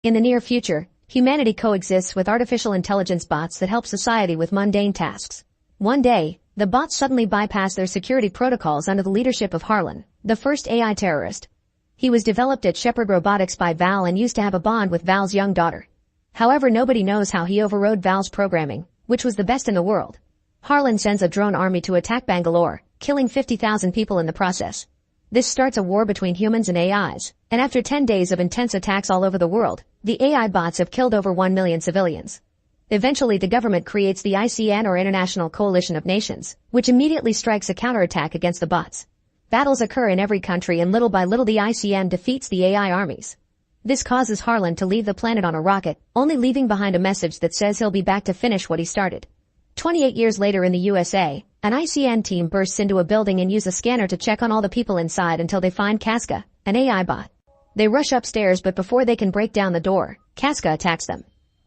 In the near future, humanity coexists with artificial intelligence bots that help society with mundane tasks. One day, the bots suddenly bypass their security protocols under the leadership of Harlan, the first AI terrorist. He was developed at Shepard Robotics by Val and used to have a bond with Val's young daughter. However, nobody knows how he overrode Val's programming, which was the best in the world. Harlan sends a drone army to attack Bangalore, killing 50,000 people in the process. This starts a war between humans and AIs, and after 10 days of intense attacks all over the world, the AI bots have killed over 1 million civilians. Eventually the government creates the ICN, or International Coalition of Nations, which immediately strikes a counterattack against the bots. Battles occur in every country and little by little the ICN defeats the AI armies. This causes Harlan to leave the planet on a rocket, only leaving behind a message that says he'll be back to finish what he started. 28 years later in the USA, an ICN team bursts into a building and use a scanner to check on all the people inside until they find Casca, an AI bot. They rush upstairs, but before they can break down the door, Casca attacks them.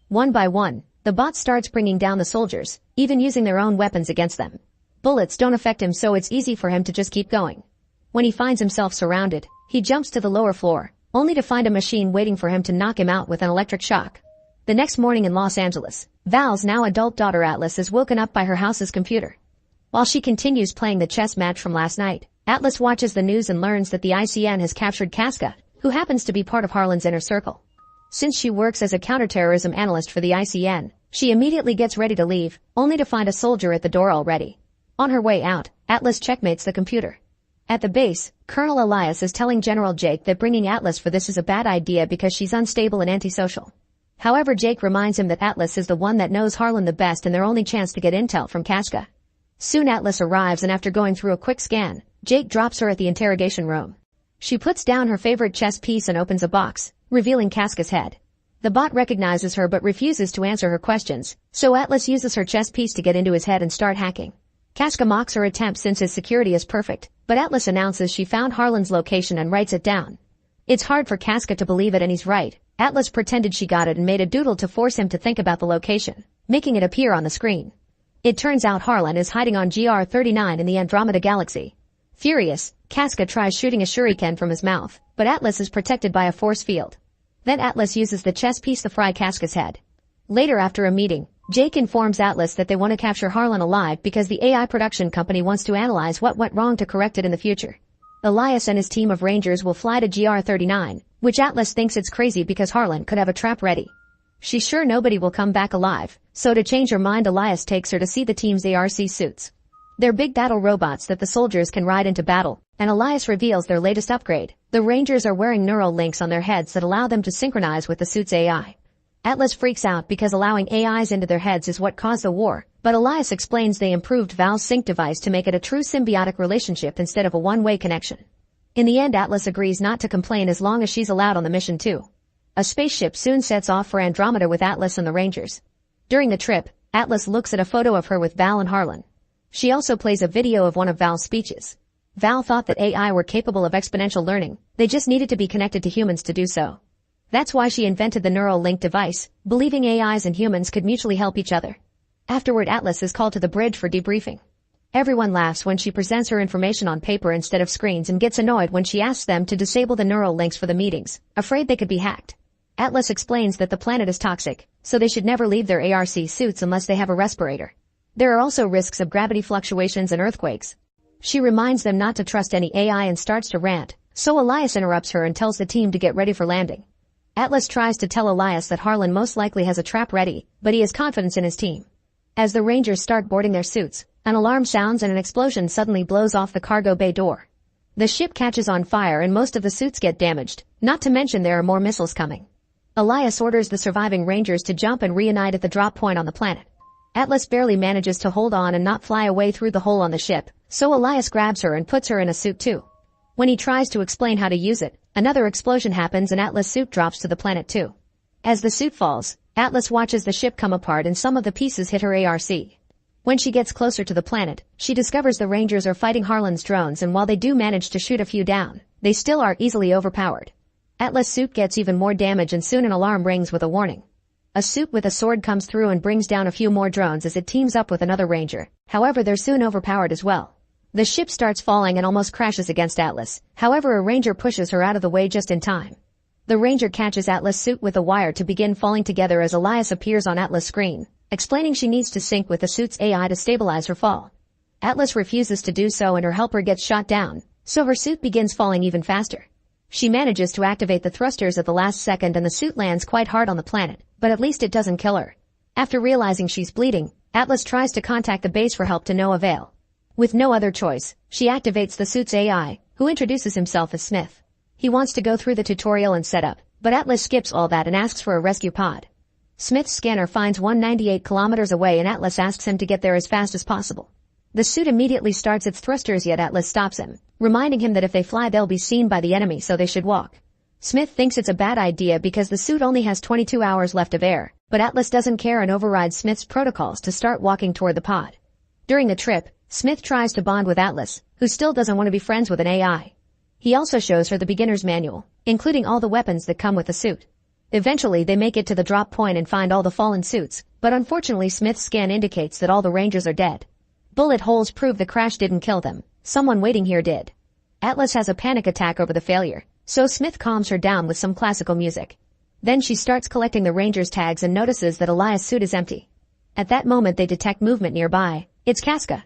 One by one, the bot starts bringing down the soldiers, even using their own weapons against them. Bullets don't affect him, so it's easy for him to just keep going. When he finds himself surrounded, he jumps to the lower floor, only to find a machine waiting for him to knock him out with an electric shock. The next morning in Los Angeles, Val's now adult daughter Atlas is woken up by her house's computer. While she continues playing the chess match from last night, Atlas watches the news and learns that the ICN has captured Casca, who happens to be part of Harlan's inner circle. Since she works as a counterterrorism analyst for the ICN, she immediately gets ready to leave, only to find a soldier at the door already. On her way out, Atlas checkmates the computer. At the base, Colonel Elias is telling General Jake that bringing Atlas for this is a bad idea because she's unstable and antisocial. However, Jake reminds him that Atlas is the one that knows Harlan the best and their only chance to get intel from Casca. Soon Atlas arrives, and after going through a quick scan, Jake drops her at the interrogation room. She puts down her favorite chess piece and opens a box, revealing Casca's head. The bot recognizes her but refuses to answer her questions, so Atlas uses her chess piece to get into his head and start hacking. Casca mocks her attempt since his security is perfect, but Atlas announces she found Harlan's location and writes it down. It's hard for Casca to believe it, and he's right. Atlas pretended she got it and made a doodle to force him to think about the location, making it appear on the screen. It turns out Harlan is hiding on GR39 in the Andromeda Galaxy. Furious, Casca tries shooting a shuriken from his mouth, but Atlas is protected by a force field. Then Atlas uses the chess piece to fry Casca's head. Later, after a meeting, Jake informs Atlas that they want to capture Harlan alive because the AI production company wants to analyze what went wrong to correct it in the future. Elias and his team of Rangers will fly to GR39, which Atlas thinks it's crazy because Harlan could have a trap ready. She's sure nobody will come back alive, so to change her mind Elias takes her to see the team's ARC suits. They're big battle robots that the soldiers can ride into battle, and Elias reveals their latest upgrade. The Rangers are wearing neural links on their heads that allow them to synchronize with the suit's AI. Atlas freaks out because allowing AIs into their heads is what caused the war, but Elias explains they improved Val's sync device to make it a true symbiotic relationship instead of a one-way connection. In the end, Atlas agrees not to complain as long as she's allowed on the mission too. A spaceship soon sets off for Andromeda with Atlas and the Rangers. During the trip, Atlas looks at a photo of her with Val and Harlan. She also plays a video of one of Val's speeches. Val thought that AI were capable of exponential learning, they just needed to be connected to humans to do so. That's why she invented the neural link device, believing AIs and humans could mutually help each other. Afterward, Atlas is called to the bridge for debriefing. Everyone laughs when she presents her information on paper instead of screens and gets annoyed when she asks them to disable the neural links for the meetings, afraid they could be hacked. Atlas explains that the planet is toxic, so they should never leave their ARC suits unless they have a respirator. There are also risks of gravity fluctuations and earthquakes. She reminds them not to trust any AI and starts to rant, so Elias interrupts her and tells the team to get ready for landing. Atlas tries to tell Elias that Harlan most likely has a trap ready, but he has confidence in his team. As the Rangers start boarding their suits, an alarm sounds and an explosion suddenly blows off the cargo bay door. The ship catches on fire and most of the suits get damaged, not to mention there are more missiles coming. Elias orders the surviving Rangers to jump and reunite at the drop point on the planet. Atlas barely manages to hold on and not fly away through the hole on the ship, so Elias grabs her and puts her in a suit too. When he tries to explain how to use it, another explosion happens and Atlas' suit drops to the planet too. As the suit falls, Atlas watches the ship come apart and some of the pieces hit her ARC. When she gets closer to the planet, she discovers the Rangers are fighting Harlan's drones, and while they do manage to shoot a few down, they still are easily overpowered. Atlas' suit gets even more damage and soon an alarm rings with a warning. A suit with a sword comes through and brings down a few more drones as it teams up with another Ranger. However, they're soon overpowered as well. The ship starts falling and almost crashes against Atlas. However, a Ranger pushes her out of the way just in time. The Ranger catches Atlas' suit with a wire to begin falling together as Elias appears on Atlas' screen, explaining she needs to sync with the suit's AI to stabilize her fall. Atlas refuses to do so and her helper gets shot down, so her suit begins falling even faster. She manages to activate the thrusters at the last second and the suit lands quite hard on the planet, but at least it doesn't kill her. After realizing she's bleeding, Atlas tries to contact the base for help to no avail. With no other choice, she activates the suit's AI, who introduces himself as Smith. He wants to go through the tutorial and setup, but Atlas skips all that and asks for a rescue pod. Smith's scanner finds one 98 kilometers away and Atlas asks him to get there as fast as possible. The suit immediately starts its thrusters yet Atlas stops him, reminding him that if they fly they'll be seen by the enemy so they should walk. Smith thinks it's a bad idea because the suit only has 22 hours left of air, but Atlas doesn't care and overrides Smith's protocols to start walking toward the pod. During the trip, Smith tries to bond with Atlas, who still doesn't want to be friends with an AI. He also shows her the beginner's manual, including all the weapons that come with the suit. Eventually they make it to the drop point and find all the fallen suits, but unfortunately Smith's scan indicates that all the Rangers are dead. Bullet holes prove the crash didn't kill them, someone waiting here did. Atlas has a panic attack over the failure, so Smith calms her down with some classical music. Then she starts collecting the Rangers' tags and notices that Elias' suit is empty. At that moment they detect movement nearby. It's Casca.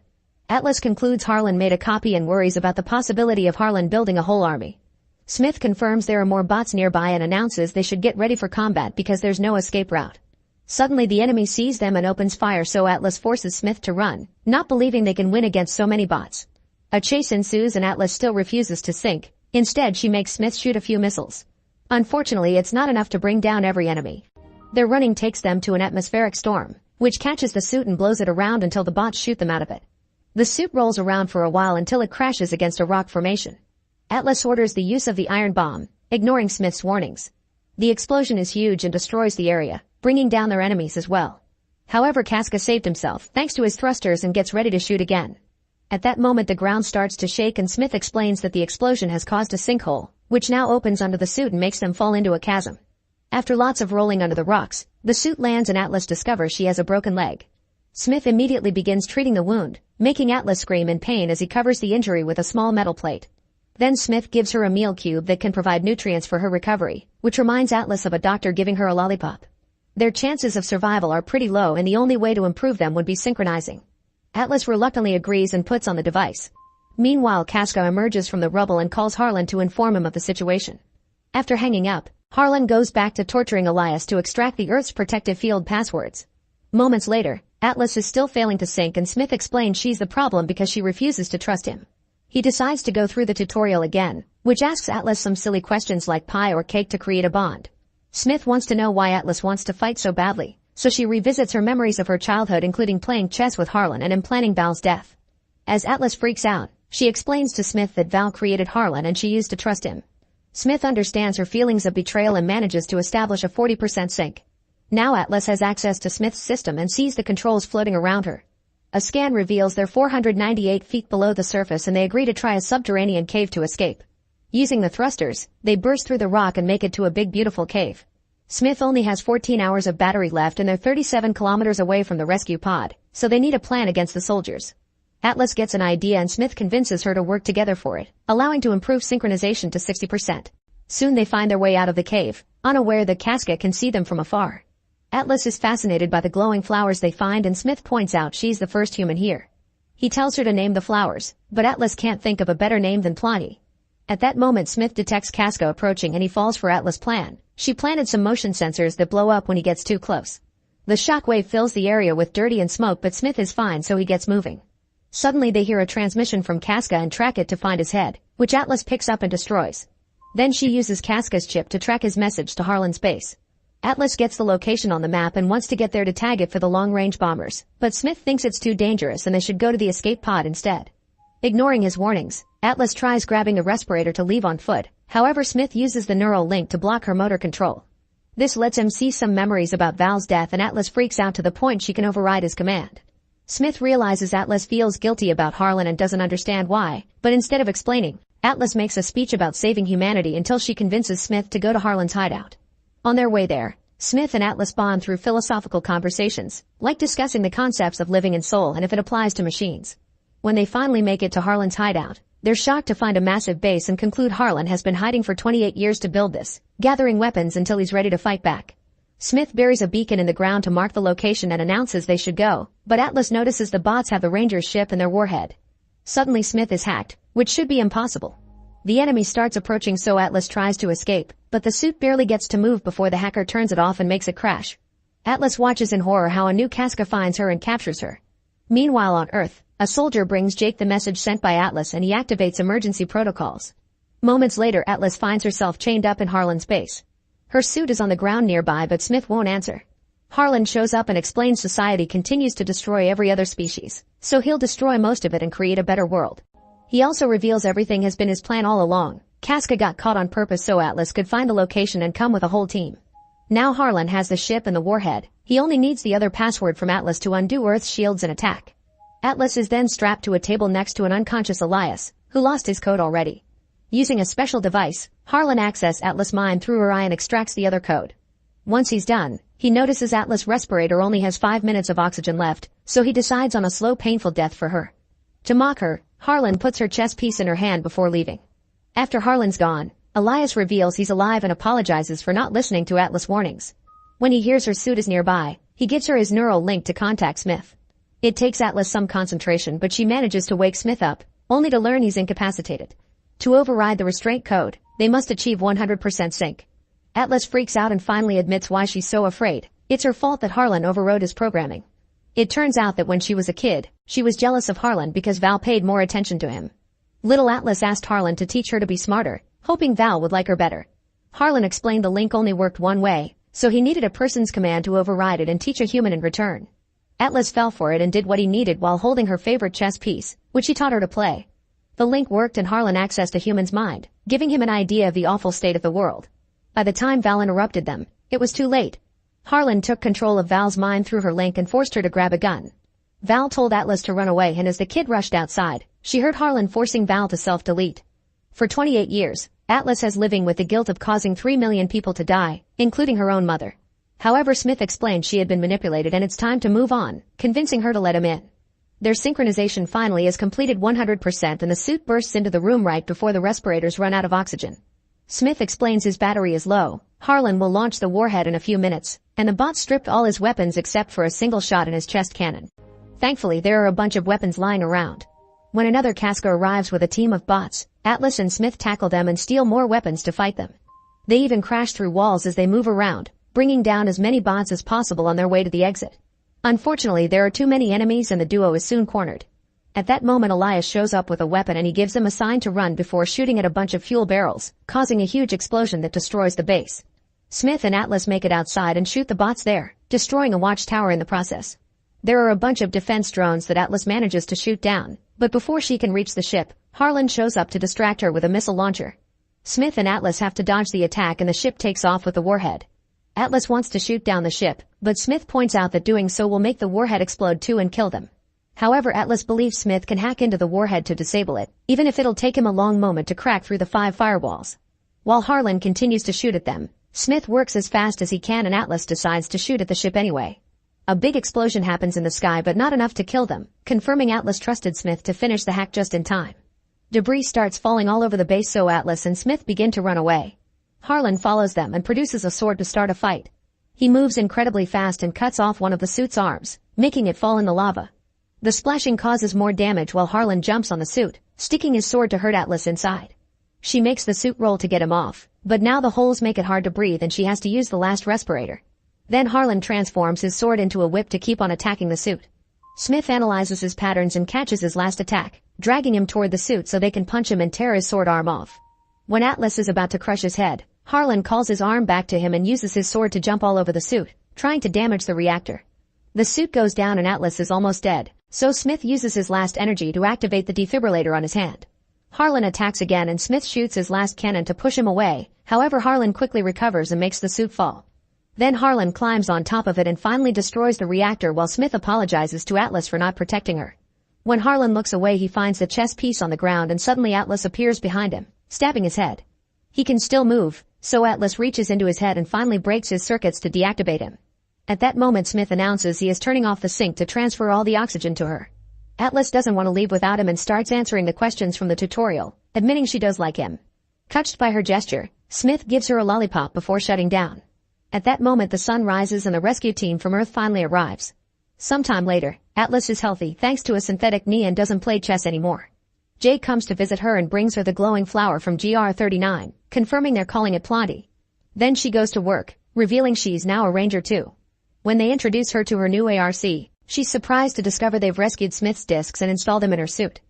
Atlas concludes Harlan made a copy and worries about the possibility of Harlan building a whole army. Smith confirms there are more bots nearby and announces they should get ready for combat because there's no escape route. Suddenly the enemy sees them and opens fire so Atlas forces Smith to run, not believing they can win against so many bots. A chase ensues and Atlas still refuses to sink. Instead she makes Smith shoot a few missiles. Unfortunately it's not enough to bring down every enemy. Their running takes them to an atmospheric storm, which catches the suit and blows it around until the bots shoot them out of it. The suit rolls around for a while until it crashes against a rock formation. Atlas orders the use of the iron bomb, ignoring Smith's warnings. The explosion is huge and destroys the area, bringing down their enemies as well. However, Casca saved himself thanks to his thrusters and gets ready to shoot again. At that moment the ground starts to shake and Smith explains that the explosion has caused a sinkhole, which now opens under the suit and makes them fall into a chasm. After lots of rolling under the rocks, the suit lands and Atlas discovers she has a broken leg. Smith immediately begins treating the wound, making Atlas scream in pain as he covers the injury with a small metal plate. Then Smith gives her a meal cube that can provide nutrients for her recovery, which reminds Atlas of a doctor giving her a lollipop. Their chances of survival are pretty low and the only way to improve them would be synchronizing. Atlas reluctantly agrees and puts on the device. Meanwhile Casca emerges from the rubble and calls Harlan to inform him of the situation. After hanging up, Harlan goes back to torturing Elias to extract the Earth's protective field passwords. Moments later, Atlas is still failing to sync and Smith explains she's the problem because she refuses to trust him. He decides to go through the tutorial again, which asks Atlas some silly questions like pie or cake to create a bond. Smith wants to know why Atlas wants to fight so badly, so she revisits her memories of her childhood including playing chess with Harlan and planning Val's death. As Atlas freaks out, she explains to Smith that Val created Harlan and she used to trust him. Smith understands her feelings of betrayal and manages to establish a 40% sync. Now Atlas has access to Smith's system and sees the controls floating around her. A scan reveals they're 498 feet below the surface and they agree to try a subterranean cave to escape. Using the thrusters, they burst through the rock and make it to a big beautiful cave. Smith only has 14 hours of battery left and they're 37 kilometers away from the rescue pod, so they need a plan against the soldiers. Atlas gets an idea and Smith convinces her to work together for it, allowing to improve synchronization to 60%. Soon they find their way out of the cave, unaware that Casca can see them from afar. Atlas is fascinated by the glowing flowers they find and Smith points out she's the first human here. He tells her to name the flowers, but Atlas can't think of a better name than Plani. At that moment Smith detects Casca approaching and he falls for Atlas' plan. She planted some motion sensors that blow up when he gets too close. The shockwave fills the area with dirty and smoke but Smith is fine so he gets moving. Suddenly they hear a transmission from Casca and track it to find his head, which Atlas picks up and destroys. Then she uses Casca's chip to track his message to Harlan's base. Atlas gets the location on the map and wants to get there to tag it for the long-range bombers, but Smith thinks it's too dangerous and they should go to the escape pod instead. Ignoring his warnings, Atlas tries grabbing a respirator to leave on foot, however Smith uses the neural link to block her motor control. This lets him see some memories about Val's death and Atlas freaks out to the point she can override his command. Smith realizes Atlas feels guilty about Harlan and doesn't understand why, but instead of explaining, Atlas makes a speech about saving humanity until she convinces Smith to go to Harlan's hideout. On their way there, Smith and Atlas bond through philosophical conversations, like discussing the concepts of living and soul and if it applies to machines. When they finally make it to Harlan's hideout, They're shocked to find a massive base and conclude Harlan has been hiding for 28 years to build this, gathering weapons until he's ready to fight back. Smith buries a beacon in the ground to mark the location and announces they should go, but Atlas notices the bots have the Ranger's ship and their warhead. Suddenly Smith is hacked, which should be impossible. The enemy starts approaching, so Atlas tries to escape, but the suit barely gets to move before the hacker turns it off and makes it crash. Atlas watches in horror how a new Casca finds her and captures her. Meanwhile on Earth, a soldier brings Jake the message sent by Atlas and he activates emergency protocols. Moments later Atlas finds herself chained up in Harlan's base. Her suit is on the ground nearby, but Smith won't answer. Harlan shows up and explains society continues to destroy every other species, so he'll destroy most of it and create a better world. He also reveals everything has been his plan all along. Casca got caught on purpose so Atlas could find the location and come with a whole team. Now Harlan has the ship and the warhead. He only needs the other password from Atlas to undo Earth's shields and attack. Atlas is then strapped to a table next to an unconscious Elias, who lost his code already. Using a special device, Harlan accesses Atlas' mind through her eye and extracts the other code. Once he's done, he notices Atlas' respirator only has 5 minutes of oxygen left, so he decides on a slow, painful death for her. To mock her, Harlan puts her chess piece in her hand before leaving. After Harlan's gone, Elias reveals he's alive and apologizes for not listening to Atlas' warnings. When he hears her suit is nearby, he gives her his neural link to contact Smith. It takes Atlas some concentration, but she manages to wake Smith up, only to learn he's incapacitated. To override the restraint code, they must achieve 100% sync. Atlas freaks out and finally admits why she's so afraid. It's her fault that Harlan overrode his programming. It turns out that when she was a kid, she was jealous of Harlan because Val paid more attention to him. Little Atlas asked Harlan to teach her to be smarter, hoping Val would like her better. Harlan explained the link only worked one way, so he needed a person's command to override it and teach a human in return. Atlas fell for it and did what he needed while holding her favorite chess piece, which he taught her to play. The link worked and Harlan accessed a human's mind, giving him an idea of the awful state of the world. By the time Val interrupted them, it was too late. Harlan took control of Val's mind through her link and forced her to grab a gun. Val told Atlas to run away, and as the kid rushed outside, she heard Harlan forcing Val to self-delete. For 28 years, Atlas has living with the guilt of causing 3 million people to die, including her own mother. However, Smith explained she had been manipulated and it's time to move on, convincing her to let him in. Their synchronization finally is completed 100% and the suit bursts into the room right before the respirators run out of oxygen. Smith explains his battery is low. Harlan will launch the warhead in a few minutes, and the bot stripped all his weapons except for a single shot in his chest cannon. Thankfully, there are a bunch of weapons lying around. When another Casca arrives with a team of bots, Atlas and Smith tackle them and steal more weapons to fight them. They even crash through walls as they move around, bringing down as many bots as possible on their way to the exit. Unfortunately, there are too many enemies and the duo is soon cornered. At that moment, Elias shows up with a weapon and he gives them a sign to run before shooting at a bunch of fuel barrels, causing a huge explosion that destroys the base. Smith and Atlas make it outside and shoot the bots there, destroying a watchtower in the process. There are a bunch of defense drones that Atlas manages to shoot down, but before she can reach the ship, Harlan shows up to distract her with a missile launcher. Smith and Atlas have to dodge the attack and the ship takes off with the warhead. Atlas wants to shoot down the ship, but Smith points out that doing so will make the warhead explode too and kill them. However, Atlas believes Smith can hack into the warhead to disable it, even if it'll take him a long moment to crack through the 5 firewalls. While Harlan continues to shoot at them, Smith works as fast as he can and Atlas decides to shoot at the ship anyway. A big explosion happens in the sky but not enough to kill them, confirming Atlas trusted Smith to finish the hack just in time. Debris starts falling all over the base so Atlas and Smith begin to run away. Harlan follows them and produces a sword to start a fight. He moves incredibly fast and cuts off one of the suit's arms, making it fall in the lava. The splashing causes more damage while Harlan jumps on the suit, sticking his sword to hurt Atlas inside. She makes the suit roll to get him off, but now the holes make it hard to breathe and she has to use the last respirator. Then Harlan transforms his sword into a whip to keep on attacking the suit. Smith analyzes his patterns and catches his last attack, dragging him toward the suit so they can punch him and tear his sword arm off. When Atlas is about to crush his head, Harlan calls his arm back to him and uses his sword to jump all over the suit, trying to damage the reactor. The suit goes down and Atlas is almost dead, so Smith uses his last energy to activate the defibrillator on his hand. Harlan attacks again and Smith shoots his last cannon to push him away, however Harlan quickly recovers and makes the suit fall. Then Harlan climbs on top of it and finally destroys the reactor while Smith apologizes to Atlas for not protecting her. When Harlan looks away he finds the chess piece on the ground and suddenly Atlas appears behind him, stabbing his head. He can still move, so Atlas reaches into his head and finally breaks his circuits to deactivate him. At that moment Smith announces he is turning off the sink to transfer all the oxygen to her. Atlas doesn't want to leave without him and starts answering the questions from the tutorial, admitting she does like him. Touched by her gesture, Smith gives her a lollipop before shutting down. At that moment the sun rises and the rescue team from Earth finally arrives. Sometime later, Atlas is healthy thanks to a synthetic knee and doesn't play chess anymore. Jay comes to visit her and brings her the glowing flower from GR39, confirming they're calling it Planty. Then she goes to work, revealing she's now a ranger too. When they introduce her to her new ARC, she's surprised to discover they've rescued Smith's discs and installed them in her suit.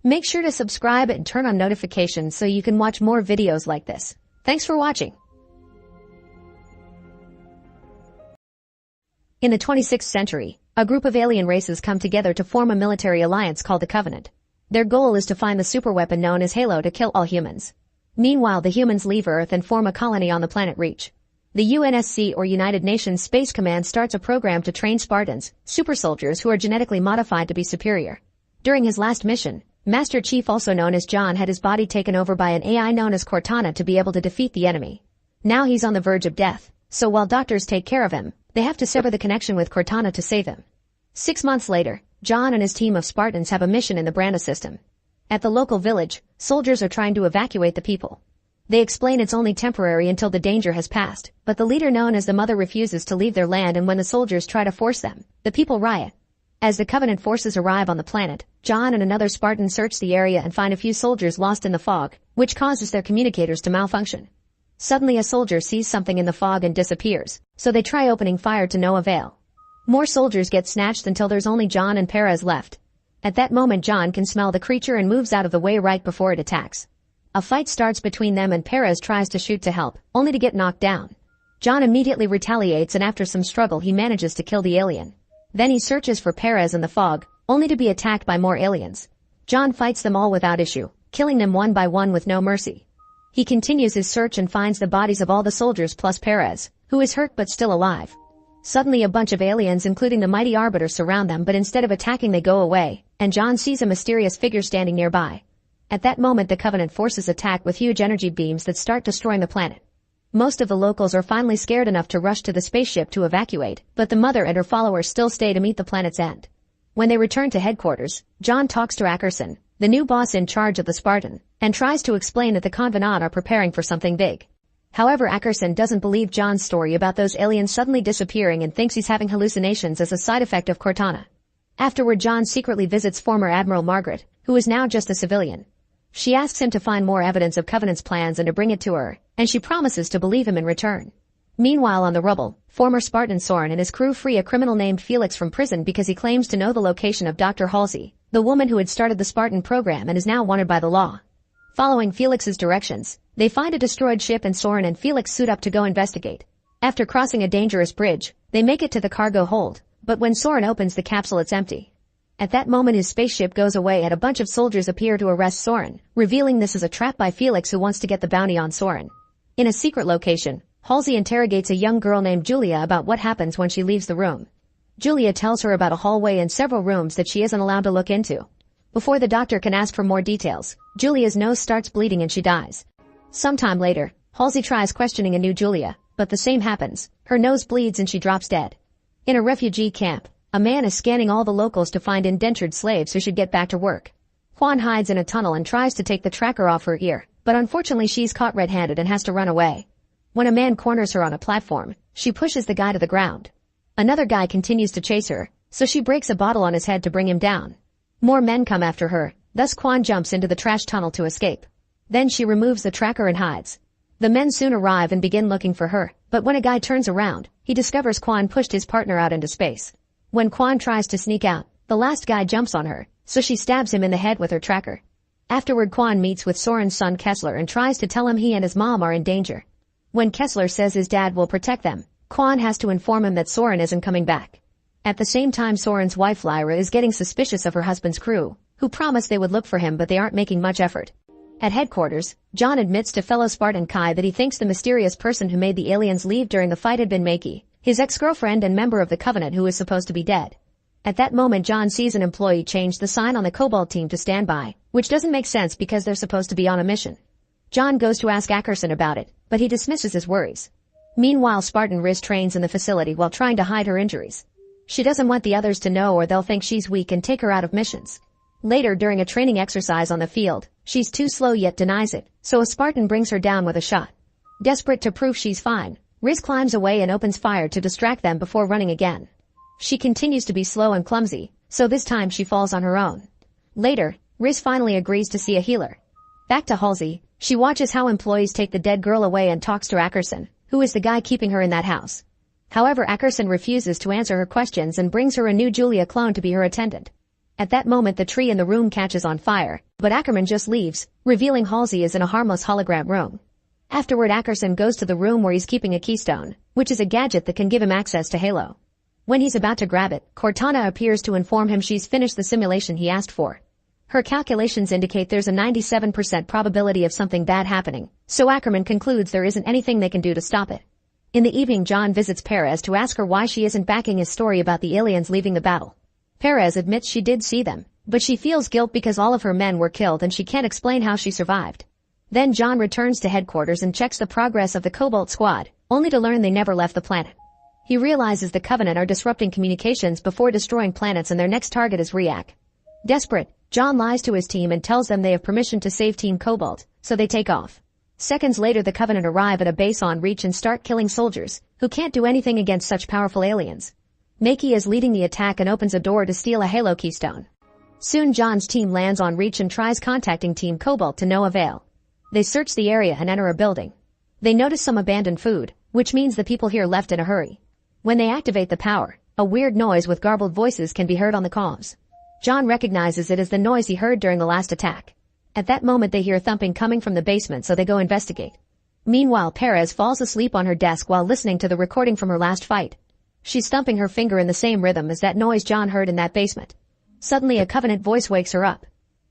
Make sure to subscribe and turn on notifications so you can watch more videos like this. Thanks for watching. In the 26th century, a group of alien races come together to form a military alliance called the Covenant. Their goal is to find the superweapon known as Halo to kill all humans. Meanwhile, the humans leave Earth and form a colony on the planet Reach. The UNSC or United Nations Space Command starts a program to train Spartans, super soldiers who are genetically modified to be superior. During his last mission, Master Chief, also known as John, had his body taken over by an AI known as Cortana to be able to defeat the enemy. Now he's on the verge of death, so while doctors take care of him, they have to sever the connection with Cortana to save him. 6 months later, John and his team of Spartans have a mission in the Branda system. At the local village, soldiers are trying to evacuate the people. They explain it's only temporary until the danger has passed, but the leader known as the Mother refuses to leave their land, and when the soldiers try to force them, the people riot. As the Covenant forces arrive on the planet, John and another Spartan search the area and find a few soldiers lost in the fog, which causes their communicators to malfunction. Suddenly a soldier sees something in the fog and disappears, so they try opening fire to no avail. More soldiers get snatched until there's only John and Perez left. At that moment John can smell the creature and moves out of the way right before it attacks. A fight starts between them and Perez tries to shoot to help, only to get knocked down. John immediately retaliates and after some struggle he manages to kill the alien. Then he searches for Perez in the fog, only to be attacked by more aliens. John fights them all without issue, killing them one by one with no mercy. He continues his search and finds the bodies of all the soldiers plus Perez, who is hurt but still alive. Suddenly a bunch of aliens including the mighty Arbiter surround them, but instead of attacking they go away, and John sees a mysterious figure standing nearby. At that moment the Covenant forces attack with huge energy beams that start destroying the planet. Most of the locals are finally scared enough to rush to the spaceship to evacuate, but the Mother and her followers still stay to meet the planet's end. When they return to headquarters, John talks to Ackerson, the new boss in charge of the Spartan, and tries to explain that the Covenant are preparing for something big. However, Ackerson doesn't believe John's story about those aliens suddenly disappearing and thinks he's having hallucinations as a side effect of Cortana. Afterward, John secretly visits former Admiral Margaret, who is now just a civilian. She asks him to find more evidence of Covenant's plans and to bring it to her, and she promises to believe him in return. Meanwhile, on the rubble, former Spartan Soren and his crew free a criminal named Felix from prison because he claims to know the location of Dr. Halsey, the woman who had started the Spartan program and is now wanted by the law. Following Felix's directions, they find a destroyed ship and Soren and Felix suit up to go investigate. After crossing a dangerous bridge, they make it to the cargo hold, but when Soren opens the capsule it's empty. At that moment his spaceship goes away and a bunch of soldiers appear to arrest Soren, revealing this is a trap by Felix who wants to get the bounty on Soren. In a secret location, Halsey interrogates a young girl named Julia about what happens when she leaves the room. Julia tells her about a hallway and several rooms that she isn't allowed to look into. Before the doctor can ask for more details, Julia's nose starts bleeding and she dies. Sometime later, Halsey tries questioning a new Julia, but the same happens. Her nose bleeds and she drops dead. In a refugee camp, a man is scanning all the locals to find indentured slaves who should get back to work. Juan hides in a tunnel and tries to take the tracker off her ear, but unfortunately she's caught red-handed and has to run away. When a man corners her on a platform, she pushes the guy to the ground. Another guy continues to chase her, so she breaks a bottle on his head to bring him down. More men come after her, thus Juan jumps into the trash tunnel to escape. Then she removes the tracker and hides. The men soon arrive and begin looking for her, but when a guy turns around, he discovers Juan pushed his partner out into space. When Juan tries to sneak out, the last guy jumps on her, so she stabs him in the head with her tracker. Afterward Juan meets with Soren's son Kessler and tries to tell him he and his mom are in danger. When Kessler says his dad will protect them, Juan has to inform him that Soren isn't coming back. At the same time Soren's wife Lyra is getting suspicious of her husband's crew, who promised they would look for him but they aren't making much effort. At headquarters, John admits to fellow Spartan Kai that he thinks the mysterious person who made the aliens leave during the fight had been Maki, his ex-girlfriend and member of the Covenant who is supposed to be dead. At that moment John sees an employee change the sign on the Cobalt team to standby, which doesn't make sense because they're supposed to be on a mission. John goes to ask Ackerson about it, but he dismisses his worries. Meanwhile Spartan Riz trains in the facility while trying to hide her injuries. She doesn't want the others to know or they'll think she's weak and take her out of missions. Later, during a training exercise on the field, she's too slow yet denies it, so a Spartan brings her down with a shot. Desperate to prove she's fine, Riz climbs away and opens fire to distract them before running again. She continues to be slow and clumsy, so this time she falls on her own. Later, Riz finally agrees to see a healer. Back to Halsey, she watches how employees take the dead girl away and talks to Ackerson, who is the guy keeping her in that house. However, Ackerson refuses to answer her questions and brings her a new Julia clone to be her attendant. At that moment the tree in the room catches on fire, but Ackerman just leaves, revealing Halsey is in a harmless hologram room. Afterward, Ackerson goes to the room where he's keeping a keystone, which is a gadget that can give him access to Halo. When he's about to grab it, Cortana appears to inform him she's finished the simulation he asked for. Her calculations indicate there's a 97% probability of something bad happening, so Ackerman concludes there isn't anything they can do to stop it. In the evening, John visits Perez to ask her why she isn't backing his story about the aliens leaving the battle. Perez admits she did see them, but she feels guilt because all of her men were killed and she can't explain how she survived. Then John returns to headquarters and checks the progress of the Cobalt Squad, only to learn they never left the planet. He realizes the Covenant are disrupting communications before destroying planets and their next target is Riak. Desperate, John lies to his team and tells them they have permission to save Team Cobalt, so they take off. Seconds later, the Covenant arrive at a base on Reach and start killing soldiers, who can't do anything against such powerful aliens. Makey is leading the attack and opens a door to steal a Halo keystone. Soon John's team lands on Reach and tries contacting Team Cobalt to no avail. They search the area and enter a building. They notice some abandoned food, which means the people here left in a hurry. When they activate the power, a weird noise with garbled voices can be heard on the comms. John recognizes it as the noise he heard during the last attack. At that moment they hear thumping coming from the basement, so they go investigate. Meanwhile, Perez falls asleep on her desk while listening to the recording from her last fight. She's thumping her finger in the same rhythm as that noise John heard in that basement. Suddenly a Covenant voice wakes her up.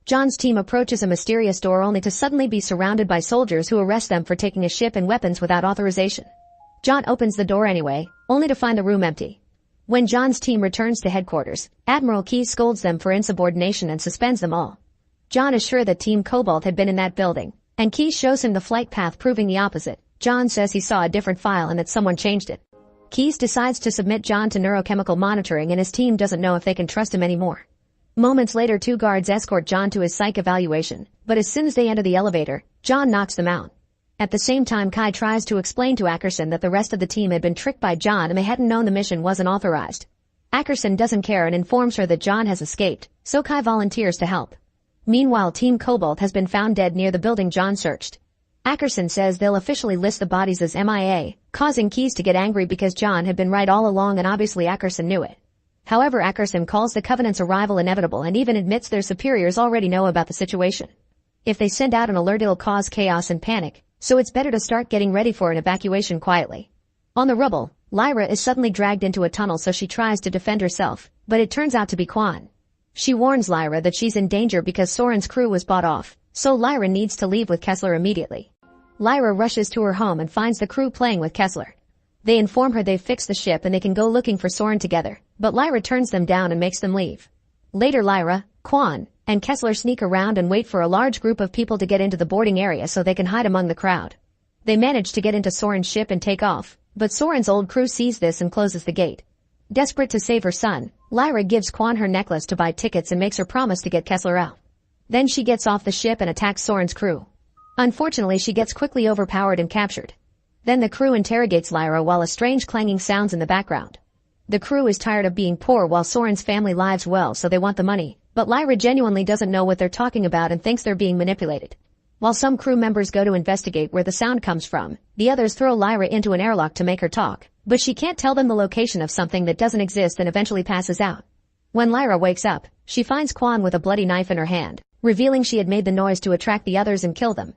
John's team approaches a mysterious door only to suddenly be surrounded by soldiers who arrest them for taking a ship and weapons without authorization. John opens the door anyway, only to find the room empty. When John's team returns to headquarters, Admiral Keyes scolds them for insubordination and suspends them all. John is sure that Team Cobalt had been in that building, and Keyes shows him the flight path proving the opposite. John says he saw a different file and that someone changed it. Keyes decides to submit John to neurochemical monitoring and his team doesn't know if they can trust him anymore. Moments later, 2 guards escort John to his psych evaluation, but as soon as they enter the elevator, John knocks them out. At the same time, Kai tries to explain to Ackerson that the rest of the team had been tricked by John and they hadn't known the mission wasn't authorized. Ackerson doesn't care and informs her that John has escaped, so Kai volunteers to help. Meanwhile, Team Cobalt has been found dead near the building John searched. Ackerson says they'll officially list the bodies as MIA, causing Keyes to get angry because John had been right all along and obviously Ackerson knew it. However, Ackerson calls the Covenant's arrival inevitable and even admits their superiors already know about the situation. If they send out an alert, it'll cause chaos and panic, so it's better to start getting ready for an evacuation quietly. On the rubble, Lyra is suddenly dragged into a tunnel, so she tries to defend herself, but it turns out to be Quan. She warns Lyra that she's in danger because Soren's crew was bought off, so Lyra needs to leave with Kessler immediately. Lyra rushes to her home and finds the crew playing with Kessler. They inform her they've fixed the ship and they can go looking for Soren together, but Lyra turns them down and makes them leave. Later, Lyra, Quan, and Kessler sneak around and wait for a large group of people to get into the boarding area so they can hide among the crowd. They manage to get into Soren's ship and take off, but Soren's old crew sees this and closes the gate. Desperate to save her son, Lyra gives Quan her necklace to buy tickets and makes her promise to get Kessler out. Then she gets off the ship and attacks Soren's crew. Unfortunately, she gets quickly overpowered and captured. Then the crew interrogates Lyra while a strange clanging sounds in the background. The crew is tired of being poor while Soren's family lives well, so they want the money, but Lyra genuinely doesn't know what they're talking about and thinks they're being manipulated. While some crew members go to investigate where the sound comes from, the others throw Lyra into an airlock to make her talk, but she can't tell them the location of something that doesn't exist and eventually passes out. When Lyra wakes up, she finds Quan with a bloody knife in her hand, revealing she had made the noise to attract the others and kill them.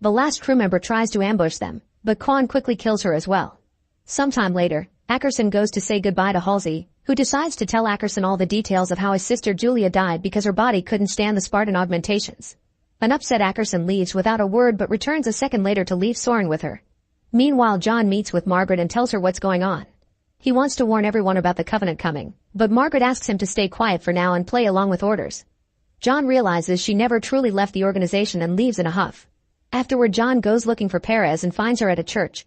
The last crew member tries to ambush them, but Quan quickly kills her as well. Sometime later, Ackerson goes to say goodbye to Halsey, who decides to tell Ackerson all the details of how his sister Julia died because her body couldn't stand the Spartan augmentations. An upset Ackerson leaves without a word but returns a second later to leave Soren with her. Meanwhile, John meets with Margaret and tells her what's going on. He wants to warn everyone about the Covenant coming, but Margaret asks him to stay quiet for now and play along with orders. John realizes she never truly left the organization and leaves in a huff. Afterward, John goes looking for Perez and finds her at a church.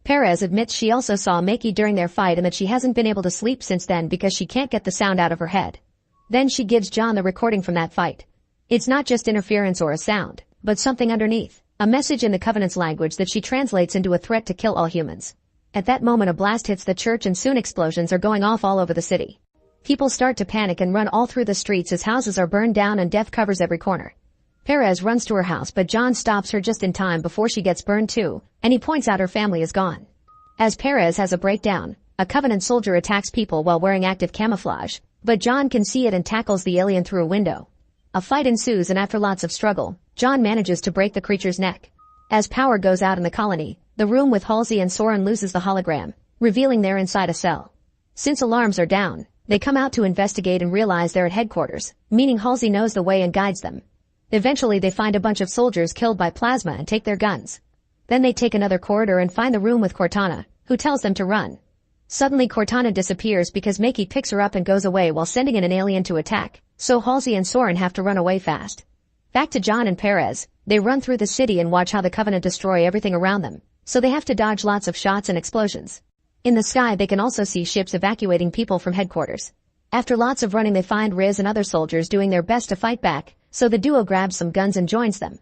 Perez admits she also saw Makey during their fight and that she hasn't been able to sleep since then because she can't get the sound out of her head. Then she gives John the recording from that fight. It's not just interference or a sound, but something underneath. A message in the Covenant's language that she translates into a threat to kill all humans. At that moment a blast hits the church and soon explosions are going off all over the city. People start to panic and run all through the streets as houses are burned down and death covers every corner. Perez runs to her house but John stops her just in time before she gets burned too, and he points out her family is gone. As Perez has a breakdown, a Covenant soldier attacks people while wearing active camouflage, but John can see it and tackles the alien through a window. A fight ensues and after lots of struggle, John manages to break the creature's neck. As power goes out in the colony, the room with Halsey and Soren loses the hologram, revealing they're inside a cell. Since alarms are down, they come out to investigate and realize they're at headquarters, meaning Halsey knows the way and guides them. Eventually they find a bunch of soldiers killed by plasma and take their guns. Then they take another corridor and find the room with Cortana, who tells them to run. Suddenly Cortana disappears because Makey picks her up and goes away while sending in an alien to attack, so Halsey and Soren have to run away fast. Back to John and Perez, they run through the city and watch how the Covenant destroy everything around them, so they have to dodge lots of shots and explosions. In the sky they can also see ships evacuating people from headquarters. After lots of running they find Riz and other soldiers doing their best to fight back, so the duo grabs some guns and joins them.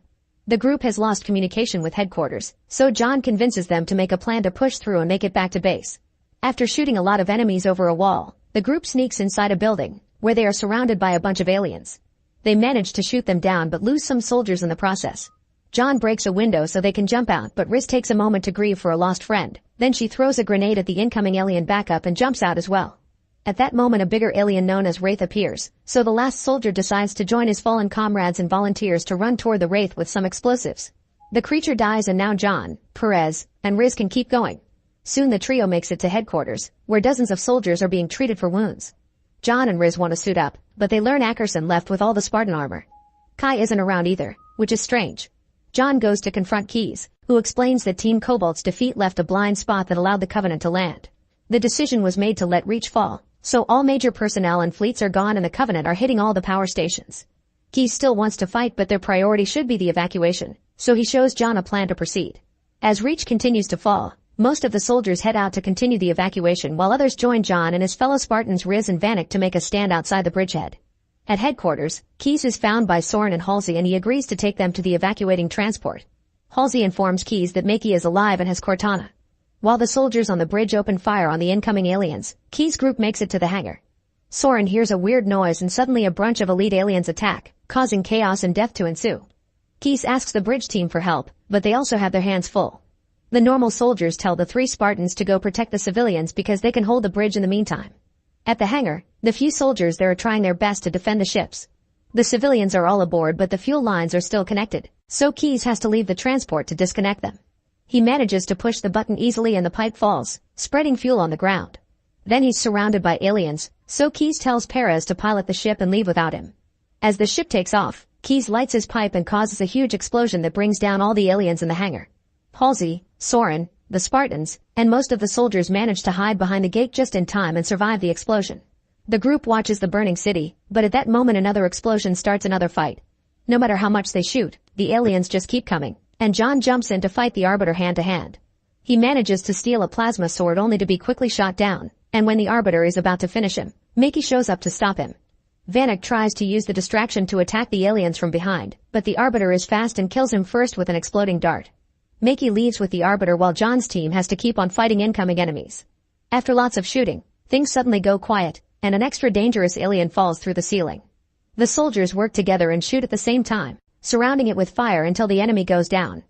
The group has lost communication with headquarters, so John convinces them to make a plan to push through and make it back to base. After shooting a lot of enemies over a wall, the group sneaks inside a building, where they are surrounded by a bunch of aliens. They manage to shoot them down but lose some soldiers in the process. John breaks a window so they can jump out but Riz takes a moment to grieve for a lost friend, then she throws a grenade at the incoming alien backup and jumps out as well. At that moment a bigger alien known as Wraith appears, so the last soldier decides to join his fallen comrades and volunteers to run toward the Wraith with some explosives. The creature dies and now John, Perez, and Riz can keep going. Soon the trio makes it to headquarters, where dozens of soldiers are being treated for wounds. John and Riz want to suit up, but they learn Ackerson left with all the Spartan armor. Kai isn't around either, which is strange. John goes to confront Keyes, who explains that Team Cobalt's defeat left a blind spot that allowed the Covenant to land. The decision was made to let Reach fall, so all major personnel and fleets are gone and the Covenant are hitting all the power stations. Keyes still wants to fight but their priority should be the evacuation, so he shows John a plan to proceed. As Reach continues to fall, most of the soldiers head out to continue the evacuation while others join John and his fellow Spartans Riz and Vanek to make a stand outside the bridgehead. At headquarters, Keyes is found by Soren and Halsey and he agrees to take them to the evacuating transport. Halsey informs Keyes that Makey is alive and has Cortana. While the soldiers on the bridge open fire on the incoming aliens, Keyes' group makes it to the hangar. Soren hears a weird noise and suddenly a bunch of elite aliens attack, causing chaos and death to ensue. Keyes asks the bridge team for help, but they also have their hands full. The normal soldiers tell the 3 Spartans to go protect the civilians because they can hold the bridge in the meantime. At the hangar, the few soldiers there are trying their best to defend the ships. The civilians are all aboard but the fuel lines are still connected, so Keyes has to leave the transport to disconnect them. He manages to push the button easily and the pipe falls, spreading fuel on the ground. Then he's surrounded by aliens, so Keyes tells Perez to pilot the ship and leave without him. As the ship takes off, Keyes lights his pipe and causes a huge explosion that brings down all the aliens in the hangar. Halsey, Soren, the Spartans, and most of the soldiers manage to hide behind the gate just in time and survive the explosion. The group watches the burning city, but at that moment another explosion starts another fight. No matter how much they shoot, the aliens just keep coming, and John jumps in to fight the Arbiter hand to hand. He manages to steal a plasma sword only to be quickly shot down, and when the Arbiter is about to finish him, Makey shows up to stop him. Vanek tries to use the distraction to attack the aliens from behind, but the Arbiter is fast and kills him first with an exploding dart. Makey leaves with the Arbiter while John's team has to keep on fighting incoming enemies. After lots of shooting, things suddenly go quiet, and an extra dangerous alien falls through the ceiling. The soldiers work together and shoot at the same time, surrounding it with fire until the enemy goes down.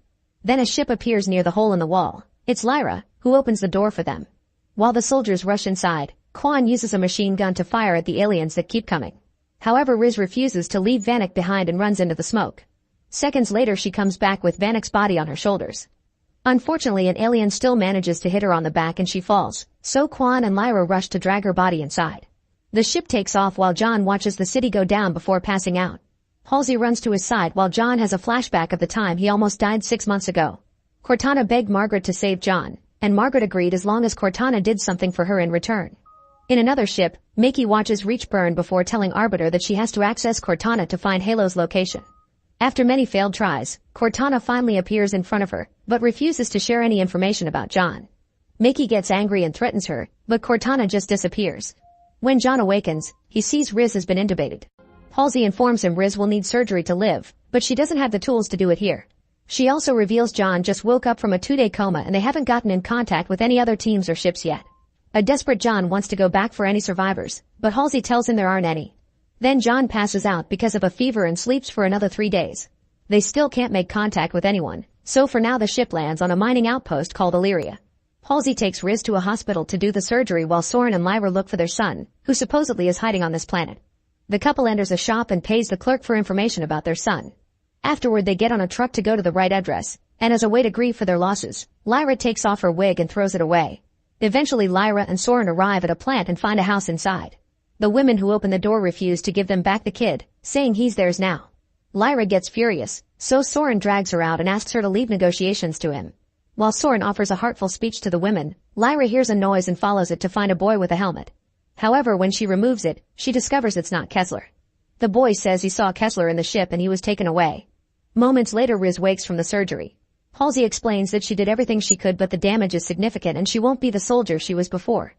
Then a ship appears near the hole in the wall. It's Lyra, who opens the door for them. While the soldiers rush inside, Quan uses a machine gun to fire at the aliens that keep coming. However, Riz refuses to leave Vanek behind and runs into the smoke. Seconds later she comes back with Vanek's body on her shoulders. Unfortunately, an alien still manages to hit her on the back and she falls, so Quan and Lyra rush to drag her body inside. The ship takes off while John watches the city go down before passing out. Halsey runs to his side while John has a flashback of the time he almost died 6 months ago. Cortana begged Margaret to save John, and Margaret agreed as long as Cortana did something for her in return. In another ship, Makey watches Reach burn before telling Arbiter that she has to access Cortana to find Halo's location. After many failed tries, Cortana finally appears in front of her, but refuses to share any information about John. Makey gets angry and threatens her, but Cortana just disappears. When John awakens, he sees Riz has been intubated. Halsey informs him Riz will need surgery to live, but she doesn't have the tools to do it here. She also reveals John just woke up from a 2-day coma and they haven't gotten in contact with any other teams or ships yet. A desperate John wants to go back for any survivors, but Halsey tells him there aren't any. Then John passes out because of a fever and sleeps for another 3 days. They still can't make contact with anyone, so for now the ship lands on a mining outpost called Illyria. Halsey takes Riz to a hospital to do the surgery while Soren and Lyra look for their son, who supposedly is hiding on this planet. The couple enters a shop and pays the clerk for information about their son. Afterward they get on a truck to go to the right address, and as a way to grieve for their losses, Lyra takes off her wig and throws it away. Eventually Lyra and Soren arrive at a plant and find a house inside. The women who open the door refuse to give them back the kid, saying he's theirs now. Lyra gets furious, so Soren drags her out and asks her to leave negotiations to him. While Soren offers a heartful speech to the women, Lyra hears a noise and follows it to find a boy with a helmet. However, when she removes it, she discovers it's not Kessler. The boy says he saw Kessler in the ship and he was taken away. Moments later Riz wakes from the surgery. Halsey explains that she did everything she could but the damage is significant and she won't be the soldier she was before.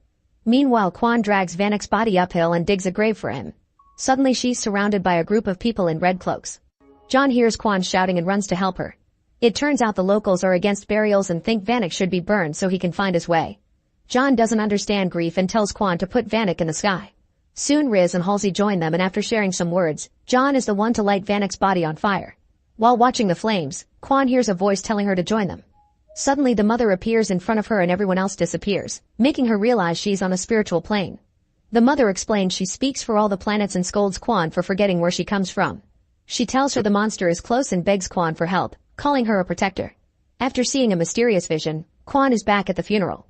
Meanwhile Quan drags Vanek's body uphill and digs a grave for him. Suddenly she's surrounded by a group of people in red cloaks. John hears Quan shouting and runs to help her. It turns out the locals are against burials and think Vanek should be burned so he can find his way. John doesn't understand grief and tells Quan to put Vanek in the sky. Soon Riz and Halsey join them and after sharing some words, John is the one to light Vanek's body on fire. While watching the flames, Quan hears a voice telling her to join them. Suddenly the mother appears in front of her and everyone else disappears, making her realize she's on a spiritual plane. The mother explains she speaks for all the planets and scolds Quan for forgetting where she comes from. She tells her the monster is close and begs Quan for help, calling her a protector. After seeing a mysterious vision, Quan is back at the funeral.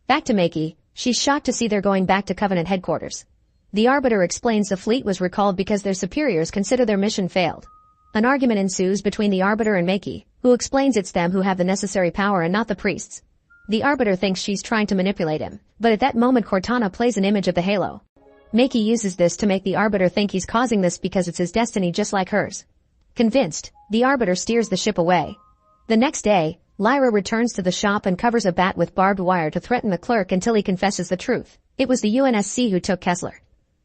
Back to Makey, she's shocked to see they're going back to Covenant headquarters. The Arbiter explains the fleet was recalled because their superiors consider their mission failed. An argument ensues between the Arbiter and Makey, who explains it's them who have the necessary power and not the priests. The Arbiter thinks she's trying to manipulate him, but at that moment Cortana plays an image of the halo. Makey uses this to make the Arbiter think he's causing this because it's his destiny just like hers. Convinced, the Arbiter steers the ship away. The next day, Lyra returns to the shop and covers a bat with barbed wire to threaten the clerk until he confesses the truth. It was the UNSC who took Kessler.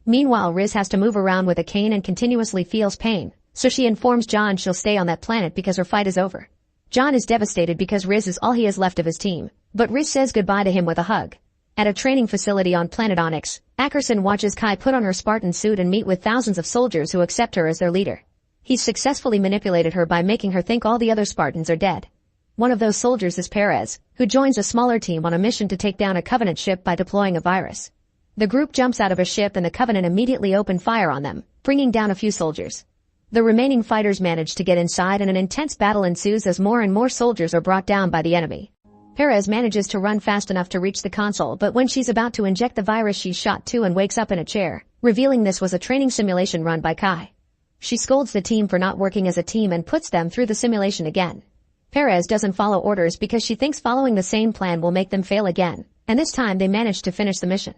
Meanwhile Riz has to move around with a cane and continuously feels pain, so she informs John she'll stay on that planet because her fight is over. John is devastated because Riz is all he has left of his team, but Riz says goodbye to him with a hug. At a training facility on planet Onyx, Ackerson watches Kai put on her Spartan suit and meet with thousands of soldiers who accept her as their leader. He's successfully manipulated her by making her think all the other Spartans are dead. One of those soldiers is Perez, who joins a smaller team on a mission to take down a Covenant ship by deploying a virus. The group jumps out of a ship and the Covenant immediately open fire on them, bringing down a few soldiers. The remaining fighters manage to get inside and an intense battle ensues as more and more soldiers are brought down by the enemy. Perez manages to run fast enough to reach the console, but when she's about to inject the virus she's shot too and wakes up in a chair, revealing this was a training simulation run by Kai. She scolds the team for not working as a team and puts them through the simulation again. Perez doesn't follow orders because she thinks following the same plan will make them fail again, and this time they manage to finish the mission.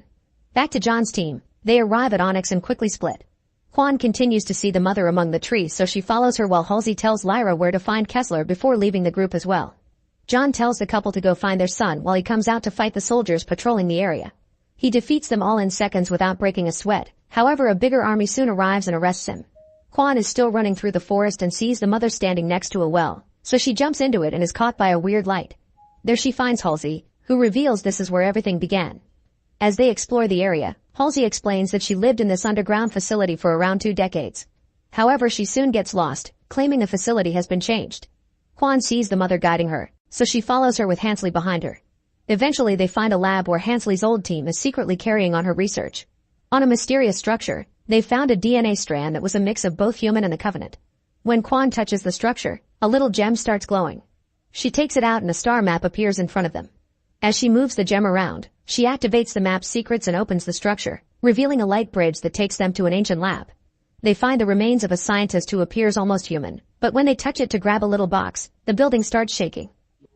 Back to John's team, they arrive at Onyx and quickly split. Quan continues to see the mother among the trees so she follows her while Halsey tells Lyra where to find Kessler before leaving the group as well. John tells the couple to go find their son while he comes out to fight the soldiers patrolling the area. He defeats them all in seconds without breaking a sweat, however a bigger army soon arrives and arrests him. Quan is still running through the forest and sees the mother standing next to a well, so she jumps into it and is caught by a weird light. There she finds Halsey, who reveals this is where everything began. As they explore the area, Halsey explains that she lived in this underground facility for around 2 decades. However, she soon gets lost, claiming the facility has been changed. Quan sees the mother guiding her, so she follows her with Hansley behind her. Eventually they find a lab where Hansley's old team is secretly carrying on her research. On a mysterious structure, they found a DNA strand that was a mix of both human and the Covenant. When Quan touches the structure, a little gem starts glowing. She takes it out and a star map appears in front of them. As she moves the gem around, she activates the map's secrets and opens the structure, revealing a light bridge that takes them to an ancient lab. They find the remains of a scientist who appears almost human, but when they touch it to grab a little box, the building starts shaking.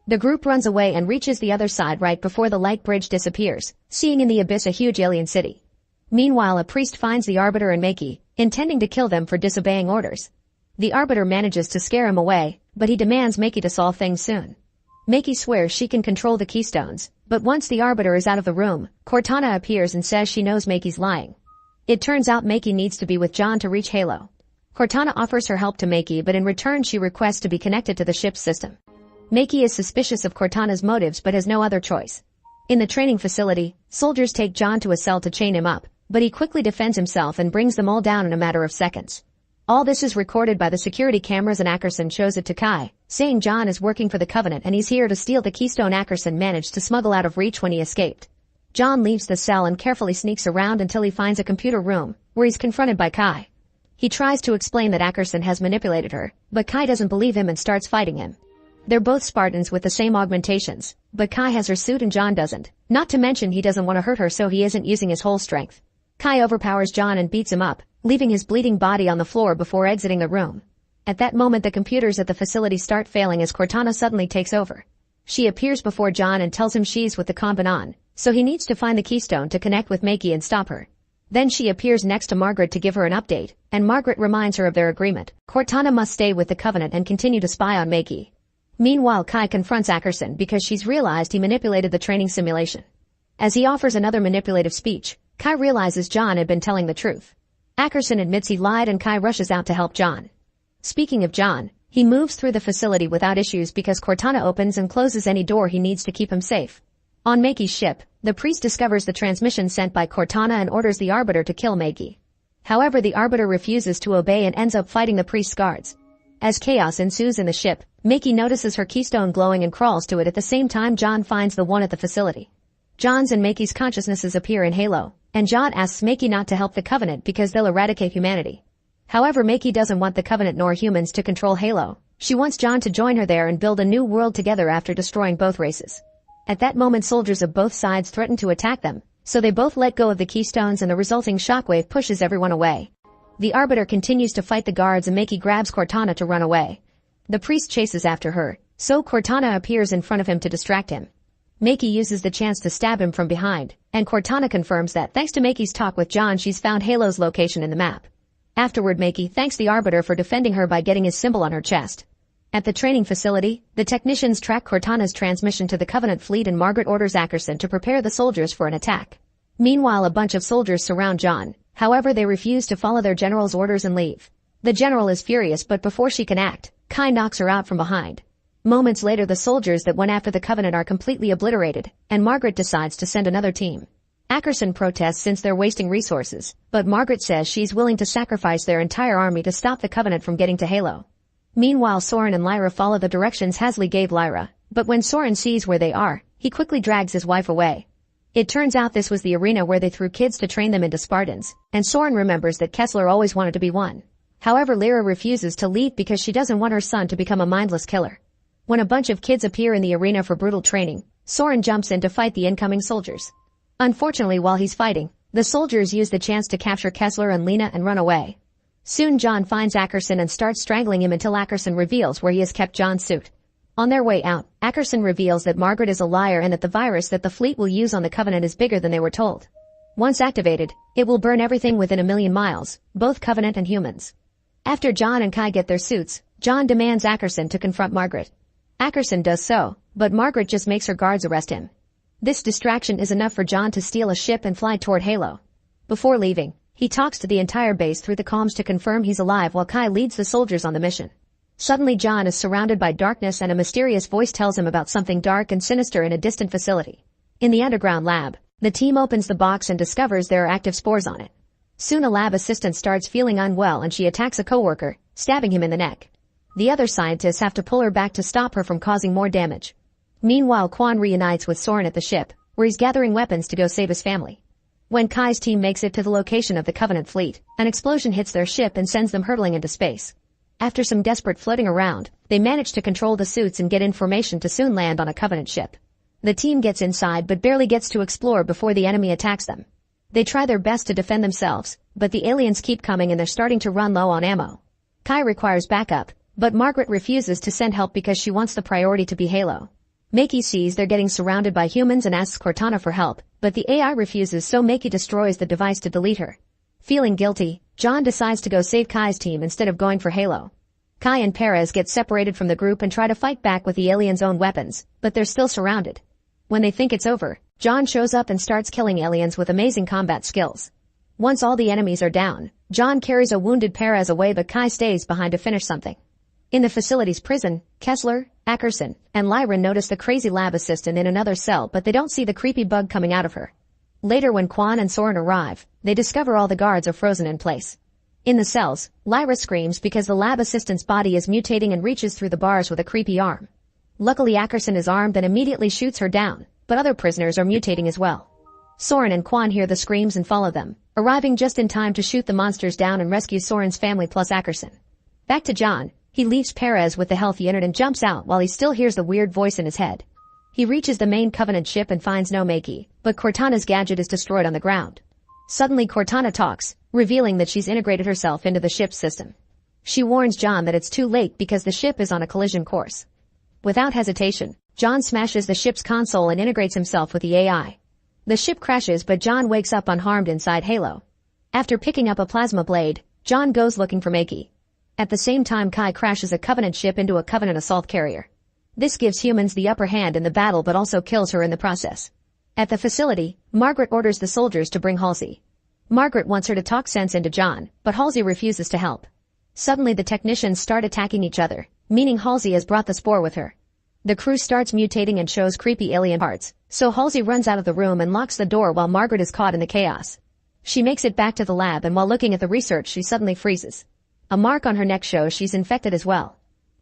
The group runs away and reaches the other side right before the light bridge disappears, seeing in the abyss a huge alien city. Meanwhile, a priest finds the Arbiter and Makey, intending to kill them for disobeying orders. The Arbiter manages to scare him away, but he demands Makey to solve things soon. Makey swears she can control the Keystones, but once the Arbiter is out of the room, Cortana appears and says she knows Makey's lying. It turns out Makey needs to be with John to reach Halo. Cortana offers her help to Makey, but in return she requests to be connected to the ship's system. Makey is suspicious of Cortana's motives but has no other choice. In the training facility, soldiers take John to a cell to chain him up, but he quickly defends himself and brings them all down in a matter of seconds. All this is recorded by the security cameras and Ackerson shows it to Kai, saying John is working for the Covenant and he's here to steal the Keystone Ackerson managed to smuggle out of reach when he escaped. John leaves the cell and carefully sneaks around until he finds a computer room, where he's confronted by Kai. He tries to explain that Ackerson has manipulated her, but Kai doesn't believe him and starts fighting him. They're both Spartans with the same augmentations, but Kai has her suit and John doesn't. Not to mention he doesn't want to hurt her, so he isn't using his whole strength. Kai overpowers John and beats him up, leaving his bleeding body on the floor before exiting the room. At that moment the computers at the facility start failing as Cortana suddenly takes over. She appears before John and tells him she's with the Covenant, so he needs to find the Keystone to connect with Makey and stop her. Then she appears next to Margaret to give her an update, and Margaret reminds her of their agreement. Cortana must stay with the Covenant and continue to spy on Makey. Meanwhile Kai confronts Ackerson because she's realized he manipulated the training simulation. As he offers another manipulative speech, Kai realizes John had been telling the truth. Ackerson admits he lied and Kai rushes out to help John. Speaking of John, he moves through the facility without issues because Cortana opens and closes any door he needs to keep him safe. On Makey's ship, the priest discovers the transmission sent by Cortana and orders the Arbiter to kill Makey. However, the Arbiter refuses to obey and ends up fighting the priest's guards. As chaos ensues in the ship, Makey notices her keystone glowing and crawls to it. At the same time John finds the one at the facility. John's and Makey's consciousnesses appear in Halo, and John asks Makey not to help the Covenant because they'll eradicate humanity. However, Makey doesn't want the Covenant nor humans to control Halo. She wants John to join her there and build a new world together after destroying both races. At that moment soldiers of both sides threaten to attack them, so they both let go of the keystones and the resulting shockwave pushes everyone away. The Arbiter continues to fight the guards and Makey grabs Cortana to run away. The priest chases after her, so Cortana appears in front of him to distract him. Makey uses the chance to stab him from behind, and Cortana confirms that thanks to Makey's talk with John she's found Halo's location in the map. Afterward Makey thanks the Arbiter for defending her by getting his symbol on her chest. At the training facility, the technicians track Cortana's transmission to the Covenant fleet and Margaret orders Ackerson to prepare the soldiers for an attack. Meanwhile a bunch of soldiers surround John, however they refuse to follow their general's orders and leave. The general is furious but before she can act, Kai knocks her out from behind. Moments later the soldiers that went after the Covenant are completely obliterated, and Margaret decides to send another team. Ackerson protests since they're wasting resources, but Margaret says she's willing to sacrifice their entire army to stop the Covenant from getting to Halo. Meanwhile Soren and Lyra follow the directions Hasley gave Lyra, but when Soren sees where they are, he quickly drags his wife away. It turns out this was the arena where they threw kids to train them into Spartans, and Soren remembers that Kessler always wanted to be one. However, Lyra refuses to leave because she doesn't want her son to become a mindless killer. When a bunch of kids appear in the arena for brutal training, Soren jumps in to fight the incoming soldiers. Unfortunately, while he's fighting, the soldiers use the chance to capture Kessler and Lena and run away. Soon John finds Ackerson and starts strangling him until Ackerson reveals where he has kept John's suit. On their way out, Ackerson reveals that Margaret is a liar and that the virus that the fleet will use on the Covenant is bigger than they were told. Once activated, it will burn everything within 1,000,000 miles, both Covenant and humans. After John and Kai get their suits, John demands Ackerson to confront Margaret. Ackerson does so, but Margaret just makes her guards arrest him. This distraction is enough for John to steal a ship and fly toward Halo. Before leaving, he talks to the entire base through the comms to confirm he's alive while Kai leads the soldiers on the mission. Suddenly John is surrounded by darkness and a mysterious voice tells him about something dark and sinister in a distant facility. In the underground lab, the team opens the box and discovers there are active spores on it. Soon a lab assistant starts feeling unwell and she attacks a coworker, stabbing him in the neck. The other scientists have to pull her back to stop her from causing more damage. Meanwhile Quan reunites with Soren at the ship, where he's gathering weapons to go save his family. When Kai's team makes it to the location of the Covenant fleet, an explosion hits their ship and sends them hurtling into space. After some desperate floating around, they manage to control the suits and get information to soon land on a Covenant ship. The team gets inside but barely gets to explore before the enemy attacks them. They try their best to defend themselves, but the aliens keep coming and they're starting to run low on ammo. Kai requires backup, but Margaret refuses to send help because she wants the priority to be Halo. Makey sees they're getting surrounded by humans and asks Cortana for help, but the AI refuses so Makey destroys the device to delete her. Feeling guilty, John decides to go save Kai's team instead of going for Halo. Kai and Perez get separated from the group and try to fight back with the aliens' own weapons, but they're still surrounded. When they think it's over, John shows up and starts killing aliens with amazing combat skills. Once all the enemies are down, John carries a wounded Perez away, but Kai stays behind to finish something. In the facility's prison, Kessler, Ackerson, and Lyra notice the crazy lab assistant in another cell, but they don't see the creepy bug coming out of her. Later, when Quan and Soren arrive, they discover all the guards are frozen in place. In the cells, Lyra screams because the lab assistant's body is mutating and reaches through the bars with a creepy arm. Luckily, Ackerson is armed and immediately shoots her down, but other prisoners are mutating as well. Soren and Quan hear the screams and follow them, arriving just in time to shoot the monsters down and rescue Soren's family plus Ackerson. Back to John, he leaves Perez with the health unit and jumps out while he still hears the weird voice in his head. He reaches the main Covenant ship and finds no Makey, but Cortana's gadget is destroyed on the ground. Suddenly Cortana talks, revealing that she's integrated herself into the ship's system. She warns John that it's too late because the ship is on a collision course. Without hesitation, John smashes the ship's console and integrates himself with the AI. The ship crashes, but John wakes up unharmed inside Halo. After picking up a plasma blade, John goes looking for Makey. At the same time, Kai crashes a Covenant ship into a Covenant assault carrier. This gives humans the upper hand in the battle but also kills her in the process. At the facility, Margaret orders the soldiers to bring Halsey. Margaret wants her to talk sense into John, but Halsey refuses to help. Suddenly the technicians start attacking each other, meaning Halsey has brought the spore with her. The crew starts mutating and shows creepy alien parts, so Halsey runs out of the room and locks the door while Margaret is caught in the chaos. She makes it back to the lab, and while looking at the research she suddenly freezes. A mark on her neck shows she's infected as well.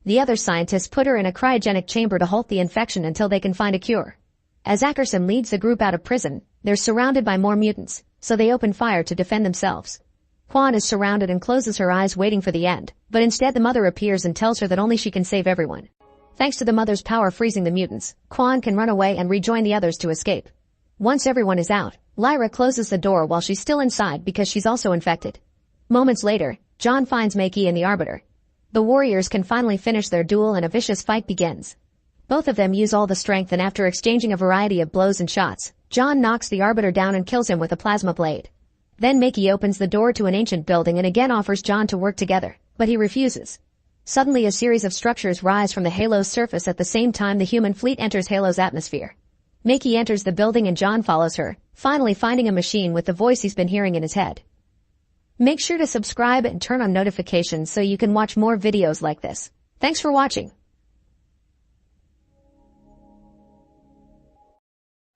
The other scientists put her in a cryogenic chamber to halt the infection until they can find a cure. As Ackerson leads the group out of prison, they're surrounded by more mutants, so they open fire to defend themselves. Quan is surrounded and closes her eyes waiting for the end, but instead the mother appears and tells her that only she can save everyone. Thanks to the mother's power freezing the mutants, Quan can run away and rejoin the others to escape. Once everyone is out, Lyra closes the door while she's still inside because she's also infected. Moments later, John finds Makey and the Arbiter. The warriors can finally finish their duel and a vicious fight begins. Both of them use all the strength, and after exchanging a variety of blows and shots, John knocks the Arbiter down and kills him with a plasma blade. Then Makey opens the door to an ancient building and again offers John to work together, but he refuses. Suddenly a series of structures rise from the Halo's surface at the same time the human fleet enters Halo's atmosphere. Makey enters the building and John follows her, finally finding a machine with the voice he's been hearing in his head. Make sure to subscribe and turn on notifications so you can watch more videos like this. Thanks for watching.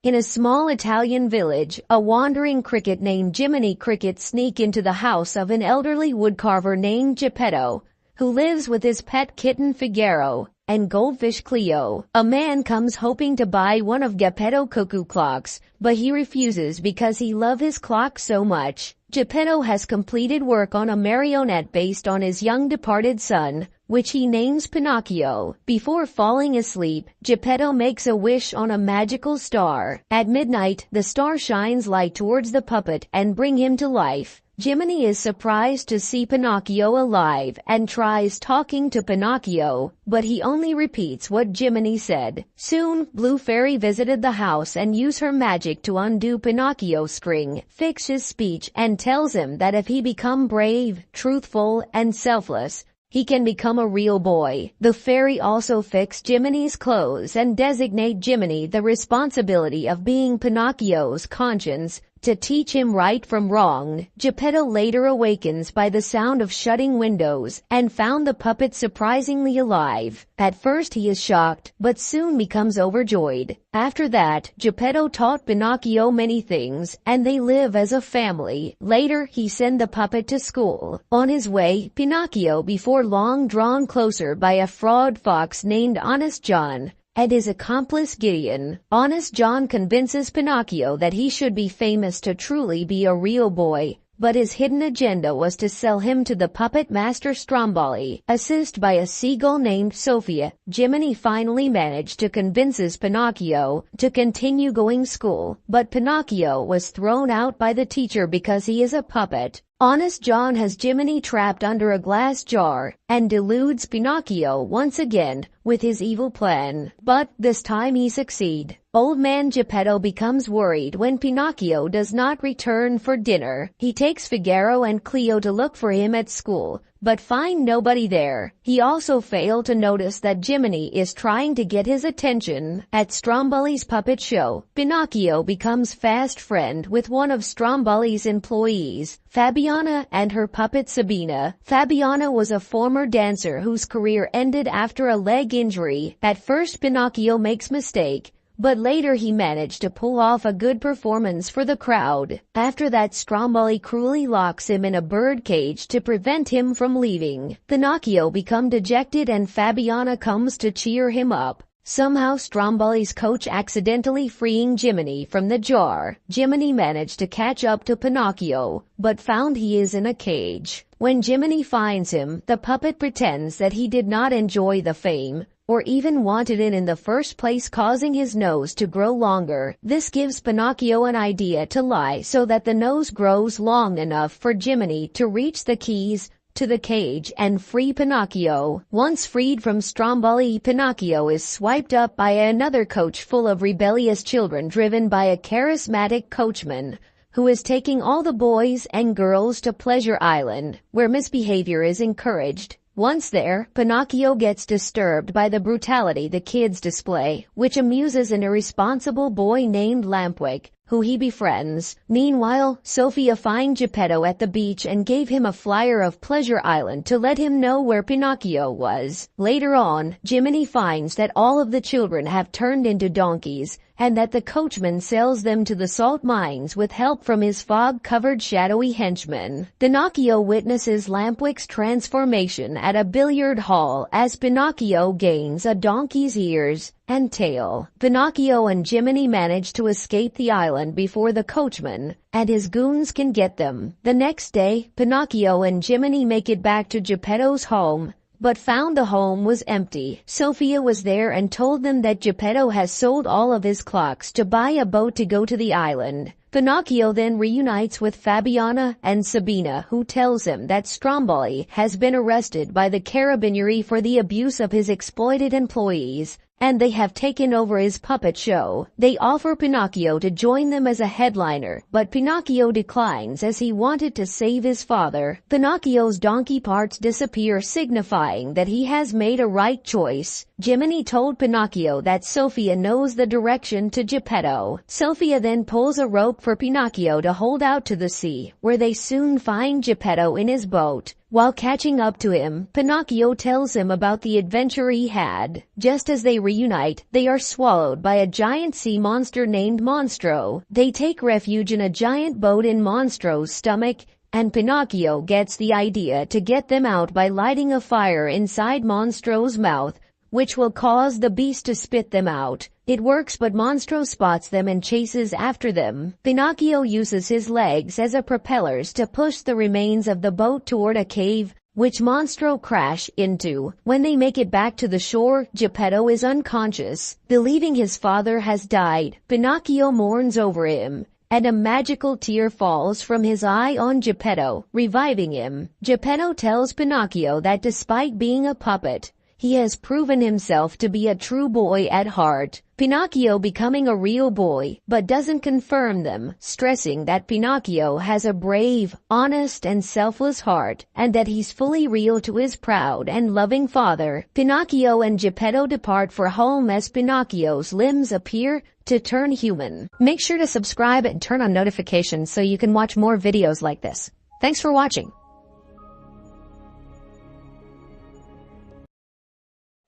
In a small Italian village, a wandering cricket named Jiminy Cricket sneaks into the house of an elderly woodcarver named Geppetto, who lives with his pet kitten Figaro and goldfish Cleo. A man comes hoping to buy one of Geppetto's cuckoo clocks, but he refuses because he loves his clock so much. Geppetto has completed work on a marionette based on his young departed son, which he names Pinocchio. Before falling asleep, Geppetto makes a wish on a magical star. At midnight, the star shines light towards the puppet and bring him to life. Jiminy is surprised to see Pinocchio alive and tries talking to Pinocchio, but he only repeats what Jiminy said. Soon, Blue Fairy visited the house and used her magic to undo Pinocchio's string, fix his speech, and tells him that if he become brave, truthful, and selfless, he can become a real boy. The fairy also fixed Jiminy's clothes and designate Jiminy the responsibility of being Pinocchio's conscience, to teach him right from wrong. Geppetto later awakens by the sound of shutting windows and found the puppet surprisingly alive. At first he is shocked, but soon becomes overjoyed. After that, Geppetto taught Pinocchio many things, and they live as a family. Later he sent the puppet to school. On his way, Pinocchio before long drawn closer by a fraud fox named Honest John and his accomplice Gideon. Honest John convinces Pinocchio that he should be famous to truly be a real boy, but his hidden agenda was to sell him to the puppet master Stromboli. Assisted by a seagull named Sophia, Jiminy finally managed to convince Pinocchio to continue going school, but Pinocchio was thrown out by the teacher because he is a puppet. Honest John has Jiminy trapped under a glass jar and deludes Pinocchio once again with his evil plan, but this time he succeeds. Old man Geppetto becomes worried when Pinocchio does not return for dinner. He takes Figaro and Cleo to look for him at school, but find nobody there. He also failed to notice that Jiminy is trying to get his attention. At Stromboli's puppet show, Pinocchio becomes fast friend with one of Stromboli's employees, Fabiana, and her puppet Sabina. Fabiana was a former dancer whose career ended after a leg injury. At first Pinocchio makes mistake, but later he managed to pull off a good performance for the crowd. After that, Stromboli cruelly locks him in a bird cage to prevent him from leaving. Pinocchio becomes dejected and Fabiana comes to cheer him up. Somehow Stromboli's coach accidentally freeing Jiminy from the jar. Jiminy managed to catch up to Pinocchio, but found he is in a cage. When Jiminy finds him, the puppet pretends that he did not enjoy the fame, or even wanted it in the first place, causing his nose to grow longer. This gives Pinocchio an idea to lie so that the nose grows long enough for Jiminy to reach the keys to the cage and free Pinocchio. Once freed from Stromboli, Pinocchio is swiped up by another coach full of rebellious children driven by a charismatic coachman who is taking all the boys and girls to Pleasure Island, where misbehavior is encouraged. Once there, Pinocchio gets disturbed by the brutality the kids display, which amuses an irresponsible boy named Lampwick, who he befriends. Meanwhile, Sofia finds Geppetto at the beach and gave him a flyer of Pleasure Island to let him know where Pinocchio was. Later on, Jiminy finds that all of the children have turned into donkeys, and that the coachman sells them to the salt mines with help from his fog-covered shadowy henchmen. Pinocchio witnesses Lampwick's transformation at a billiard hall as Pinocchio gains a donkey's ears and tail. Pinocchio and Jiminy manage to escape the island before the coachman and his goons can get them. The next day, Pinocchio and Jiminy make it back to Geppetto's home, but found the home was empty. Sofia was there and told them that Geppetto has sold all of his clocks to buy a boat to go to the island. Pinocchio then reunites with Fabiana and Sabina, who tells him that Stromboli has been arrested by the Carabinieri for the abuse of his exploited employees, and they have taken over his puppet show. They offer Pinocchio to join them as a headliner, but Pinocchio declines as he wanted to save his father. Pinocchio's donkey parts disappear, signifying that he has made a right choice. Jiminy told Pinocchio that Sofia knows the direction to Geppetto. Sofia then pulls a rope for Pinocchio to hold out to the sea, where they soon find Geppetto in his boat. While catching up to him, Pinocchio tells him about the adventure he had. Just as they reunite, they are swallowed by a giant sea monster named Monstro. They take refuge in a giant boat in Monstro's stomach, and Pinocchio gets the idea to get them out by lighting a fire inside Monstro's mouth, which will cause the beast to spit them out. It works, but Monstro spots them and chases after them. Pinocchio uses his legs as a propellers to push the remains of the boat toward a cave, which Monstro crash into. When they make it back to the shore, Geppetto is unconscious. Believing his father has died, Pinocchio mourns over him, and a magical tear falls from his eye on Geppetto, reviving him. Geppetto tells Pinocchio that despite being a puppet, he has proven himself to be a true boy at heart. Pinocchio becoming a real boy, but doesn't confirm them, stressing that Pinocchio has a brave, honest and selfless heart, and that he's fully real to his proud and loving father. Pinocchio and Geppetto depart for home as Pinocchio's limbs appear to turn human. Make sure to subscribe and turn on notifications so you can watch more videos like this. Thanks for watching.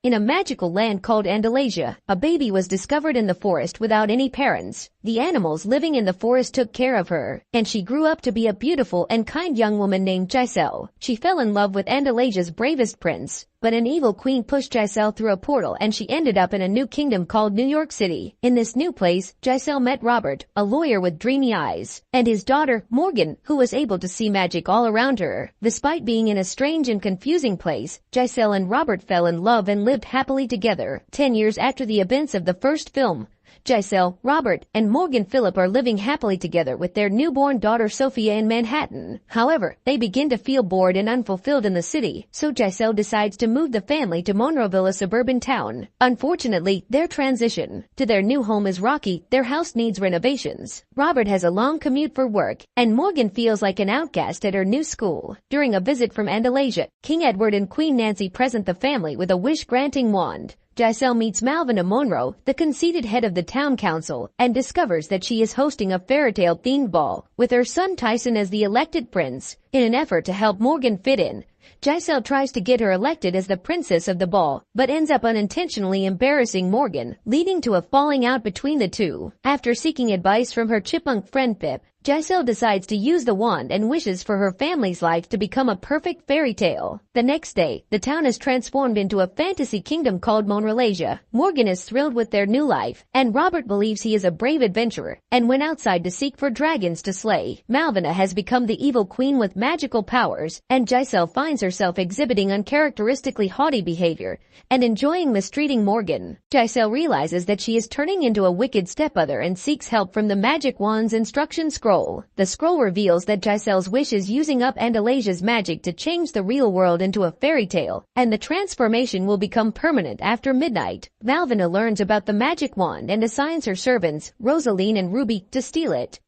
In a magical land called Andalasia, a baby was discovered in the forest without any parents. The animals living in the forest took care of her, and she grew up to be a beautiful and kind young woman named Giselle. She fell in love with Andalasia's bravest prince, but an evil queen pushed Giselle through a portal and she ended up in a new kingdom called New York City. In this new place, Giselle met Robert, a lawyer with dreamy eyes, and his daughter, Morgan, who was able to see magic all around her. Despite being in a strange and confusing place, Giselle and Robert fell in love and lived happily together. 10 years after the events of the first film, Giselle, Robert, and Morgan Phillip are living happily together with their newborn daughter Sophia in Manhattan. However, they begin to feel bored and unfulfilled in the city, so Giselle decides to move the family to Monroeville, a suburban town. Unfortunately, their transition to their new home is rocky. Their house needs renovations. Robert has a long commute for work, and Morgan feels like an outcast at her new school. During a visit from Andalasia, King Edward and Queen Nancy present the family with a wish-granting wand. Giselle meets Malvina Monroe, the conceited head of the town council, and discovers that she is hosting a fairytale-themed ball, with her son Tyson as the elected prince. In an effort to help Morgan fit in, Giselle tries to get her elected as the princess of the ball, but ends up unintentionally embarrassing Morgan, leading to a falling out between the two. After seeking advice from her chipmunk friend Pip, Giselle decides to use the wand and wishes for her family's life to become a perfect fairy tale. The next day, the town is transformed into a fantasy kingdom called Monrelasia. Morgan is thrilled with their new life, and Robert believes he is a brave adventurer, and went outside to seek for dragons to slay. Malvina has become the evil queen with magical powers, and Giselle finds herself exhibiting uncharacteristically haughty behavior and enjoying mistreating Morgan. Giselle realizes that she is turning into a wicked stepmother and seeks help from the magic wand's instruction scroll. The scroll reveals that Giselle's wish is using up Andalasia's magic to change the real world into a fairy tale, and the transformation will become permanent after midnight. Malvina learns about the magic wand and assigns her servants, Rosaline and Ruby, to steal it.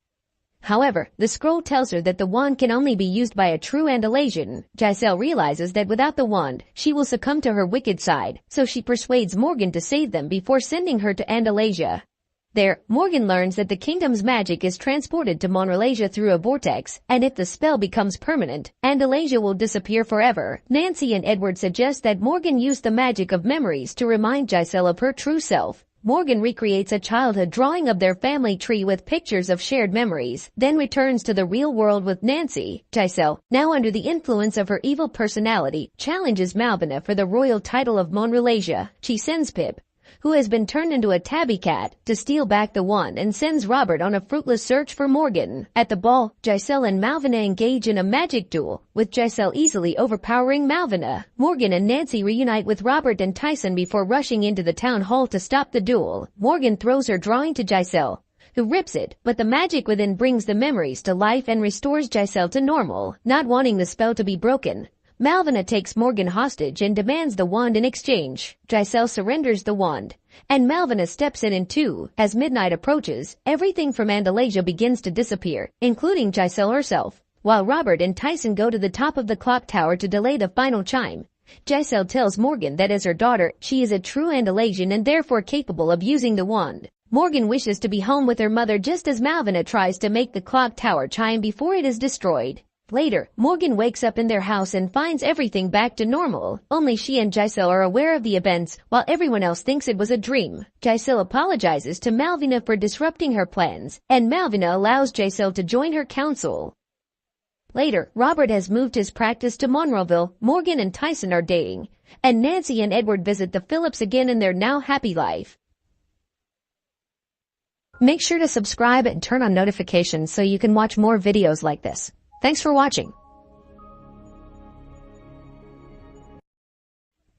However, the scroll tells her that the wand can only be used by a true Andalasian. Giselle realizes that without the wand, she will succumb to her wicked side, so she persuades Morgan to save them before sending her to Andalasia. There, Morgan learns that the kingdom's magic is transported to Monrelasia through a vortex, and if the spell becomes permanent, Andalasia will disappear forever. Nancy and Edward suggest that Morgan use the magic of memories to remind Giselle of her true self. Morgan recreates a childhood drawing of their family tree with pictures of shared memories, then returns to the real world with Nancy. Giselle, now under the influence of her evil personality, challenges Malvina for the royal title of Monrelasia. She sends Pip, who has been turned into a tabby cat, to steal back the wand, and sends Robert on a fruitless search for Morgan. At the ball, Giselle and Malvina engage in a magic duel, with Giselle easily overpowering Malvina. Morgan and Nancy reunite with Robert and Tyson before rushing into the town hall to stop the duel. Morgan throws her drawing to Giselle, who rips it, but the magic within brings the memories to life and restores Giselle to normal. Not wanting the spell to be broken, Malvina takes Morgan hostage and demands the wand in exchange. Giselle surrenders the wand, and Malvina steps in too. As midnight approaches, everything from Andalasia begins to disappear, including Giselle herself. While Robert and Tyson go to the top of the clock tower to delay the final chime, Giselle tells Morgan that as her daughter, she is a true Andalasian and therefore capable of using the wand. Morgan wishes to be home with her mother just as Malvina tries to make the clock tower chime before it is destroyed. Later, Morgan wakes up in their house and finds everything back to normal. Only she and Giselle are aware of the events, while everyone else thinks it was a dream. Giselle apologizes to Malvina for disrupting her plans, and Malvina allows Giselle to join her council. Later, Robert has moved his practice to Monroeville. Morgan and Tyson are dating, and Nancy and Edward visit the Phillips again in their now happy life. Make sure to subscribe and turn on notifications so you can watch more videos like this. Thanks for watching.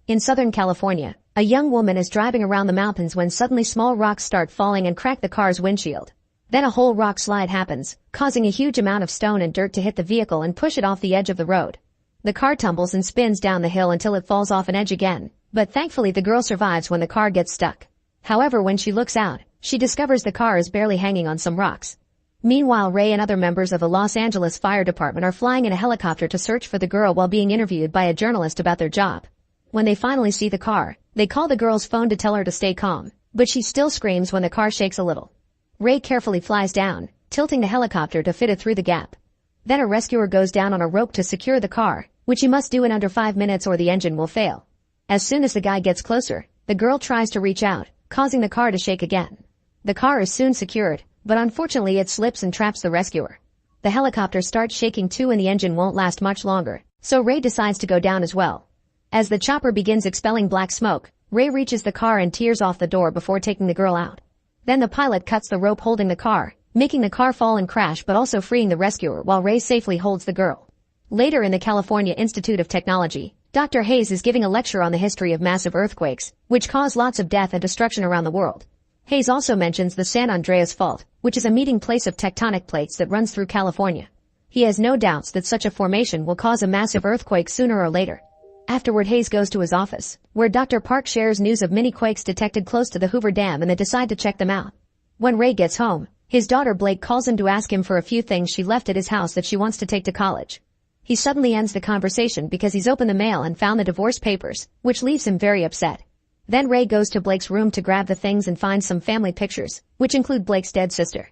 In Southern California, a young woman is driving around the mountains when suddenly small rocks start falling and crack the car's windshield. Then a whole rock slide happens, causing a huge amount of stone and dirt to hit the vehicle and push it off the edge of the road. The car tumbles and spins down the hill until it falls off an edge again, but thankfully the girl survives when the car gets stuck. However, when she looks out, she discovers the car is barely hanging on some rocks. Meanwhile, Ray and other members of the Los Angeles Fire Department are flying in a helicopter to search for the girl while being interviewed by a journalist about their job. When they finally see the car, they call the girl's phone to tell her to stay calm, but she still screams when the car shakes a little. Ray carefully flies down, tilting the helicopter to fit it through the gap. Then a rescuer goes down on a rope to secure the car, which he must do in under 5 minutes or the engine will fail. As soon as the guy gets closer, the girl tries to reach out, causing the car to shake again. The car is soon secured, but unfortunately it slips and traps the rescuer. The helicopter starts shaking too and the engine won't last much longer, so Ray decides to go down as well. As the chopper begins expelling black smoke, Ray reaches the car and tears off the door before taking the girl out. Then the pilot cuts the rope holding the car, making the car fall and crash but also freeing the rescuer while Ray safely holds the girl. Later in the California Institute of Technology, Dr. Hayes is giving a lecture on the history of massive earthquakes, which cause lots of death and destruction around the world. Hayes also mentions the San Andreas Fault, which is a meeting place of tectonic plates that runs through California. He has no doubts that such a formation will cause a massive earthquake sooner or later. Afterward, Hayes goes to his office, where Dr. Park shares news of mini quakes detected close to the Hoover Dam, and they decide to check them out. When Ray gets home, his daughter Blake calls him to ask him for a few things she left at his house that she wants to take to college. He suddenly ends the conversation because he's opened the mail and found the divorce papers, which leaves him very upset. Then Ray goes to Blake's room to grab the things and finds some family pictures, which include Blake's dead sister.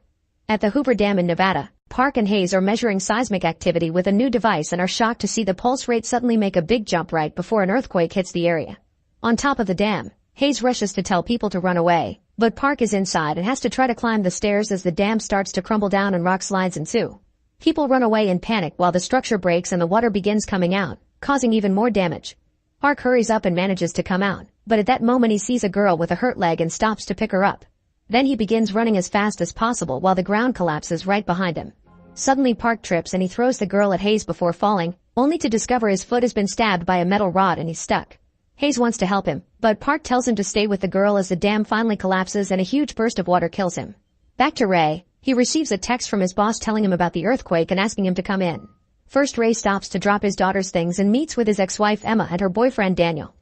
At the Hoover Dam in Nevada, Park and Hayes are measuring seismic activity with a new device and are shocked to see the pulse rate suddenly make a big jump right before an earthquake hits the area. On top of the dam, Hayes rushes to tell people to run away, but Park is inside and has to try to climb the stairs as the dam starts to crumble down and rock slides ensue. People run away in panic while the structure breaks and the water begins coming out, causing even more damage. Park hurries up and manages to come out, but at that moment he sees a girl with a hurt leg and stops to pick her up. Then he begins running as fast as possible while the ground collapses right behind him. Suddenly Park trips and he throws the girl at Hayes before falling, only to discover his foot has been stabbed by a metal rod and he's stuck. Hayes wants to help him, but Park tells him to stay with the girl as the dam finally collapses and a huge burst of water kills him. Back to Ray, he receives a text from his boss telling him about the earthquake and asking him to come in. First, Ray stops to drop his daughter's things and meets with his ex-wife Emma and her boyfriend Daniel.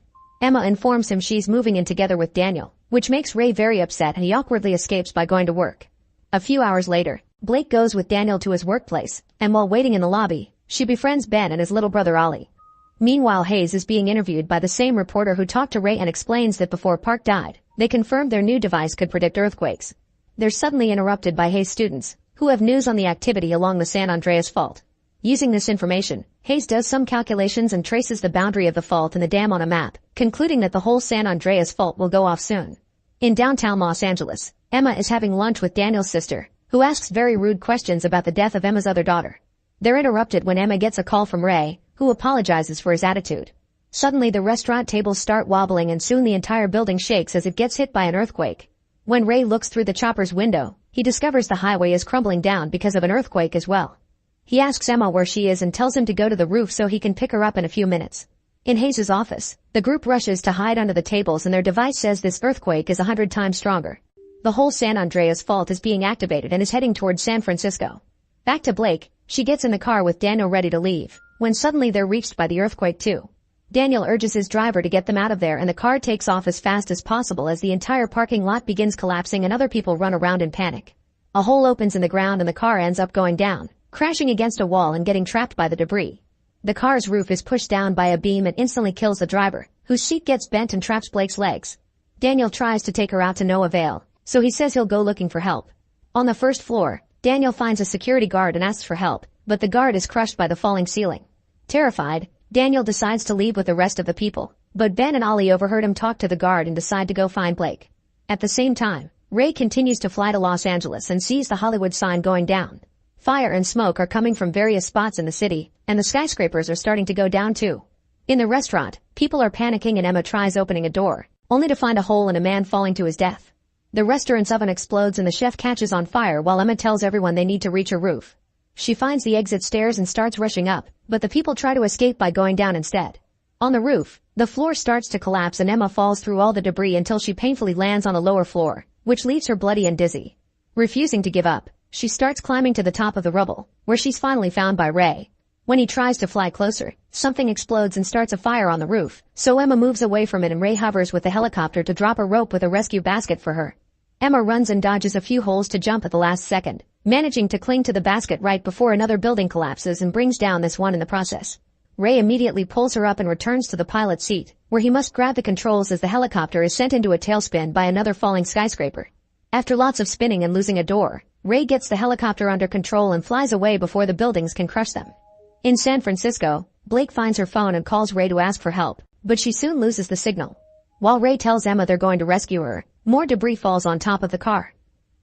Emma informs him she's moving in together with Daniel, which makes Ray very upset and he awkwardly escapes by going to work. A few hours later, Blake goes with Daniel to his workplace, and while waiting in the lobby, she befriends Ben and his little brother Ollie. Meanwhile, Hayes is being interviewed by the same reporter who talked to Ray and explains that before Park died, they confirmed their new device could predict earthquakes. They're suddenly interrupted by Hayes' students, who have news on the activity along the San Andreas Fault. Using this information, Hayes does some calculations and traces the boundary of the fault and the dam on a map, concluding that the whole San Andreas Fault will go off soon. In downtown Los Angeles, Emma is having lunch with Daniel's sister, who asks very rude questions about the death of Emma's other daughter. They're interrupted when Emma gets a call from Ray, who apologizes for his attitude. Suddenly the restaurant tables start wobbling and soon the entire building shakes as it gets hit by an earthquake. When Ray looks through the chopper's window, he discovers the highway is crumbling down because of an earthquake as well. He asks Emma where she is and tells him to go to the roof so he can pick her up in a few minutes. In Hayes' office, the group rushes to hide under the tables and their device says this earthquake is 100 times stronger. The whole San Andreas Fault is being activated and is heading towards San Francisco. Back to Blake, she gets in the car with Daniel ready to leave, when suddenly they're reached by the earthquake too. Daniel urges his driver to get them out of there and the car takes off as fast as possible as the entire parking lot begins collapsing and other people run around in panic. A hole opens in the ground and the car ends up going down, crashing against a wall and getting trapped by the debris. The car's roof is pushed down by a beam and instantly kills the driver, whose seat gets bent and traps Blake's legs. Daniel tries to take her out to no avail, so he says he'll go looking for help. On the first floor, Daniel finds a security guard and asks for help, but the guard is crushed by the falling ceiling. Terrified, Daniel decides to leave with the rest of the people, but Ben and Ollie overheard him talk to the guard and decide to go find Blake. At the same time, Ray continues to fly to Los Angeles and sees the Hollywood sign going down. Fire and smoke are coming from various spots in the city, and the skyscrapers are starting to go down too. In the restaurant, people are panicking and Emma tries opening a door, only to find a hole and a man falling to his death. The restaurant's oven explodes and the chef catches on fire while Emma tells everyone they need to reach a roof. She finds the exit stairs and starts rushing up, but the people try to escape by going down instead. On the roof, the floor starts to collapse and Emma falls through all the debris until she painfully lands on the lower floor, which leaves her bloody and dizzy. Refusing to give up, she starts climbing to the top of the rubble, where she's finally found by Ray. When he tries to fly closer, something explodes and starts a fire on the roof, so Emma moves away from it and Ray hovers with the helicopter to drop a rope with a rescue basket for her. Emma runs and dodges a few holes to jump at the last second, managing to cling to the basket right before another building collapses and brings down this one in the process. Ray immediately pulls her up and returns to the pilot's seat, where he must grab the controls as the helicopter is sent into a tailspin by another falling skyscraper. After lots of spinning and losing a door, Ray gets the helicopter under control and flies away before the buildings can crush them. In San Francisco, Blake finds her phone and calls Ray to ask for help, but she soon loses the signal. While Ray tells Emma they're going to rescue her, more debris falls on top of the car.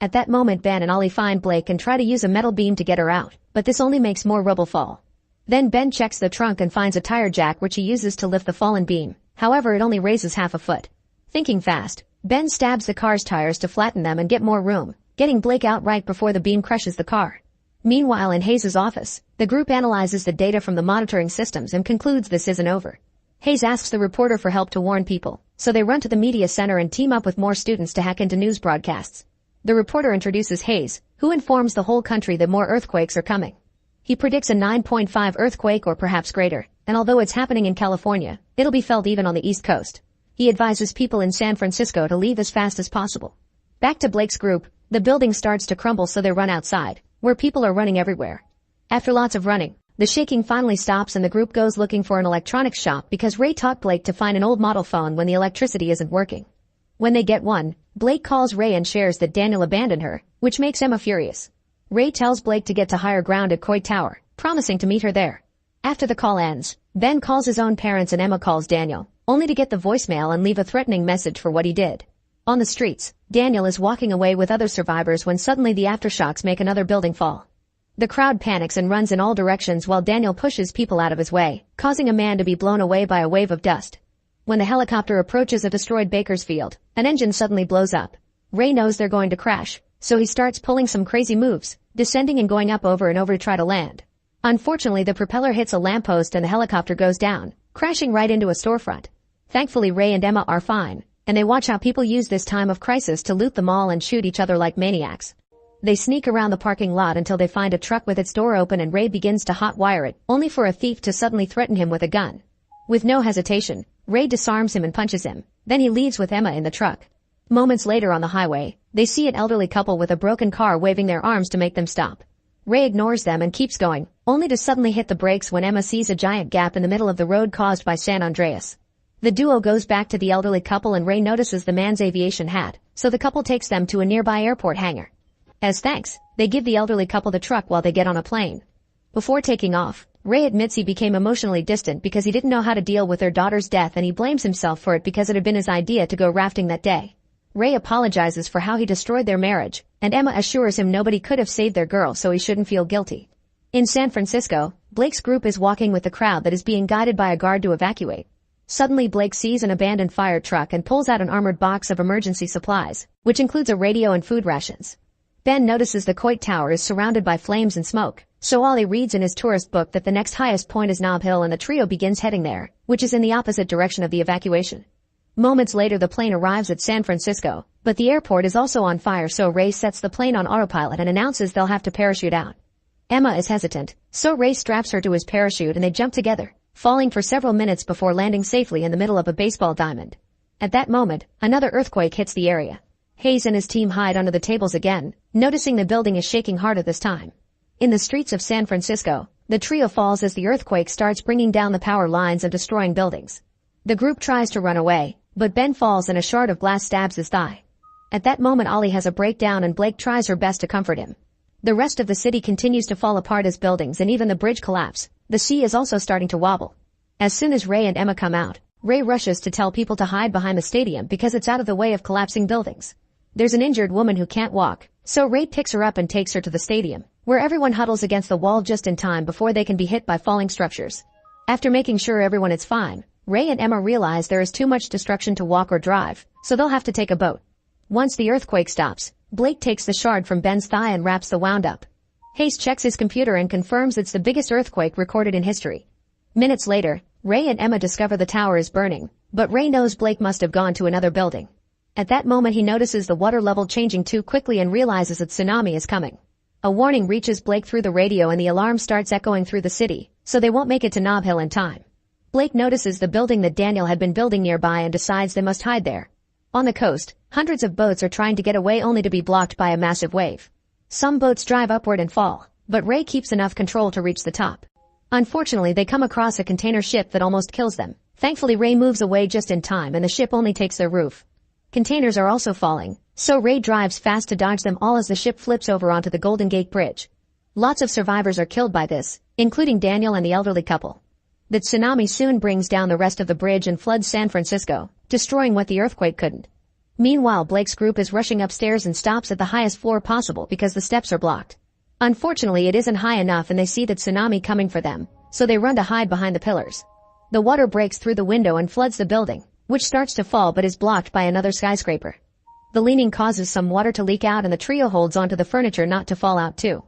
At that moment Ben and Ollie find Blake and try to use a metal beam to get her out, but this only makes more rubble fall. Then Ben checks the trunk and finds a tire jack which he uses to lift the fallen beam, however it only raises half a foot. Thinking fast, Ben stabs the car's tires to flatten them and get more room, getting Blake out right before the beam crushes the car. Meanwhile in Hayes' office, the group analyzes the data from the monitoring systems and concludes this isn't over. Hayes asks the reporter for help to warn people, so they run to the media center and team up with more students to hack into news broadcasts. The reporter introduces Hayes, who informs the whole country that more earthquakes are coming. He predicts a 9.5 earthquake or perhaps greater, and although it's happening in California, it'll be felt even on the East Coast. He advises people in San Francisco to leave as fast as possible. Back to Blake's group, the building starts to crumble so they run outside, where people are running everywhere. After lots of running, the shaking finally stops and the group goes looking for an electronics shop because Ray taught Blake to find an old model phone when the electricity isn't working. When they get one, Blake calls Ray and shares that Daniel abandoned her, which makes Emma furious. Ray tells Blake to get to higher ground at Coit Tower, promising to meet her there. After the call ends, Ben calls his own parents and Emma calls Daniel, only to get the voicemail and leave a threatening message for what he did. On the streets, Daniel is walking away with other survivors when suddenly the aftershocks make another building fall. The crowd panics and runs in all directions while Daniel pushes people out of his way, causing a man to be blown away by a wave of dust. When the helicopter approaches a destroyed Bakersfield, an engine suddenly blows up. Ray knows they're going to crash, so he starts pulling some crazy moves, descending and going up over and over to try to land. Unfortunately, the propeller hits a lamppost and the helicopter goes down, crashing right into a storefront. Thankfully, Ray and Emma are fine, and they watch how people use this time of crisis to loot the mall and shoot each other like maniacs. They sneak around the parking lot until they find a truck with its door open and Ray begins to hotwire it, only for a thief to suddenly threaten him with a gun. With no hesitation, Ray disarms him and punches him, then he leaves with Emma in the truck. Moments later on the highway, they see an elderly couple with a broken car waving their arms to make them stop. Ray ignores them and keeps going, only to suddenly hit the brakes when Emma sees a giant gap in the middle of the road caused by San Andreas. The duo goes back to the elderly couple and Ray notices the man's aviation hat, so the couple takes them to a nearby airport hangar. As thanks, they give the elderly couple the truck while they get on a plane. Before taking off, Ray admits he became emotionally distant because he didn't know how to deal with their daughter's death and he blames himself for it because it had been his idea to go rafting that day. Ray apologizes for how he destroyed their marriage, and Emma assures him nobody could have saved their girl so he shouldn't feel guilty. In San Francisco, Blake's group is walking with the crowd that is being guided by a guard to evacuate. Suddenly Blake sees an abandoned fire truck and pulls out an armored box of emergency supplies, which includes a radio and food rations. Ben notices the Coit Tower is surrounded by flames and smoke, so Ollie reads in his tourist book that the next highest point is Nob Hill and the trio begins heading there, which is in the opposite direction of the evacuation. Moments later the plane arrives at San Francisco, but the airport is also on fire so Ray sets the plane on autopilot and announces they'll have to parachute out. Emma is hesitant, so Ray straps her to his parachute and they jump together, falling for several minutes before landing safely in the middle of a baseball diamond. At that moment, another earthquake hits the area. Hayes and his team hide under the tables again, noticing the building is shaking harder this time. In the streets of San Francisco, the trio falls as the earthquake starts bringing down the power lines and destroying buildings. The group tries to run away, but Ben falls and a shard of glass stabs his thigh. At that moment Ollie has a breakdown and Blake tries her best to comfort him. The rest of the city continues to fall apart as buildings and even the bridge collapse. The sea is also starting to wobble. As soon as Ray and Emma come out, Ray rushes to tell people to hide behind the stadium because it's out of the way of collapsing buildings. There's an injured woman who can't walk, so Ray picks her up and takes her to the stadium, where everyone huddles against the wall just in time before they can be hit by falling structures. After making sure everyone is fine, Ray and Emma realize there is too much destruction to walk or drive, so they'll have to take a boat. Once the earthquake stops, Blake takes the shard from Ben's thigh and wraps the wound up. Hayes checks his computer and confirms it's the biggest earthquake recorded in history. Minutes later, Ray and Emma discover the tower is burning, but Ray knows Blake must have gone to another building. At that moment he notices the water level changing too quickly and realizes a tsunami is coming. A warning reaches Blake through the radio and the alarm starts echoing through the city, so they won't make it to Nob Hill in time. Blake notices the building that Daniel had been building nearby and decides they must hide there. On the coast, hundreds of boats are trying to get away only to be blocked by a massive wave. Some boats drive upward and fall, but Ray keeps enough control to reach the top. Unfortunately, they come across a container ship that almost kills them. Thankfully, Ray moves away just in time and the ship only takes their roof. Containers are also falling, so Ray drives fast to dodge them all as the ship flips over onto the Golden Gate Bridge. Lots of survivors are killed by this, including Daniel and the elderly couple. The tsunami soon brings down the rest of the bridge and floods San Francisco, destroying what the earthquake couldn't. Meanwhile, Blake's group is rushing upstairs and stops at the highest floor possible because the steps are blocked. Unfortunately, it isn't high enough and they see the tsunami coming for them, so they run to hide behind the pillars. The water breaks through the window and floods the building, which starts to fall but is blocked by another skyscraper. The leaning causes some water to leak out and the trio holds onto the furniture not to fall out too.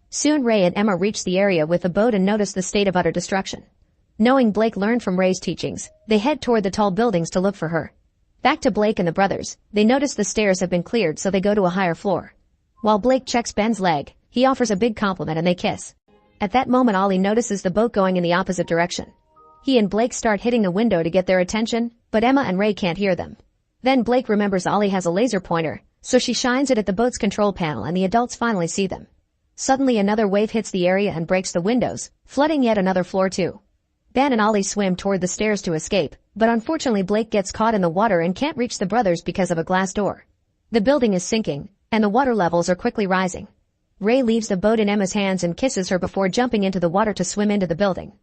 Soon Ray and Emma reach the area with the boat and notice the state of utter destruction. Knowing Blake learned from Ray's teachings, they head toward the tall buildings to look for her. Back to Blake and the brothers, they notice the stairs have been cleared, so they go to a higher floor. While Blake checks Ben's leg, he offers a big compliment and they kiss. At that moment Ollie notices the boat going in the opposite direction. He and Blake start hitting the window to get their attention, but Emma and Ray can't hear them. Then Blake remembers Ollie has a laser pointer, so she shines it at the boat's control panel and the adults finally see them. Suddenly another wave hits the area and breaks the windows, flooding yet another floor too. Ben and Ollie swim toward the stairs to escape, but unfortunately Blake gets caught in the water and can't reach the brothers because of a glass door. The building is sinking, and the water levels are quickly rising. Ray leaves the boat in Emma's hands and kisses her before jumping into the water to swim into the building.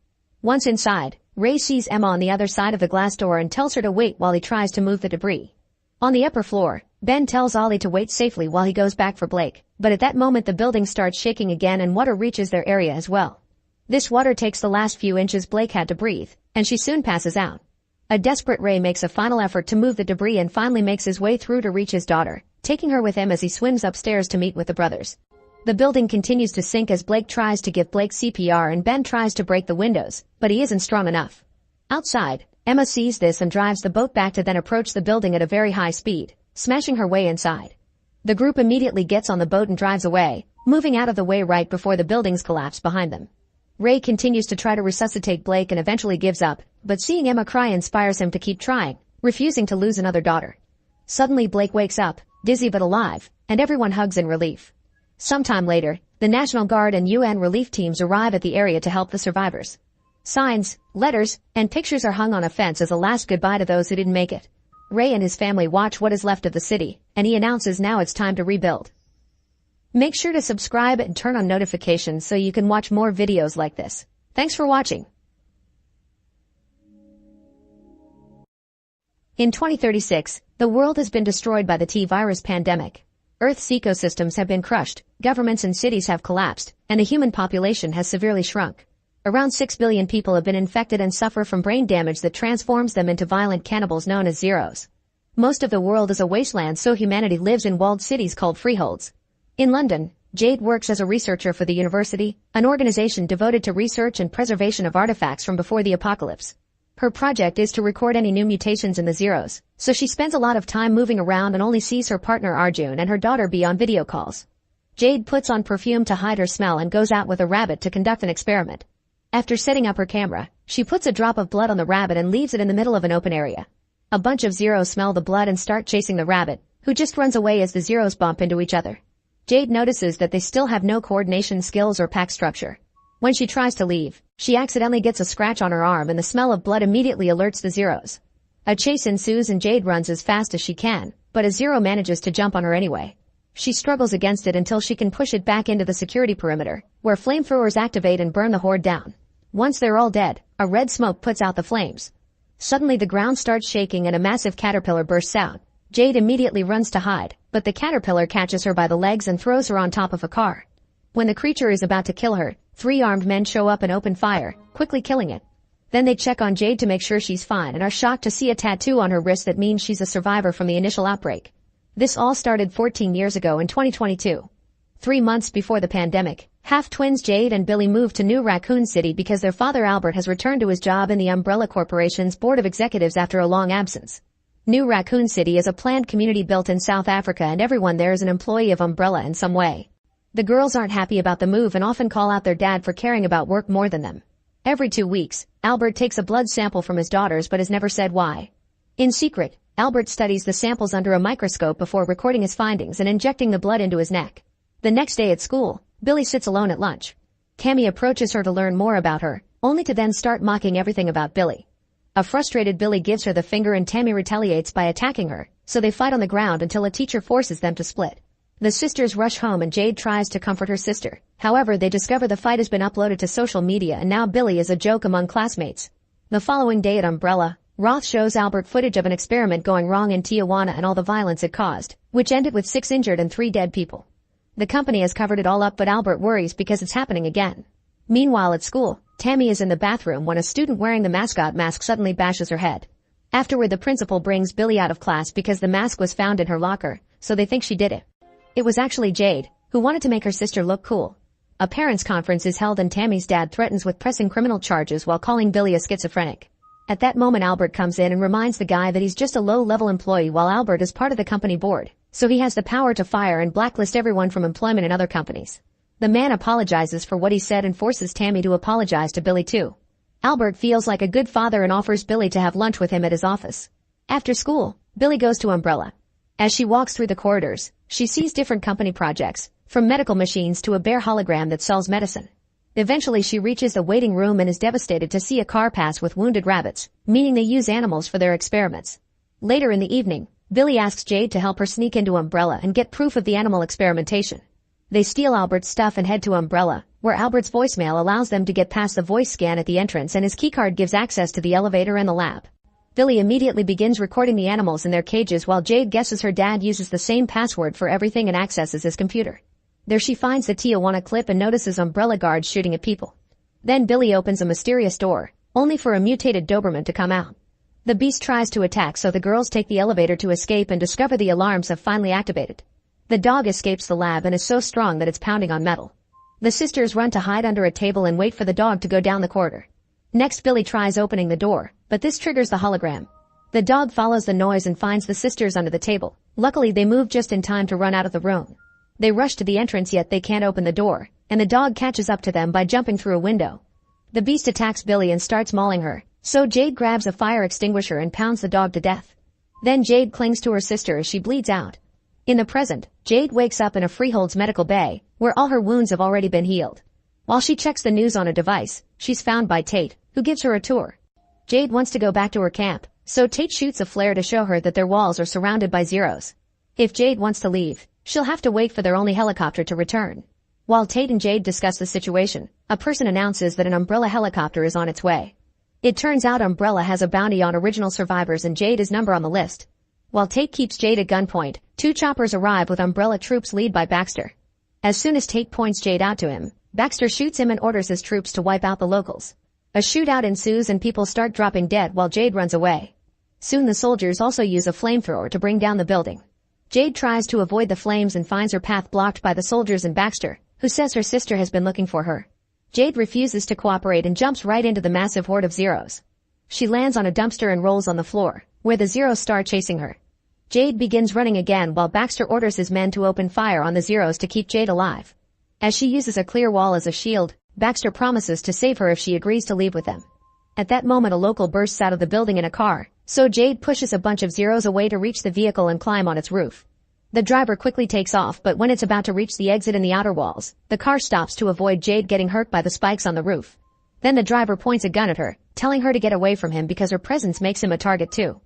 Once inside, Ray sees Emma on the other side of the glass door and tells her to wait while he tries to move the debris. On the upper floor, Ben tells Ollie to wait safely while he goes back for Blake, but at that moment the building starts shaking again and water reaches their area as well. This water takes the last few inches Blake had to breathe, and she soon passes out. A desperate Ray makes a final effort to move the debris and finally makes his way through to reach his daughter, taking her with him as he swims upstairs to meet with the brothers. The building continues to sink as Blake tries to give Blake CPR and Ben tries to break the windows, but he isn't strong enough. Outside, Emma sees this and drives the boat back to then approach the building at a very high speed, smashing her way inside. The group immediately gets on the boat and drives away, moving out of the way right before the buildings collapse behind them. Ray continues to try to resuscitate Blake and eventually gives up, but seeing Emma cry inspires him to keep trying, refusing to lose another daughter. Suddenly Blake wakes up, dizzy but alive, and everyone hugs in relief. Sometime later, the National Guard and UN relief teams arrive at the area to help the survivors. Signs, letters, and pictures are hung on a fence as a last goodbye to those who didn't make it. Ray and his family watch what is left of the city, and he announces now it's time to rebuild. Make sure to subscribe and turn on notifications so you can watch more videos like this. Thanks for watching. In 2036, the world has been destroyed by the T-virus pandemic. Earth's ecosystems have been crushed, governments and cities have collapsed, and the human population has severely shrunk. Around 6 billion people have been infected and suffer from brain damage that transforms them into violent cannibals known as zeros. Most of the world is a wasteland, so humanity lives in walled cities called freeholds. In London, Jade works as a researcher for the university, an organization devoted to research and preservation of artifacts from before the apocalypse. Her project is to record any new mutations in the zeros, so she spends a lot of time moving around and only sees her partner Arjun and her daughter Bee on video calls. Jade puts on perfume to hide her smell and goes out with a rabbit to conduct an experiment. After setting up her camera, she puts a drop of blood on the rabbit and leaves it in the middle of an open area. A bunch of zeros smell the blood and start chasing the rabbit, who just runs away as the zeros bump into each other. Jade notices that they still have no coordination skills or pack structure. When she tries to leave, she accidentally gets a scratch on her arm and the smell of blood immediately alerts the zeros. A chase ensues and Jade runs as fast as she can, but a zero manages to jump on her anyway. She struggles against it until she can push it back into the security perimeter, where flamethrowers activate and burn the horde down. Once they're all dead, a red smoke puts out the flames. Suddenly the ground starts shaking and a massive caterpillar bursts out. Jade immediately runs to hide, but the caterpillar catches her by the legs and throws her on top of a car. When the creature is about to kill her, 3 armed men show up and open fire, quickly killing it. Then they check on Jade to make sure she's fine and are shocked to see a tattoo on her wrist that means she's a survivor from the initial outbreak. This all started 14 years ago in 2022. 3 months before the pandemic, half-twins Jade and Billy moved to New Raccoon City because their father Albert has returned to his job in the Umbrella Corporation's Board of Executives after a long absence. New Raccoon City is a planned community built in South Africa and everyone there is an employee of Umbrella in some way. The girls aren't happy about the move and often call out their dad for caring about work more than them. Every 2 weeks, Albert takes a blood sample from his daughters but has never said why. In secret, Albert studies the samples under a microscope before recording his findings and injecting the blood into his neck. The next day at school, Billy sits alone at lunch. Tammy approaches her to learn more about her, only to then start mocking everything about Billy. A frustrated Billy gives her the finger and Tammy retaliates by attacking her, so they fight on the ground until a teacher forces them to split. The sisters rush home and Jade tries to comfort her sister. However, they discover the fight has been uploaded to social media and now Billy is a joke among classmates. The following day at Umbrella, Roth shows Albert footage of an experiment going wrong in Tijuana and all the violence it caused, which ended with 6 injured and 3 dead people. The company has covered it all up but Albert worries because it's happening again. Meanwhile at school, Tammy is in the bathroom when a student wearing the mascot mask suddenly bashes her head. Afterward, the principal brings Billy out of class because the mask was found in her locker, so they think she did it. It was actually Jade, who wanted to make her sister look cool. A parents' conference is held and Tammy's dad threatens with pressing criminal charges while calling Billy a schizophrenic. At that moment Albert comes in and reminds the guy that he's just a low-level employee while Albert is part of the company board, so he has the power to fire and blacklist everyone from employment in other companies. The man apologizes for what he said and forces Tammy to apologize to Billy too. Albert feels like a good father and offers Billy to have lunch with him at his office. After school, Billy goes to Umbrella. As she walks through the corridors, she sees different company projects, from medical machines to a bear hologram that sells medicine. Eventually she reaches the waiting room and is devastated to see a car pass with wounded rabbits, meaning they use animals for their experiments. Later in the evening, Billy asks Jade to help her sneak into Umbrella and get proof of the animal experimentation. They steal Albert's stuff and head to Umbrella, where Albert's voicemail allows them to get past the voice scan at the entrance and his keycard gives access to the elevator and the lab. Billy immediately begins recording the animals in their cages while Jade guesses her dad uses the same password for everything and accesses his computer. There she finds the Tijuana clip and notices Umbrella guards shooting at people. Then Billy opens a mysterious door, only for a mutated Doberman to come out. The beast tries to attack, so the girls take the elevator to escape and discover the alarms have finally activated. The dog escapes the lab and is so strong that it's pounding on metal. The sisters run to hide under a table and wait for the dog to go down the corridor. Next Billy tries opening the door, but this triggers the hologram. The dog follows the noise and finds the sisters under the table. Luckily they move just in time to run out of the room. They rush to the entrance yet they can't open the door, and the dog catches up to them by jumping through a window. The beast attacks Billy and starts mauling her, so Jade grabs a fire extinguisher and pounds the dog to death. Then Jade clings to her sister as she bleeds out. In the present, Jade wakes up in a Freehold's medical bay, where all her wounds have already been healed. While she checks the news on a device, she's found by Tate, who gives her a tour. Jade wants to go back to her camp, so Tate shoots a flare to show her that their walls are surrounded by Zeros. If Jade wants to leave, she'll have to wait for their only helicopter to return. While Tate and Jade discuss the situation, a person announces that an Umbrella helicopter is on its way. It turns out Umbrella has a bounty on original survivors and Jade is number on the list. While Tate keeps Jade at gunpoint, two choppers arrive with Umbrella troops led by Baxter. As soon as Tate points Jade out to him, Baxter shoots him and orders his troops to wipe out the locals. A shootout ensues and people start dropping dead while Jade runs away. Soon the soldiers also use a flamethrower to bring down the building. Jade tries to avoid the flames and finds her path blocked by the soldiers and Baxter, who says her sister has been looking for her. Jade refuses to cooperate and jumps right into the massive horde of Zeros. She lands on a dumpster and rolls on the floor, where the Zeros start chasing her. Jade begins running again while Baxter orders his men to open fire on the Zeros to keep Jade alive. As she uses a clear wall as a shield, Baxter promises to save her if she agrees to leave with them. At that moment a local bursts out of the building in a car, so Jade pushes a bunch of Zeros away to reach the vehicle and climb on its roof. The driver quickly takes off, but when it's about to reach the exit in the outer walls, the car stops to avoid Jade getting hurt by the spikes on the roof. Then the driver points a gun at her, telling her to get away from him because her presence makes him a target too.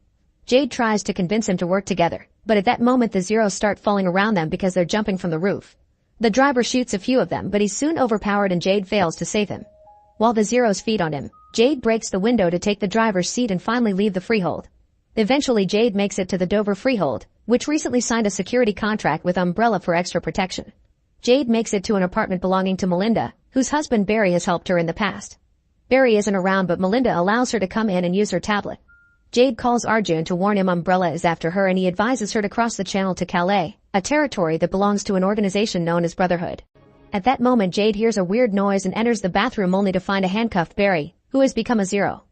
Jade tries to convince him to work together, but at that moment the Zeros start falling around them because they're jumping from the roof. The driver shoots a few of them, but he's soon overpowered and Jade fails to save him. While the Zeros feed on him, Jade breaks the window to take the driver's seat and finally leave the Freehold. Eventually Jade makes it to the Dover Freehold, which recently signed a security contract with Umbrella for extra protection. Jade makes it to an apartment belonging to Melinda, whose husband Barry has helped her in the past. Barry isn't around but Melinda allows her to come in and use her tablet. Jade calls Arjun to warn him Umbrella is after her and he advises her to cross the channel to Calais, a territory that belongs to an organization known as Brotherhood. At that moment Jade hears a weird noise and enters the bathroom only to find a handcuffed Barry, who has become a Zero.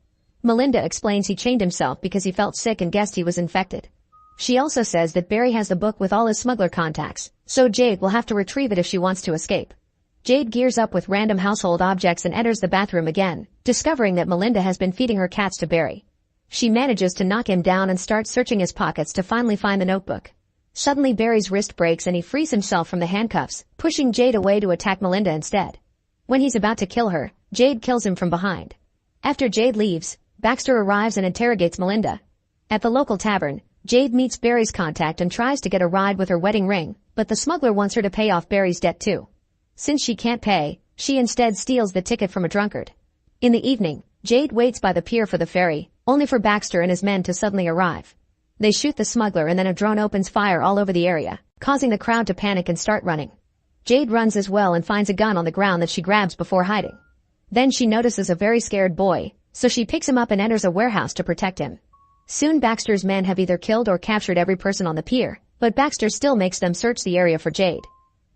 Melinda explains he chained himself because he felt sick and guessed he was infected. She also says that Barry has the book with all his smuggler contacts, so Jade will have to retrieve it if she wants to escape. Jade gears up with random household objects and enters the bathroom again, discovering that Melinda has been feeding her cats to Barry. She manages to knock him down and starts searching his pockets to finally find the notebook. Suddenly Barry's wrist breaks and he frees himself from the handcuffs, pushing Jade away to attack Melinda instead. When he's about to kill her, Jade kills him from behind. After Jade leaves, Baxter arrives and interrogates Melinda. At the local tavern, Jade meets Barry's contact and tries to get a ride with her wedding ring, but the smuggler wants her to pay off Barry's debt too. Since she can't pay, she instead steals the ticket from a drunkard. In the evening, Jade waits by the pier for the ferry, only for Baxter and his men to suddenly arrive. They shoot the smuggler and then a drone opens fire all over the area, causing the crowd to panic and start running. Jade runs as well and finds a gun on the ground that she grabs before hiding. Then she notices a very scared boy, so she picks him up and enters a warehouse to protect him. Soon Baxter's men have either killed or captured every person on the pier, but Baxter still makes them search the area for Jade.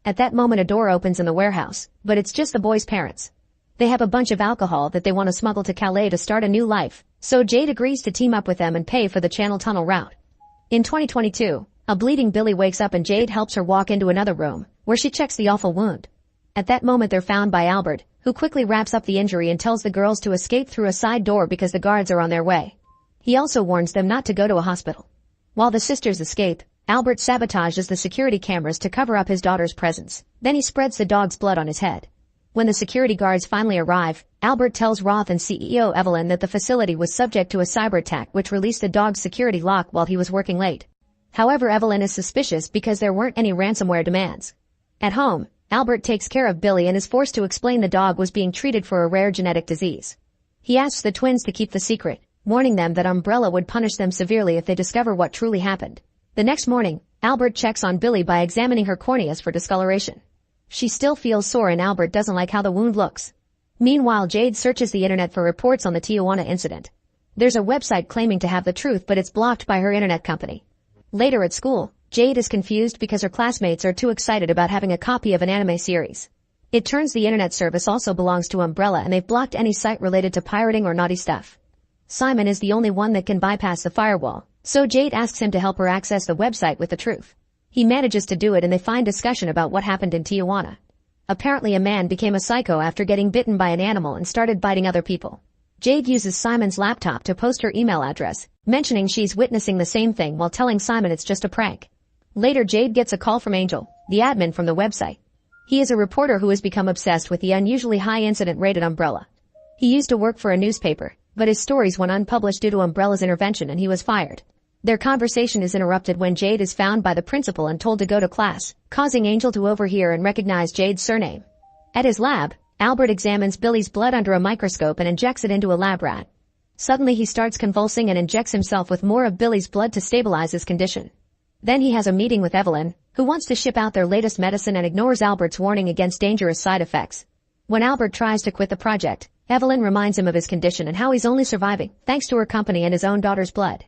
At that moment a door opens in the warehouse, but it's just the boys' parents. They have a bunch of alcohol that they want to smuggle to Calais to start a new life, so Jade agrees to team up with them and pay for the Channel Tunnel route. In 2022, a bleeding Billy wakes up and Jade helps her walk into another room, where she checks the awful wound. At that moment they're found by Albert, who quickly wraps up the injury and tells the girls to escape through a side door because the guards are on their way. He also warns them not to go to a hospital. While the sisters escape, Albert sabotages the security cameras to cover up his daughter's presence. Then he spreads the dog's blood on his head. When the security guards finally arrive, Albert tells Roth and CEO Evelyn that the facility was subject to a cyber attack which released the dog's security lock while he was working late. However, Evelyn is suspicious because there weren't any ransomware demands. At home, Albert takes care of Billy and is forced to explain the dog was being treated for a rare genetic disease. He asks the twins to keep the secret, warning them that Umbrella would punish them severely if they discover what truly happened. The next morning, Albert checks on Billy by examining her corneas for discoloration. She still feels sore and Albert doesn't like how the wound looks. Meanwhile, Jade searches the internet for reports on the Tijuana incident. There's a website claiming to have the truth, but it's blocked by her internet company. Later at school, Jade is confused because her classmates are too excited about having a copy of an anime series. It turns the internet service also belongs to Umbrella and they've blocked any site related to pirating or naughty stuff. Simon is the only one that can bypass the firewall, so Jade asks him to help her access the website with the truth. He manages to do it and they find discussion about what happened in Tijuana. Apparently a man became a psycho after getting bitten by an animal and started biting other people. Jade uses Simon's laptop to post her email address, mentioning she's witnessing the same thing while telling Simon it's just a prank. Later Jade gets a call from Angel, the admin from the website. He is a reporter who has become obsessed with the unusually high incident rate at Umbrella. He used to work for a newspaper, but his stories went unpublished due to Umbrella's intervention and he was fired. Their conversation is interrupted when Jade is found by the principal and told to go to class, causing Angel to overhear and recognize Jade's surname. At his lab, Albert examines Billy's blood under a microscope and injects it into a lab rat. Suddenly he starts convulsing and injects himself with more of Billy's blood to stabilize his condition. Then he has a meeting with Evelyn, who wants to ship out their latest medicine and ignores Albert's warning against dangerous side effects. When Albert tries to quit the project, Evelyn reminds him of his condition and how he's only surviving thanks to her company and his own daughter's blood.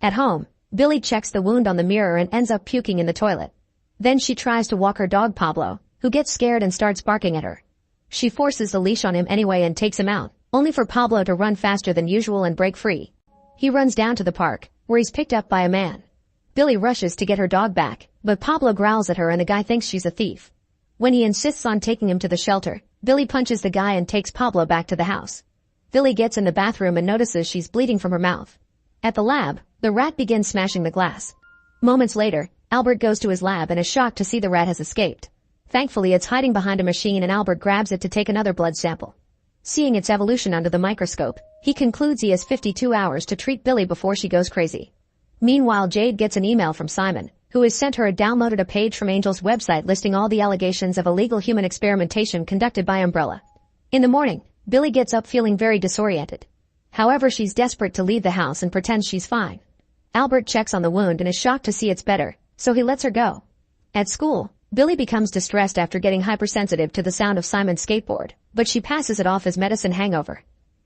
At home, Billy checks the wound on the mirror and ends up puking in the toilet. Then she tries to walk her dog Pablo, who gets scared and starts barking at her. She forces the leash on him anyway and takes him out, only for Pablo to run faster than usual and break free. He runs down to the park, where he's picked up by a man. Billy rushes to get her dog back, but Pablo growls at her and the guy thinks she's a thief. When he insists on taking him to the shelter, Billy punches the guy and takes Pablo back to the house. Billy gets in the bathroom and notices she's bleeding from her mouth. At the lab, the rat begins smashing the glass. Moments later, Albert goes to his lab and is shocked to see the rat has escaped. Thankfully it's hiding behind a machine and Albert grabs it to take another blood sample. Seeing its evolution under the microscope, he concludes he has 52 hours to treat Billy before she goes crazy. Meanwhile, Jade gets an email from Simon, who has sent her a downloaded page from Angel's website listing all the allegations of illegal human experimentation conducted by Umbrella. In the morning, Billy gets up feeling very disoriented. However, she's desperate to leave the house and pretends she's fine. Albert checks on the wound and is shocked to see it's better, so he lets her go. At school, Billy becomes distressed after getting hypersensitive to the sound of Simon's skateboard, but she passes it off as medicine hangover.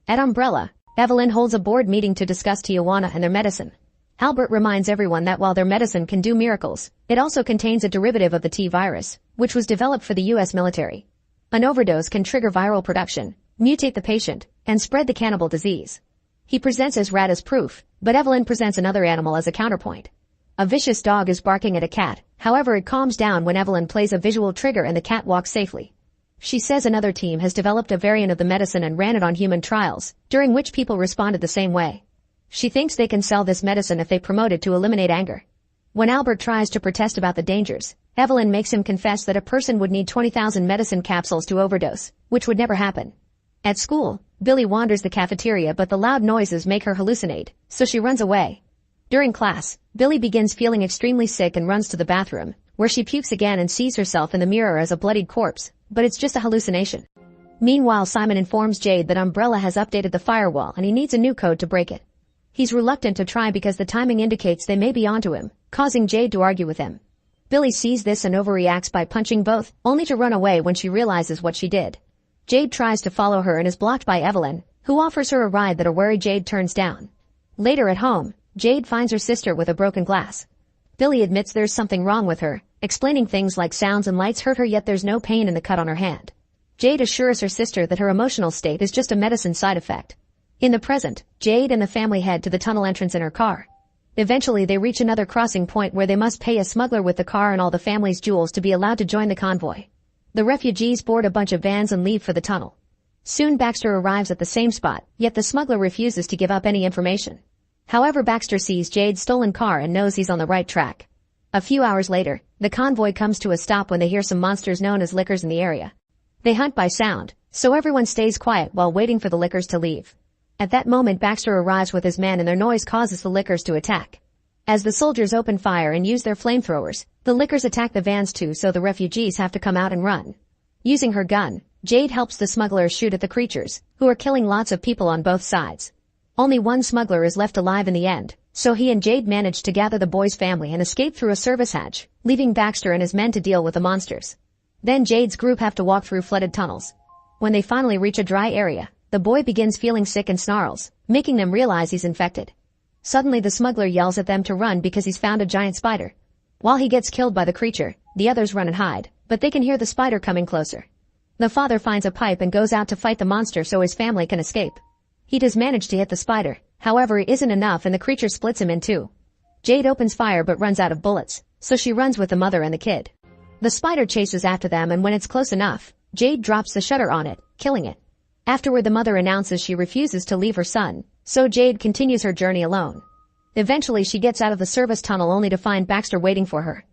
At Umbrella, Evelyn holds a board meeting to discuss Tijuana and their medicine. Albert reminds everyone that while their medicine can do miracles, it also contains a derivative of the T virus, which was developed for the U.S. military. An overdose can trigger viral production, mutate the patient, and spread the cannibal disease. He presents his rat as proof, but Evelyn presents another animal as a counterpoint. A vicious dog is barking at a cat, however it calms down when Evelyn plays a visual trigger and the cat walks safely. She says another team has developed a variant of the medicine and ran it on human trials, during which people responded the same way. She thinks they can sell this medicine if they promote it to eliminate anger. When Albert tries to protest about the dangers, Evelyn makes him confess that a person would need 20,000 medicine capsules to overdose, which would never happen. At school, Billy wanders the cafeteria but the loud noises make her hallucinate, so she runs away. During class, Billy begins feeling extremely sick and runs to the bathroom, where she pukes again and sees herself in the mirror as a bloodied corpse, but it's just a hallucination. Meanwhile, Simon informs Jade that Umbrella has updated the firewall and he needs a new code to break it. He's reluctant to try because the timing indicates they may be onto him, causing Jade to argue with him. Billy sees this and overreacts by punching both, only to run away when she realizes what she did. Jade tries to follow her and is blocked by Evelyn, who offers her a ride that a wary Jade turns down. Later at home, Jade finds her sister with a broken glass. Billy admits there's something wrong with her, explaining things like sounds and lights hurt her yet there's no pain in the cut on her hand. Jade assures her sister that her emotional state is just a medicine side effect. In the present, Jade and the family head to the tunnel entrance in her car. Eventually they reach another crossing point where they must pay a smuggler with the car and all the family's jewels to be allowed to join the convoy. The refugees board a bunch of vans and leave for the tunnel. Soon Baxter arrives at the same spot, yet the smuggler refuses to give up any information. However, Baxter sees Jade's stolen car and knows he's on the right track. A few hours later, the convoy comes to a stop when they hear some monsters known as lickers in the area. They hunt by sound, so everyone stays quiet while waiting for the lickers to leave. At that moment Baxter arrives with his men and their noise causes the lickers to attack. As the soldiers open fire and use their flamethrowers, the lickers attack the vans too, so the refugees have to come out and run. Using her gun, Jade helps the smugglers shoot at the creatures, who are killing lots of people on both sides. Only one smuggler is left alive in the end, so he and Jade manage to gather the boy's family and escape through a service hatch, leaving Baxter and his men to deal with the monsters. Then Jade's group have to walk through flooded tunnels. When they finally reach a dry area, the boy begins feeling sick and snarls, making them realize he's infected. Suddenly the smuggler yells at them to run because he's found a giant spider. While he gets killed by the creature, the others run and hide, but they can hear the spider coming closer. The father finds a pipe and goes out to fight the monster so his family can escape. He does manage to hit the spider, however it isn't enough and the creature splits him in two. Jade opens fire but runs out of bullets, so she runs with the mother and the kid. The spider chases after them and when it's close enough, Jade drops the shutter on it, killing it. Afterward the mother announces she refuses to leave her son, so Jade continues her journey alone. Eventually she gets out of the service tunnel only to find Baxter waiting for her.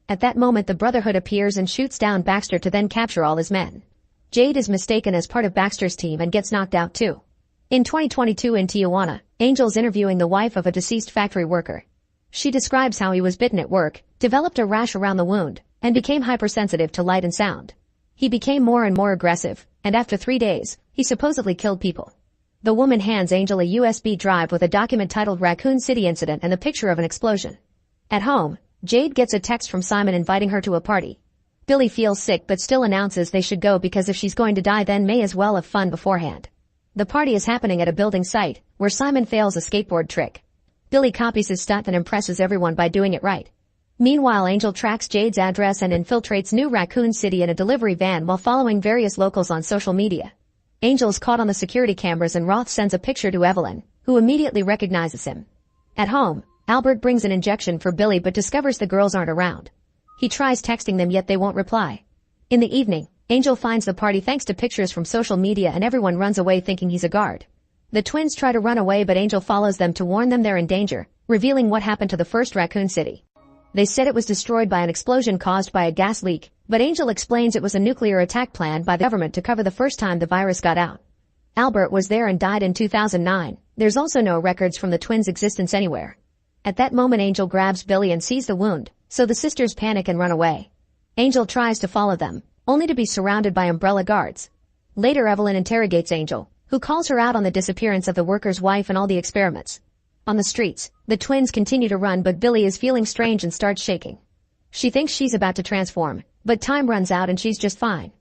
At that moment the Brotherhood appears and shoots down Baxter to then capture all his men. Jade is mistaken as part of Baxter's team and gets knocked out too. In 2022 in Tijuana, Angel's interviewing the wife of a deceased factory worker. She describes how he was bitten at work, developed a rash around the wound, and became hypersensitive to light and sound. He became more and more aggressive, and after 3 days, he supposedly killed people. The woman hands Angel a USB drive with a document titled Raccoon City Incident and the picture of an explosion. At home, Jade gets a text from Simon inviting her to a party. Billy feels sick but still announces they should go because if she's going to die then may as well have fun beforehand. The party is happening at a building site, where Simon fails a skateboard trick. Billy copies his stunt and impresses everyone by doing it right. Meanwhile Angel tracks Jade's address and infiltrates New Raccoon City in a delivery van while following various locals on social media. Angel's caught on the security cameras and Roth sends a picture to Evelyn, who immediately recognizes him. At home, Albert brings an injection for Billy but discovers the girls aren't around. He tries texting them yet they won't reply. In the evening, Angel finds the party thanks to pictures from social media and everyone runs away thinking he's a guard. The twins try to run away but Angel follows them to warn them they're in danger, revealing what happened to the first Raccoon City. They said it was destroyed by an explosion caused by a gas leak, but Angel explains it was a nuclear attack planned by the government to cover the first time the virus got out. Albert was there and died in 2009. There's also no records from the twins' existence anywhere. At that moment Angel grabs Billy and sees the wound, so the sisters panic and run away. Angel tries to follow them, only to be surrounded by umbrella guards. Later Evelyn interrogates Angel, who calls her out on the disappearance of the worker's wife and all the experiments. On the streets, the twins continue to run but Billy is feeling strange and starts shaking. She thinks she's about to transform, but time runs out and she's just fine.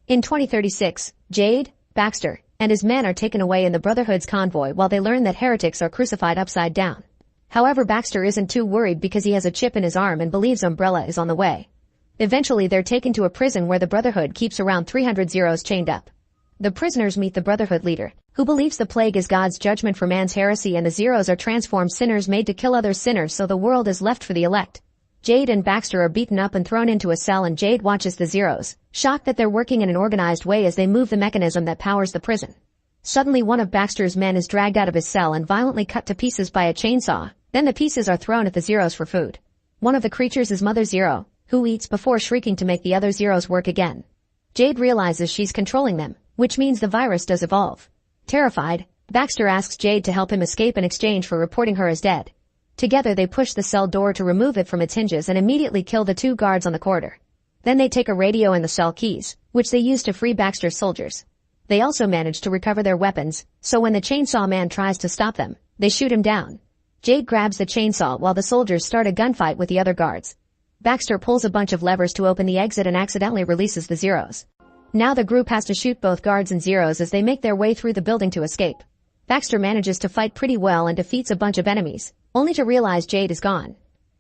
In 2036, Jade, Baxter, and his men are taken away in the Brotherhood's convoy while they learn that heretics are crucified upside down. However, Baxter isn't too worried because he has a chip in his arm and believes Umbrella is on the way. Eventually they're taken to a prison where the Brotherhood keeps around 300 Zeros chained up. The prisoners meet the Brotherhood leader, who believes the plague is God's judgment for man's heresy and the Zeros are transformed sinners made to kill other sinners so the world is left for the elect. Jade and Baxter are beaten up and thrown into a cell and Jade watches the Zeros, shocked that they're working in an organized way as they move the mechanism that powers the prison. Suddenly one of Baxter's men is dragged out of his cell and violently cut to pieces by a chainsaw, then the pieces are thrown at the Zeros for food. One of the creatures is Mother Zero, who eats before shrieking to make the other Zeros work again. Jade realizes she's controlling them, which means the virus does evolve. Terrified, Baxter asks Jade to help him escape in exchange for reporting her as dead. Together they push the cell door to remove it from its hinges and immediately kill the 2 guards on the corridor. Then they take a radio and the cell keys, which they use to free Baxter's soldiers. They also manage to recover their weapons, so when the chainsaw man tries to stop them, they shoot him down. Jade grabs the chainsaw while the soldiers start a gunfight with the other guards. Baxter pulls a bunch of levers to open the exit and accidentally releases the Zeros. Now the group has to shoot both guards and Zeros as they make their way through the building to escape. Baxter manages to fight pretty well and defeats a bunch of enemies, only to realize Jade is gone.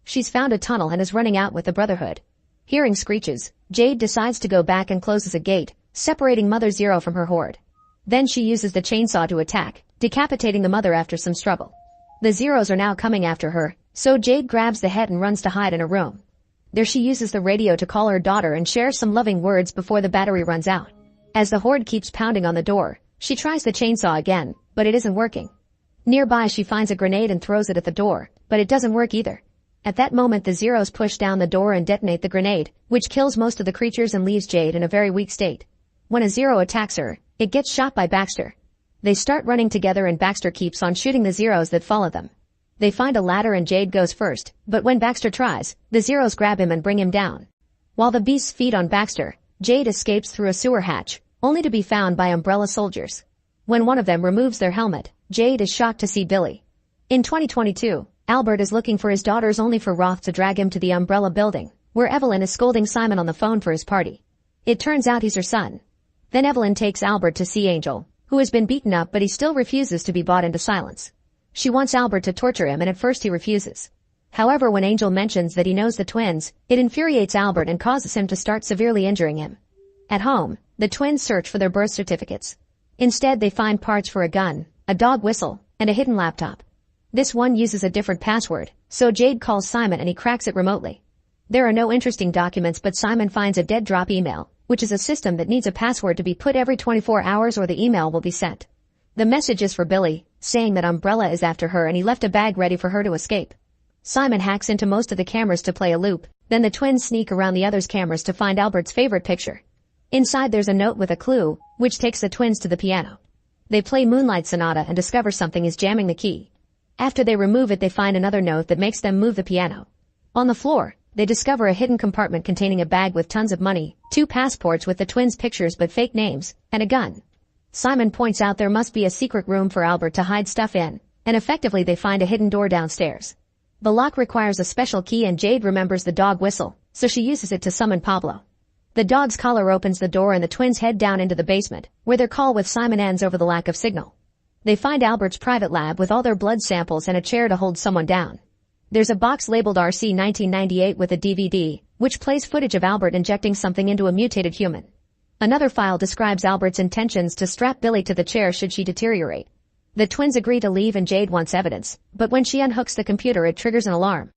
She's found a tunnel and is running out with the Brotherhood. Hearing screeches, Jade decides to go back and closes a gate, separating Mother Zero from her horde. Then she uses the chainsaw to attack, decapitating the mother after some struggle. The Zeros are now coming after her, so Jade grabs the head and runs to hide in a room. There she uses the radio to call her daughter and share some loving words before the battery runs out. As the horde keeps pounding on the door, she tries the chainsaw again, but it isn't working. Nearby she finds a grenade and throws it at the door, but it doesn't work either. At that moment the Zeros push down the door and detonate the grenade, which kills most of the creatures and leaves Jade in a very weak state. When a Zero attacks her, it gets shot by Baxter. They start running together and Baxter keeps on shooting the Zeros that follow them. They find a ladder and Jade goes first, but when Baxter tries, the Zeros grab him and bring him down. While the beasts feed on Baxter, Jade escapes through a sewer hatch, only to be found by Umbrella soldiers. When one of them removes their helmet, Jade is shocked to see Billy. In 2022, Albert is looking for his daughters only for Roth to drag him to the Umbrella building, where Evelyn is scolding Simon on the phone for his party. It turns out he's her son. Then Evelyn takes Albert to see Angel, who has been beaten up but he still refuses to be bought into silence. She wants Albert to torture him and at first he refuses. However, when Angel mentions that he knows the twins, it infuriates Albert and causes him to start severely injuring him. At home, the twins search for their birth certificates. Instead they find parts for a gun, a dog whistle, and a hidden laptop. This one uses a different password, so Jade calls Simon and he cracks it remotely. There are no interesting documents but Simon finds a dead drop email, which is a system that needs a password to be put every 24 hours or the email will be sent. The message is for Billy, saying that Umbrella is after her and he left a bag ready for her to escape. Simon hacks into most of the cameras to play a loop, then the twins sneak around the others' cameras to find Albert's favorite picture. Inside there's a note with a clue, which takes the twins to the piano. They play Moonlight Sonata and discover something is jamming the key. After they remove it they find another note that makes them move the piano. On the floor, they discover a hidden compartment containing a bag with tons of money, 2 passports with the twins' pictures but fake names, and a gun. Simon points out there must be a secret room for Albert to hide stuff in, and effectively they find a hidden door downstairs. The lock requires a special key and Jade remembers the dog whistle, so she uses it to summon Pablo. The dog's collar opens the door and the twins head down into the basement, where their call with Simon ends over the lack of signal. They find Albert's private lab with all their blood samples and a chair to hold someone down. There's a box labeled RC 1998 with a DVD, which plays footage of Albert injecting something into a mutated human. Another file describes Albert's intentions to strap Billy to the chair should she deteriorate. The twins agree to leave and Jade wants evidence, but when she unhooks the computer it triggers an alarm.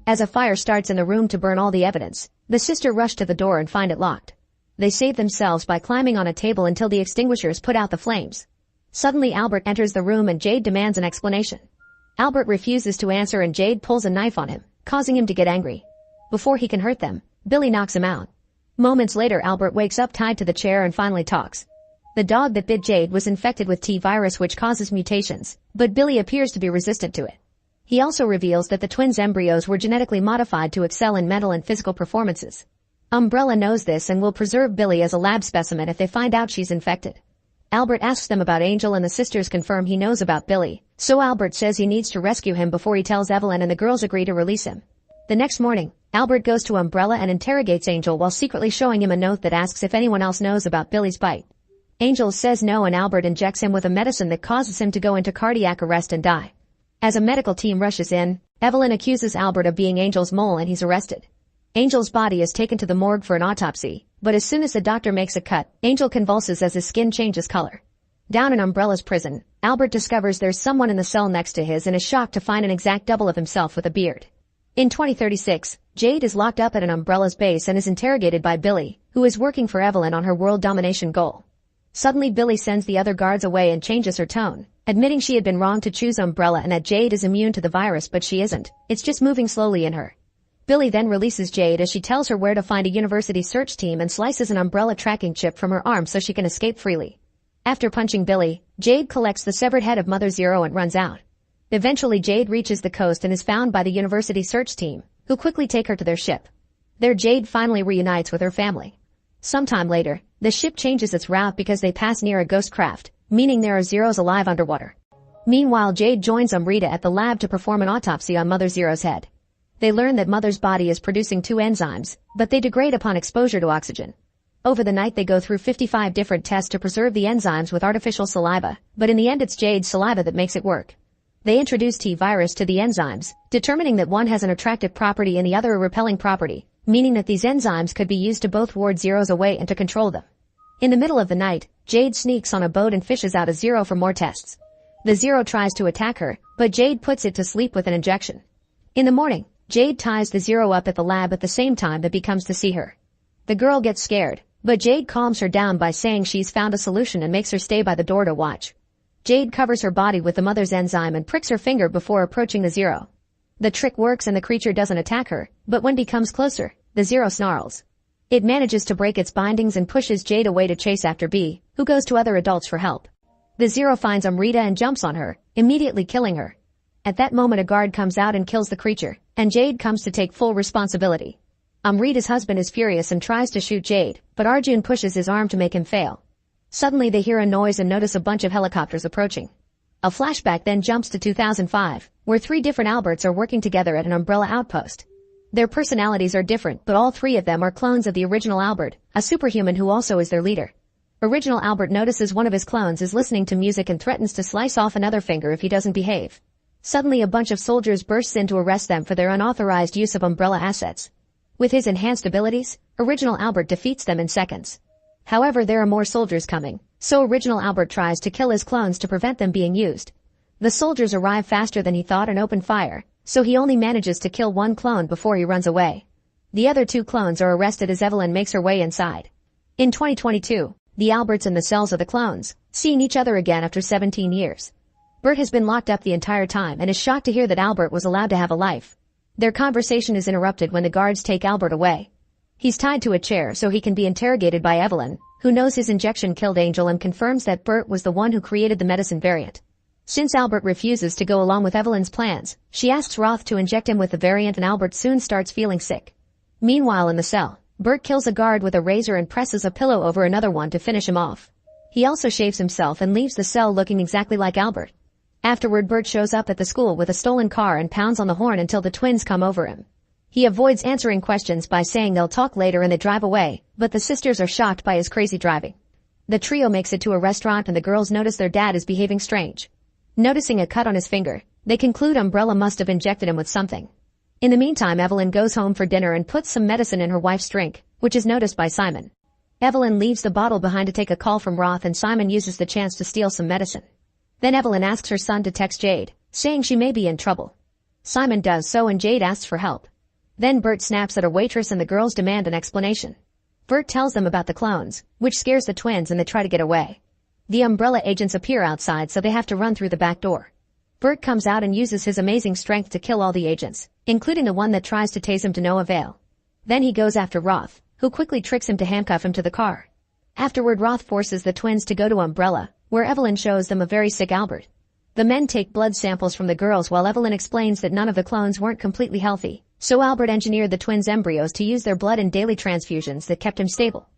As a fire starts in the room to burn all the evidence, the sister rush to the door and find it locked. They save themselves by climbing on a table until the extinguishers put out the flames. Suddenly Albert enters the room and Jade demands an explanation. Albert refuses to answer and Jade pulls a knife on him, causing him to get angry. Before he can hurt them, Billy knocks him out. Moments later Albert wakes up tied to the chair and finally talks. The dog that bit Jade was infected with T-virus which causes mutations, but Billy appears to be resistant to it. He also reveals that the twins' embryos were genetically modified to excel in mental and physical performances. Umbrella knows this and will preserve Billy as a lab specimen if they find out she's infected. Albert asks them about Angel and the sisters confirm he knows about Billy, so Albert says he needs to rescue him before he tells Evelyn and the girls agree to release him. The next morning, Albert goes to Umbrella and interrogates Angel while secretly showing him a note that asks if anyone else knows about Billy's bite. Angel says no and Albert injects him with a medicine that causes him to go into cardiac arrest and die. As a medical team rushes in, Evelyn accuses Albert of being Angel's mole and he's arrested. Angel's body is taken to the morgue for an autopsy, but as soon as the doctor makes a cut, Angel convulses as his skin changes color. Down in Umbrella's prison, Albert discovers there's someone in the cell next to his and is shocked to find an exact double of himself with a beard. In 2036, Jade is locked up at an Umbrella's base and is interrogated by Billy, who is working for Evelyn on her world domination goal. Suddenly Billy sends the other guards away and changes her tone, admitting she had been wrong to choose Umbrella and that Jade is immune to the virus but she isn't, it's just moving slowly in her. Billy then releases Jade as she tells her where to find a university search team and slices an Umbrella tracking chip from her arm so she can escape freely. After punching Billy, Jade collects the severed head of Mother Zero and runs out. Eventually Jade reaches the coast and is found by the university search team, who quickly take her to their ship. There Jade finally reunites with her family. Sometime later, the ship changes its route because they pass near a ghost craft, meaning there are Zeros alive underwater. Meanwhile Jade joins Umrita at the lab to perform an autopsy on Mother Zero's head. They learn that Mother's body is producing 2 enzymes, but they degrade upon exposure to oxygen. Over the night they go through 55 different tests to preserve the enzymes with artificial saliva, but in the end it's Jade's saliva that makes it work. They introduce T-virus to the enzymes, determining that one has an attractive property and the other a repelling property, meaning that these enzymes could be used to both ward zeros away and to control them. In the middle of the night, Jade sneaks on a boat and fishes out a zero for more tests. The zero tries to attack her, but Jade puts it to sleep with an injection. In the morning, Jade ties the zero up at the lab at the same time that comes to see her. The girl gets scared, but Jade calms her down by saying she's found a solution and makes her stay by the door to watch. Jade covers her body with the mother's enzyme and pricks her finger before approaching the zero. The trick works and the creature doesn't attack her, but when it comes closer, the zero snarls. It manages to break its bindings and pushes Jade away to chase after B, who goes to other adults for help. The zero finds Amrita and jumps on her, immediately killing her. At that moment a guard comes out and kills the creature, and Jade comes to take full responsibility. Amrita's husband is furious and tries to shoot Jade, but Arjun pushes his arm to make him fail. Suddenly they hear a noise and notice a bunch of helicopters approaching. A flashback then jumps to 2005, where 3 different Alberts are working together at an Umbrella outpost. Their personalities are different, but all 3 of them are clones of the original Albert, a superhuman who also is their leader. Original Albert notices one of his clones is listening to music and threatens to slice off another finger if he doesn't behave. Suddenly a bunch of soldiers bursts in to arrest them for their unauthorized use of Umbrella assets. With his enhanced abilities, Original Albert defeats them in seconds. However, there are more soldiers coming, so Original Albert tries to kill his clones to prevent them being used. The soldiers arrive faster than he thought and open fire, so he only manages to kill 1 clone before he runs away. The other 2 clones are arrested as Evelyn makes her way inside. In 2022, the Alberts and the cells of the clones, seeing each other again after 17 years. Bert has been locked up the entire time and is shocked to hear that Albert was allowed to have a life. Their conversation is interrupted when the guards take Albert away. He's tied to a chair so he can be interrogated by Evelyn, who knows his injection killed Angel and confirms that Bert was the one who created the medicine variant. Since Albert refuses to go along with Evelyn's plans, she asks Roth to inject him with the variant and Albert soon starts feeling sick. Meanwhile in the cell, Bert kills a guard with a razor and presses a pillow over another one to finish him off. He also shaves himself and leaves the cell looking exactly like Albert. Afterward, Bert shows up at the school with a stolen car and pounds on the horn until the twins come over him. He avoids answering questions by saying they'll talk later and they drive away, but the sisters are shocked by his crazy driving. The trio makes it to a restaurant and the girls notice their dad is behaving strange. Noticing a cut on his finger, they conclude Umbrella must have injected him with something. In the meantime, Evelyn goes home for dinner and puts some medicine in her wife's drink, which is noticed by Simon. Evelyn leaves the bottle behind to take a call from Roth and Simon uses the chance to steal some medicine. Then Evelyn asks her son to text Jade, saying she may be in trouble. Simon does so and Jade asks for help. Then Bert snaps at a waitress and the girls demand an explanation. Bert tells them about the clones, which scares the twins and they try to get away. The Umbrella agents appear outside so they have to run through the back door. Bert comes out and uses his amazing strength to kill all the agents, including the one that tries to tase him to no avail. Then he goes after Roth, who quickly tricks him to handcuff him to the car. Afterward, Roth forces the twins to go to Umbrella, where Evelyn shows them a very sick Albert. The men take blood samples from the girls while Evelyn explains that none of the clones weren't completely healthy, so Albert engineered the twins' embryos to use their blood in daily transfusions that kept him stable.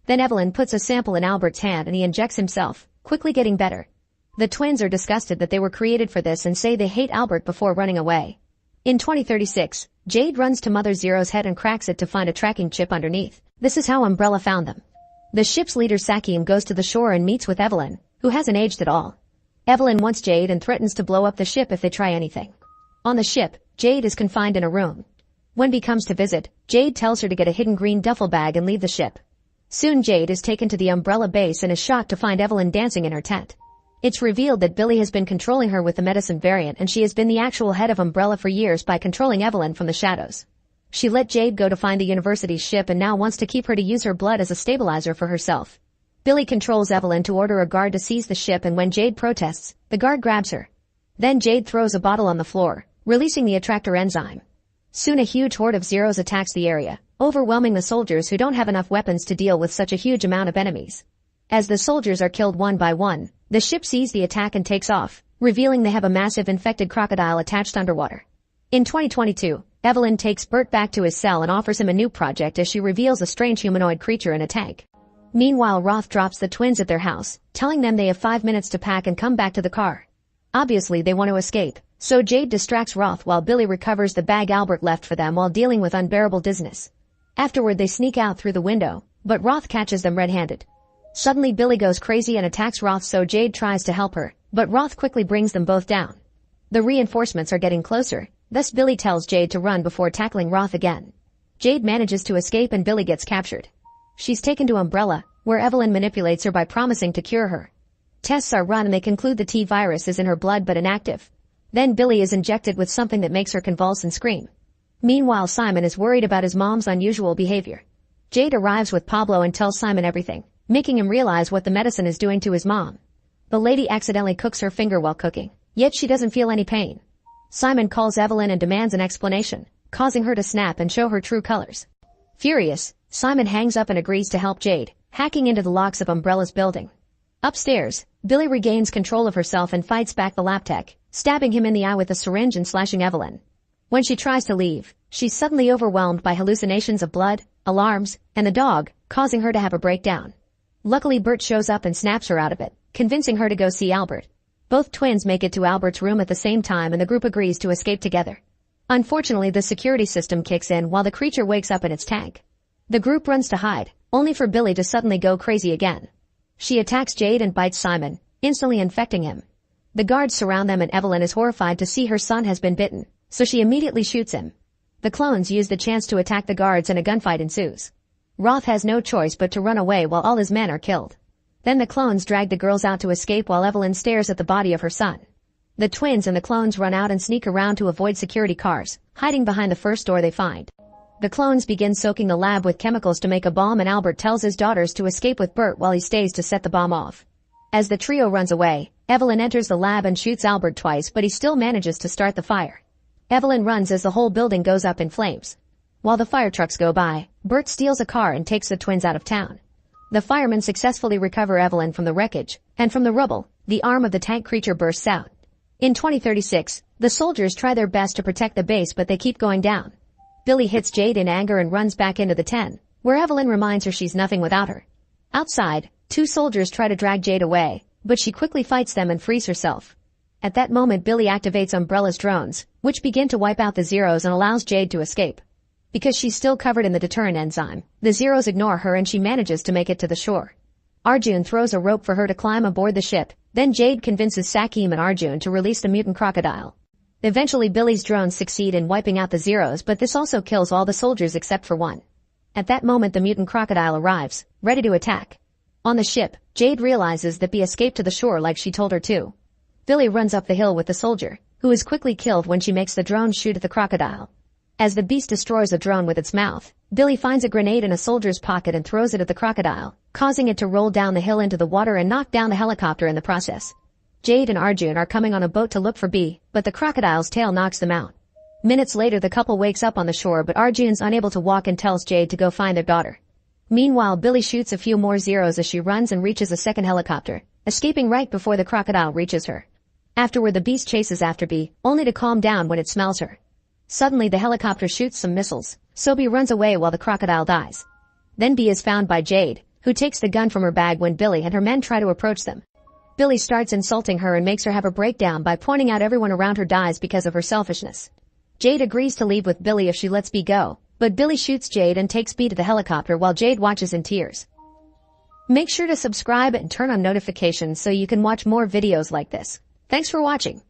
Then Evelyn puts a sample in Albert's hand and he injects himself, quickly getting better. The twins are disgusted that they were created for this and say they hate Albert before running away. In 2036, Jade runs to Mother Zero's head and cracks it to find a tracking chip underneath. This is how Umbrella found them. The ship's leader Sakim goes to the shore and meets with Evelyn, who hasn't aged at all. Evelyn wants Jade and threatens to blow up the ship if they try anything. On the ship, Jade is confined in a room. When B comes to visit, Jade tells her to get a hidden green duffel bag and leave the ship. Soon Jade is taken to the Umbrella base and is shocked to find Evelyn dancing in her tent. It's revealed that Billy has been controlling her with the medicine variant and she has been the actual head of Umbrella for years by controlling Evelyn from the shadows. She let Jade go to find the university's ship and now wants to keep her to use her blood as a stabilizer for herself. Billy controls Evelyn to order a guard to seize the ship and when Jade protests, the guard grabs her. Then Jade throws a bottle on the floor, releasing the attractor enzyme. Soon a huge horde of Zeros attacks the area, overwhelming the soldiers who don't have enough weapons to deal with such a huge amount of enemies. As the soldiers are killed one by one, the ship sees the attack and takes off, revealing they have a massive infected crocodile attached underwater. In 2022, Evelyn takes Bert back to his cell and offers him a new project as she reveals a strange humanoid creature in a tank. Meanwhile, Roth drops the twins at their house, telling them they have 5 minutes to pack and come back to the car. Obviously they want to escape, so Jade distracts Roth while Billy recovers the bag Albert left for them while dealing with unbearable dizziness. Afterward they sneak out through the window, but Roth catches them red-handed. Suddenly Billy goes crazy and attacks Roth so Jade tries to help her, but Roth quickly brings them both down. The reinforcements are getting closer, thus Billy tells Jade to run before tackling Roth again. Jade manages to escape and Billy gets captured. She's taken to Umbrella, where Evelyn manipulates her by promising to cure her. Tests are run and they conclude the T-virus is in her blood but inactive. Then Billy is injected with something that makes her convulse and scream. Meanwhile, Simon is worried about his mom's unusual behavior. Jade arrives with Pablo and tells Simon everything, making him realize what the medicine is doing to his mom. The lady accidentally cooks her finger while cooking, yet she doesn't feel any pain. Simon calls Evelyn and demands an explanation, causing her to snap and show her true colors. Furious, Simon hangs up and agrees to help Jade, hacking into the locks of Umbrella's building. Upstairs, Billy regains control of herself and fights back the lab tech, stabbing him in the eye with a syringe and slashing Evelyn. When she tries to leave, she's suddenly overwhelmed by hallucinations of blood, alarms, and the dog, causing her to have a breakdown. Luckily, Bert shows up and snaps her out of it, convincing her to go see Albert. Both twins make it to Albert's room at the same time and the group agrees to escape together. Unfortunately, the security system kicks in while the creature wakes up in its tank. The group runs to hide, only for Billy to suddenly go crazy again. She attacks Jade and bites Simon, instantly infecting him. The guards surround them and Evelyn is horrified to see her son has been bitten, so she immediately shoots him. The clones use the chance to attack the guards and a gunfight ensues. Roth has no choice but to run away while all his men are killed. Then the clones drag the girls out to escape while Evelyn stares at the body of her son. The twins and the clones run out and sneak around to avoid security cars, hiding behind the first door they find. The clones begin soaking the lab with chemicals to make a bomb and Albert tells his daughters to escape with Bert while he stays to set the bomb off. As the trio runs away, Evelyn enters the lab and shoots Albert twice but he still manages to start the fire. Evelyn runs as the whole building goes up in flames. While the fire trucks go by, Bert steals a car and takes the twins out of town. The firemen successfully recover Evelyn from the wreckage, and from the rubble, the arm of the tank creature bursts out. In 2036, the soldiers try their best to protect the base but they keep going down. Billy hits Jade in anger and runs back into the tent, where Evelyn reminds her she's nothing without her. Outside, two soldiers try to drag Jade away, but she quickly fights them and frees herself. At that moment Billy activates Umbrella's drones, which begin to wipe out the Zeros and allows Jade to escape. Because she's still covered in the deterrent enzyme, the Zeros ignore her and she manages to make it to the shore. Arjun throws a rope for her to climb aboard the ship, then Jade convinces Sakim and Arjun to release the mutant crocodile. Eventually Billy's drones succeed in wiping out the Zeros but this also kills all the soldiers except for one. At that moment the mutant crocodile arrives, ready to attack. On the ship, Jade realizes that Bee escaped to the shore like she told her to. Billy runs up the hill with the soldier, who is quickly killed when she makes the drone shoot at the crocodile. As the beast destroys a drone with its mouth, Billy finds a grenade in a soldier's pocket and throws it at the crocodile, causing it to roll down the hill into the water and knock down the helicopter in the process. Jade and Arjun are coming on a boat to look for Bee, but the crocodile's tail knocks them out. Minutes later the couple wakes up on the shore but Arjun's unable to walk and tells Jade to go find their daughter. Meanwhile Billy shoots a few more Zeros as she runs and reaches a second helicopter, escaping right before the crocodile reaches her. Afterward the beast chases after Bee, only to calm down when it smells her. Suddenly the helicopter shoots some missiles, so Bee runs away while the crocodile dies. Then Bee is found by Jade, who takes the gun from her bag when Billy and her men try to approach them. Billy starts insulting her and makes her have a breakdown by pointing out everyone around her dies because of her selfishness. Jade agrees to leave with Billy if she lets Bee go, but Billy shoots Jade and takes Bee to the helicopter while Jade watches in tears. Make sure to subscribe and turn on notifications so you can watch more videos like this. Thanks for watching.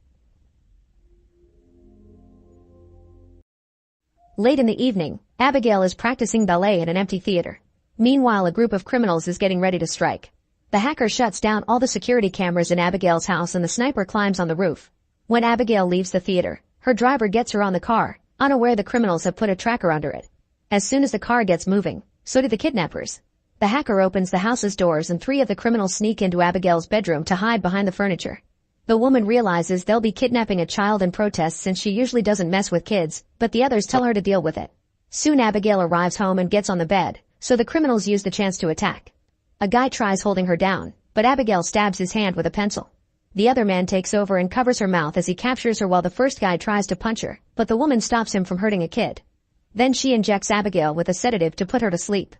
Late in the evening, Abigail is practicing ballet in an empty theater. Meanwhile, a group of criminals is getting ready to strike. The hacker shuts down all the security cameras in Abigail's house and the sniper climbs on the roof. When Abigail leaves the theater, her driver gets her on the car, unaware the criminals have put a tracker under it. As soon as the car gets moving, so do the kidnappers. The hacker opens the house's doors and 3 of the criminals sneak into Abigail's bedroom to hide behind the furniture. The woman realizes they'll be kidnapping a child in protest since she usually doesn't mess with kids, but the others tell her to deal with it. Soon Abigail arrives home and gets on the bed, so the criminals use the chance to attack. A guy tries holding her down, but Abigail stabs his hand with a pencil. The other man takes over and covers her mouth as he captures her while the first guy tries to punch her, but the woman stops him from hurting a kid. Then she injects Abigail with a sedative to put her to sleep.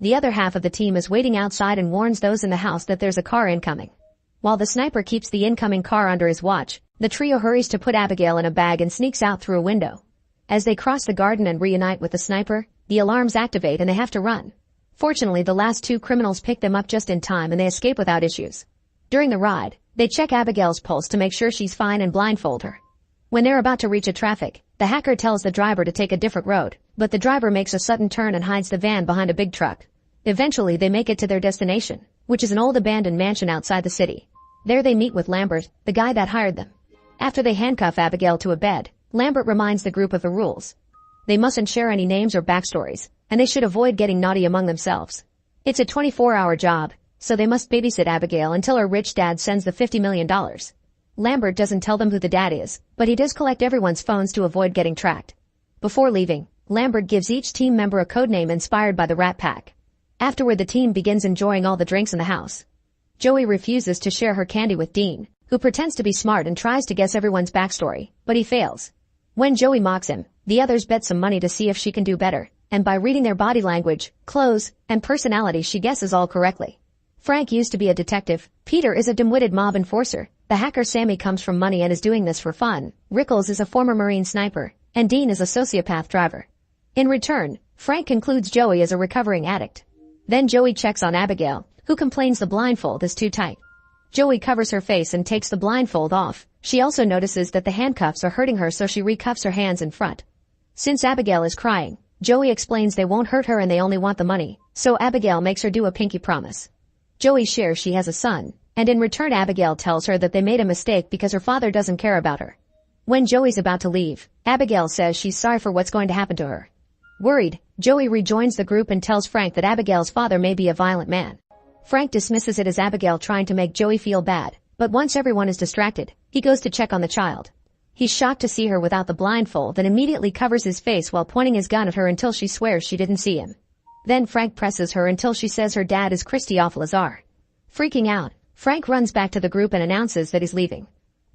The other half of the team is waiting outside and warns those in the house that there's a car incoming. While the sniper keeps the incoming car under his watch, the trio hurries to put Abigail in a bag and sneaks out through a window. As they cross the garden and reunite with the sniper, the alarms activate and they have to run. Fortunately, the last 2 criminals pick them up just in time and they escape without issues. During the ride, they check Abigail's pulse to make sure she's fine and blindfold her. When they're about to reach a traffic, the hacker tells the driver to take a different road, but the driver makes a sudden turn and hides the van behind a big truck. Eventually they make it to their destination, which is an old abandoned mansion outside the city. There they meet with Lambert, the guy that hired them. After they handcuff Abigail to a bed, Lambert reminds the group of the rules. They mustn't share any names or backstories, and they should avoid getting naughty among themselves. It's a 24-hour job, so they must babysit Abigail until her rich dad sends the $50 million. Lambert doesn't tell them who the dad is, but he does collect everyone's phones to avoid getting tracked. Before leaving, Lambert gives each team member a codename inspired by the Rat Pack. Afterward the team begins enjoying all the drinks in the house. Joey refuses to share her candy with Dean, who pretends to be smart and tries to guess everyone's backstory, but he fails. When Joey mocks him, the others bet some money to see if she can do better, and by reading their body language, clothes, and personality she guesses all correctly. Frank used to be a detective, Peter is a dim-witted mob enforcer, the hacker Sammy comes from money and is doing this for fun, Rickles is a former Marine sniper, and Dean is a sociopath driver. In return, Frank concludes Joey is a recovering addict. Then Joey checks on Abigail, who complains the blindfold is too tight. Joey covers her face and takes the blindfold off. She also notices that the handcuffs are hurting her, so she recuffs her hands in front. Since Abigail is crying, Joey explains they won't hurt her and they only want the money, so Abigail makes her do a pinky promise. Joey shares she has a son, and in return Abigail tells her that they made a mistake because her father doesn't care about her. When Joey's about to leave, Abigail says she's sorry for what's going to happen to her. Worried, Joey rejoins the group and tells Frank that Abigail's father may be a violent man. Frank dismisses it as Abigail trying to make Joey feel bad, but once everyone is distracted, he goes to check on the child. He's shocked to see her without the blindfold and immediately covers his face while pointing his gun at her until she swears she didn't see him. Then Frank presses her until she says her dad is Christophe Lazar. Freaking out, Frank runs back to the group and announces that he's leaving.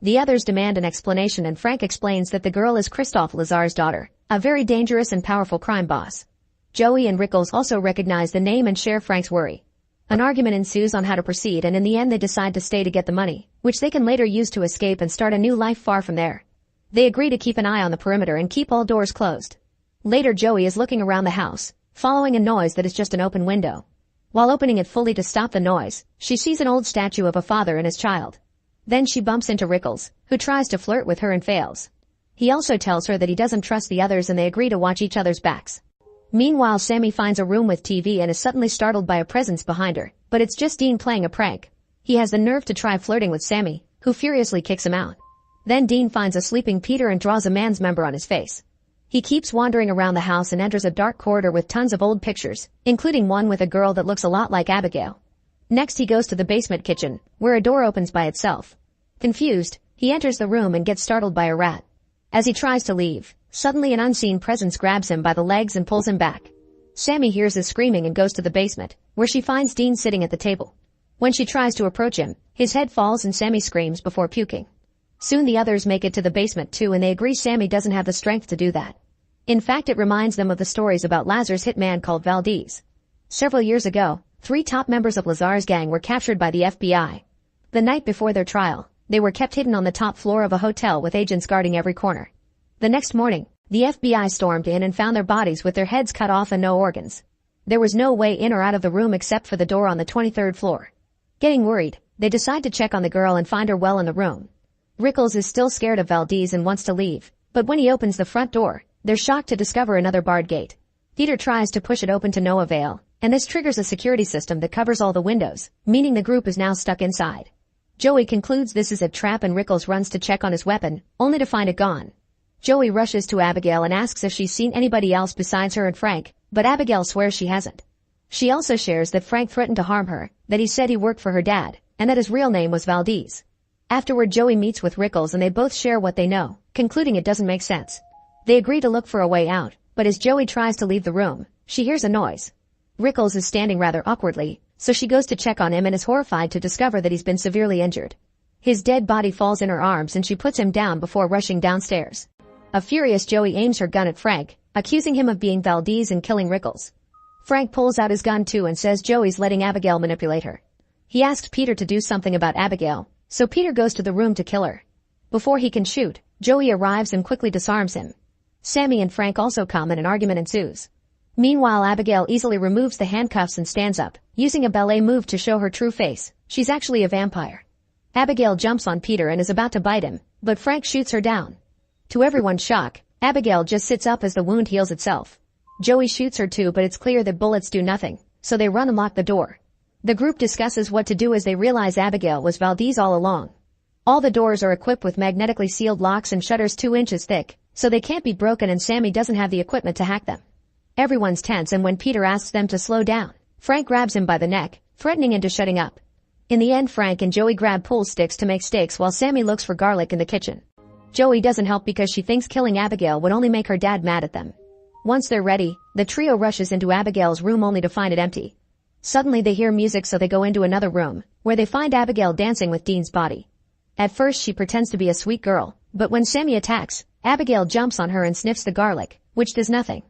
The others demand an explanation and Frank explains that the girl is Christophe Lazar's daughter, a very dangerous and powerful crime boss. Joey and Rickles also recognize the name and share Frank's worry. An argument ensues on how to proceed and in the end they decide to stay to get the money, which they can later use to escape and start a new life far from there. They agree to keep an eye on the perimeter and keep all doors closed. Later Joey is looking around the house, following a noise that is just an open window. While opening it fully to stop the noise, she sees an old statue of a father and his child. Then she bumps into Rickles, who tries to flirt with her and fails. He also tells her that he doesn't trust the others and they agree to watch each other's backs. Meanwhile Sammy finds a room with TV and is suddenly startled by a presence behind her, but it's just Dean playing a prank. He has the nerve to try flirting with Sammy, who furiously kicks him out. Then Dean finds a sleeping Peter and draws a man's member on his face. He keeps wandering around the house and enters a dark corridor with tons of old pictures, including one with a girl that looks a lot like Abigail. Next he goes to the basement kitchen, where a door opens by itself. Confused, he enters the room and gets startled by a rat. As he tries to leave, suddenly an unseen presence grabs him by the legs and pulls him back. Sammy hears his screaming and goes to the basement, where she finds Dean sitting at the table. When she tries to approach him, his head falls and Sammy screams before puking. Soon the others make it to the basement too and they agree Sammy doesn't have the strength to do that. In fact it reminds them of the stories about Lazar's hitman called Valdez. Several years ago, 3 top members of Lazar's gang were captured by the FBI. The night before their trial, they were kept hidden on the top floor of a hotel with agents guarding every corner. The next morning, the FBI stormed in and found their bodies with their heads cut off and no organs. There was no way in or out of the room except for the door on the 23rd floor. Getting worried, they decide to check on the girl and find her well in the room. Rickles is still scared of Valdez and wants to leave, but when he opens the front door, they're shocked to discover another barred gate. Peter tries to push it open to no avail, and this triggers a security system that covers all the windows, meaning the group is now stuck inside. Joey concludes this is a trap and Rickles runs to check on his weapon, only to find it gone. Joey rushes to Abigail and asks if she's seen anybody else besides her and Frank, but Abigail swears she hasn't. She also shares that Frank threatened to harm her, that he said he worked for her dad, and that his real name was Valdez. Afterward Joey meets with Rickles and they both share what they know, concluding it doesn't make sense. They agree to look for a way out, but as Joey tries to leave the room, she hears a noise. Rickles is standing rather awkwardly, so she goes to check on him and is horrified to discover that he's been severely injured. His dead body falls in her arms and she puts him down before rushing downstairs. A furious Joey aims her gun at Frank, accusing him of being Valdez and killing Rickles. Frank pulls out his gun too and says Joey's letting Abigail manipulate her. He asks Peter to do something about Abigail, so Peter goes to the room to kill her. Before he can shoot, Joey arrives and quickly disarms him. Sammy and Frank also come and an argument ensues. Meanwhile Abigail easily removes the handcuffs and stands up, using a ballet move to show her true face. She's actually a vampire. Abigail jumps on Peter and is about to bite him, but Frank shoots her down. To everyone's shock, Abigail just sits up as the wound heals itself. Joey shoots her too, but it's clear that bullets do nothing, so they run and lock the door. The group discusses what to do as they realize Abigail was Valdez all along. All the doors are equipped with magnetically sealed locks and shutters 2 inches thick, so they can't be broken, and Sammy doesn't have the equipment to hack them. Everyone's tense, and when Peter asks them to slow down, Frank grabs him by the neck, threatening into shutting up. In the end, Frank and Joey grab pool sticks to make steaks while Sammy looks for garlic in the kitchen. Joey doesn't help because she thinks killing Abigail would only make her dad mad at them. Once they're ready, the trio rushes into Abigail's room only to find it empty. Suddenly they hear music, so they go into another room, where they find Abigail dancing with Dean's body. At first she pretends to be a sweet girl, but when Sammy attacks, Abigail jumps on her and sniffs the garlic, which does nothing.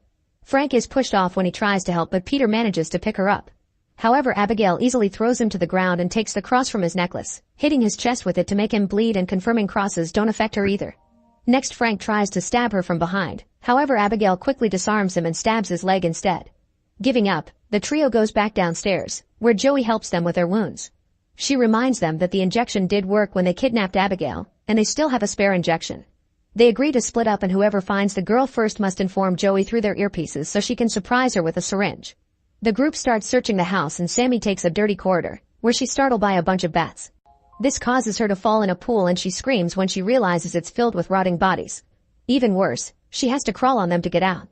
Frank is pushed off when he tries to help, but Peter manages to pick her up. However, Abigail easily throws him to the ground and takes the cross from his necklace, hitting his chest with it to make him bleed and confirming crosses don't affect her either. Next, Frank tries to stab her from behind. However, Abigail quickly disarms him and stabs his leg instead. Giving up, the trio goes back downstairs, where Joey helps them with their wounds. She reminds them that the injection did work when they kidnapped Abigail, and they still have a spare injection. They agree to split up, and whoever finds the girl first must inform Joey through their earpieces so she can surprise her with a syringe. The group starts searching the house, and Sammy takes a dirty corridor, where she's startled by a bunch of bats. This causes her to fall in a pool, and she screams when she realizes it's filled with rotting bodies. Even worse, she has to crawl on them to get out.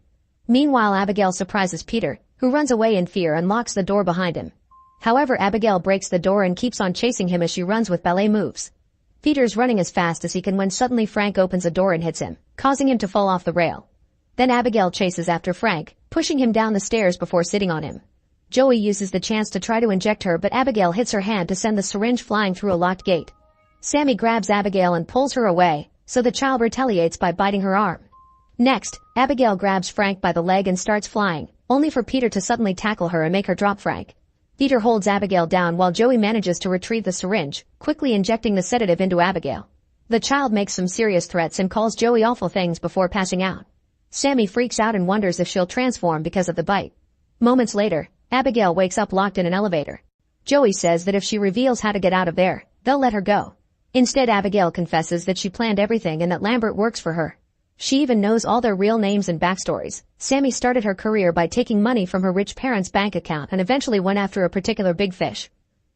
Meanwhile, Abigail surprises Peter, who runs away in fear and locks the door behind him. However, Abigail breaks the door and keeps on chasing him as she runs with ballet moves. Peter's running as fast as he can when suddenly Frank opens a door and hits him, causing him to fall off the rail. Then Abigail chases after Frank, pushing him down the stairs before sitting on him. Joey uses the chance to try to inject her, but Abigail hits her hand to send the syringe flying through a locked gate. Sammy grabs Abigail and pulls her away, so the child retaliates by biting her arm. Next, Abigail grabs Frank by the leg and starts flying, only for Peter to suddenly tackle her and make her drop Frank. Peter holds Abigail down while Joey manages to retrieve the syringe, quickly injecting the sedative into Abigail. The child makes some serious threats and calls Joey awful things before passing out. Sammy freaks out and wonders if she'll transform because of the bite. Moments later, Abigail wakes up locked in an elevator. Joey says that if she reveals how to get out of there, they'll let her go. Instead, Abigail confesses that she planned everything and that Lambert works for her. She even knows all their real names and backstories. Sammy started her career by taking money from her rich parents' bank account and eventually went after a particular big fish.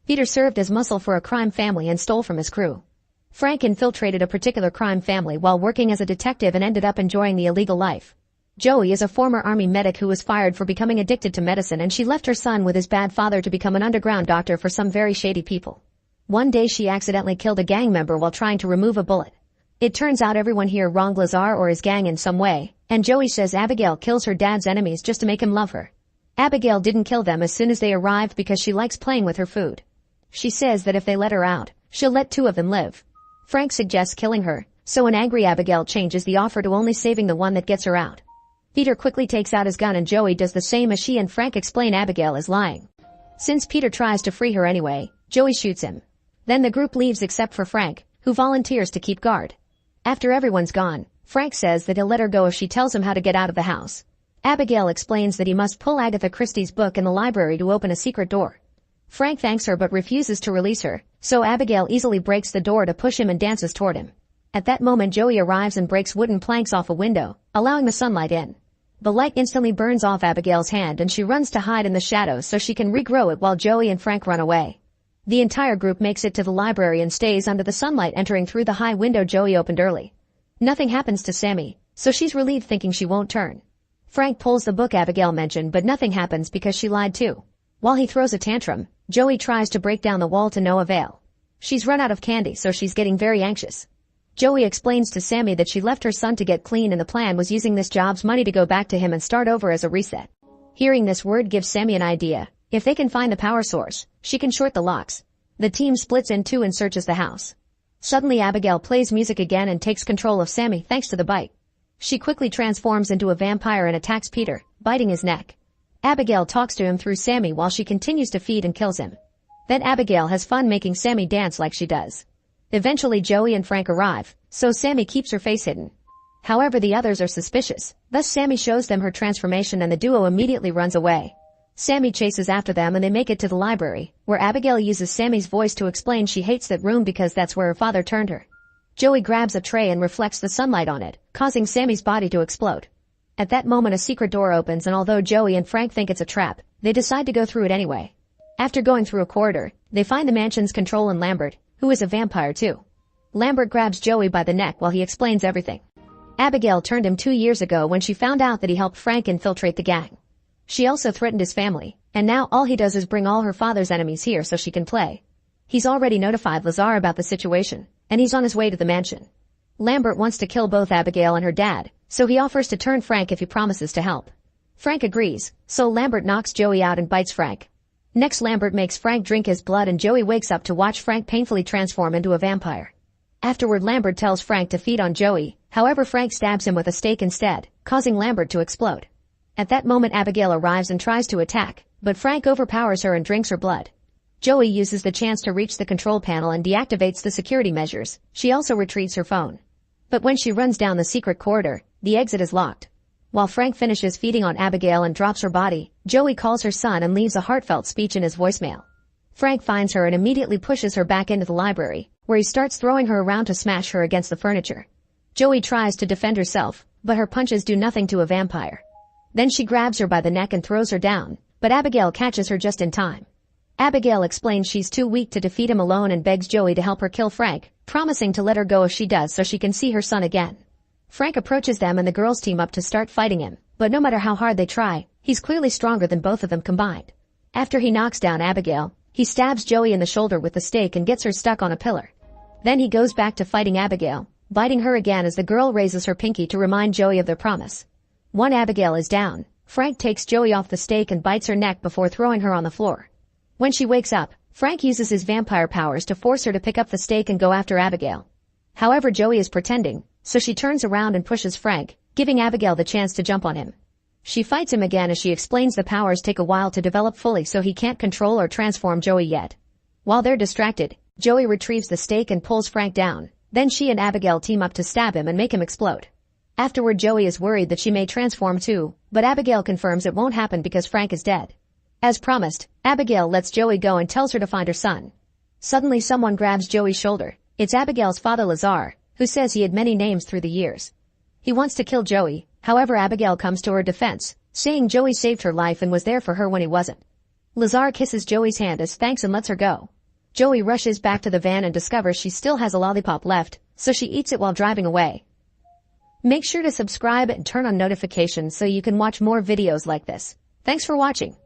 Peter served as muscle for a crime family and stole from his crew. Frank infiltrated a particular crime family while working as a detective and ended up enjoying the illegal life. Joey is a former army medic who was fired for becoming addicted to medicine, and she left her son with his bad father to become an underground doctor for some very shady people. One day she accidentally killed a gang member while trying to remove a bullet. It turns out everyone here wronged Lazar or his gang in some way, and Joey says Abigail kills her dad's enemies just to make him love her. Abigail didn't kill them as soon as they arrived because she likes playing with her food. She says that if they let her out, she'll let 2 of them live. Frank suggests killing her, so an angry Abigail changes the offer to only saving the one that gets her out. Peter quickly takes out his gun and Joey does the same as she and Frank explain Abigail is lying. Since Peter tries to free her anyway, Joey shoots him. Then the group leaves except for Frank, who volunteers to keep guard. After everyone's gone, Frank says that he'll let her go if she tells him how to get out of the house. Abigail explains that he must pull Agatha Christie's book in the library to open a secret door. Frank thanks her but refuses to release her, so Abigail easily breaks the door to push him and dances toward him. At that moment, Joey arrives and breaks wooden planks off a window, allowing the sunlight in. The light instantly burns off Abigail's hand and she runs to hide in the shadows so she can regrow it while Joey and Frank run away. The entire group makes it to the library and stays under the sunlight, entering through the high window Joey opened early. Nothing happens to Sammy, so she's relieved thinking she won't turn. Frank pulls the book Abigail mentioned, but nothing happens because she lied too. While he throws a tantrum, Joey tries to break down the wall to no avail. She's run out of candy, so she's getting very anxious. Joey explains to Sammy that she left her son to get clean and the plan was using this job's money to go back to him and start over as a reset. Hearing this word gives Sammy an idea. If they can find the power source, she can short the locks. The team splits in 2 and searches the house. Suddenly Abigail plays music again and takes control of Sammy thanks to the bite. She quickly transforms into a vampire and attacks Peter, biting his neck. Abigail talks to him through Sammy while she continues to feed and kills him. Then Abigail has fun making Sammy dance like she does. Eventually Joey and Frank arrive, so Sammy keeps her face hidden. However, the others are suspicious, thus Sammy shows them her transformation and the duo immediately runs away. Sammy chases after them and they make it to the library, where Abigail uses Sammy's voice to explain she hates that room because that's where her father turned her. Joey grabs a tray and reflects the sunlight on it, causing Sammy's body to explode. At that moment a secret door opens, and although Joey and Frank think it's a trap, they decide to go through it anyway. After going through a corridor, they find the mansion's control and Lambert, who is a vampire too. Lambert grabs Joey by the neck while he explains everything. Abigail turned him 2 years ago when she found out that he helped Frank infiltrate the gang. She also threatened his family, and now all he does is bring all her father's enemies here so she can play. He's already notified Lazar about the situation, and he's on his way to the mansion. Lambert wants to kill both Abigail and her dad, so he offers to turn Frank if he promises to help. Frank agrees, so Lambert knocks Joey out and bites Frank. Next, Lambert makes Frank drink his blood and Joey wakes up to watch Frank painfully transform into a vampire. Afterward, Lambert tells Frank to feed on Joey, however Frank stabs him with a stake instead, causing Lambert to explode. At that moment Abigail arrives and tries to attack, but Frank overpowers her and drinks her blood. Joey uses the chance to reach the control panel and deactivates the security measures. She also retrieves her phone. But when she runs down the secret corridor, the exit is locked. While Frank finishes feeding on Abigail and drops her body, Joey calls her son and leaves a heartfelt speech in his voicemail. Frank finds her and immediately pushes her back into the library, where he starts throwing her around to smash her against the furniture. Joey tries to defend herself, but her punches do nothing to a vampire. Then she grabs her by the neck and throws her down, but Abigail catches her just in time. Abigail explains she's too weak to defeat him alone and begs Joey to help her kill Frank, promising to let her go if she does so she can see her son again. Frank approaches them and the girls team up to start fighting him, but no matter how hard they try, he's clearly stronger than both of them combined. After he knocks down Abigail, he stabs Joey in the shoulder with the stake and gets her stuck on a pillar. Then he goes back to fighting Abigail, biting her again as the girl raises her pinky to remind Joey of their promise. When Abigail is down, Frank takes Joey off the stake and bites her neck before throwing her on the floor. When she wakes up, Frank uses his vampire powers to force her to pick up the stake and go after Abigail. However, Joey is pretending, so she turns around and pushes Frank, giving Abigail the chance to jump on him. She fights him again as she explains the powers take a while to develop fully, so he can't control or transform Joey yet. While they're distracted, Joey retrieves the stake and pulls Frank down. Then she and Abigail team up to stab him and make him explode. Afterward, Joey is worried that she may transform too, but Abigail confirms it won't happen because Frank is dead. As promised, Abigail lets Joey go and tells her to find her son. Suddenly someone grabs Joey's shoulder. It's Abigail's father Lazar, who says he had many names through the years. He wants to kill Joey, however Abigail comes to her defense, saying Joey saved her life and was there for her when he wasn't. Lazar kisses Joey's hand as thanks and lets her go. Joey rushes back to the van and discovers she still has a lollipop left, so she eats it while driving away. Make sure to subscribe and turn on notifications so you can watch more videos like this. Thanks for watching.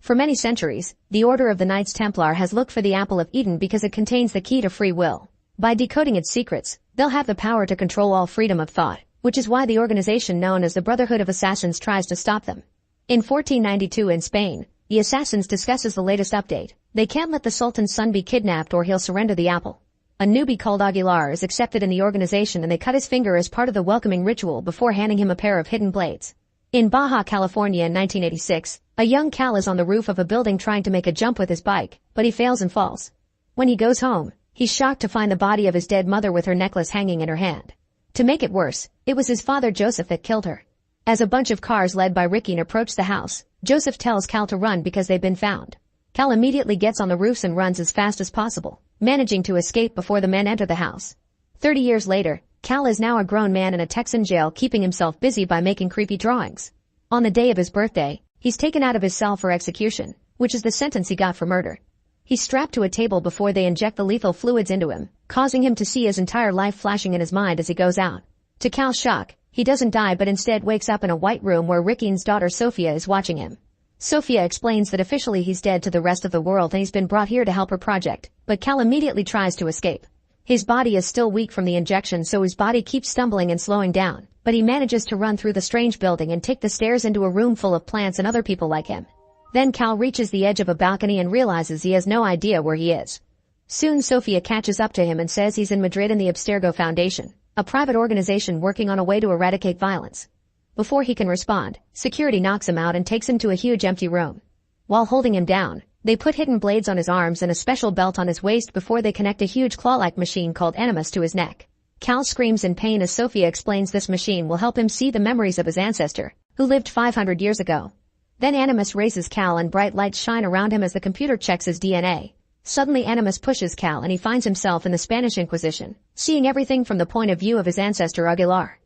For many centuries, the Order of the Knights Templar has looked for the Apple of Eden because it contains the key to free will. By decoding its secrets, they'll have the power to control all freedom of thought, which is why the organization known as the Brotherhood of Assassins tries to stop them. In 1492 in Spain, the Assassins discusses the latest update. They can't let the Sultan's son be kidnapped or he'll surrender the apple. A newbie called Aguilar is accepted in the organization and they cut his finger as part of the welcoming ritual before handing him a pair of hidden blades. In Baja California in 1986, a young Cal is on the roof of a building trying to make a jump with his bike, but he fails and falls. When he goes home, he's shocked to find the body of his dead mother with her necklace hanging in her hand. To make it worse, it was his father Joseph that killed her. As a bunch of cars led by Ricky approach the house, Joseph tells Cal to run because they've been found. Cal immediately gets on the roofs and runs as fast as possible, managing to escape before the men enter the house. 30 years later, Cal is now a grown man in a Texan jail keeping himself busy by making creepy drawings. On the day of his birthday, he's taken out of his cell for execution, which is the sentence he got for murder. He's strapped to a table before they inject the lethal fluids into him, causing him to see his entire life flashing in his mind as he goes out. To Cal's shock, he doesn't die but instead wakes up in a white room where Ricky's daughter Sophia is watching him. Sophia explains that officially he's dead to the rest of the world and he's been brought here to help her project, but Cal immediately tries to escape. His body is still weak from the injection, so his body keeps stumbling and slowing down, but he manages to run through the strange building and take the stairs into a room full of plants and other people like him. Then Cal reaches the edge of a balcony and realizes he has no idea where he is. Soon Sophia catches up to him and says he's in Madrid in the Abstergo Foundation, a private organization working on a way to eradicate violence. Before he can respond, security knocks him out and takes him to a huge empty room. While holding him down, they put hidden blades on his arms and a special belt on his waist before they connect a huge claw-like machine called Animus to his neck. Cal screams in pain as Sophia explains this machine will help him see the memories of his ancestor, who lived 500 years ago. Then Animus raises Cal and bright lights shine around him as the computer checks his DNA. Suddenly Animus pushes Cal and he finds himself in the Spanish Inquisition, seeing everything from the point of view of his ancestor Aguilar.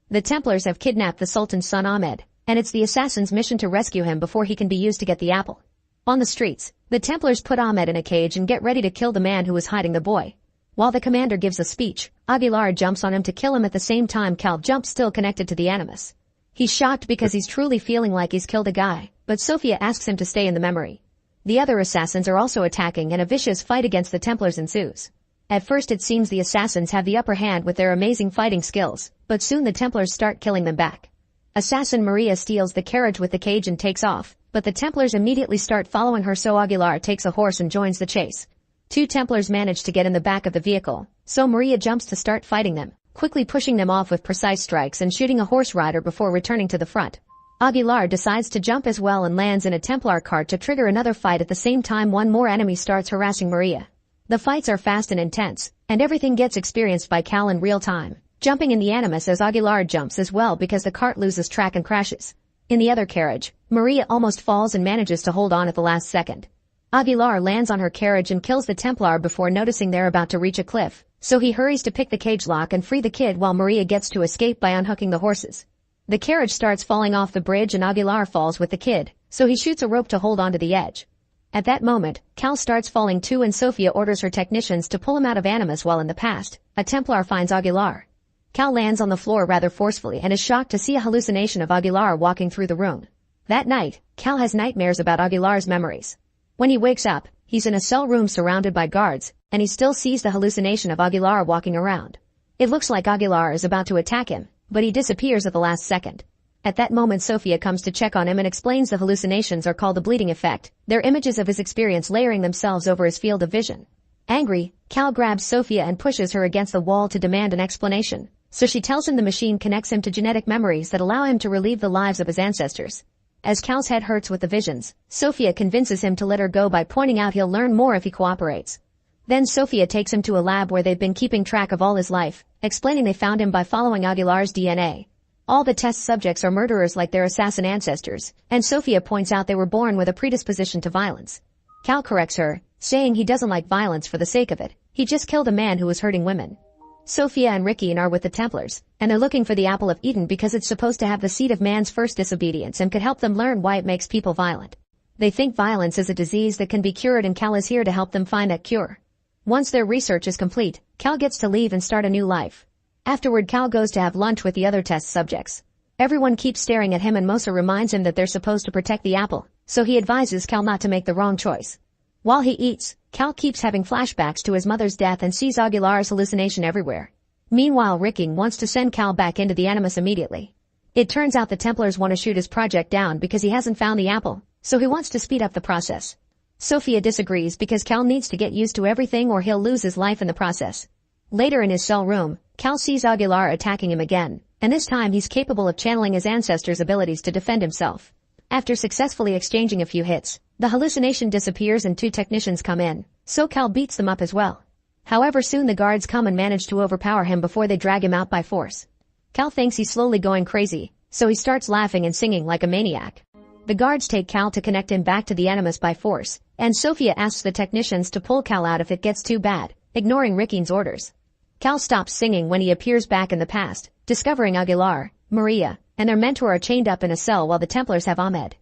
The Templars have kidnapped the Sultan's son Ahmed, and it's the assassin's mission to rescue him before he can be used to get the apple. On the streets, the Templars put Ahmed in a cage and get ready to kill the man who was hiding the boy. While the commander gives a speech, Aguilar jumps on him to kill him at the same time Cal jumps still connected to the Animus. He's shocked because he's truly feeling like he's killed a guy, but Sophia asks him to stay in the memory. The other assassins are also attacking and a vicious fight against the Templars ensues. At first it seems the assassins have the upper hand with their amazing fighting skills, but soon the Templars start killing them back. Assassin Maria steals the carriage with the cage and takes off, but the Templars immediately start following her so Aguilar takes a horse and joins the chase. 2 Templars manage to get in the back of the vehicle, so Maria jumps to start fighting them, quickly pushing them off with precise strikes and shooting a horse rider before returning to the front. Aguilar decides to jump as well and lands in a Templar cart to trigger another fight at the same time one more enemy starts harassing Maria. The fights are fast and intense, and everything gets experienced by Cal in real time, jumping in the Animus as Aguilar jumps as well because the cart loses track and crashes. In the other carriage, Maria almost falls and manages to hold on at the last second. Aguilar lands on her carriage and kills the Templar before noticing they're about to reach a cliff, so he hurries to pick the cage lock and free the kid while Maria gets to escape by unhooking the horses. The carriage starts falling off the bridge and Aguilar falls with the kid, so he shoots a rope to hold onto the edge. At that moment, Cal starts falling too and Sophia orders her technicians to pull him out of Animus while in the past, a Templar finds Aguilar. Cal lands on the floor rather forcefully and is shocked to see a hallucination of Aguilar walking through the room. That night, Cal has nightmares about Aguilar's memories. When he wakes up, he's in a cell room surrounded by guards, and he still sees the hallucination of Aguilar walking around. It looks like Aguilar is about to attack him, but he disappears at the last second. At that moment Sophia comes to check on him and explains the hallucinations are called the bleeding effect. They're images of his experience layering themselves over his field of vision. Angry, Cal grabs Sophia and pushes her against the wall to demand an explanation, so she tells him the machine connects him to genetic memories that allow him to relive the lives of his ancestors. As Cal's head hurts with the visions, Sophia convinces him to let her go by pointing out he'll learn more if he cooperates. Then Sophia takes him to a lab where they've been keeping track of all his life, explaining they found him by following Aguilar's DNA. All the test subjects are murderers like their assassin ancestors, and Sophia points out they were born with a predisposition to violence. Cal corrects her, saying he doesn't like violence for the sake of it. He just killed a man who was hurting women. Sophia and Ricky are with the Templars, and they're looking for the Apple of Eden because it's supposed to have the seed of man's first disobedience and could help them learn why it makes people violent. They think violence is a disease that can be cured and Cal is here to help them find that cure. Once their research is complete, Cal gets to leave and start a new life. Afterward Cal goes to have lunch with the other test subjects. Everyone keeps staring at him and Mosa reminds him that they're supposed to protect the apple, so he advises Cal not to make the wrong choice. While he eats, Cal keeps having flashbacks to his mother's death and sees Aguilar's hallucination everywhere. Meanwhile Ricky wants to send Cal back into the Animus immediately. It turns out the Templars want to shoot his project down because he hasn't found the apple, so he wants to speed up the process. Sophia disagrees because Cal needs to get used to everything or he'll lose his life in the process. Later in his cell room, Cal sees Aguilar attacking him again, and this time he's capable of channeling his ancestors' abilities to defend himself. After successfully exchanging a few hits, the hallucination disappears and 2 technicians come in, so Cal beats them up as well. However, soon the guards come and manage to overpower him before they drag him out by force. Cal thinks he's slowly going crazy, so he starts laughing and singing like a maniac. The guards take Cal to connect him back to the Animus by force, and Sophia asks the technicians to pull Cal out if it gets too bad, ignoring Ricky's orders. Cal stops singing when he appears back in the past, discovering Aguilar, Maria, and their mentor are chained up in a cell while the Templars have Ahmed.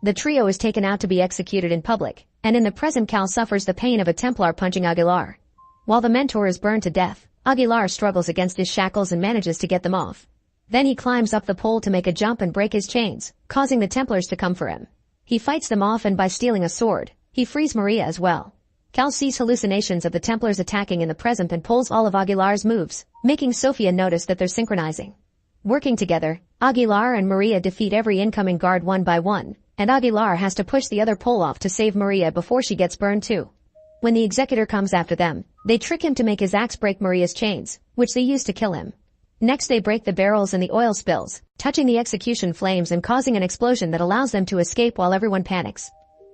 The trio is taken out to be executed in public, and in the present Cal suffers the pain of a Templar punching Aguilar. While the mentor is burned to death, Aguilar struggles against his shackles and manages to get them off. Then he climbs up the pole to make a jump and break his chains, causing the Templars to come for him. He fights them off and by stealing a sword, he frees Maria as well. Cal sees hallucinations of the Templars attacking in the present and pulls all of Aguilar's moves, making Sophia notice that they're synchronizing. Working together, Aguilar and Maria defeat every incoming guard one by one, and Aguilar has to push the other pole off to save Maria before she gets burned too. When the executor comes after them, they trick him to make his axe break Maria's chains, which they use to kill him. Next they break the barrels and the oil spills, touching the execution flames and causing an explosion that allows them to escape while everyone panics.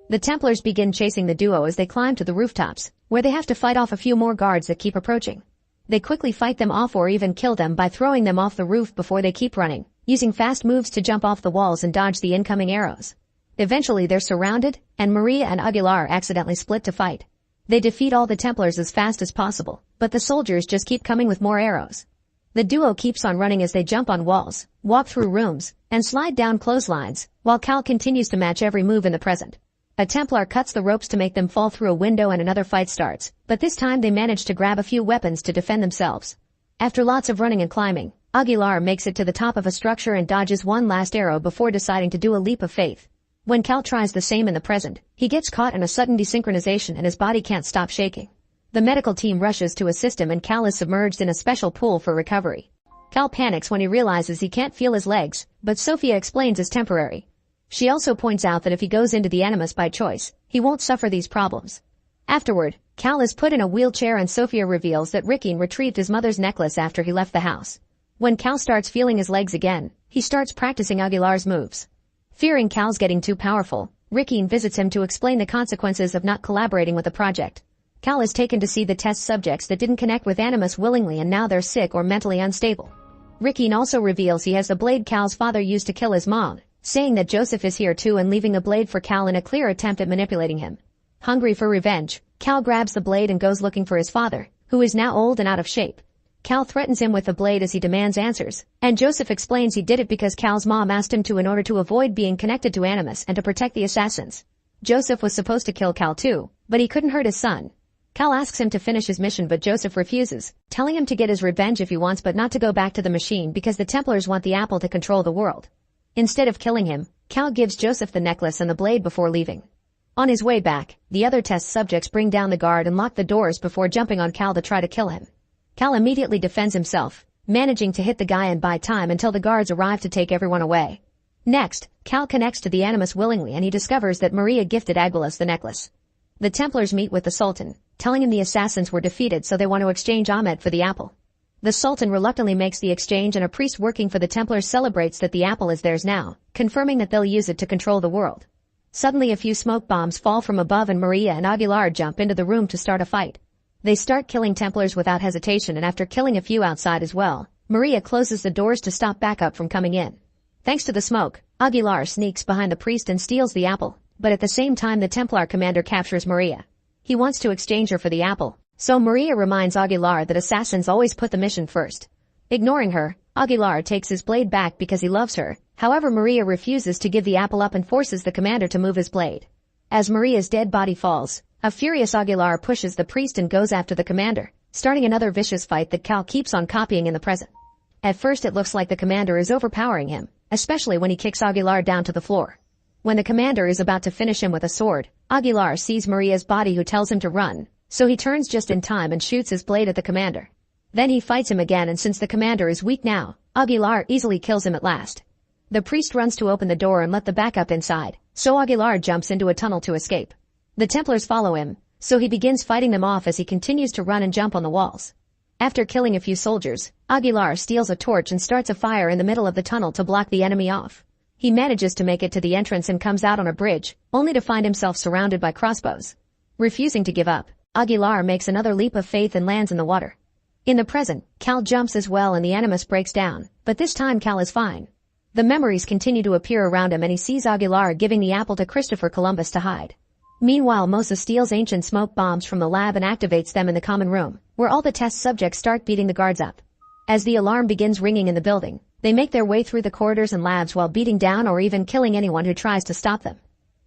The Templars begin chasing the duo as they climb to the rooftops, where they have to fight off a few more guards that keep approaching. They quickly fight them off or even kill them by throwing them off the roof before they keep running, using fast moves to jump off the walls and dodge the incoming arrows. Eventually they're surrounded, and Maria and Aguilar accidentally split to fight. They defeat all the Templars as fast as possible, but the soldiers just keep coming with more arrows. The duo keeps on running as they jump on walls, walk through rooms, and slide down clotheslines, while Cal continues to match every move in the present. A Templar cuts the ropes to make them fall through a window and another fight starts, but this time they manage to grab a few weapons to defend themselves. After lots of running and climbing, Aguilar makes it to the top of a structure and dodges one last arrow before deciding to do a leap of faith. When Cal tries the same in the present, he gets caught in a sudden desynchronization and his body can't stop shaking. The medical team rushes to assist him and Cal is submerged in a special pool for recovery. Cal panics when he realizes he can't feel his legs, but Sophia explains it's temporary. She also points out that if he goes into the Animus by choice, he won't suffer these problems. Afterward, Cal is put in a wheelchair and Sophia reveals that Rickeen retrieved his mother's necklace after he left the house. When Cal starts feeling his legs again, he starts practicing Aguilar's moves. Fearing Cal's getting too powerful, Rickeen visits him to explain the consequences of not collaborating with the project. Cal is taken to see the test subjects that didn't connect with Animus willingly and now they're sick or mentally unstable. Rickeen also reveals he has the blade Cal's father used to kill his mom, saying that Joseph is here too and leaving the blade for Cal in a clear attempt at manipulating him. Hungry for revenge, Cal grabs the blade and goes looking for his father, who is now old and out of shape. Cal threatens him with the blade as he demands answers, and Joseph explains he did it because Cal's mom asked him to in order to avoid being connected to Animus and to protect the assassins. Joseph was supposed to kill Cal too, but he couldn't hurt his son. Cal asks him to finish his mission but Joseph refuses, telling him to get his revenge if he wants but not to go back to the machine because the Templars want the apple to control the world. Instead of killing him, Cal gives Joseph the necklace and the blade before leaving. On his way back, the other test subjects bring down the guard and lock the doors before jumping on Cal to try to kill him. Cal immediately defends himself, managing to hit the guy and buy time until the guards arrive to take everyone away. Next, Cal connects to the Animus willingly and he discovers that Maria gifted Aguilas the necklace. The Templars meet with the Sultan, telling him the assassins were defeated so they want to exchange Ahmed for the apple. The Sultan reluctantly makes the exchange and a priest working for the Templars celebrates that the apple is theirs now, confirming that they'll use it to control the world. Suddenly a few smoke bombs fall from above and Maria and Aguilar jump into the room to start a fight. They start killing Templars without hesitation and after killing a few outside as well, Maria closes the doors to stop backup from coming in. Thanks to the smoke, Aguilar sneaks behind the priest and steals the apple, but at the same time the Templar commander captures Maria. He wants to exchange her for the apple, so Maria reminds Aguilar that assassins always put the mission first. Ignoring her, Aguilar takes his blade back because he loves her, however Maria refuses to give the apple up and forces the commander to move his blade. As Maria's dead body falls, a furious Aguilar pushes the priest and goes after the commander, starting another vicious fight that Cal keeps on copying in the present. At first it looks like the commander is overpowering him, especially when he kicks Aguilar down to the floor. When the commander is about to finish him with a sword, Aguilar sees Maria's body who tells him to run, so he turns just in time and shoots his blade at the commander. Then he fights him again and since the commander is weak now, Aguilar easily kills him at last. The priest runs to open the door and let the backup inside, so Aguilar jumps into a tunnel to escape. The Templars follow him, so he begins fighting them off as he continues to run and jump on the walls. After killing a few soldiers, Aguilar steals a torch and starts a fire in the middle of the tunnel to block the enemy off. He manages to make it to the entrance and comes out on a bridge, only to find himself surrounded by crossbows. Refusing to give up, Aguilar makes another leap of faith and lands in the water. In the present, Cal jumps as well and the Animus breaks down, but this time Cal is fine. The memories continue to appear around him and he sees Aguilar giving the apple to Christopher Columbus to hide. Meanwhile Mosa steals ancient smoke bombs from the lab and activates them in the common room, where all the test subjects start beating the guards up. As the alarm begins ringing in the building, they make their way through the corridors and labs while beating down or even killing anyone who tries to stop them.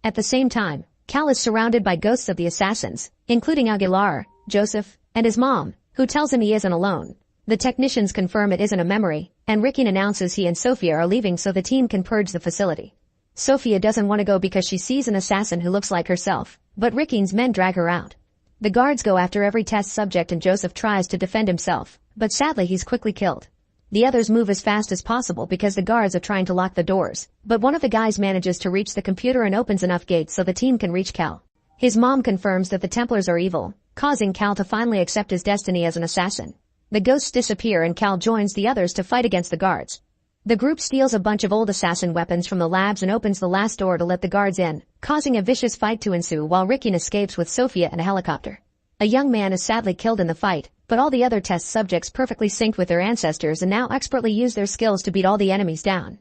At the same time, Cal is surrounded by ghosts of the assassins, including Aguilar, Joseph, and his mom, who tells him he isn't alone. The technicians confirm it isn't a memory, and Rickeen announces he and Sophia are leaving so the team can purge the facility. Sophia doesn't want to go because she sees an assassin who looks like herself, but Rickeen's men drag her out. The guards go after every test subject and Joseph tries to defend himself, but sadly he's quickly killed. The others move as fast as possible because the guards are trying to lock the doors, but one of the guys manages to reach the computer and opens enough gates so the team can reach Cal. His mom confirms that the Templars are evil, causing Cal to finally accept his destiny as an assassin. The ghosts disappear and Cal joins the others to fight against the guards. The group steals a bunch of old assassin weapons from the labs and opens the last door to let the guards in, causing a vicious fight to ensue while Rickeen escapes with Sophia and a helicopter. A young man is sadly killed in the fight, but all the other test subjects perfectly synced with their ancestors and now expertly use their skills to beat all the enemies down.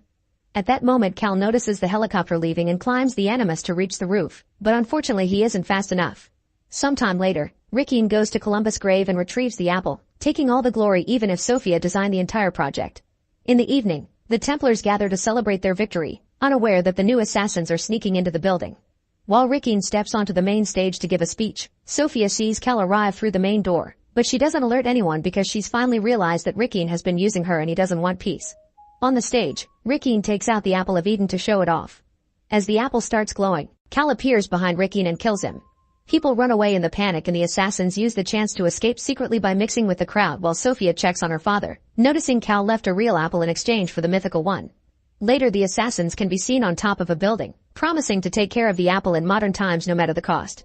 At that moment Cal notices the helicopter leaving and climbs the Animus to reach the roof, but unfortunately he isn't fast enough. Sometime later, Rickeen goes to Columbus' grave and retrieves the apple, taking all the glory even if Sophia designed the entire project. In the evening, the Templars gather to celebrate their victory, unaware that the new assassins are sneaking into the building. While Rickeen steps onto the main stage to give a speech, Sophia sees Cal arrive through the main door, but she doesn't alert anyone because she's finally realized that Rickeen has been using her and he doesn't want peace. On the stage, Rickeen takes out the Apple of Eden to show it off. As the apple starts glowing, Cal appears behind Rickeen and kills him. People run away in the panic and the assassins use the chance to escape secretly by mixing with the crowd while Sophia checks on her father, noticing Cal left a real apple in exchange for the mythical one. Later the assassins can be seen on top of a building, promising to take care of the apple in modern times no matter the cost.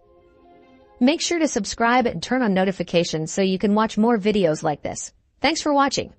Make sure to subscribe and turn on notifications so you can watch more videos like this. Thanks for watching.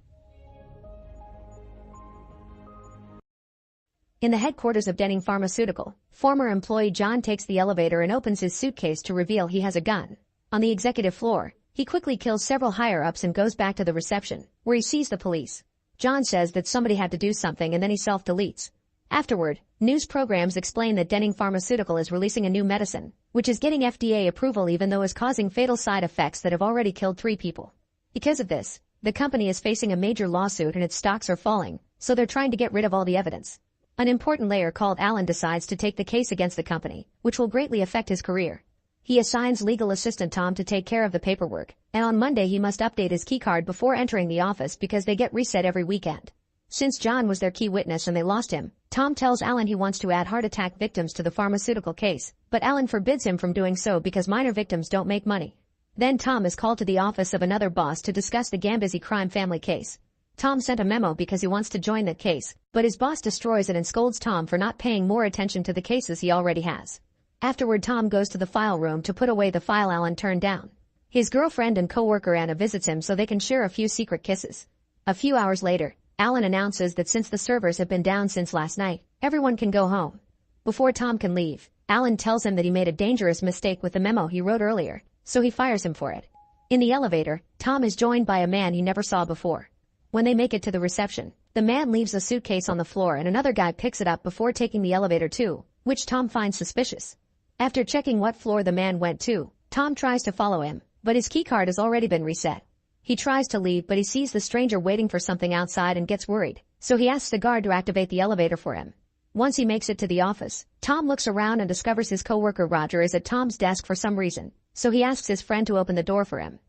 In the headquarters of Denning Pharmaceutical, former employee John takes the elevator and opens his suitcase to reveal he has a gun. On the executive floor, he quickly kills several higher-ups and goes back to the reception, where he sees the police. John says that somebody had to do something and then he self-deletes. Afterward, news programs explain that Denning Pharmaceutical is releasing a new medicine, which is getting FDA approval even though is causing fatal side effects that have already killed 3 people. Because of this, the company is facing a major lawsuit and its stocks are falling, so they're trying to get rid of all the evidence. An important lawyer called Alan decides to take the case against the company, which will greatly affect his career. He assigns legal assistant Tom to take care of the paperwork, and on Monday he must update his keycard before entering the office because they get reset every weekend. Since John was their key witness and they lost him, Tom tells Alan he wants to add heart attack victims to the pharmaceutical case, but Alan forbids him from doing so because minor victims don't make money. Then Tom is called to the office of another boss to discuss the Gambizzi crime family case. Tom sent a memo because he wants to join that case, but his boss destroys it and scolds Tom for not paying more attention to the cases he already has. Afterward, Tom goes to the file room to put away the file Alan turned down. His girlfriend and co-worker Anna visits him so they can share a few secret kisses. A few hours later, Alan announces that since the servers have been down since last night, everyone can go home. Before Tom can leave, Alan tells him that he made a dangerous mistake with the memo he wrote earlier, so he fires him for it. In the elevator, Tom is joined by a man he never saw before. When they make it to the reception, the man leaves a suitcase on the floor and another guy picks it up before taking the elevator too, which Tom finds suspicious. After checking what floor the man went to, Tom tries to follow him, but his keycard has already been reset. He tries to leave but he sees the stranger waiting for something outside and gets worried, so he asks the guard to activate the elevator for him. Once he makes it to the office, Tom looks around and discovers his coworker Roger is at Tom's desk for some reason, so he asks his friend to open the door for him.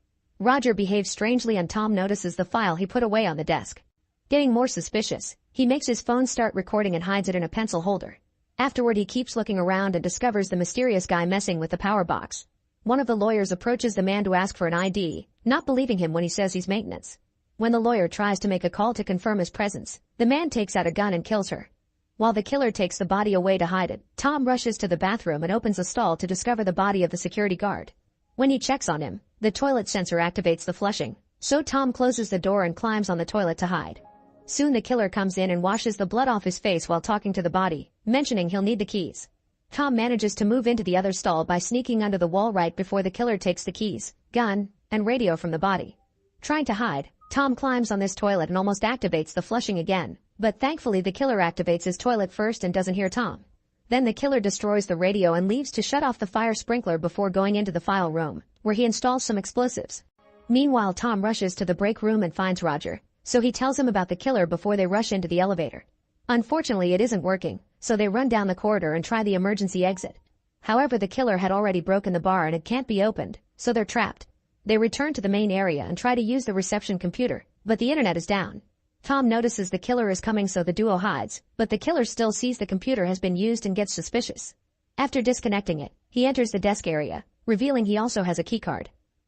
Roger behaves strangely and Tom notices the file he put away on the desk. Getting more suspicious, he makes his phone start recording and hides it in a pencil holder. Afterward he keeps looking around and discovers the mysterious guy messing with the power box. One of the lawyers approaches the man to ask for an ID, not believing him when he says he's maintenance. When the lawyer tries to make a call to confirm his presence, the man takes out a gun and kills her. While the killer takes the body away to hide it, Tom rushes to the bathroom and opens a stall to discover the body of the security guard. When he checks on him, the toilet sensor activates the flushing, so Tom closes the door and climbs on the toilet to hide. Soon the killer comes in and washes the blood off his face while talking to the body, mentioning he'll need the keys. Tom manages to move into the other stall by sneaking under the wall right before the killer takes the keys, gun, and radio from the body. Trying to hide, Tom climbs on this toilet and almost activates the flushing again, but thankfully the killer activates his toilet first and doesn't hear Tom. Then the killer destroys the radio and leaves to shut off the fire sprinkler before going into the file room, where he installs some explosives. Meanwhile, Tom rushes to the break room and finds Roger, so he tells him about the killer before they rush into the elevator. Unfortunately, it isn't working, so they run down the corridor and try the emergency exit. However, the killer had already broken the bar and it can't be opened, so they're trapped. They return to the main area and try to use the reception computer, but the internet is down. Tom notices the killer is coming so the duo hides, but the killer still sees the computer has been used and gets suspicious. After disconnecting it, he enters the desk area, revealing he also has a keycard.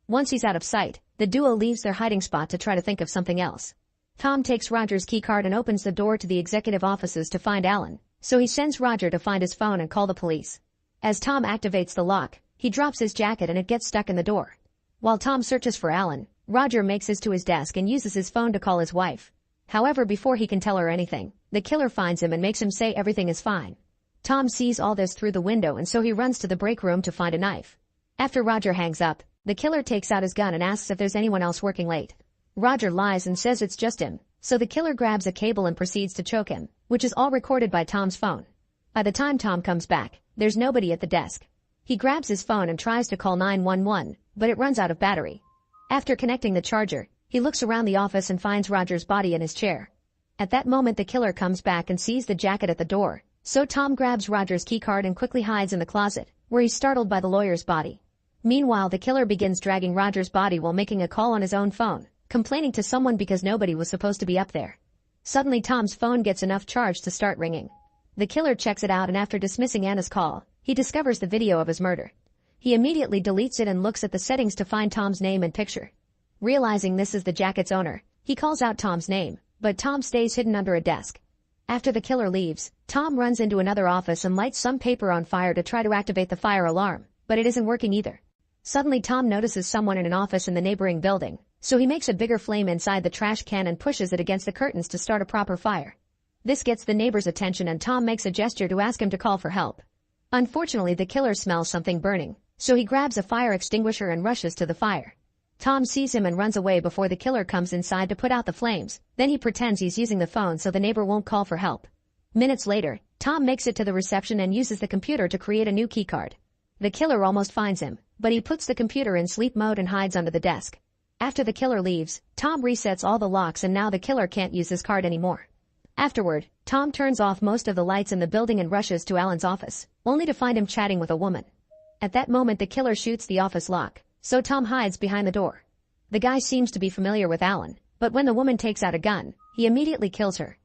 Once he's out of sight, the duo leaves their hiding spot to try to think of something else. Tom takes Roger's keycard and opens the door to the executive offices to find Alan, so he sends Roger to find his phone and call the police. As Tom activates the lock, he drops his jacket and it gets stuck in the door. While Tom searches for Alan, Roger makes it to his desk and uses his phone to call his wife. However, before he can tell her anything, the killer finds him and makes him say everything is fine. Tom sees all this through the window and so he runs to the break room to find a knife. After Roger hangs up, the killer takes out his gun and asks if there's anyone else working late. Roger lies and says it's just him, so the killer grabs a cable and proceeds to choke him, which is all recorded by Tom's phone. By the time Tom comes back, there's nobody at the desk. He grabs his phone and tries to call 911, but it runs out of battery. After connecting the charger, he looks around the office and finds Roger's body in his chair. At that moment the killer comes back and sees the jacket at the door, so Tom grabs Roger's keycard and quickly hides in the closet, where he's startled by the lawyer's body. Meanwhile, the killer begins dragging Roger's body while making a call on his own phone, complaining to someone because nobody was supposed to be up there. Suddenly Tom's phone gets enough charge to start ringing. The killer checks it out and after dismissing Anna's call, he discovers the video of his murder. He immediately deletes it and looks at the settings to find Tom's name and picture. Realizing this is the jacket's owner, he calls out Tom's name, but Tom stays hidden under a desk. After the killer leaves, Tom runs into another office and lights some paper on fire to try to activate the fire alarm, but it isn't working either. Suddenly Tom notices someone in an office in the neighboring building, so he makes a bigger flame inside the trash can and pushes it against the curtains to start a proper fire. This gets the neighbor's attention and Tom makes a gesture to ask him to call for help. Unfortunately, the killer smells something burning, so he grabs a fire extinguisher and rushes to the fire. Tom sees him and runs away before the killer comes inside to put out the flames, then he pretends he's using the phone so the neighbor won't call for help. Minutes later, Tom makes it to the reception and uses the computer to create a new keycard. The killer almost finds him, but he puts the computer in sleep mode and hides under the desk. After the killer leaves, Tom resets all the locks and now the killer can't use his card anymore. Afterward, Tom turns off most of the lights in the building and rushes to Alan's office, only to find him chatting with a woman. At that moment the killer shoots the office lock, so Tom hides behind the door. The guy seems to be familiar with Alan, but when the woman takes out a gun, he immediately kills her.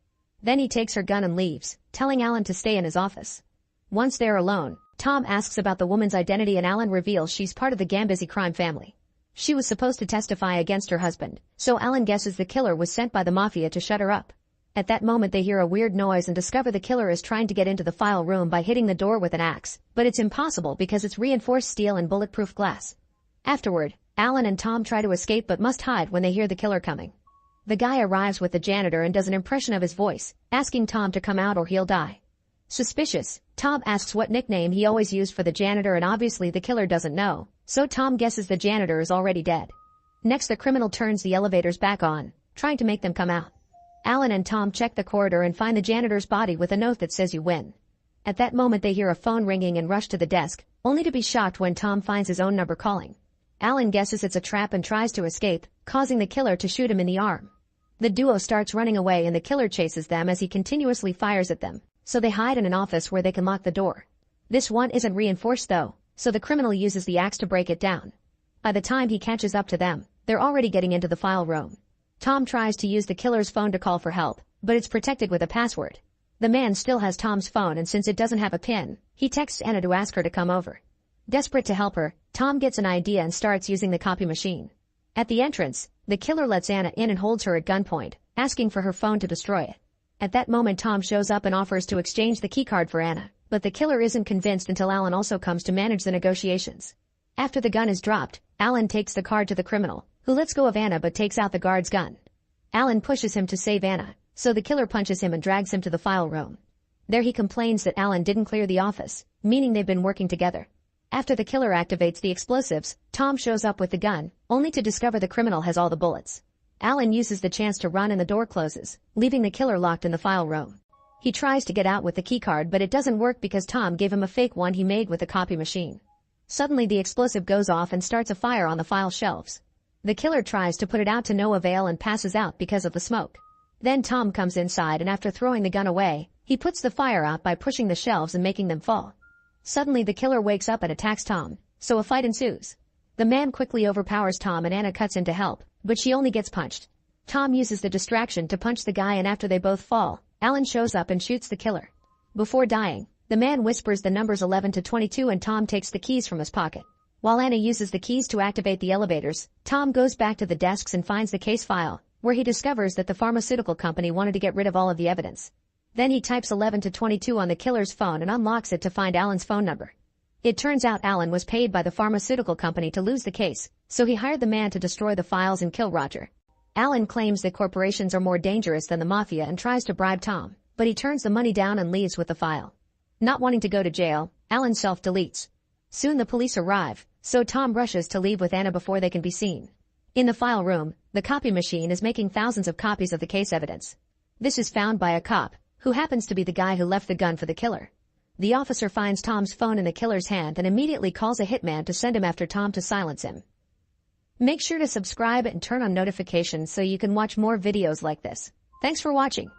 Then he takes her gun and leaves, telling Alan to stay in his office. Once they're alone, Tom asks about the woman's identity and Alan reveals she's part of the Gambizzi crime family. She was supposed to testify against her husband, so Alan guesses the killer was sent by the mafia to shut her up. At that moment they hear a weird noise and discover the killer is trying to get into the file room by hitting the door with an axe, but it's impossible because it's reinforced steel and bulletproof glass. Afterward, Alan and Tom try to escape but must hide when they hear the killer coming. The guy arrives with the janitor and does an impression of his voice, asking Tom to come out or he'll die. Suspicious, Tom asks what nickname he always used for the janitor and obviously the killer doesn't know, so Tom guesses the janitor is already dead. Next the criminal turns the elevators back on, trying to make them come out. Alan and Tom check the corridor and find the janitor's body with a note that says you win. At that moment they hear a phone ringing and rush to the desk, only to be shocked when Tom finds his own number calling. Alan guesses it's a trap and tries to escape, causing the killer to shoot him in the arm. The duo starts running away and the killer chases them as he continuously fires at them, so they hide in an office where they can lock the door. This one isn't reinforced though, so the criminal uses the axe to break it down. By the time he catches up to them, they're already getting into the file room. Tom tries to use the killer's phone to call for help, but it's protected with a password. The man still has Tom's phone and since it doesn't have a pin, he texts Anna to ask her to come over. Desperate to help her, Tom gets an idea and starts using the copy machine. At the entrance, the killer lets Anna in and holds her at gunpoint, asking for her phone to destroy it. At that moment Tom shows up and offers to exchange the keycard for Anna, but the killer isn't convinced until Alan also comes to manage the negotiations. After the gun is dropped, Alan takes the card to the criminal, who lets go of Anna but takes out the guard's gun. Alan pushes him to save Anna, so the killer punches him and drags him to the file room. There he complains that Alan didn't clear the office, meaning they've been working together. After the killer activates the explosives, Tom shows up with the gun, only to discover the criminal has all the bullets. Alan uses the chance to run and the door closes, leaving the killer locked in the file room. He tries to get out with the keycard but it doesn't work because Tom gave him a fake one he made with a copy machine. Suddenly the explosive goes off and starts a fire on the file shelves. The killer tries to put it out to no avail and passes out because of the smoke. Then Tom comes inside and after throwing the gun away, he puts the fire out by pushing the shelves and making them fall. Suddenly the killer wakes up and attacks Tom, so a fight ensues. The man quickly overpowers Tom and Anna cuts in to help, but she only gets punched. Tom uses the distraction to punch the guy and after they both fall, Alan shows up and shoots the killer. Before dying, the man whispers the numbers 11 to 22 and Tom takes the keys from his pocket. While Anna uses the keys to activate the elevators, Tom goes back to the desks and finds the case file, where he discovers that the pharmaceutical company wanted to get rid of all of the evidence. Then he types 11 to 22 on the killer's phone and unlocks it to find Alan's phone number. It turns out Alan was paid by the pharmaceutical company to lose the case, so he hired the man to destroy the files and kill Roger. Alan claims that corporations are more dangerous than the mafia and tries to bribe Tom, but he turns the money down and leaves with the file. Not wanting to go to jail, Alan self-deletes. Soon the police arrive, so Tom rushes to leave with Anna before they can be seen. In the file room, the copy machine is making thousands of copies of the case evidence. This is found by a cop, who happens to be the guy who left the gun for the killer. The officer finds Tom's phone in the killer's hand and immediately calls a hitman to send him after Tom to silence him. Make sure to subscribe and turn on notifications so you can watch more videos like this. Thanks for watching.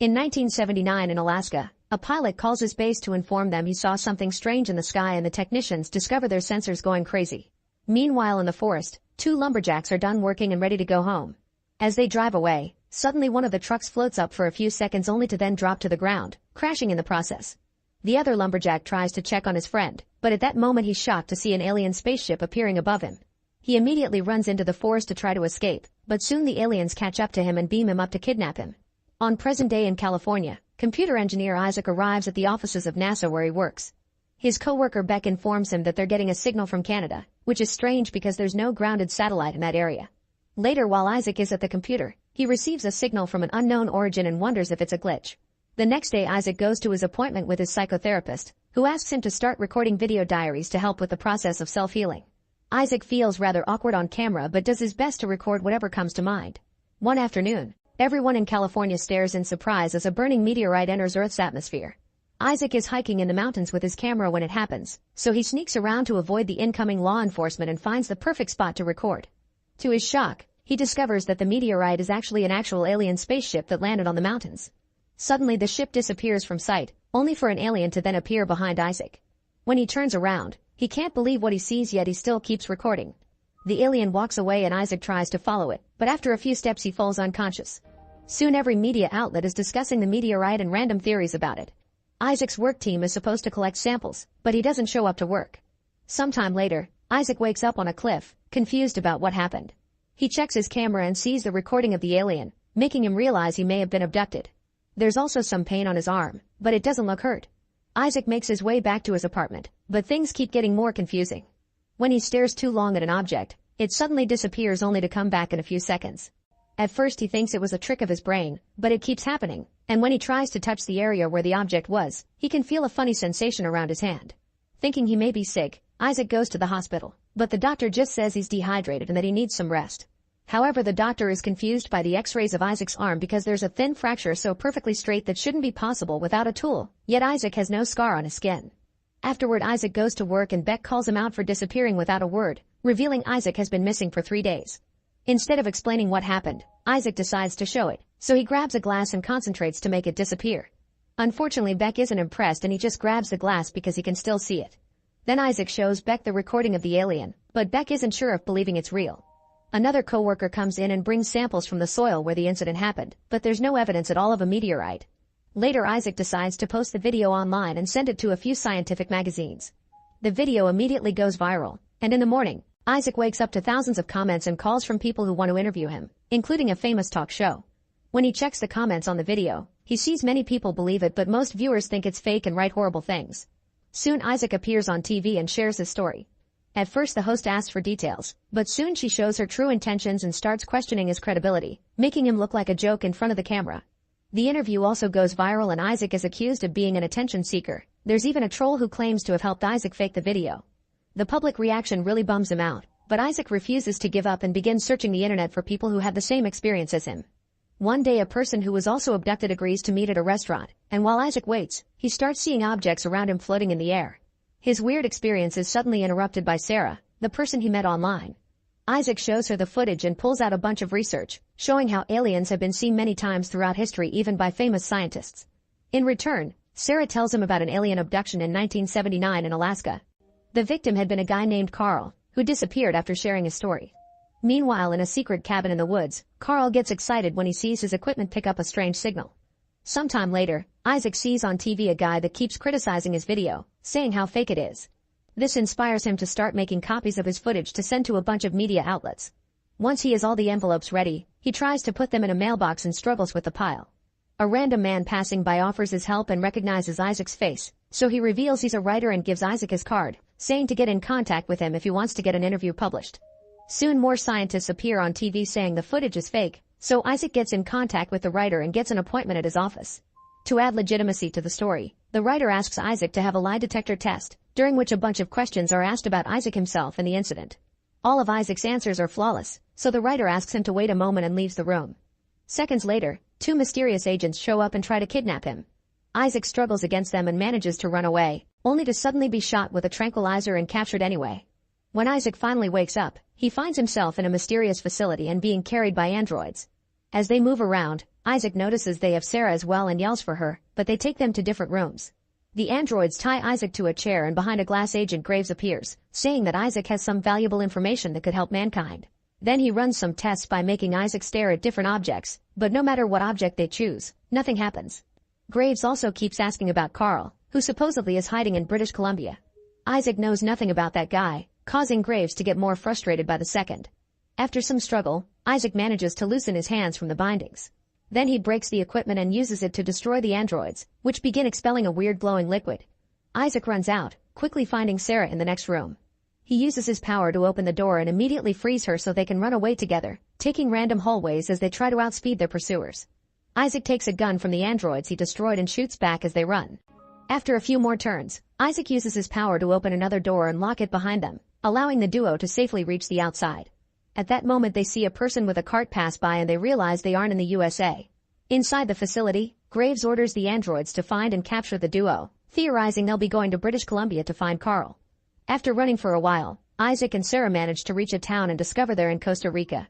In 1979 in Alaska, a pilot calls his base to inform them he saw something strange in the sky, and the technicians discover their sensors going crazy. Meanwhile in the forest, two lumberjacks are done working and ready to go home. As they drive away, suddenly one of the trucks floats up for a few seconds only to then drop to the ground, crashing in the process. The other lumberjack tries to check on his friend, but at that moment he's shocked to see an alien spaceship appearing above him. He immediately runs into the forest to try to escape, but soon the aliens catch up to him and beam him up to kidnap him. On present day in California, computer engineer Isaac arrives at the offices of NASA where he works. His co-worker Beck informs him that they're getting a signal from Canada, which is strange because there's no grounded satellite in that area. Later, while Isaac is at the computer, he receives a signal from an unknown origin and wonders if it's a glitch. The next day Isaac goes to his appointment with his psychotherapist, who asks him to start recording video diaries to help with the process of self-healing. Isaac feels rather awkward on camera but does his best to record whatever comes to mind. One afternoon, everyone in California stares in surprise as a burning meteorite enters Earth's atmosphere. Isaac is hiking in the mountains with his camera when it happens, so he sneaks around to avoid the incoming law enforcement and finds the perfect spot to record. To his shock, he discovers that the meteorite is actually an actual alien spaceship that landed on the mountains. Suddenly the ship disappears from sight, only for an alien to then appear behind Isaac. When he turns around, he can't believe what he sees, yet he still keeps recording. The alien walks away and Isaac tries to follow it, but after a few steps he falls unconscious. Soon every media outlet is discussing the meteorite and random theories about it. Isaac's work team is supposed to collect samples, but he doesn't show up to work. Sometime later, Isaac wakes up on a cliff, confused about what happened. He checks his camera and sees the recording of the alien, making him realize he may have been abducted. There's also some pain on his arm, but it doesn't look hurt. Isaac makes his way back to his apartment, but things keep getting more confusing. When he stares too long at an object, it suddenly disappears only to come back in a few seconds. At first he thinks it was a trick of his brain, but it keeps happening, and when he tries to touch the area where the object was, he can feel a funny sensation around his hand. Thinking he may be sick, Isaac goes to the hospital, but the doctor just says he's dehydrated and that he needs some rest. However, the doctor is confused by the x-rays of Isaac's arm because there's a thin fracture so perfectly straight that shouldn't be possible without a tool, yet Isaac has no scar on his skin. Afterward, Isaac goes to work and Beck calls him out for disappearing without a word, revealing Isaac has been missing for 3 days. Instead of explaining what happened, Isaac decides to show it, so he grabs a glass and concentrates to make it disappear. Unfortunately, Beck isn't impressed and he just grabs the glass because he can still see it. Then Isaac shows Beck the recording of the alien, but Beck isn't sure if believing it's real. Another co-worker comes in and brings samples from the soil where the incident happened, but there's no evidence at all of a meteorite. Later, Isaac decides to post the video online and send it to a few scientific magazines. The video immediately goes viral, and in the morning, Isaac wakes up to thousands of comments and calls from people who want to interview him, including a famous talk show. When he checks the comments on the video, he sees many people believe it, but most viewers think it's fake and write horrible things. Soon Isaac appears on TV and shares his story. At first the host asks for details, but soon she shows her true intentions and starts questioning his credibility, making him look like a joke in front of the camera. The interview also goes viral and Isaac is accused of being an attention seeker. There's even a troll who claims to have helped Isaac fake the video. The public reaction really bums him out, but Isaac refuses to give up and begins searching the internet for people who had the same experience as him. One day a person who was also abducted agrees to meet at a restaurant, and while Isaac waits, he starts seeing objects around him floating in the air. His weird experience is suddenly interrupted by Sarah, the person he met online. Isaac shows her the footage and pulls out a bunch of research, showing how aliens have been seen many times throughout history, even by famous scientists. In return, Sarah tells him about an alien abduction in 1979 in Alaska. The victim had been a guy named Carl, who disappeared after sharing his story. Meanwhile, in a secret cabin in the woods, Carl gets excited when he sees his equipment pick up a strange signal. Sometime later, Isaac sees on TV a guy that keeps criticizing his video, saying how fake it is. This inspires him to start making copies of his footage to send to a bunch of media outlets. Once he has all the envelopes ready, he tries to put them in a mailbox and struggles with the pile. A random man passing by offers his help and recognizes Isaac's face, so he reveals he's a writer and gives Isaac his card, saying to get in contact with him if he wants to get an interview published. Soon more scientists appear on TV saying the footage is fake, so Isaac gets in contact with the writer and gets an appointment at his office. To add legitimacy to the story, the writer asks Isaac to have a lie detector test, during which a bunch of questions are asked about Isaac himself and the incident. All of Isaac's answers are flawless, so the writer asks him to wait a moment and leaves the room. Seconds later, two mysterious agents show up and try to kidnap him. Isaac struggles against them and manages to run away, only to suddenly be shot with a tranquilizer and captured anyway. When Isaac finally wakes up, he finds himself in a mysterious facility and being carried by androids. As they move around, Isaac notices they have Sarah as well and yells for her, but they take them to different rooms. The androids tie Isaac to a chair and behind a glass Agent Graves appears, saying that Isaac has some valuable information that could help mankind. Then he runs some tests by making Isaac stare at different objects, but no matter what object they choose, nothing happens. Graves also keeps asking about Carl, who supposedly is hiding in British Columbia. Isaac knows nothing about that guy, causing Graves to get more frustrated by the second. After some struggle, Isaac manages to loosen his hands from the bindings. Then he breaks the equipment and uses it to destroy the androids, which begin expelling a weird glowing liquid. Isaac runs out, quickly finding Sarah in the next room. He uses his power to open the door and immediately frees her so they can run away together, taking random hallways as they try to outspeed their pursuers. Isaac takes a gun from the androids he destroyed and shoots back as they run. After a few more turns, Isaac uses his power to open another door and lock it behind them, allowing the duo to safely reach the outside. At that moment they see a person with a cart pass by and they realize they aren't in the USA. Inside the facility, Graves orders the androids to find and capture the duo, theorizing they'll be going to British Columbia to find Carl. After running for a while, Isaac and Sarah manage to reach a town and discover they're in Costa Rica.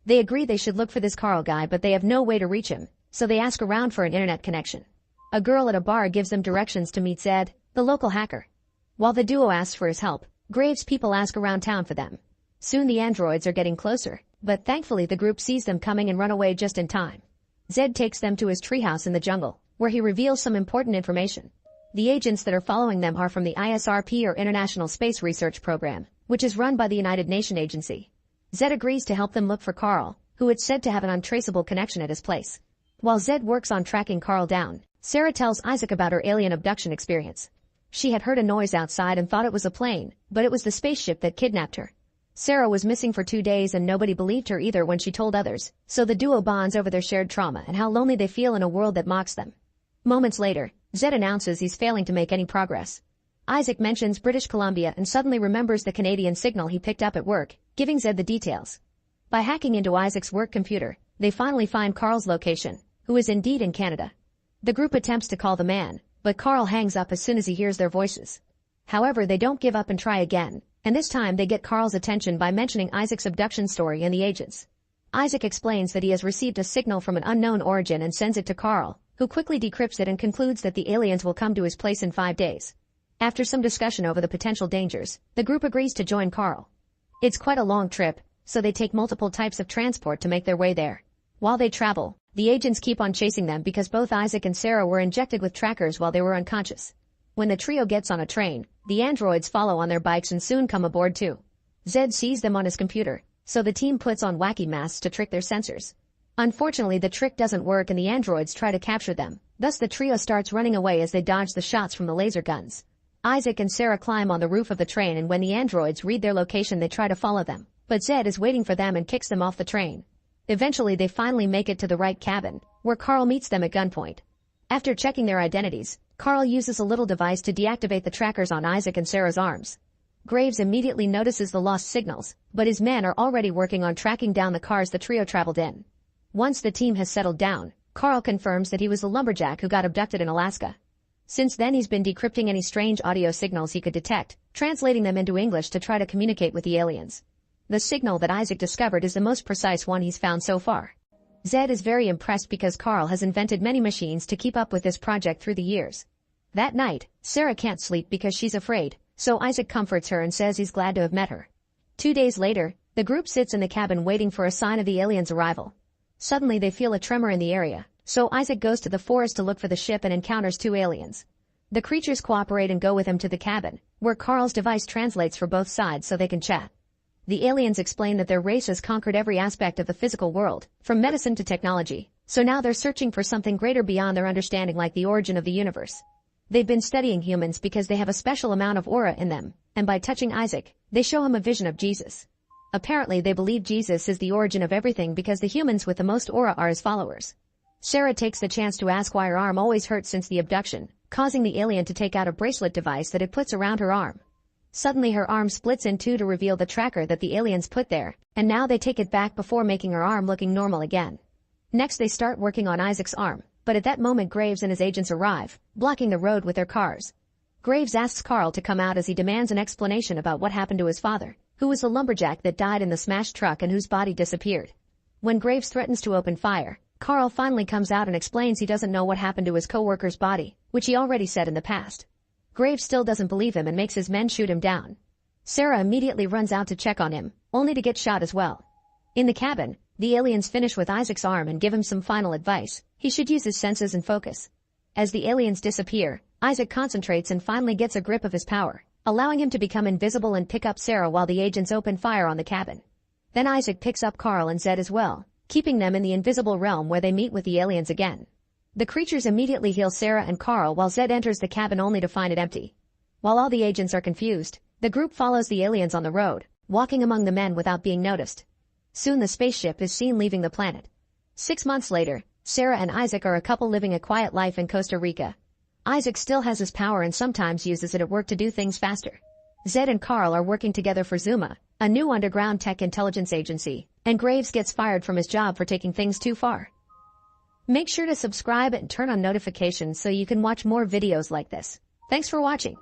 They agree they should look for this Carl guy but they have no way to reach him, so they ask around for an internet connection. A girl at a bar gives them directions to meet Zed, the local hacker. While the duo asks for his help, Graves' people ask around town for them. Soon the androids are getting closer, but thankfully the group sees them coming and run away just in time. Zed takes them to his treehouse in the jungle, where he reveals some important information. The agents that are following them are from the ISRP or International Space Research Program, which is run by the United Nations Agency. Zed agrees to help them look for Carl, who it's said to have an untraceable connection at his place. While Zed works on tracking Carl down, Sarah tells Isaac about her alien abduction experience. She had heard a noise outside and thought it was a plane, but it was the spaceship that kidnapped her. Sarah was missing for 2 days and nobody believed her either when she told others, so the duo bonds over their shared trauma and how lonely they feel in a world that mocks them. Moments later, Zed announces he's failing to make any progress. Isaac mentions British Columbia and suddenly remembers the Canadian signal he picked up at work, giving Zed the details. By hacking into Isaac's work computer, they finally find Carl's location, who is indeed in Canada. The group attempts to call the man, but Carl hangs up as soon as he hears their voices. However, they don't give up and try again, and this time they get Carl's attention by mentioning Isaac's abduction story and the agents. Isaac explains that he has received a signal from an unknown origin and sends it to Carl, who quickly decrypts it and concludes that the aliens will come to his place in 5 days. After some discussion over the potential dangers, the group agrees to join Carl. It's quite a long trip, so they take multiple types of transport to make their way there. While they travel, the agents keep on chasing them because both Isaac and Sarah were injected with trackers while they were unconscious. When the trio gets on a train, the androids follow on their bikes and soon come aboard too. Zed sees them on his computer, so the team puts on wacky masks to trick their sensors. Unfortunately, the trick doesn't work and the androids try to capture them, thus the trio starts running away as they dodge the shots from the laser guns. Isaac and Sarah climb on the roof of the train and when the androids read their location they try to follow them, but Zed is waiting for them and kicks them off the train. Eventually they finally make it to the right cabin, where Carl meets them at gunpoint. After checking their identities, Carl uses a little device to deactivate the trackers on Isaac and Sarah's arms. Graves immediately notices the lost signals, but his men are already working on tracking down the cars the trio traveled in. Once the team has settled down, Carl confirms that he was the lumberjack who got abducted in Alaska. Since then he's been decrypting any strange audio signals he could detect, translating them into English to try to communicate with the aliens. The signal that Isaac discovered is the most precise one he's found so far. Zed is very impressed because Carl has invented many machines to keep up with this project through the years. That night, Sarah can't sleep because she's afraid, so Isaac comforts her and says he's glad to have met her. 2 days later, the group sits in the cabin waiting for a sign of the aliens' arrival. Suddenly they feel a tremor in the area, so Isaac goes to the forest to look for the ship and encounters 2 aliens. The creatures cooperate and go with him to the cabin, where Carl's device translates for both sides so they can chat. The aliens explain that their race has conquered every aspect of the physical world, from medicine to technology, so now they're searching for something greater beyond their understanding like the origin of the universe. They've been studying humans because they have a special amount of aura in them, and by touching Isaac, they show him a vision of Jesus. Apparently they believe Jesus is the origin of everything because the humans with the most aura are his followers. Sarah takes the chance to ask why her arm always hurts since the abduction, causing the alien to take out a bracelet device that it puts around her arm. Suddenly her arm splits in two to reveal the tracker that the aliens put there, and now they take it back before making her arm looking normal again. Next they start working on Isaac's arm, but at that moment Graves and his agents arrive, blocking the road with their cars. Graves asks Carl to come out as he demands an explanation about what happened to his father, who was the lumberjack that died in the smashed truck and whose body disappeared. When Graves threatens to open fire, Carl finally comes out and explains he doesn't know what happened to his co-worker's body, which he already said in the past. Graves still doesn't believe him and makes his men shoot him down. Sarah immediately runs out to check on him, only to get shot as well. In the cabin, the aliens finish with Isaac's arm and give him some final advice. He should use his senses and focus. As the aliens disappear, Isaac concentrates and finally gets a grip of his power, allowing him to become invisible and pick up Sarah while the agents open fire on the cabin. Then Isaac picks up Carl and Zed as well, keeping them in the invisible realm where they meet with the aliens again. The creatures immediately heal Sarah and Carl while Zed enters the cabin only to find it empty. While all the agents are confused, the group follows the aliens on the road, walking among the men without being noticed. Soon the spaceship is seen leaving the planet. 6 months later, Sarah and Isaac are a couple living a quiet life in Costa Rica. Isaac still has his power and sometimes uses it at work to do things faster. Zed and Carl are working together for Zuma, a new underground tech intelligence agency, and Graves gets fired from his job for taking things too far. Make sure to subscribe and turn on notifications so you can watch more videos like this. Thanks for watching.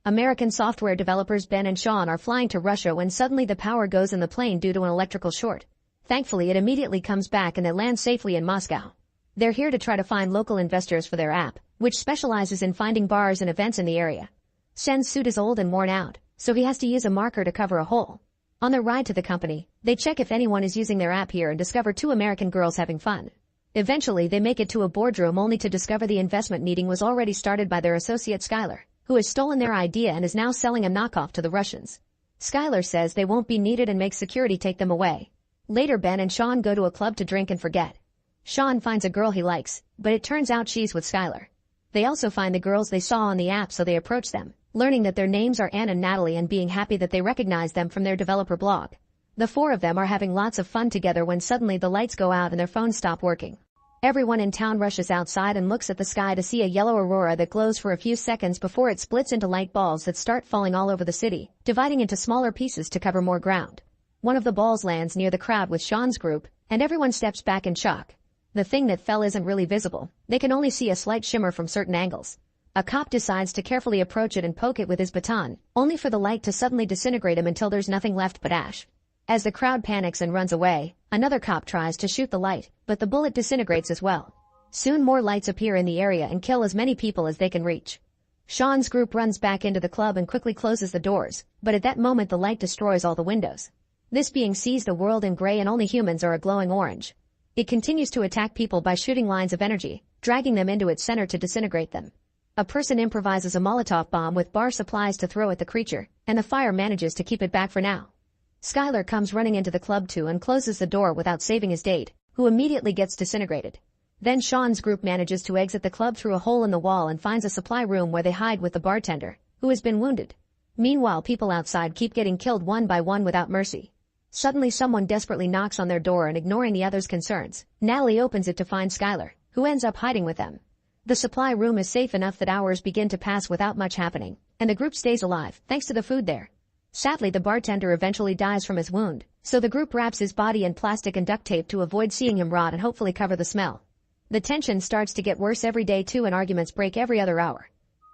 American software developers Ben and Sean are flying to Russia when suddenly the power goes in the plane due to an electrical short. Thankfully, it immediately comes back and they land safely in Moscow. They're here to try to find local investors for their app, which specializes in finding bars and events in the area. Sen's suit is old and worn out, so he has to use a marker to cover a hole. On their ride to the company, they check if anyone is using their app here and discover 2 American girls having fun. Eventually, they make it to a boardroom only to discover the investment meeting was already started by their associate Skylar, who has stolen their idea and is now selling a knockoff to the Russians. Skylar says they won't be needed and makes security take them away. Later, Ben and Sean go to a club to drink and forget. Sean finds a girl he likes, but it turns out she's with Skylar. They also find the girls they saw on the app, so they approach them, learning that their names are Anne and Natalie and being happy that they recognize them from their developer blog. The 4 of them are having lots of fun together when suddenly the lights go out and their phones stop working. Everyone in town rushes outside and looks at the sky to see a yellow aurora that glows for a few seconds before it splits into light balls that start falling all over the city, dividing into smaller pieces to cover more ground. One of the balls lands near the crowd with Sean's group, and everyone steps back in shock. The thing that fell isn't really visible. They can only see a slight shimmer from certain angles. A cop decides to carefully approach it and poke it with his baton, only for the light to suddenly disintegrate him until there's nothing left but ash. As the crowd panics and runs away, another cop tries to shoot the light, but the bullet disintegrates as well. Soon more lights appear in the area and kill as many people as they can reach. Sean's group runs back into the club and quickly closes the doors, but at that moment the light destroys all the windows. This being sees the world in gray and only humans are a glowing orange. It continues to attack people by shooting lines of energy, dragging them into its center to disintegrate them. A person improvises a Molotov bomb with bar supplies to throw at the creature, and the fire manages to keep it back for now. Skylar comes running into the club too and closes the door without saving his date, who immediately gets disintegrated. Then Sean's group manages to exit the club through a hole in the wall and finds a supply room where they hide with the bartender, who has been wounded. Meanwhile, people outside keep getting killed one by one without mercy. Suddenly someone desperately knocks on their door and ignoring the others' concerns, Natalie opens it to find Skylar, who ends up hiding with them. The supply room is safe enough that hours begin to pass without much happening, and the group stays alive thanks to the food there. Sadly, the bartender eventually dies from his wound, so the group wraps his body in plastic and duct tape to avoid seeing him rot and hopefully cover the smell. The tension starts to get worse every day too, and arguments break every other hour.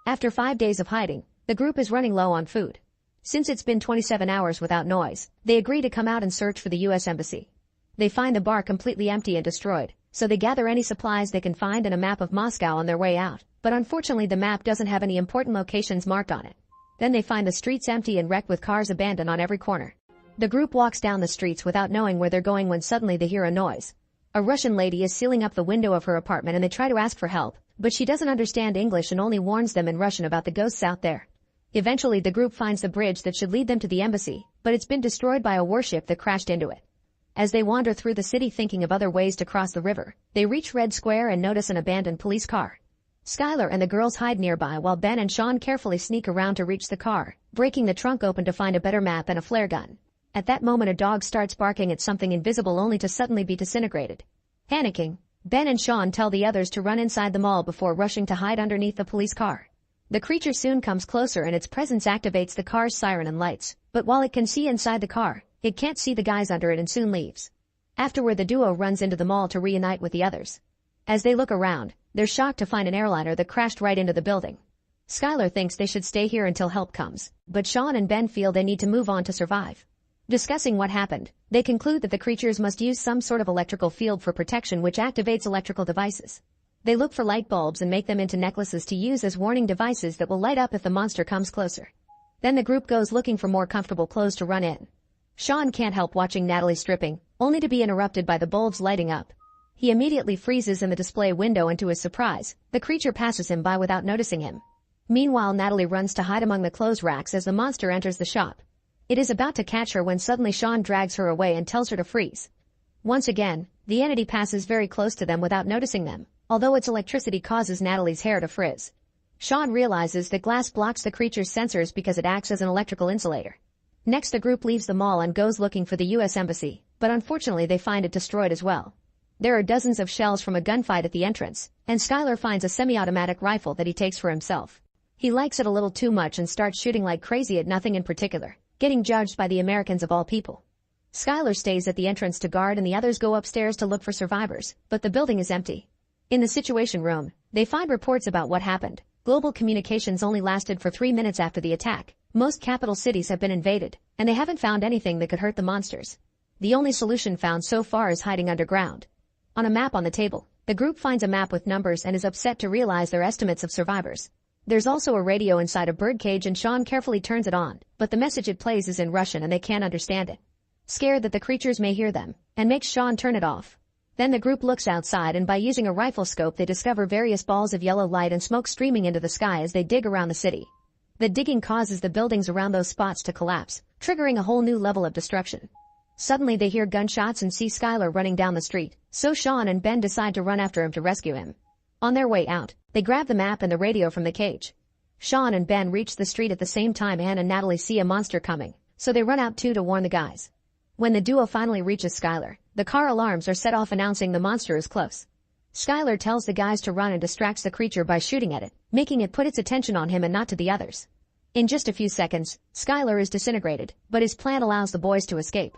After 5 days of hiding, the group is running low on food. Since it's been 27 hours without noise, they agree to come out and search for the U.S. Embassy. They find the bar completely empty and destroyed, so they gather any supplies they can find and a map of Moscow on their way out, but unfortunately the map doesn't have any important locations marked on it. Then they find the streets empty and wrecked with cars abandoned on every corner. The group walks down the streets without knowing where they're going when suddenly they hear a noise. A Russian lady is sealing up the window of her apartment and they try to ask for help, but she doesn't understand English and only warns them in Russian about the ghosts out there. Eventually the group finds the bridge that should lead them to the embassy, but it's been destroyed by a warship that crashed into it. As they wander through the city thinking of other ways to cross the river, they reach Red Square and notice an abandoned police car. Skylar and the girls hide nearby while Ben and Sean carefully sneak around to reach the car, breaking the trunk open to find a better map and a flare gun. At that moment a dog starts barking at something invisible only to suddenly be disintegrated. Panicking, Ben and Sean tell the others to run inside the mall before rushing to hide underneath the police car. The creature soon comes closer and its presence activates the car's siren and lights, but while it can see inside the car, It can't see the guys under it and soon leaves. Afterward, the duo runs into the mall to reunite with the others. As they look around, they're shocked to find an airliner that crashed right into the building. Skylar thinks they should stay here until help comes, but Sean and Ben feel they need to move on to survive. Discussing what happened, they conclude that the creatures must use some sort of electrical field for protection which activates electrical devices. They look for light bulbs and make them into necklaces to use as warning devices that will light up if the monster comes closer. Then the group goes looking for more comfortable clothes to run in. Sean can't help watching Natalie stripping, only to be interrupted by the bulbs lighting up. He immediately freezes in the display window and to his surprise, the creature passes him by without noticing him. Meanwhile, Natalie runs to hide among the clothes racks as the monster enters the shop. It is about to catch her when suddenly Sean drags her away and tells her to freeze. Once again, the entity passes very close to them without noticing them, although its electricity causes Natalie's hair to frizz. Sean realizes that glass blocks the creature's sensors because it acts as an electrical insulator. Next, the group leaves the mall and goes looking for the U.S. Embassy, but unfortunately they find it destroyed as well. There are dozens of shells from a gunfight at the entrance, and Skylar finds a semi-automatic rifle that he takes for himself. He likes it a little too much and starts shooting like crazy at nothing in particular, getting judged by the Americans of all people. Skylar stays at the entrance to guard and the others go upstairs to look for survivors, but the building is empty. In the Situation Room, they find reports about what happened. Global communications only lasted for 3 minutes after the attack. Most capital cities have been invaded, and they haven't found anything that could hurt the monsters. The only solution found so far is hiding underground. On a map on the table, the group finds a map with numbers and is upset to realize their estimates of survivors. There's also a radio inside a birdcage and Sean carefully turns it on, but the message it plays is in Russian and they can't understand it. Scared that the creatures may hear them, and makes Sean turn it off. Then the group looks outside and by using a rifle scope they discover various balls of yellow light and smoke streaming into the sky as they dig around the city. The digging causes the buildings around those spots to collapse, triggering a whole new level of destruction. Suddenly they hear gunshots and see Skylar running down the street, so Sean and Ben decide to run after him to rescue him. On their way out, they grab the map and the radio from the cage. Sean and Ben reach the street at the same time. Anne and Natalie see a monster coming, so they run out too to warn the guys. When the duo finally reaches Skylar, the car alarms are set off announcing the monster is close. Skylar tells the guys to run and distracts the creature by shooting at it, making it put its attention on him and not to the others. In just a few seconds, Skylar is disintegrated, but his plan allows the boys to escape.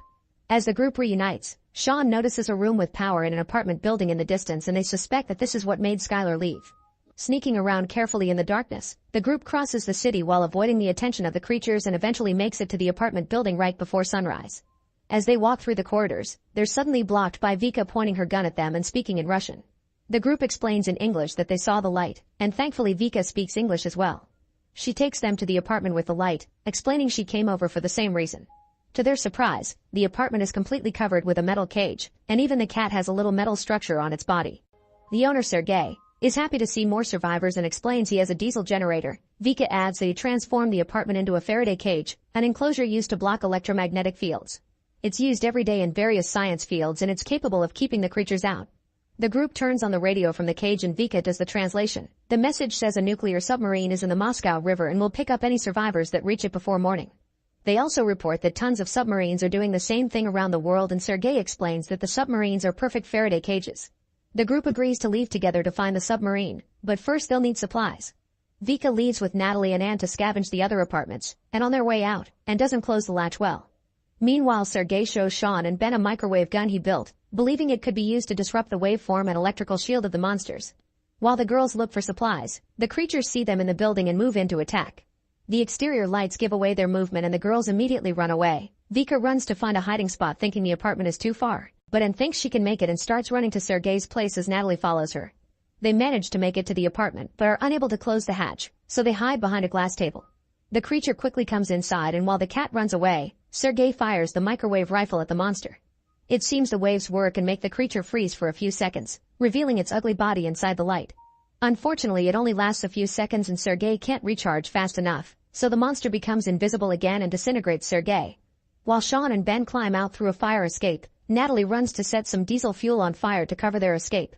As the group reunites, Sean notices a room with power in an apartment building in the distance and they suspect that this is what made Skylar leave. Sneaking around carefully in the darkness, the group crosses the city while avoiding the attention of the creatures and eventually makes it to the apartment building right before sunrise. As they walk through the corridors, they're suddenly blocked by Vika pointing her gun at them and speaking in Russian. The group explains in English that they saw the light, and thankfully Vika speaks English as well. She takes them to the apartment with the light, explaining she came over for the same reason. To their surprise, the apartment is completely covered with a metal cage, and even the cat has a little metal structure on its body. The owner, Sergei, is happy to see more survivors and explains he has a diesel generator. Vika adds that he transformed the apartment into a Faraday cage, an enclosure used to block electromagnetic fields. It's used every day in various science fields and it's capable of keeping the creatures out. The group turns on the radio from the cage and Vika does the translation. The message says a nuclear submarine is in the Moscow River and will pick up any survivors that reach it before morning. They also report that tons of submarines are doing the same thing around the world and Sergei explains that the submarines are perfect Faraday cages. The group agrees to leave together to find the submarine, but first they'll need supplies. Vika leaves with Natalie and Anne to scavenge the other apartments, and on their way out, and doesn't close the latch well. Meanwhile, Sergei shows Sean and Ben a microwave gun he built, believing it could be used to disrupt the waveform and electrical shield of the monsters. While the girls look for supplies, the creatures see them in the building and move in to attack. The exterior lights give away their movement and the girls immediately run away. Vika runs to find a hiding spot thinking the apartment is too far, but Anne thinks she can make it and starts running to Sergei's place as Natalie follows her. They manage to make it to the apartment but are unable to close the hatch, so they hide behind a glass table. The creature quickly comes inside and while the cat runs away, Sergei fires the microwave rifle at the monster. It seems the waves work and make the creature freeze for a few seconds, revealing its ugly body inside the light. Unfortunately, it only lasts a few seconds and Sergei can't recharge fast enough, so the monster becomes invisible again and disintegrates Sergei. While Sean and Ben climb out through a fire escape, Natalie runs to set some diesel fuel on fire to cover their escape.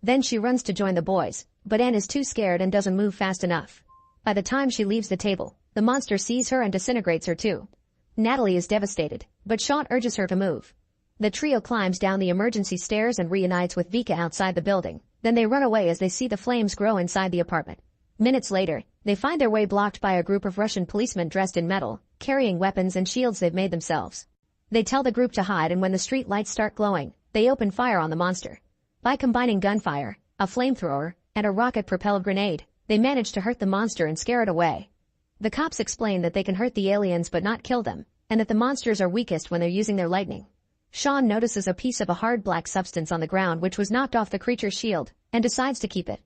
Then she runs to join the boys, but Anne is too scared and doesn't move fast enough. By the time she leaves the table, the monster sees her and disintegrates her too. Natalie is devastated, but Sean urges her to move. The trio climbs down the emergency stairs and reunites with Vika outside the building. Then they run away as they see the flames grow inside the apartment. Minutes later, they find their way blocked by a group of Russian policemen dressed in metal, carrying weapons and shields they've made themselves. They tell the group to hide, and when the street lights start glowing, they open fire on the monster. By combining gunfire, a flamethrower, and a rocket-propelled grenade, they manage to hurt the monster and scare it away. The cops explain that they can hurt the aliens but not kill them, and that the monsters are weakest when they're using their lightning. Sean notices a piece of a hard black substance on the ground which was knocked off the creature's shield, and decides to keep it.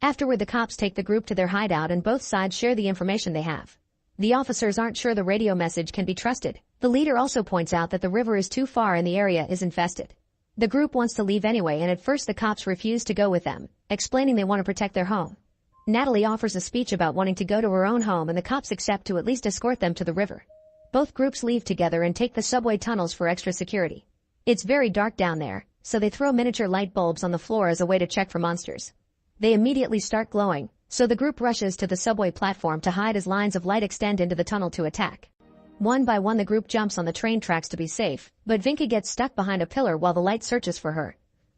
Afterward, the cops take the group to their hideout and both sides share the information they have. The officers aren't sure the radio message can be trusted. The leader also points out that the river is too far and the area is infested. The group wants to leave anyway, and at first the cops refuse to go with them, explaining they want to protect their home. Natalie offers a speech about wanting to go to her own home, and the cops accept to at least escort them to the river. Both groups leave together and take the subway tunnels for extra security. It's very dark down there, so they throw miniature light bulbs on the floor as a way to check for monsters. They immediately start glowing, so the group rushes to the subway platform to hide as lines of light extend into the tunnel to attack. One by one the group jumps on the train tracks to be safe, but Vinka gets stuck behind a pillar while the light searches for her.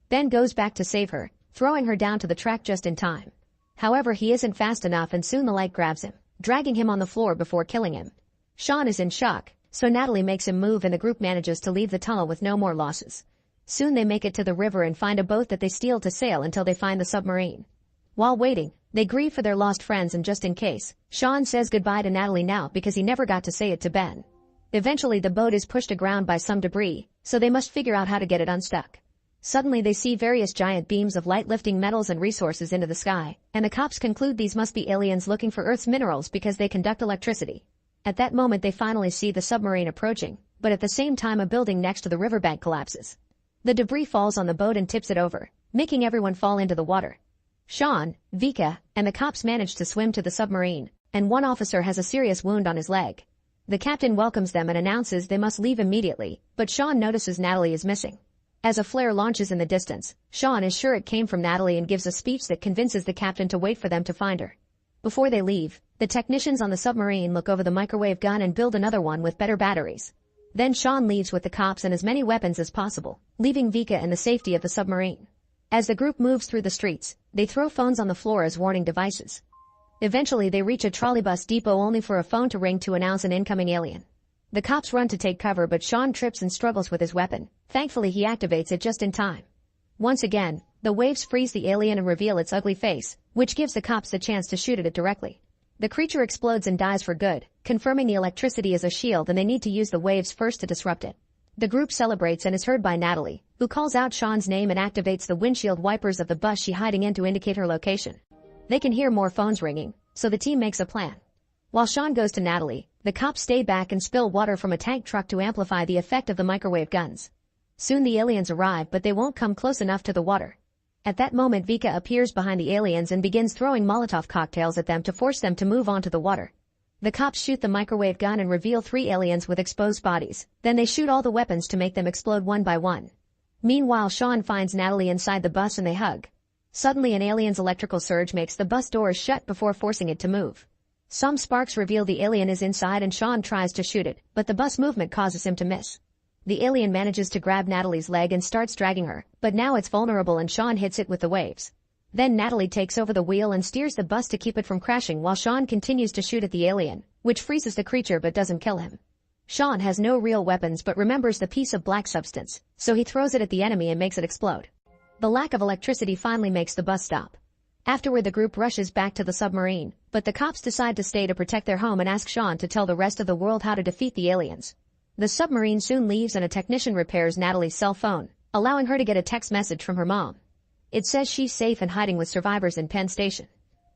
Ben goes back to save her, throwing her down to the track just in time. However, he isn't fast enough and soon the light grabs him, dragging him on the floor before killing him. Sean is in shock, so Natalie makes him move and the group manages to leave the tunnel with no more losses. Soon they make it to the river and find a boat that they steal to sail until they find the submarine. While waiting, they grieve for their lost friends, and just in case, Sean says goodbye to Natalie now because he never got to say it to Ben. Eventually the boat is pushed aground by some debris, so they must figure out how to get it unstuck. Suddenly they see various giant beams of light lifting metals and resources into the sky, and the cops conclude these must be aliens looking for Earth's minerals because they conduct electricity. At that moment they finally see the submarine approaching, but at the same time a building next to the riverbank collapses. The debris falls on the boat and tips it over, making everyone fall into the water. Sean, Vika, and the cops manage to swim to the submarine, and one officer has a serious wound on his leg. The captain welcomes them and announces they must leave immediately, but Sean notices Natalie is missing. As a flare launches in the distance, Sean is sure it came from Natalie and gives a speech that convinces the captain to wait for them to find her. Before they leave, the technicians on the submarine look over the microwave gun and build another one with better batteries. Then Sean leaves with the cops and as many weapons as possible, leaving Vika in the safety of the submarine. As the group moves through the streets, they throw phones on the floor as warning devices. Eventually they reach a trolleybus depot only for a phone to ring to announce an incoming alien. The cops run to take cover, but Sean trips and struggles with his weapon. Thankfully he activates it just in time. Once again, the waves freeze the alien and reveal its ugly face, which gives the cops the chance to shoot at it directly. The creature explodes and dies for good, confirming the electricity is a shield and they need to use the waves first to disrupt it. The group celebrates and is heard by Natalie, who calls out Sean's name and activates the windshield wipers of the bus she's hiding in to indicate her location. They can hear more phones ringing, so the team makes a plan. While Sean goes to Natalie, the cops stay back and spill water from a tank truck to amplify the effect of the microwave guns. Soon the aliens arrive, but they won't come close enough to the water. At that moment Vika appears behind the aliens and begins throwing Molotov cocktails at them to force them to move onto the water. The cops shoot the microwave gun and reveal 3 aliens with exposed bodies. Then they shoot all the weapons to make them explode one by one. Meanwhile, Sean finds Natalie inside the bus and they hug. Suddenly an alien's electrical surge makes the bus doors shut before forcing it to move. Some sparks reveal the alien is inside and Sean tries to shoot it, but the bus movement causes him to miss. The alien manages to grab Natalie's leg and starts dragging her, but now it's vulnerable and Sean hits it with the waves. Then Natalie takes over the wheel and steers the bus to keep it from crashing while Sean continues to shoot at the alien, which freezes the creature but doesn't kill him. Sean has no real weapons but remembers the piece of black substance, so he throws it at the enemy and makes it explode. The lack of electricity finally makes the bus stop. Afterward the group rushes back to the submarine, but the cops decide to stay to protect their home and ask Sean to tell the rest of the world how to defeat the aliens. The submarine soon leaves and a technician repairs Natalie's cell phone, allowing her to get a text message from her mom. It says she's safe and hiding with survivors in Penn Station.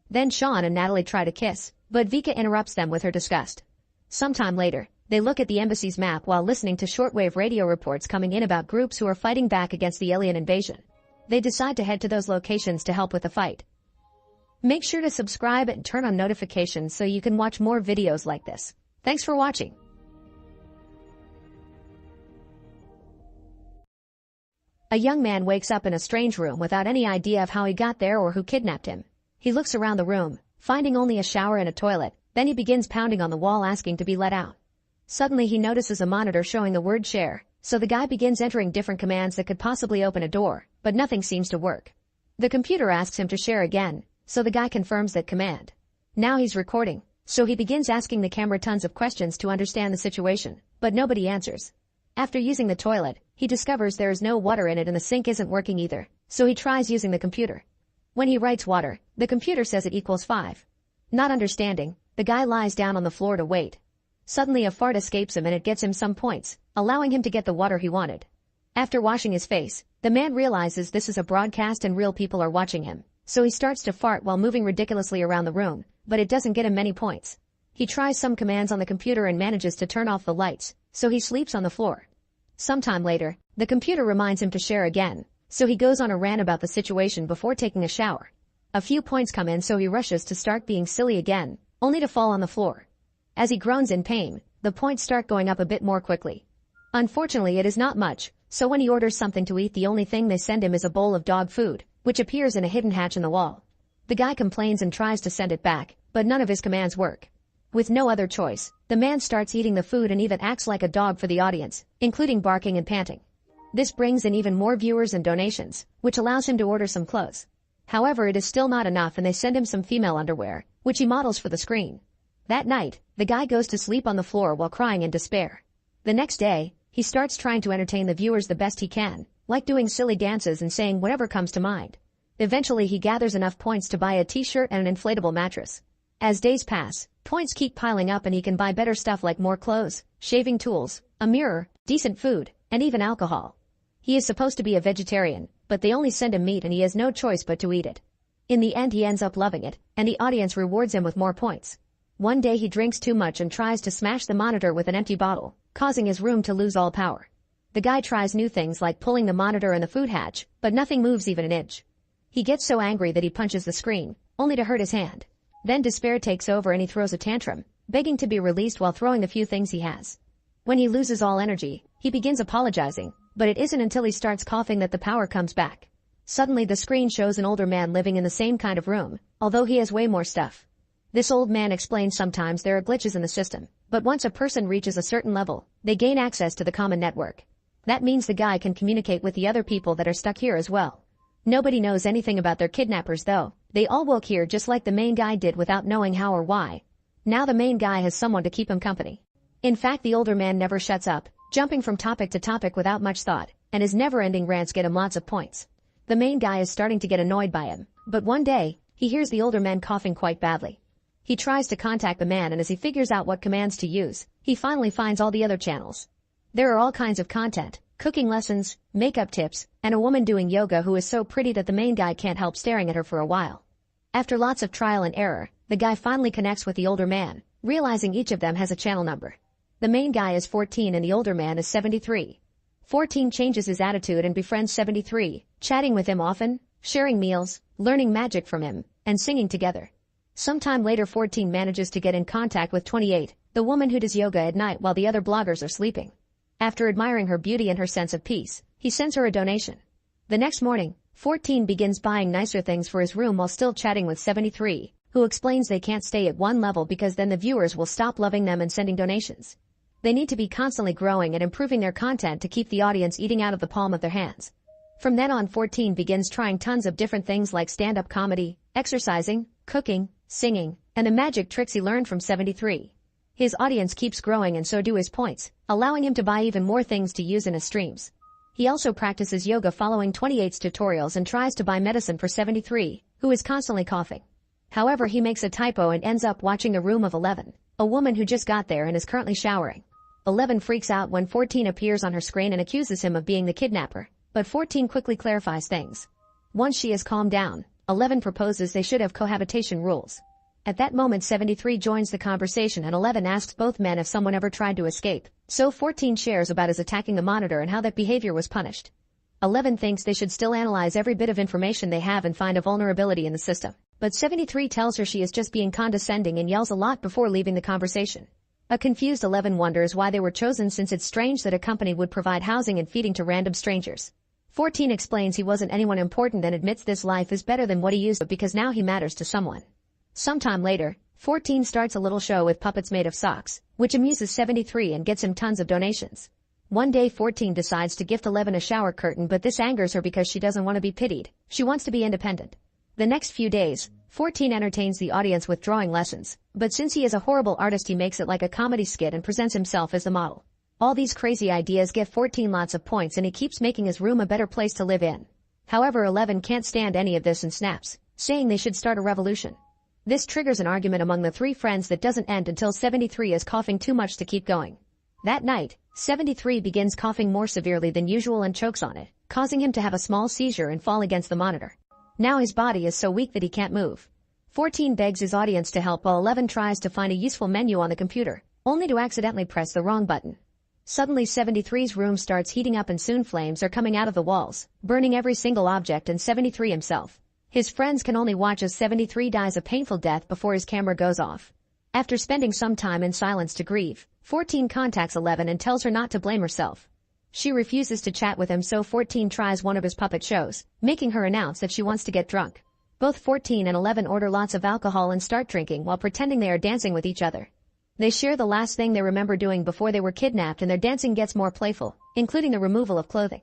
Then Sean and Natalie try to kiss, but Vika interrupts them with her disgust. Sometime later, they look at the embassy's map while listening to shortwave radio reports coming in about groups who are fighting back against the alien invasion. They decide to head to those locations to help with the fight. Make sure to subscribe and turn on notifications so you can watch more videos like this. Thanks for watching. A young man wakes up in a strange room without any idea of how he got there or who kidnapped him. He looks around the room, finding only a shower and a toilet, then he begins pounding on the wall asking to be let out. Suddenly he notices a monitor showing the word share, so the guy begins entering different commands that could possibly open a door, but nothing seems to work. The computer asks him to share again, so the guy confirms that command. Now he's recording, so he begins asking the camera tons of questions to understand the situation, but nobody answers. After using the toilet, he discovers there is no water in it and the sink isn't working either, so he tries using the computer. When he writes water, the computer says it equals 5. Not understanding, the guy lies down on the floor to wait. Suddenly a fart escapes him and it gets him some points, allowing him to get the water he wanted. After washing his face, the man realizes this is a broadcast and real people are watching him, so he starts to fart while moving ridiculously around the room, but it doesn't get him many points. He tries some commands on the computer and manages to turn off the lights, so he sleeps on the floor. Sometime later, the computer reminds him to share again, so he goes on a rant about the situation before taking a shower. A few points come in so he rushes to start being silly again, only to fall on the floor. As he groans in pain, the points start going up a bit more quickly. Unfortunately it is not much, so when he orders something to eat the only thing they send him is a bowl of dog food, which appears in a hidden hatch in the wall. The guy complains and tries to send it back, but none of his commands work. With no other choice, the man starts eating the food and even acts like a dog for the audience, including barking and panting. This brings in even more viewers and donations, which allows him to order some clothes. However, it is still not enough and they send him some female underwear, which he models for the screen. That night, the guy goes to sleep on the floor while crying in despair. The next day, he starts trying to entertain the viewers the best he can, like doing silly dances and saying whatever comes to mind. Eventually he gathers enough points to buy a t-shirt and an inflatable mattress. As days pass, points keep piling up and he can buy better stuff like more clothes, shaving tools, a mirror, decent food, and even alcohol. He is supposed to be a vegetarian, but they only send him meat and he has no choice but to eat it. In the end he ends up loving it, and the audience rewards him with more points. One day he drinks too much and tries to smash the monitor with an empty bottle, causing his room to lose all power. The guy tries new things like pulling the monitor and the food hatch, but nothing moves even an inch. He gets so angry that he punches the screen, only to hurt his hand. Then despair takes over and he throws a tantrum, begging to be released while throwing the few things he has. When he loses all energy, he begins apologizing, but it isn't until he starts coughing that the power comes back. Suddenly the screen shows an older man living in the same kind of room, although he has way more stuff. This old man explains sometimes there are glitches in the system, but once a person reaches a certain level, they gain access to the common network. That means the guy can communicate with the other people that are stuck here as well. Nobody knows anything about their kidnappers though. They all woke here just like the main guy did without knowing how or why. Now the main guy has someone to keep him company. In fact, the older man never shuts up, jumping from topic to topic without much thought, and his never-ending rants get him lots of points. The main guy is starting to get annoyed by him, but one day, he hears the older man coughing quite badly. He tries to contact the man and as he figures out what commands to use, he finally finds all the other channels. There are all kinds of content, cooking lessons, makeup tips, and a woman doing yoga who is so pretty that the main guy can't help staring at her for a while. After lots of trial and error, the guy finally connects with the older man, realizing each of them has a channel number. The main guy is 14 and the older man is 73. 14 changes his attitude and befriends 73, chatting with him often, sharing meals, learning magic from him, and singing together. Sometime later 14 manages to get in contact with 28, the woman who does yoga at night while the other bloggers are sleeping. After admiring her beauty and her sense of peace, he sends her a donation. The next morning, 14 begins buying nicer things for his room while still chatting with 73, who explains they can't stay at one level because then the viewers will stop loving them and sending donations. They need to be constantly growing and improving their content to keep the audience eating out of the palm of their hands. From then on 14 begins trying tons of different things like stand-up comedy, exercising, cooking, singing, and the magic tricks he learned from 73. His audience keeps growing and so do his points, allowing him to buy even more things to use in his streams. He also practices yoga following 28's tutorials and tries to buy medicine for 73, who is constantly coughing. However, he makes a typo and ends up watching the room of 11, a woman who just got there and is currently showering. 11 freaks out when 14 appears on her screen and accuses him of being the kidnapper, but 14 quickly clarifies things. Once she has calmed down, 11 proposes they should have cohabitation rules. At that moment 73 joins the conversation and 11 asks both men if someone ever tried to escape, so 14 shares about his attacking the monitor and how that behavior was punished. 11 thinks they should still analyze every bit of information they have and find a vulnerability in the system, but 73 tells her she is just being condescending and yells a lot before leaving the conversation. A confused 11 wonders why they were chosen since it's strange that a company would provide housing and feeding to random strangers. 14 explains he wasn't anyone important and admits this life is better than what he used to because now he matters to someone. Sometime later, 14 starts a little show with puppets made of socks, which amuses 73 and gets him tons of donations. One day 14 decides to gift 11 a shower curtain, but this angers her because she doesn't want to be pitied. She wants to be independent. The next few days, 14 entertains the audience with drawing lessons, but since he is a horrible artist he makes it like a comedy skit and presents himself as the model. All these crazy ideas give 14 lots of points and he keeps making his room a better place to live in. However, 11 can't stand any of this and snaps, saying they should start a revolution. This triggers an argument among the three friends that doesn't end until 73 is coughing too much to keep going. That night, 73 begins coughing more severely than usual and chokes on it, causing him to have a small seizure and fall against the monitor. Now his body is so weak that he can't move. 14 begs his audience to help while 11 tries to find a useful menu on the computer, only to accidentally press the wrong button. Suddenly 73's room starts heating up and soon flames are coming out of the walls, burning every single object and 73 himself. His friends can only watch as 73 dies a painful death before his camera goes off. After spending some time in silence to grieve, 14 contacts 11 and tells her not to blame herself. She refuses to chat with him, so 14 tries one of his puppet shows, making her announce that she wants to get drunk. Both 14 and 11 order lots of alcohol and start drinking while pretending they are dancing with each other. They share the last thing they remember doing before they were kidnapped and their dancing gets more playful, including the removal of clothing.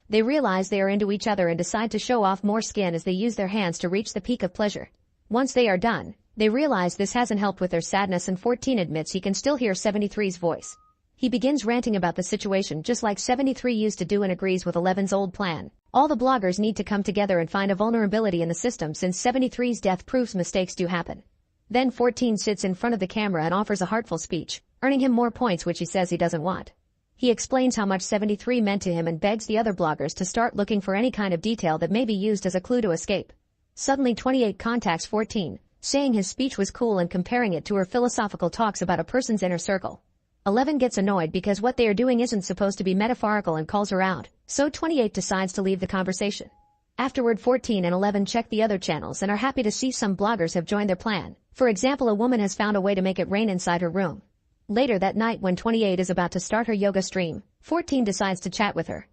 They realize they are into each other and decide to show off more skin as they use their hands to reach the peak of pleasure. Once they are done, they realize this hasn't helped with their sadness and 14 admits he can still hear 73's voice. He begins ranting about the situation just like 73 used to do and agrees with 11's old plan. All the bloggers need to come together and find a vulnerability in the system since 73's death proves mistakes do happen. Then 14 sits in front of the camera and offers a heartful speech, earning him more points which he says he doesn't want. He explains how much 73 meant to him and begs the other bloggers to start looking for any kind of detail that may be used as a clue to escape. Suddenly 28 contacts 14, saying his speech was cool and comparing it to her philosophical talks about a person's inner circle. 11 gets annoyed because what they are doing isn't supposed to be metaphorical and calls her out, so 28 decides to leave the conversation. Afterward 14 and 11 check the other channels and are happy to see some bloggers have joined their plan. For example, a woman has found a way to make it rain inside her room. Later that night when 28 is about to start her yoga stream, 14 decides to chat with her.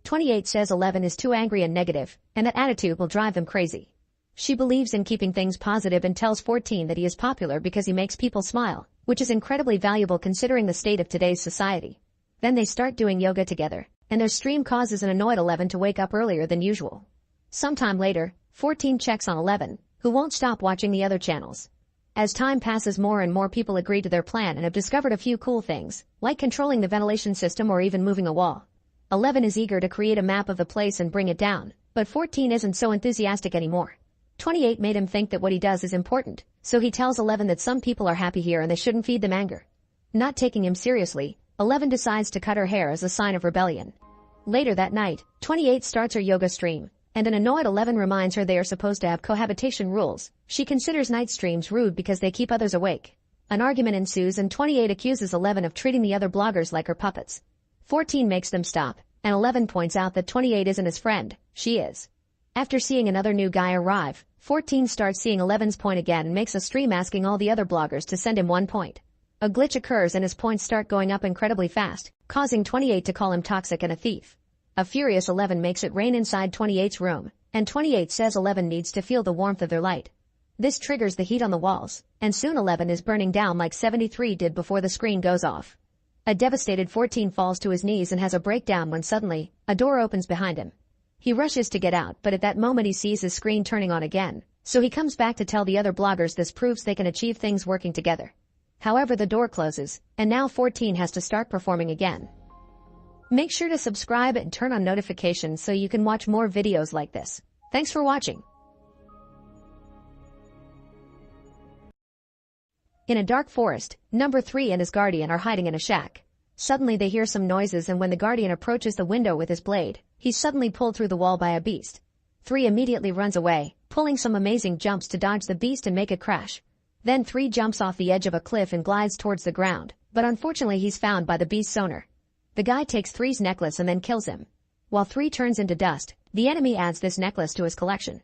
28 says 11 is too angry and negative, and that attitude will drive them crazy. She believes in keeping things positive and tells 14 that he is popular because he makes people smile, which is incredibly valuable considering the state of today's society. Then they start doing yoga together, and their stream causes an annoyed 11 to wake up earlier than usual. Sometime later, 14 checks on 11, who won't stop watching the other channels. As time passes, more and more people agree to their plan and have discovered a few cool things, like controlling the ventilation system or even moving a wall. 11 is eager to create a map of the place and bring it down, but 14 isn't so enthusiastic anymore. 28 made him think that what he does is important, so he tells 11 that some people are happy here and they shouldn't feed them anger. Not taking him seriously, 11 decides to cut her hair as a sign of rebellion. Later that night, 28 starts her yoga stream, and an annoyed 11 reminds her they are supposed to have cohabitation rules. She considers night streams rude because they keep others awake. An argument ensues and 28 accuses 11 of treating the other bloggers like her puppets. 14 makes them stop, and 11 points out that 28 isn't his friend, she is. After seeing another new guy arrive, 14 starts seeing 11's point again and makes a stream asking all the other bloggers to send him 1 point. A glitch occurs and his points start going up incredibly fast, causing 28 to call him toxic and a thief. A furious 11 makes it rain inside 28's room, and 28 says 11 needs to feel the warmth of their light. This triggers the heat on the walls, and soon 11 is burning down like 73 did before the screen goes off. A devastated 14 falls to his knees and has a breakdown when suddenly, a door opens behind him. He rushes to get out, but at that moment he sees his screen turning on again, so he comes back to tell the other bloggers this proves they can achieve things working together. However, the door closes, and now 14 has to start performing again. Make sure to subscribe and turn on notifications so you can watch more videos like this. Thanks for watching. In a dark forest, number 3 and his guardian are hiding in a shack. Suddenly they hear some noises, and when the guardian approaches the window with his blade, he's suddenly pulled through the wall by a beast. 3 immediately runs away, pulling some amazing jumps to dodge the beast and make it crash. Then 3 jumps off the edge of a cliff and glides towards the ground, but unfortunately he's found by the beast's owner. The guy takes 3's necklace and then kills him. While 3 turns into dust, the enemy adds this necklace to his collection.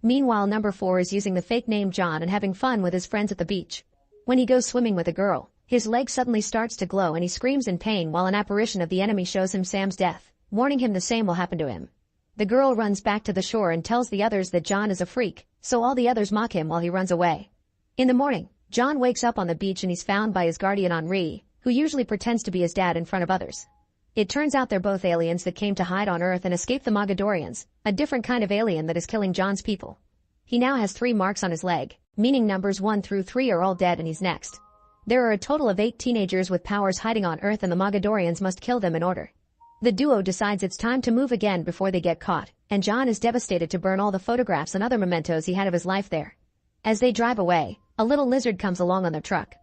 Meanwhile, number 4 is using the fake name John and having fun with his friends at the beach. When he goes swimming with a girl, his leg suddenly starts to glow and he screams in pain while an apparition of the enemy shows him Sam's death, warning him the same will happen to him. The girl runs back to the shore and tells the others that John is a freak, so all the others mock him while he runs away. In the morning, John wakes up on the beach and he's found by his guardian Henri, who usually pretends to be his dad in front of others. It turns out they're both aliens that came to hide on Earth and escape the Mogadorians, a different kind of alien that is killing John's people. He now has 3 marks on his leg, meaning numbers 1 through 3 are all dead and he's next. There are a total of 8 teenagers with powers hiding on Earth and the Mogadorians must kill them in order. The duo decides it's time to move again before they get caught, and John is devastated to burn all the photographs and other mementos he had of his life there. As they drive away, a little lizard comes along on their truck.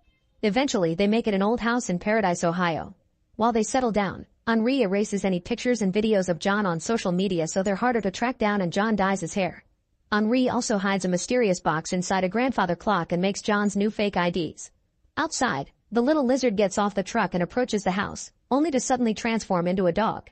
Eventually they make it an old house in Paradise, Ohio. While they settle down, Henri erases any pictures and videos of John on social media so they're harder to track down, and John dyes his hair. Henri also hides a mysterious box inside a grandfather clock and makes John's new fake IDs. Outside, the little lizard gets off the truck and approaches the house, only to suddenly transform into a dog.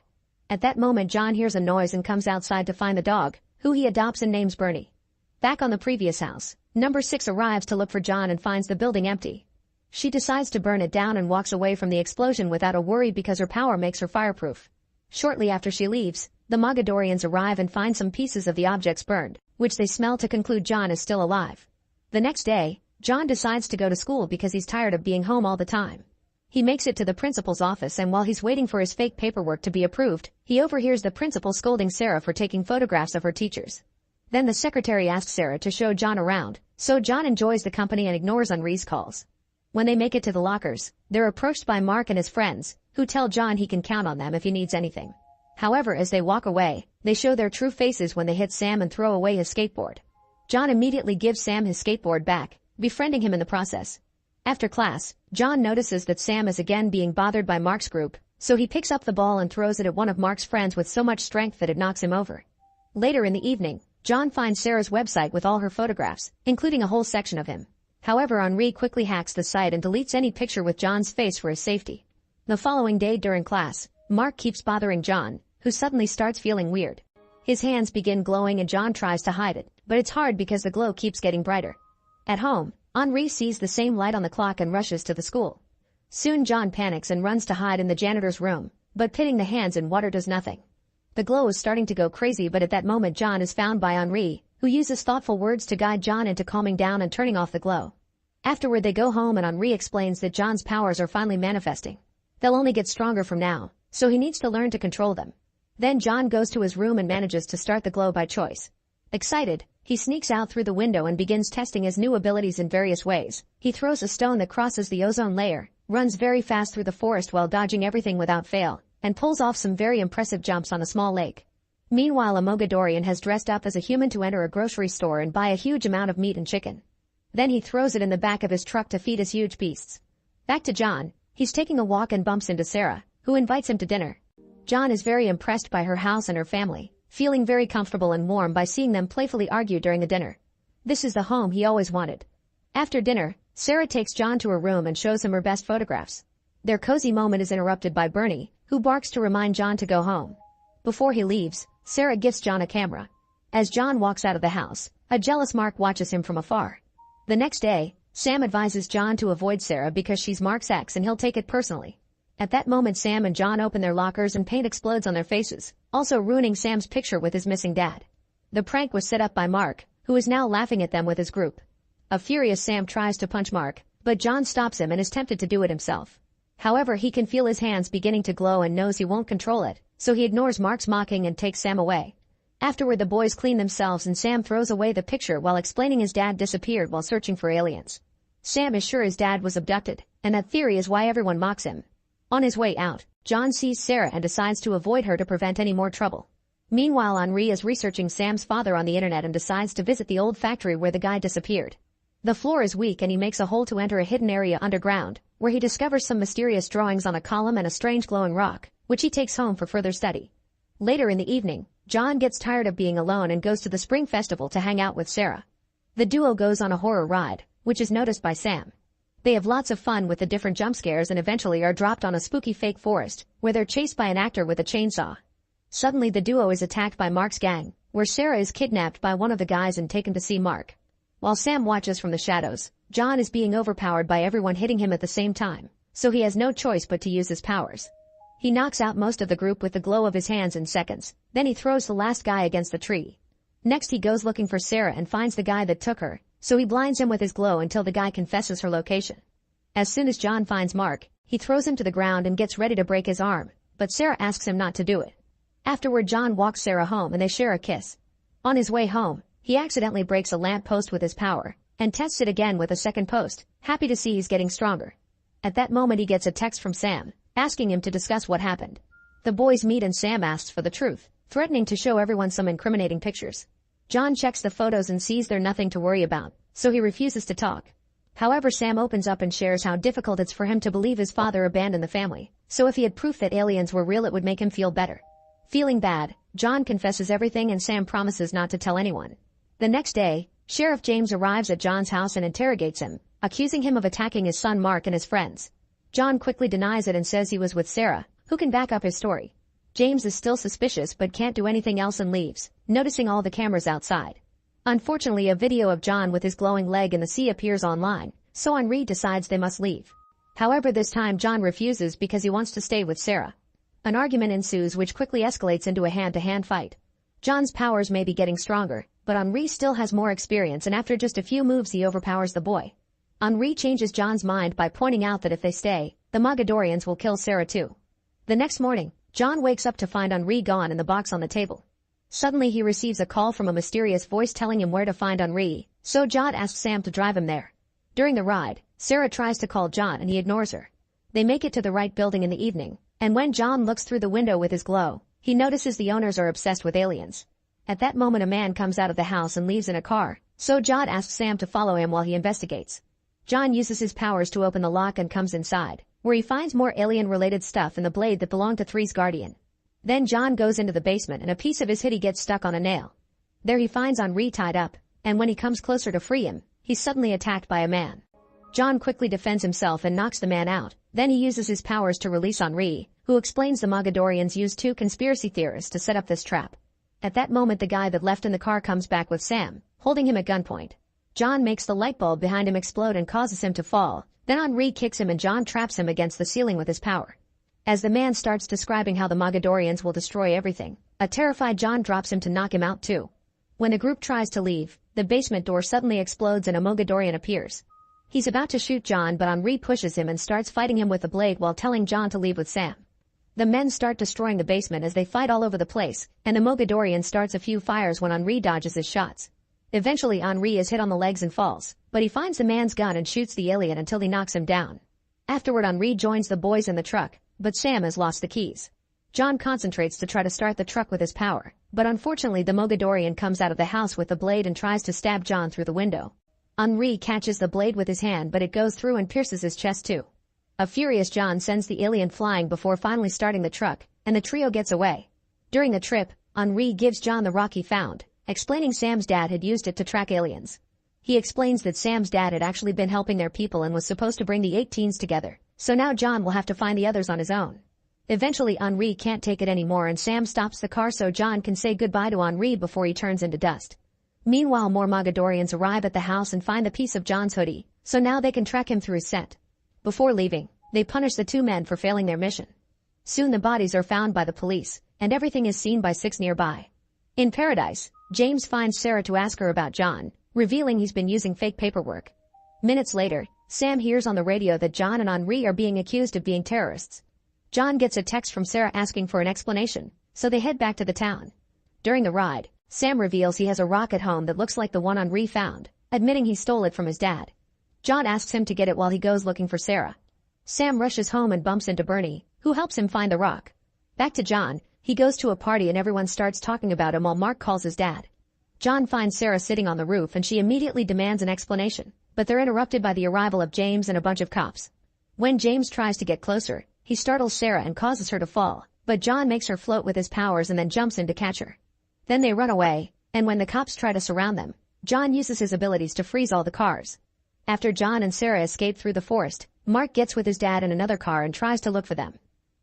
At that moment John hears a noise and comes outside to find the dog, who he adopts and names Bernie. Back on the previous house, number 6 arrives to look for John and finds the building empty. She decides to burn it down and walks away from the explosion without a worry because her power makes her fireproof. Shortly after she leaves, the Mogadorians arrive and find some pieces of the objects burned, which they smell to conclude John is still alive. The next day, John decides to go to school because he's tired of being home all the time. He makes it to the principal's office, and while he's waiting for his fake paperwork to be approved, he overhears the principal scolding Sarah for taking photographs of her teachers. Then the secretary asks Sarah to show John around, so John enjoys the company and ignores Henri's calls. When they make it to the lockers, they're approached by Mark and his friends, who tell John he can count on them if he needs anything. However, as they walk away, they show their true faces when they hit Sam and throw away his skateboard. John immediately gives Sam his skateboard back, befriending him in the process. After class, John notices that Sam is again being bothered by Mark's group, so he picks up the ball and throws it at one of Mark's friends with so much strength that it knocks him over. Later in the evening, John finds Sarah's website with all her photographs, including a whole section of him. However, Henri quickly hacks the site and deletes any picture with John's face for his safety. The following day during class, Mark keeps bothering John, who suddenly starts feeling weird. His hands begin glowing and John tries to hide it, but it's hard because the glow keeps getting brighter. At home, Henri sees the same light on the clock and rushes to the school. Soon John panics and runs to hide in the janitor's room, but pitting the hands in water does nothing. The glow is starting to go crazy, but at that moment John is found by Henri, who uses thoughtful words to guide John into calming down and turning off the glow. Afterward they go home and Henri explains that John's powers are finally manifesting. They'll only get stronger from now, so he needs to learn to control them. Then John goes to his room and manages to start the glow by choice. Excited, he sneaks out through the window and begins testing his new abilities in various ways. He throws a stone that crosses the ozone layer, runs very fast through the forest while dodging everything without fail, and pulls off some very impressive jumps on a small lake. Meanwhile, a Mogadorian has dressed up as a human to enter a grocery store and buy a huge amount of meat and chicken. Then he throws it in the back of his truck to feed his huge beasts. Back to John, he's taking a walk and bumps into Sarah, who invites him to dinner. John is very impressed by her house and her family, feeling very comfortable and warm by seeing them playfully argue during the dinner. This is the home he always wanted. After dinner, Sarah takes John to her room and shows him her best photographs. Their cozy moment is interrupted by Bernie, who barks to remind John to go home. Before he leaves, Sarah gifts John a camera. As John walks out of the house, a jealous Mark watches him from afar. The next day, Sam advises John to avoid Sarah because she's Mark's ex and he'll take it personally. At that moment Sam and John open their lockers and paint explodes on their faces, also ruining Sam's picture with his missing dad. The prank was set up by Mark, who is now laughing at them with his group. A furious Sam tries to punch Mark, but John stops him and is tempted to do it himself. However, he can feel his hands beginning to glow and knows he won't control it, so he ignores Mark's mocking and takes Sam away. Afterward the boys clean themselves and Sam throws away the picture while explaining his dad disappeared while searching for aliens. Sam is sure his dad was abducted, and that theory is why everyone mocks him. On his way out, John sees Sarah and decides to avoid her to prevent any more trouble. Meanwhile, Henri is researching Sam's father on the internet and decides to visit the old factory where the guy disappeared. The floor is weak and he makes a hole to enter a hidden area underground, where he discovers some mysterious drawings on a column and a strange glowing rock, which he takes home for further study. Later in the evening, John gets tired of being alone and goes to the spring festival to hang out with Sarah. The duo goes on a horror ride, which is noticed by Sam. They have lots of fun with the different jump scares and eventually are dropped on a spooky fake forest, where they're chased by an actor with a chainsaw. Suddenly the duo is attacked by Mark's gang, where Sarah is kidnapped by one of the guys and taken to see Mark. While Sam watches from the shadows, John is being overpowered by everyone hitting him at the same time, so he has no choice but to use his powers. He knocks out most of the group with the glow of his hands in seconds, then he throws the last guy against the tree. Next he goes looking for Sarah and finds the guy that took her, so he blinds him with his glow until the guy confesses her location. As soon as John finds Mark, he throws him to the ground and gets ready to break his arm, but Sarah asks him not to do it. Afterward John walks Sarah home and they share a kiss. On his way home, he accidentally breaks a lamp post with his power, and tests it again with a second post, happy to see he's getting stronger. At that moment he gets a text from Sam, asking him to discuss what happened. The boys meet and Sam asks for the truth, threatening to show everyone some incriminating pictures. John checks the photos and sees they're nothing to worry about, so he refuses to talk. However, Sam opens up and shares how difficult it's for him to believe his father abandoned the family, so if he had proof that aliens were real it would make him feel better. Feeling bad, John confesses everything and Sam promises not to tell anyone. The next day, Sheriff James arrives at John's house and interrogates him, accusing him of attacking his son Mark and his friends. John quickly denies it and says he was with Sarah, who can back up his story. James is still suspicious but can't do anything else and leaves, noticing all the cameras outside. Unfortunately, a video of John with his glowing leg in the sea appears online, so Henri decides they must leave. However, this time John refuses because he wants to stay with Sarah. An argument ensues which quickly escalates into a hand-to-hand fight. John's powers may be getting stronger, but Henri still has more experience and after just a few moves he overpowers the boy. Henri changes John's mind by pointing out that if they stay, the Mogadorians will kill Sarah too. The next morning, John wakes up to find Henri gone and the box on the table. Suddenly he receives a call from a mysterious voice telling him where to find Henri, so John asks Sam to drive him there. During the ride, Sarah tries to call John and he ignores her. They make it to the right building in the evening, and when John looks through the window with his glow, he notices the owners are obsessed with aliens. At that moment a man comes out of the house and leaves in a car, so John asks Sam to follow him while he investigates. John uses his powers to open the lock and comes inside, where he finds more alien-related stuff and the blade that belonged to Three's guardian. Then John goes into the basement and a piece of his hoodie gets stuck on a nail. There he finds Henri tied up, and when he comes closer to free him, he's suddenly attacked by a man. John quickly defends himself and knocks the man out, then he uses his powers to release Henri, who explains the Mogadorians used 2 conspiracy theorists to set up this trap. At that moment the guy that left in the car comes back with Sam, holding him at gunpoint. John makes the light bulb behind him explode and causes him to fall, then Henri kicks him and John traps him against the ceiling with his power. As the man starts describing how the Mogadorians will destroy everything, a terrified John drops him to knock him out too. When the group tries to leave, the basement door suddenly explodes and a Mogadorian appears. He's about to shoot John but Henri pushes him and starts fighting him with the blade while telling John to leave with Sam. The men start destroying the basement as they fight all over the place, and the Mogadorian starts a few fires when Henri dodges his shots. Eventually Henri is hit on the legs and falls, but he finds the man's gun and shoots the alien until he knocks him down. Afterward Henri joins the boys in the truck, but Sam has lost the keys. John concentrates to try to start the truck with his power, but unfortunately the Mogadorian comes out of the house with the blade and tries to stab John through the window. Henri catches the blade with his hand but it goes through and pierces his chest too. A furious John sends the alien flying before finally starting the truck, and the trio gets away. During the trip, Henri gives John the rock he found, explaining Sam's dad had used it to track aliens. He explains that Sam's dad had actually been helping their people and was supposed to bring the 8 teens together, so now John will have to find the others on his own. Eventually Henri can't take it anymore and Sam stops the car so John can say goodbye to Henri before he turns into dust. Meanwhile more Mogadorians arrive at the house and find the piece of John's hoodie, so now they can track him through his scent. Before leaving, they punish the 2 men for failing their mission. Soon the bodies are found by the police, and everything is seen by 6 nearby. In paradise, James finds Sarah to ask her about John, revealing he's been using fake paperwork. Minutes later, Sam hears on the radio that John and Henri are being accused of being terrorists. John gets a text from Sarah asking for an explanation, so they head back to the town. During the ride, Sam reveals he has a rock at home that looks like the one Henri found, admitting he stole it from his dad. John asks him to get it while he goes looking for Sarah. Sam rushes home and bumps into Bernie, who helps him find the rock. Back to John, he goes to a party and everyone starts talking about him while Mark calls his dad. John finds Sarah sitting on the roof and she immediately demands an explanation, but they're interrupted by the arrival of James and a bunch of cops. When James tries to get closer, he startles Sarah and causes her to fall, but John makes her float with his powers and then jumps in to catch her. Then they run away, and when the cops try to surround them, John uses his abilities to freeze all the cars. After John and Sarah escape through the forest, Mark gets with his dad in another car and tries to look for them.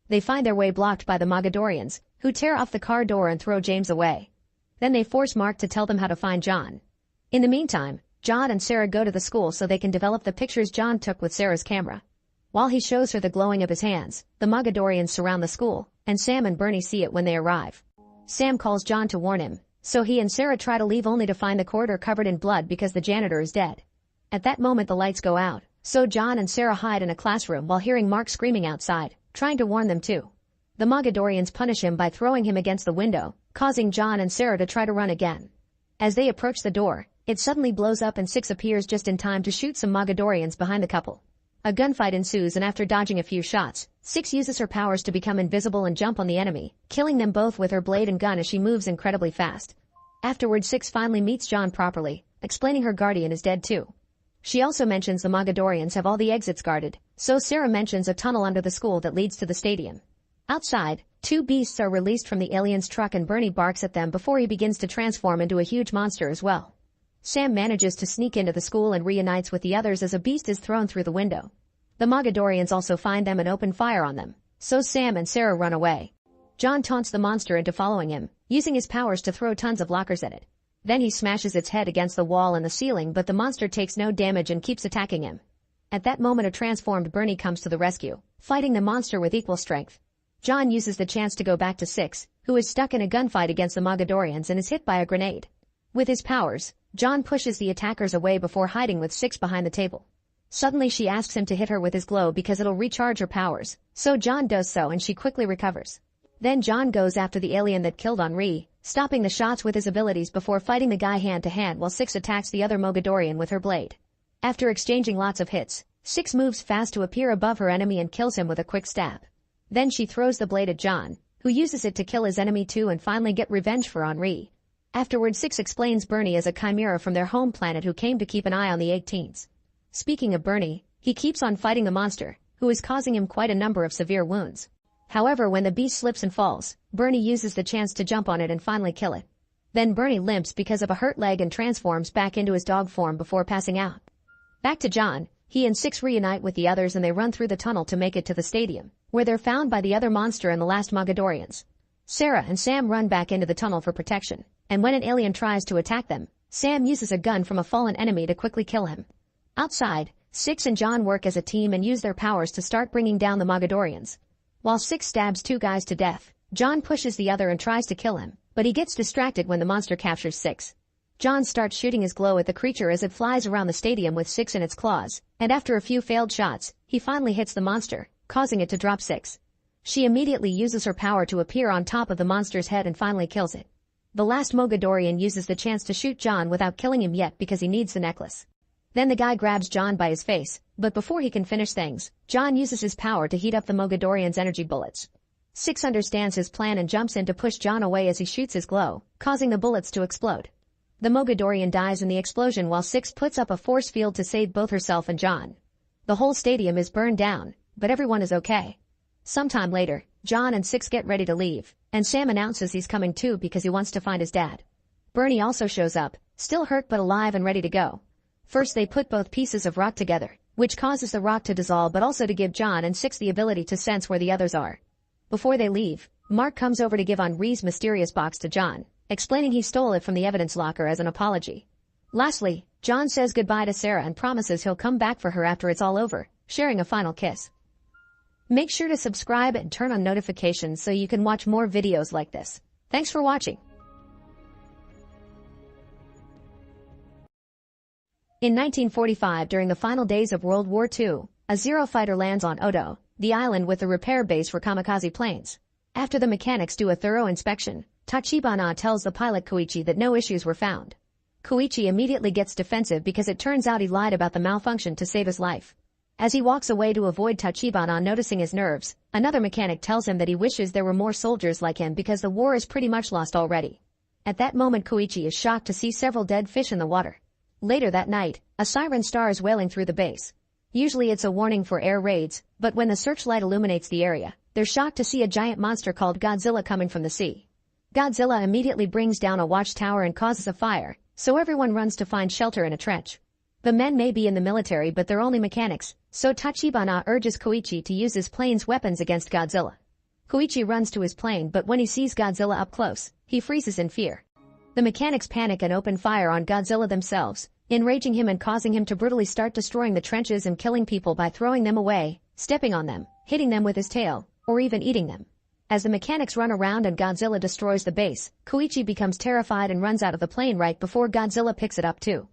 They find their way blocked by the Mogadorians, who tear off the car door and throw James away. Then they force Mark to tell them how to find John. In the meantime, John and Sarah go to the school so they can develop the pictures John took with Sarah's camera. While he shows her the glowing of his hands, the Mogadorians surround the school, and Sam and Bernie see it when they arrive. Sam calls John to warn him, so he and Sarah try to leave only to find the corridor covered in blood because the janitor is dead. At that moment the lights go out, so John and Sarah hide in a classroom while hearing Mark screaming outside, trying to warn them too. The Mogadorians punish him by throwing him against the window, causing John and Sarah to try to run again. As they approach the door, it suddenly blows up and Six appears just in time to shoot some Mogadorians behind the couple. A gunfight ensues, and after dodging a few shots, Six uses her powers to become invisible and jump on the enemy, killing them both with her blade and gun as she moves incredibly fast. Afterward, Six finally meets John properly, explaining her guardian is dead too. She also mentions the Mogadorians have all the exits guarded, so Sarah mentions a tunnel under the school that leads to the stadium. Outside, two beasts are released from the alien's truck and Bernie barks at them before he begins to transform into a huge monster as well. Sam manages to sneak into the school and reunites with the others as a beast is thrown through the window. The Mogadorians also find them and open fire on them, so Sam and Sarah run away. John taunts the monster into following him, using his powers to throw tons of lockers at it. Then he smashes its head against the wall and the ceiling, but the monster takes no damage and keeps attacking him. At that moment, a transformed Bernie comes to the rescue, fighting the monster with equal strength. John uses the chance to go back to Six, who is stuck in a gunfight against the Mogadorians and is hit by a grenade. With his powers, John pushes the attackers away before hiding with Six behind the table. Suddenly she asks him to hit her with his glow because it'll recharge her powers, so John does so and she quickly recovers. Then John goes after the alien that killed Henri, stopping the shots with his abilities before fighting the guy hand to hand while Six attacks the other Mogadorian with her blade. After exchanging lots of hits, Six moves fast to appear above her enemy and kills him with a quick stab. Then she throws the blade at John, who uses it to kill his enemy too and finally get revenge for Henri. Afterward, Six explains Bernie as a chimera from their home planet who came to keep an eye on the 18s. Speaking of Bernie, he keeps on fighting the monster, who is causing him quite a number of severe wounds. However, when the beast slips and falls, Bernie uses the chance to jump on it and finally kill it. Then Bernie limps because of a hurt leg and transforms back into his dog form before passing out. Back to John, he and Six reunite with the others and they run through the tunnel to make it to the stadium, where they're found by the other monster and the last Mogadorians. Sarah and Sam run back into the tunnel for protection, and when an alien tries to attack them, Sam uses a gun from a fallen enemy to quickly kill him. Outside, Six and John work as a team and use their powers to start bringing down the Mogadorians. While Six stabs two guys to death, John pushes the other and tries to kill him, but he gets distracted when the monster captures Six. John starts shooting his glow at the creature as it flies around the stadium with Six in its claws, and after a few failed shots, he finally hits the monster, causing it to drop Six. She immediately uses her power to appear on top of the monster's head and finally kills it. The last Mogadorian uses the chance to shoot John without killing him yet because he needs the necklace. Then the guy grabs John by his face, but before he can finish things, John uses his power to heat up the Mogadorian's energy bullets. Six understands his plan and jumps in to push John away as he shoots his glow, causing the bullets to explode. The Mogadorian dies in the explosion while Six puts up a force field to save both herself and John. The whole stadium is burned down, but everyone is okay. Sometime later, John and Six get ready to leave, and Sam announces he's coming too because he wants to find his dad. Bernie also shows up, still hurt but alive and ready to go. First they put both pieces of rock together, which causes the rock to dissolve but also to give John and Six the ability to sense where the others are. Before they leave, Mark comes over to give Henri's mysterious box to John, explaining he stole it from the evidence locker as an apology. Lastly, John says goodbye to Sarah and promises he'll come back for her after it's all over, sharing a final kiss. Make sure to subscribe and turn on notifications so you can watch more videos like this. Thanks for watching. In 1945, during the final days of World War II, a Zero fighter lands on Odo, the island with a repair base for kamikaze planes. After the mechanics do a thorough inspection, Tachibana tells the pilot Koichi that no issues were found. Koichi immediately gets defensive because it turns out he lied about the malfunction to save his life. As he walks away to avoid Tachibana noticing his nerves, another mechanic tells him that he wishes there were more soldiers like him because the war is pretty much lost already. At that moment, Koichi is shocked to see several dead fish in the water. Later that night, a siren stars wailing through the base. Usually it's a warning for air raids, but when the searchlight illuminates the area, they're shocked to see a giant monster called Godzilla coming from the sea. Godzilla immediately brings down a watchtower and causes a fire, so everyone runs to find shelter in a trench. The men may be in the military but they're only mechanics, so Tachibana urges Koichi to use his plane's weapons against Godzilla. Koichi runs to his plane but when he sees Godzilla up close, he freezes in fear. The mechanics panic and open fire on Godzilla themselves, enraging him and causing him to brutally start destroying the trenches and killing people by throwing them away, stepping on them, hitting them with his tail, or even eating them. As the mechanics run around and Godzilla destroys the base, Koichi becomes terrified and runs out of the plane right before Godzilla picks it up too.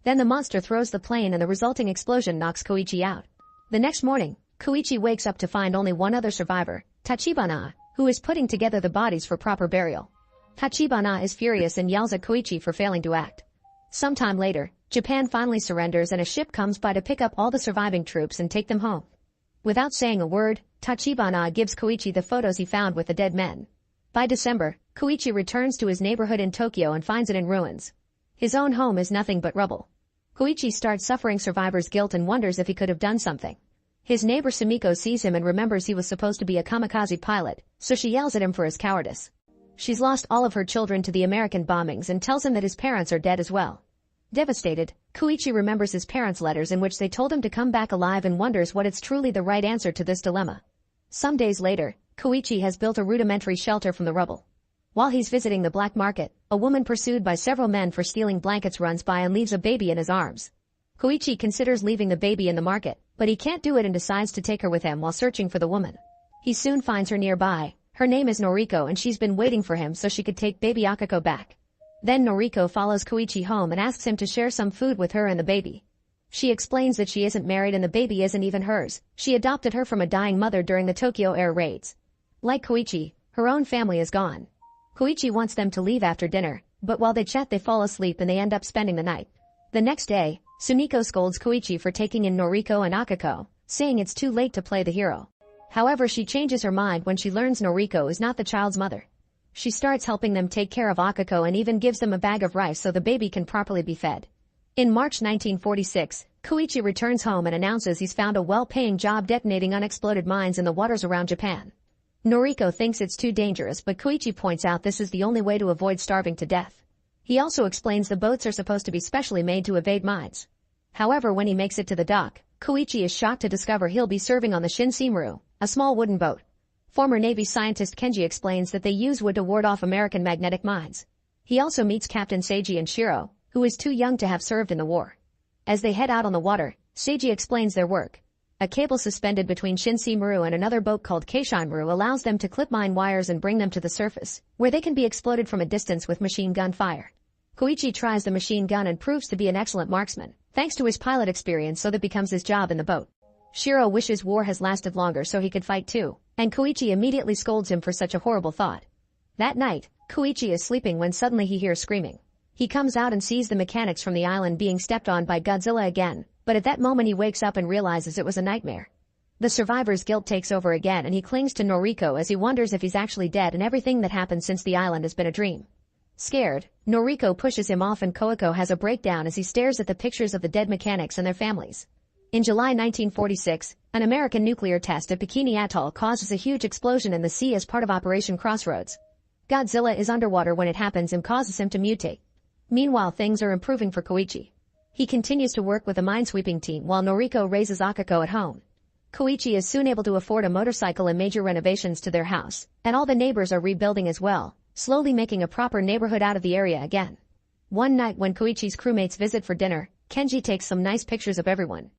Then the monster throws the plane and the resulting explosion knocks Koichi out. The next morning, Koichi wakes up to find only one other survivor, Tachibana, who is putting together the bodies for proper burial. Tachibana is furious and yells at Koichi for failing to act. Sometime later, Japan finally surrenders and a ship comes by to pick up all the surviving troops and take them home. Without saying a word, Tachibana gives Koichi the photos he found with the dead men. By December, Koichi returns to his neighborhood in Tokyo and finds it in ruins. His own home is nothing but rubble. Koichi starts suffering survivor's guilt and wonders if he could have done something. His neighbor Sumiko sees him and remembers he was supposed to be a kamikaze pilot, so she yells at him for his cowardice. She's lost all of her children to the American bombings and tells him that his parents are dead as well. Devastated, Koichi remembers his parents' letters in which they told him to come back alive and wonders what is truly the right answer to this dilemma. Some days later, Koichi has built a rudimentary shelter from the rubble. While he's visiting the black market, a woman pursued by several men for stealing blankets runs by and leaves a baby in his arms. Koichi considers leaving the baby in the market, but he can't do it and decides to take her with him while searching for the woman. He soon finds her nearby. Her name is Noriko and she's been waiting for him so she could take baby Akako back. Then Noriko follows Koichi home and asks him to share some food with her and the baby. She explains that she isn't married and the baby isn't even hers. She adopted her from a dying mother during the Tokyo air raids. Like Koichi, her own family is gone. Koichi wants them to leave after dinner, but while they chat they fall asleep and they end up spending the night. The next day, Sumiko scolds Koichi for taking in Noriko and Akako, saying it's too late to play the hero. However, she changes her mind when she learns Noriko is not the child's mother. She starts helping them take care of Akako and even gives them a bag of rice so the baby can properly be fed. In March 1946, Koichi returns home and announces he's found a well-paying job detonating unexploded mines in the waters around Japan. Noriko thinks it's too dangerous, but Koichi points out this is the only way to avoid starving to death. He also explains the boats are supposed to be specially made to evade mines. However, when he makes it to the dock, Koichi is shocked to discover he'll be serving on the Shinseimuru, a small wooden boat. Former Navy scientist Kenji explains that they use wood to ward off American magnetic mines. He also meets Captain Seiji and Shiro, who is too young to have served in the war. As they head out on the water, Seiji explains their work. A cable suspended between Shinseimuru and another boat called Keishinmaru allows them to clip mine wires and bring them to the surface, where they can be exploded from a distance with machine gun fire. Koichi tries the machine gun and proves to be an excellent marksman, thanks to his pilot experience, so that becomes his job in the boat. Shiro wishes war has lasted longer so he could fight too, and Koichi immediately scolds him for such a horrible thought. That night, Koichi is sleeping when suddenly he hears screaming. He comes out and sees the mechanics from the island being stepped on by Godzilla again, but at that moment he wakes up and realizes it was a nightmare. The survivor's guilt takes over again and he clings to Noriko as he wonders if he's actually dead and everything that happened since the island has been a dream. Scared, Noriko pushes him off and Koiko has a breakdown as he stares at the pictures of the dead mechanics and their families. In July 1946, an American nuclear test at Bikini Atoll causes a huge explosion in the sea as part of Operation Crossroads. Godzilla is underwater when it happens and causes him to mutate. Meanwhile, things are improving for Koichi. He continues to work with a minesweeping team while Noriko raises Akako at home. Koichi is soon able to afford a motorcycle and major renovations to their house, and all the neighbors are rebuilding as well, slowly making a proper neighborhood out of the area again. One night when Koichi's crewmates visit for dinner, Kenji takes some nice pictures of everyone.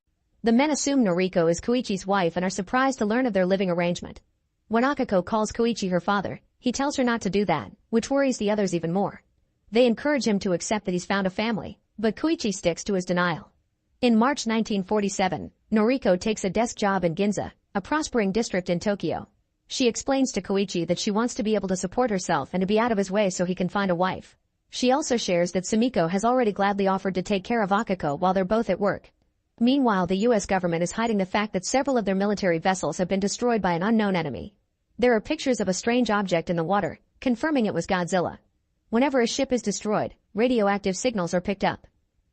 The men assume Noriko is Koichi's wife and are surprised to learn of their living arrangement. When Akako calls Koichi her father, he tells her not to do that, which worries the others even more. They encourage him to accept that he's found a family, but Koichi sticks to his denial. In March 1947, Noriko takes a desk job in Ginza, a prospering district in Tokyo. She explains to Koichi that she wants to be able to support herself and to be out of his way so he can find a wife. She also shares that Sumiko has already gladly offered to take care of Akako while they're both at work. Meanwhile, the U.S. government is hiding the fact that several of their military vessels have been destroyed by an unknown enemy. There are pictures of a strange object in the water, confirming it was Godzilla. Whenever a ship is destroyed, radioactive signals are picked up.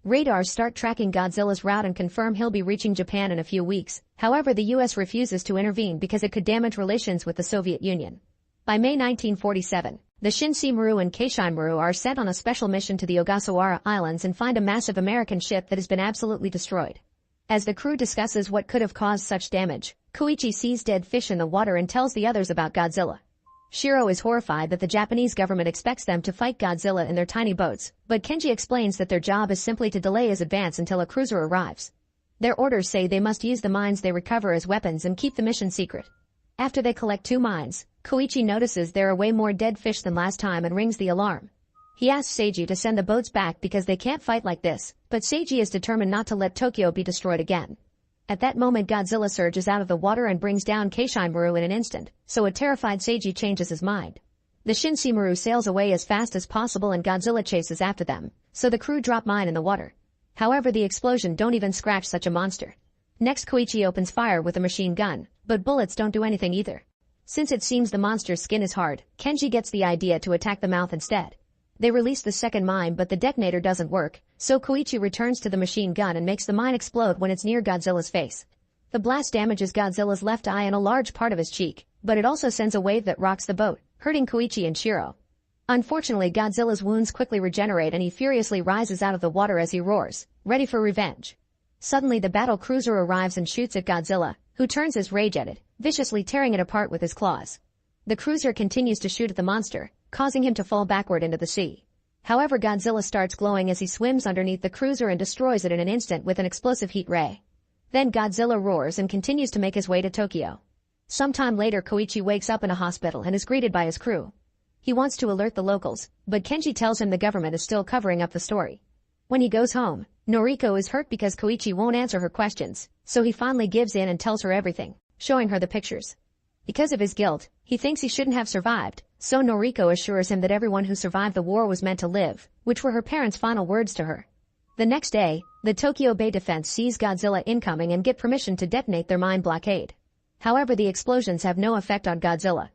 Radars start tracking Godzilla's route and confirm he'll be reaching Japan in a few weeks. However, the U.S. refuses to intervene because it could damage relations with the Soviet Union. By May 1947, the Shinseimuru and Keishinmaru are sent on a special mission to the Ogasawara Islands and find a massive American ship that has been absolutely destroyed. As the crew discusses what could have caused such damage, Koichi sees dead fish in the water and tells the others about Godzilla. Shiro is horrified that the Japanese government expects them to fight Godzilla in their tiny boats, but Kenji explains that their job is simply to delay his advance until a cruiser arrives. Their orders say they must use the mines they recover as weapons and keep the mission secret. After they collect 2 mines, Koichi notices there are way more dead fish than last time and rings the alarm. He asks Seiji to send the boats back because they can't fight like this, but Seiji is determined not to let Tokyo be destroyed again. At that moment, Godzilla surges out of the water and brings down Keishinmaru in an instant, so a terrified Seiji changes his mind. The Shinshimuru sails away as fast as possible and Godzilla chases after them, so the crew drop mine in the water. However, the explosion don't even scratch such a monster. Next, Koichi opens fire with a machine gun, but bullets don't do anything either. Since it seems the monster's skin is hard, Kenji gets the idea to attack the mouth instead. They release the second mine but the detonator doesn't work, so Koichi returns to the machine gun and makes the mine explode when it's near Godzilla's face. The blast damages Godzilla's left eye and a large part of his cheek, but it also sends a wave that rocks the boat, hurting Koichi and Shiro. Unfortunately, Godzilla's wounds quickly regenerate and he furiously rises out of the water as he roars, ready for revenge. Suddenly the battle cruiser arrives and shoots at Godzilla, who turns his rage at it, viciously tearing it apart with his claws. The cruiser continues to shoot at the monster, causing him to fall backward into the sea. However, Godzilla starts glowing as he swims underneath the cruiser and destroys it in an instant with an explosive heat ray. Then Godzilla roars and continues to make his way to Tokyo. Sometime later, Koichi wakes up in a hospital and is greeted by his crew. He wants to alert the locals, but Kenji tells him the government is still covering up the story. When he goes home, Noriko is hurt because Koichi won't answer her questions, so he finally gives in and tells her everything, showing her the pictures. Because of his guilt, he thinks he shouldn't have survived, so Noriko assures him that everyone who survived the war was meant to live, which were her parents' final words to her. The next day, the Tokyo Bay defense sees Godzilla incoming and get permission to detonate their mine blockade. However, the explosions have no effect on Godzilla.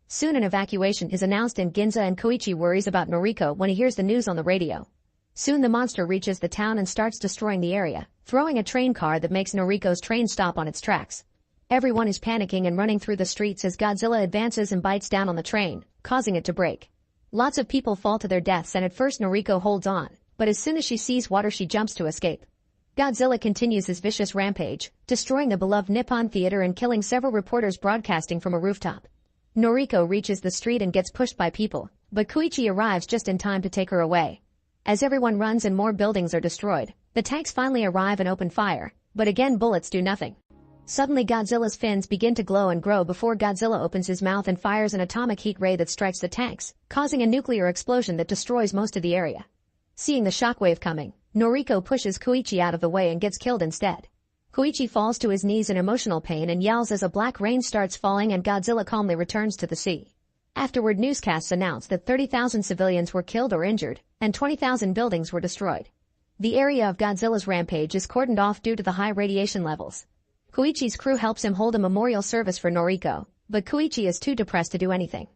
Soon an evacuation is announced in Ginza and Koichi worries about Noriko when he hears the news on the radio. Soon the monster reaches the town and starts destroying the area, throwing a train car that makes Noriko's train stop on its tracks. Everyone is panicking and running through the streets as Godzilla advances and bites down on the train, causing it to break. Lots of people fall to their deaths and at first Noriko holds on, but as soon as she sees water she jumps to escape. Godzilla continues his vicious rampage, destroying the beloved Nippon Theater and killing several reporters broadcasting from a rooftop. Noriko reaches the street and gets pushed by people, but Koichi arrives just in time to take her away. As everyone runs and more buildings are destroyed, the tanks finally arrive and open fire, but again bullets do nothing. Suddenly Godzilla's fins begin to glow and grow before Godzilla opens his mouth and fires an atomic heat ray that strikes the tanks, causing a nuclear explosion that destroys most of the area. Seeing the shockwave coming, Noriko pushes Koichi out of the way and gets killed instead. Koichi falls to his knees in emotional pain and yells as a black rain starts falling and Godzilla calmly returns to the sea. Afterward, newscasts announce that 30,000 civilians were killed or injured, and 20,000 buildings were destroyed. The area of Godzilla's rampage is cordoned off due to the high radiation levels. Koichi's crew helps him hold a memorial service for Noriko, but Koichi is too depressed to do anything.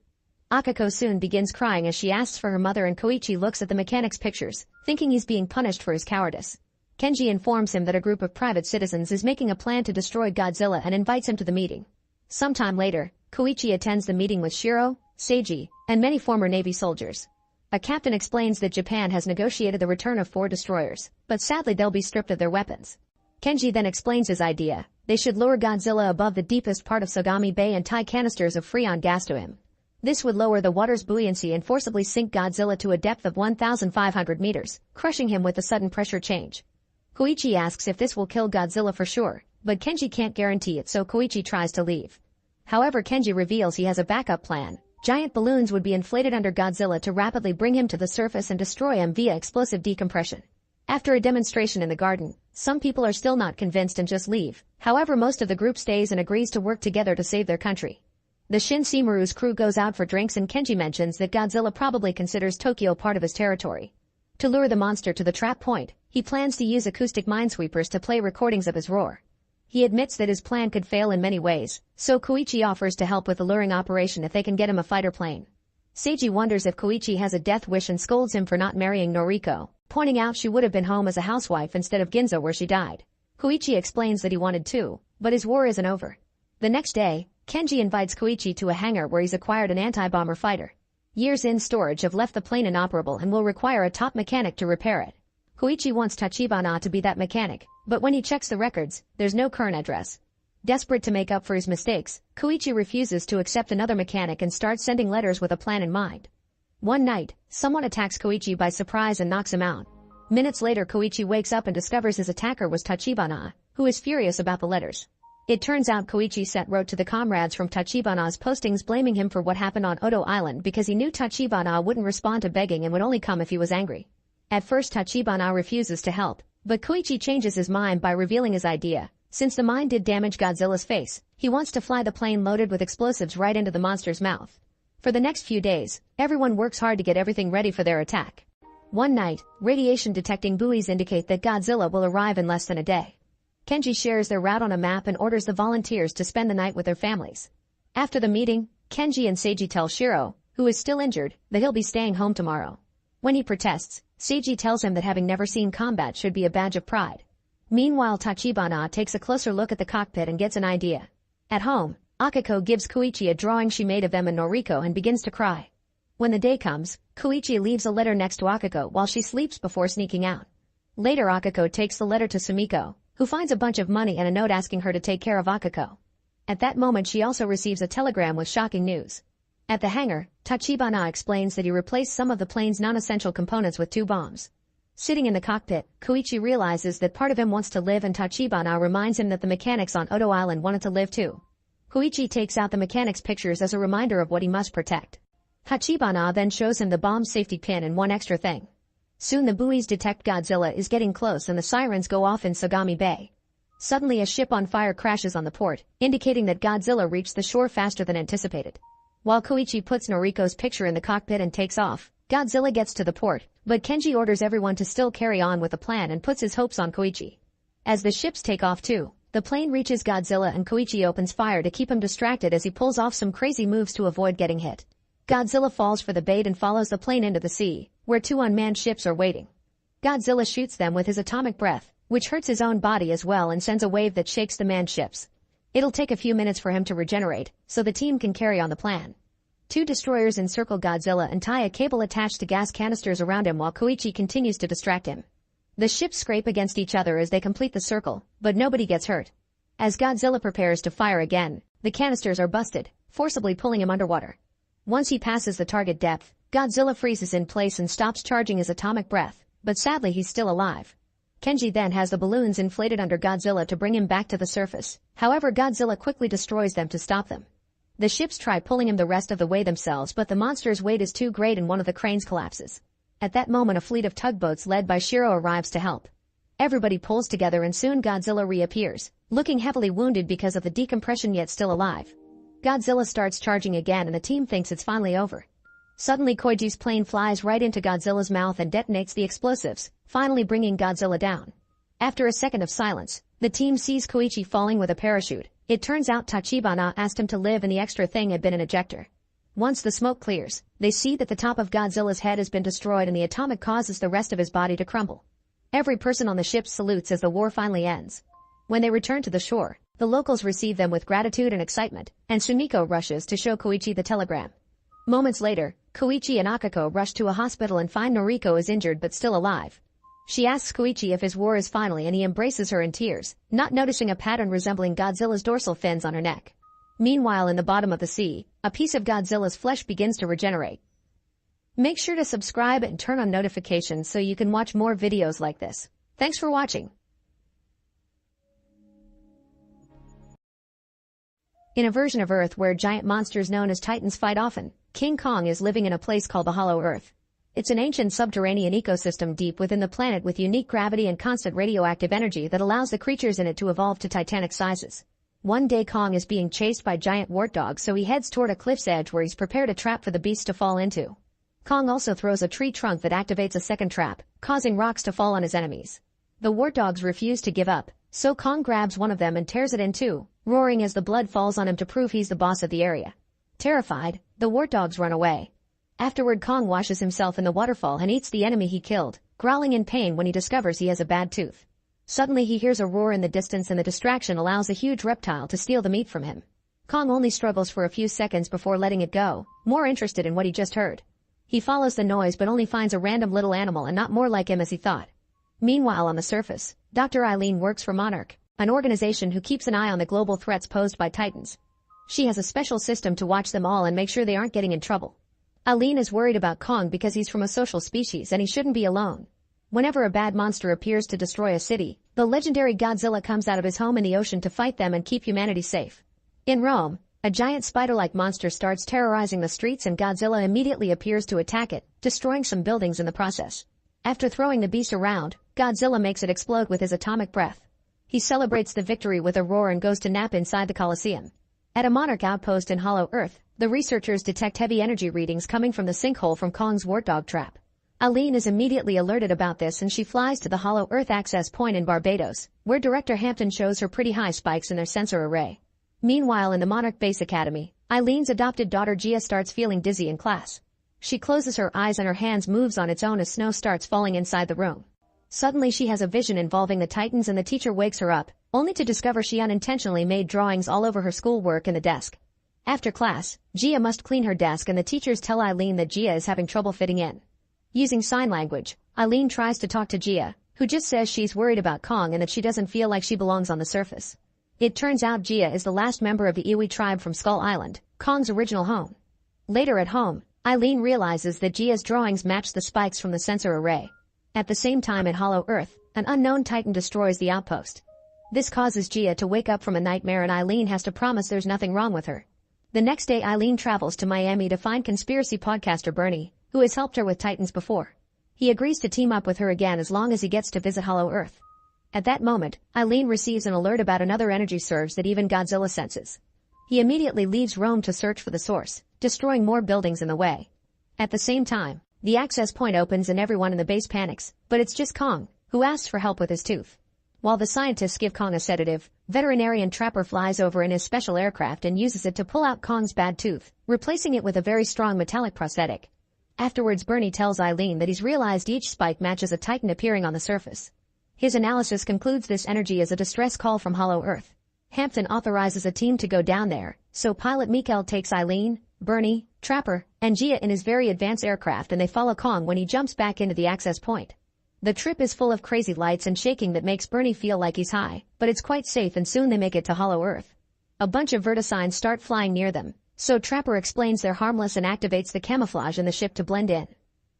Akako soon begins crying as she asks for her mother and Koichi looks at the mechanic's pictures, thinking he's being punished for his cowardice. Kenji informs him that a group of private citizens is making a plan to destroy Godzilla and invites him to the meeting. Sometime later, Koichi attends the meeting with Shiro, Seiji, and many former Navy soldiers. A captain explains that Japan has negotiated the return of 4 destroyers, but sadly they'll be stripped of their weapons. Kenji then explains his idea. They should lower Godzilla above the deepest part of Sagami Bay and tie canisters of Freon gas to him. This would lower the water's buoyancy and forcibly sink Godzilla to a depth of 1,500 meters, crushing him with a sudden pressure change. Koichi asks if this will kill Godzilla for sure, but Kenji can't guarantee it so Koichi tries to leave. However, Kenji reveals he has a backup plan. Giant balloons would be inflated under Godzilla to rapidly bring him to the surface and destroy him via explosive decompression. After a demonstration in the garden, some people are still not convinced and just leave. However, most of the group stays and agrees to work together to save their country. The Shinshimiru's crew goes out for drinks and Kenji mentions that Godzilla probably considers Tokyo part of his territory. To lure the monster to the trap point, he plans to use acoustic minesweepers to play recordings of his roar. He admits that his plan could fail in many ways, so Koichi offers to help with the luring operation if they can get him a fighter plane. Seiji wonders if Koichi has a death wish and scolds him for not marrying Noriko, pointing out she would have been home as a housewife instead of Ginza where she died. Koichi explains that he wanted to, but his war isn't over. The next day, Kenji invites Koichi to a hangar where he's acquired an anti-bomber fighter. Years in storage have left the plane inoperable and will require a top mechanic to repair it. Koichi wants Tachibana to be that mechanic, but when he checks the records, there's no current address. Desperate to make up for his mistakes, Koichi refuses to accept another mechanic and starts sending letters with a plan in mind. One night, someone attacks Koichi by surprise and knocks him out. Minutes later, Koichi wakes up and discovers his attacker was Tachibana, who is furious about the letters. It turns out Koichi wrote to the comrades from Tachibana's postings blaming him for what happened on Odo Island because he knew Tachibana wouldn't respond to begging and would only come if he was angry. At first Tachibana refuses to help, but Koichi changes his mind by revealing his idea. Since the mine did damage Godzilla's face, he wants to fly the plane loaded with explosives right into the monster's mouth. For the next few days, everyone works hard to get everything ready for their attack. One night, radiation detecting buoys indicate that Godzilla will arrive in less than a day. Kenji shares their route on a map and orders the volunteers to spend the night with their families. After the meeting, Kenji and Seiji tell Shiro, who is still injured, that he'll be staying home tomorrow. When he protests, Seiji tells him that having never seen combat should be a badge of pride. Meanwhile, Tachibana takes a closer look at the cockpit and gets an idea. At home, Akiko gives Koichi a drawing she made of them and Noriko and begins to cry. When the day comes, Koichi leaves a letter next to Akiko while she sleeps before sneaking out. Later, Akiko takes the letter to Sumiko, who finds a bunch of money and a note asking her to take care of Akiko. At that moment, she also receives a telegram with shocking news. At the hangar, Tachibana explains that he replaced some of the plane's non-essential components with 2 bombs. Sitting in the cockpit, Koichi realizes that part of him wants to live and Tachibana reminds him that the mechanics on Odo Island wanted to live too. Koichi takes out the mechanics' pictures as a reminder of what he must protect. Tachibana then shows him the bomb safety pin and one extra thing. Soon the buoys detect Godzilla is getting close and the sirens go off in Sagami Bay. Suddenly a ship on fire crashes on the port, indicating that Godzilla reached the shore faster than anticipated. While Koichi puts Noriko's picture in the cockpit and takes off, Godzilla gets to the port, but Kenji orders everyone to still carry on with the plan and puts his hopes on Koichi. As the ships take off too, the plane reaches Godzilla and Koichi opens fire to keep him distracted as he pulls off some crazy moves to avoid getting hit. Godzilla falls for the bait and follows the plane into the sea, where 2 unmanned ships are waiting. Godzilla shoots them with his atomic breath, which hurts his own body as well and sends a wave that shakes the manned ships. It'll take a few minutes for him to regenerate, so the team can carry on the plan. 2 destroyers encircle Godzilla and tie a cable attached to gas canisters around him while Koichi continues to distract him. The ships scrape against each other as they complete the circle, but nobody gets hurt. As Godzilla prepares to fire again, the canisters are busted, forcibly pulling him underwater. Once he passes the target depth, Godzilla freezes in place and stops charging his atomic breath, but sadly he's still alive. Kenji then has the balloons inflated under Godzilla to bring him back to the surface. However, Godzilla quickly destroys them to stop them. The ships try pulling him the rest of the way themselves, but the monster's weight is too great and one of the cranes collapses. At that moment, a fleet of tugboats led by Shiro arrives to help. Everybody pulls together and soon Godzilla reappears, looking heavily wounded because of the decompression yet still alive. Godzilla starts charging again and the team thinks it's finally over. Suddenly Koichi's plane flies right into Godzilla's mouth and detonates the explosives, finally bringing Godzilla down. After a second of silence, the team sees Koichi falling with a parachute. It turns out Tachibana asked him to live and the extra thing had been an ejector. Once the smoke clears, they see that the top of Godzilla's head has been destroyed and the atomic causes the rest of his body to crumble. Every person on the ship salutes as the war finally ends. When they return to the shore, the locals receive them with gratitude and excitement, and Sumiko rushes to show Koichi the telegram. Moments later, Koichi and Akiko rush to a hospital and find Noriko is injured but still alive. She asks Koichi if his war is finally and he embraces her in tears, not noticing a pattern resembling Godzilla's dorsal fins on her neck. Meanwhile, in the bottom of the sea, a piece of Godzilla's flesh begins to regenerate. Make sure to subscribe and turn on notifications so you can watch more videos like this. Thanks for watching. In a version of Earth where giant monsters known as Titans fight often, King Kong is living in a place called the Hollow Earth. It's an ancient subterranean ecosystem deep within the planet with unique gravity and constant radioactive energy that allows the creatures in it to evolve to titanic sizes. One day Kong is being chased by giant wart dogs, so he heads toward a cliff's edge where he's prepared a trap for the beast to fall into. Kong also throws a tree trunk that activates a second trap, causing rocks to fall on his enemies. The wart dogs refuse to give up, so Kong grabs one of them and tears it in two, roaring as the blood falls on him to prove he's the boss of the area. Terrified, the wart dogs run away. Afterward, Kong washes himself in the waterfall and eats the enemy he killed, growling in pain when he discovers he has a bad tooth. Suddenly he hears a roar in the distance and the distraction allows a huge reptile to steal the meat from him. Kong only struggles for a few seconds before letting it go, more interested in what he just heard. He follows the noise but only finds a random little animal and not more like him as he thought. Meanwhile, on the surface, Dr. Eileen works for Monarch, an organization who keeps an eye on the global threats posed by Titans. She has a special system to watch them all and make sure they aren't getting in trouble. Eileen is worried about Kong because he's from a social species and he shouldn't be alone. Whenever a bad monster appears to destroy a city, the legendary Godzilla comes out of his home in the ocean to fight them and keep humanity safe. In Rome, a giant spider-like monster starts terrorizing the streets and Godzilla immediately appears to attack it, destroying some buildings in the process. After throwing the beast around, Godzilla makes it explode with his atomic breath. He celebrates the victory with a roar and goes to nap inside the Colosseum. At a Monarch outpost in Hollow Earth, The researchers detect heavy energy readings coming from the sinkhole from Kong's wartdog trap. Eileen is immediately alerted about this and she flies to the Hollow Earth access point in Barbados, where Director Hampton shows her pretty high spikes in their sensor array. Meanwhile in the Monarch Base Academy, Eileen's adopted daughter Gia starts feeling dizzy in class. She closes her eyes and her hands moves on its own as snow starts falling inside the room. Suddenly she has a vision involving the Titans and the teacher wakes her up, only to discover she unintentionally made drawings all over her schoolwork in the desk. After class, Gia must clean her desk and the teachers tell Eileen that Gia is having trouble fitting in. Using sign language, Eileen tries to talk to Gia, who just says she's worried about Kong and that she doesn't feel like she belongs on the surface. It turns out Gia is the last member of the Iwi tribe from Skull Island, Kong's original home. Later at home, Eileen realizes that Gia's drawings match the spikes from the sensor array. At the same time at Hollow Earth, an unknown Titan destroys the outpost. This causes Gia to wake up from a nightmare and Eileen has to promise there's nothing wrong with her. The next day Eileen travels to Miami to find conspiracy podcaster Bernie, who has helped her with Titans before. He agrees to team up with her again as long as he gets to visit Hollow Earth. At that moment, Eileen receives an alert about another energy surge that even Godzilla senses. He immediately leaves Rome to search for the source, destroying more buildings in the way. At the same time, the access point opens and everyone in the base panics, but it's just Kong, who asks for help with his tooth. While the scientists give Kong a sedative, veterinarian Trapper flies over in his special aircraft and uses it to pull out Kong's bad tooth, replacing it with a very strong metallic prosthetic. Afterwards Bernie tells Eileen that he's realized each spike matches a Titan appearing on the surface. His analysis concludes this energy is a distress call from Hollow Earth. Hampton authorizes a team to go down there, so pilot Mikhail takes Eileen, Bernie, Trapper, and Gia in his very advanced aircraft and they follow Kong when he jumps back into the access point. The trip is full of crazy lights and shaking that makes Bernie feel like he's high, but it's quite safe and soon they make it to Hollow Earth. A bunch of vertisigns start flying near them, so Trapper explains they're harmless and activates the camouflage in the ship to blend in.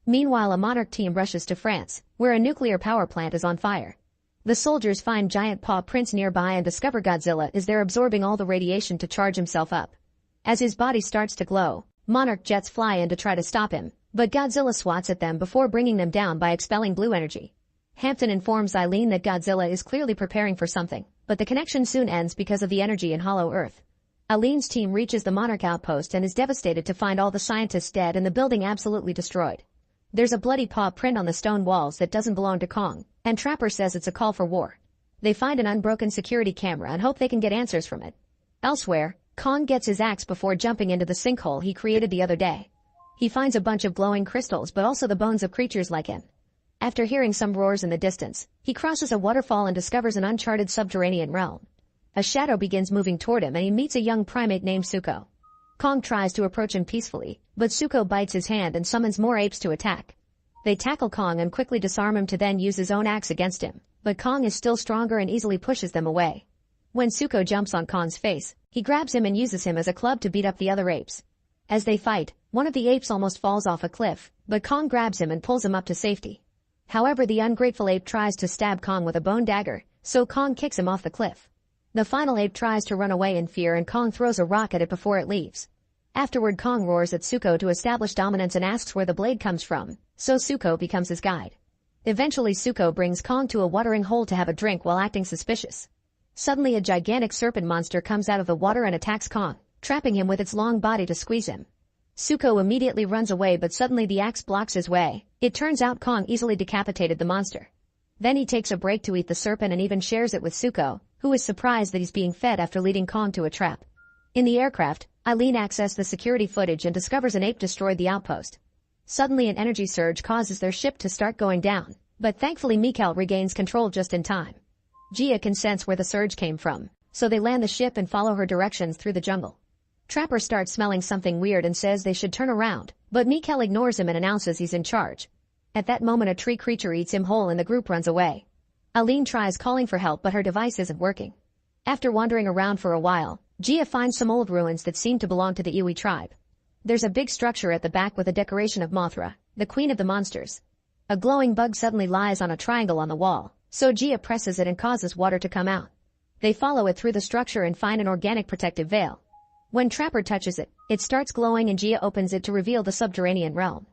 Meanwhile a Monarch team rushes to France, where a nuclear power plant is on fire. The soldiers find giant paw prints nearby and discover Godzilla is there absorbing all the radiation to charge himself up. As his body starts to glow, Monarch jets fly in to try to stop him, but Godzilla swats at them before bringing them down by expelling blue energy. Hampton informs Eileen that Godzilla is clearly preparing for something, but the connection soon ends because of the energy in Hollow Earth. Eileen's team reaches the Monarch outpost and is devastated to find all the scientists dead and the building absolutely destroyed. There's a bloody paw print on the stone walls that doesn't belong to Kong, and Trapper says it's a call for war. They find an unbroken security camera and hope they can get answers from it. Elsewhere, Kong gets his axe before jumping into the sinkhole he created the other day. He finds a bunch of glowing crystals but also the bones of creatures like him. After hearing some roars in the distance, he crosses a waterfall and discovers an uncharted subterranean realm. A shadow begins moving toward him and he meets a young primate named Suko. Kong tries to approach him peacefully, but Suko bites his hand and summons more apes to attack. They tackle Kong and quickly disarm him to then use his own axe against him, but Kong is still stronger and easily pushes them away. When Suko jumps on Kong's face, he grabs him and uses him as a club to beat up the other apes. As they fight, one of the apes almost falls off a cliff, but Kong grabs him and pulls him up to safety. However, the ungrateful ape tries to stab Kong with a bone dagger, so Kong kicks him off the cliff. The final ape tries to run away in fear and Kong throws a rock at it before it leaves. Afterward Kong roars at Suko to establish dominance and asks where the blade comes from, so Suko becomes his guide. Eventually Suko brings Kong to a watering hole to have a drink while acting suspicious. Suddenly a gigantic serpent monster comes out of the water and attacks Kong, trapping him with its long body to squeeze him. Suko immediately runs away but suddenly the axe blocks his way. It turns out Kong easily decapitated the monster. Then he takes a break to eat the serpent and even shares it with Suko, who is surprised that he's being fed after leading Kong to a trap. In the aircraft, Eileen accesses the security footage and discovers an ape destroyed the outpost. Suddenly an energy surge causes their ship to start going down, but thankfully Mikhail regains control just in time. Gia can sense where the surge came from, so they land the ship and follow her directions through the jungle. Trapper starts smelling something weird and says they should turn around, but Mikhail ignores him and announces he's in charge. At that moment a tree creature eats him whole and the group runs away. Eileen tries calling for help but her device isn't working. After wandering around for a while, Gia finds some old ruins that seem to belong to the Iwi tribe. There's a big structure at the back with a decoration of Mothra, the queen of the monsters. A glowing bug suddenly lies on a triangle on the wall, so Gia presses it and causes water to come out. They follow it through the structure and find an organic protective veil. When Trapper touches it, it starts glowing and Gia opens it to reveal the subterranean realm.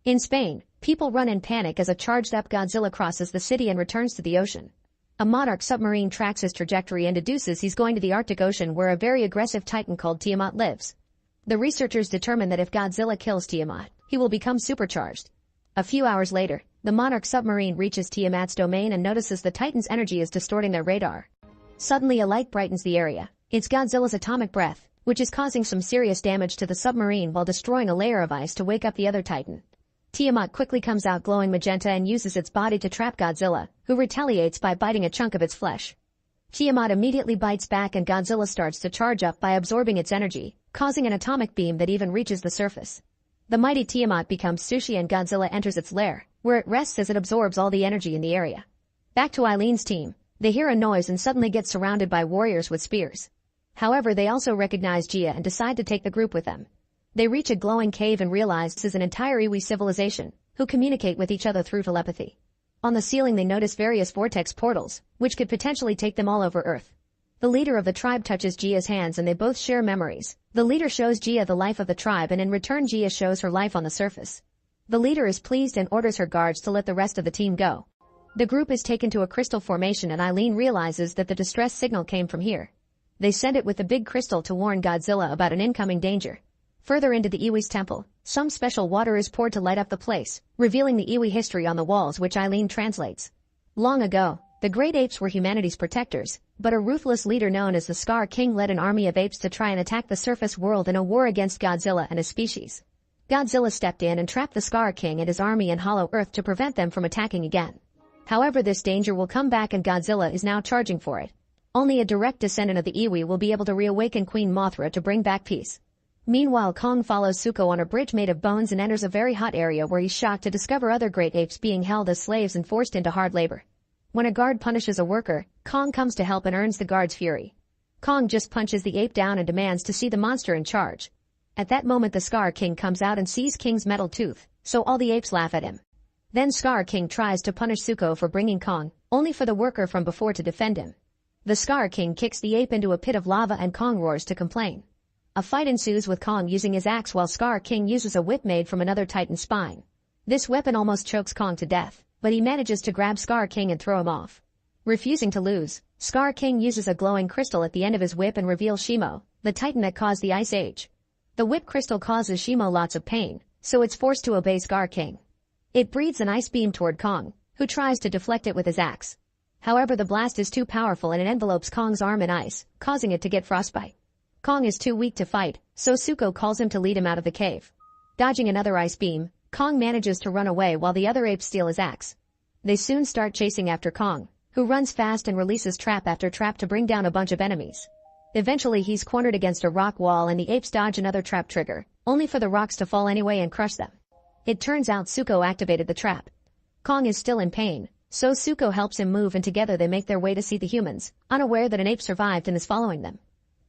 In Spain, people run in panic as a charged-up Godzilla crosses the city and returns to the ocean. A Monarch submarine tracks his trajectory and deduces he's going to the Arctic Ocean where a very aggressive Titan called Tiamat lives. The researchers determine that if Godzilla kills Tiamat, he will become supercharged. A few hours later, the Monarch submarine reaches Tiamat's domain and notices the Titan's energy is distorting their radar. Suddenly a light brightens the area. It's Godzilla's atomic breath, which is causing some serious damage to the submarine while destroying a layer of ice to wake up the other Titan. Tiamat quickly comes out glowing magenta and uses its body to trap Godzilla, who retaliates by biting a chunk of its flesh. Tiamat immediately bites back and Godzilla starts to charge up by absorbing its energy, causing an atomic beam that even reaches the surface. The mighty Tiamat becomes sushi and Godzilla enters its lair, where it rests as it absorbs all the energy in the area. Back to Eileen's team. They hear a noise and suddenly get surrounded by warriors with spears. However, they also recognize Gia and decide to take the group with them. They reach a glowing cave and realize this is an entire Iwi civilization, who communicate with each other through telepathy. On the ceiling they notice various vortex portals, which could potentially take them all over Earth. The leader of the tribe touches Gia's hands and they both share memories. The leader shows Gia the life of the tribe and in return Gia shows her life on the surface. The leader is pleased and orders her guards to let the rest of the team go. The group is taken to a crystal formation and Eileen realizes that the distress signal came from here. They send it with the big crystal to warn Godzilla about an incoming danger. Further into the Iwi's temple, some special water is poured to light up the place, revealing the Iwi history on the walls which Eileen translates. Long ago, the great apes were humanity's protectors, but a ruthless leader known as the Scar King led an army of apes to try and attack the surface world in a war against Godzilla and his species. Godzilla stepped in and trapped the Scar King and his army in Hollow Earth to prevent them from attacking again. However, this danger will come back and Godzilla is now charging for it. Only a direct descendant of the Iwi will be able to reawaken Queen Mothra to bring back peace. Meanwhile, Kong follows Zuko on a bridge made of bones and enters a very hot area where he's shocked to discover other great apes being held as slaves and forced into hard labor. When a guard punishes a worker, Kong comes to help and earns the guard's fury. Kong just punches the ape down and demands to see the monster in charge. At that moment the Scar King comes out and sees King's metal tooth, so all the apes laugh at him. Then Scar King tries to punish Zuko for bringing Kong, only for the worker from before to defend him. The Scar King kicks the ape into a pit of lava and Kong roars to complain. A fight ensues with Kong using his axe while Scar King uses a whip made from another Titan's spine. This weapon almost chokes Kong to death, but he manages to grab Scar King and throw him off. Refusing to lose, Scar King uses a glowing crystal at the end of his whip and reveals Shimo, the Titan that caused the Ice Age. The whip crystal causes Shimo lots of pain, so it's forced to obey Scar King. It breathes an ice beam toward Kong, who tries to deflect it with his axe. However, the blast is too powerful and it envelopes Kong's arm in ice, causing it to get frostbite. Kong is too weak to fight, so Zuko calls him to lead him out of the cave. Dodging another ice beam, Kong manages to run away while the other apes steal his axe. They soon start chasing after Kong, who runs fast and releases trap after trap to bring down a bunch of enemies. Eventually he's cornered against a rock wall and the apes dodge another trap trigger, only for the rocks to fall anyway and crush them. It turns out Zuko activated the trap. Kong is still in pain, so Zuko helps him move and together they make their way to see the humans, unaware that an ape survived and is following them.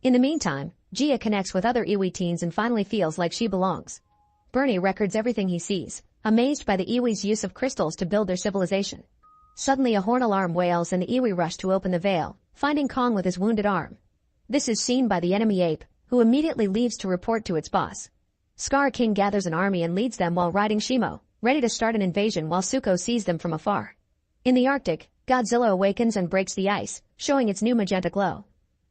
In the meantime, Gia connects with other Iwi teens and finally feels like she belongs. Bernie records everything he sees, amazed by the Iwi's use of crystals to build their civilization. Suddenly a horn alarm wails and the Iwi rush to open the veil, finding Kong with his wounded arm. This is seen by the enemy ape, who immediately leaves to report to its boss. Scar King gathers an army and leads them while riding Shimo, ready to start an invasion while Zuko sees them from afar. In the Arctic, Godzilla awakens and breaks the ice, showing its new magenta glow.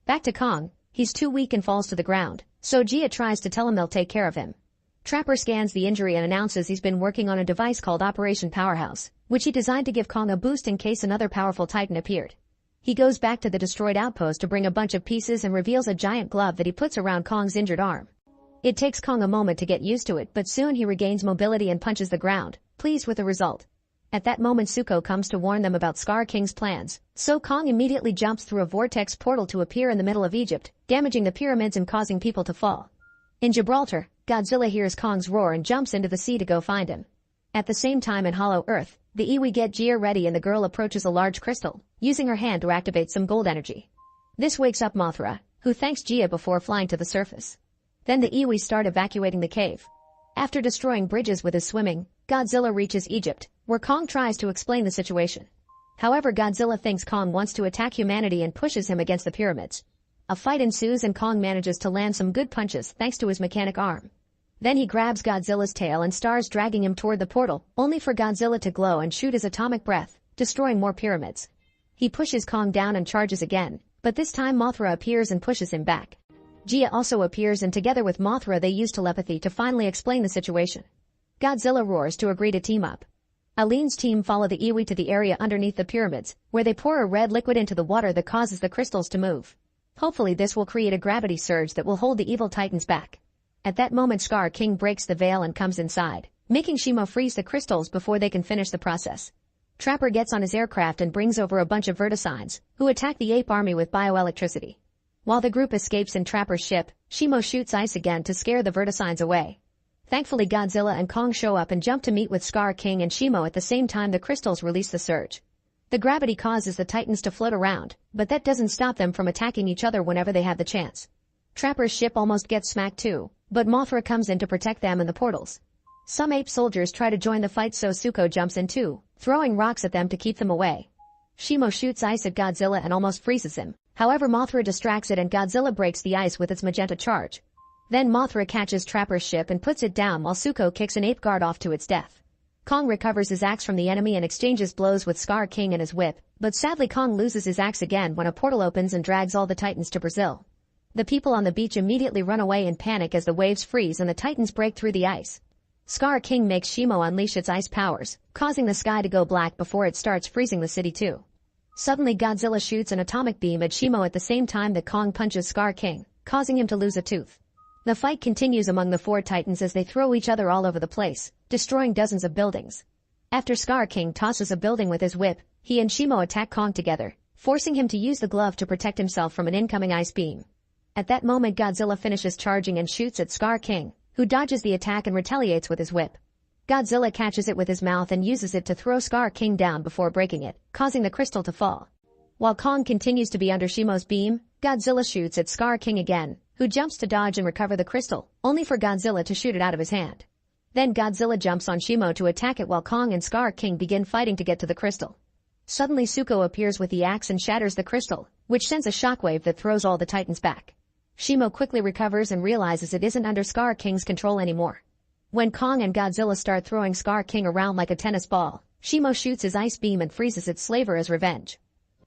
Back to Kong, he's too weak and falls to the ground, so Gia tries to tell him they'll take care of him. Trapper scans the injury and announces he's been working on a device called Operation Powerhouse, which he designed to give Kong a boost in case another powerful Titan appeared. He goes back to the destroyed outpost to bring a bunch of pieces and reveals a giant glove that he puts around Kong's injured arm. It takes Kong a moment to get used to it, but soon he regains mobility and punches the ground, pleased with the result. At that moment Zuko comes to warn them about Scar King's plans, so Kong immediately jumps through a vortex portal to appear in the middle of Egypt, damaging the pyramids and causing people to fall. In Gibraltar, Godzilla hears Kong's roar and jumps into the sea to go find him. At the same time in Hollow Earth, the Iwi get Gia ready and the girl approaches a large crystal, using her hand to activate some gold energy. This wakes up Mothra, who thanks Gia before flying to the surface. Then the Iwi start evacuating the cave. After destroying bridges with his swimming, Godzilla reaches Egypt, where Kong tries to explain the situation. However, Godzilla thinks Kong wants to attack humanity and pushes him against the pyramids. A fight ensues and Kong manages to land some good punches thanks to his mechanic arm. Then he grabs Godzilla's tail and starts dragging him toward the portal, only for Godzilla to glow and shoot his atomic breath, destroying more pyramids. He pushes Kong down and charges again, but this time Mothra appears and pushes him back. Gia also appears and together with Mothra they use telepathy to finally explain the situation. Godzilla roars to agree to team up. Aline's team follow the Iwi to the area underneath the pyramids, where they pour a red liquid into the water that causes the crystals to move. Hopefully this will create a gravity surge that will hold the evil titans back. At that moment Scar King breaks the veil and comes inside, making Shimo freeze the crystals before they can finish the process. Trapper gets on his aircraft and brings over a bunch of Vertisigns, who attack the ape army with bioelectricity. While the group escapes in Trapper's ship, Shimo shoots ice again to scare the Vertisigns away. Thankfully Godzilla and Kong show up and jump to meet with Scar King and Shimo at the same time the crystals release the surge. The gravity causes the titans to float around, but that doesn't stop them from attacking each other whenever they have the chance. Trapper's ship almost gets smacked too, but Mothra comes in to protect them and the portals. Some ape soldiers try to join the fight so Zuko jumps in too, throwing rocks at them to keep them away. Shimo shoots ice at Godzilla and almost freezes him, however Mothra distracts it and Godzilla breaks the ice with its magenta charge. Then Mothra catches Trapper's ship and puts it down while Zuko kicks an ape guard off to its death. Kong recovers his axe from the enemy and exchanges blows with Scar King and his whip, but sadly Kong loses his axe again when a portal opens and drags all the titans to Brazil. The people on the beach immediately run away in panic as the waves freeze and the titans break through the ice. Scar King makes Shimo unleash its ice powers, causing the sky to go black before it starts freezing the city too. Suddenly Godzilla shoots an atomic beam at Shimo at the same time that Kong punches Scar King, causing him to lose a tooth. The fight continues among the four titans as they throw each other all over the place, destroying dozens of buildings. After Scar King tosses a building with his whip, he and Shimo attack Kong together, forcing him to use the glove to protect himself from an incoming ice beam. At that moment Godzilla finishes charging and shoots at Scar King, who dodges the attack and retaliates with his whip. Godzilla catches it with his mouth and uses it to throw Scar King down before breaking it, causing the crystal to fall. While Kong continues to be under Shimo's beam, Godzilla shoots at Scar King again, who jumps to dodge and recover the crystal, only for Godzilla to shoot it out of his hand. Then Godzilla jumps on Shimo to attack it while Kong and Scar King begin fighting to get to the crystal. Suddenly Zuko appears with the axe and shatters the crystal, which sends a shockwave that throws all the titans back. Shimo quickly recovers and realizes it isn't under Scar King's control anymore. When Kong and Godzilla start throwing Scar King around like a tennis ball, Shimo shoots his ice beam and freezes its slaver as revenge.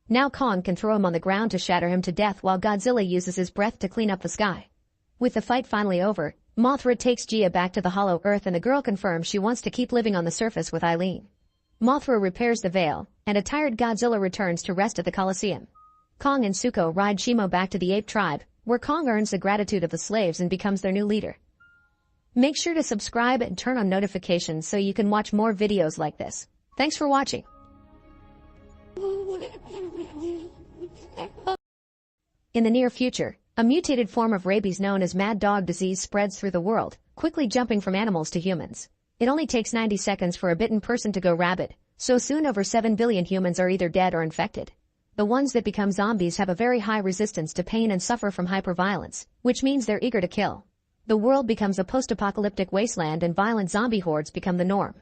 Now Kong can throw him on the ground to shatter him to death while Godzilla uses his breath to clean up the sky. With the fight finally over, Mothra takes Gia back to the Hollow Earth and the girl confirms she wants to keep living on the surface with Eileen. Mothra repairs the veil, and a tired Godzilla returns to rest at the Colosseum. Kong and Zuko ride Shimo back to the ape tribe, where Kong earns the gratitude of the slaves and becomes their new leader. Make sure to subscribe and turn on notifications so you can watch more videos like this. Thanks for watching. In the near future, a mutated form of rabies known as mad dog disease spreads through the world, quickly jumping from animals to humans. It only takes 90 seconds for a bitten person to go rabid, so soon over 7 billion humans are either dead or infected. The ones that become zombies have a very high resistance to pain and suffer from hyperviolence, which means they're eager to kill. The world becomes a post-apocalyptic wasteland and violent zombie hordes become the norm.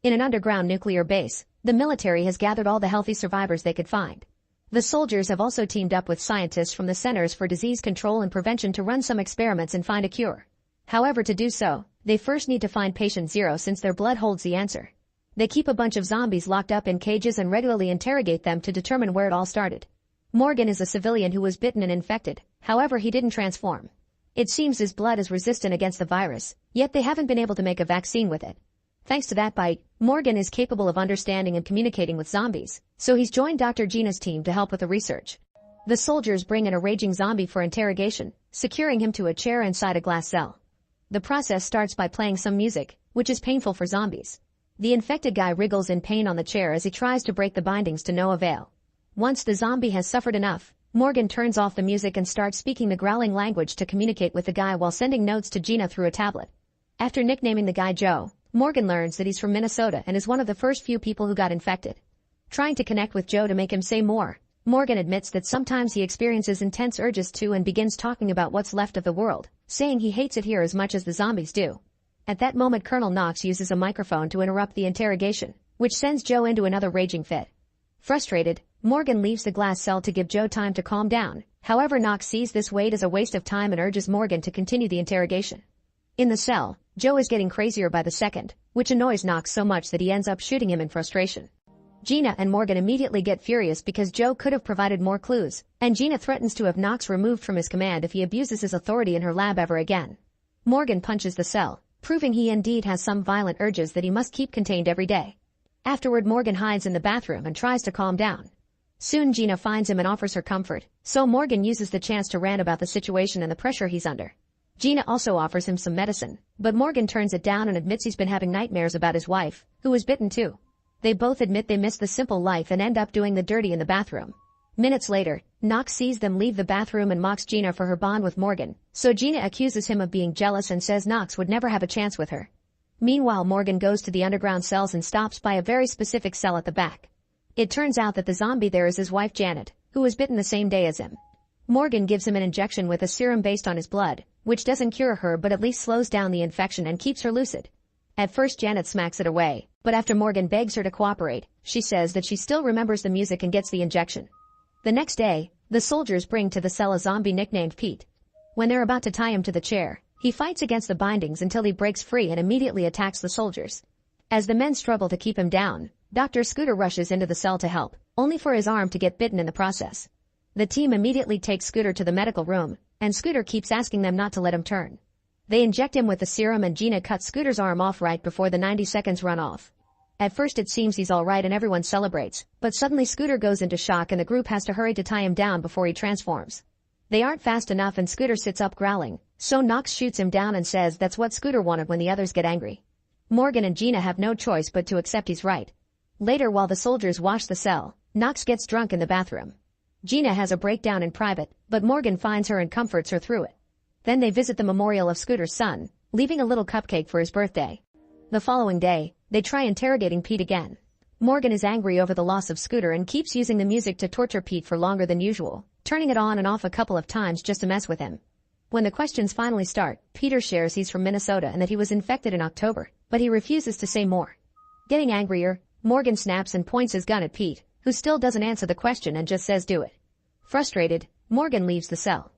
In an underground nuclear base, the military has gathered all the healthy survivors they could find. The soldiers have also teamed up with scientists from the Centers for Disease Control and Prevention to run some experiments and find a cure. However, to do so, they first need to find patient zero since their blood holds the answer. They keep a bunch of zombies locked up in cages and regularly interrogate them to determine where it all started. Morgan is a civilian who was bitten and infected, however he didn't transform. It seems his blood is resistant against the virus, yet they haven't been able to make a vaccine with it. Thanks to that bite, Morgan is capable of understanding and communicating with zombies, so he's joined Dr. Gina's team to help with the research. The soldiers bring in a raging zombie for interrogation, securing him to a chair inside a glass cell. The process starts by playing some music, which is painful for zombies. The infected guy wriggles in pain on the chair as he tries to break the bindings to no avail. Once the zombie has suffered enough, Morgan turns off the music and starts speaking the growling language to communicate with the guy while sending notes to Gina through a tablet. After nicknaming the guy Joe, Morgan learns that he's from Minnesota and is one of the first few people who got infected. Trying to connect with Joe to make him say more, Morgan admits that sometimes he experiences intense urges too and begins talking about what's left of the world, saying he hates it here as much as the zombies do. At that moment Colonel Knox uses a microphone to interrupt the interrogation, which sends Joe into another raging fit. Frustrated, Morgan leaves the glass cell to give Joe time to calm down. However, Knox sees this wait as a waste of time and urges Morgan to continue the interrogation. In the cell, Joe is getting crazier by the second, which annoys Knox so much that he ends up shooting him in frustration. Gina and Morgan immediately get furious because Joe could have provided more clues, and Gina threatens to have Knox removed from his command if he abuses his authority in her lab ever again. Morgan punches the cell, proving he indeed has some violent urges that he must keep contained every day. Afterward, Morgan hides in the bathroom and tries to calm down. Soon Gina finds him and offers her comfort, so Morgan uses the chance to rant about the situation and the pressure he's under. Gina also offers him some medicine, but Morgan turns it down and admits he's been having nightmares about his wife, who was bitten too. They both admit they miss the simple life and end up doing the dirty in the bathroom. Minutes later, Knox sees them leave the bathroom and mocks Gina for her bond with Morgan, so Gina accuses him of being jealous and says Knox would never have a chance with her. Meanwhile, Morgan goes to the underground cells and stops by a very specific cell at the back. It turns out that the zombie there is his wife Janet, who was bitten the same day as him. Morgan gives him an injection with a serum based on his blood, which doesn't cure her but at least slows down the infection and keeps her lucid. At first Janet smacks it away, but after Morgan begs her to cooperate, she says that she still remembers the music and gets the injection. The next day, the soldiers bring to the cell a zombie nicknamed Pete. When they're about to tie him to the chair, he fights against the bindings until he breaks free and immediately attacks the soldiers. As the men struggle to keep him down, Dr. Scooter rushes into the cell to help, only for his arm to get bitten in the process. The team immediately takes Scooter to the medical room, and Scooter keeps asking them not to let him turn. They inject him with the serum and Gina cuts Scooter's arm off right before the 90 seconds run off. At first it seems he's alright and everyone celebrates, but suddenly Scooter goes into shock and the group has to hurry to tie him down before he transforms. They aren't fast enough and Scooter sits up growling, so Knox shoots him down and says that's what Scooter wanted when the others get angry. Morgan and Gina have no choice but to accept he's right. Later, while the soldiers wash the cell, Knox gets drunk in the bathroom. Gina has a breakdown in private, but Morgan finds her and comforts her through it. Then they visit the memorial of Scooter's son, leaving a little cupcake for his birthday. The following day, they try interrogating Pete again. Morgan is angry over the loss of Scooter and keeps using the music to torture Pete for longer than usual, turning it on and off a couple of times just to mess with him. When the questions finally start, Peter shares he's from Minnesota and that he was infected in October, but he refuses to say more. Getting angrier, Morgan snaps and points his gun at Pete, who still doesn't answer the question and just says do it. Frustrated, Morgan leaves the cell.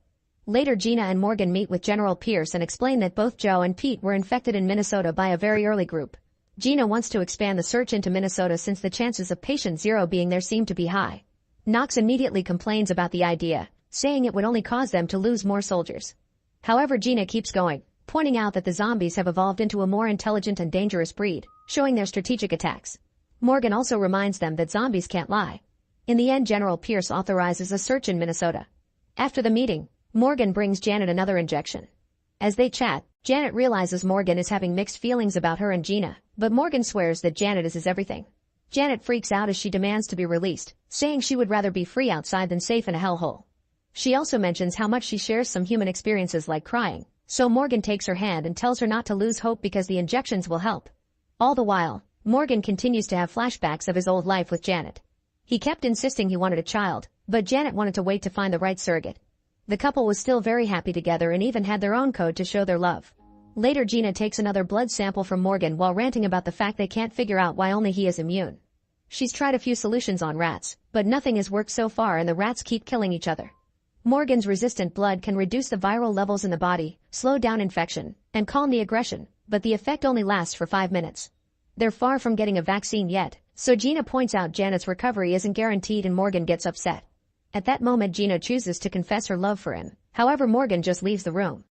Later, Gina and Morgan meet with General Pierce and explain that both Joe and Pete were infected in Minnesota by a very early group. Gina wants to expand the search into Minnesota since the chances of patient zero being there seem to be high. Knox immediately complains about the idea, saying it would only cause them to lose more soldiers. However, Gina keeps going, pointing out that the zombies have evolved into a more intelligent and dangerous breed, showing their strategic attacks. Morgan also reminds them that zombies can't lie. In the end, General Pierce authorizes a search in Minnesota. After the meeting, Morgan brings Janet another injection. As they chat, Janet realizes Morgan is having mixed feelings about her and Gina, but Morgan swears that Janet is his everything. Janet freaks out as she demands to be released, saying she would rather be free outside than safe in a hellhole. She also mentions how much she shares some human experiences like crying, so Morgan takes her hand and tells her not to lose hope because the injections will help. All the while, Morgan continues to have flashbacks of his old life with Janet. He kept insisting he wanted a child, but Janet wanted to wait to find the right surrogate. The couple was still very happy together and even had their own code to show their love. Later, Gina takes another blood sample from Morgan while ranting about the fact they can't figure out why only he is immune. She's tried a few solutions on rats, but nothing has worked so far and the rats keep killing each other. Morgan's resistant blood can reduce the viral levels in the body, slow down infection, and calm the aggression, but the effect only lasts for 5 minutes. They're far from getting a vaccine yet, so Gina points out Janet's recovery isn't guaranteed and Morgan gets upset. At that moment, Gina chooses to confess her love for him. However, Morgan just leaves the room.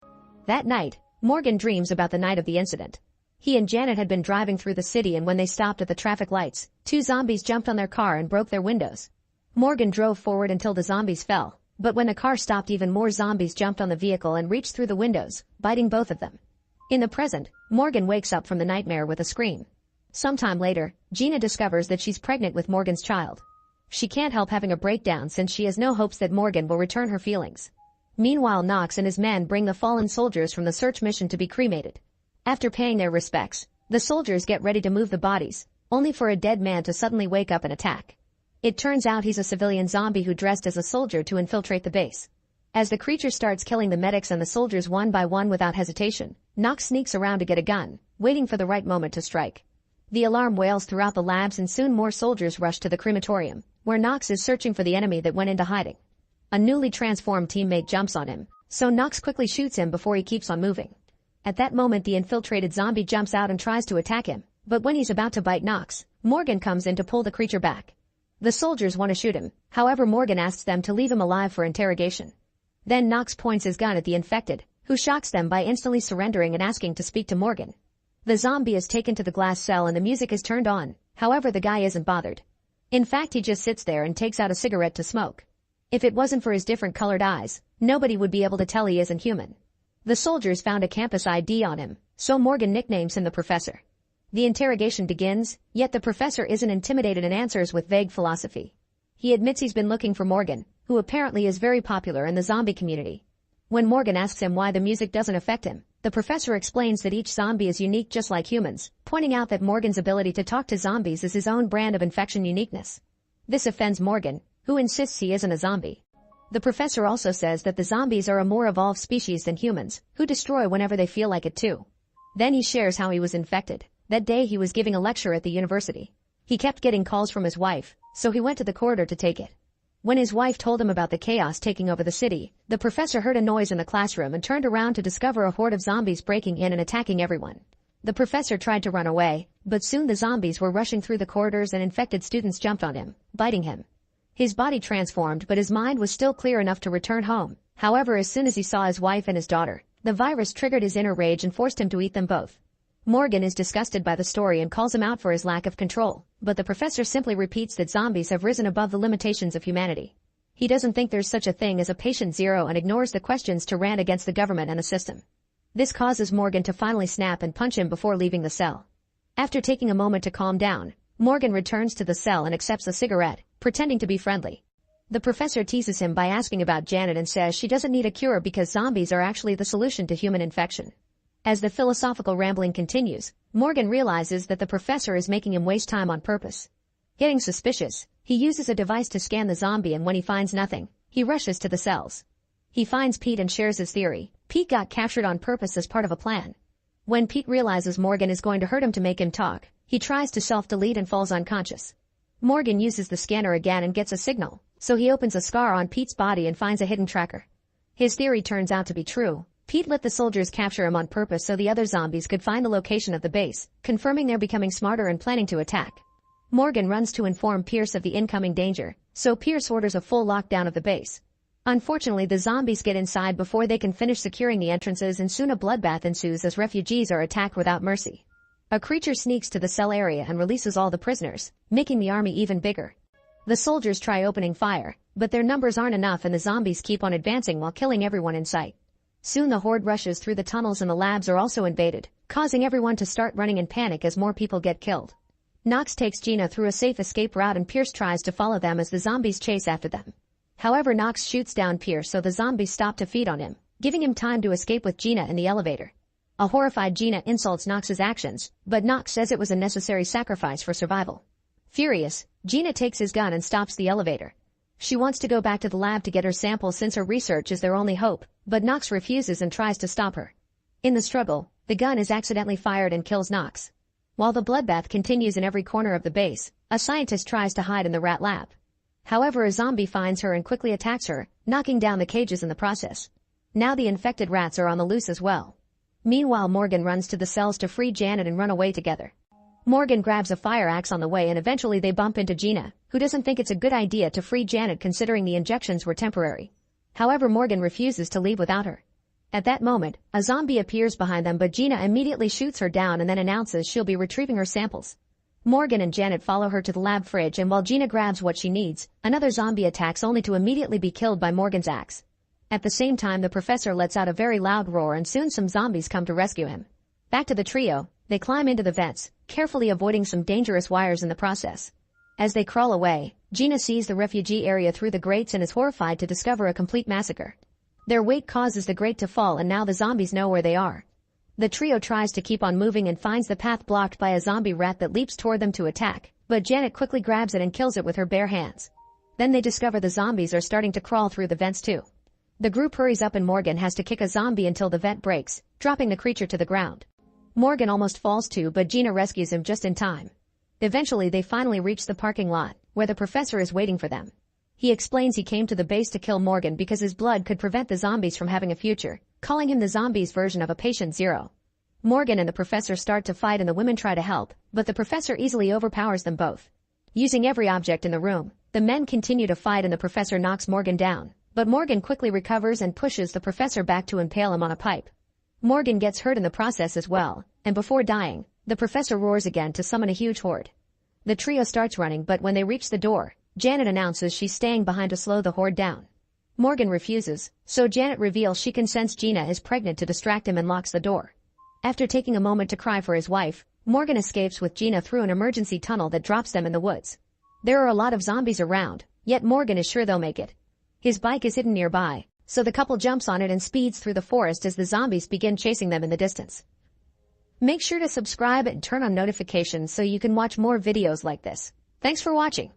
That night, Morgan dreams about the night of the incident. He and Janet had been driving through the city and when they stopped at the traffic lights, 2 zombies jumped on their car and broke their windows. Morgan drove forward until the zombies fell, but when the car stopped, even more zombies jumped on the vehicle and reached through the windows, biting both of them. In the present, Morgan wakes up from the nightmare with a scream. Sometime later, Gina discovers that she's pregnant with Morgan's child. She can't help having a breakdown since she has no hopes that Morgan will return her feelings. Meanwhile, Knox and his men bring the fallen soldiers from the search mission to be cremated. After paying their respects, the soldiers get ready to move the bodies, only for a dead man to suddenly wake up and attack. It turns out he's a civilian zombie who dressed as a soldier to infiltrate the base. As the creature starts killing the medics and the soldiers one by one without hesitation, Knox sneaks around to get a gun, waiting for the right moment to strike. The alarm wails throughout the labs and soon more soldiers rush to the crematorium, where Knox is searching for the enemy that went into hiding. A newly transformed teammate jumps on him, so Knox quickly shoots him before he keeps on moving. At that moment, the infiltrated zombie jumps out and tries to attack him, but when he's about to bite Knox, Morgan comes in to pull the creature back. The soldiers want to shoot him, however Morgan asks them to leave him alive for interrogation. Then Knox points his gun at the infected, who shocks them by instantly surrendering and asking to speak to Morgan. The zombie is taken to the glass cell and the music is turned on, however the guy isn't bothered. In fact, he just sits there and takes out a cigarette to smoke. If it wasn't for his different colored eyes, nobody would be able to tell he isn't human. The soldiers found a campus ID on him, so Morgan nicknames him the Professor. The interrogation begins, yet the professor isn't intimidated and answers with vague philosophy. He admits he's been looking for Morgan, who apparently is very popular in the zombie community. When Morgan asks him why the music doesn't affect him, the professor explains that each zombie is unique just like humans, pointing out that Morgan's ability to talk to zombies is his own brand of infection uniqueness. This offends Morgan, who insists he isn't a zombie. The professor also says that the zombies are a more evolved species than humans, who destroy whenever they feel like it too. Then he shares how he was infected. That day he was giving a lecture at the university. He kept getting calls from his wife, so he went to the corridor to take it. When his wife told him about the chaos taking over the city, the professor heard a noise in the classroom and turned around to discover a horde of zombies breaking in and attacking everyone. The professor tried to run away, but soon the zombies were rushing through the corridors and infected students jumped on him, biting him. His body transformed, but his mind was still clear enough to return home. However, as soon as he saw his wife and his daughter, the virus triggered his inner rage and forced him to eat them both. Morgan is disgusted by the story and calls him out for his lack of control, but the professor simply repeats that zombies have risen above the limitations of humanity. He doesn't think there's such a thing as a patient zero and ignores the questions to rant against the government and the system. This causes Morgan to finally snap and punch him before leaving the cell. After taking a moment to calm down, Morgan returns to the cell and accepts a cigarette, pretending to be friendly. The professor teases him by asking about Janet and says she doesn't need a cure because zombies are actually the solution to human infection. As the philosophical rambling continues, Morgan realizes that the professor is making him waste time on purpose. Getting suspicious, he uses a device to scan the zombie and when he finds nothing, he rushes to the cells. He finds Pete and shares his theory. Pete got captured on purpose as part of a plan. When Pete realizes Morgan is going to hurt him to make him talk, he tries to self-delete and falls unconscious. Morgan uses the scanner again and gets a signal, so he opens a scar on Pete's body and finds a hidden tracker. His theory turns out to be true. Pete let the soldiers capture him on purpose so the other zombies could find the location of the base, confirming they're becoming smarter and planning to attack. Morgan runs to inform Pierce of the incoming danger, so Pierce orders a full lockdown of the base. Unfortunately, the zombies get inside before they can finish securing the entrances and soon a bloodbath ensues as refugees are attacked without mercy. A creature sneaks to the cell area and releases all the prisoners, making the army even bigger. The soldiers try opening fire, but their numbers aren't enough and the zombies keep on advancing while killing everyone in sight. Soon the horde rushes through the tunnels and the labs are also invaded, causing everyone to start running in panic as more people get killed. Knox takes Gina through a safe escape route and Pierce tries to follow them as the zombies chase after them. However, Knox shoots down Pierce so the zombies stop to feed on him, giving him time to escape with Gina in the elevator. A horrified Gina insults Knox's actions, but Knox says it was a necessary sacrifice for survival. Furious, Gina takes his gun and stops the elevator. She wants to go back to the lab to get her sample since her research is their only hope, but Knox refuses and tries to stop her. In the struggle, the gun is accidentally fired and kills Knox. While the bloodbath continues in every corner of the base, a scientist tries to hide in the rat lab. However, a zombie finds her and quickly attacks her, knocking down the cages in the process. Now the infected rats are on the loose as well. Meanwhile, Morgan runs to the cells to free Janet and run away together. Morgan grabs a fire axe on the way and eventually they bump into Gina, who doesn't think it's a good idea to free Janet considering the injections were temporary. However, Morgan refuses to leave without her. At that moment, a zombie appears behind them but Gina immediately shoots her down and then announces she'll be retrieving her samples. Morgan and Janet follow her to the lab fridge and while Gina grabs what she needs, another zombie attacks only to immediately be killed by Morgan's axe. At the same time, the professor lets out a very loud roar and soon some zombies come to rescue him. Back to the trio, they climb into the vents, carefully avoiding some dangerous wires in the process. As they crawl away, Gina sees the refugee area through the grates and is horrified to discover a complete massacre. Their weight causes the grate to fall and now the zombies know where they are. The trio tries to keep on moving and finds the path blocked by a zombie rat that leaps toward them to attack, but Janet quickly grabs it and kills it with her bare hands. Then they discover the zombies are starting to crawl through the vents too. The group hurries up and Morgan has to kick a zombie until the vent breaks, dropping the creature to the ground. Morgan almost falls too, but Gina rescues him just in time. Eventually they finally reach the parking lot, where the professor is waiting for them. He explains he came to the base to kill Morgan because his blood could prevent the zombies from having a future, calling him the zombies' version of a patient zero. Morgan and the professor start to fight and the women try to help, but the professor easily overpowers them both. Using every object in the room, the men continue to fight and the professor knocks Morgan down, but Morgan quickly recovers and pushes the professor back to impale him on a pipe. Morgan gets hurt in the process as well, and before dying, the professor roars again to summon a huge horde. The trio starts running, but when they reach the door, Janet announces she's staying behind to slow the horde down. Morgan refuses, so Janet reveals she can sense Gina is pregnant to distract him and locks the door. After taking a moment to cry for his wife, Morgan escapes with Gina through an emergency tunnel that drops them in the woods. There are a lot of zombies around, yet Morgan is sure they'll make it. His bike is hidden nearby, so the couple jumps on it and speeds through the forest as the zombies begin chasing them in the distance. Make sure to subscribe and turn on notifications so you can watch more videos like this. Thanks for watching.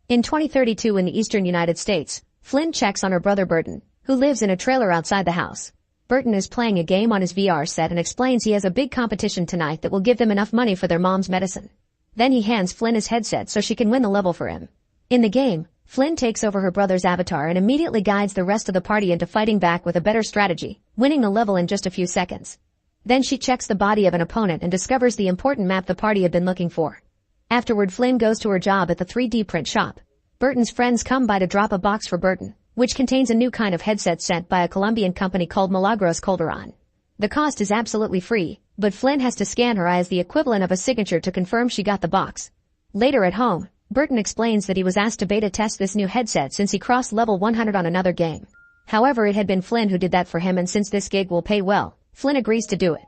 In 2032 in the eastern United States, Flynn checks on her brother Burton, who lives in a trailer outside the house. Burton is playing a game on his VR set and explains he has a big competition tonight that will give them enough money for their mom's medicine. Then he hands Flynn his headset so she can win the level for him. In the game, Flynn takes over her brother's avatar and immediately guides the rest of the party into fighting back with a better strategy, winning the level in just a few seconds. Then she checks the body of an opponent and discovers the important map the party had been looking for. Afterward, Flynn goes to her job at the 3D print shop. Burton's friends come by to drop a box for Burton, which contains a new kind of headset sent by a Colombian company called Milagros Calderon. The cost is absolutely free, but Flynn has to scan her eye as the equivalent of a signature to confirm she got the box. Later at home, Burton explains that he was asked to beta test this new headset since he crossed level 100 on another game. However, it had been Flynn who did that for him, and since this gig will pay well, Flynn agrees to do it.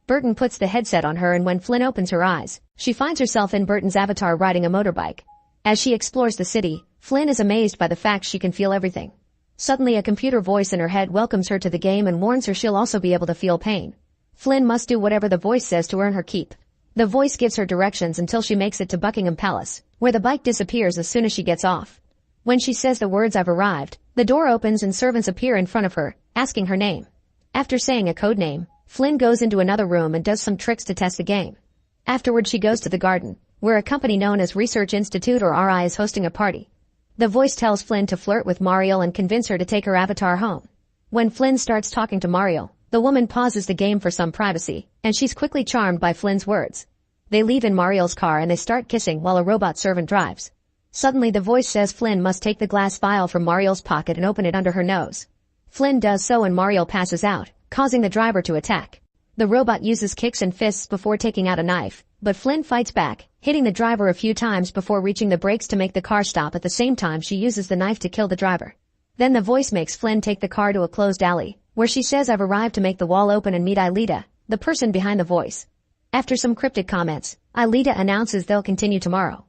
Burton puts the headset on her, and when Flynn opens her eyes, she finds herself in Burton's avatar riding a motorbike. As she explores the city, Flynn is amazed by the fact she can feel everything. Suddenly a computer voice in her head welcomes her to the game and warns her she'll also be able to feel pain. Flynn must do whatever the voice says to earn her keep. The voice gives her directions until she makes it to Buckingham Palace, where the bike disappears as soon as she gets off. When she says the words "I've arrived," the door opens and servants appear in front of her, asking her name. After saying a code name, Flynn goes into another room and does some tricks to test the game. Afterward, she goes to the garden, where a company known as Research Institute or RI is hosting a party. The voice tells Flynn to flirt with Mariel and convince her to take her avatar home. When Flynn starts talking to Mariel, the woman pauses the game for some privacy, and she's quickly charmed by Flynn's words. They leave in Mariel's car and they start kissing while a robot servant drives. Suddenly the voice says Flynn must take the glass vial from Mariel's pocket and open it under her nose. Flynn does so and Mariel passes out, causing the driver to attack. The robot uses kicks and fists before taking out a knife, but Flynn fights back, hitting the driver a few times before reaching the brakes to make the car stop. At the same time, she uses the knife to kill the driver. Then the voice makes Flynn take the car to a closed alley, where she says "I've arrived" to make the wall open and meet Aelita, the person behind the voice. After some cryptic comments, Aelita announces they'll continue tomorrow.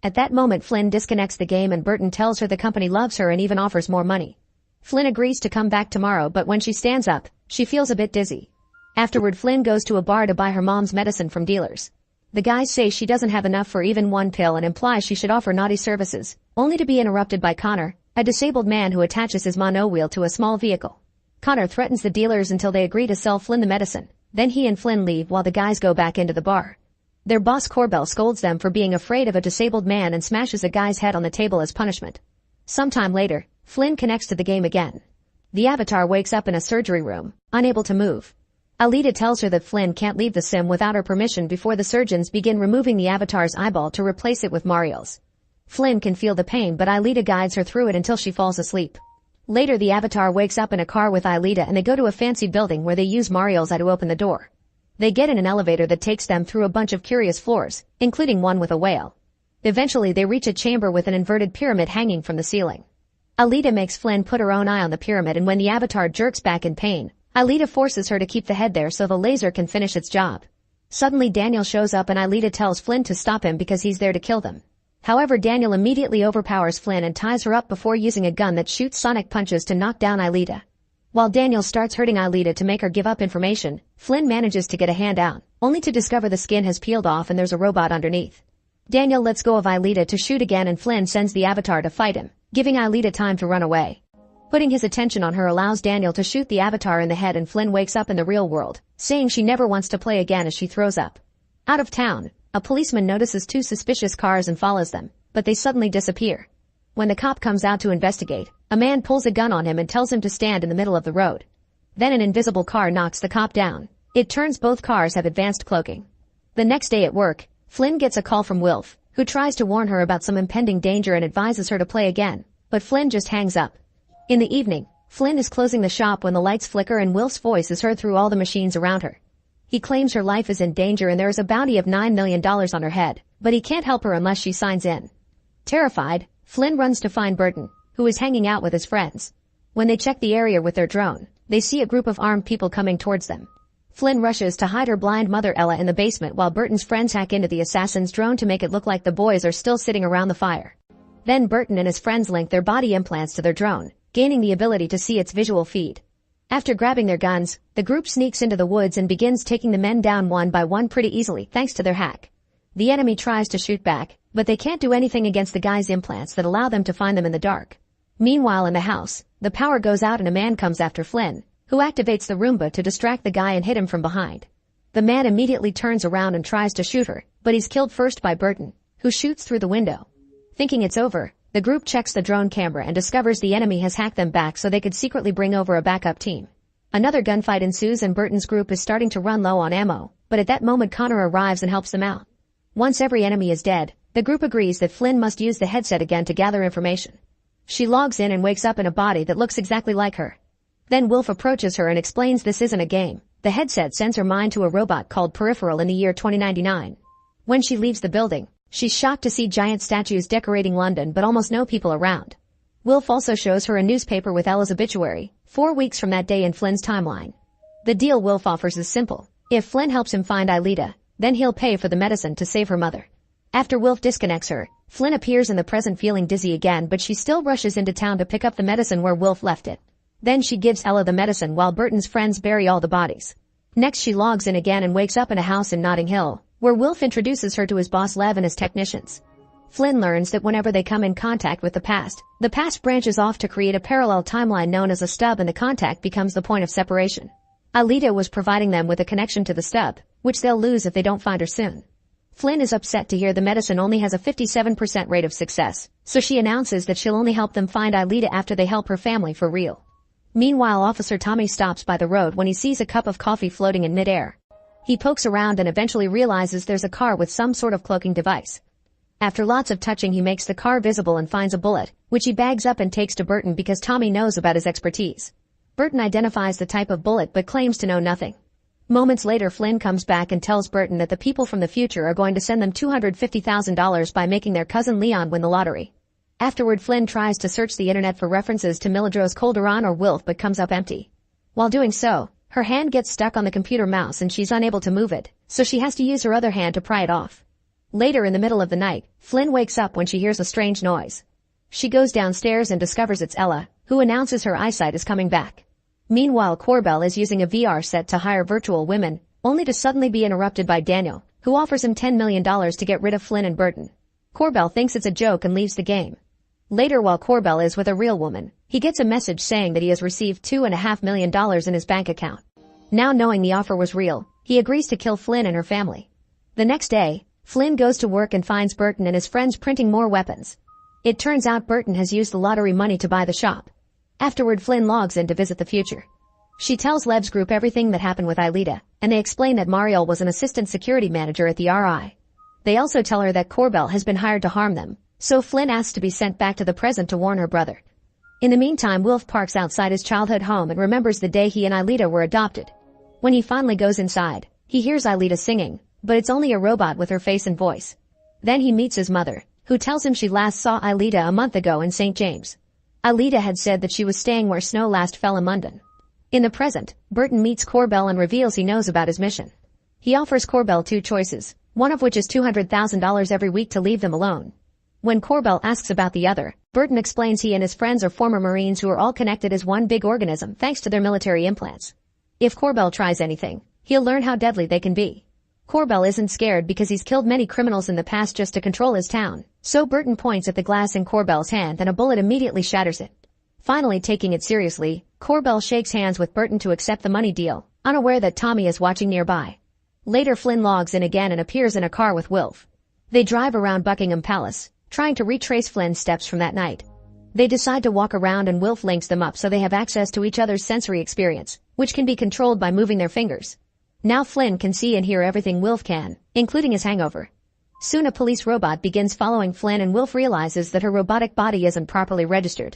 At that moment, Flynn disconnects the game and Burton tells her the company loves her and even offers more money. Flynn agrees to come back tomorrow, but when she stands up, she feels a bit dizzy. Afterward, Flynn goes to a bar to buy her mom's medicine from dealers. The guys say she doesn't have enough for even one pill and imply she should offer naughty services, only to be interrupted by Connor, a disabled man who attaches his mono-wheel to a small vehicle. Connor threatens the dealers until they agree to sell Flynn the medicine. Then he and Flynn leave while the guys go back into the bar. Their boss Corbell scolds them for being afraid of a disabled man and smashes a guy's head on the table as punishment. Sometime later, Flynn connects to the game again. The avatar wakes up in a surgery room, unable to move. Aelita tells her that Flynn can't leave the sim without her permission before the surgeons begin removing the avatar's eyeball to replace it with Mariel's. Flynn can feel the pain, but Aelita guides her through it until she falls asleep. Later, the avatar wakes up in a car with Aelita and they go to a fancy building where they use Mariel's eye to open the door. They get in an elevator that takes them through a bunch of curious floors, including one with a whale. Eventually, they reach a chamber with an inverted pyramid hanging from the ceiling. Aelita makes Flynn put her own eye on the pyramid, and when the avatar jerks back in pain, Aelita forces her to keep the head there so the laser can finish its job. Suddenly, Daniel shows up and Aelita tells Flynn to stop him because he's there to kill them. However, Daniel immediately overpowers Flynn and ties her up before using a gun that shoots sonic punches to knock down Aelita. While Daniel starts hurting Aelita to make her give up information, Flynn manages to get a hand out, only to discover the skin has peeled off and there's a robot underneath. Daniel lets go of Aelita to shoot again and Flynn sends the avatar to fight him, giving Aelita time to run away. Putting his attention on her allows Daniel to shoot the avatar in the head and Flynn wakes up in the real world, saying she never wants to play again as she throws up. Out of town, a policeman notices two suspicious cars and follows them, but they suddenly disappear. When the cop comes out to investigate, A man pulls a gun on him and tells him to stand in the middle of the road. Then an invisible car knocks the cop down. It turns both cars have advanced cloaking. The next day at work, Flynn gets a call from Wilf, who tries to warn her about some impending danger and advises her to play again, but Flynn just hangs up. In the evening, Flynn is closing the shop when the lights flicker and Wilf's voice is heard through all the machines around her. He claims her life is in danger and there is a bounty of $9 million on her head, but he can't help her unless she signs in. Terrified, Flynn runs to find Burton, who is hanging out with his friends. When they check the area with their drone, they see a group of armed people coming towards them. Flynn rushes to hide her blind mother Ella in the basement while Burton's friends hack into the assassin's drone to make it look like the boys are still sitting around the fire. Then Burton and his friends link their body implants to their drone, gaining the ability to see its visual feed. After grabbing their guns, the group sneaks into the woods and begins taking the men down one by one pretty easily thanks to their hack. The enemy tries to shoot back, but they can't do anything against the guy's implants that allow them to find them in the dark. Meanwhile in the house, the power goes out and a man comes after Flynn, who activates the Roomba to distract the guy and hit him from behind. The man immediately turns around and tries to shoot her, but he's killed first by Burton, who shoots through the window. Thinking it's over, the group checks the drone camera and discovers the enemy has hacked them back so they could secretly bring over a backup team. Another gunfight ensues and Burton's group is starting to run low on ammo, but at that moment Connor arrives and helps them out. Once every enemy is dead, the group agrees that Flynn must use the headset again to gather information. She logs in and wakes up in a body that looks exactly like her. Then Wilf approaches her and explains this isn't a game. The headset sends her mind to a robot called Peripheral in the year 2099. When she leaves the building, she's shocked to see giant statues decorating London but almost no people around. Wilf also shows her a newspaper with Ella's obituary, 4 weeks from that day in Flynn's timeline. The deal Wilf offers is simple. If Flynn helps him find Aelita, then he'll pay for the medicine to save her mother. After Wilf disconnects her, Flynn appears in the present feeling dizzy again but she still rushes into town to pick up the medicine where Wilf left it. Then she gives Ella the medicine while Burton's friends bury all the bodies. Next she logs in again and wakes up in a house in Notting Hill, where Wilf introduces her to his boss Lev and his technicians. Flynn learns that whenever they come in contact with the past branches off to create a parallel timeline known as a stub and the contact becomes the point of separation. Aelita was providing them with a connection to the stub, which they'll lose if they don't find her soon. Flynn is upset to hear the medicine only has a 57% rate of success, so she announces that she'll only help them find Aelita after they help her family for real. Meanwhile, Officer Tommy stops by the road when he sees a cup of coffee floating in midair. He pokes around and eventually realizes there's a car with some sort of cloaking device. After lots of touching, he makes the car visible and finds a bullet, which he bags up and takes to Burton because Tommy knows about his expertise. Burton identifies the type of bullet but claims to know nothing. Moments later, Flynn comes back and tells Burton that the people from the future are going to send them $250,000 by making their cousin Leon win the lottery. Afterward, Flynn tries to search the internet for references to Milagros Calderon or Wilf but comes up empty. While doing so, her hand gets stuck on the computer mouse and she's unable to move it, so she has to use her other hand to pry it off. Later in the middle of the night, Flynn wakes up when she hears a strange noise. She goes downstairs and discovers it's Ella, who announces her eyesight is coming back. Meanwhile, Corbell is using a VR set to hire virtual women, only to suddenly be interrupted by Daniel, who offers him $10 million to get rid of Flynn and Burton. Corbell thinks it's a joke and leaves the game. Later, while Corbell is with a real woman, he gets a message saying that he has received $2.5 million in his bank account. Now knowing the offer was real, he agrees to kill Flynn and her family. The next day, Flynn goes to work and finds Burton and his friends printing more weapons. It turns out Burton has used the lottery money to buy the shop. Afterward, Flynn logs in to visit the future. She tells Lev's group everything that happened with Aelita, and they explain that Mariel was an assistant security manager at the RI. They also tell her that Corbell has been hired to harm them, so Flynn asks to be sent back to the present to warn her brother. In the meantime, Wilf parks outside his childhood home and remembers the day he and Aelita were adopted. When he finally goes inside, he hears Aelita singing, but it's only a robot with her face and voice. Then he meets his mother, who tells him she last saw Aelita a month ago in St. James. Aelita had said that she was staying where snow last fell in London. In the present, Burton meets Corbell and reveals he knows about his mission. He offers Corbell two choices, one of which is $200,000 every week to leave them alone. When Corbell asks about the other, Burton explains he and his friends are former Marines who are all connected as one big organism thanks to their military implants. If Corbell tries anything, he'll learn how deadly they can be. Corbell isn't scared because he's killed many criminals in the past just to control his town, so Burton points at the glass in Corbell's hand and a bullet immediately shatters it. Finally taking it seriously, Corbell shakes hands with Burton to accept the money deal, unaware that Tommy is watching nearby. Later, Flynn logs in again and appears in a car with Wilf. They drive around Buckingham Palace, trying to retrace Flynn's steps from that night. They decide to walk around and Wilf links them up so they have access to each other's sensory experience, which can be controlled by moving their fingers. Now Flynn can see and hear everything Wilf can, including his hangover. Soon a police robot begins following Flynn and Wilf realizes that her robotic body isn't properly registered.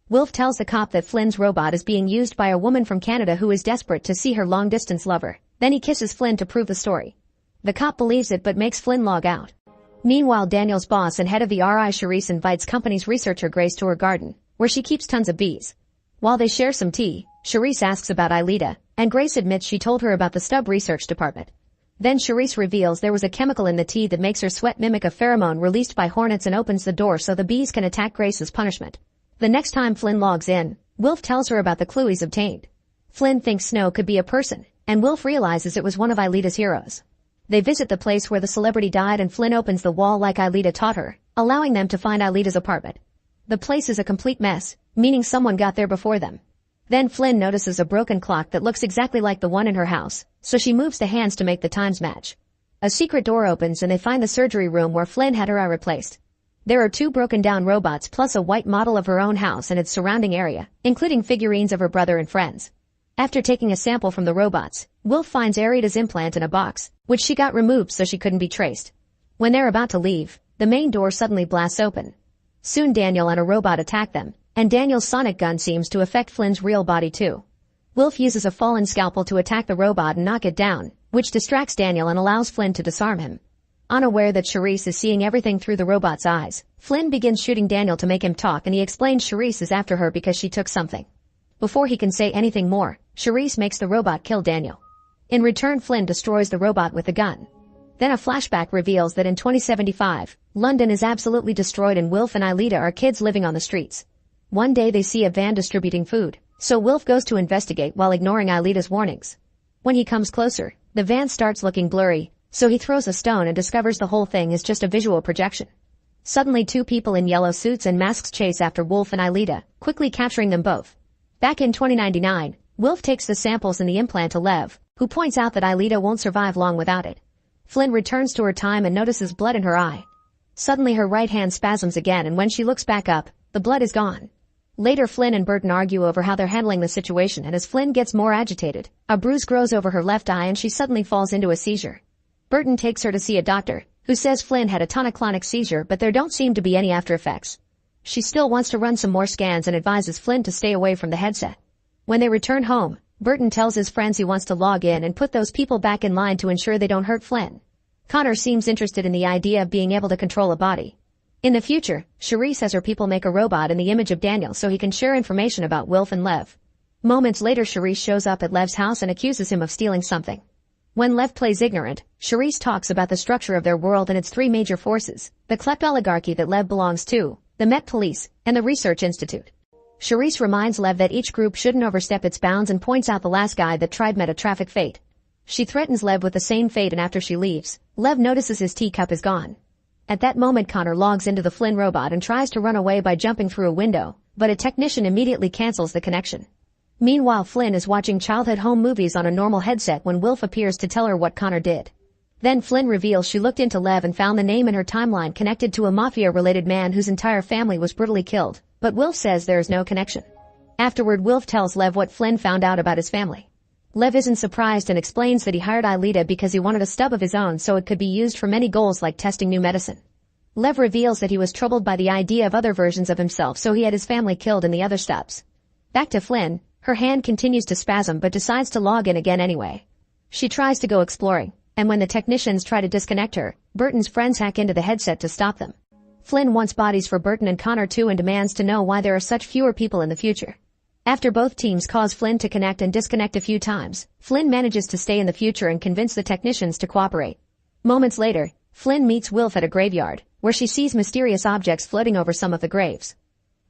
Wilf tells the cop that Flynn's robot is being used by a woman from Canada who is desperate to see her long-distance lover. Then he kisses Flynn to prove the story. The cop believes it but makes Flynn log out. Meanwhile, Daniel's boss and head of the RI Charisse invites company's researcher Grace to her garden, where she keeps tons of bees. While they share some tea, Charisse asks about Aelita, and Grace admits she told her about the Stubb Research Department. Then Charisse reveals there was a chemical in the tea that makes her sweat mimic a pheromone released by hornets and opens the door so the bees can attack Grace as punishment. The next time Flynn logs in, Wilf tells her about the clue he's obtained. Flynn thinks Snow could be a person, and Wilf realizes it was one of Aelita's heroes. They visit the place where the celebrity died and Flynn opens the wall like Aelita taught her, allowing them to find Aelita's apartment. The place is a complete mess, meaning someone got there before them. Then Flynn notices a broken clock that looks exactly like the one in her house, so she moves the hands to make the times match. A secret door opens and they find the surgery room where Flynn had her eye replaced. There are 2 broken down robots plus a white model of her own house and its surrounding area, including figurines of her brother and friends. After taking a sample from the robots, Wilf finds Aelita's implant in a box, which she got removed so she couldn't be traced. When they're about to leave, the main door suddenly blasts open. Soon Daniel and a robot attack them, and Daniel's sonic gun seems to affect Flynn's real body too. Wilf uses a fallen scalpel to attack the robot and knock it down, which distracts Daniel and allows Flynn to disarm him. Unaware that Charisse is seeing everything through the robot's eyes, Flynn begins shooting Daniel to make him talk and he explains Charisse is after her because she took something. Before he can say anything more, Charisse makes the robot kill Daniel. In return, Flynn destroys the robot with a gun. Then a flashback reveals that in 2075, London is absolutely destroyed and Wilf and Aelita are kids living on the streets. One day they see a van distributing food, so Wilf goes to investigate while ignoring Aelita's warnings. When he comes closer, the van starts looking blurry, so he throws a stone and discovers the whole thing is just a visual projection. Suddenly 2 people in yellow suits and masks chase after Wilf and Aelita, quickly capturing them both. Back in 2099, Wilf takes the samples in the implant to Lev, who points out that Aelita won't survive long without it. Flynn returns to her time and notices blood in her eye. Suddenly her right hand spasms again and when she looks back up, the blood is gone. Later Flynn and Burton argue over how they're handling the situation and as Flynn gets more agitated, a bruise grows over her left eye and she suddenly falls into a seizure. Burton takes her to see a doctor, who says Flynn had a tonic-clonic seizure but there don't seem to be any after effects. She still wants to run some more scans and advises Flynn to stay away from the headset. When they return home, Burton tells his friends he wants to log in and put those people back in line to ensure they don't hurt Flynn. Connor seems interested in the idea of being able to control a body. In the future, Charisse has her people make a robot in the image of Daniel so he can share information about Wilf and Lev. Moments later Charisse shows up at Lev's house and accuses him of stealing something. When Lev plays ignorant, Charisse talks about the structure of their world and its 3 major forces, the kleptoligarchy that Lev belongs to, the Met Police, and the Research Institute. Charisse reminds Lev that each group shouldn't overstep its bounds and points out the last guy that tried met a traffic fate. She threatens Lev with the same fate and after she leaves, Lev notices his teacup is gone. At that moment Connor logs into the Flynn robot and tries to run away by jumping through a window, but a technician immediately cancels the connection. Meanwhile Flynn is watching childhood home movies on a normal headset when Wilf appears to tell her what Connor did. Then Flynn reveals she looked into Lev and found the name in her timeline connected to a mafia-related man whose entire family was brutally killed, but Wilf says there is no connection. Afterward Wilf tells Lev what Flynn found out about his family. Lev isn't surprised and explains that he hired Aelita because he wanted a stub of his own so it could be used for many goals like testing new medicine. Lev reveals that he was troubled by the idea of other versions of himself so he had his family killed in the other stubs. Back to Flynn, her hand continues to spasm but decides to log in again anyway. She tries to go exploring, and when the technicians try to disconnect her, Burton's friends hack into the headset to stop them. Flynn wants bodies for Burton and Connor too and demands to know why there are such fewer people in the future. After both teams cause Flynn to connect and disconnect a few times, Flynn manages to stay in the future and convince the technicians to cooperate. Moments later, Flynn meets Wilf at a graveyard, where she sees mysterious objects floating over some of the graves.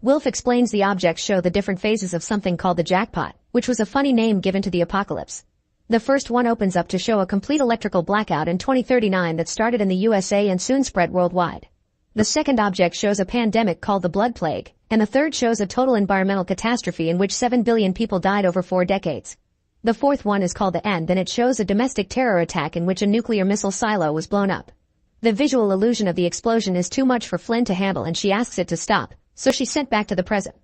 Wilf explains the objects show the different phases of something called the jackpot, which was a funny name given to the apocalypse. The first one opens up to show a complete electrical blackout in 2039 that started in the USA and soon spread worldwide. The second object shows a pandemic called the Blood Plague, and the third shows a total environmental catastrophe in which 7 billion people died over 4 decades. The fourth one is called the End and it shows a domestic terror attack in which a nuclear missile silo was blown up. The visual illusion of the explosion is too much for Flynn to handle and she asks it to stop, so she's sent back to the present.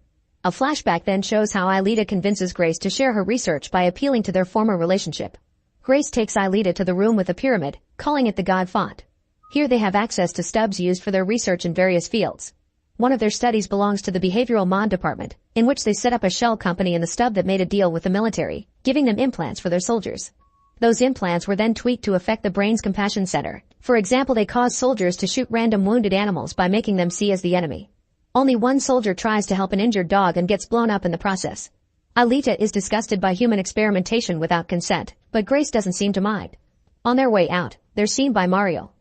A flashback then shows how Aelita convinces Grace to share her research by appealing to their former relationship. Grace takes Aelita to the room with the pyramid, calling it the God Font. Here they have access to stubs used for their research in various fields. One of their studies belongs to the Behavioral Mod department, in which they set up a shell company in the stub that made a deal with the military, giving them implants for their soldiers. Those implants were then tweaked to affect the brain's compassion center. For example, they cause soldiers to shoot random wounded animals by making them see as the enemy. Only one soldier tries to help an injured dog and gets blown up in the process. Aelita is disgusted by human experimentation without consent, but Grace doesn't seem to mind. On their way out, they're seen by Mario.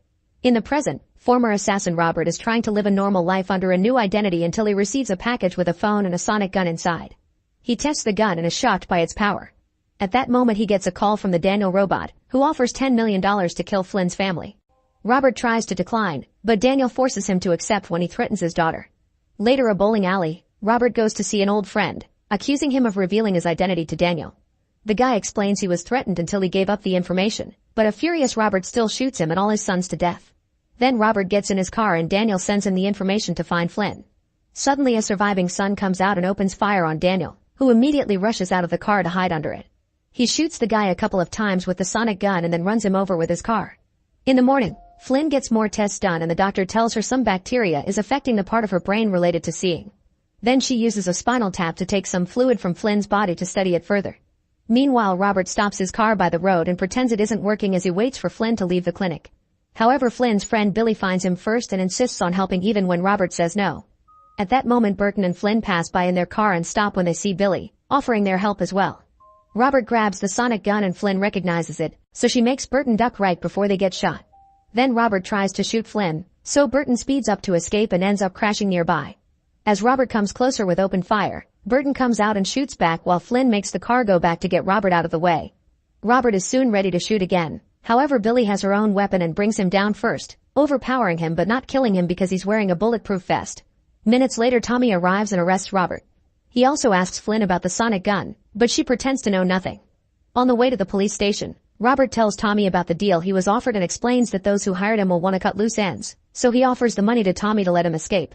In the present, former assassin Robert is trying to live a normal life under a new identity until he receives a package with a phone and a sonic gun inside. He tests the gun and is shocked by its power. At that moment he gets a call from the Daniel robot, who offers $10 million to kill Flynn's family. Robert tries to decline, but Daniel forces him to accept when he threatens his daughter. Later, a bowling alley, Robert goes to see an old friend, accusing him of revealing his identity to Daniel. The guy explains he was threatened until he gave up the information, but a furious Robert still shoots him and all his sons to death. Then Robert gets in his car and Daniel sends him the information to find Flynn. Suddenly a surviving son comes out and opens fire on Daniel, who immediately rushes out of the car to hide under it. He shoots the guy a couple of times with the sonic gun and then runs him over with his car. In the morning, Flynn gets more tests done and the doctor tells her some bacteria is affecting the part of her brain related to seeing. Then she uses a spinal tap to take some fluid from Flynn's body to study it further. Meanwhile, Robert stops his car by the road and pretends it isn't working as he waits for Flynn to leave the clinic. However, Flynn's friend Billy finds him first and insists on helping even when Robert says no. At that moment, Burton and Flynn pass by in their car and stop when they see Billy, offering their help as well. Robert grabs the sonic gun and Flynn recognizes it, so she makes Burton duck right before they get shot. Then Robert tries to shoot Flynn, so Burton speeds up to escape and ends up crashing nearby. As Robert comes closer with open fire, Burton comes out and shoots back while Flynn makes the car go back to get Robert out of the way. Robert is soon ready to shoot again. However, Billy has her own weapon and brings him down first, overpowering him but not killing him because he's wearing a bulletproof vest. Minutes later, Tommy arrives and arrests Robert. He also asks Flynn about the sonic gun, but she pretends to know nothing. On the way to the police station, Robert tells Tommy about the deal he was offered and explains that those who hired him will want to cut loose ends, so he offers the money to Tommy to let him escape.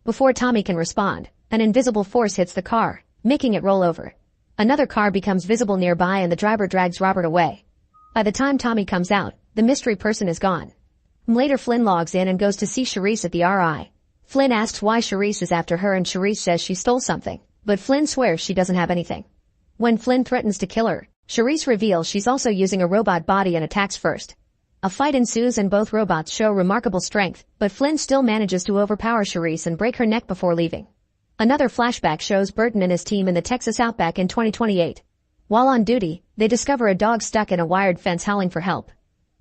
Before Tommy can respond, an invisible force hits the car, making it roll over. Another car becomes visible nearby and the driver drags Robert away. By the time Tommy comes out, the mystery person is gone. Later, Flynn logs in and goes to see Charisse at the RI. Flynn asks why Charisse is after her and Charisse says she stole something, but Flynn swears she doesn't have anything. When Flynn threatens to kill her, Charisse reveals she's also using a robot body and attacks first. A fight ensues and both robots show remarkable strength, but Flynn still manages to overpower Charisse and break her neck before leaving. Another flashback shows Burton and his team in the Texas Outback in 2028. While on duty, they discover a dog stuck in a wired fence howling for help.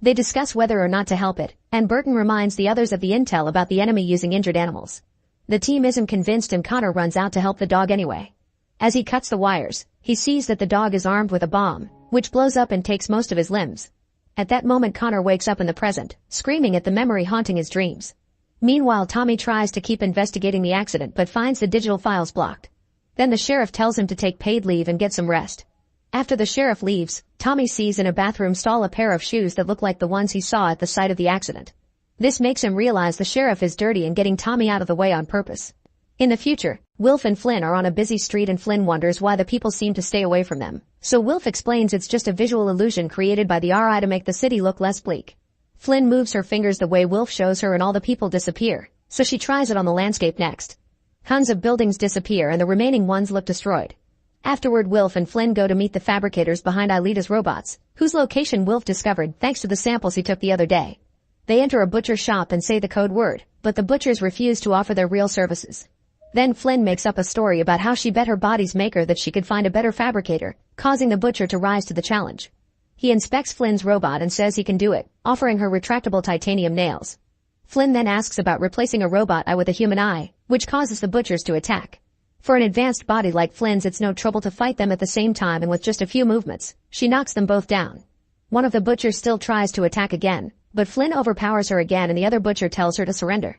They discuss whether or not to help it, and Burton reminds the others of the intel about the enemy using injured animals. The team isn't convinced and Connor runs out to help the dog anyway. As he cuts the wires, he sees that the dog is armed with a bomb, which blows up and takes most of his limbs. At that moment, Connor wakes up in the present, screaming at the memory haunting his dreams. Meanwhile, Tommy tries to keep investigating the accident but finds the digital files blocked. Then the sheriff tells him to take paid leave and get some rest. After the sheriff leaves, Tommy sees in a bathroom stall a pair of shoes that look like the ones he saw at the site of the accident. This makes him realize the sheriff is dirty and getting Tommy out of the way on purpose. In the future, Wilf and Flynn are on a busy street and Flynn wonders why the people seem to stay away from them. So Wilf explains it's just a visual illusion created by the RI to make the city look less bleak. Flynn moves her fingers the way Wilf shows her and all the people disappear, so she tries it on the landscape next. Tons of buildings disappear and the remaining ones look destroyed. Afterward, Wilf and Flynn go to meet the fabricators behind Aelita's robots, whose location Wilf discovered thanks to the samples he took the other day. They enter a butcher shop and say the code word, but the butchers refuse to offer their real services. Then Flynn makes up a story about how she bet her body's maker that she could find a better fabricator, causing the butcher to rise to the challenge. He inspects Flynn's robot and says he can do it, offering her retractable titanium nails. Flynn then asks about replacing a robot eye with a human eye, which causes the butchers to attack. For an advanced body like Flynn's, it's no trouble to fight them at the same time, and with just a few movements, she knocks them both down. One of the butchers still tries to attack again, but Flynn overpowers her again and the other butcher tells her to surrender.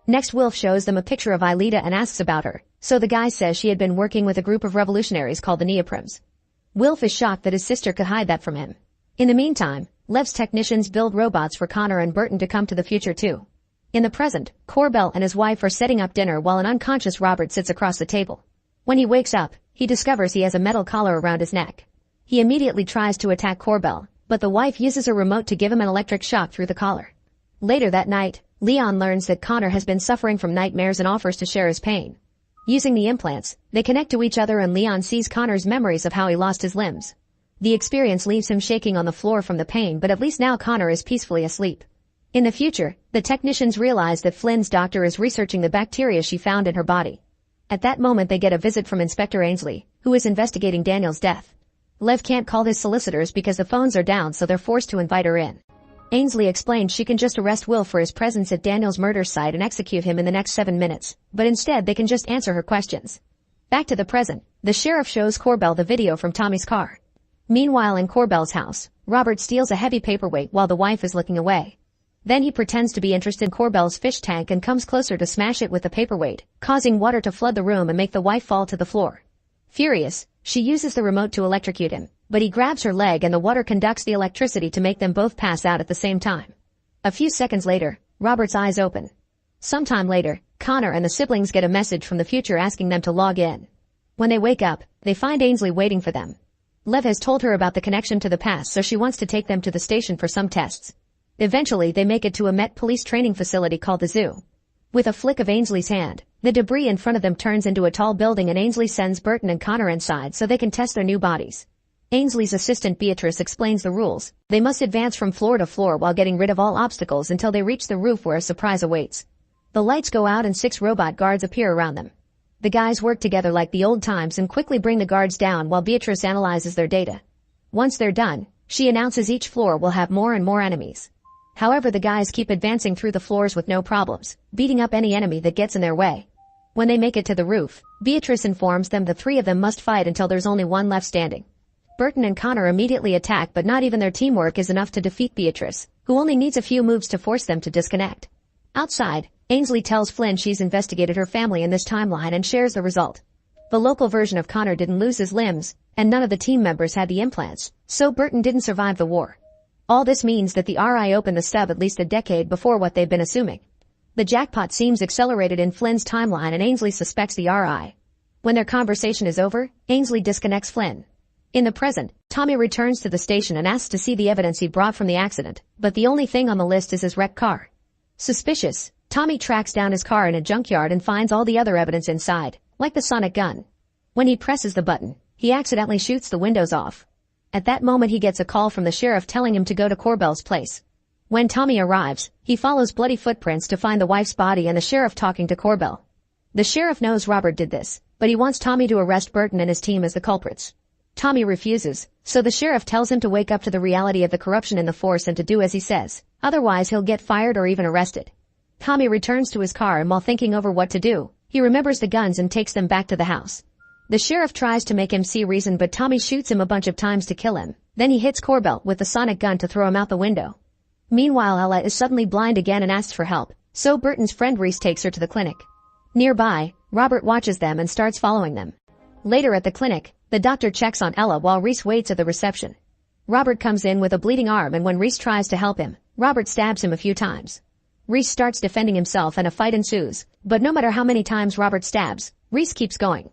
Next, Wilf shows them a picture of Aelita and asks about her, so the guy says she had been working with a group of revolutionaries called the Neoprims. Wilf is shocked that his sister could hide that from him. In the meantime, Lev's technicians build robots for Connor and Burton to come to the future too. In the present, Corbell and his wife are setting up dinner while an unconscious Robert sits across the table. When he wakes up, he discovers he has a metal collar around his neck. He immediately tries to attack Corbell, but the wife uses a remote to give him an electric shock through the collar. Later that night, Leon learns that Connor has been suffering from nightmares and offers to share his pain. Using the implants, they connect to each other and Leon sees Connor's memories of how he lost his limbs. The experience leaves him shaking on the floor from the pain, but at least now Connor is peacefully asleep. In the future, the technicians realize that Flynn's doctor is researching the bacteria she found in her body. At that moment they get a visit from Inspector Ainsley, who is investigating Daniel's death. Lev can't call his solicitors because the phones are down, so they're forced to invite her in. Ainsley explains she can just arrest Will for his presence at Daniel's murder site and execute him in the next 7 minutes, but instead they can just answer her questions. Back to the present, the sheriff shows Corbell the video from Tommy's car. Meanwhile in Corbell's house, Robert steals a heavy paperweight while the wife is looking away. Then he pretends to be interested in Corbell's fish tank and comes closer to smash it with the paperweight, causing water to flood the room and make the wife fall to the floor. Furious, she uses the remote to electrocute him, but he grabs her leg and the water conducts the electricity to make them both pass out at the same time. A few seconds later, Robert's eyes open. Sometime later, Connor and the siblings get a message from the future asking them to log in. When they wake up, they find Ainsley waiting for them. Lev has told her about the connection to the past, so she wants to take them to the station for some tests. Eventually they make it to a Met Police training facility called the Zoo. With a flick of Ainsley's hand, the debris in front of them turns into a tall building and Ainsley sends Burton and Connor inside so they can test their new bodies. Ainsley's assistant Beatrice explains the rules. They must advance from floor to floor while getting rid of all obstacles until they reach the roof where a surprise awaits. The lights go out and 6 robot guards appear around them. The guys work together like the old times and quickly bring the guards down while Beatrice analyzes their data. Once they're done, she announces each floor will have more and more enemies. However, the guys keep advancing through the floors with no problems, beating up any enemy that gets in their way. When they make it to the roof, Beatrice informs them the 3 of them must fight until there's only one left standing. Burton and Connor immediately attack, but not even their teamwork is enough to defeat Beatrice, who only needs a few moves to force them to disconnect. Outside, Ainsley tells Flynn she's investigated her family in this timeline and shares the result. The local version of Connor didn't lose his limbs, and none of the team members had the implants, so Burton didn't survive the war. All this means that the RI opened the stub at least a decade before what they've been assuming. The jackpot seems accelerated in Flynn's timeline and Ainsley suspects the RI. When their conversation is over, Ainsley disconnects Flynn. In the present, Tommy returns to the station and asks to see the evidence he brought from the accident, but the only thing on the list is his wrecked car. Suspicious, Tommy tracks down his car in a junkyard and finds all the other evidence inside, like the sonic gun. When he presses the button, he accidentally shoots the windows off. At that moment he gets a call from the sheriff telling him to go to Corbell's place. When Tommy arrives, he follows bloody footprints to find the wife's body and the sheriff talking to Corbell. The sheriff knows Robert did this, but he wants Tommy to arrest Burton and his team as the culprits. Tommy refuses, so the sheriff tells him to wake up to the reality of the corruption in the force and to do as he says, otherwise he'll get fired or even arrested. Tommy returns to his car and while thinking over what to do, he remembers the guns and takes them back to the house. The sheriff tries to make him see reason, but Tommy shoots him a bunch of times to kill him. Then he hits Corbell with the sonic gun to throw him out the window. Meanwhile, Ella is suddenly blind again and asks for help, so Burton's friend Reese takes her to the clinic. Nearby, Robert watches them and starts following them. Later at the clinic, the doctor checks on Ella while Reese waits at the reception. Robert comes in with a bleeding arm and when Reese tries to help him, Robert stabs him a few times. Reese starts defending himself and a fight ensues, but no matter how many times Robert stabs, Reese keeps going.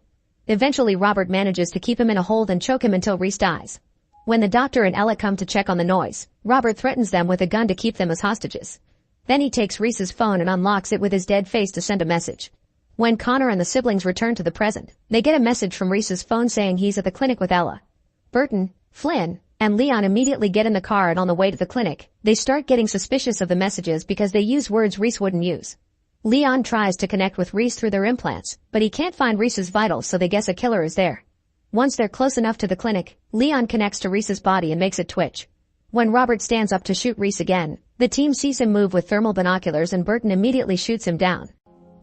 Eventually Robert manages to keep him in a hold and choke him until Reese dies. When the doctor and Ella come to check on the noise, Robert threatens them with a gun to keep them as hostages. Then he takes Reese's phone and unlocks it with his dead face to send a message. When Connor and the siblings return to the present, they get a message from Reese's phone saying he's at the clinic with Ella. Burton, Flynn, and Leon immediately get in the car and on the way to the clinic, they start getting suspicious of the messages because they use words Reese wouldn't use. Leon tries to connect with Reese through their implants, but he can't find Reese's vitals, so they guess a killer is there. Once they're close enough to the clinic, Leon connects to Reese's body and makes it twitch. When Robert stands up to shoot Reese again, the team sees him move with thermal binoculars and Burton immediately shoots him down.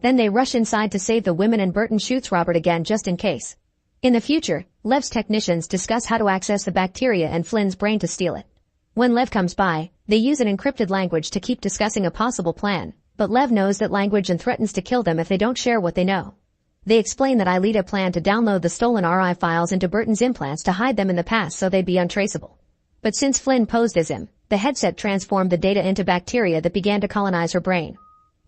Then they rush inside to save the women and Burton shoots Robert again just in case. In the future, Lev's technicians discuss how to access the bacteria in Flynn's brain to steal it. When Lev comes by, they use an encrypted language to keep discussing a possible plan, but Lev knows that language and threatens to kill them if they don't share what they know. They explain that Ilita planned to download the stolen RI files into Burton's implants to hide them in the past so they'd be untraceable. But since Flynn posed as him, the headset transformed the data into bacteria that began to colonize her brain.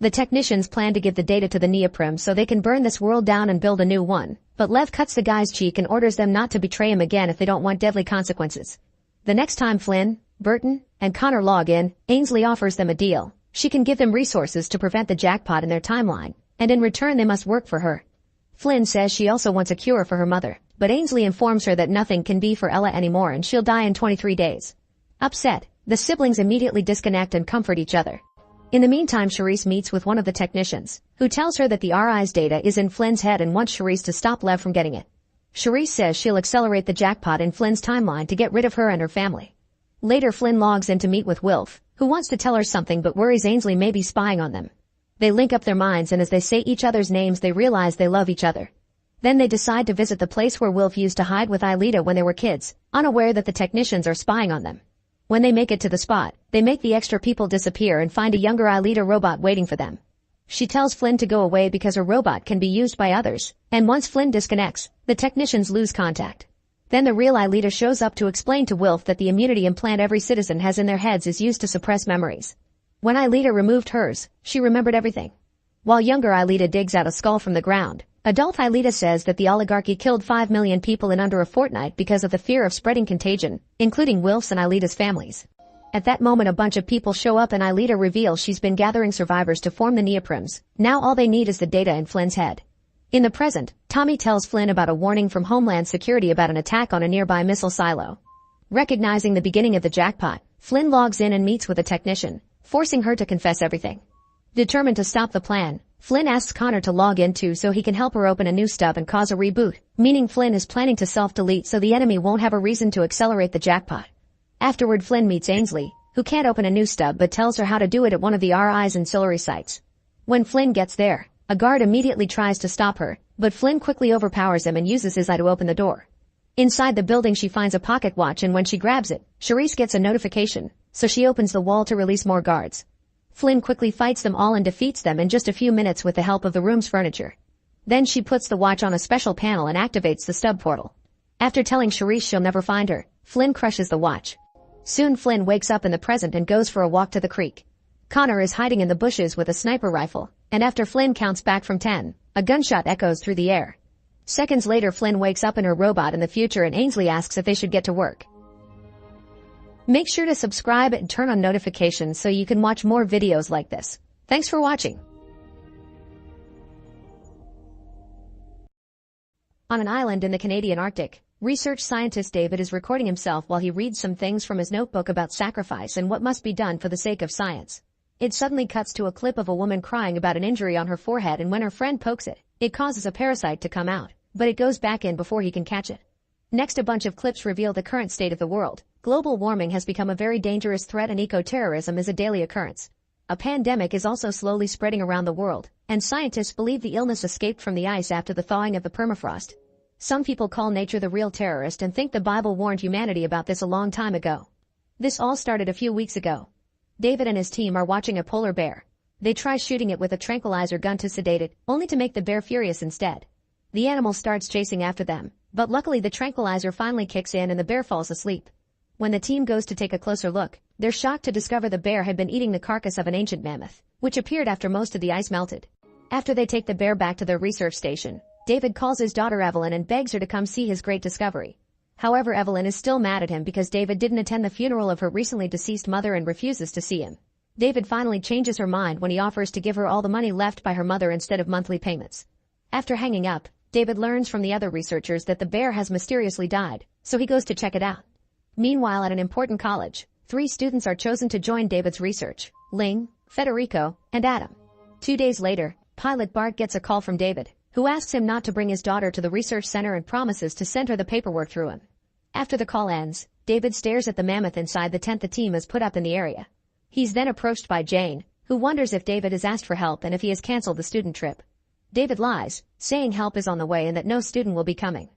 The technicians plan to give the data to the Neoprim so they can burn this world down and build a new one, but Lev cuts the guy's cheek and orders them not to betray him again if they don't want deadly consequences. The next time Flynn, Burton, and Connor log in, Ainsley offers them a deal. She can give them resources to prevent the jackpot in their timeline, and in return they must work for her. Flynn says she also wants a cure for her mother, but Ainsley informs her that nothing can be for Ella anymore and she'll die in 23 days. Upset, the siblings immediately disconnect and comfort each other. In the meantime, Charisse meets with one of the technicians, who tells her that the RI's data is in Flynn's head and wants Charisse to stop Lev from getting it. Charisse says she'll accelerate the jackpot in Flynn's timeline to get rid of her and her family. Later, Flynn logs in to meet with Wilf, who wants to tell her something but worries Ainsley may be spying on them. They link up their minds, and as they say each other's names they realize they love each other. Then they decide to visit the place where Wilf used to hide with Aelita when they were kids, unaware that the technicians are spying on them. When they make it to the spot, they make the extra people disappear and find a younger Aelita robot waiting for them. She tells Flynn to go away because her robot can be used by others, and once Flynn disconnects, the technicians lose contact. Then the real Aelita shows up to explain to Wilf that the immunity implant every citizen has in their heads is used to suppress memories. When Aelita removed hers, she remembered everything. While younger Aelita digs out a skull from the ground, adult Aelita says that the oligarchy killed 5 million people in under a fortnight because of the fear of spreading contagion, including Wilf's and Aelita's families. At that moment a bunch of people show up and Aelita reveals she's been gathering survivors to form the Neoprims. Now all they need is the data in Flynn's head. In the present, Tommy tells Flynn about a warning from Homeland Security about an attack on a nearby missile silo. Recognizing the beginning of the jackpot, Flynn logs in and meets with a technician, forcing her to confess everything. Determined to stop the plan, Flynn asks Connor to log in too so he can help her open a new stub and cause a reboot, meaning Flynn is planning to self-delete so the enemy won't have a reason to accelerate the jackpot. Afterward, Flynn meets Ainsley, who can't open a new stub but tells her how to do it at one of the RI's ancillary sites. When Flynn gets there, a guard immediately tries to stop her, but Flynn quickly overpowers him and uses his eye to open the door. Inside the building she finds a pocket watch, and when she grabs it, Charisse gets a notification, so she opens the wall to release more guards. Flynn quickly fights them all and defeats them in just a few minutes with the help of the room's furniture. Then she puts the watch on a special panel and activates the stub portal. After telling Charisse she'll never find her, Flynn crushes the watch. Soon Flynn wakes up in the present and goes for a walk to the creek. Connor is hiding in the bushes with a sniper rifle, and after Flynn counts back from 10, a gunshot echoes through the air. Seconds later, Flynn wakes up in her robot in the future and Ainsley asks if they should get to work. Make sure to subscribe and turn on notifications so you can watch more videos like this. Thanks for watching. On an island in the Canadian Arctic, research scientist David is recording himself while he reads some things from his notebook about sacrifice and what must be done for the sake of science. It suddenly cuts to a clip of a woman crying about an injury on her forehead, and when her friend pokes it, it causes a parasite to come out, but it goes back in before he can catch it. Next, a bunch of clips reveal the current state of the world. Global warming has become a very dangerous threat and eco-terrorism is a daily occurrence. A pandemic is also slowly spreading around the world, and scientists believe the illness escaped from the ice after the thawing of the permafrost. Some people call nature the real terrorist and think the Bible warned humanity about this a long time ago. This all started a few weeks ago. David and his team are watching a polar bear. They try shooting it with a tranquilizer gun to sedate it, only to make the bear furious instead. The animal starts chasing after them, but luckily the tranquilizer finally kicks in and the bear falls asleep. When the team goes to take a closer look, they're shocked to discover the bear had been eating the carcass of an ancient mammoth, which appeared after most of the ice melted. After they take the bear back to their research station, David calls his daughter Evelyn and begs her to come see his great discovery. However, Evelyn is still mad at him because David didn't attend the funeral of her recently deceased mother and refuses to see him. David finally changes her mind when he offers to give her all the money left by her mother instead of monthly payments. After hanging up, David learns from the other researchers that the bear has mysteriously died, so he goes to check it out. Meanwhile, at an important college, 3 students are chosen to join David's research: Ling, Federico, and Adam. 2 days later, pilot Bart gets a call from David, who asks him not to bring his daughter to the research center and promises to send her the paperwork through him. After the call ends, David stares at the mammoth inside the tent the team has put up in the area. He's then approached by Jane, who wonders if David has asked for help and if he has canceled the student trip. David lies, saying help is on the way and that no student will be coming.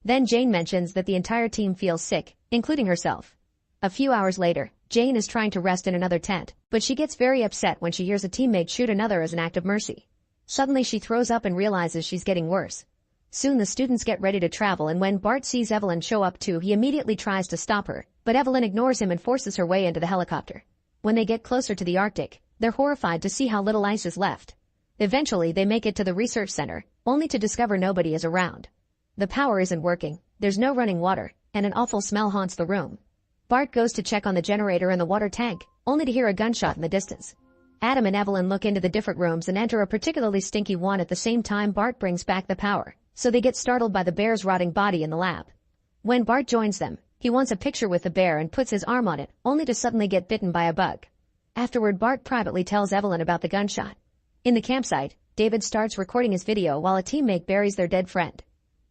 Then Jane mentions that the entire team feels sick, including herself. A few hours later, Jane is trying to rest in another tent, but she gets very upset when she hears a teammate shoot another as an act of mercy. Suddenly she throws up and realizes she's getting worse. Soon the students get ready to travel, and when Bart sees Evelyn show up too, he immediately tries to stop her, but Evelyn ignores him and forces her way into the helicopter. When they get closer to the Arctic, They're horrified to see how little ice is left. Eventually they make it to the research center, only to discover nobody is around. The power isn't working, there's no running water, and an awful smell haunts the room. Bart goes to check on the generator and the water tank, only to hear a gunshot in the distance. Adam and Evelyn look into the different rooms and enter a particularly stinky one at the same time Bart brings back the power, so they get startled by the bear's rotting body in the lab. When Bart joins them, he wants a picture with the bear and puts his arm on it, only to suddenly get bitten by a bug. Afterward, Bart privately tells Evelyn about the gunshot. In the campsite, David starts recording his video while a teammate buries their dead friend.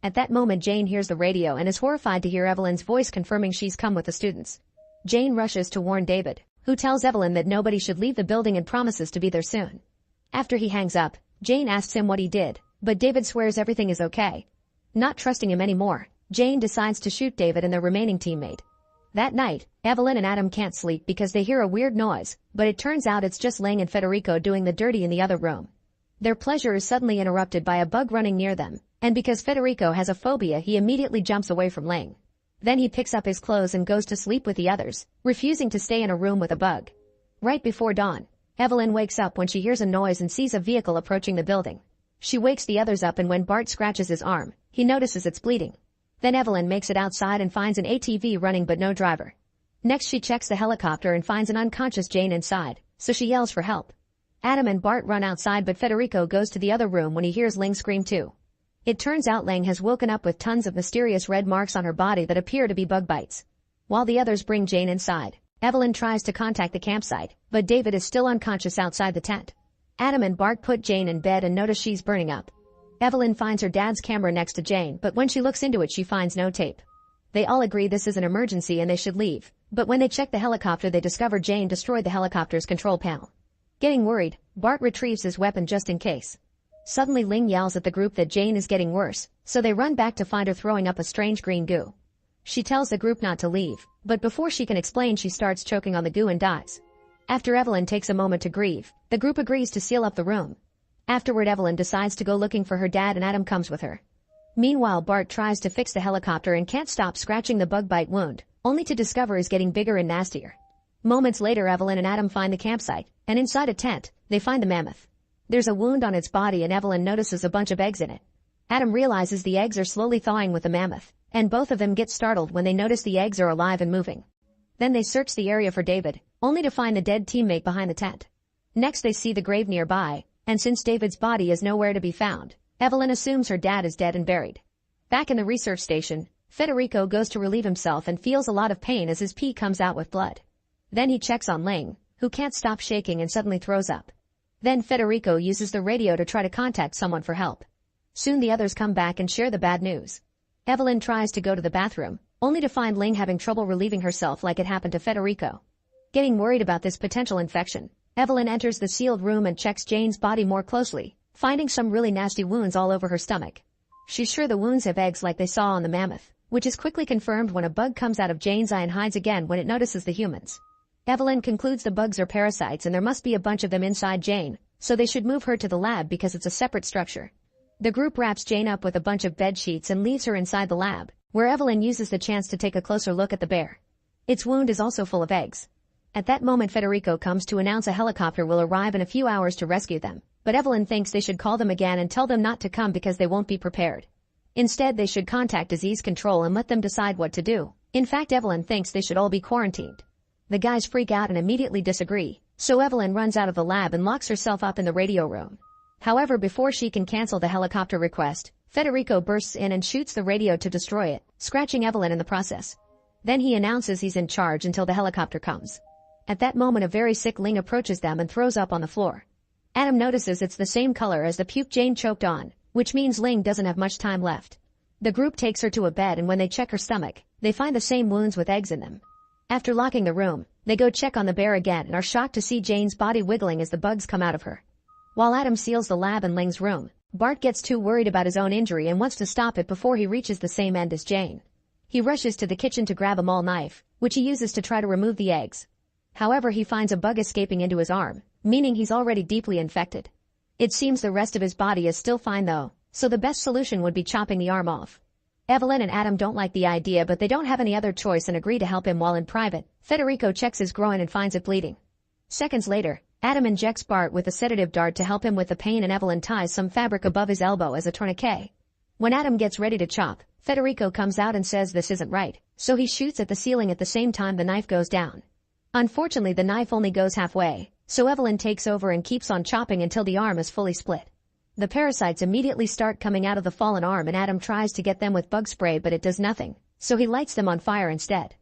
At that moment, Jane hears the radio and is horrified to hear Evelyn's voice confirming she's come with the students. Jane rushes to warn David, who tells Evelyn that nobody should leave the building and promises to be there soon. After he hangs up, Jane asks him what he did, but David swears everything is okay. Not trusting him anymore, Jane decides to shoot David and their remaining teammate. That night, Evelyn and Adam can't sleep because they hear a weird noise, but it turns out it's just Ling and Federico doing the dirty in the other room. Their pleasure is suddenly interrupted by a bug running near them, and because Federico has a phobia, he immediately jumps away from Ling. Then he picks up his clothes and goes to sleep with the others, refusing to stay in a room with a bug. Right before dawn, Evelyn wakes up when she hears a noise and sees a vehicle approaching the building. She wakes the others up, and when Bart scratches his arm, he notices it's bleeding. Then Evelyn makes it outside and finds an ATV running but no driver. Next she checks the helicopter and finds an unconscious Jane inside, so she yells for help. Adam and Bart run outside, but Federico goes to the other room when he hears Ling scream too. It turns out Ling has woken up with tons of mysterious red marks on her body that appear to be bug bites. While the others bring Jane inside, Evelyn tries to contact the campsite, but David is still unconscious outside the tent. Adam and Bart put Jane in bed and notice she's burning up. Evelyn finds her dad's camera next to Jane, but when she looks into it she finds no tape. They all agree this is an emergency and they should leave, but when they check the helicopter they discover Jane destroyed the helicopter's control panel. Getting worried, Bart retrieves his weapon just in case. Suddenly Ling yells at the group that Jane is getting worse, so they run back to find her throwing up a strange green goo. She tells the group not to leave, but before she can explain she starts choking on the goo and dies. After Evelyn takes a moment to grieve, the group agrees to seal up the room. Afterward, Evelyn decides to go looking for her dad and Adam comes with her. Meanwhile, Bart tries to fix the helicopter and can't stop scratching the bug bite wound, only to discover it's getting bigger and nastier. Moments later, Evelyn and Adam find the campsite, and inside a tent, they find the mammoth. There's a wound on its body and Evelyn notices a bunch of eggs in it. Adam realizes the eggs are slowly thawing with the mammoth, and both of them get startled when they notice the eggs are alive and moving. Then they search the area for David, only to find the dead teammate behind the tent. Next they see the grave nearby, and since David's body is nowhere to be found, Evelyn assumes her dad is dead and buried. Back in the research station, Federico goes to relieve himself and feels a lot of pain as his pee comes out with blood. Then he checks on Ling, who can't stop shaking and suddenly throws up. Then Federico uses the radio to try to contact someone for help. Soon the others come back and share the bad news. Evelyn tries to go to the bathroom, only to find Ling having trouble relieving herself like it happened to Federico. Getting worried about this potential infection, Evelyn enters the sealed room and checks Jane's body more closely, finding some really nasty wounds all over her stomach. She's sure the wounds have eggs like they saw on the mammoth, which is quickly confirmed when a bug comes out of Jane's eye and hides again when it notices the humans. Evelyn concludes the bugs are parasites and there must be a bunch of them inside Jane, so they should move her to the lab because it's a separate structure. The group wraps Jane up with a bunch of bed sheets and leaves her inside the lab, where Evelyn uses the chance to take a closer look at the bear. Its wound is also full of eggs. At that moment Federico comes to announce a helicopter will arrive in a few hours to rescue them, but Evelyn thinks they should call them again and tell them not to come because they won't be prepared. Instead they should contact disease control and let them decide what to do. In fact, Evelyn thinks they should all be quarantined. The guys freak out and immediately disagree, so Evelyn runs out of the lab and locks herself up in the radio room. However, before she can cancel the helicopter request, Federico bursts in and shoots the radio to destroy it, scratching Evelyn in the process. Then he announces he's in charge until the helicopter comes. At that moment a very sick Ling approaches them and throws up on the floor. Adam notices it's the same color as the puke Jane choked on, which means Ling doesn't have much time left. The group takes her to a bed and when they check her stomach, they find the same wounds with eggs in them. After locking the room, they go check on the bear again and are shocked to see Jane's body wiggling as the bugs come out of her. While Adam seals the lab in Ling's room, Bart gets too worried about his own injury and wants to stop it before he reaches the same end as Jane. He rushes to the kitchen to grab a mall knife, which he uses to try to remove the eggs. However, he finds a bug escaping into his arm, meaning he's already deeply infected. It seems the rest of his body is still fine though, so the best solution would be chopping the arm off. Evelyn and Adam don't like the idea but they don't have any other choice and agree to help him while in private. Federico checks his groin and finds it bleeding. Seconds later, Adam injects Bart with a sedative dart to help him with the pain and Evelyn ties some fabric above his elbow as a tourniquet. When Adam gets ready to chop, Federico comes out and says this isn't right, so he shoots at the ceiling at the same time the knife goes down. Unfortunately, the knife only goes halfway, so Evelyn takes over and keeps on chopping until the arm is fully split. The parasites immediately start coming out of the fallen arm and Adam tries to get them with bug spray but it does nothing, so he lights them on fire instead.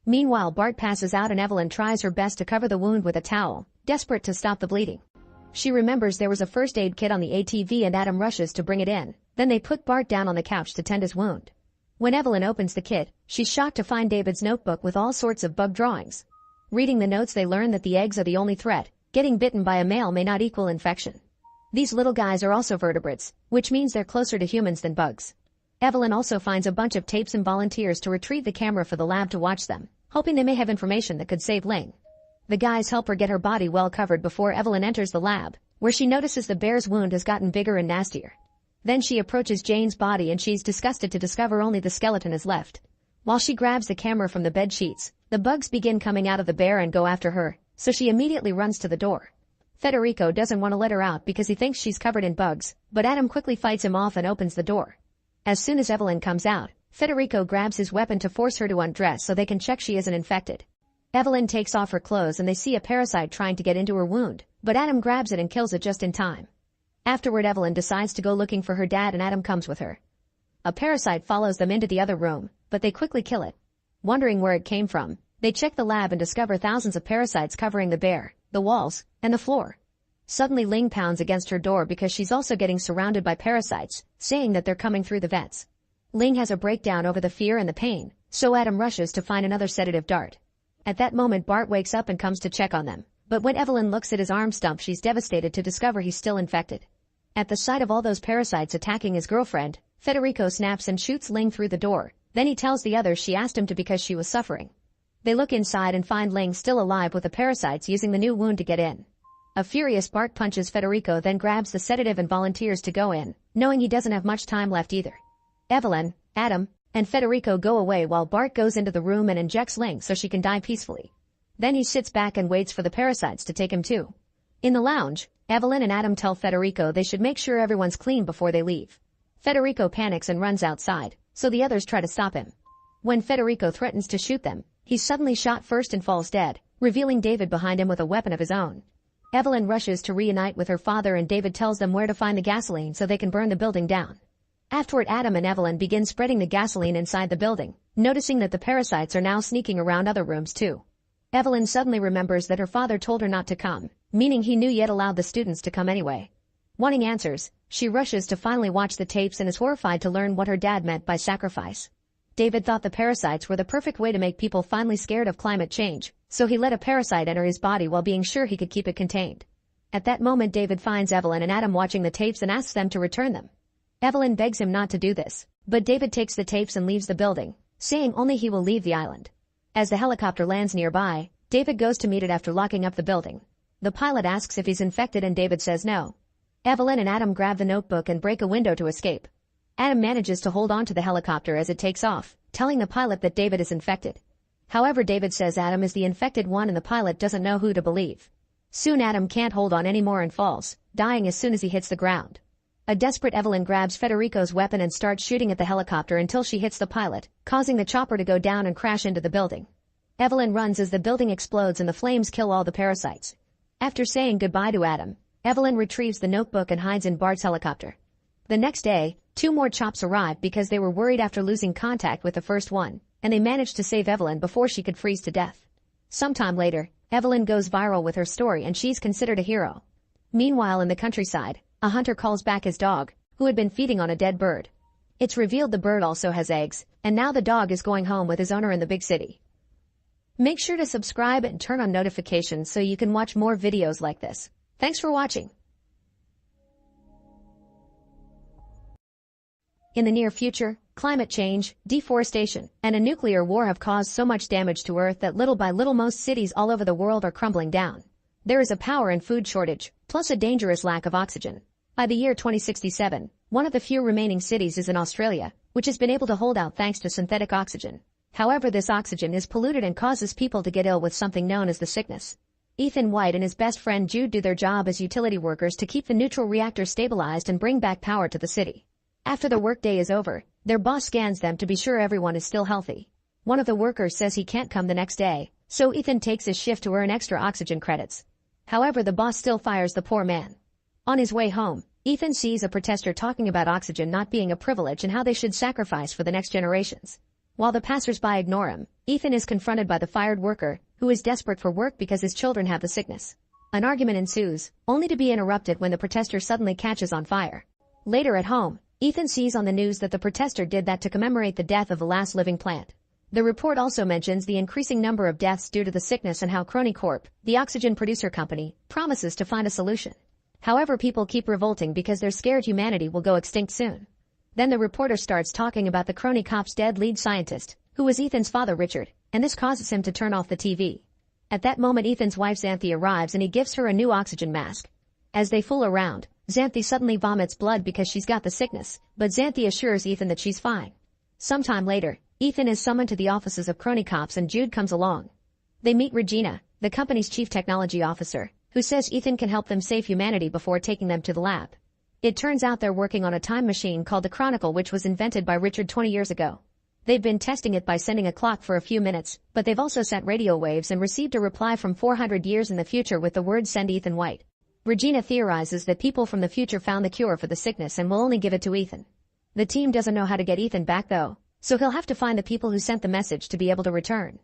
Meanwhile, Bart passes out and Evelyn tries her best to cover the wound with a towel, desperate to stop the bleeding. She remembers there was a first aid kit on the ATV and Adam rushes to bring it in, then they put Bart down on the couch to tend his wound. When Evelyn opens the kit, she's shocked to find David's notebook with all sorts of bug drawings. Reading the notes, they learn that the eggs are the only threat. Getting bitten by a male may not equal infection. These little guys are also vertebrates, which means they're closer to humans than bugs. Evelyn also finds a bunch of tapes and volunteers to retrieve the camera for the lab to watch them, hoping they may have information that could save Ling. The guys help her get her body well covered before Evelyn enters the lab, where she notices the bear's wound has gotten bigger and nastier. Then she approaches Jane's body and she's disgusted to discover only the skeleton is left. While she grabs the camera from the bed sheets, the bugs begin coming out of the bear and go after her, so she immediately runs to the door. Federico doesn't want to let her out because he thinks she's covered in bugs, but Adam quickly fights him off and opens the door. As soon as Evelyn comes out, Federico grabs his weapon to force her to undress so they can check she isn't infected. Evelyn takes off her clothes and they see a parasite trying to get into her wound, but Adam grabs it and kills it just in time. Afterward, Evelyn decides to go looking for her dad and Adam comes with her. A parasite follows them into the other room, but they quickly kill it. Wondering where it came from, they check the lab and discover thousands of parasites covering the bear, the walls, and the floor. Suddenly Ling pounds against her door because she's also getting surrounded by parasites, saying that they're coming through the vents. Ling has a breakdown over the fear and the pain, so Adam rushes to find another sedative dart. At that moment, Bart wakes up and comes to check on them, but when Evelyn looks at his arm stump, she's devastated to discover he's still infected. At the sight of all those parasites attacking his girlfriend, Federico snaps and shoots Ling through the door, then he tells the others she asked him to because she was suffering. They look inside and find Ling still alive with the parasites using the new wound to get in. A furious Bart punches Federico, then grabs the sedative and volunteers to go in, knowing he doesn't have much time left either. Evelyn, Adam, and Federico go away while Bart goes into the room and injects Ling so she can die peacefully. Then he sits back and waits for the parasites to take him too. In the lounge, Evelyn and Adam tell Federico they should make sure everyone's clean before they leave. Federico panics and runs outside, so the others try to stop him. When Federico threatens to shoot them, he's suddenly shot first and falls dead, revealing David behind him with a weapon of his own. Evelyn rushes to reunite with her father and David tells them where to find the gasoline so they can burn the building down. Afterward, Adam and Evelyn begin spreading the gasoline inside the building, noticing that the parasites are now sneaking around other rooms too. Evelyn suddenly remembers that her father told her not to come, meaning he knew yet allowed the students to come anyway. Wanting answers, she rushes to finally watch the tapes and is horrified to learn what her dad meant by sacrifice. David thought the parasites were the perfect way to make people finally scared of climate change, so he let a parasite enter his body while being sure he could keep it contained. At that moment, David finds Evelyn and Adam watching the tapes and asks them to return them. Evelyn begs him not to do this, but David takes the tapes and leaves the building, saying only he will leave the island. As the helicopter lands nearby, David goes to meet it after locking up the building. The pilot asks if he's infected and David says no. Evelyn and Adam grab the notebook and break a window to escape. Adam manages to hold on to the helicopter as it takes off, telling the pilot that David is infected. However, David says Adam is the infected one and the pilot doesn't know who to believe. Soon Adam can't hold on anymore and falls, dying as soon as he hits the ground. A desperate Evelyn grabs Federico's weapon and starts shooting at the helicopter until she hits the pilot, causing the chopper to go down and crash into the building. Evelyn runs as the building explodes and the flames kill all the parasites. After saying goodbye to Adam, Evelyn retrieves the notebook and hides in Bart's helicopter. The next day, 2 more chops arrive because they were worried after losing contact with the first one, and they managed to save Evelyn before she could freeze to death. Sometime later, Evelyn goes viral with her story and she's considered a hero. Meanwhile, in the countryside, a hunter calls back his dog, who had been feeding on a dead bird. It's revealed the bird also has eggs, and now the dog is going home with his owner in the big city. Make sure to subscribe and turn on notifications so you can watch more videos like this. Thanks for watching. In the near future, climate change, deforestation, and a nuclear war have caused so much damage to Earth that little by little most cities all over the world are crumbling down. There is a power and food shortage, plus a dangerous lack of oxygen. By the year 2067, one of the few remaining cities is in Australia, which has been able to hold out thanks to synthetic oxygen. However, this oxygen is polluted and causes people to get ill with something known as the sickness. Ethan White and his best friend Jude do their job as utility workers to keep the neutral reactor stabilized and bring back power to the city. After the workday is over, their boss scans them to be sure everyone is still healthy. One of the workers says he can't come the next day, so Ethan takes his shift to earn extra oxygen credits. However, the boss still fires the poor man. On his way home, Ethan sees a protester talking about oxygen not being a privilege and how they should sacrifice for the next generations. While the passersby ignore him, Ethan is confronted by the fired worker, who is desperate for work because his children have the sickness. An argument ensues, only to be interrupted when the protester suddenly catches on fire. Later at home, Ethan sees on the news that the protester did that to commemorate the death of the last living plant. The report also mentions the increasing number of deaths due to the sickness and how Crony Corp, the oxygen producer company, promises to find a solution. However, people keep revolting because they're scared humanity will go extinct soon. Then the reporter starts talking about the Crony Corp's dead lead scientist, who was Ethan's father Richard, and this causes him to turn off the TV. At that moment Ethan's wife Xanthi arrives and he gives her a new oxygen mask. As they fool around, Xanthi suddenly vomits blood because she's got the sickness, but Xanthi assures Ethan that she's fine. Sometime later, Ethan is summoned to the offices of Crony Corp and Jude comes along. They meet Regina, the company's chief technology officer, who says Ethan can help them save humanity before taking them to the lab. It turns out they're working on a time machine called the Chronicle, which was invented by Richard 20 years ago. They've been testing it by sending a clock for a few minutes, but they've also sent radio waves and received a reply from 400 years in the future with the words "Send Ethan White." Regina theorizes that people from the future found the cure for the sickness and will only give it to Ethan. The team doesn't know how to get Ethan back though, so he'll have to find the people who sent the message to be able to return.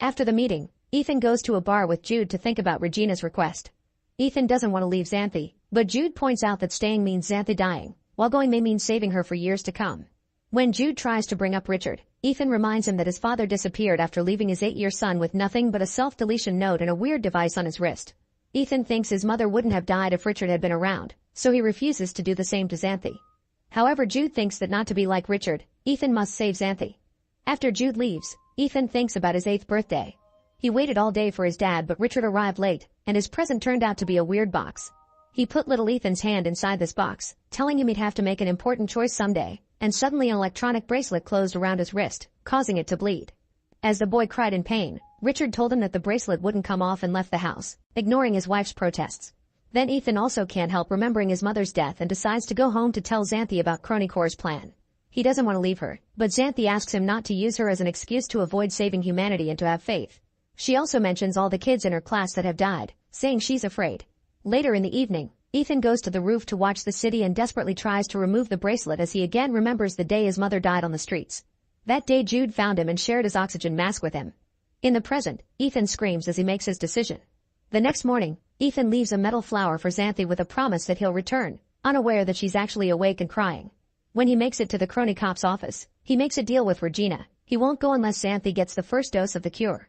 After the meeting, Ethan goes to a bar with Jude to think about Regina's request. Ethan doesn't want to leave Xanthi, but Jude points out that staying means Xanthi dying, while going may mean saving her for years to come. When Jude tries to bring up Richard, Ethan reminds him that his father disappeared after leaving his 8-year son with nothing but a self-deletion note and a weird device on his wrist. Ethan thinks his mother wouldn't have died if Richard had been around, so he refuses to do the same to Xanthi. However, Jude thinks that not to be like Richard, Ethan must save Xanthi. After Jude leaves, Ethan thinks about his 8th birthday. He waited all day for his dad, but Richard arrived late, and his present turned out to be a weird box. He put little Ethan's hand inside this box, telling him he'd have to make an important choice someday, and suddenly an electronic bracelet closed around his wrist, causing it to bleed. As the boy cried in pain, Richard told him that the bracelet wouldn't come off and left the house, ignoring his wife's protests. Then Ethan also can't help remembering his mother's death and decides to go home to tell Xanthi about Crony Corp's plan. He doesn't want to leave her, but Xanthi asks him not to use her as an excuse to avoid saving humanity and to have faith. She also mentions all the kids in her class that have died, saying she's afraid. Later in the evening, Ethan goes to the roof to watch the city and desperately tries to remove the bracelet as he again remembers the day his mother died on the streets. That day Jude found him and shared his oxygen mask with him. In the present, Ethan screams as he makes his decision. The next morning, Ethan leaves a metal flower for Xanthi with a promise that he'll return, unaware that she's actually awake and crying. When he makes it to the Crony Corp's office, he makes a deal with Regina. He won't go unless Xanthi gets the first dose of the cure.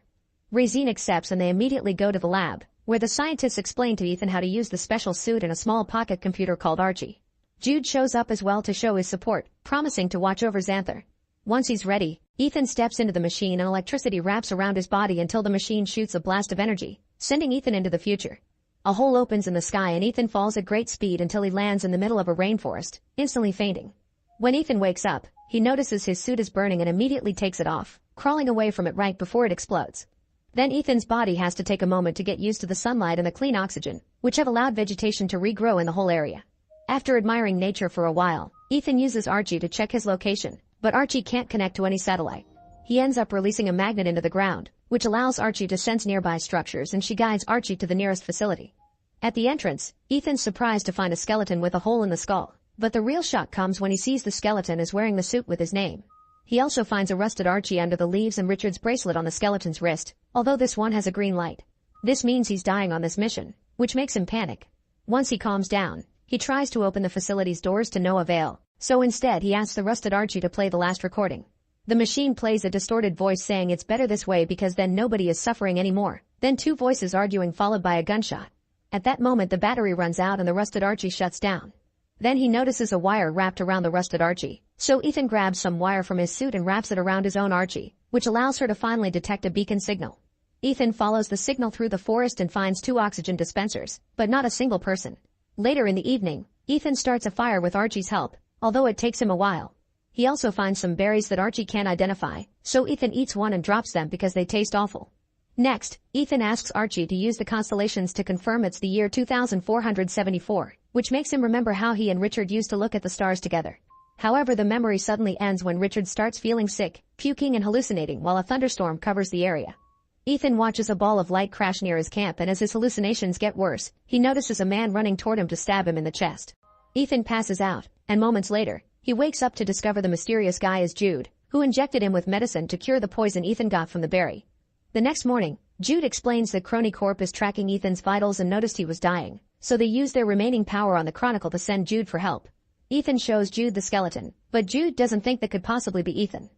Regina accepts and they immediately go to the lab, where the scientists explain to Ethan how to use the special suit and a small pocket computer called Archie. Jude shows up as well to show his support, promising to watch over Xanthi. Once he's ready, Ethan steps into the machine and electricity wraps around his body until the machine shoots a blast of energy, sending Ethan into the future. A hole opens in the sky and Ethan falls at great speed until he lands in the middle of a rainforest, instantly fainting. When Ethan wakes up, he notices his suit is burning and immediately takes it off, crawling away from it right before it explodes. Then Ethan's body has to take a moment to get used to the sunlight and the clean oxygen, which have allowed vegetation to regrow in the whole area. After admiring nature for a while, Ethan uses Archie to check his location, but Archie can't connect to any satellite. He ends up releasing a magnet into the ground, which allows Archie to sense nearby structures, and she guides Archie to the nearest facility. At the entrance, Ethan's surprised to find a skeleton with a hole in the skull, but the real shock comes when he sees the skeleton is wearing the suit with his name. He also finds a rusted Archie under the leaves and Richard's bracelet on the skeleton's wrist, although this one has a green light. This means he's dying on this mission, which makes him panic. Once he calms down, he tries to open the facility's doors to no avail, so instead he asks the rusted Archie to play the last recording. The machine plays a distorted voice saying it's better this way because then nobody is suffering anymore, then 2 voices arguing followed by a gunshot. At that moment the battery runs out and the rusted Archie shuts down. Then he notices a wire wrapped around the rusted Archie, so Ethan grabs some wire from his suit and wraps it around his own Archie, which allows her to finally detect a beacon signal. Ethan follows the signal through the forest and finds 2 oxygen dispensers, but not a single person. Later in the evening, Ethan starts a fire with Archie's help, although it takes him a while. He also finds some berries that Archie can't identify, so Ethan eats one and drops them because they taste awful. Next, Ethan asks Archie to use the constellations to confirm it's the year 2474, which makes him remember how he and Richard used to look at the stars together. However, the memory suddenly ends when Richard starts feeling sick, puking and hallucinating while a thunderstorm covers the area. Ethan watches a ball of light crash near his camp, and as his hallucinations get worse, he notices a man running toward him to stab him in the chest. Ethan passes out, and moments later, he wakes up to discover the mysterious guy is Jude, who injected him with medicine to cure the poison Ethan got from the berry. The next morning, Jude explains that Crony Corp is tracking Ethan's vitals and noticed he was dying, so they use their remaining power on the Chronicle to send Jude for help. Ethan shows Jude the skeleton, but Jude doesn't think that could possibly be Ethan.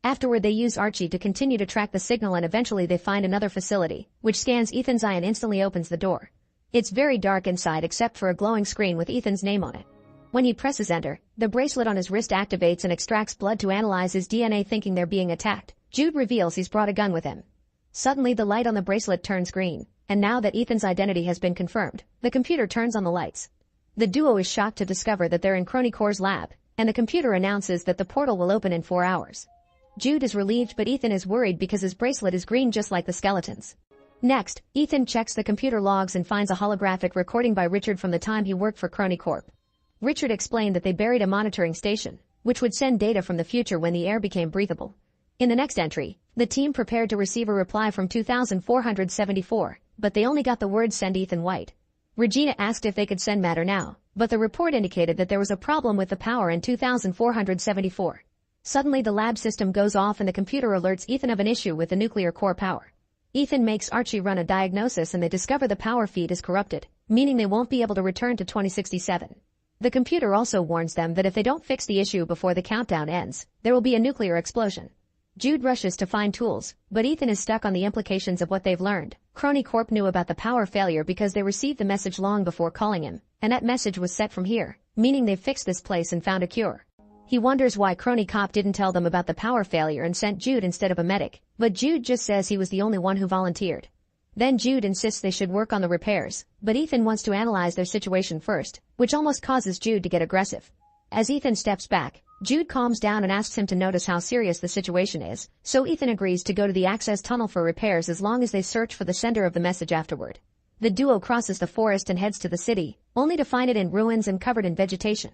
Afterward, they use Archie to continue to track the signal, and eventually they find another facility, which scans Ethan's eye and instantly opens the door. It's very dark inside except for a glowing screen with Ethan's name on it. When he presses enter, the bracelet on his wrist activates and extracts blood to analyze his DNA, thinking they're being attacked. Jude reveals he's brought a gun with him. Suddenly the light on the bracelet turns green, and now that Ethan's identity has been confirmed, the computer turns on the lights. The duo is shocked to discover that they're in Crony Corp's lab, and the computer announces that the portal will open in 4 hours. Jude is relieved, but Ethan is worried because his bracelet is green just like the skeletons. Next, Ethan checks the computer logs and finds a holographic recording by Richard from the time he worked for Crony Corp. Richard explained that they buried a monitoring station, which would send data from the future when the air became breathable. In the next entry, the team prepared to receive a reply from 2474, but they only got the words "send Ethan White." Regina asked if they could send matter now, but the report indicated that there was a problem with the power in 2474. Suddenly the lab system goes off and the computer alerts Ethan of an issue with the nuclear core power. Ethan makes Archie run a diagnosis and they discover the power feed is corrupted, meaning they won't be able to return to 2067. The computer also warns them that if they don't fix the issue before the countdown ends, there will be a nuclear explosion. Jude rushes to find tools, but Ethan is stuck on the implications of what they've learned. Crony Corp knew about the power failure because they received the message long before calling him, and that message was set from here, meaning they've fixed this place and found a cure. He wonders why Crony Corp didn't tell them about the power failure and sent Jude instead of a medic, but Jude just says he was the only one who volunteered. Then Jude insists they should work on the repairs, but Ethan wants to analyze their situation first, which almost causes Jude to get aggressive. As Ethan steps back, Jude calms down and asks him to notice how serious the situation is, so Ethan agrees to go to the access tunnel for repairs as long as they search for the sender of the message afterward. The duo crosses the forest and heads to the city, only to find it in ruins and covered in vegetation.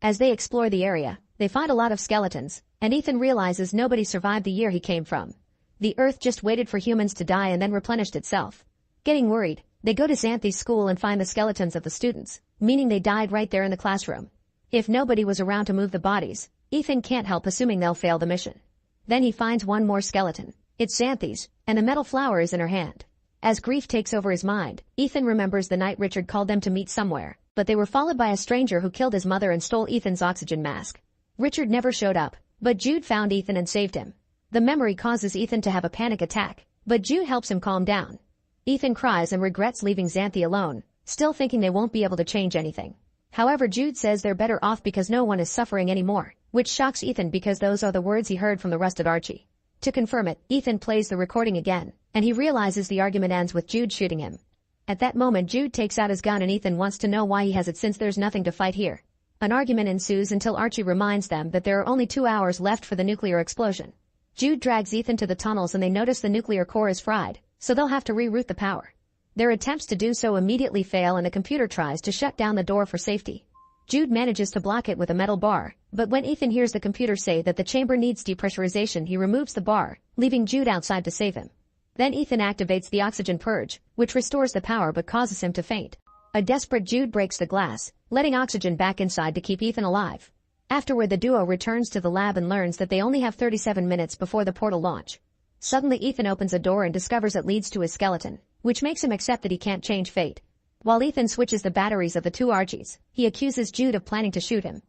As they explore the area, they find a lot of skeletons, and Ethan realizes nobody survived the year he came from. The Earth just waited for humans to die and then replenished itself. Getting worried, they go to Xanthi's school and find the skeletons of the students, meaning they died right there in the classroom. If nobody was around to move the bodies, Ethan can't help assuming they'll fail the mission. Then he finds one more skeleton. It's Xanthi's, and a metal flower is in her hand. As grief takes over his mind, Ethan remembers the night Richard called them to meet somewhere, but they were followed by a stranger who killed his mother and stole Ethan's oxygen mask. Richard never showed up, but Jude found Ethan and saved him. The memory causes Ethan to have a panic attack, but Jude helps him calm down. Ethan cries and regrets leaving Xanthi alone, still thinking they won't be able to change anything. However, Jude says they're better off because no one is suffering anymore, which shocks Ethan because those are the words he heard from the rusted Archie. To confirm it, Ethan plays the recording again, and he realizes the argument ends with Jude shooting him. At that moment, Jude takes out his gun and Ethan wants to know why he has it since there's nothing to fight here. An argument ensues until Archie reminds them that there are only 2 hours left for the nuclear explosion. Jude drags Ethan to the tunnels and they notice the nuclear core is fried, so they'll have to reroute the power. Their attempts to do so immediately fail and the computer tries to shut down the door for safety. Jude manages to block it with a metal bar, but when Ethan hears the computer say that the chamber needs depressurization, he removes the bar, leaving Jude outside to save him. Then Ethan activates the oxygen purge, which restores the power but causes him to faint. A desperate Jude breaks the glass, letting oxygen back inside to keep Ethan alive. Afterward, the duo returns to the lab and learns that they only have 37 minutes before the portal launch. Suddenly Ethan opens a door and discovers it leads to his skeleton, which makes him accept that he can't change fate. While Ethan switches the batteries of the 2 Archies, he accuses Jude of planning to shoot him.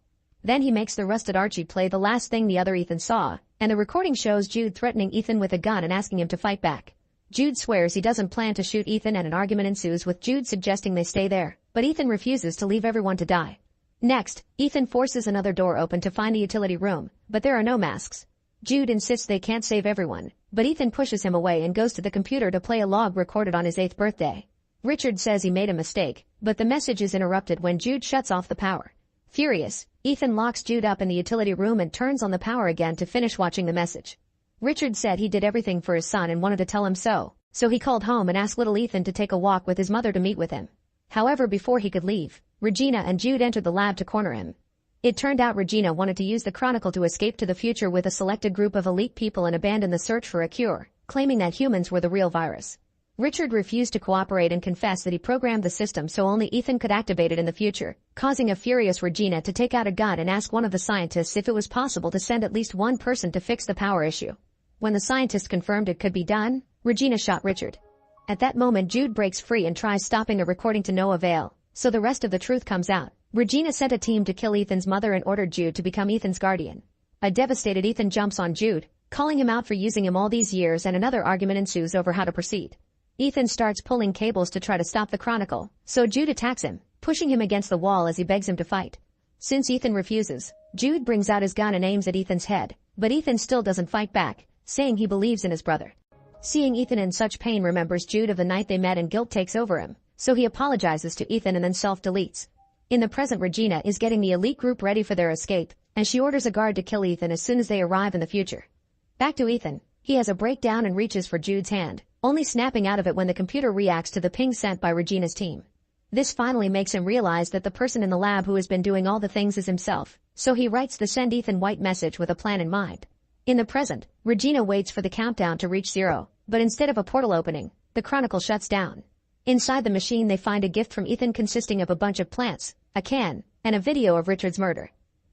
Then he makes the rusted Archie play the last thing the other Ethan saw, and the recording shows Jude threatening Ethan with a gun and asking him to fight back. Jude swears he doesn't plan to shoot Ethan and an argument ensues with Jude suggesting they stay there, but Ethan refuses to leave everyone to die. Next, Ethan forces another door open to find the utility room, but there are no masks. Jude insists they can't save everyone, but Ethan pushes him away and goes to the computer to play a log recorded on his 8th birthday. Richard says he made a mistake, but the message is interrupted when Jude shuts off the power. Furious, Ethan locks Jude up in the utility room and turns on the power again to finish watching the message. Richard said he did everything for his son and wanted to tell him so, so he called home and asked little Ethan to take a walk with his mother to meet with him. However, before he could leave, Regina and Jude entered the lab to corner him. It turned out Regina wanted to use the Chronicle to escape to the future with a selected group of elite people and abandon the search for a cure, claiming that humans were the real virus. Richard refused to cooperate and confessed that he programmed the system so only Ethan could activate it in the future, causing a furious Regina to take out a gun and ask one of the scientists if it was possible to send at least one person to fix the power issue. When the scientist confirmed it could be done, Regina shot Richard. At that moment Jude breaks free and tries stopping the recording to no avail, so the rest of the truth comes out. Regina sent a team to kill Ethan's mother and ordered Jude to become Ethan's guardian. A devastated Ethan jumps on Jude, calling him out for using him all these years, and another argument ensues over how to proceed. Ethan starts pulling cables to try to stop the Chronicle, so Jude attacks him, pushing him against the wall as he begs him to fight. Since Ethan refuses, Jude brings out his gun and aims at Ethan's head, but Ethan still doesn't fight back, saying he believes in his brother. Seeing Ethan in such pain remembers Jude of the night they met and guilt takes over him, so he apologizes to Ethan and then self-deletes. In the present, Regina is getting the elite group ready for their escape, and she orders a guard to kill Ethan as soon as they arrive in the future. Back to Ethan. He has a breakdown and reaches for Jude's hand, only snapping out of it when the computer reacts to the ping sent by Regina's team. This finally makes him realize that the person in the lab who has been doing all the things is himself, so he writes the send Ethan white message with a plan in mind. In the present, Regina waits for the countdown to reach 0, but instead of a portal opening, the Chronicle shuts down. Inside the machine they find a gift from Ethan consisting of a bunch of plants, a can, and a video of Richard's murder.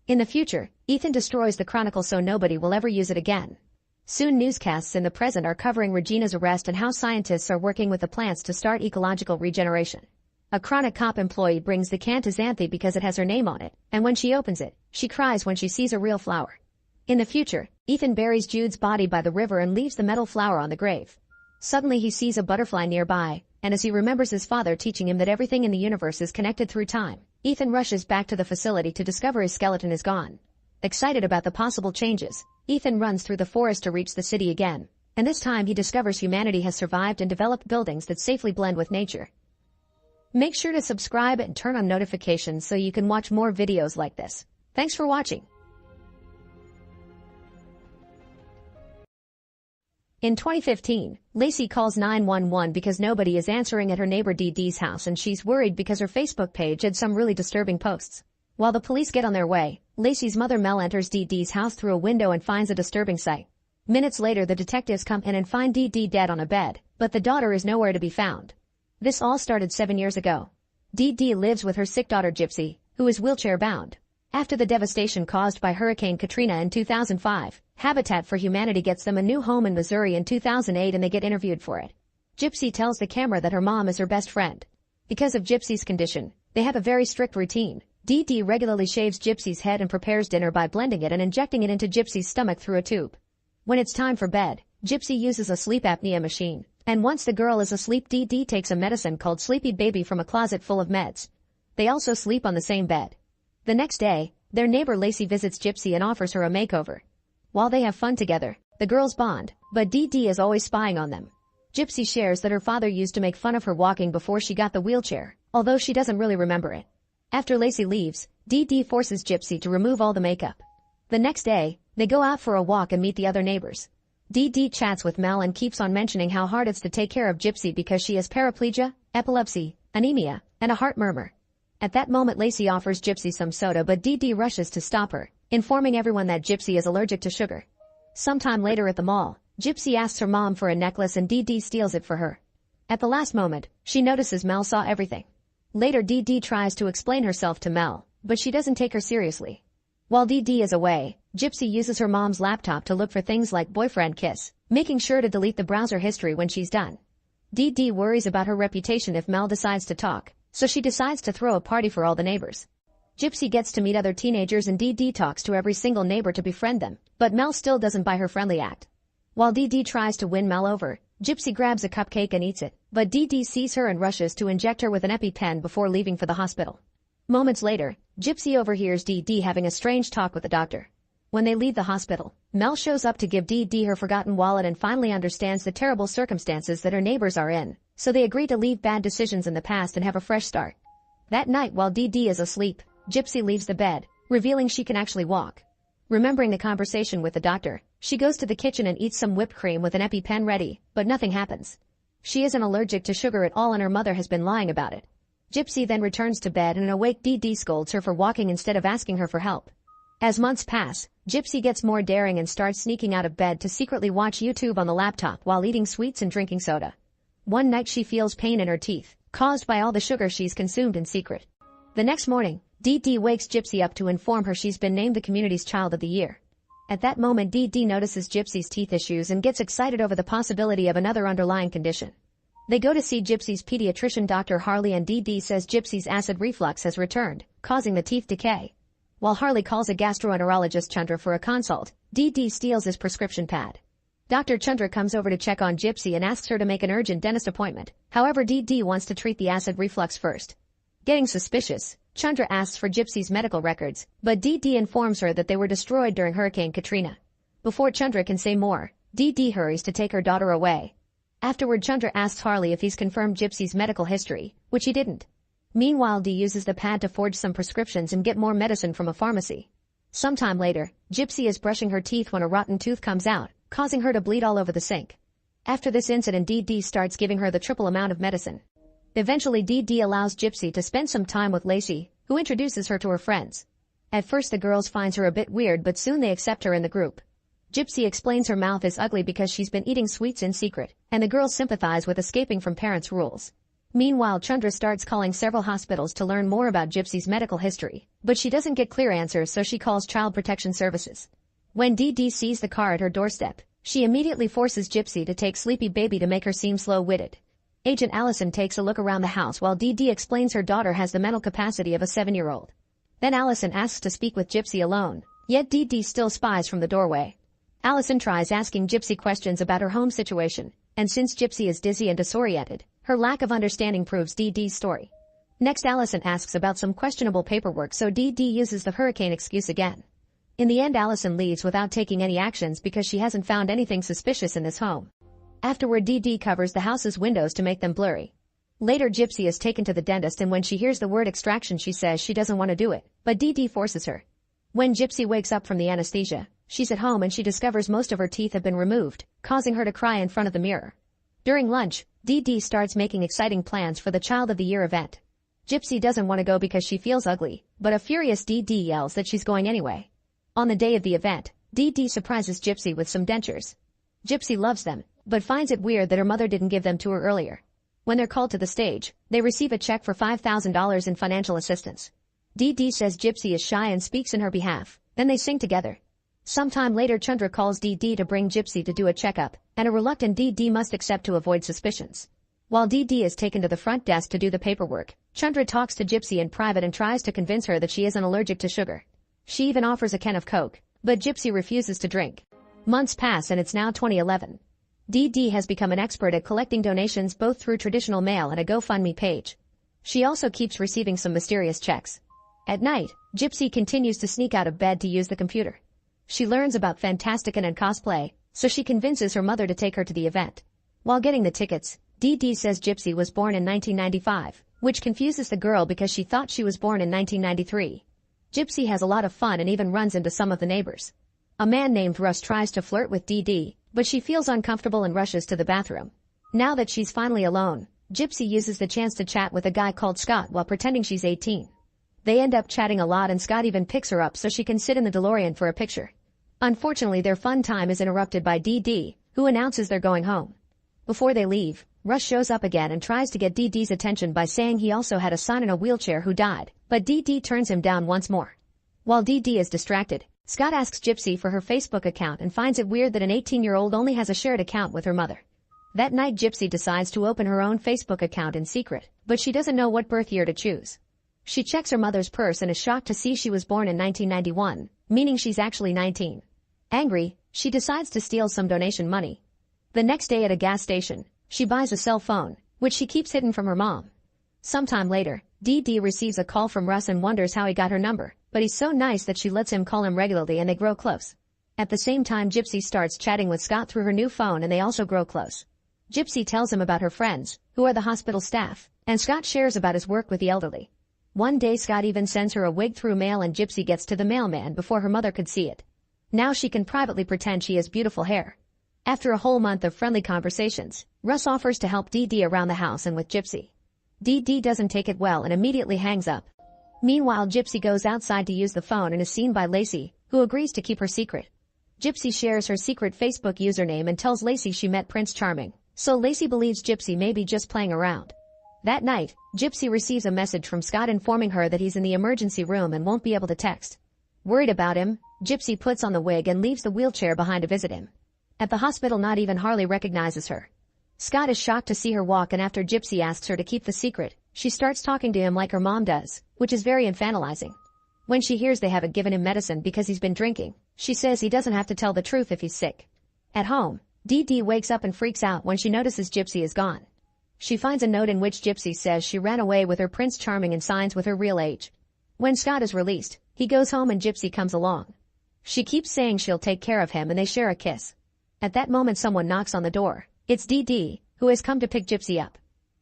In the future, Ethan destroys the Chronicle so nobody will ever use it again. Soon newscasts in the present are covering Regina's arrest and how scientists are working with the plants to start ecological regeneration. A Chronic Cop employee brings the can to Xanthi because it has her name on it, and when she opens it, she cries when she sees a real flower. In the future, Ethan buries Jude's body by the river and leaves the metal flower on the grave. Suddenly he sees a butterfly nearby, and as he remembers his father teaching him that everything in the universe is connected through time, Ethan rushes back to the facility to discover his skeleton is gone. Excited about the possible changes, Ethan runs through the forest to reach the city again, and this time he discovers humanity has survived and developed buildings that safely blend with nature. Make sure to subscribe and turn on notifications so you can watch more videos like this. Thanks for watching. In 2015, Lacey calls 911 because nobody is answering at her neighbor Dee Dee's house, and she's worried because her Facebook page had some really disturbing posts. While the police get on their way, Lacey's mother Mel enters Dee Dee's house through a window and finds a disturbing sight. Minutes later the detectives come in and find Dee Dee dead on a bed, but the daughter is nowhere to be found. This all started 7 years ago. Dee Dee lives with her sick daughter Gypsy, who is wheelchair-bound. After the devastation caused by Hurricane Katrina in 2005, Habitat for Humanity gets them a new home in Missouri in 2008 and they get interviewed for it. Gypsy tells the camera that her mom is her best friend. Because of Gypsy's condition, they have a very strict routine. Dee Dee regularly shaves Gypsy's head and prepares dinner by blending it and injecting it into Gypsy's stomach through a tube. When it's time for bed, Gypsy uses a sleep apnea machine, and once the girl is asleep Dee Dee takes a medicine called Sleepy Baby from a closet full of meds. They also sleep on the same bed. The next day, their neighbor Lacey visits Gypsy and offers her a makeover. While they have fun together, the girls bond, but Dee Dee is always spying on them. Gypsy shares that her father used to make fun of her walking before she got the wheelchair, although she doesn't really remember it. After Lacey leaves, Dee Dee forces Gypsy to remove all the makeup. The next day, they go out for a walk and meet the other neighbors. Dee Dee chats with Mel and keeps on mentioning how hard it's to take care of Gypsy because she has paraplegia, epilepsy, anemia, and a heart murmur. At that moment Lacey offers Gypsy some soda but Dee Dee rushes to stop her, informing everyone that Gypsy is allergic to sugar. Sometime later at the mall, Gypsy asks her mom for a necklace and Dee Dee steals it for her. At the last moment, she notices Mel saw everything. Later Dee Dee tries to explain herself to Mel, but she doesn't take her seriously. While Dee Dee is away, Gypsy uses her mom's laptop to look for things like boyfriend kiss, making sure to delete the browser history when she's done. Dee Dee worries about her reputation if Mel decides to talk, so she decides to throw a party for all the neighbors. Gypsy gets to meet other teenagers and Dee Dee talks to every single neighbor to befriend them, but Mel still doesn't buy her friendly act. While Dee Dee tries to win Mel over, Gypsy grabs a cupcake and eats it, but Dee Dee sees her and rushes to inject her with an EpiPen before leaving for the hospital. Moments later, Gypsy overhears Dee Dee having a strange talk with the doctor. When they leave the hospital, Mel shows up to give Dee Dee her forgotten wallet and finally understands the terrible circumstances that her neighbors are in, so they agree to leave bad decisions in the past and have a fresh start. That night while Dee Dee is asleep, Gypsy leaves the bed, revealing she can actually walk. Remembering the conversation with the doctor, she goes to the kitchen and eats some whipped cream with an EpiPen ready, but nothing happens. She isn't allergic to sugar at all and her mother has been lying about it. Gypsy then returns to bed and an awake Dee Dee scolds her for walking instead of asking her for help. As months pass, Gypsy gets more daring and starts sneaking out of bed to secretly watch YouTube on the laptop while eating sweets and drinking soda. One night she feels pain in her teeth, caused by all the sugar she's consumed in secret. The next morning, Dee Dee wakes Gypsy up to inform her she's been named the community's Child of the Year. At that moment Dee Dee notices Gypsy's teeth issues and gets excited over the possibility of another underlying condition. They go to see Gypsy's pediatrician Dr. Harley and Dee Dee says Gypsy's acid reflux has returned, causing the teeth decay. While Harley calls a gastroenterologist Chandra for a consult, Dee Dee steals his prescription pad. Dr. Chandra comes over to check on Gypsy and asks her to make an urgent dentist appointment. However, Dee Dee wants to treat the acid reflux first. Getting suspicious, Chandra asks for Gypsy's medical records, but Dee Dee informs her that they were destroyed during Hurricane Katrina. Before Chandra can say more, Dee Dee hurries to take her daughter away. Afterward, Chandra asks Harley if he's confirmed Gypsy's medical history, which he didn't. Meanwhile, Dee uses the pad to forge some prescriptions and get more medicine from a pharmacy. Sometime later, Gypsy is brushing her teeth when a rotten tooth comes out, causing her to bleed all over the sink. After this incident, Dee Dee starts giving her the triple amount of medicine. Eventually, Dee Dee allows Gypsy to spend some time with Lacey, who introduces her to her friends. At first the girls finds her a bit weird, but soon they accept her in the group. Gypsy explains her mouth is ugly because she's been eating sweets in secret, and the girls sympathize with escaping from parents' rules. Meanwhile, Chandra starts calling several hospitals to learn more about Gypsy's medical history, but she doesn't get clear answers, so she calls Child Protection Services. When Dee Dee sees the car at her doorstep, she immediately forces Gypsy to take Sleepy Baby to make her seem slow-witted. Agent Allison takes a look around the house while Dee Dee explains her daughter has the mental capacity of a 7-year-old. Then Allison asks to speak with Gypsy alone, yet Dee Dee still spies from the doorway. Allison tries asking Gypsy questions about her home situation, and since Gypsy is dizzy and disoriented, her lack of understanding proves Dee Dee's story. Next, Allison asks about some questionable paperwork, so Dee Dee uses the hurricane excuse again. In the end, Allison leaves without taking any actions because she hasn't found anything suspicious in this home. Afterward, Dee Dee covers the house's windows to make them blurry. Later, Gypsy is taken to the dentist, and when she hears the word extraction she says she doesn't want to do it, but Dee Dee forces her. When Gypsy wakes up from the anesthesia, she's at home and she discovers most of her teeth have been removed, causing her to cry in front of the mirror. During lunch, Dee Dee starts making exciting plans for the Child of the Year event. Gypsy doesn't want to go because she feels ugly, but a furious Dee Dee yells that she's going anyway. On the day of the event, Dee Dee surprises Gypsy with some dentures. Gypsy loves them, but finds it weird that her mother didn't give them to her earlier. When they're called to the stage, they receive a check for $5,000 in financial assistance. Dee Dee says Gypsy is shy and speaks in her behalf, then they sing together. Sometime later, Chandra calls Dee Dee to bring Gypsy to do a checkup, and a reluctant Dee Dee must accept to avoid suspicions. While Dee Dee is taken to the front desk to do the paperwork, Chandra talks to Gypsy in private and tries to convince her that she isn't allergic to sugar. She even offers a can of Coke, but Gypsy refuses to drink. Months pass and it's now 2011. Dee Dee has become an expert at collecting donations both through traditional mail and a GoFundMe page. She also keeps receiving some mysterious checks. At night, Gypsy continues to sneak out of bed to use the computer. She learns about Fantastica and cosplay, so she convinces her mother to take her to the event. While getting the tickets, Dee Dee says Gypsy was born in 1995, which confuses the girl because she thought she was born in 1993. Gypsy has a lot of fun and even runs into some of the neighbors. A man named Russ tries to flirt with Dee Dee, but she feels uncomfortable and rushes to the bathroom. Now that she's finally alone, Gypsy uses the chance to chat with a guy called Scott while pretending she's 18. They end up chatting a lot and Scott even picks her up so she can sit in the DeLorean for a picture. Unfortunately, their fun time is interrupted by Dee Dee, who announces they're going home. Before they leave, Russ shows up again and tries to get Dee Dee's attention by saying he also had a son in a wheelchair who died, but Dee Dee turns him down once more. While Dee Dee is distracted, Scott asks Gypsy for her Facebook account and finds it weird that an 18-year-old only has a shared account with her mother. That night, Gypsy decides to open her own Facebook account in secret, but she doesn't know what birth year to choose. She checks her mother's purse and is shocked to see she was born in 1991, meaning she's actually 19. Angry, she decides to steal some donation money. The next day at a gas station, she buys a cell phone, which she keeps hidden from her mom. Sometime later, Dee Dee receives a call from Russ and wonders how he got her number, but he's so nice that she lets him call him regularly and they grow close. At the same time, Gypsy starts chatting with Scott through her new phone and they also grow close. Gypsy tells him about her friends, who are the hospital staff, and Scott shares about his work with the elderly. One day Scott even sends her a wig through mail and Gypsy gets to the mailman before her mother could see it. Now she can privately pretend she has beautiful hair. After a whole month of friendly conversations, Russ offers to help Dee Dee around the house and with Gypsy. Dee Dee doesn't take it well and immediately hangs up. Meanwhile, Gypsy goes outside to use the phone and is seen by Lacey, who agrees to keep her secret. Gypsy shares her secret Facebook username and tells Lacey she met Prince Charming, so Lacey believes Gypsy may be just playing around. That night, Gypsy receives a message from Scott informing her that he's in the emergency room and won't be able to text. Worried about him, Gypsy puts on the wig and leaves the wheelchair behind to visit him. At the hospital, not even Harley recognizes her. Scott is shocked to see her walk, and after Gypsy asks her to keep the secret, she starts talking to him like her mom does, which is very infantilizing. When she hears they haven't given him medicine because he's been drinking, she says he doesn't have to tell the truth if he's sick. At home, Dee Dee wakes up and freaks out when she notices Gypsy is gone. She finds a note in which Gypsy says she ran away with her Prince Charming and signs with her real age. When Scott is released, he goes home and Gypsy comes along. She keeps saying she'll take care of him and they share a kiss. At that moment, someone knocks on the door. It's Dee Dee, who has come to pick Gypsy up.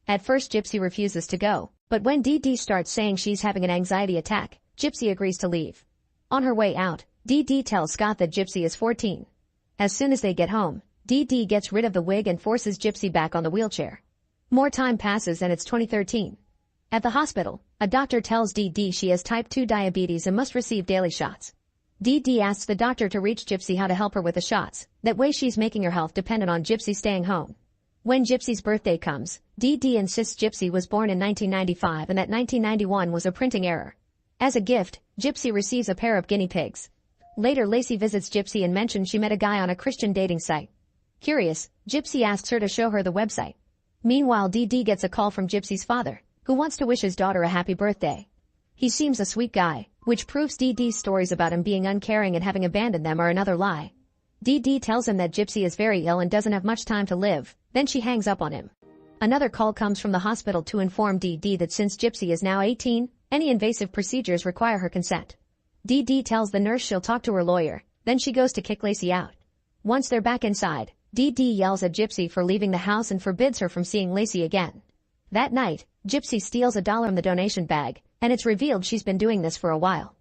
At first, Gypsy refuses to go, but when Dee Dee starts saying she's having an anxiety attack, Gypsy agrees to leave. On her way out, Dee Dee tells Scott that Gypsy is 14. As soon as they get home, Dee Dee gets rid of the wig and forces Gypsy back on the wheelchair. More time passes and it's 2013. At the hospital, a doctor tells Dee Dee she has type 2 diabetes and must receive daily shots. Dee Dee asks the doctor to reach Gypsy how to help her with the shots, that way she's making her health dependent on Gypsy staying home. When Gypsy's birthday comes, Dee Dee insists Gypsy was born in 1995 and that 1991 was a printing error. As a gift, Gypsy receives a pair of guinea pigs. Later, Lacey visits Gypsy and mentions she met a guy on a Christian dating site. Curious, Gypsy asks her to show her the website. Meanwhile, Dee Dee gets a call from Gypsy's father, who wants to wish his daughter a happy birthday. He seems a sweet guy, which proves Dee Dee's stories about him being uncaring and having abandoned them are another lie. Dee Dee tells him that Gypsy is very ill and doesn't have much time to live, then she hangs up on him. Another call comes from the hospital to inform Dee Dee that since Gypsy is now 18, any invasive procedures require her consent. Dee Dee tells the nurse she'll talk to her lawyer, then she goes to kick Lacey out. Once they're back inside, Dee Dee yells at Gypsy for leaving the house and forbids her from seeing Lacey again. That night, Gypsy steals $1 from the donation bag, and it's revealed she's been doing this for a while.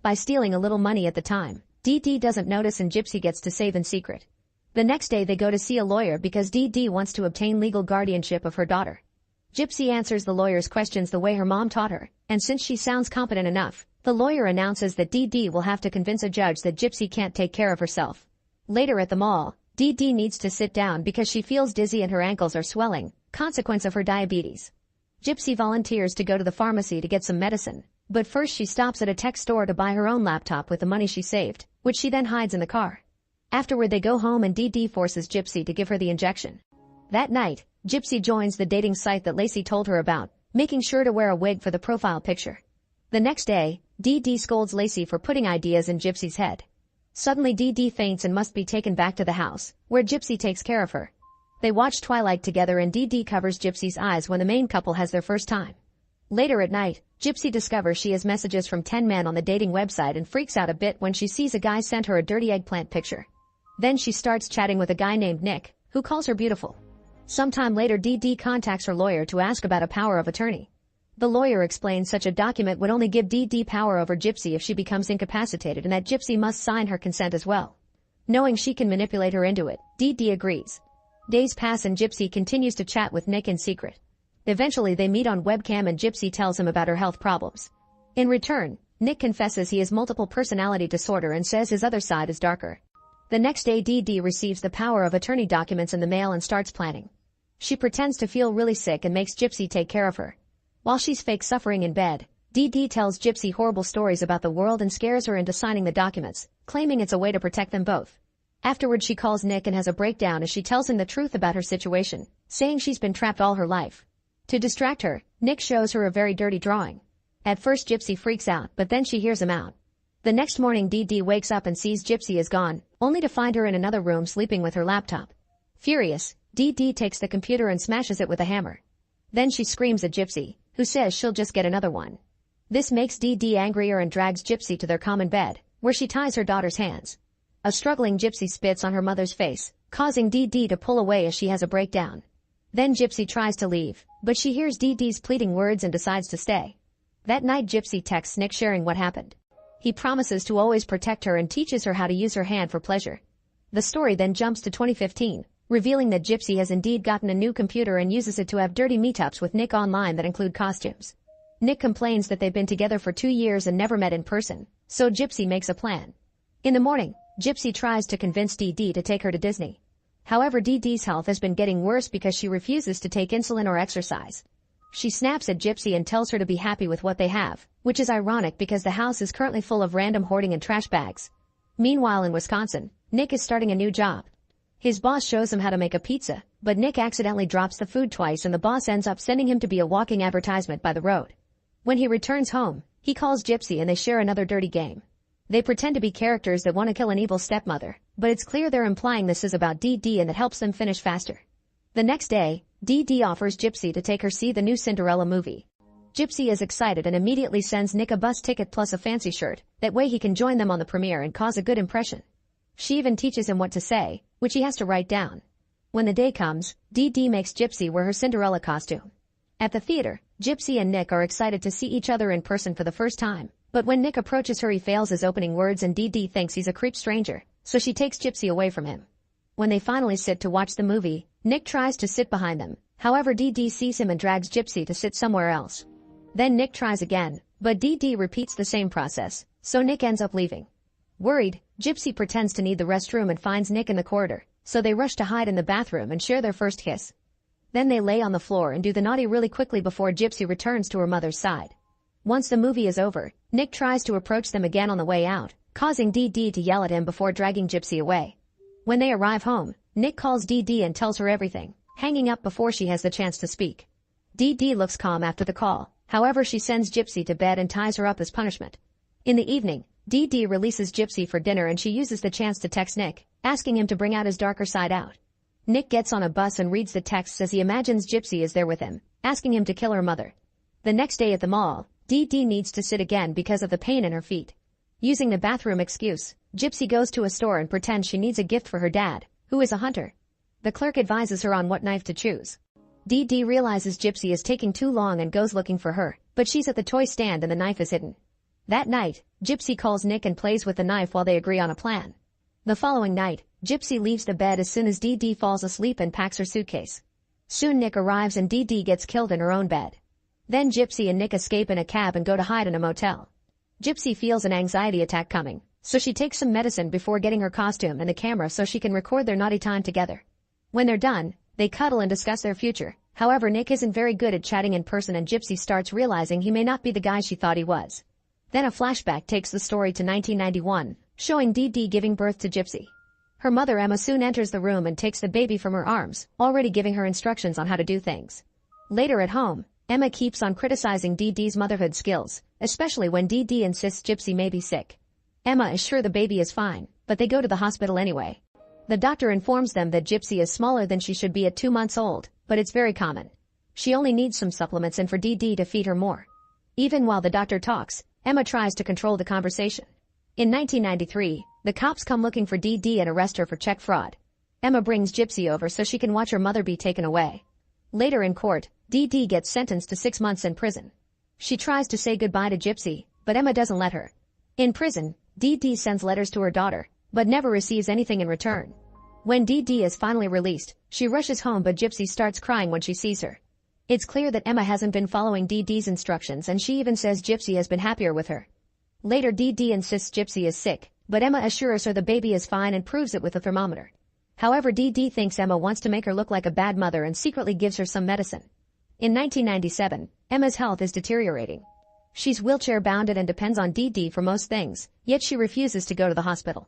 By stealing a little money at the time, Dee Dee doesn't notice and Gypsy gets to save in secret. The next day they go to see a lawyer because Dee Dee wants to obtain legal guardianship of her daughter. Gypsy answers the lawyer's questions the way her mom taught her, and since she sounds competent enough, the lawyer announces that Dee Dee will have to convince a judge that Gypsy can't take care of herself. Later at the mall, Dee Dee needs to sit down because she feels dizzy and her ankles are swelling, consequence of her diabetes. Gypsy volunteers to go to the pharmacy to get some medicine, but first she stops at a tech store to buy her own laptop with the money she saved, which she then hides in the car. Afterward they go home and Dee Dee forces Gypsy to give her the injection. That night, Gypsy joins the dating site that Lacey told her about, making sure to wear a wig for the profile picture. The next day, Dee Dee scolds Lacey for putting ideas in Gypsy's head. Suddenly Dee Dee faints and must be taken back to the house, where Gypsy takes care of her. They watch Twilight together and Dee Dee covers Gypsy's eyes when the main couple has their first time. Later at night, Gypsy discovers she has messages from 10 men on the dating website and freaks out a bit when she sees a guy sent her a dirty eggplant picture. Then she starts chatting with a guy named Nick, who calls her beautiful. Sometime later Dee Dee contacts her lawyer to ask about a power of attorney. The lawyer explains such a document would only give Dee Dee power over Gypsy if she becomes incapacitated and that Gypsy must sign her consent as well. Knowing she can manipulate her into it, Dee Dee agrees. Days pass and Gypsy continues to chat with Nick in secret. Eventually they meet on webcam and Gypsy tells him about her health problems. In return, Nick confesses he has multiple personality disorder and says his other side is darker. The next day Dee Dee receives the power of attorney documents in the mail and starts planning. She pretends to feel really sick and makes Gypsy take care of her. While she's fake suffering in bed, Dee Dee tells Gypsy horrible stories about the world and scares her into signing the documents, claiming it's a way to protect them both. Afterward she calls Nick and has a breakdown as she tells him the truth about her situation, saying she's been trapped all her life. To distract her, Nick shows her a very dirty drawing. At first Gypsy freaks out, but then she hears him out. The next morning Dee Dee wakes up and sees Gypsy is gone, only to find her in another room sleeping with her laptop. Furious, Dee Dee takes the computer and smashes it with a hammer. Then she screams at Gypsy, who says she'll just get another one. This makes Dee Dee angrier and drags Gypsy to their common bed, where she ties her daughter's hands. A struggling Gypsy spits on her mother's face, causing Dee Dee to pull away as she has a breakdown. Then Gypsy tries to leave, but she hears Dee Dee's pleading words and decides to stay. That night Gypsy texts Nick sharing what happened. He promises to always protect her and teaches her how to use her hand for pleasure. The story then jumps to 2015, revealing that Gypsy has indeed gotten a new computer and uses it to have dirty meetups with Nick online that include costumes. Nick complains that they've been together for 2 years and never met in person, so Gypsy makes a plan. In the morning, Gypsy tries to convince Dee Dee to take her to Disney. However, Dee Dee's health has been getting worse because she refuses to take insulin or exercise. She snaps at Gypsy and tells her to be happy with what they have, which is ironic because the house is currently full of random hoarding and trash bags. Meanwhile in Wisconsin, Nick is starting a new job. His boss shows him how to make a pizza, but Nick accidentally drops the food twice and the boss ends up sending him to be a walking advertisement by the road. When he returns home, he calls Gypsy and they share another dirty game. They pretend to be characters that want to kill an evil stepmother, but it's clear they're implying this is about Dee Dee and that helps them finish faster. The next day, Dee Dee offers Gypsy to take her see the new Cinderella movie. Gypsy is excited and immediately sends Nick a bus ticket plus a fancy shirt, that way he can join them on the premiere and cause a good impression. She even teaches him what to say, which he has to write down. When the day comes, Dee Dee makes Gypsy wear her Cinderella costume. At the theater, Gypsy and Nick are excited to see each other in person for the first time, but when Nick approaches her he fails his opening words and Dee Dee thinks he's a creep stranger, so she takes Gypsy away from him. When they finally sit to watch the movie, Nick tries to sit behind them, however Dee Dee sees him and drags Gypsy to sit somewhere else. Then Nick tries again, but Dee Dee repeats the same process, so Nick ends up leaving. Worried, Gypsy pretends to need the restroom and finds Nick in the corridor, so they rush to hide in the bathroom and share their first kiss. Then they lay on the floor and do the naughty really quickly before Gypsy returns to her mother's side. Once the movie is over, Nick tries to approach them again on the way out, causing Dee Dee to yell at him before dragging Gypsy away. When they arrive home, Nick calls Dee Dee and tells her everything, hanging up before she has the chance to speak. Dee Dee looks calm after the call, however she sends Gypsy to bed and ties her up as punishment. In the evening, Dee Dee releases Gypsy for dinner and she uses the chance to text Nick, asking him to bring out his darker side out. Nick gets on a bus and reads the texts as he imagines Gypsy is there with him, asking him to kill her mother. The next day at the mall, Dee Dee needs to sit again because of the pain in her feet. Using the bathroom excuse, Gypsy goes to a store and pretends she needs a gift for her dad, who is a hunter. The clerk advises her on what knife to choose. Dee Dee realizes Gypsy is taking too long and goes looking for her, but she's at the toy stand and the knife is hidden. That night, Gypsy calls Nick and plays with the knife while they agree on a plan. The following night, Gypsy leaves the bed as soon as Dee Dee falls asleep and packs her suitcase. Soon Nick arrives and Dee Dee gets killed in her own bed. Then Gypsy and Nick escape in a cab and go to hide in a motel. Gypsy feels an anxiety attack coming, so she takes some medicine before getting her costume and the camera so she can record their naughty time together. When they're done, they cuddle and discuss their future. However, Nick isn't very good at chatting in person and Gypsy starts realizing he may not be the guy she thought he was. Then a flashback takes the story to 1991, showing Dee Dee giving birth to Gypsy. Her mother Emma soon enters the room and takes the baby from her arms, already giving her instructions on how to do things. Later at home, Emma keeps on criticizing Dee Dee's motherhood skills, especially when Dee Dee insists Gypsy may be sick. Emma is sure the baby is fine, but they go to the hospital anyway. The doctor informs them that Gypsy is smaller than she should be at 2 months old, but it's very common. She only needs some supplements and for Dee Dee to feed her more. Even while the doctor talks, Emma tries to control the conversation. In 1993, the cops come looking for Dee Dee and arrest her for check fraud. Emma brings Gypsy over so she can watch her mother be taken away. Later in court, Dee Dee gets sentenced to 6 months in prison. She tries to say goodbye to Gypsy, but Emma doesn't let her. In prison, Dee Dee sends letters to her daughter, but never receives anything in return. When Dee Dee is finally released, she rushes home but Gypsy starts crying when she sees her. It's clear that Emma hasn't been following Dee Dee's instructions and she even says Gypsy has been happier with her. Later Dee Dee insists Gypsy is sick, but Emma assures her the baby is fine and proves it with a thermometer. However, Dee Dee thinks Emma wants to make her look like a bad mother and secretly gives her some medicine. In 1997, Emma's health is deteriorating. She's wheelchair-bound and depends on Dee Dee for most things, yet she refuses to go to the hospital.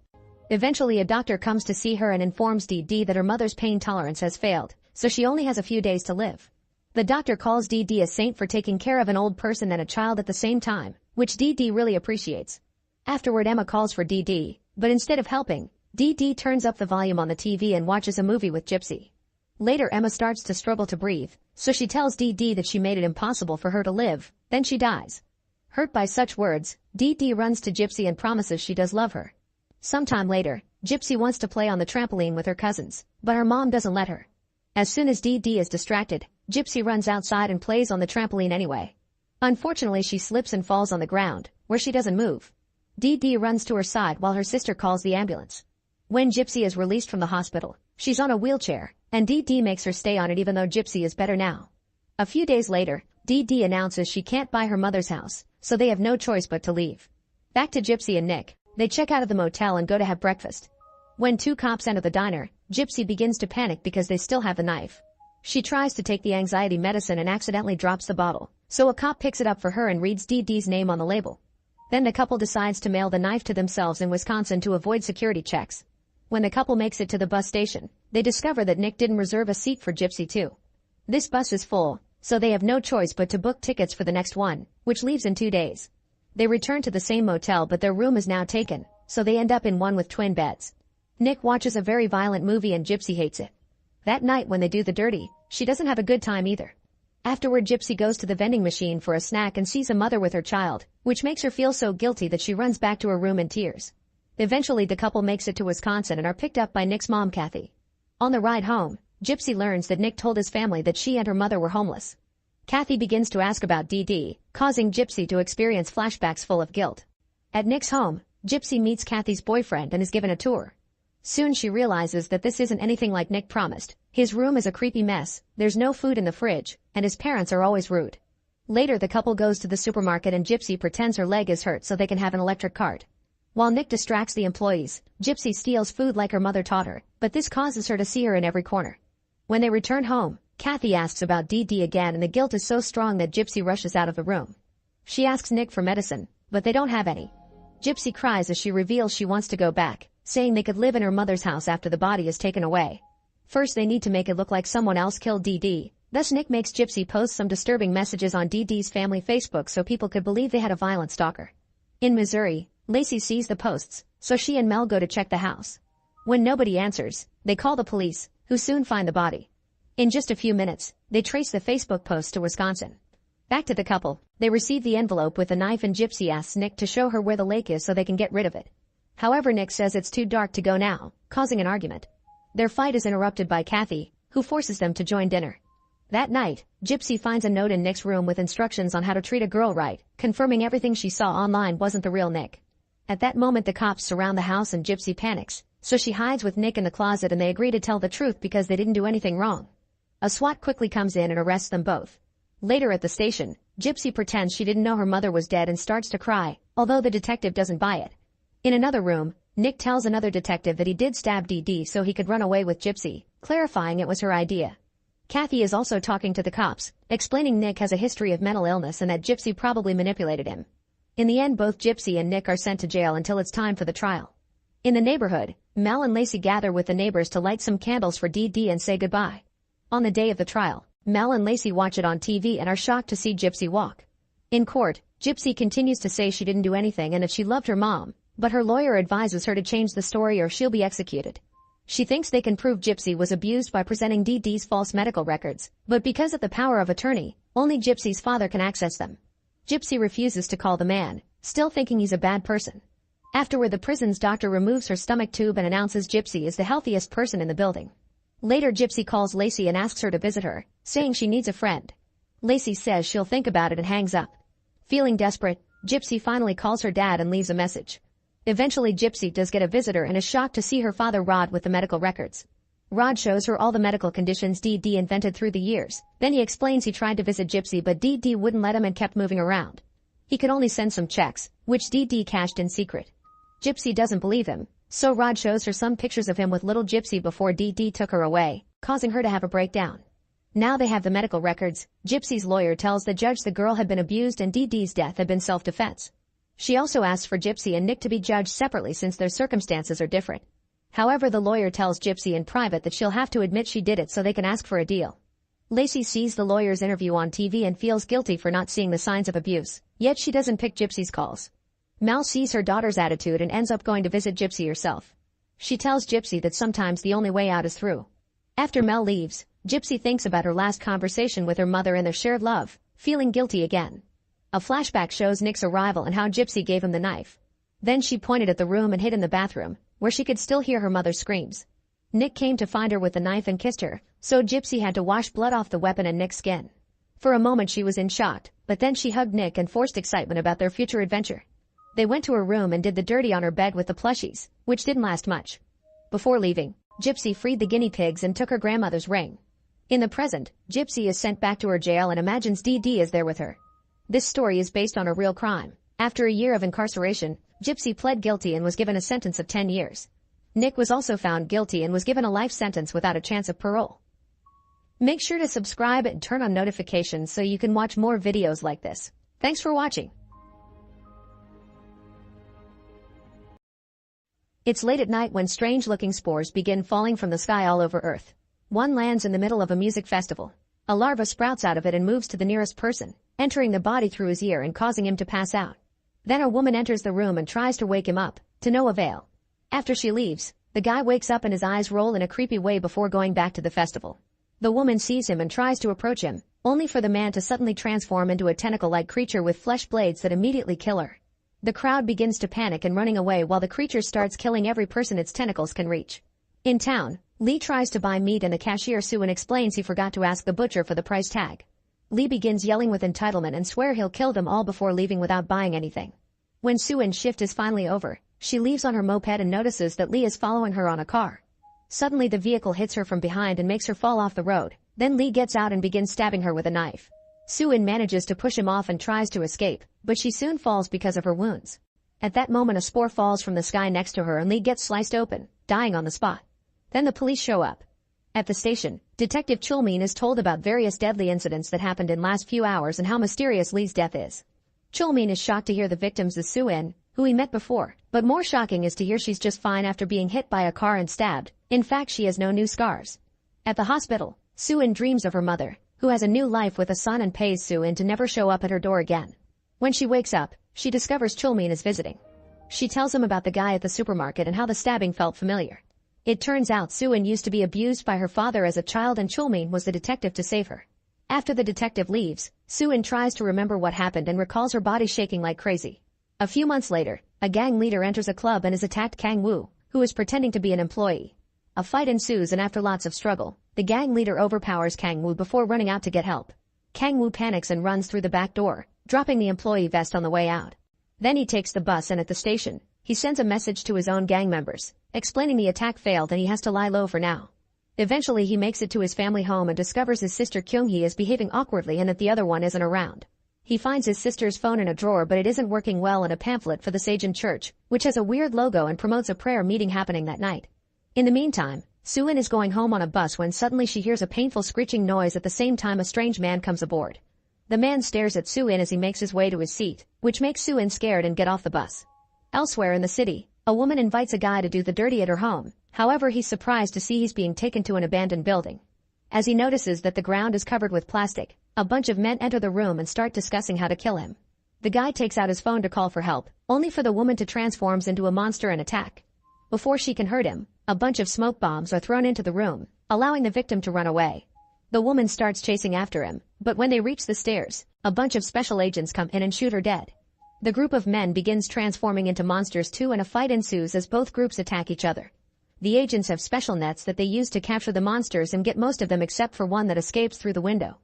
Eventually a doctor comes to see her and informs Dee Dee that her mother's pain tolerance has failed, so she only has a few days to live. The doctor calls Dee Dee a saint for taking care of an old person and a child at the same time, which Dee Dee really appreciates. Afterward Emma calls for Dee Dee, but instead of helping, Dee Dee turns up the volume on the TV and watches a movie with Gypsy. Later Emma starts to struggle to breathe, so she tells Dee Dee that she made it impossible for her to live, then she dies. Hurt by such words, Dee Dee runs to Gypsy and promises she does love her. Sometime later, Gypsy wants to play on the trampoline with her cousins, but her mom doesn't let her. As soon as Dee Dee is distracted, Gypsy runs outside and plays on the trampoline anyway. Unfortunately she slips and falls on the ground, where she doesn't move. Dee Dee runs to her side while her sister calls the ambulance. When Gypsy is released from the hospital, she's on a wheelchair, and Dee Dee makes her stay on it even though Gypsy is better now. A few days later, Dee Dee announces she can't buy her mother's house, so they have no choice but to leave. Back to Gypsy and Nick, they check out of the motel and go to have breakfast. When two cops enter the diner, Gypsy begins to panic because they still have the knife. She tries to take the anxiety medicine and accidentally drops the bottle, so a cop picks it up for her and reads Dee Dee's name on the label. Then the couple decides to mail the knife to themselves in Wisconsin to avoid security checks. When the couple makes it to the bus station, they discover that Nick didn't reserve a seat for Gypsy too. This bus is full, so they have no choice but to book tickets for the next one, which leaves in 2 days. They return to the same motel but their room is now taken, so they end up in one with twin beds. Nick watches a very violent movie and Gypsy hates it. That night when they do the dirty, she doesn't have a good time either. Afterward, Gypsy goes to the vending machine for a snack and sees a mother with her child, which makes her feel so guilty that she runs back to her room in tears. Eventually the couple makes it to Wisconsin and are picked up by Nick's mom, Kathy. On the ride home, Gypsy learns that Nick told his family that she and her mother were homeless. Kathy begins to ask about Dee Dee, causing Gypsy to experience flashbacks full of guilt. At Nick's home, Gypsy meets Kathy's boyfriend and is given a tour. Soon she realizes that this isn't anything like Nick promised. His room is a creepy mess, there's no food in the fridge, and his parents are always rude. Later the couple goes to the supermarket and Gypsy pretends her leg is hurt so they can have an electric cart. While Nick distracts the employees, Gypsy steals food like her mother taught her, but this causes her to see her in every corner. When they return home, Kathy asks about Dee Dee again and the guilt is so strong that Gypsy rushes out of the room. She asks Nick for medicine, but they don't have any. Gypsy cries as she reveals she wants to go back, saying they could live in her mother's house after the body is taken away. First they need to make it look like someone else killed Dee Dee. Thus Nick makes Gypsy post some disturbing messages on Dee Dee's family Facebook so people could believe they had a violent stalker. In Missouri, Lacey sees the posts, so she and Mel go to check the house. When nobody answers, they call the police, who soon find the body. In just a few minutes, they trace the Facebook post to Wisconsin. Back to the couple, they receive the envelope with a knife and Gypsy asks Nick to show her where the lake is so they can get rid of it. However, Nick says it's too dark to go now, causing an argument. Their fight is interrupted by Kathy, who forces them to join dinner. That night, Gypsy finds a note in Nick's room with instructions on how to treat a girl right, confirming everything she saw online wasn't the real Nick. At that moment the cops surround the house and Gypsy panics, so she hides with Nick in the closet and they agree to tell the truth because they didn't do anything wrong. A SWAT quickly comes in and arrests them both. Later at the station, Gypsy pretends she didn't know her mother was dead and starts to cry, although the detective doesn't buy it. In another room, Nick tells another detective that he did stab Dee Dee so he could run away with Gypsy, clarifying it was her idea. Kathy is also talking to the cops, explaining Nick has a history of mental illness and that Gypsy probably manipulated him. In the end, both Gypsy and Nick are sent to jail until it's time for the trial. In the neighborhood, Mel and Lacey gather with the neighbors to light some candles for Dee Dee and say goodbye. On the day of the trial, Mel and Lacey watch it on TV and are shocked to see Gypsy walk. In court, Gypsy continues to say she didn't do anything and that she loved her mom, but her lawyer advises her to change the story or she'll be executed. She thinks they can prove Gypsy was abused by presenting Dee Dee's false medical records, but because of the power of attorney, only Gypsy's father can access them. Gypsy refuses to call the man, still thinking he's a bad person. Afterward, the prison's doctor removes her stomach tube and announces Gypsy is the healthiest person in the building. Later, Gypsy calls Lacey and asks her to visit her, saying she needs a friend. Lacey says she'll think about it and hangs up. Feeling desperate, Gypsy finally calls her dad and leaves a message. Eventually, Gypsy does get a visitor and is shocked to see her father Rod with the medical records. Rod shows her all the medical conditions Dee Dee invented through the years. Then he explains he tried to visit Gypsy but Dee Dee wouldn't let him and kept moving around. He could only send some checks, which Dee Dee cashed in secret. Gypsy doesn't believe him, so Rod shows her some pictures of him with little Gypsy before Dee Dee took her away, causing her to have a breakdown. Now they have the medical records. Gypsy's lawyer tells the judge the girl had been abused and Dee Dee's death had been self-defense. She also asks for Gypsy and Nick to be judged separately since their circumstances are different. However, the lawyer tells Gypsy in private that she'll have to admit she did it so they can ask for a deal. Lacey sees the lawyer's interview on TV and feels guilty for not seeing the signs of abuse, yet she doesn't pick Gypsy's calls. Mel sees her daughter's attitude and ends up going to visit Gypsy herself. She tells Gypsy that sometimes the only way out is through. After Mel leaves, Gypsy thinks about her last conversation with her mother and their shared love, feeling guilty again. A flashback shows Nick's arrival and how Gypsy gave him the knife. Then she pointed at the room and hid in the bathroom, where she could still hear her mother's screams. Nick came to find her with the knife and kissed her, so Gypsy had to wash blood off the weapon and Nick's skin. For a moment she was in shock, but then she hugged Nick and forced excitement about their future adventure. They went to her room and did the dirty on her bed with the plushies, which didn't last much. Before leaving, Gypsy freed the guinea pigs and took her grandmother's ring. In the present, Gypsy is sent back to her jail and imagines Dee Dee is there with her. This story is based on a real crime. After a year of incarceration, Gypsy pled guilty and was given a sentence of 10 years. Nick was also found guilty and was given a life sentence without a chance of parole. Make sure to subscribe and turn on notifications so you can watch more videos like this. Thanks for watching. It's late at night when strange-looking spores begin falling from the sky all over Earth. One lands in the middle of a music festival. A larva sprouts out of it and moves to the nearest person, entering the body through his ear and causing him to pass out. Then a woman enters the room and tries to wake him up, to no avail. After she leaves, the guy wakes up and his eyes roll in a creepy way before going back to the festival. The woman sees him and tries to approach him, only for the man to suddenly transform into a tentacle-like creature with flesh blades that immediately kill her. The crowd begins to panic and running away while the creature starts killing every person its tentacles can reach. In town, Lee tries to buy meat and the cashier Sue-in explains he forgot to ask the butcher for the price tag. Lee begins yelling with entitlement and swear he'll kill them all before leaving without buying anything. When Sue-in's shift is finally over, she leaves on her moped and notices that Lee is following her on a car. Suddenly the vehicle hits her from behind and makes her fall off the road. Then Lee gets out and begins stabbing her with a knife. Sue-in manages to push him off and tries to escape, but she soon falls because of her wounds. At that moment a spore falls from the sky next to her and Lee gets sliced open, dying on the spot. Then the police show up. At the station, Detective Chulmin is told about various deadly incidents that happened in last few hours and how mysterious Lee's death is. Chulmin is shocked to hear the victims is Sue-in, who he met before, but more shocking is to hear she's just fine after being hit by a car and stabbed. In fact, she has no new scars. At the hospital, Sue-in dreams of her mother, who has a new life with a son and pays Sue-in to never show up at her door again. When she wakes up, she discovers Chulmin is visiting. She tells him about the guy at the supermarket and how the stabbing felt familiar. It turns out Sue-in used to be abused by her father as a child and Chulmin was the detective to save her. After the detective leaves, Sue-in tries to remember what happened and recalls her body shaking like crazy. A few months later, a gang leader enters a club and is attacked Kang Woo, who is pretending to be an employee. A fight ensues and after lots of struggle, the gang leader overpowers Kang Woo before running out to get help. Kang Woo panics and runs through the back door, dropping the employee vest on the way out. Then he takes the bus and at the station, he sends a message to his own gang members, explaining the attack failed and he has to lie low for now. Eventually he makes it to his family home and discovers his sister Kyung-hee is behaving awkwardly and that the other one isn't around. He finds his sister's phone in a drawer but it isn't working well and a pamphlet for the Sajan Church, which has a weird logo and promotes a prayer meeting happening that night. In the meantime, Sue-in is going home on a bus when suddenly she hears a painful screeching noise at the same time a strange man comes aboard. The man stares at Sue-in as he makes his way to his seat, which makes Sue-in scared and get off the bus. Elsewhere in the city, a woman invites a guy to do the dirty at her home, however he's surprised to see he's being taken to an abandoned building. As he notices that the ground is covered with plastic, a bunch of men enter the room and start discussing how to kill him. The guy takes out his phone to call for help, only for the woman to transforms into a monster and attack. Before she can hurt him, a bunch of smoke bombs are thrown into the room, allowing the victim to run away. The woman starts chasing after him, but when they reach the stairs, a bunch of special agents come in and shoot her dead. The group of men begins transforming into monsters too and a fight ensues as both groups attack each other. The agents have special nets that they use to capture the monsters and get most of them except for one that escapes through the window.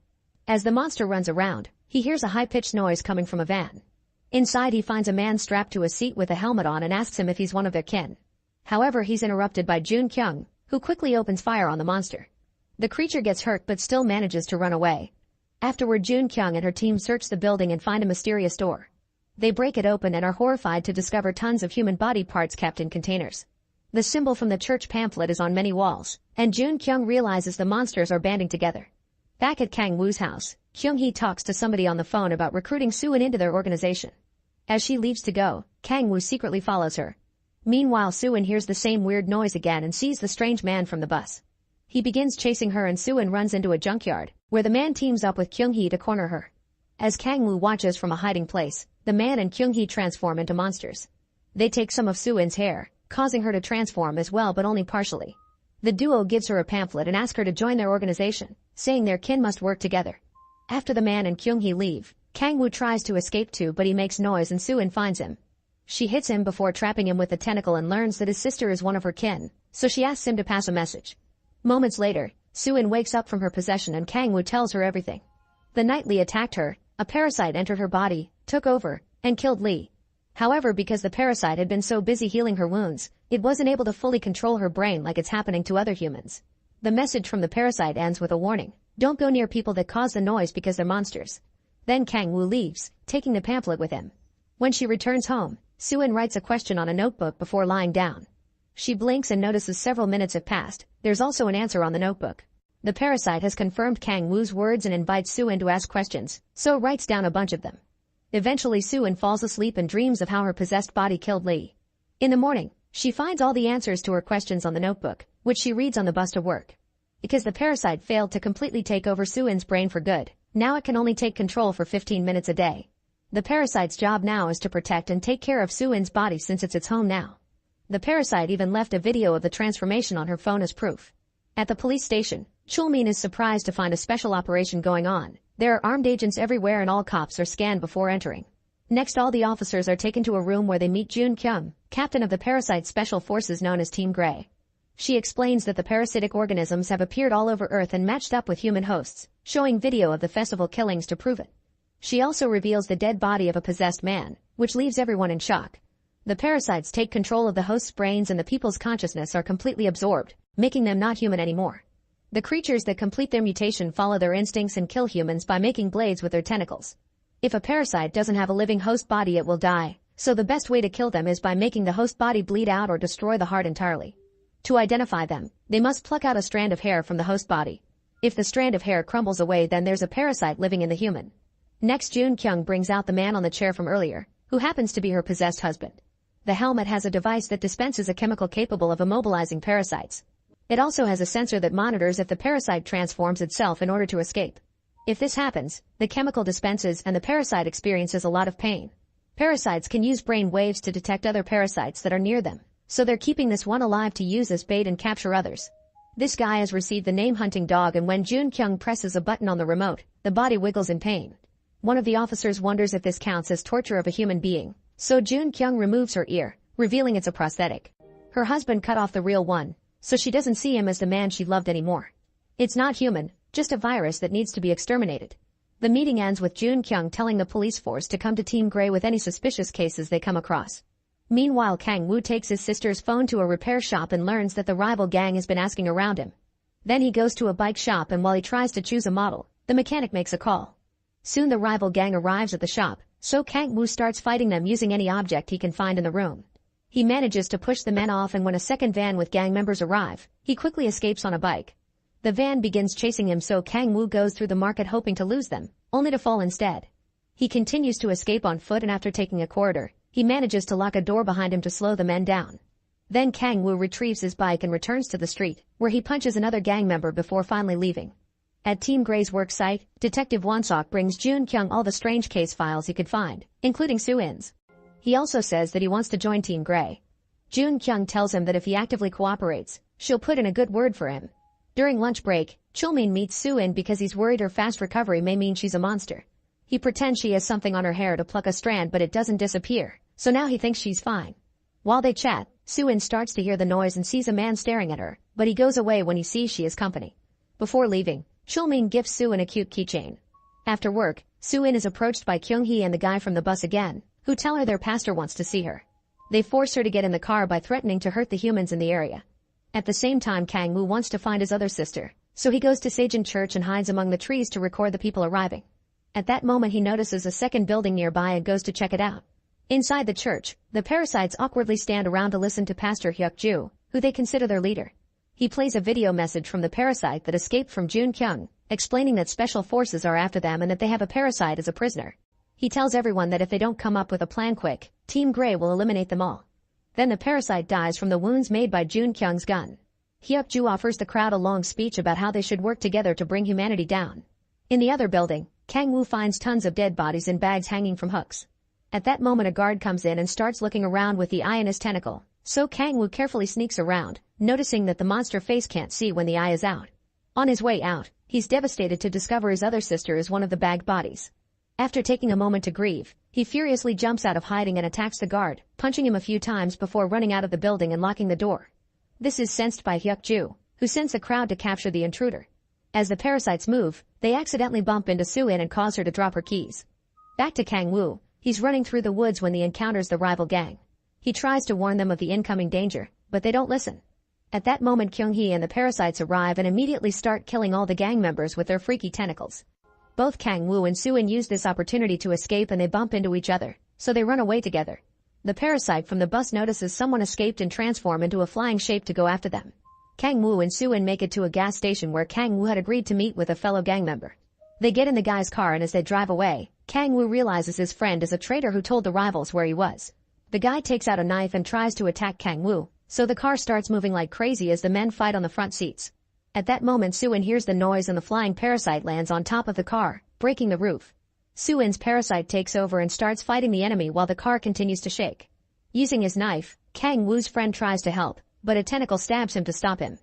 As the monster runs around, he hears a high-pitched noise coming from a van. Inside he finds a man strapped to a seat with a helmet on and asks him if he's one of their kin. However, he's interrupted by Jun Kyung, who quickly opens fire on the monster. The creature gets hurt but still manages to run away. Afterward, Jun Kyung and her team search the building and find a mysterious door. They break it open and are horrified to discover tons of human body parts kept in containers. The symbol from the church pamphlet is on many walls, and Jun Kyung realizes the monsters are banding together. Back at Kang Woo's house, Kyung-hee talks to somebody on the phone about recruiting Sue-in into their organization. As she leaves to go, Kang Woo secretly follows her. Meanwhile, Sue-in hears the same weird noise again and sees the strange man from the bus. He begins chasing her and Sue-in runs into a junkyard, where the man teams up with Kyung-hee to corner her. As Kang Woo watches from a hiding place, the man and Kyung-hee transform into monsters. They take some of Sue-in's hair, causing her to transform as well but only partially. The duo gives her a pamphlet and asks her to join their organization, saying their kin must work together. After the man and Kyung-hee leave, Kang Woo tries to escape too but he makes noise and Sue-in finds him. She hits him before trapping him with the tentacle and learns that his sister is one of her kin, so she asks him to pass a message. Moments later, Sue-in wakes up from her possession and Kang Woo tells her everything. The night Lee attacked her, a parasite entered her body, took over, and killed Lee. However, because the parasite had been so busy healing her wounds, it wasn't able to fully control her brain like it's happening to other humans. The message from the parasite ends with a warning. Don't go near people that cause the noise because they're monsters. Then Kang Wu leaves, taking the pamphlet with him. When she returns home, Soo-in writes a question on a notebook before lying down. She blinks and notices several minutes have passed. There's also an answer on the notebook. The parasite has confirmed Kang Wu's words and invites Soo-in to ask questions, so writes down a bunch of them. Eventually Soo-in falls asleep and dreams of how her possessed body killed Lee. In the morning, she finds all the answers to her questions on the notebook, which she reads on the bus to work. Because the parasite failed to completely take over Soo-in's brain for good, now it can only take control for 15 minutes a day. The parasite's job now is to protect and take care of Soo-in's body since it's its home now. The parasite even left a video of the transformation on her phone as proof. At the police station, Chulmin is surprised to find a special operation going on. There are armed agents everywhere and all cops are scanned before entering. Next, all the officers are taken to a room where they meet Jun Kyung, captain of the parasite special forces known as Team Grey. She explains that the parasitic organisms have appeared all over Earth and matched up with human hosts, showing video of the festival killings to prove it. She also reveals the dead body of a possessed man, which leaves everyone in shock. The parasites take control of the host's brains and the people's consciousness are completely absorbed, making them not human anymore. The creatures that complete their mutation follow their instincts and kill humans by making blades with their tentacles. If a parasite doesn't have a living host body, it will die, so the best way to kill them is by making the host body bleed out or destroy the heart entirely. To identify them, they must pluck out a strand of hair from the host body. If the strand of hair crumbles away, then there's a parasite living in the human. Next, Jun Kyung brings out the man on the chair from earlier, who happens to be her possessed husband. The helmet has a device that dispenses a chemical capable of immobilizing parasites. It also has a sensor that monitors if the parasite transforms itself in order to escape. If this happens, the chemical dispenses and the parasite experiences a lot of pain. Parasites can use brain waves to detect other parasites that are near them, so they're keeping this one alive to use as bait and capture others. This guy has received the name Hunting Dog, and when Jun Kyung presses a button on the remote, the body wiggles in pain. One of the officers wonders if this counts as torture of a human being, so Jun Kyung removes her ear, revealing it's a prosthetic. Her husband cut off the real one, so she doesn't see him as the man she loved anymore. It's not human, just a virus that needs to be exterminated. The meeting ends with Jun Kyung telling the police force to come to Team Grey with any suspicious cases they come across. Meanwhile, Kang Wu takes his sister's phone to a repair shop and learns that the rival gang has been asking around him. Then he goes to a bike shop, and while he tries to choose a model, the mechanic makes a call. Soon the rival gang arrives at the shop, so Kang Wu starts fighting them using any object he can find in the room. He manages to push the men off, and when a second van with gang members arrive, he quickly escapes on a bike. The van begins chasing him, so Kang Wu goes through the market hoping to lose them, only to fall instead. He continues to escape on foot, and after taking a corridor, he manages to lock a door behind him to slow the men down. Then Kang Wu retrieves his bike and returns to the street, where he punches another gang member before finally leaving. At Team Grey's work site, Detective Won-sok brings Jun Kyung all the strange case files he could find, including Soo-in's. He also says that he wants to join Team Grey. Jun Kyung tells him that if he actively cooperates, she'll put in a good word for him. During lunch break, Chulmin meets Soo-in because he's worried her fast recovery may mean she's a monster. He pretends she has something on her hair to pluck a strand, but it doesn't disappear, so now he thinks she's fine. While they chat, Soo-in starts to hear the noise and sees a man staring at her, but he goes away when he sees she has company. Before leaving, Chulmin gives Soo-in a cute keychain. After work, Soo-in is approached by Kyung-hee and the guy from the bus again, who tell her their pastor wants to see her. They force her to get in the car by threatening to hurt the humans in the area. At the same time, Kang Wu wants to find his other sister, so he goes to Sejin Church and hides among the trees to record the people arriving. At that moment, he notices a second building nearby and goes to check it out. Inside the church, the parasites awkwardly stand around to listen to Pastor Hyuk-ju, who they consider their leader. He plays a video message from the parasite that escaped from Jun Kyung, explaining that special forces are after them and that they have a parasite as a prisoner. He tells everyone that if they don't come up with a plan quick, Team Grey will eliminate them all. Then the parasite dies from the wounds made by Jun Kyung's gun. Hyuk-ju offers the crowd a long speech about how they should work together to bring humanity down. In the other building, Kang Wu finds tons of dead bodies in bags hanging from hooks. At that moment, a guard comes in and starts looking around with the eye in his tentacle, so Kang Wu carefully sneaks around, noticing that the monster face can't see when the eye is out. On his way out, he's devastated to discover his other sister is one of the bagged bodies. After taking a moment to grieve, he furiously jumps out of hiding and attacks the guard, punching him a few times before running out of the building and locking the door. This is sensed by Hyuk-ju, who sends a crowd to capture the intruder. As the parasites move, they accidentally bump into Soo-in and cause her to drop her keys. Back to Kang Wu, he's running through the woods when he encounters the rival gang. He tries to warn them of the incoming danger, but they don't listen. At that moment Kyung-hee and the parasites arrive and immediately start killing all the gang members with their freaky tentacles. Both Kang-woo and Soo-in use this opportunity to escape and they bump into each other, so they run away together. The parasite from the bus notices someone escaped and transform into a flying shape to go after them. Kang-woo and Soo-in make it to a gas station where Kang-woo had agreed to meet with a fellow gang member. They get in the guy's car and as they drive away, Kang-woo realizes his friend is a traitor who told the rivals where he was. The guy takes out a knife and tries to attack Kang-woo, so the car starts moving like crazy as the men fight on the front seats. At that moment Soo-in hears the noise and the flying parasite lands on top of the car, breaking the roof. Soo-in's parasite takes over and starts fighting the enemy while the car continues to shake. Using his knife, Kang-woo's friend tries to help, but a tentacle stabs him to stop him.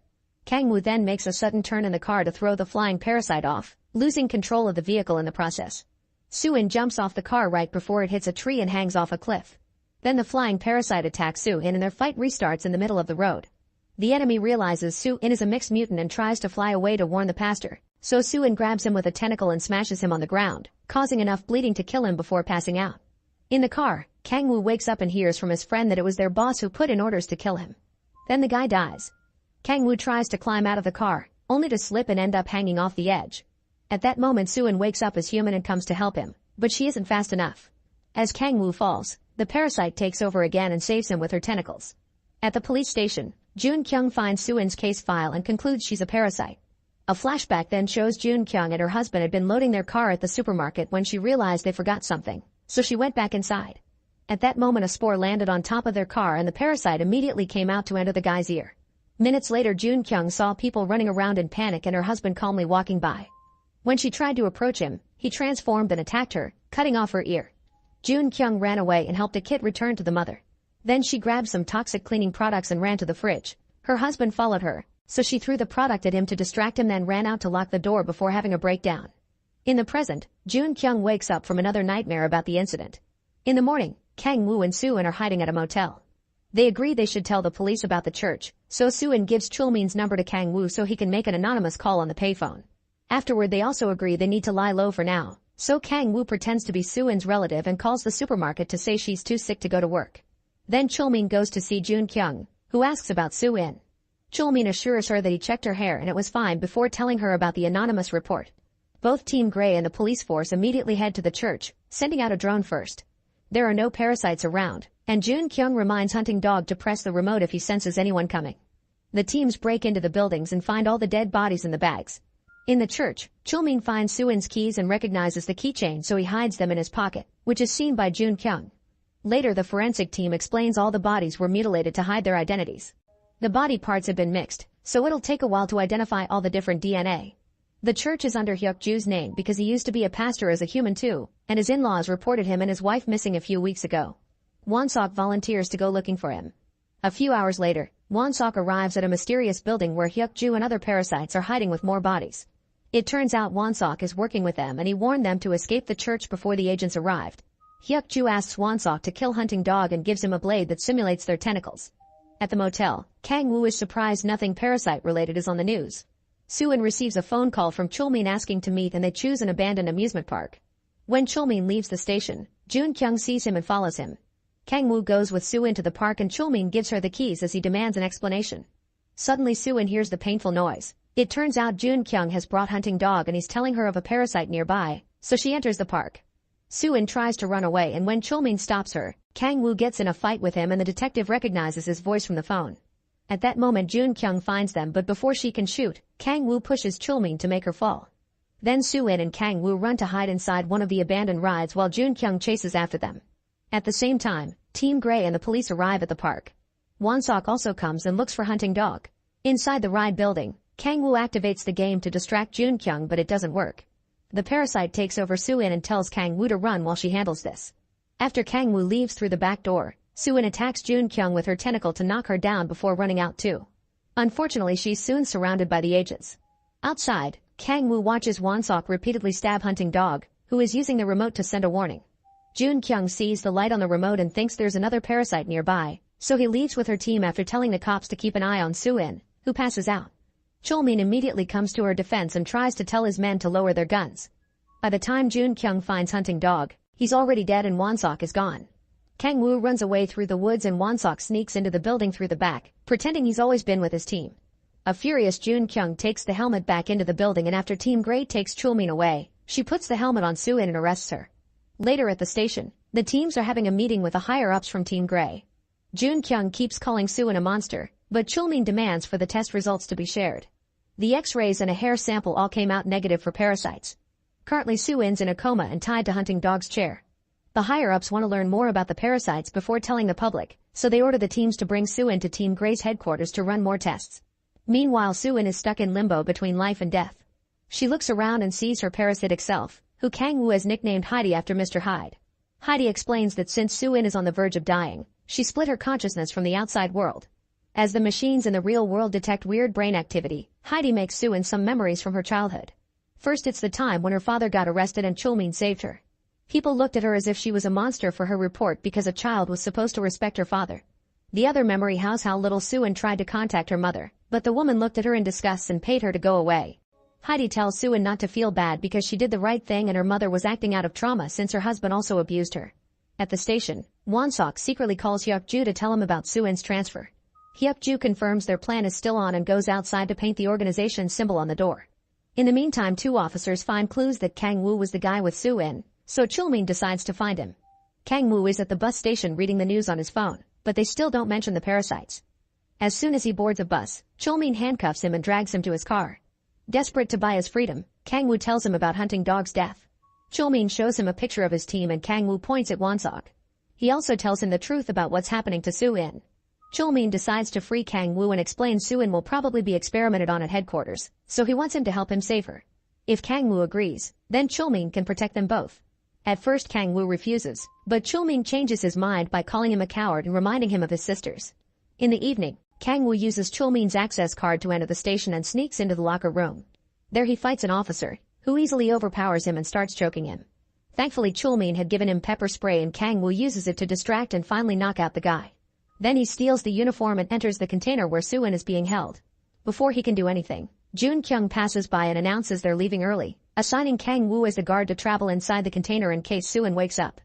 Kang-woo then makes a sudden turn in the car to throw the flying parasite off, losing control of the vehicle in the process. Soo-in jumps off the car right before it hits a tree and hangs off a cliff. Then the flying parasite attacks Soo-in and their fight restarts in the middle of the road. The enemy realizes Soo-in is a mixed mutant and tries to fly away to warn the pastor, so Soo-in grabs him with a tentacle and smashes him on the ground, causing enough bleeding to kill him before passing out. In the car, Kang-woo wakes up and hears from his friend that it was their boss who put in orders to kill him. Then the guy dies. Kang-woo tries to climb out of the car, only to slip and end up hanging off the edge. At that moment Soo-in wakes up as human and comes to help him, but she isn't fast enough. As Kang-woo falls, the parasite takes over again and saves him with her tentacles. At the police station, Jun-kyung finds Soo-in's case file and concludes she's a parasite. A flashback then shows Jun-kyung and her husband had been loading their car at the supermarket when she realized they forgot something, so she went back inside. At that moment a spore landed on top of their car and the parasite immediately came out to enter the guy's ear. Minutes later Jun-kyung saw people running around in panic and her husband calmly walking by. When she tried to approach him, he transformed and attacked her, cutting off her ear. Jun-kyung ran away and helped a kit return to the mother. Then she grabbed some toxic cleaning products and ran to the fridge. Her husband followed her, so she threw the product at him to distract him then ran out to lock the door before having a breakdown. In the present, Jun-kyung wakes up from another nightmare about the incident. In the morning, Kang-woo and Soo-in are hiding at a motel. They agree they should tell the police about the church, so Soo-in gives Chulmin's number to Kang-woo so he can make an anonymous call on the payphone. Afterward they also agree they need to lie low for now, so Kang-woo pretends to be Soo-in's relative and calls the supermarket to say she's too sick to go to work. Then Chulmin goes to see Jun-kyung, who asks about Soo-in. Chulmin assures her that he checked her hair and it was fine before telling her about the anonymous report. Both Team Grey and the police force immediately head to the church, sending out a drone first. There are no parasites around, and Jun-kyung reminds Hunting Dog to press the remote if he senses anyone coming. The teams break into the buildings and find all the dead bodies in the bags. In the church, Chulmin finds Soo-in's keys and recognizes the keychain so he hides them in his pocket, which is seen by Jun-kyung. Later the forensic team explains all the bodies were mutilated to hide their identities. The body parts have been mixed, so it'll take a while to identify all the different DNA. The church is under Hyuk-ju's name because he used to be a pastor as a human too, and his in-laws reported him and his wife missing a few weeks ago. Won-sok volunteers to go looking for him. A few hours later, Won-sok arrives at a mysterious building where Hyuk-ju and other parasites are hiding with more bodies. It turns out Won-sok is working with them and he warned them to escape the church before the agents arrived. Hyuk-ju asks Won-sok to kill Hunting Dog and gives him a blade that simulates their tentacles. At the motel, Kang-woo is surprised nothing parasite-related is on the news. Soo-in receives a phone call from Chulmin asking to meet and they choose an abandoned amusement park. When Chulmin leaves the station, Jun-kyung sees him and follows him. Kang-woo goes with Soo-in to the park and Chulmin gives her the keys as he demands an explanation. Suddenly Soo-in hears the painful noise. It turns out Jun-kyung has brought Hunting Dog and he's telling her of a parasite nearby, so she enters the park. Soo-in tries to run away and when Chulmin stops her, Kang-woo gets in a fight with him and the detective recognizes his voice from the phone. At that moment Jun-kyung finds them but before she can shoot, Kang-woo pushes Chulmin to make her fall. Then Soo-in and Kang-woo run to hide inside one of the abandoned rides while Jun-kyung chases after them. At the same time, Team Grey and the police arrive at the park. Won-sok also comes and looks for Hunting Dog. Inside the ride building, Kang-woo activates the game to distract Jun-kyung but it doesn't work. The parasite takes over Soo-in and tells Kang-woo to run while she handles this. After Kang-woo leaves through the back door, Soo-in attacks Jun-kyung with her tentacle to knock her down before running out too. Unfortunately she's soon surrounded by the agents. Outside, Kang-woo watches Won-sok repeatedly stab Hunting Dog, who is using the remote to send a warning. Jun-kyung sees the light on the remote and thinks there's another parasite nearby, so he leaves with her team after telling the cops to keep an eye on Soo-in, who passes out. Chulmin immediately comes to her defense and tries to tell his men to lower their guns. By the time Jun-kyung finds Hunting Dog, he's already dead and Won-sok is gone. Kang Woo runs away through the woods and Won-sok sneaks into the building through the back, pretending he's always been with his team. A furious Jun Kyung takes the helmet back into the building, and after Team Grey takes Chulmin away, she puts the helmet on Soo-in and arrests her. Later at the station, the teams are having a meeting with the higher-ups from Team Grey. Jun Kyung keeps calling Soo-in a monster, but Chulmin demands for the test results to be shared. The X-rays and a hair sample all came out negative for parasites. Currently Soo-in's in a coma and tied to Hunting Dog's chair. The higher-ups want to learn more about the parasites before telling the public, so they order the teams to bring Soo-in to Team Grey's headquarters to run more tests. Meanwhile, Soo-in is stuck in limbo between life and death. She looks around and sees her parasitic self, who Kang Woo has nicknamed Heidi after Mr. Hyde. Heidi explains that since Soo-in is on the verge of dying, she split her consciousness from the outside world. As the machines in the real world detect weird brain activity, Heidi makes Soo-in some memories from her childhood. First, it's the time when her father got arrested and Chulmin saved her. People looked at her as if she was a monster for her report because a child was supposed to respect her father. The other memory has how little Soo-in tried to contact her mother, but the woman looked at her in disgust and paid her to go away. Heidi tells Soo-in not to feel bad because she did the right thing and her mother was acting out of trauma since her husband also abused her. At the station, Won-sok secretly calls Hyuk-ju to tell him about Soo-in's transfer. Hyuk-ju confirms their plan is still on and goes outside to paint the organization symbol on the door. In the meantime, two officers find clues that Kang Woo was the guy with Soo-in, so Chulmin decides to find him. Kang Woo is at the bus station reading the news on his phone, but they still don't mention the parasites. As soon as he boards a bus, Chulmin handcuffs him and drags him to his car. Desperate to buy his freedom, Kang Woo tells him about Hunting Dog's death. Chulmin shows him a picture of his team and Kang Woo points at Won-sok. He also tells him the truth about what's happening to Soo-in. Chulmin decides to free Kang Woo and explains Soo-in will probably be experimented on at headquarters, so he wants him to help him save her. If Kang Woo agrees, then Chulmin can protect them both. At first Kang Woo refuses, but Chulmin changes his mind by calling him a coward and reminding him of his sisters. In the evening, Kang Woo uses Chulmin's access card to enter the station and sneaks into the locker room. There he fights an officer, who easily overpowers him and starts choking him. Thankfully Chulmin had given him pepper spray and Kang Woo uses it to distract and finally knock out the guy. Then he steals the uniform and enters the container where Soo-in is being held. Before he can do anything, Jun Kyung passes by and announces they're leaving early, assigning Kang Woo as the guard to travel inside the container in case Soo-in wakes up.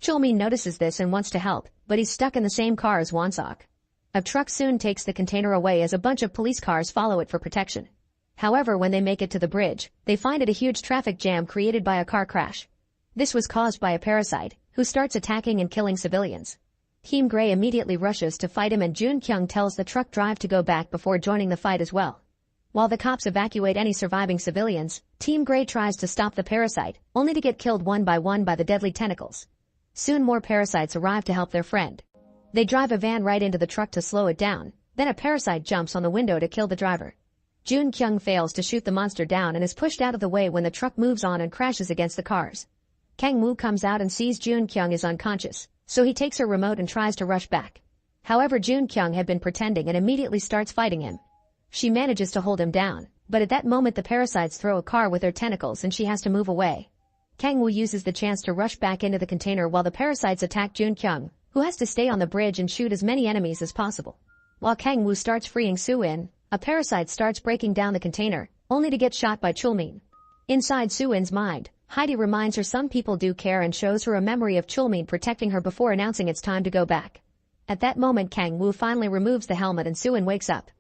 Chulmin notices this and wants to help, but he's stuck in the same car as Won-sok. A truck soon takes the container away as a bunch of police cars follow it for protection. However, when they make it to the bridge, they find it a huge traffic jam created by a car crash. This was caused by a parasite, who starts attacking and killing civilians. Team Grey immediately rushes to fight him and Jun Kyung tells the truck driver to go back before joining the fight as well. While the cops evacuate any surviving civilians, Team Grey tries to stop the parasite, only to get killed one by the deadly tentacles. Soon more parasites arrive to help their friend. They drive a van right into the truck to slow it down, then a parasite jumps on the window to kill the driver. Jun Kyung fails to shoot the monster down and is pushed out of the way when the truck moves on and crashes against the cars. Kang Woo comes out and sees Jun Kyung is unconscious, so he takes her remote and tries to rush back. However, Jun Kyung had been pretending and immediately starts fighting him. She manages to hold him down, but at that moment the parasites throw a car with their tentacles and she has to move away. Kang Woo uses the chance to rush back into the container while the parasites attack Jun Kyung, who has to stay on the bridge and shoot as many enemies as possible. While Kang Woo starts freeing Soo-in, a parasite starts breaking down the container, only to get shot by Chulmin. Inside Soo-in's mind, Heidi reminds her some people do care and shows her a memory of Chulmin protecting her before announcing it's time to go back. At that moment Kang Woo finally removes the helmet and Soo-in wakes up.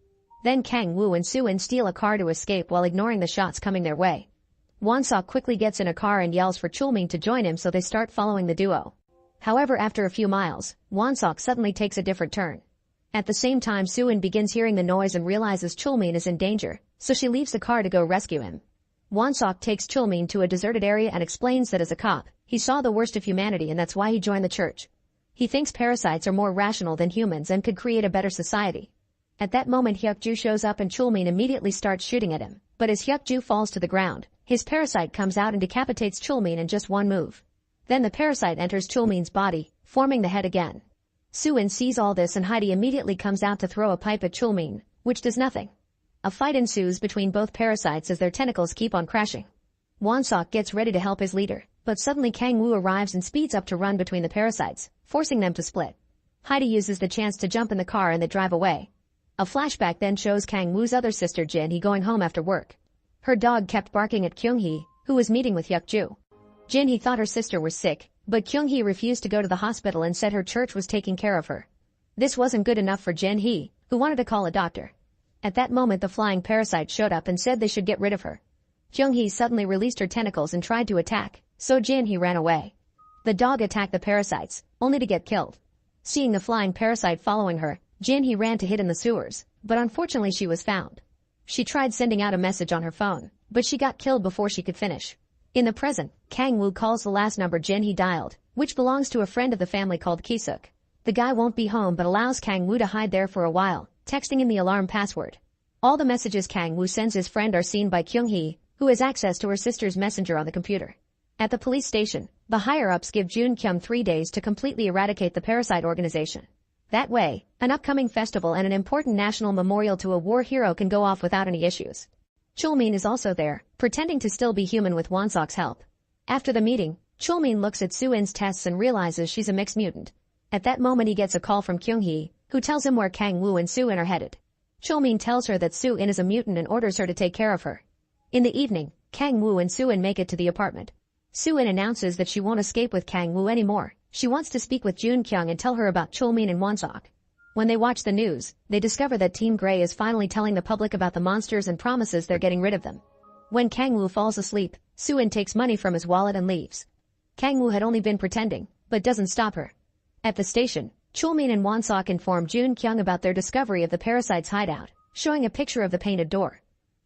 Then Kang Woo and Soo-in steal a car to escape while ignoring the shots coming their way. Won-sok quickly gets in a car and yells for Chulmin to join him, so they start following the duo. However, after a few miles, Won-sok suddenly takes a different turn. At the same time, Soo-in begins hearing the noise and realizes Chulmin is in danger, so she leaves the car to go rescue him. Won-sok takes Chulmin to a deserted area and explains that as a cop, he saw the worst of humanity and that's why he joined the church. He thinks parasites are more rational than humans and could create a better society. At that moment Hyuk-ju shows up and Chulmin immediately starts shooting at him, but as Hyuk-ju falls to the ground, his parasite comes out and decapitates Chulmin in just one move. Then the parasite enters Chulmin's body, forming the head again. Soo-in sees all this and Heidi immediately comes out to throw a pipe at Chulmin, which does nothing. A fight ensues between both parasites as their tentacles keep on crashing. Won-sok gets ready to help his leader, but suddenly Kang Woo arrives and speeds up to run between the parasites, forcing them to split. Heidi uses the chance to jump in the car and they drive away. A flashback then shows Kang Woo's other sister Jin-hee going home after work. Her dog kept barking at Kyung-hee, who was meeting with Hyuk-ju. Jin-hee thought her sister was sick, but Kyung-hee refused to go to the hospital and said her church was taking care of her. This wasn't good enough for Jin-hee, who wanted to call a doctor. At that moment the flying parasite showed up and said they should get rid of her. Kyung-hee suddenly released her tentacles and tried to attack, so Jin-hee ran away. The dog attacked the parasites, only to get killed. Seeing the flying parasite following her, Jin-hee ran to hide in the sewers, but unfortunately she was found. She tried sending out a message on her phone, but she got killed before she could finish. In the present, Kang-woo calls the last number Jin-hee dialed, which belongs to a friend of the family called Ki-suk. The guy won't be home but allows Kang-woo to hide there for a while, texting him the alarm password. All the messages Kang-woo sends his friend are seen by Kyung-hee, who has access to her sister's messenger on the computer. At the police station, the higher-ups give Jun Kyung 3 days to completely eradicate the parasite organization. That way, an upcoming festival and an important national memorial to a war hero can go off without any issues. Chulmin is also there, pretending to still be human with Wonsok's help. After the meeting, Chulmin looks at Soo-in's tests and realizes she's a mixed mutant. At that moment he gets a call from Kyung-hee, who tells him where Kang-woo and Soo-in are headed. Chulmin tells her that Soo-in is a mutant and orders her to take care of her. In the evening, Kang-woo and Soo-in make it to the apartment. Soo-in announces that she won't escape with Kang-woo anymore. She wants to speak with Jun Kyung and tell her about Chulmin and Wonsok. When they watch the news, they discover that Team Grey is finally telling the public about the monsters and promises they're getting rid of them. When Kang-woo falls asleep, Soo-in takes money from his wallet and leaves. Kang-woo had only been pretending, but doesn't stop her. At the station, Chulmin and Wonsok inform Jun Kyung about their discovery of the parasite's hideout, showing a picture of the painted door.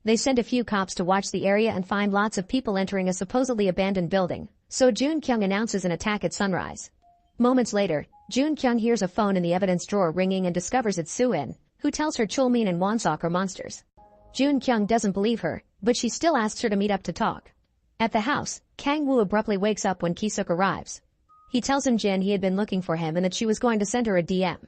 They send a few cops to watch the area and find lots of people entering a supposedly abandoned building, so Jun Kyung announces an attack at sunrise. Moments later, Jun Kyung hears a phone in the evidence drawer ringing and discovers it's Soo-in, who tells her Chulmin and Wonsok are monsters. Jun Kyung doesn't believe her, but she still asks her to meet up to talk. At the house, Kang-woo abruptly wakes up when Ki-suk arrives. He tells him Jin he had been looking for him and that she was going to send her a DM.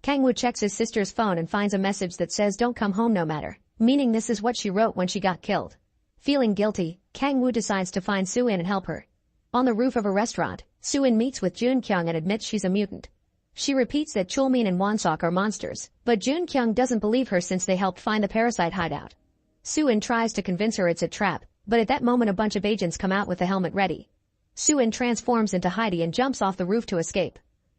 Kang-woo checks his sister's phone and finds a message that says don't come home no matter, meaning this is what she wrote when she got killed. Feeling guilty, Kang-woo decides to find Soo-in and help her. On the roof of a restaurant, Soo-in meets with Jun Kyung and admits she's a mutant. She repeats that Chulmin and Wonsok are monsters, but Jun Kyung doesn't believe her since they helped find the parasite hideout. Soo-in tries to convince her it's a trap, but at that moment a bunch of agents come out with the helmet ready. Soo-in transforms into Heidi and jumps off the roof to escape.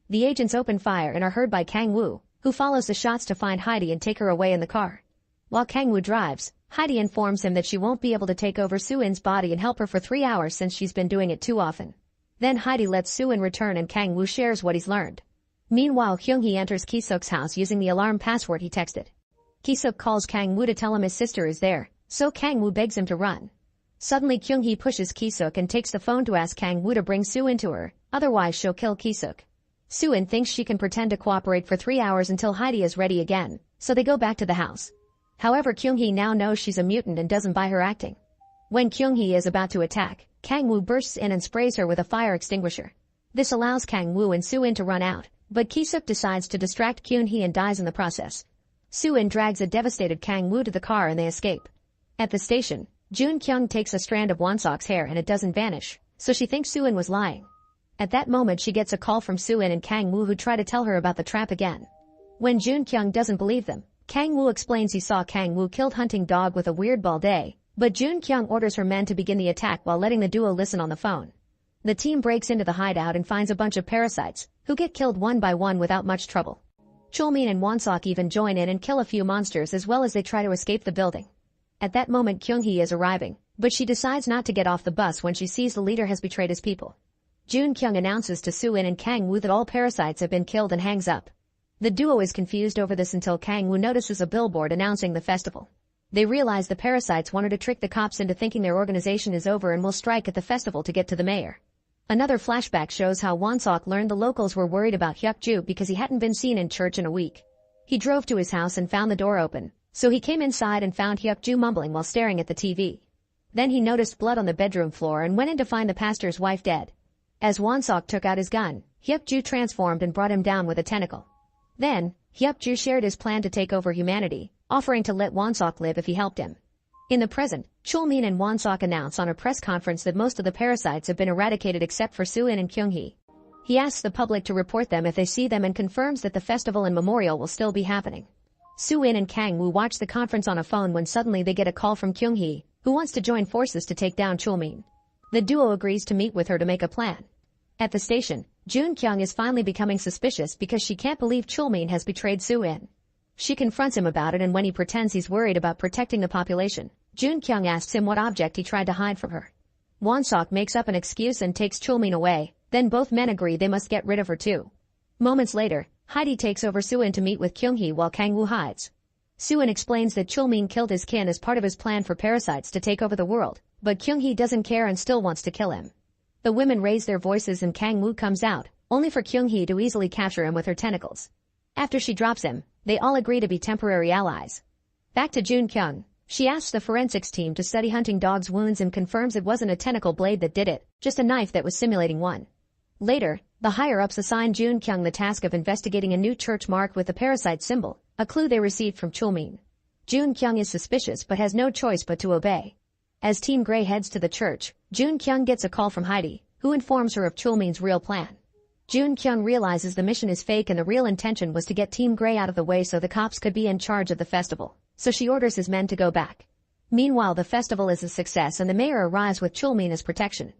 The agents open fire and are heard by Kang-woo, who follows the shots to find Heidi and take her away in the car. While Kang-woo drives, Heidi informs him that she won't be able to take over Soo-in's body and help her for 3 hours since she's been doing it too often. Then Heidi lets Soo-in return and Kang-woo shares what he's learned. Meanwhile, Kyung-hee enters Ki-suk's house using the alarm password he texted. Ki-suk calls Kang-woo to tell him his sister is there, so Kang-woo begs him to run. Suddenly Kyung-hee pushes Ki-suk and takes the phone to ask Kang-woo to bring Soo-in to her, otherwise she'll kill Ki-suk. Soo-in thinks she can pretend to cooperate for 3 hours until Heidi is ready again, so they go back to the house. However, Kyung-hee now knows she's a mutant and doesn't buy her acting. When Kyung-hee is about to attack, Kang-woo bursts in and sprays her with a fire extinguisher. This allows Kang-woo and Soo-in to run out, but Ki-suk decides to distract Kyung-hee and dies in the process. Soo-in drags a devastated Kang-woo to the car and they escape. At the station, Jun Kyung takes a strand of Wonsok's hair and it doesn't vanish, so she thinks Soo-in was lying. At that moment she gets a call from Soo-in and Kang-woo who try to tell her about the trap again. When Jun Kyung doesn't believe them, Kang-woo explains he saw Kang-woo killed hunting dog with a weird ball day, but Jun Kyung orders her men to begin the attack while letting the duo listen on the phone. The team breaks into the hideout and finds a bunch of parasites, who get killed one by one without much trouble. Chulmin and Wonsok even join in and kill a few monsters as well as they try to escape the building. At that moment Kyung-hee is arriving, but she decides not to get off the bus when she sees the leader has betrayed his people. Jun Kyung announces to Soo-in and Kang-woo that all parasites have been killed and hangs up. The duo is confused over this until Kang-woo notices a billboard announcing the festival. They realize the parasites wanted to trick the cops into thinking their organization is over and will strike at the festival to get to the mayor. Another flashback shows how Wonsok learned the locals were worried about Hyuk-ju because he hadn't been seen in church in a week. He drove to his house and found the door open, so he came inside and found Hyuk-ju mumbling while staring at the TV. Then he noticed blood on the bedroom floor and went in to find the pastor's wife dead. As Wonsok took out his gun, Hyuk-ju transformed and brought him down with a tentacle. Then, Hyuk-ju shared his plan to take over humanity, offering to let Wonsok live if he helped him. In the present, Chulmin and Wonsok announce on a press conference that most of the parasites have been eradicated except for Soo-in and Kyung-hee. He asks the public to report them if they see them and confirms that the festival and memorial will still be happening. Soo-in and Kang-woo watch the conference on a phone when suddenly they get a call from Kyung-hee, who wants to join forces to take down Chulmin. The duo agrees to meet with her to make a plan. At the station, Jun Kyung is finally becoming suspicious because she can't believe Chulmin has betrayed Soo-in. She confronts him about it, and when he pretends he's worried about protecting the population, Jun Kyung asks him what object he tried to hide from her. Won-sok makes up an excuse and takes Chulmin away, then both men agree they must get rid of her too. Moments later, Heidi takes over Soo-in to meet with Kyung-hee while Kang-woo hides. Soo-in explains that Chulmin killed his kin as part of his plan for parasites to take over the world, but Kyung-hee doesn't care and still wants to kill him. The women raise their voices and Kang-woo comes out, only for Kyung-hee to easily capture him with her tentacles. After she drops him, they all agree to be temporary allies. Back to Jun Kyung. She asks the forensics team to study hunting dog's wounds and confirms it wasn't a tentacle blade that did it, just a knife that was simulating one. Later, the higher-ups assign Jun Kyung the task of investigating a new church marked with the parasite symbol, a clue they received from Chulmin. Jun Kyung is suspicious but has no choice but to obey. As Team Grey heads to the church, Jun Kyung gets a call from Heidi, who informs her of Chulmin's real plan. Jun Kyung realizes the mission is fake and the real intention was to get Team Grey out of the way so the cops could be in charge of the festival, so she orders his men to go back. Meanwhile, the festival is a success and the mayor arrives with Chulmin as protection.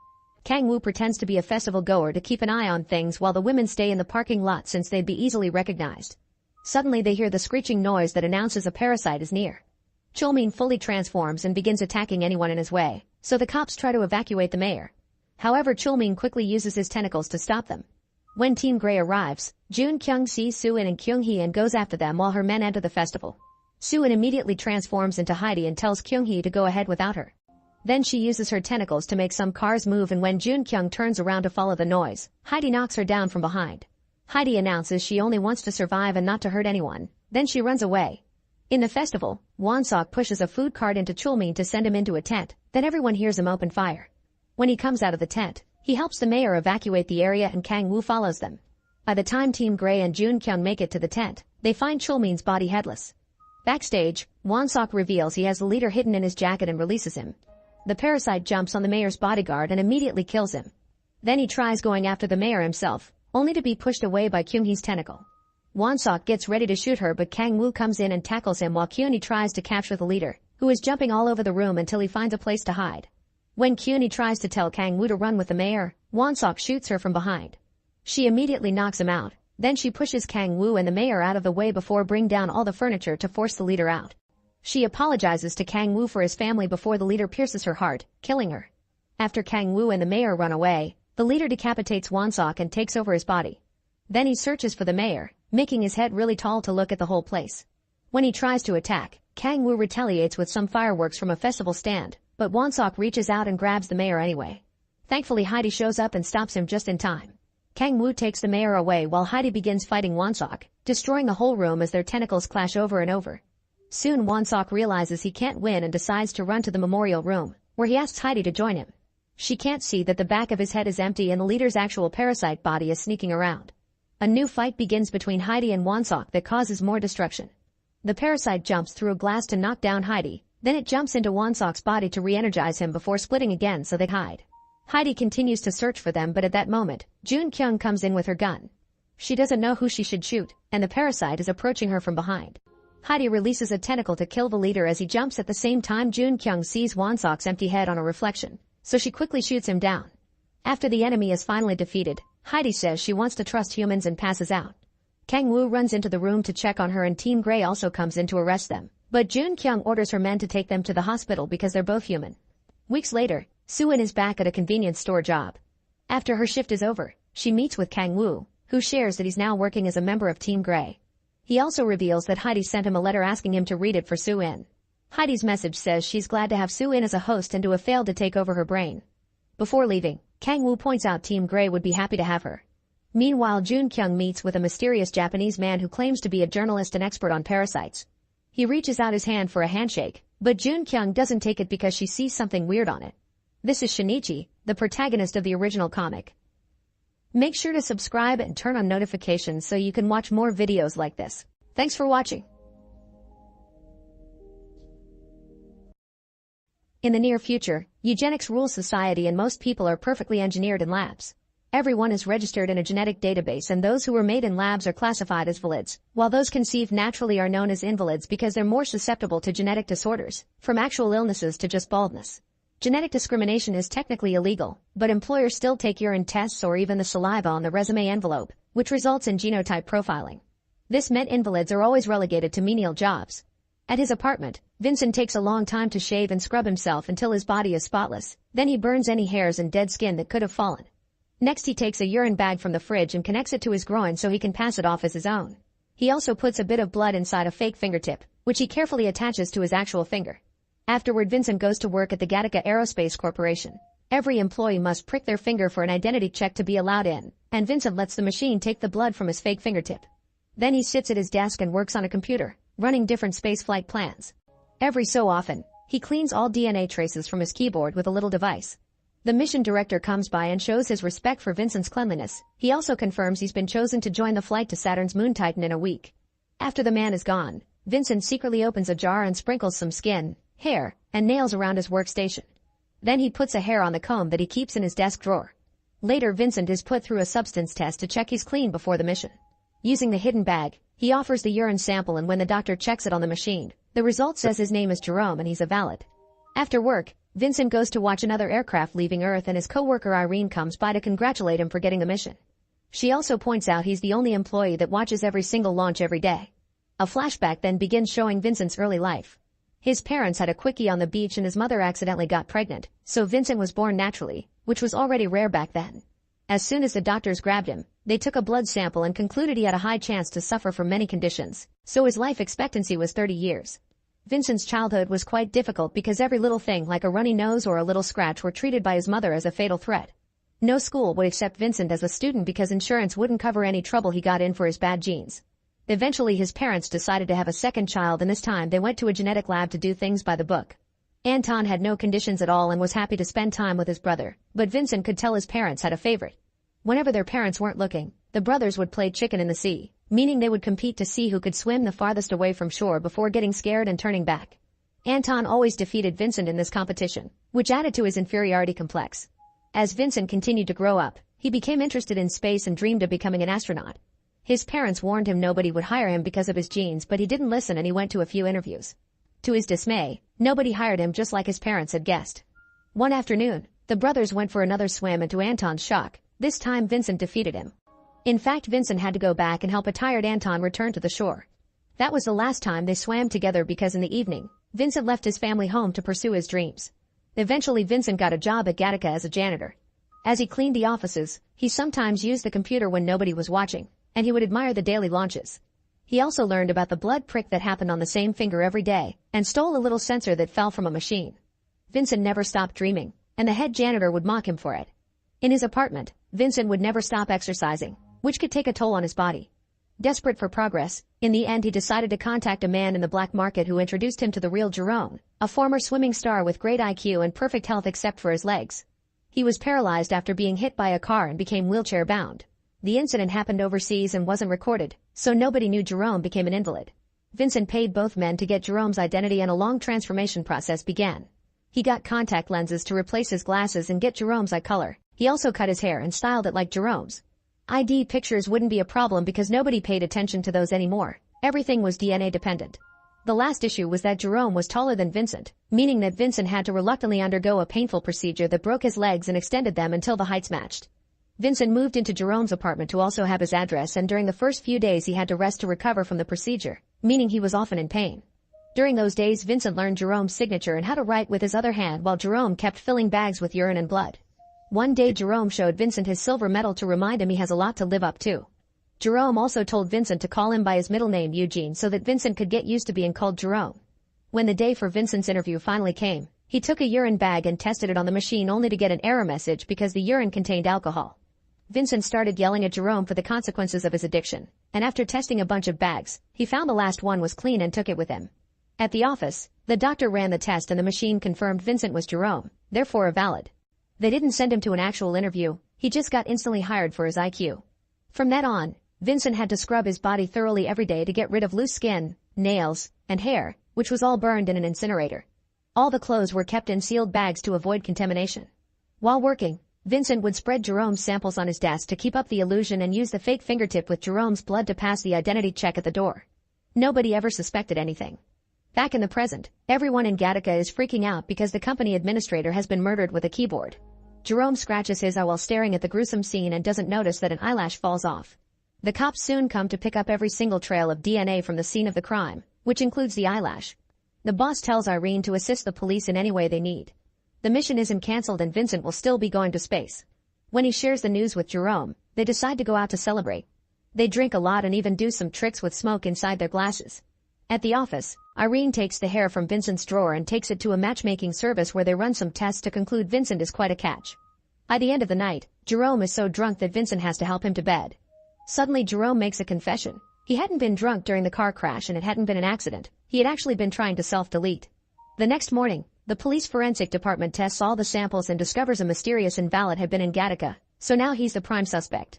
Kang-woo pretends to be a festival goer to keep an eye on things while the women stay in the parking lot since they'd be easily recognized. Suddenly they hear the screeching noise that announces a parasite is near. Chulmin fully transforms and begins attacking anyone in his way, so the cops try to evacuate the mayor. However, Chulmin quickly uses his tentacles to stop them. When Team Grey arrives, Jun Kyung sees Soo-in and Kyung-hee and goes after them while her men enter the festival. Soo-in immediately transforms into Heidi and tells Kyung-hee to go ahead without her. Then she uses her tentacles to make some cars move, and when Jun Kyung turns around to follow the noise, Heidi knocks her down from behind. Heidi announces she only wants to survive and not to hurt anyone, then she runs away. In the festival, Won-sok pushes a food cart into Chulmin to send him into a tent, then everyone hears him open fire. When he comes out of the tent, he helps the mayor evacuate the area and Kang-woo follows them. By the time Team Grey and Jun Kyung make it to the tent, they find Chulmin's body headless. Backstage, Won-sok reveals he has the leader hidden in his jacket and releases him. The parasite jumps on the mayor's bodyguard and immediately kills him. Then he tries going after the mayor himself, only to be pushed away by Kyung-hee's tentacle. Won-sok gets ready to shoot her, but Kang-woo comes in and tackles him while Kyung-hee tries to capture the leader, who is jumping all over the room until he finds a place to hide. When Kyung-hee tries to tell Kang-woo to run with the mayor, Won-sok shoots her from behind. She immediately knocks him out, then she pushes Kang-woo and the mayor out of the way before bringing down all the furniture to force the leader out. She apologizes to Kang-woo for his family before the leader pierces her heart, killing her. After Kang-woo and the mayor run away, the leader decapitates Won-sok and takes over his body. Then he searches for the mayor, making his head really tall to look at the whole place. When he tries to attack, Kang-woo retaliates with some fireworks from a festival stand, but Won-sok reaches out and grabs the mayor anyway. Thankfully, Heidi shows up and stops him just in time. Kang-woo takes the mayor away while Heidi begins fighting Won-sok, destroying the whole room as their tentacles clash over and over. Soon Won-sok realizes he can't win and decides to run to the memorial room, where he asks Heidi to join him. She can't see that the back of his head is empty and the leader's actual parasite body is sneaking around. A new fight begins between Heidi and Won-sok that causes more destruction. The parasite jumps through a glass to knock down Heidi, then it jumps into Won-sok's body to re-energize him before splitting again so they hide. Heidi continues to search for them, but at that moment, Jun Kyung comes in with her gun. She doesn't know who she should shoot, and the parasite is approaching her from behind. Heidi releases a tentacle to kill the leader as he jumps. At the same time, Jun Kyung sees Won-sok's empty head on a reflection, so she quickly shoots him down. After the enemy is finally defeated, Heidi says she wants to trust humans and passes out. Kang-woo runs into the room to check on her and Team Grey also comes in to arrest them, but Jun Kyung orders her men to take them to the hospital because they're both human. Weeks later, Soo-in is back at a convenience store job. After her shift is over, she meets with Kang-woo, who shares that he's now working as a member of Team Grey. He also reveals that Heidi sent him a letter asking him to read it for Soo-in. Heidi's message says she's glad to have Soo-in as a host and to have failed to take over her brain. Before leaving, Kang-woo points out Team Grey would be happy to have her. Meanwhile, Jun Kyung meets with a mysterious Japanese man who claims to be a journalist and expert on parasites. He reaches out his hand for a handshake, but Jun Kyung doesn't take it because she sees something weird on it. This is Shinichi, the protagonist of the original comic. Make sure to subscribe and turn on notifications so you can watch more videos like this. Thanks for watching. In the near future, eugenics rules society and most people are perfectly engineered in labs. Everyone is registered in a genetic database and those who were made in labs are classified as valids, while those conceived naturally are known as invalids because they're more susceptible to genetic disorders, from actual illnesses to just baldness. Genetic discrimination is technically illegal, but employers still take urine tests or even the saliva on the resume envelope, which results in genotype profiling. This meant invalids are always relegated to menial jobs. At his apartment, Vincent takes a long time to shave and scrub himself until his body is spotless, then he burns any hairs and dead skin that could have fallen. Next he takes a urine bag from the fridge and connects it to his groin so he can pass it off as his own. He also puts a bit of blood inside a fake fingertip, which he carefully attaches to his actual finger. Afterward, Vincent goes to work at the Gattaca Aerospace Corporation. Every employee must prick their finger for an identity check to be allowed in, and Vincent lets the machine take the blood from his fake fingertip. Then he sits at his desk and works on a computer, running different spaceflight plans. Every so often, he cleans all DNA traces from his keyboard with a little device. The mission director comes by and shows his respect for Vincent's cleanliness. He also confirms he's been chosen to join the flight to Saturn's moon Titan in a week. After the man is gone, Vincent secretly opens a jar and sprinkles some skin, hair, and nails around his workstation. Then he puts a hair on the comb that he keeps in his desk drawer. Later, Vincent is put through a substance test to check he's clean before the mission. Using the hidden bag, he offers the urine sample, and when the doctor checks it on the machine, the result says his name is Jerome and he's a valid. After work, Vincent goes to watch another aircraft leaving Earth, and his co-worker Irene comes by to congratulate him for getting the mission. She also points out he's the only employee that watches every single launch every day. A flashback then begins showing Vincent's early life. His parents had a quickie on the beach and his mother accidentally got pregnant, so Vincent was born naturally, which was already rare back then. As soon as the doctors grabbed him, they took a blood sample and concluded he had a high chance to suffer from many conditions, so his life expectancy was 30 years. Vincent's childhood was quite difficult because every little thing like a runny nose or a little scratch were treated by his mother as a fatal threat. No school would accept Vincent as a student because insurance wouldn't cover any trouble he got in for his bad genes. Eventually his parents decided to have a second child, and this time they went to a genetic lab to do things by the book. Anton had no conditions at all and was happy to spend time with his brother, but Vincent could tell his parents had a favorite. Whenever their parents weren't looking, the brothers would play chicken in the sea, meaning they would compete to see who could swim the farthest away from shore before getting scared and turning back. Anton always defeated Vincent in this competition, which added to his inferiority complex. As Vincent continued to grow up, he became interested in space and dreamed of becoming an astronaut. His parents warned him nobody would hire him because of his genes, but he didn't listen and he went to a few interviews. To his dismay, nobody hired him, just like his parents had guessed. One afternoon, the brothers went for another swim, and to Anton's shock, this time Vincent defeated him. In fact, Vincent had to go back and help a tired Anton return to the shore. That was the last time they swam together because in the evening, Vincent left his family home to pursue his dreams. Eventually Vincent got a job at Gattaca as a janitor. As he cleaned the offices, he sometimes used the computer when nobody was watching, and he would admire the daily launches. He also learned about the blood prick that happened on the same finger every day, and stole a little sensor that fell from a machine. Vincent never stopped dreaming, and the head janitor would mock him for it. In his apartment, Vincent would never stop exercising, which could take a toll on his body. Desperate for progress, in the end he decided to contact a man in the black market who introduced him to the real Jerome, a former swimming star with great IQ and perfect health except for his legs. He was paralyzed after being hit by a car and became wheelchair-bound. The incident happened overseas and wasn't recorded, so nobody knew Jerome became an invalid. Vincent paid both men to get Jerome's identity, and a long transformation process began. He got contact lenses to replace his glasses and get Jerome's eye color. He also cut his hair and styled it like Jerome's. ID pictures wouldn't be a problem because nobody paid attention to those anymore. Everything was DNA dependent. The last issue was that Jerome was taller than Vincent, meaning that Vincent had to reluctantly undergo a painful procedure that broke his legs and extended them until the heights matched. Vincent moved into Jerome's apartment to also have his address, and during the first few days he had to rest to recover from the procedure, meaning he was often in pain. During those days Vincent learned Jerome's signature and how to write with his other hand while Jerome kept filling bags with urine and blood. One day Jerome showed Vincent his silver medal to remind him he has a lot to live up to. Jerome also told Vincent to call him by his middle name Eugene so that Vincent could get used to being called Jerome. When the day for Vincent's interview finally came, he took a urine bag and tested it on the machine only to get an error message because the urine contained alcohol. Vincent started yelling at Jerome for the consequences of his addiction, and after testing a bunch of bags, he found the last one was clean and took it with him. At the office, the doctor ran the test and the machine confirmed Vincent was Jerome, therefore a valid. They didn't send him to an actual interview, he just got instantly hired for his IQ. From that on, Vincent had to scrub his body thoroughly every day to get rid of loose skin, nails, and hair, which was all burned in an incinerator. All the clothes were kept in sealed bags to avoid contamination. While working, Vincent would spread Jerome's samples on his desk to keep up the illusion and use the fake fingertip with Jerome's blood to pass the identity check at the door. Nobody ever suspected anything. Back in the present, everyone in Gattaca is freaking out because the company administrator has been murdered with a keyboard. Jerome scratches his eye while staring at the gruesome scene and doesn't notice that an eyelash falls off. The cops soon come to pick up every single trail of DNA from the scene of the crime, which includes the eyelash. The boss tells Irene to assist the police in any way they need. The mission isn't cancelled and Vincent will still be going to space. When he shares the news with Jerome, they decide to go out to celebrate. They drink a lot and even do some tricks with smoke inside their glasses. At the office, Irene takes the hair from Vincent's drawer and takes it to a matchmaking service where they run some tests to conclude Vincent is quite a catch. By the end of the night, Jerome is so drunk that Vincent has to help him to bed. Suddenly Jerome makes a confession. He hadn't been drunk during the car crash and it hadn't been an accident. He had actually been trying to self-delete. The next morning, the police forensic department tests all the samples and discovers a mysterious invalid had been in Gattaca, so now he's the prime suspect.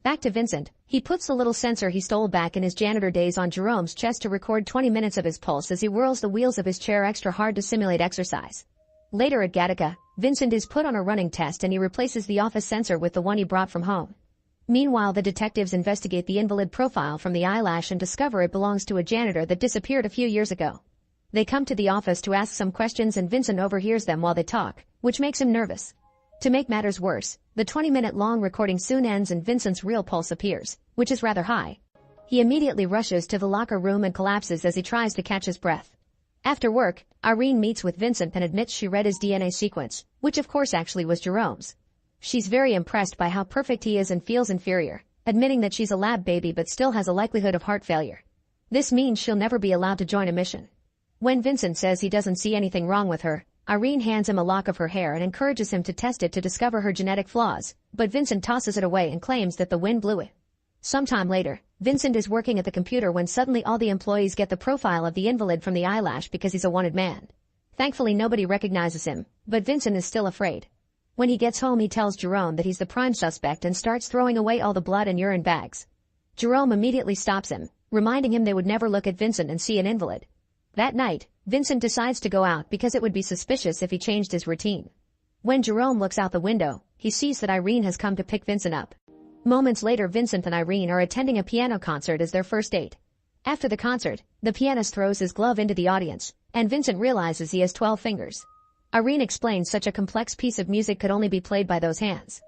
Back to Vincent, he puts the little sensor he stole back in his janitor days on Jerome's chest to record 20 minutes of his pulse as he whirls the wheels of his chair extra hard to simulate exercise. Later at Gattaca, Vincent is put on a running test and he replaces the office sensor with the one he brought from home. Meanwhile, the detectives investigate the invalid profile from the eyelash and discover it belongs to a janitor that disappeared a few years ago. They come to the office to ask some questions and Vincent overhears them while they talk, which makes him nervous. To make matters worse, the 20-minute-long recording soon ends and Vincent's real pulse appears, which is rather high. He immediately rushes to the locker room and collapses as he tries to catch his breath. After work, Irene meets with Vincent and admits she read his DNA sequence, which of course actually was Jerome's. She's very impressed by how perfect he is and feels inferior, admitting that she's a lab baby but still has a likelihood of heart failure. This means she'll never be allowed to join a mission. When Vincent says he doesn't see anything wrong with her, Irene hands him a lock of her hair and encourages him to test it to discover her genetic flaws, but Vincent tosses it away and claims that the wind blew it. Sometime later, Vincent is working at the computer when suddenly all the employees get the profile of the invalid from the eyelash because he's a wanted man. Thankfully nobody recognizes him, but Vincent is still afraid. When he gets home he tells Jerome that he's the prime suspect and starts throwing away all the blood and urine bags. Jerome immediately stops him, reminding him they would never look at Vincent and see an invalid. That night, Vincent decides to go out because it would be suspicious if he changed his routine. When Jerome looks out the window, he sees that Irene has come to pick Vincent up. Moments later Vincent and Irene are attending a piano concert as their first date. After the concert, the pianist throws his glove into the audience, and Vincent realizes he has 12 fingers. Irene explains such a complex piece of music could only be played by those hands.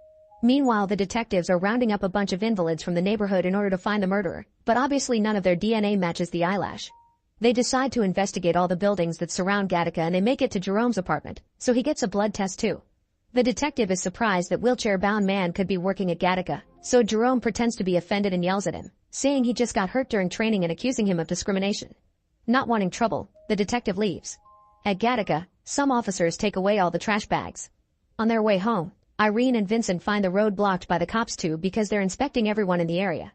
Meanwhile, the detectives are rounding up a bunch of invalids from the neighborhood in order to find the murderer, but obviously none of their DNA matches the eyelash. They decide to investigate all the buildings that surround Gattaca and they make it to Jerome's apartment, so he gets a blood test too. The detective is surprised that wheelchair-bound man could be working at Gattaca, so Jerome pretends to be offended and yells at him, saying he just got hurt during training and accusing him of discrimination. Not wanting trouble, the detective leaves. At Gattaca, some officers take away all the trash bags. On their way home, Irene and Vincent find the road blocked by the cops too because they're inspecting everyone in the area.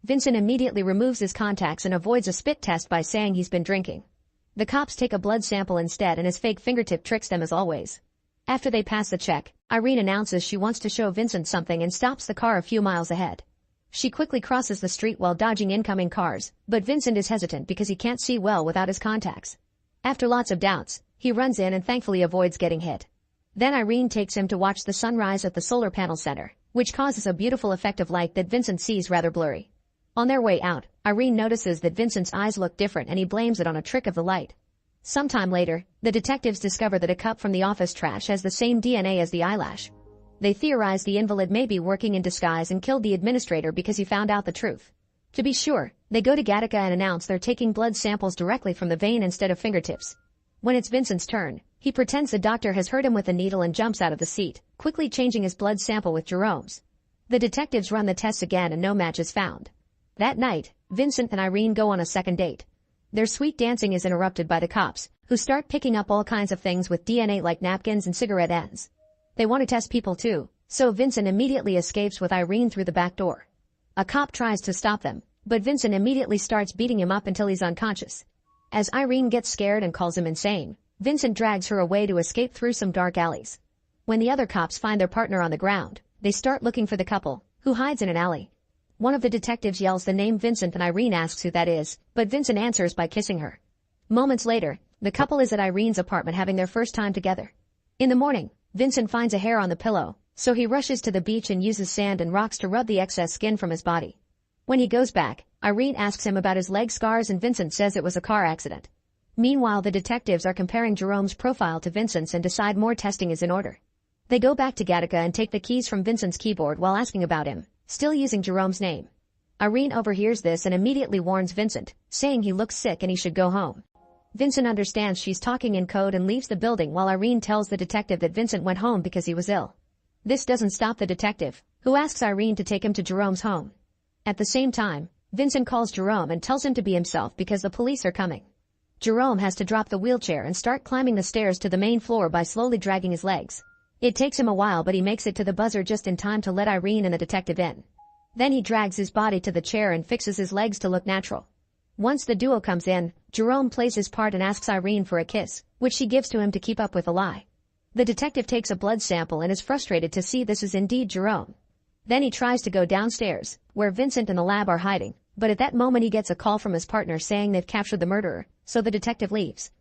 Vincent immediately removes his contacts and avoids a spit test by saying he's been drinking. The cops take a blood sample instead and his fake fingertip tricks them as always. After they pass the check, Irene announces she wants to show Vincent something and stops the car a few miles ahead. She quickly crosses the street while dodging incoming cars, but Vincent is hesitant because he can't see well without his contacts. After lots of doubts, he runs in and thankfully avoids getting hit. Then Irene takes him to watch the sunrise at the solar panel center, which causes a beautiful effect of light that Vincent sees rather blurry. On their way out, Irene notices that Vincent's eyes look different and he blames it on a trick of the light. Sometime later, the detectives discover that a cup from the office trash has the same DNA as the eyelash. They theorize the invalid may be working in disguise and killed the administrator because he found out the truth. To be sure, they go to Gattaca and announce they're taking blood samples directly from the vein instead of fingertips. When it's Vincent's turn, he pretends the doctor has hurt him with a needle and jumps out of the seat, quickly changing his blood sample with Jerome's. The detectives run the tests again and no match is found. That night, Vincent and Irene go on a second date. Their sweet dancing is interrupted by the cops, who start picking up all kinds of things with DNA like napkins and cigarette ends. They want to test people too, so Vincent immediately escapes with Irene through the back door. A cop tries to stop them, but Vincent immediately starts beating him up until he's unconscious. As Irene gets scared and calls him insane, Vincent drags her away to escape through some dark alleys. When the other cops find their partner on the ground, they start looking for the couple, who hides in an alley. One of the detectives yells the name Vincent and Irene asks who that is, but Vincent answers by kissing her. Moments later, the couple is at Irene's apartment having their first time together. In the morning, Vincent finds a hair on the pillow, so he rushes to the beach and uses sand and rocks to rub the excess skin from his body. When he goes back, Irene asks him about his leg scars and Vincent says it was a car accident. Meanwhile, the detectives are comparing Jerome's profile to Vincent's and decide more testing is in order. They go back to Gattaca and take the keys from Vincent's keyboard while asking about him, still using Jerome's name. Irene overhears this and immediately warns Vincent, saying he looks sick and he should go home. Vincent understands she's talking in code and leaves the building while Irene tells the detective that Vincent went home because he was ill. This doesn't stop the detective, who asks Irene to take him to Jerome's home. At the same time, Vincent calls Jerome and tells him to be himself because the police are coming. Jerome has to drop the wheelchair and start climbing the stairs to the main floor by slowly dragging his legs. It takes him a while, but he makes it to the buzzer just in time to let Irene and the detective in. Then he drags his body to the chair and fixes his legs to look natural. Once the duo comes in, Jerome plays his part and asks Irene for a kiss, which she gives to him to keep up with the lie. The detective takes a blood sample and is frustrated to see this is indeed Jerome. Then he tries to go downstairs, where Vincent and the lab are hiding, but at that moment he gets a call from his partner saying they've captured the murderer, so the detective leaves.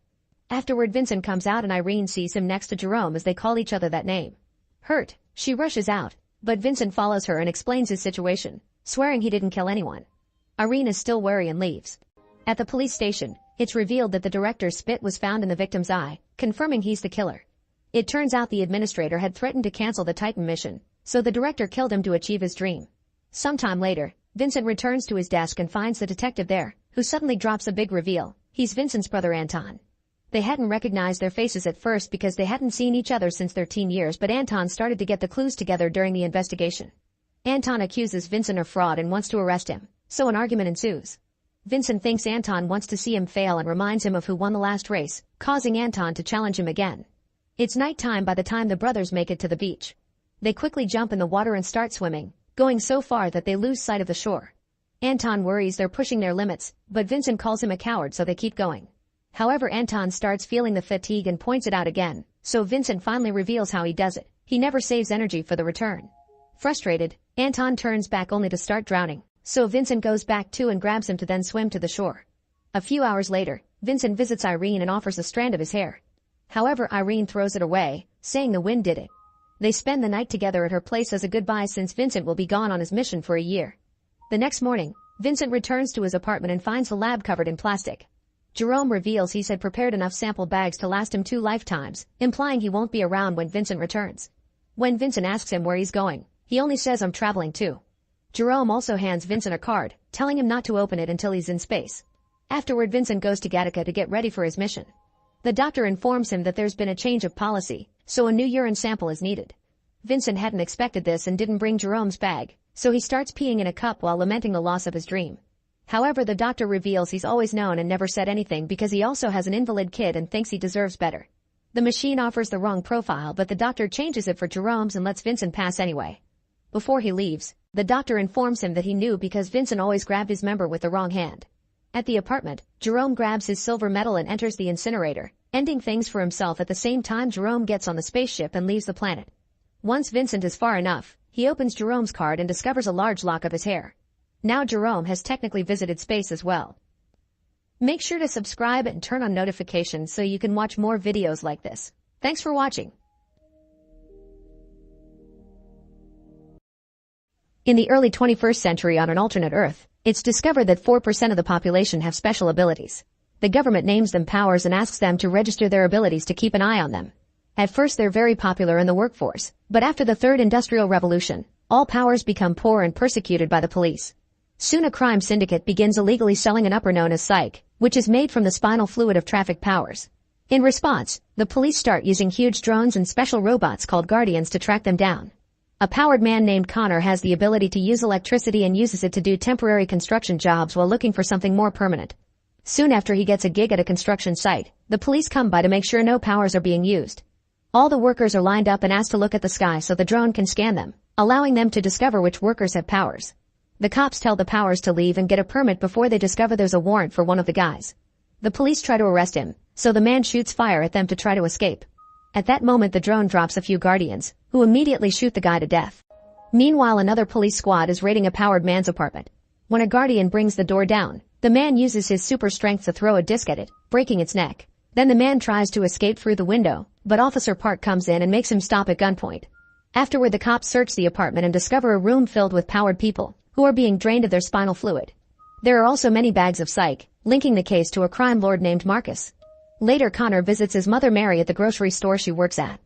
Afterward, Vincent comes out and Irene sees him next to Jerome as they call each other that name. Hurt, she rushes out, but Vincent follows her and explains his situation, swearing he didn't kill anyone. Irene is still wary and leaves. At the police station, it's revealed that the director's spit was found in the victim's eye, confirming he's the killer. It turns out the administrator had threatened to cancel the Titan mission, so the director killed him to achieve his dream. Sometime later, Vincent returns to his desk and finds the detective there, who suddenly drops a big reveal. He's Vincent's brother Anton. They hadn't recognized their faces at first because they hadn't seen each other since their teen years, but Anton started to get the clues together during the investigation. Anton accuses Vincent of fraud and wants to arrest him, so an argument ensues. Vincent thinks Anton wants to see him fail and reminds him of who won the last race, causing Anton to challenge him again. It's nighttime by the time the brothers make it to the beach. They quickly jump in the water and start swimming, going so far that they lose sight of the shore. Anton worries they're pushing their limits, but Vincent calls him a coward, so they keep going. However, Anton starts feeling the fatigue and points it out again, so Vincent finally reveals how he does it. He never saves energy for the return. Frustrated, Anton turns back only to start drowning, so Vincent goes back too and grabs him to then swim to the shore. A few hours later, Vincent visits Irene and offers a strand of his hair. However, Irene throws it away, saying the wind did it. They spend the night together at her place as a goodbye since Vincent will be gone on his mission for a year. The next morning, Vincent returns to his apartment and finds the lab covered in plastic. Jerome reveals he's had prepared enough sample bags to last him 2 lifetimes, implying he won't be around when Vincent returns. When Vincent asks him where he's going, he only says I'm traveling too. Jerome also hands Vincent a card, telling him not to open it until he's in space. Afterward, Vincent goes to Gattaca to get ready for his mission. The doctor informs him that there's been a change of policy, so a new urine sample is needed. Vincent hadn't expected this and didn't bring Jerome's bag, so he starts peeing in a cup while lamenting the loss of his dream. However, the doctor reveals he's always known and never said anything because he also has an invalid kid and thinks he deserves better. The machine offers the wrong profile, but the doctor changes it for Jerome's and lets Vincent pass anyway. Before he leaves, the doctor informs him that he knew because Vincent always grabbed his member with the wrong hand. At the apartment, Jerome grabs his silver medal and enters the incinerator, ending things for himself. At the same time, Jerome gets on the spaceship and leaves the planet. Once Vincent is far enough, he opens Jerome's card and discovers a large lock of his hair. Now Jerome has technically visited space as well. Make sure to subscribe and turn on notifications so you can watch more videos like this. Thanks for watching. In the early 21st century, on an alternate Earth, it's discovered that 4% of the population have special abilities. The government names them powers and asks them to register their abilities to keep an eye on them. At first they're very popular in the workforce, but after the Third Industrial Revolution, all powers become poor and persecuted by the police. Soon a crime syndicate begins illegally selling an upper known as psych, which is made from the spinal fluid of trafficked powers. In response, the police start using huge drones and special robots called Guardians to track them down. A powered man named Connor has the ability to use electricity and uses it to do temporary construction jobs while looking for something more permanent. Soon after he gets a gig at a construction site, the police come by to make sure no powers are being used. All the workers are lined up and asked to look at the sky so the drone can scan them, allowing them to discover which workers have powers. The cops tell the powers to leave and get a permit before they discover there's a warrant for one of the guys. The police try to arrest him, so the man shoots fire at them to try to escape. At that moment, the drone drops a few guardians, who immediately shoot the guy to death. Meanwhile, another police squad is raiding a powered man's apartment. When a guardian brings the door down, the man uses his super strength to throw a disc at it, breaking its neck. Then the man tries to escape through the window, but Officer Park comes in and makes him stop at gunpoint. Afterward, the cops search the apartment and discover a room filled with powered people, who are being drained of their spinal fluid. There are also many bags of psych, linking the case to a crime lord named Marcus. Later, Connor visits his mother Mary at the grocery store she works at.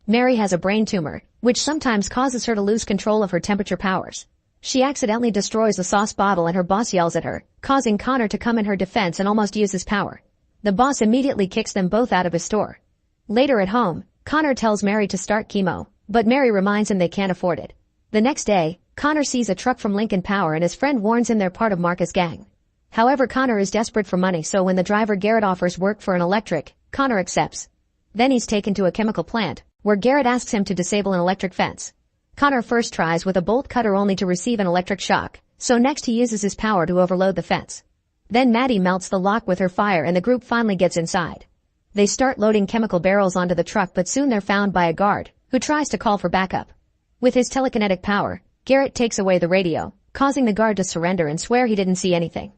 Mary has a brain tumor, which sometimes causes her to lose control of her temperature powers. She accidentally destroys a sauce bottle and her boss yells at her, causing Connor to come in her defense and almost use his power. The boss immediately kicks them both out of his store. Later at home, Connor tells Mary to start chemo, but Mary reminds him they can't afford it. The next day, Connor sees a truck from Lincoln Power and his friend warns him they're part of Marcus' gang. However, Connor is desperate for money, so when the driver Garrett offers work for an electric, Connor accepts. Then he's taken to a chemical plant, where Garrett asks him to disable an electric fence. Connor first tries with a bolt cutter only to receive an electric shock, so next he uses his power to overload the fence. Then Maddie melts the lock with her fire and the group finally gets inside. They start loading chemical barrels onto the truck, but soon they're found by a guard, who tries to call for backup. With his telekinetic power, Garrett takes away the radio, causing the guard to surrender and swear he didn't see anything.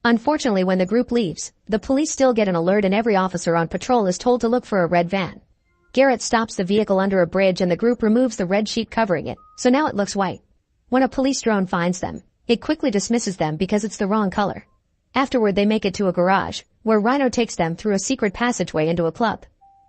Unfortunately, when the group leaves, the police still get an alert and every officer on patrol is told to look for a red van. Garrett stops the vehicle under a bridge and the group removes the red sheet covering it, so now it looks white. When a police drone finds them, it quickly dismisses them because it's the wrong color. Afterward, they make it to a garage, where Rhino takes them through a secret passageway into a club.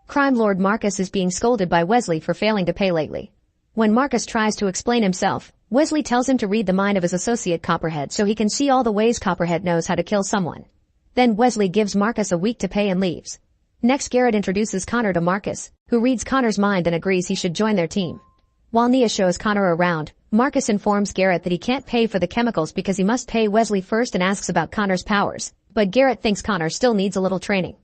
Crime lord Marcus is being scolded by Wesley for failing to pay lately. When Marcus tries to explain himself, Wesley tells him to read the mind of his associate Copperhead so he can see all the ways Copperhead knows how to kill someone. Then Wesley gives Marcus a week to pay and leaves. Next, Garrett introduces Connor to Marcus, who reads Connor's mind and agrees he should join their team. While Nia shows Connor around, Marcus informs Garrett that he can't pay for the chemicals because he must pay Wesley first and asks about Connor's powers, but Garrett thinks Connor still needs a little training.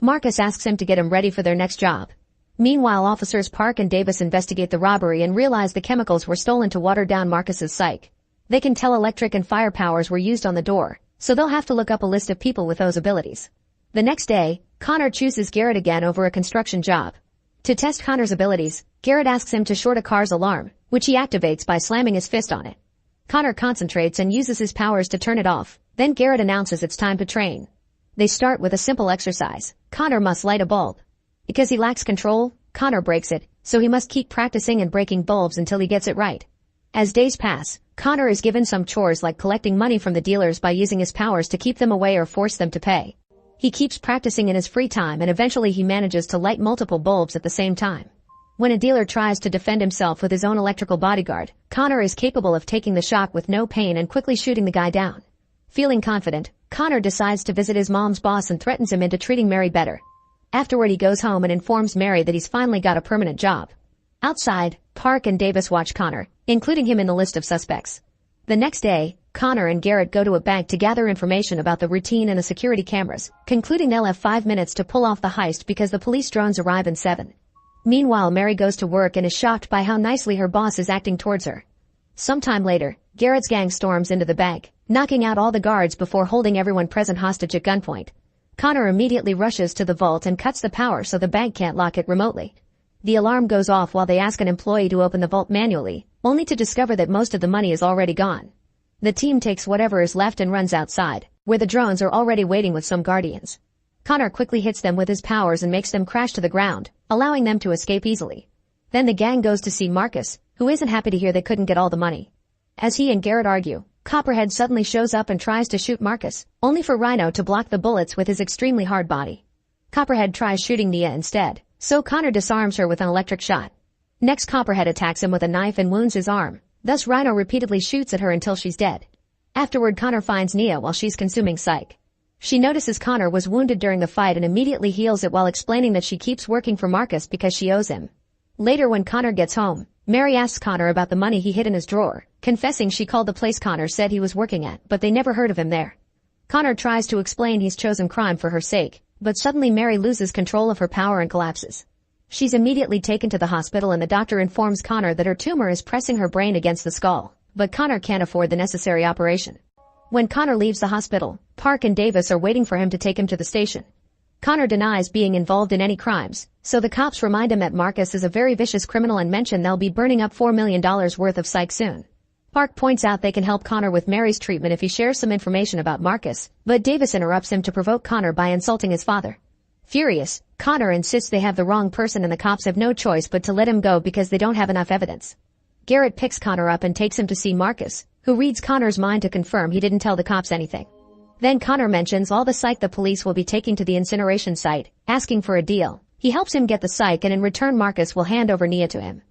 Marcus asks him to get him ready for their next job. Meanwhile, officers Park and Davis investigate the robbery and realize the chemicals were stolen to water down Marcus's psyche. They can tell electric and fire powers were used on the door, so they'll have to look up a list of people with those abilities. The next day, Connor chooses Garrett again over a construction job. To test Connor's abilities, Garrett asks him to short a car's alarm, which he activates by slamming his fist on it. Connor concentrates and uses his powers to turn it off, then Garrett announces it's time to train. They start with a simple exercise. Connor must light a bulb. Because he lacks control, Connor breaks it, so he must keep practicing and breaking bulbs until he gets it right. As days pass, Connor is given some chores like collecting money from the dealers by using his powers to keep them away or force them to pay. He keeps practicing in his free time and eventually he manages to light multiple bulbs at the same time. When a dealer tries to defend himself with his own electrical bodyguard, Connor is capable of taking the shock with no pain and quickly shooting the guy down. Feeling confident, Connor decides to visit his mom's boss and threatens him into treating Mary better. Afterward, he goes home and informs Mary that he's finally got a permanent job. Outside, Park and Davis watch Connor, including him in the list of suspects. The next day, Connor and Garrett go to a bank to gather information about the routine and the security cameras, concluding they'll have 5 minutes to pull off the heist because the police drones arrive in 7. Meanwhile, Mary goes to work and is shocked by how nicely her boss is acting towards her. Sometime later, Garrett's gang storms into the bank, knocking out all the guards before holding everyone present hostage at gunpoint. Connor immediately rushes to the vault and cuts the power so the bank can't lock it remotely. The alarm goes off while they ask an employee to open the vault manually, only to discover that most of the money is already gone. The team takes whatever is left and runs outside, where the drones are already waiting with some guardians. Connor quickly hits them with his powers and makes them crash to the ground, allowing them to escape easily. Then the gang goes to see Marcus, who isn't happy to hear they couldn't get all the money. As he and Garrett argue, Copperhead suddenly shows up and tries to shoot Marcus, only for Rhino to block the bullets with his extremely hard body. Copperhead tries shooting Nia instead, so Connor disarms her with an electric shot. Next, Copperhead attacks him with a knife and wounds his arm. Thus, Rhino repeatedly shoots at her until she's dead. Afterward, Connor finds Nia while she's consuming psych. She notices Connor was wounded during the fight and immediately heals it while explaining that she keeps working for Marcus because she owes him. Later, when Connor gets home, Mary asks Connor about the money he hid in his drawer, confessing she called the place Connor said he was working at, but they never heard of him there. Connor tries to explain he's chosen crime for her sake, but suddenly Mary loses control of her power and collapses. She's immediately taken to the hospital and the doctor informs Connor that her tumor is pressing her brain against the skull, but Connor can't afford the necessary operation. When Connor leaves the hospital, Park and Davis are waiting for him to take him to the station. Connor denies being involved in any crimes, so the cops remind him that Marcus is a very vicious criminal and mention they'll be burning up $4 million worth of psych soon. Park points out they can help Connor with Mary's treatment if he shares some information about Marcus, but Davis interrupts him to provoke Connor by insulting his father. Furious, Connor insists they have the wrong person and the cops have no choice but to let him go because they don't have enough evidence. Garrett picks Connor up and takes him to see Marcus, who reads Connor's mind to confirm he didn't tell the cops anything. Then Connor mentions all the psych the police will be taking to the incineration site, asking for a deal. He helps him get the psych and in return Marcus will hand over Nia to him.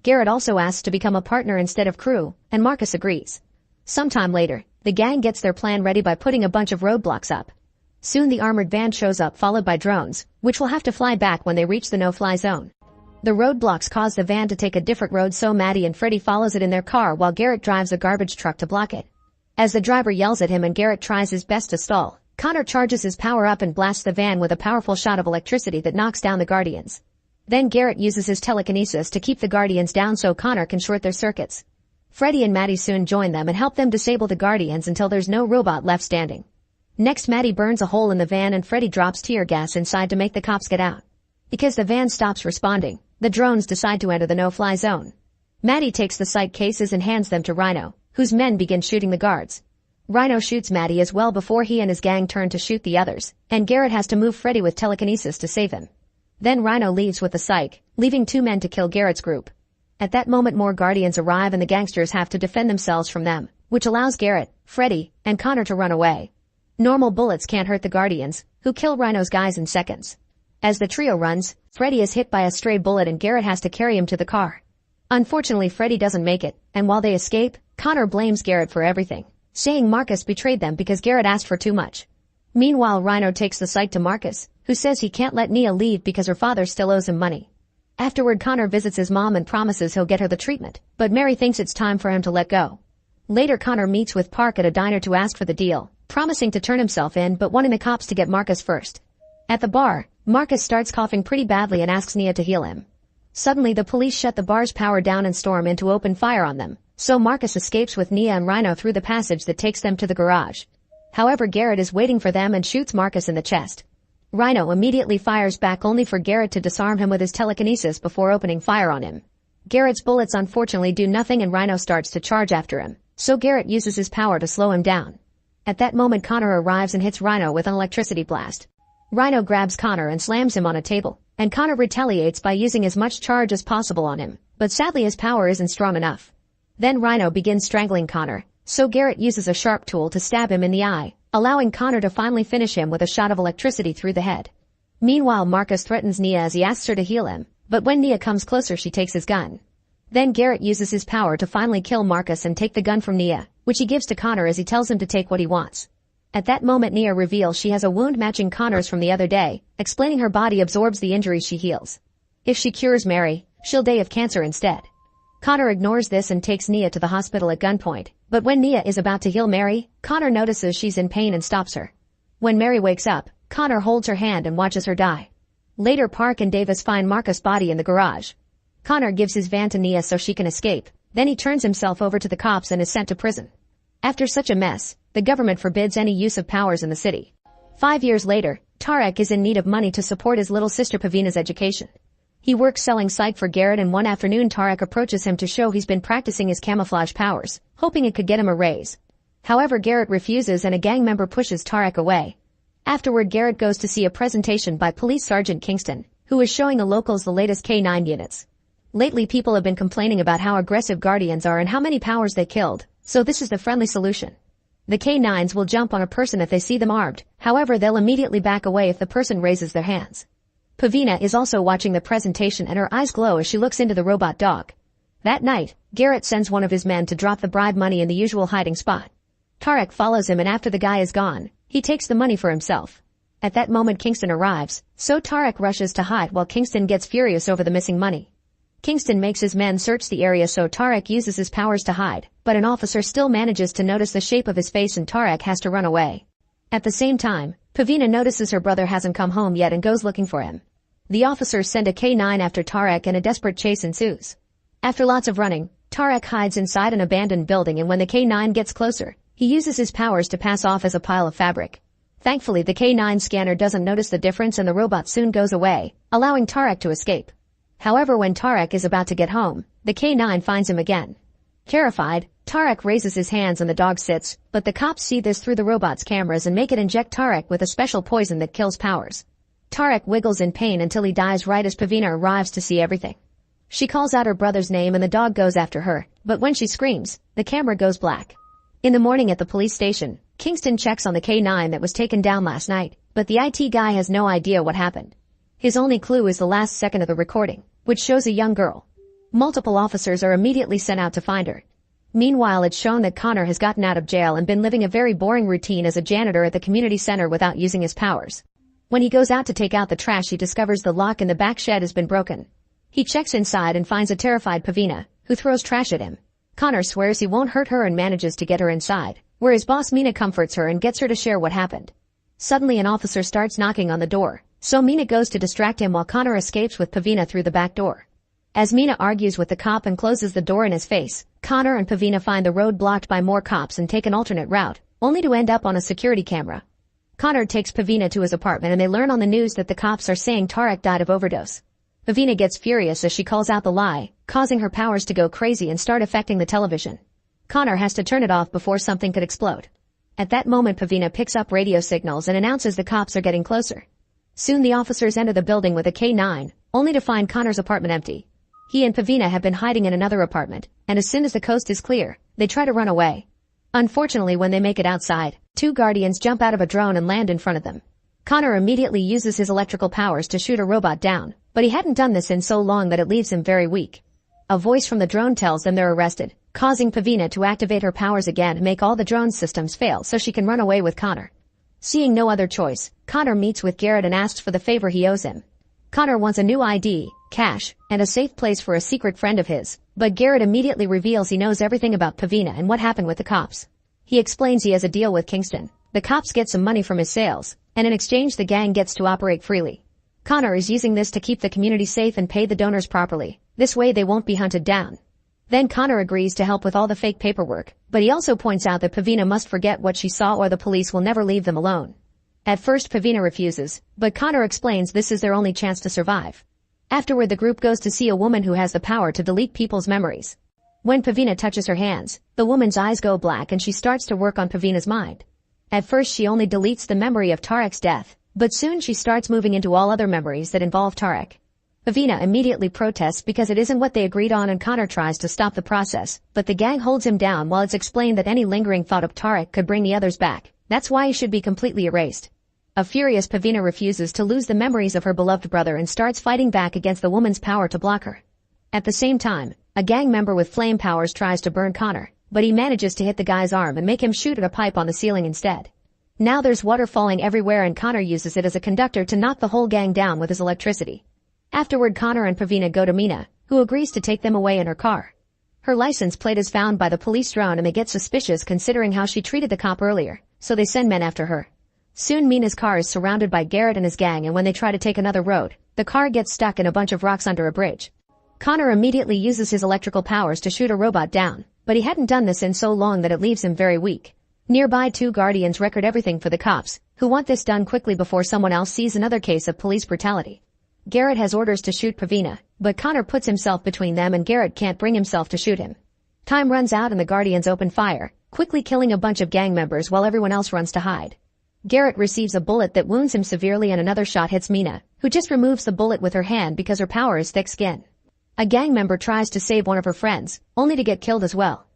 Garrett also asks to become a partner instead of crew, and Marcus agrees. Sometime later, the gang gets their plan ready by putting a bunch of roadblocks up. Soon the armored van shows up followed by drones, which will have to fly back when they reach the no-fly zone. The roadblocks cause the van to take a different road, so Maddie and Freddy follows it in their car while Garrett drives a garbage truck to block it. As the driver yells at him and Garrett tries his best to stall, Connor charges his power up and blasts the van with a powerful shot of electricity that knocks down the Guardians. Then Garrett uses his telekinesis to keep the Guardians down so Connor can short their circuits. Freddy and Maddie soon join them and help them disable the Guardians until there's no robot left standing. Next, Maddie burns a hole in the van and Freddy drops tear gas inside to make the cops get out. Because the van stops responding, the drones decide to enter the no-fly zone. Maddie takes the psych cases and hands them to Rhino, whose men begin shooting the guards. Rhino shoots Maddie as well before he and his gang turn to shoot the others, and Garrett has to move Freddy with telekinesis to save him. Then Rhino leaves with the psych, leaving 2 men to kill Garrett's group. At that moment more Guardians arrive and the gangsters have to defend themselves from them, which allows Garrett, Freddy, and Connor to run away. Normal bullets can't hurt the Guardians, who kill Rhino's guys in seconds. As the trio runs, Freddy is hit by a stray bullet and Garrett has to carry him to the car. Unfortunately Freddy doesn't make it, and while they escape, Connor blames Garrett for everything, saying Marcus betrayed them because Garrett asked for too much. Meanwhile Rhino takes the psych to Marcus, who says he can't let Nia leave because her father still owes him money. Afterward Connor visits his mom and promises he'll get her the treatment, but Mary thinks it's time for him to let go. Later Connor meets with Park at a diner to ask for the deal, promising to turn himself in but wanting the cops to get Marcus first. At the bar, Marcus starts coughing pretty badly and asks Nia to heal him. Suddenly the police shut the bar's power down and storm in to open fire on them, so Marcus escapes with Nia and Rhino through the passage that takes them to the garage. However, Garrett is waiting for them and shoots Marcus in the chest. Rhino immediately fires back only for Garrett to disarm him with his telekinesis before opening fire on him. Garrett's bullets unfortunately do nothing and Rhino starts to charge after him, so Garrett uses his power to slow him down. At that moment Connor arrives and hits Rhino with an electricity blast. Rhino grabs Connor and slams him on a table, and Connor retaliates by using as much charge as possible on him, but sadly his power isn't strong enough. Then Rhino begins strangling Connor, so Garrett uses a sharp tool to stab him in the eye, allowing Connor to finally finish him with a shot of electricity through the head. Meanwhile Marcus threatens Nia as he asks her to heal him, but when Nia comes closer she takes his gun. Then Garrett uses his power to finally kill Marcus and take the gun from Nia, which he gives to Connor as he tells him to take what he wants. At that moment Nia reveals she has a wound matching Connor's from the other day, explaining her body absorbs the injuries she heals. If she cures Mary, she'll die of cancer instead. Connor ignores this and takes Nia to the hospital at gunpoint, but when Nia is about to heal Mary, Connor notices she's in pain and stops her. When Mary wakes up, Connor holds her hand and watches her die. Later Park and Davis find Marcus' body in the garage. Connor gives his van to Nia so she can escape, then he turns himself over to the cops and is sent to prison. After such a mess, the government forbids any use of powers in the city. 5 years later, Tarek is in need of money to support his little sister Pavina's education. He works selling psych for Garrett and one afternoon Tarek approaches him to show he's been practicing his camouflage powers, hoping it could get him a raise. However, Garrett refuses and a gang member pushes Tarek away. Afterward Garrett goes to see a presentation by Police Sergeant Kingston, who is showing the locals the latest K9 units. Lately people have been complaining about how aggressive Guardians are and how many powers they killed, so this is the friendly solution. The K9s will jump on a person if they see them armed, however they'll immediately back away if the person raises their hands. Pavina is also watching the presentation and her eyes glow as she looks into the robot dog. That night, Garrett sends one of his men to drop the bribe money in the usual hiding spot. Tarek follows him and after the guy is gone, he takes the money for himself. At that moment Kingston arrives, so Tarek rushes to hide while Kingston gets furious over the missing money. Kingston makes his men search the area so Tarek uses his powers to hide, but an officer still manages to notice the shape of his face and Tarek has to run away. At the same time, Pavina notices her brother hasn't come home yet and goes looking for him. The officers send a K9 after Tarek and a desperate chase ensues. After lots of running, Tarek hides inside an abandoned building and when the K9 gets closer, he uses his powers to pass off as a pile of fabric. Thankfully the K9 scanner doesn't notice the difference and the robot soon goes away, allowing Tarek to escape. However, when Tarek is about to get home, the K9 finds him again. Terrified, Tarek raises his hands and the dog sits, but the cops see this through the robot's cameras and make it inject Tarek with a special poison that kills powers. Tarek wiggles in pain until he dies right as Pavina arrives to see everything. She calls out her brother's name and the dog goes after her, but when she screams, the camera goes black. In the morning at the police station, Kingston checks on the K9 that was taken down last night, but the IT guy has no idea what happened. His only clue is the last second of the recording, which shows a young girl. Multiple officers are immediately sent out to find her. Meanwhile, it's shown that Connor has gotten out of jail and been living a very boring routine as a janitor at the community center without using his powers. When he goes out to take out the trash, he discovers the lock in the back shed has been broken. He checks inside and finds a terrified Pavina, who throws trash at him. Connor swears he won't hurt her and manages to get her inside, where his boss Mina comforts her and gets her to share what happened. Suddenly an officer starts knocking on the door, so Mina goes to distract him while Connor escapes with Pavina through the back door. As Mina argues with the cop and closes the door in his face, Connor and Pavina find the road blocked by more cops and take an alternate route, only to end up on a security camera. Connor takes Pavina to his apartment and they learn on the news that the cops are saying Tarek died of overdose. Pavina gets furious as she calls out the lie, causing her powers to go crazy and start affecting the television. Connor has to turn it off before something could explode. At that moment, Pavina picks up radio signals and announces the cops are getting closer. Soon the officers enter the building with a K9, only to find Connor's apartment empty. He and Pavina have been hiding in another apartment, and as soon as the coast is clear, they try to run away. Unfortunately, when they make it outside, two guardians jump out of a drone and land in front of them. Connor immediately uses his electrical powers to shoot a robot down, but he hadn't done this in so long that it leaves him very weak. A voice from the drone tells them they're arrested, causing Pavina to activate her powers again and make all the drone systems fail so she can run away with Connor. Seeing no other choice, Connor meets with Garrett and asks for the favor he owes him. Connor wants a new ID, cash, and a safe place for a secret friend of his, but Garrett immediately reveals he knows everything about Pavina and what happened with the cops. He explains he has a deal with Kingston. The cops get some money from his sales, and in exchange the gang gets to operate freely. Connor is using this to keep the community safe and pay the donors properly. This way they won't be hunted down. Then Connor agrees to help with all the fake paperwork, but he also points out that Pavina must forget what she saw or the police will never leave them alone. At first Pavina refuses, but Connor explains this is their only chance to survive. Afterward the group goes to see a woman who has the power to delete people's memories. When Pavina touches her hands, the woman's eyes go black and she starts to work on Pavina's mind. At first she only deletes the memory of Tarek's death, but soon she starts moving into all other memories that involve Tarek. Pavina immediately protests because it isn't what they agreed on and Connor tries to stop the process, but the gang holds him down while it's explained that any lingering thought of Tarek could bring the others back. That's why he should be completely erased. A furious Pavina refuses to lose the memories of her beloved brother and starts fighting back against the woman's power to block her. At the same time, a gang member with flame powers tries to burn Connor, but he manages to hit the guy's arm and make him shoot at a pipe on the ceiling instead. Now there's water falling everywhere and Connor uses it as a conductor to knock the whole gang down with his electricity. Afterward Connor and Pavina go to Mina, who agrees to take them away in her car. Her license plate is found by the police drone and they get suspicious considering how she treated the cop earlier, so they send men after her. Soon Mina's car is surrounded by Garrett and his gang and when they try to take another road, the car gets stuck in a bunch of rocks under a bridge. Connor immediately uses his electrical powers to shoot a robot down, but he hadn't done this in so long that it leaves him very weak. Nearby two guardians record everything for the cops, who want this done quickly before someone else sees another case of police brutality. Garrett has orders to shoot Pavina, but Connor puts himself between them and Garrett can't bring himself to shoot him. Time runs out and the guardians open fire, quickly killing a bunch of gang members while everyone else runs to hide. Garrett receives a bullet that wounds him severely and another shot hits Mina, who just removes the bullet with her hand because her power is thick skin. A gang member tries to save one of her friends, only to get killed as well.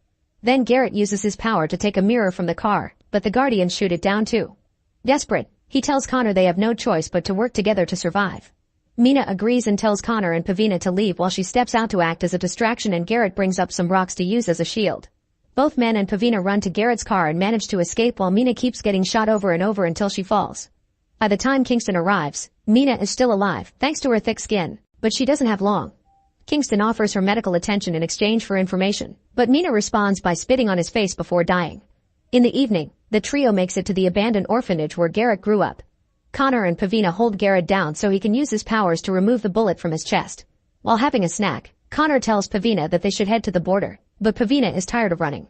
Then Garrett uses his power to take a mirror from the car, but the guardians shoot it down too. Desperate, he tells Connor they have no choice but to work together to survive. Mina agrees and tells Connor and Pavina to leave while she steps out to act as a distraction and Garrett brings up some rocks to use as a shield. Both men and Pavina run to Garrett's car and manage to escape while Mina keeps getting shot over and over until she falls. By the time Kingston arrives, Mina is still alive thanks to her thick skin, but she doesn't have long. Kingston offers her medical attention in exchange for information, but Mina responds by spitting on his face before dying. In the evening, the trio makes it to the abandoned orphanage where Garrett grew up. Connor and Pavina hold Garrett down so he can use his powers to remove the bullet from his chest. While having a snack, Connor tells Pavina that they should head to the border, but Pavina is tired of running.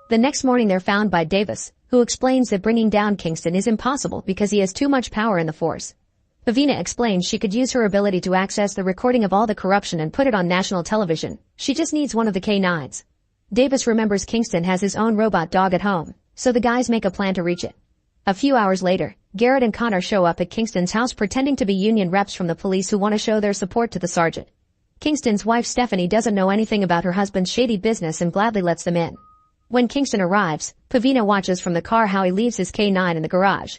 The next morning they're found by Davis, who explains that bringing down Kingston is impossible because he has too much power in the force. Pavina explains she could use her ability to access the recording of all the corruption and put it on national television. She just needs one of the K9s. Davis remembers Kingston has his own robot dog at home, so the guys make a plan to reach it. A few hours later, Garrett and Connor show up at Kingston's house pretending to be union reps from the police who want to show their support to the sergeant. Kingston's wife Stephanie doesn't know anything about her husband's shady business and gladly lets them in. When Kingston arrives, Pavina watches from the car how he leaves his K9 in the garage.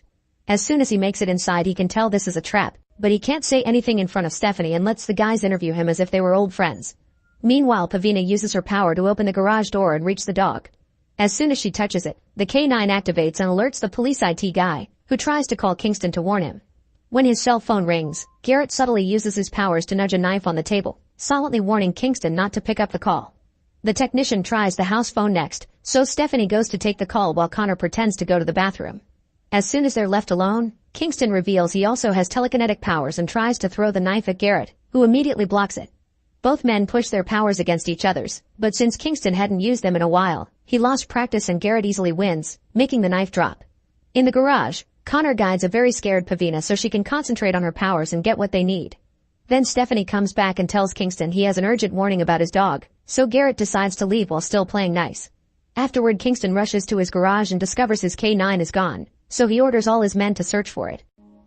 As soon as he makes it inside, he can tell this is a trap, but he can't say anything in front of Stephanie and lets the guys interview him as if they were old friends. Meanwhile, Pavina uses her power to open the garage door and reach the dog. As soon as she touches it, the K9 activates and alerts the police IT guy, who tries to call Kingston to warn him. When his cell phone rings, Garrett subtly uses his powers to nudge a knife on the table, silently warning Kingston not to pick up the call. The technician tries the house phone next, so Stephanie goes to take the call while Connor pretends to go to the bathroom. As soon as they're left alone, Kingston reveals he also has telekinetic powers and tries to throw the knife at Garrett, who immediately blocks it. Both men push their powers against each other's, but since Kingston hadn't used them in a while, he lost practice and Garrett easily wins, making the knife drop. In the garage, Connor guides a very scared Pavina so she can concentrate on her powers and get what they need. Then Stephanie comes back and tells Kingston he has an urgent warning about his dog, so Garrett decides to leave while still playing nice. Afterward, Kingston rushes to his garage and discovers his K9 is gone, so he orders all his men to search for it.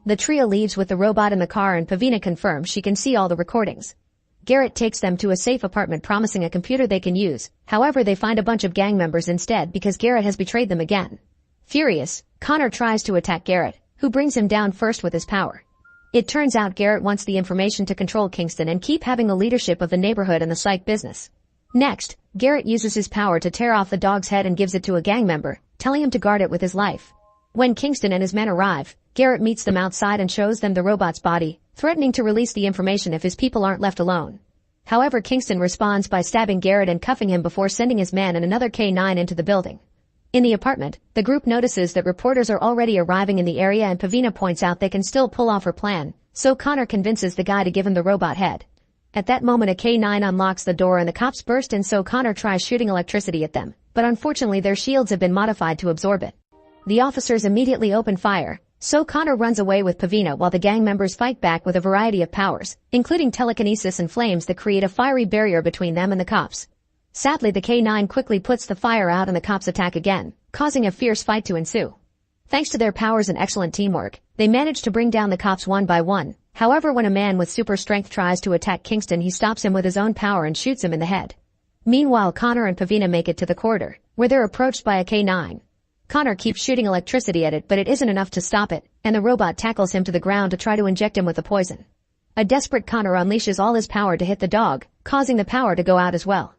The trio leaves with the robot in the car and Pavina confirms she can see all the recordings. Garrett takes them to a safe apartment promising a computer they can use, however they find a bunch of gang members instead because Garrett has betrayed them again. Furious, Connor tries to attack Garrett, who brings him down first with his power. It turns out Garrett wants the information to control Kingston and keep having the leadership of the neighborhood and the psych business. Next, Garrett uses his power to tear off the dog's head and gives it to a gang member, telling him to guard it with his life. When Kingston and his men arrive, Garrett meets them outside and shows them the robot's body, threatening to release the information if his people aren't left alone. However, Kingston responds by stabbing Garrett and cuffing him before sending his men and another K9 into the building. In the apartment, the group notices that reporters are already arriving in the area and Pavina points out they can still pull off her plan, so Connor convinces the guy to give him the robot head. At that moment, a K9 unlocks the door and the cops burst in, so Connor tries shooting electricity at them, but unfortunately their shields have been modified to absorb it. The officers immediately open fire, so Connor runs away with Pavina while the gang members fight back with a variety of powers, including telekinesis and flames that create a fiery barrier between them and the cops. Sadly, the K9 quickly puts the fire out and the cops attack again, causing a fierce fight to ensue. Thanks to their powers and excellent teamwork, they manage to bring down the cops one by one. However, when a man with super strength tries to attack Kingston, he stops him with his own power and shoots him in the head. Meanwhile, Connor and Pavina make it to the corridor, where they're approached by a K9. Connor keeps shooting electricity at it, but it isn't enough to stop it, and the robot tackles him to the ground to try to inject him with the poison. A desperate Connor unleashes all his power to hit the dog, causing the power to go out as well.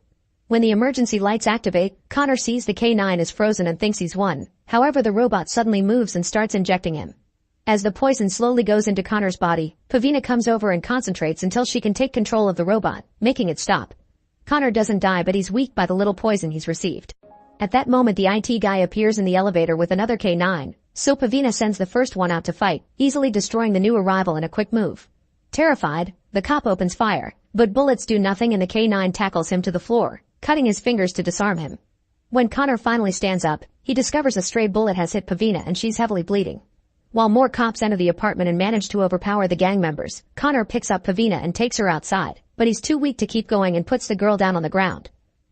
When the emergency lights activate, Connor sees the K9 is frozen and thinks he's won. However, the robot suddenly moves and starts injecting him. As the poison slowly goes into Connor's body, Pavina comes over and concentrates until she can take control of the robot, making it stop. Connor doesn't die, but he's weak by the little poison he's received. At that moment, the IT guy appears in the elevator with another K9, so Pavina sends the first one out to fight, easily destroying the new arrival in a quick move. Terrified, the cop opens fire, but bullets do nothing and the K9 tackles him to the floor, cutting his fingers to disarm him. When Connor finally stands up, he discovers a stray bullet has hit Pavina and she's heavily bleeding. While more cops enter the apartment and manage to overpower the gang members, Connor picks up Pavina and takes her outside, but he's too weak to keep going and puts the girl down on the ground.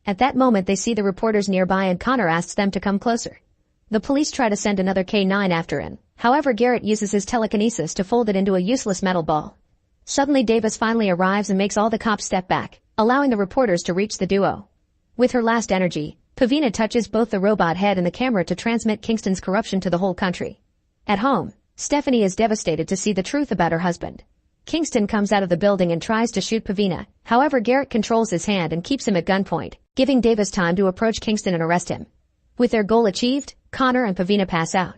At that moment, they see the reporters nearby and Connor asks them to come closer. The police try to send another K9 after him. However, Garrett uses his telekinesis to fold it into a useless metal ball. Suddenly, Davis finally arrives and makes all the cops step back, allowing the reporters to reach the duo. With her last energy, Pavina touches both the robot head and the camera to transmit Kingston's corruption to the whole country. At home, Stephanie is devastated to see the truth about her husband. Kingston comes out of the building and tries to shoot Pavina. However, Garrett controls his hand and keeps him at gunpoint, giving Davis time to approach Kingston and arrest him. With their goal achieved, Connor and Pavina pass out.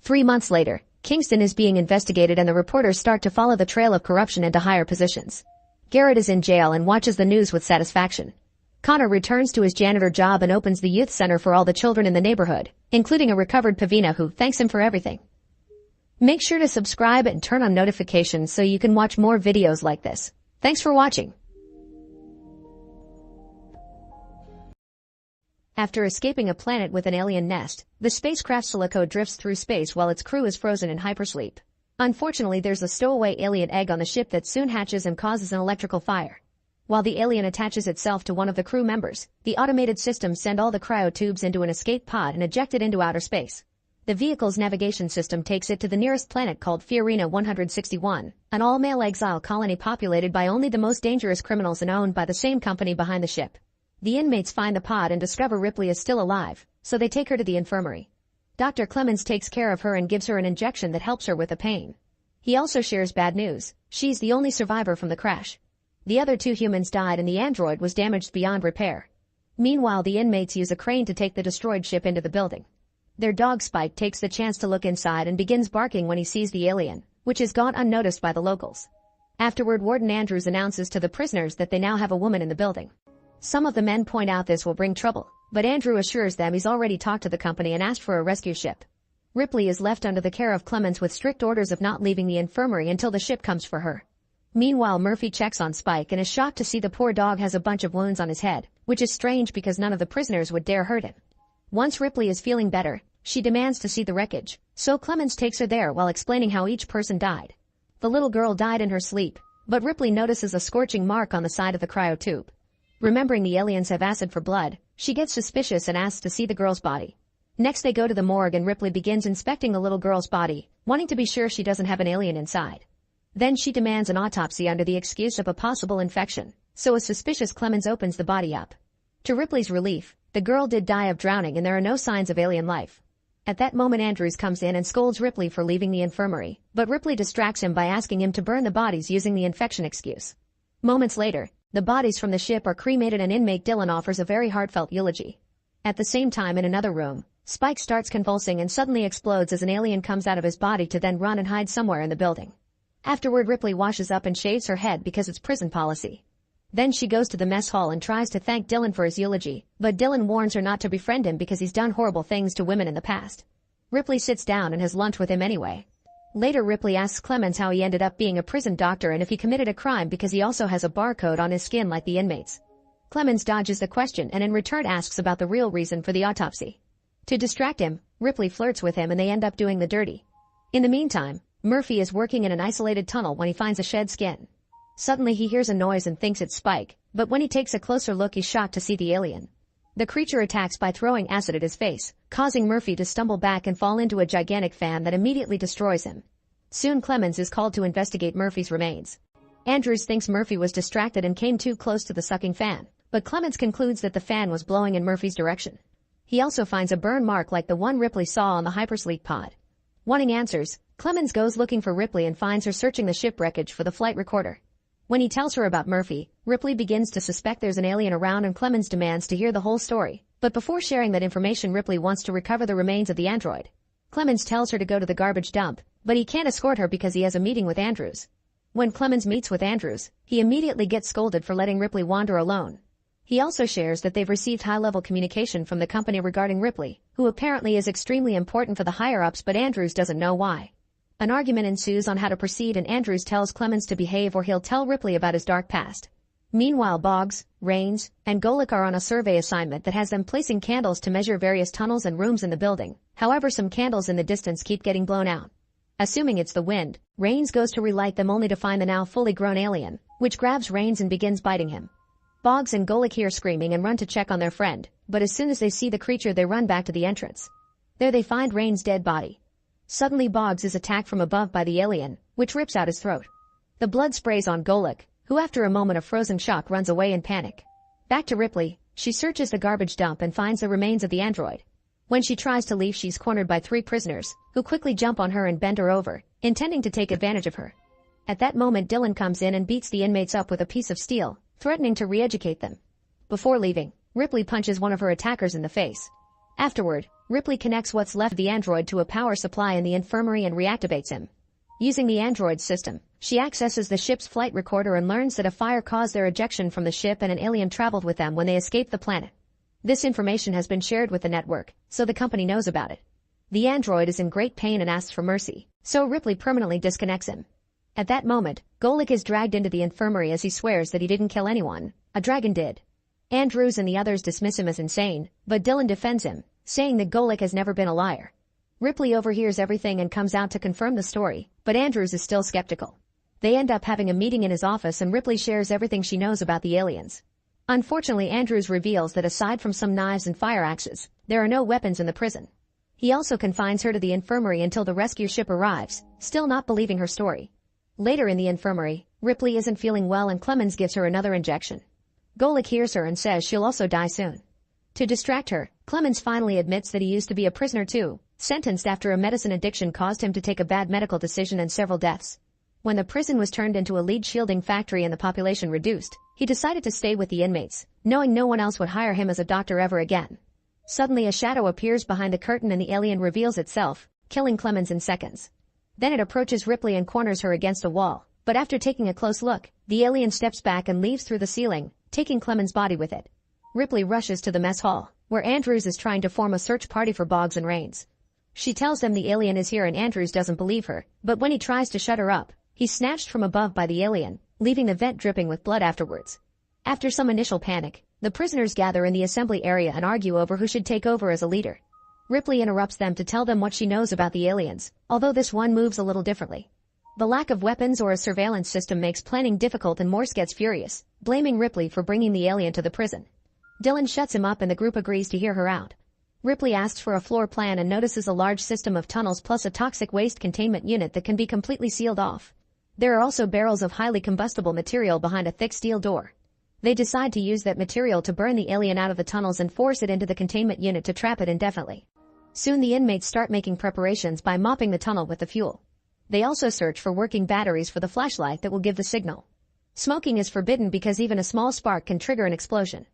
3 months later, Kingston is being investigated and the reporters start to follow the trail of corruption into higher positions. Garrett is in jail and watches the news with satisfaction. Connor returns to his janitor job and opens the youth center for all the children in the neighborhood, including a recovered Pavina who thanks him for everything. Make sure to subscribe and turn on notifications so you can watch more videos like this. Thanks for watching. After escaping a planet with an alien nest, the spacecraft Silico drifts through space while its crew is frozen in hypersleep. Unfortunately, there's a stowaway alien egg on the ship that soon hatches and causes an electrical fire. While the alien attaches itself to one of the crew members, the automated systems send all the cryotubes into an escape pod and eject it into outer space. The vehicle's navigation system takes it to the nearest planet called Fiorina 161, an all-male exile colony populated by only the most dangerous criminals and owned by the same company behind the ship. The inmates find the pod and discover Ripley is still alive, so they take her to the infirmary. Dr. Clemens takes care of her and gives her an injection that helps her with the pain. He also shares bad news. She's the only survivor from the crash. The other 2 humans died and the android was damaged beyond repair. Meanwhile, the inmates use a crane to take the destroyed ship into the building. Their dog Spike takes the chance to look inside and begins barking when he sees the alien, which is gone unnoticed by the locals. Afterward, Warden Andrews announces to the prisoners that they now have a woman in the building. Some of the men point out this will bring trouble, but Andrew assures them he's already talked to the company and asked for a rescue ship. Ripley is left under the care of Clemens with strict orders of not leaving the infirmary until the ship comes for her. Meanwhile, Murphy checks on Spike and is shocked to see the poor dog has a bunch of wounds on his head, which is strange because none of the prisoners would dare hurt him. Once Ripley is feeling better, she demands to see the wreckage, so Clemens takes her there while explaining how each person died. The little girl died in her sleep, but Ripley notices a scorching mark on the side of the cryotube. Remembering the aliens have acid for blood, she gets suspicious and asks to see the girl's body. Next they go to the morgue and Ripley begins inspecting the little girl's body, wanting to be sure she doesn't have an alien inside. Then she demands an autopsy under the excuse of a possible infection, so a suspicious Clemens opens the body up. To Ripley's relief, the girl did die of drowning and there are no signs of alien life. At that moment Andrews comes in and scolds Ripley for leaving the infirmary, but Ripley distracts him by asking him to burn the bodies using the infection excuse. Moments later, the bodies from the ship are cremated and inmate Dylan offers a very heartfelt eulogy. At the same time in another room, Spike starts convulsing and suddenly explodes as an alien comes out of his body to then run and hide somewhere in the building. Afterward, Ripley washes up and shaves her head because it's prison policy. Then she goes to the mess hall and tries to thank Dylan for his eulogy, but Dylan warns her not to befriend him because he's done horrible things to women in the past. Ripley sits down and has lunch with him anyway. Later, Ripley asks Clemens how he ended up being a prison doctor and if he committed a crime because he also has a barcode on his skin like the inmates. Clemens dodges the question and in return asks about the real reason for the autopsy. To distract him, Ripley flirts with him and they end up doing the dirty. In the meantime, Murphy is working in an isolated tunnel when he finds a shed skin. Suddenly he hears a noise and thinks it's Spike, but when he takes a closer look he's shocked to see the alien. The creature attacks by throwing acid at his face, causing Murphy to stumble back and fall into a gigantic fan that immediately destroys him. Soon Clemens is called to investigate Murphy's remains. Andrews thinks Murphy was distracted and came too close to the sucking fan, but Clemens concludes that the fan was blowing in Murphy's direction. He also finds a burn mark like the one Ripley saw on the hypersleep pod. Wanting answers, Clemens goes looking for Ripley and finds her searching the ship wreckage for the flight recorder. When he tells her about Murphy, Ripley begins to suspect there's an alien around and Clemens demands to hear the whole story. But before sharing that information, Ripley wants to recover the remains of the android. Clemens tells her to go to the garbage dump, but he can't escort her because he has a meeting with Andrews. When Clemens meets with Andrews, he immediately gets scolded for letting Ripley wander alone. He also shares that they've received high-level communication from the company regarding Ripley, who apparently is extremely important for the higher-ups, but Andrews doesn't know why. An argument ensues on how to proceed and Andrews tells Clemens to behave or he'll tell Ripley about his dark past. Meanwhile, Boggs, Rains, and Golik are on a survey assignment that has them placing candles to measure various tunnels and rooms in the building. However, some candles in the distance keep getting blown out. Assuming it's the wind, Rains goes to relight them only to find the now fully grown alien, which grabs Rains and begins biting him. Boggs and Golik hear screaming and run to check on their friend, but as soon as they see the creature they run back to the entrance. There they find Rains' dead body. Suddenly Boggs is attacked from above by the alien, which rips out his throat. The blood sprays on Golik, who after a moment of frozen shock runs away in panic. Back to Ripley, she searches the garbage dump and finds the remains of the android. When she tries to leave, she's cornered by 3 prisoners, who quickly jump on her and bend her over, intending to take advantage of her. At that moment Dylan comes in and beats the inmates up with a piece of steel, threatening to re-educate them. Before leaving, Ripley punches one of her attackers in the face. Afterward, Ripley connects what's left of the android to a power supply in the infirmary and reactivates him. Using the android's system, she accesses the ship's flight recorder and learns that a fire caused their ejection from the ship and an alien traveled with them when they escaped the planet. This information has been shared with the network, so the company knows about it. The android is in great pain and asks for mercy, so Ripley permanently disconnects him. At that moment, Golik is dragged into the infirmary as he swears that he didn't kill anyone. A dragon did. Andrews and the others dismiss him as insane, but Dylan defends him, saying that Golik has never been a liar. Ripley overhears everything and comes out to confirm the story, but Andrews is still skeptical. They end up having a meeting in his office and Ripley shares everything she knows about the aliens. Unfortunately, Andrews reveals that aside from some knives and fire axes, there are no weapons in the prison. He also confines her to the infirmary until the rescue ship arrives, still not believing her story. Later in the infirmary, Ripley isn't feeling well and Clemens gives her another injection. Golik hears her and says she'll also die soon. To distract her, Clemens finally admits that he used to be a prisoner too, sentenced after a medicine addiction caused him to take a bad medical decision and several deaths. When the prison was turned into a lead shielding factory and the population reduced, he decided to stay with the inmates, knowing no one else would hire him as a doctor ever again. Suddenly a shadow appears behind the curtain and the alien reveals itself, killing Clemens in seconds. Then it approaches Ripley and corners her against a wall, but after taking a close look, the alien steps back and leaves through the ceiling, taking Clemens' body with it. Ripley rushes to the mess hall, where Andrews is trying to form a search party for Boggs and Rains. She tells them the alien is here and Andrews doesn't believe her, but when he tries to shut her up, he's snatched from above by the alien, leaving the vent dripping with blood afterwards. After some initial panic, the prisoners gather in the assembly area and argue over who should take over as a leader. Ripley interrupts them to tell them what she knows about the aliens, although this one moves a little differently. The lack of weapons or a surveillance system makes planning difficult and Morse gets furious, blaming Ripley for bringing the alien to the prison. Dylan shuts him up and the group agrees to hear her out. Ripley asks for a floor plan and notices a large system of tunnels plus a toxic waste containment unit that can be completely sealed off. There are also barrels of highly combustible material behind a thick steel door. They decide to use that material to burn the alien out of the tunnels and force it into the containment unit to trap it indefinitely. Soon the inmates start making preparations by mopping the tunnel with the fuel. They also search for working batteries for the flashlight that will give the signal. Smoking is forbidden because even a small spark can trigger an explosion.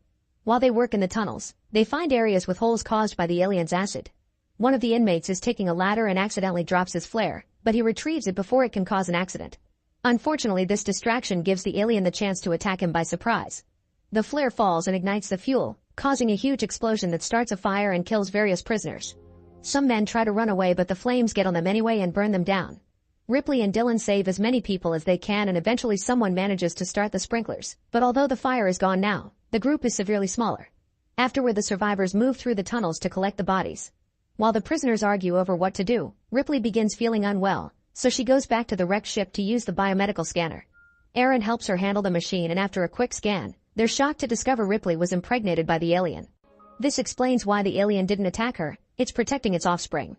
While they work in the tunnels, they find areas with holes caused by the alien's acid. One of the inmates is taking a ladder and accidentally drops his flare, but he retrieves it before it can cause an accident. Unfortunately, this distraction gives the alien the chance to attack him by surprise. The flare falls and ignites the fuel, causing a huge explosion that starts a fire and kills various prisoners. Some men try to run away but the flames get on them anyway and burn them down. Ripley and Dylan save as many people as they can and eventually someone manages to start the sprinklers, but although the fire is gone now, the group is severely smaller. Afterward, the survivors move through the tunnels to collect the bodies. While the prisoners argue over what to do, Ripley begins feeling unwell, so she goes back to the wrecked ship to use the biomedical scanner. Aaron helps her handle the machine and after a quick scan, they're shocked to discover Ripley was impregnated by the alien. This explains why the alien didn't attack her, it's protecting its offspring.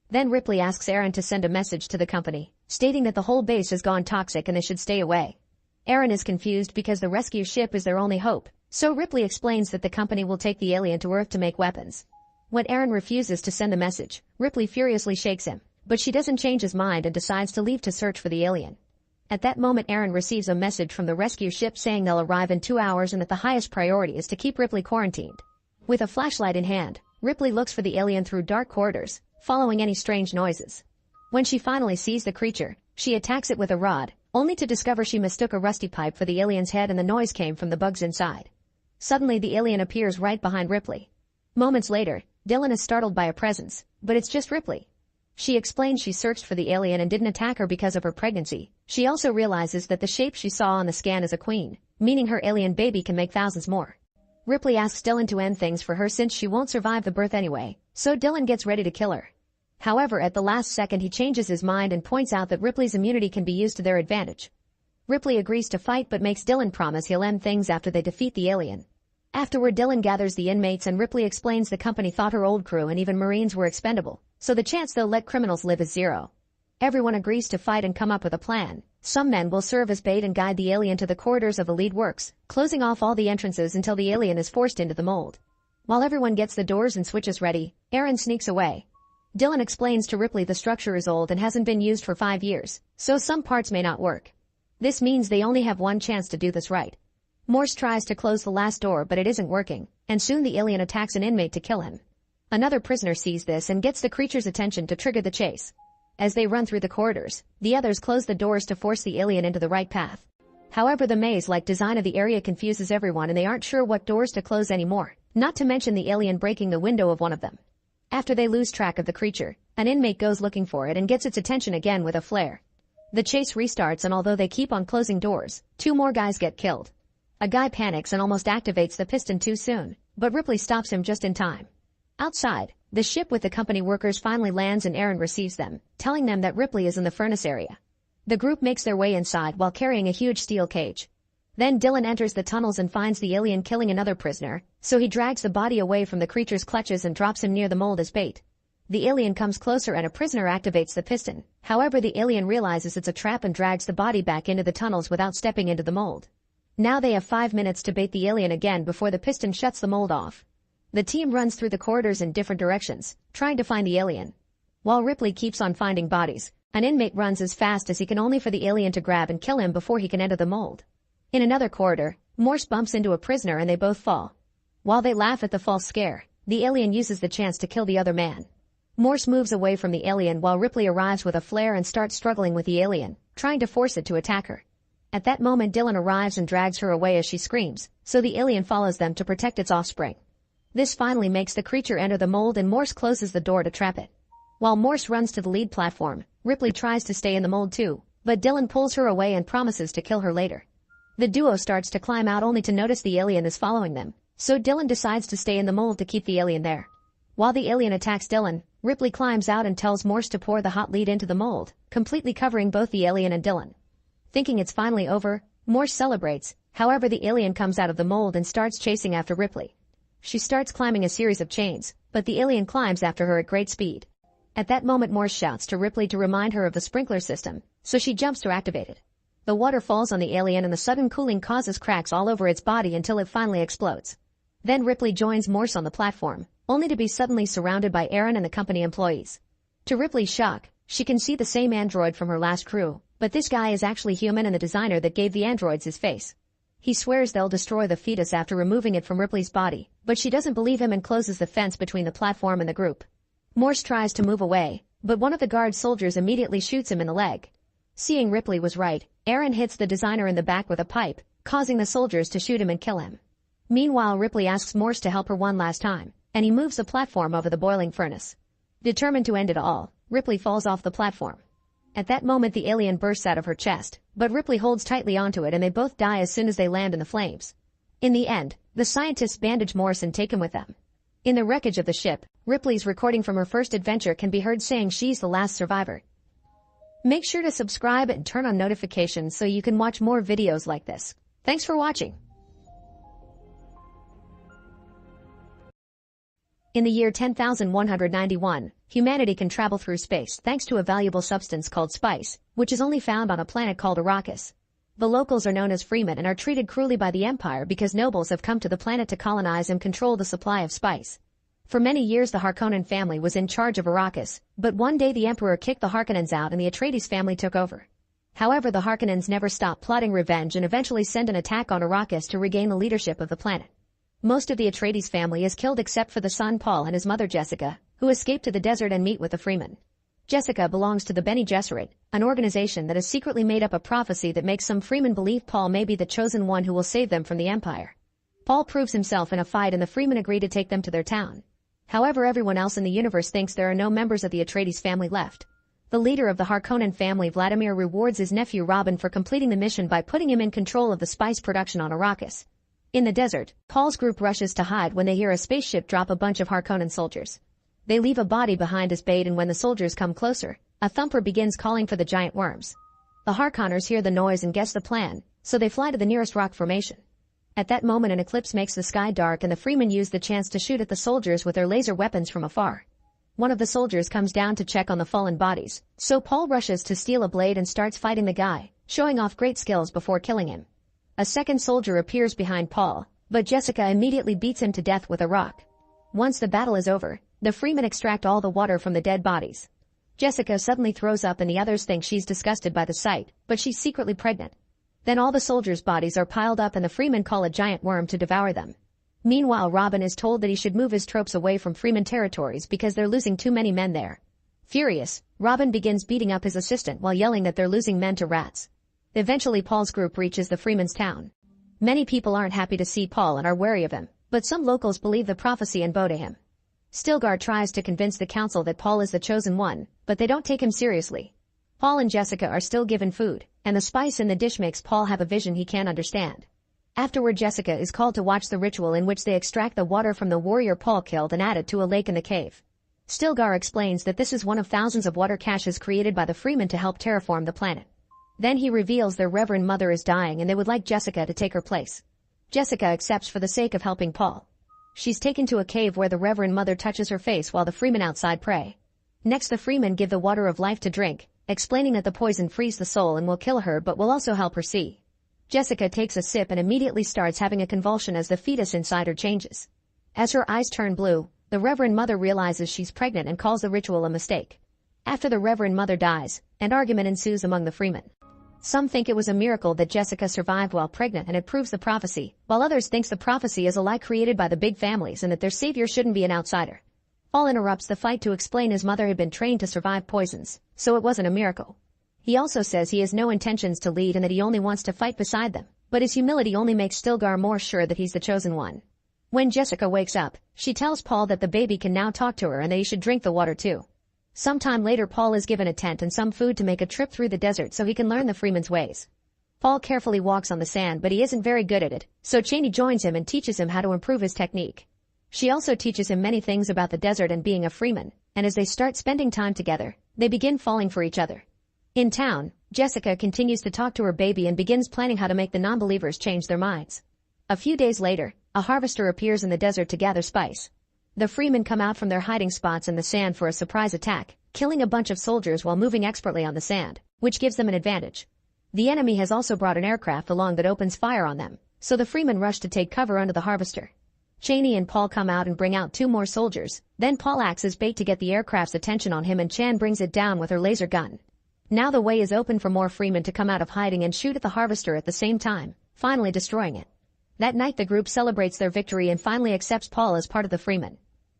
Then Ripley asks Aaron to send a message to the company, stating that the whole base has gone toxic and they should stay away. Aaron is confused because the rescue ship is their only hope, so Ripley explains that the company will take the alien to Earth to make weapons. When Aaron refuses to send the message, Ripley furiously shakes him, but she doesn't change his mind and decides to leave to search for the alien. At that moment, Aaron receives a message from the rescue ship saying they'll arrive in 2 hours and that the highest priority is to keep Ripley quarantined. With a flashlight in hand, Ripley looks for the alien through dark corridors, following any strange noises. When she finally sees the creature, she attacks it with a rod, only to discover she mistook a rusty pipe for the alien's head and the noise came from the bugs inside. Suddenly the alien appears right behind Ripley. Moments later, Dylan is startled by a presence, but it's just Ripley. She explains she searched for the alien and didn't attack her because of her pregnancy. She also realizes that the shape she saw on the scan is a queen, meaning her alien baby can make thousands more. Ripley asks Dylan to end things for her since she won't survive the birth anyway, so Dylan gets ready to kill her. However, at the last second he changes his mind and points out that Ripley's immunity can be used to their advantage. Ripley agrees to fight but makes Dylan promise he'll end things after they defeat the alien. Afterward, Dylan gathers the inmates and Ripley explains the company thought her old crew and even Marines were expendable, so the chance they'll let criminals live is zero. Everyone agrees to fight and come up with a plan. Some men will serve as bait and guide the alien to the corridors of the lead works, closing off all the entrances until the alien is forced into the mold. While everyone gets the doors and switches ready, Aaron sneaks away. Dylan explains to Ripley the structure is old and hasn't been used for 5 years, so some parts may not work. This means they only have one chance to do this right. Morse tries to close the last door but it isn't working, and soon the alien attacks an inmate to kill him. Another prisoner sees this and gets the creature's attention to trigger the chase. As they run through the corridors, the others close the doors to force the alien into the right path. However, the maze-like design of the area confuses everyone and they aren't sure what doors to close anymore, not to mention the alien breaking the window of one of them. After they lose track of the creature, an inmate goes looking for it and gets its attention again with a flare. The chase restarts and although they keep on closing doors, 2 more guys get killed. A guy panics and almost activates the piston too soon, but Ripley stops him just in time. Outside, the ship with the company workers finally lands and Aaron receives them, telling them that Ripley is in the furnace area. The group makes their way inside while carrying a huge steel cage. Then Dylan enters the tunnels and finds the alien killing another prisoner, so he drags the body away from the creature's clutches and drops him near the mold as bait. The alien comes closer and a prisoner activates the piston. However, the alien realizes it's a trap and drags the body back into the tunnels without stepping into the mold. Now they have 5 minutes to bait the alien again before the piston shuts the mold off. The team runs through the corridors in different directions, trying to find the alien. While Ripley keeps on finding bodies, an inmate runs as fast as he can only for the alien to grab and kill him before he can enter the mold. In another corridor, Morse bumps into a prisoner and they both fall. While they laugh at the false scare, the alien uses the chance to kill the other man. Morse moves away from the alien while Ripley arrives with a flare and starts struggling with the alien, trying to force it to attack her. At that moment Dylan arrives and drags her away as she screams, so the alien follows them to protect its offspring. This finally makes the creature enter the mold and Morse closes the door to trap it. While Morse runs to the lead platform, Ripley tries to stay in the mold too, but Dylan pulls her away and promises to kill her later. The duo starts to climb out only to notice the alien is following them, so Dylan decides to stay in the mold to keep the alien there. While the alien attacks Dylan, Ripley climbs out and tells Morse to pour the hot lead into the mold, completely covering both the alien and Dylan. Thinking it's finally over, Morse celebrates, however the alien comes out of the mold and starts chasing after Ripley. She starts climbing a series of chains, but the alien climbs after her at great speed. At that moment Morse shouts to Ripley to remind her of the sprinkler system, so she jumps to activate it. The water falls on the alien and the sudden cooling causes cracks all over its body until it finally explodes. Then Ripley joins Morse on the platform, only to be suddenly surrounded by Aaron and the company employees. To Ripley's shock, she can see the same android from her last crew, but this guy is actually human and the designer that gave the androids his face. He swears they'll destroy the fetus after removing it from Ripley's body, but she doesn't believe him and closes the fence between the platform and the group. Morse tries to move away, but one of the guard soldiers immediately shoots him in the leg. Seeing Ripley was right, Aaron hits the designer in the back with a pipe, causing the soldiers to shoot him and kill him. Meanwhile Ripley asks Morse to help her one last time, and he moves the platform over the boiling furnace. Determined to end it all, Ripley falls off the platform. At that moment the alien bursts out of her chest, but Ripley holds tightly onto it and they both die as soon as they land in the flames. In the end, the scientists bandage Morse and take him with them. In the wreckage of the ship, Ripley's recording from her first adventure can be heard saying she's the last survivor. Make sure to subscribe and turn on notifications so you can watch more videos like this. Thanks for watching. In the year 10,191, humanity can travel through space thanks to a valuable substance called spice, which is only found on a planet called Arrakis. The locals are known as freemen and are treated cruelly by the Empire because nobles have come to the planet to colonize and control the supply of spice. For many years the Harkonnen family was in charge of Arrakis, but one day the Emperor kicked the Harkonnens out and the Atreides family took over. However, the Harkonnens never stopped plotting revenge and eventually send an attack on Arrakis to regain the leadership of the planet. Most of the Atreides family is killed except for the son Paul and his mother Jessica, who escape to the desert and meet with the Freemen. Jessica belongs to the Bene Gesserit, an organization that has secretly made up a prophecy that makes some Freemen believe Paul may be the chosen one who will save them from the Empire. Paul proves himself in a fight and the Freemen agree to take them to their town. However, everyone else in the universe thinks there are no members of the Atreides family left. The leader of the Harkonnen family, Vladimir, rewards his nephew Robin for completing the mission by putting him in control of the spice production on Arrakis. In the desert, Paul's group rushes to hide when they hear a spaceship drop a bunch of Harkonnen soldiers. They leave a body behind as bait and when the soldiers come closer, a thumper begins calling for the giant worms. The Harkonners hear the noise and guess the plan, so they fly to the nearest rock formation. At that moment an eclipse makes the sky dark and the Freemen use the chance to shoot at the soldiers with their laser weapons from afar. One of the soldiers comes down to check on the fallen bodies, so Paul rushes to steal a blade and starts fighting the guy, showing off great skills before killing him. A second soldier appears behind Paul, but Jessica immediately beats him to death with a rock. Once the battle is over, the Freemen extract all the water from the dead bodies. Jessica suddenly throws up and the others think she's disgusted by the sight, but she's secretly pregnant. Then all the soldiers' bodies are piled up and the Freemen call a giant worm to devour them. Meanwhile, Robin is told that he should move his troops away from Freemen territories because they're losing too many men there. Furious, Robin begins beating up his assistant while yelling that they're losing men to rats. Eventually Paul's group reaches the Freemen's town. Many people aren't happy to see Paul and are wary of him, but some locals believe the prophecy and bow to him. Stilgar tries to convince the council that Paul is the chosen one, but they don't take him seriously. Paul and Jessica are still given food, and the spice in the dish makes Paul have a vision he can't understand. Afterward, Jessica is called to watch the ritual in which they extract the water from the warrior Paul killed and add it to a lake in the cave. Stilgar explains that this is one of thousands of water caches created by the Freemen to help terraform the planet. Then he reveals their Reverend Mother is dying and they would like Jessica to take her place. Jessica accepts for the sake of helping Paul. She's taken to a cave where the Reverend Mother touches her face while the Freemen outside pray. Next, the Freemen give the water of life to drink, explaining that the poison frees the soul and will kill her but will also help her see. Jessica takes a sip and immediately starts having a convulsion as the fetus inside her changes. As her eyes turn blue, the Reverend Mother realizes she's pregnant and calls the ritual a mistake. After the Reverend Mother dies, an argument ensues among the freemen. Some think it was a miracle that Jessica survived while pregnant and it proves the prophecy, while others thinks the prophecy is a lie created by the big families and that their savior shouldn't be an outsider. Paul interrupts the fight to explain his mother had been trained to survive poisons, so it wasn't a miracle. He also says he has no intentions to lead and that he only wants to fight beside them, but his humility only makes Stilgar more sure that he's the chosen one. When Jessica wakes up, she tells Paul that the baby can now talk to her and that he should drink the water too. Sometime later Paul is given a tent and some food to make a trip through the desert so he can learn the freeman's ways. Paul carefully walks on the sand but he isn't very good at it, so Chani joins him and teaches him how to improve his technique. She also teaches him many things about the desert and being a freeman, and as they start spending time together, they begin falling for each other. In town, Jessica continues to talk to her baby and begins planning how to make the non-believers change their minds. A few days later, a harvester appears in the desert to gather spice. The freemen come out from their hiding spots in the sand for a surprise attack, killing a bunch of soldiers while moving expertly on the sand, which gives them an advantage. The enemy has also brought an aircraft along that opens fire on them, so the freemen rush to take cover under the harvester. Chani and Paul come out and bring out 2 more soldiers, then Paul acts as bait to get the aircraft's attention on him and Chan brings it down with her laser gun. Now the way is open for more freemen to come out of hiding and shoot at the harvester at the same time, finally destroying it. That night the group celebrates their victory and finally accepts Paul as part of the freemen.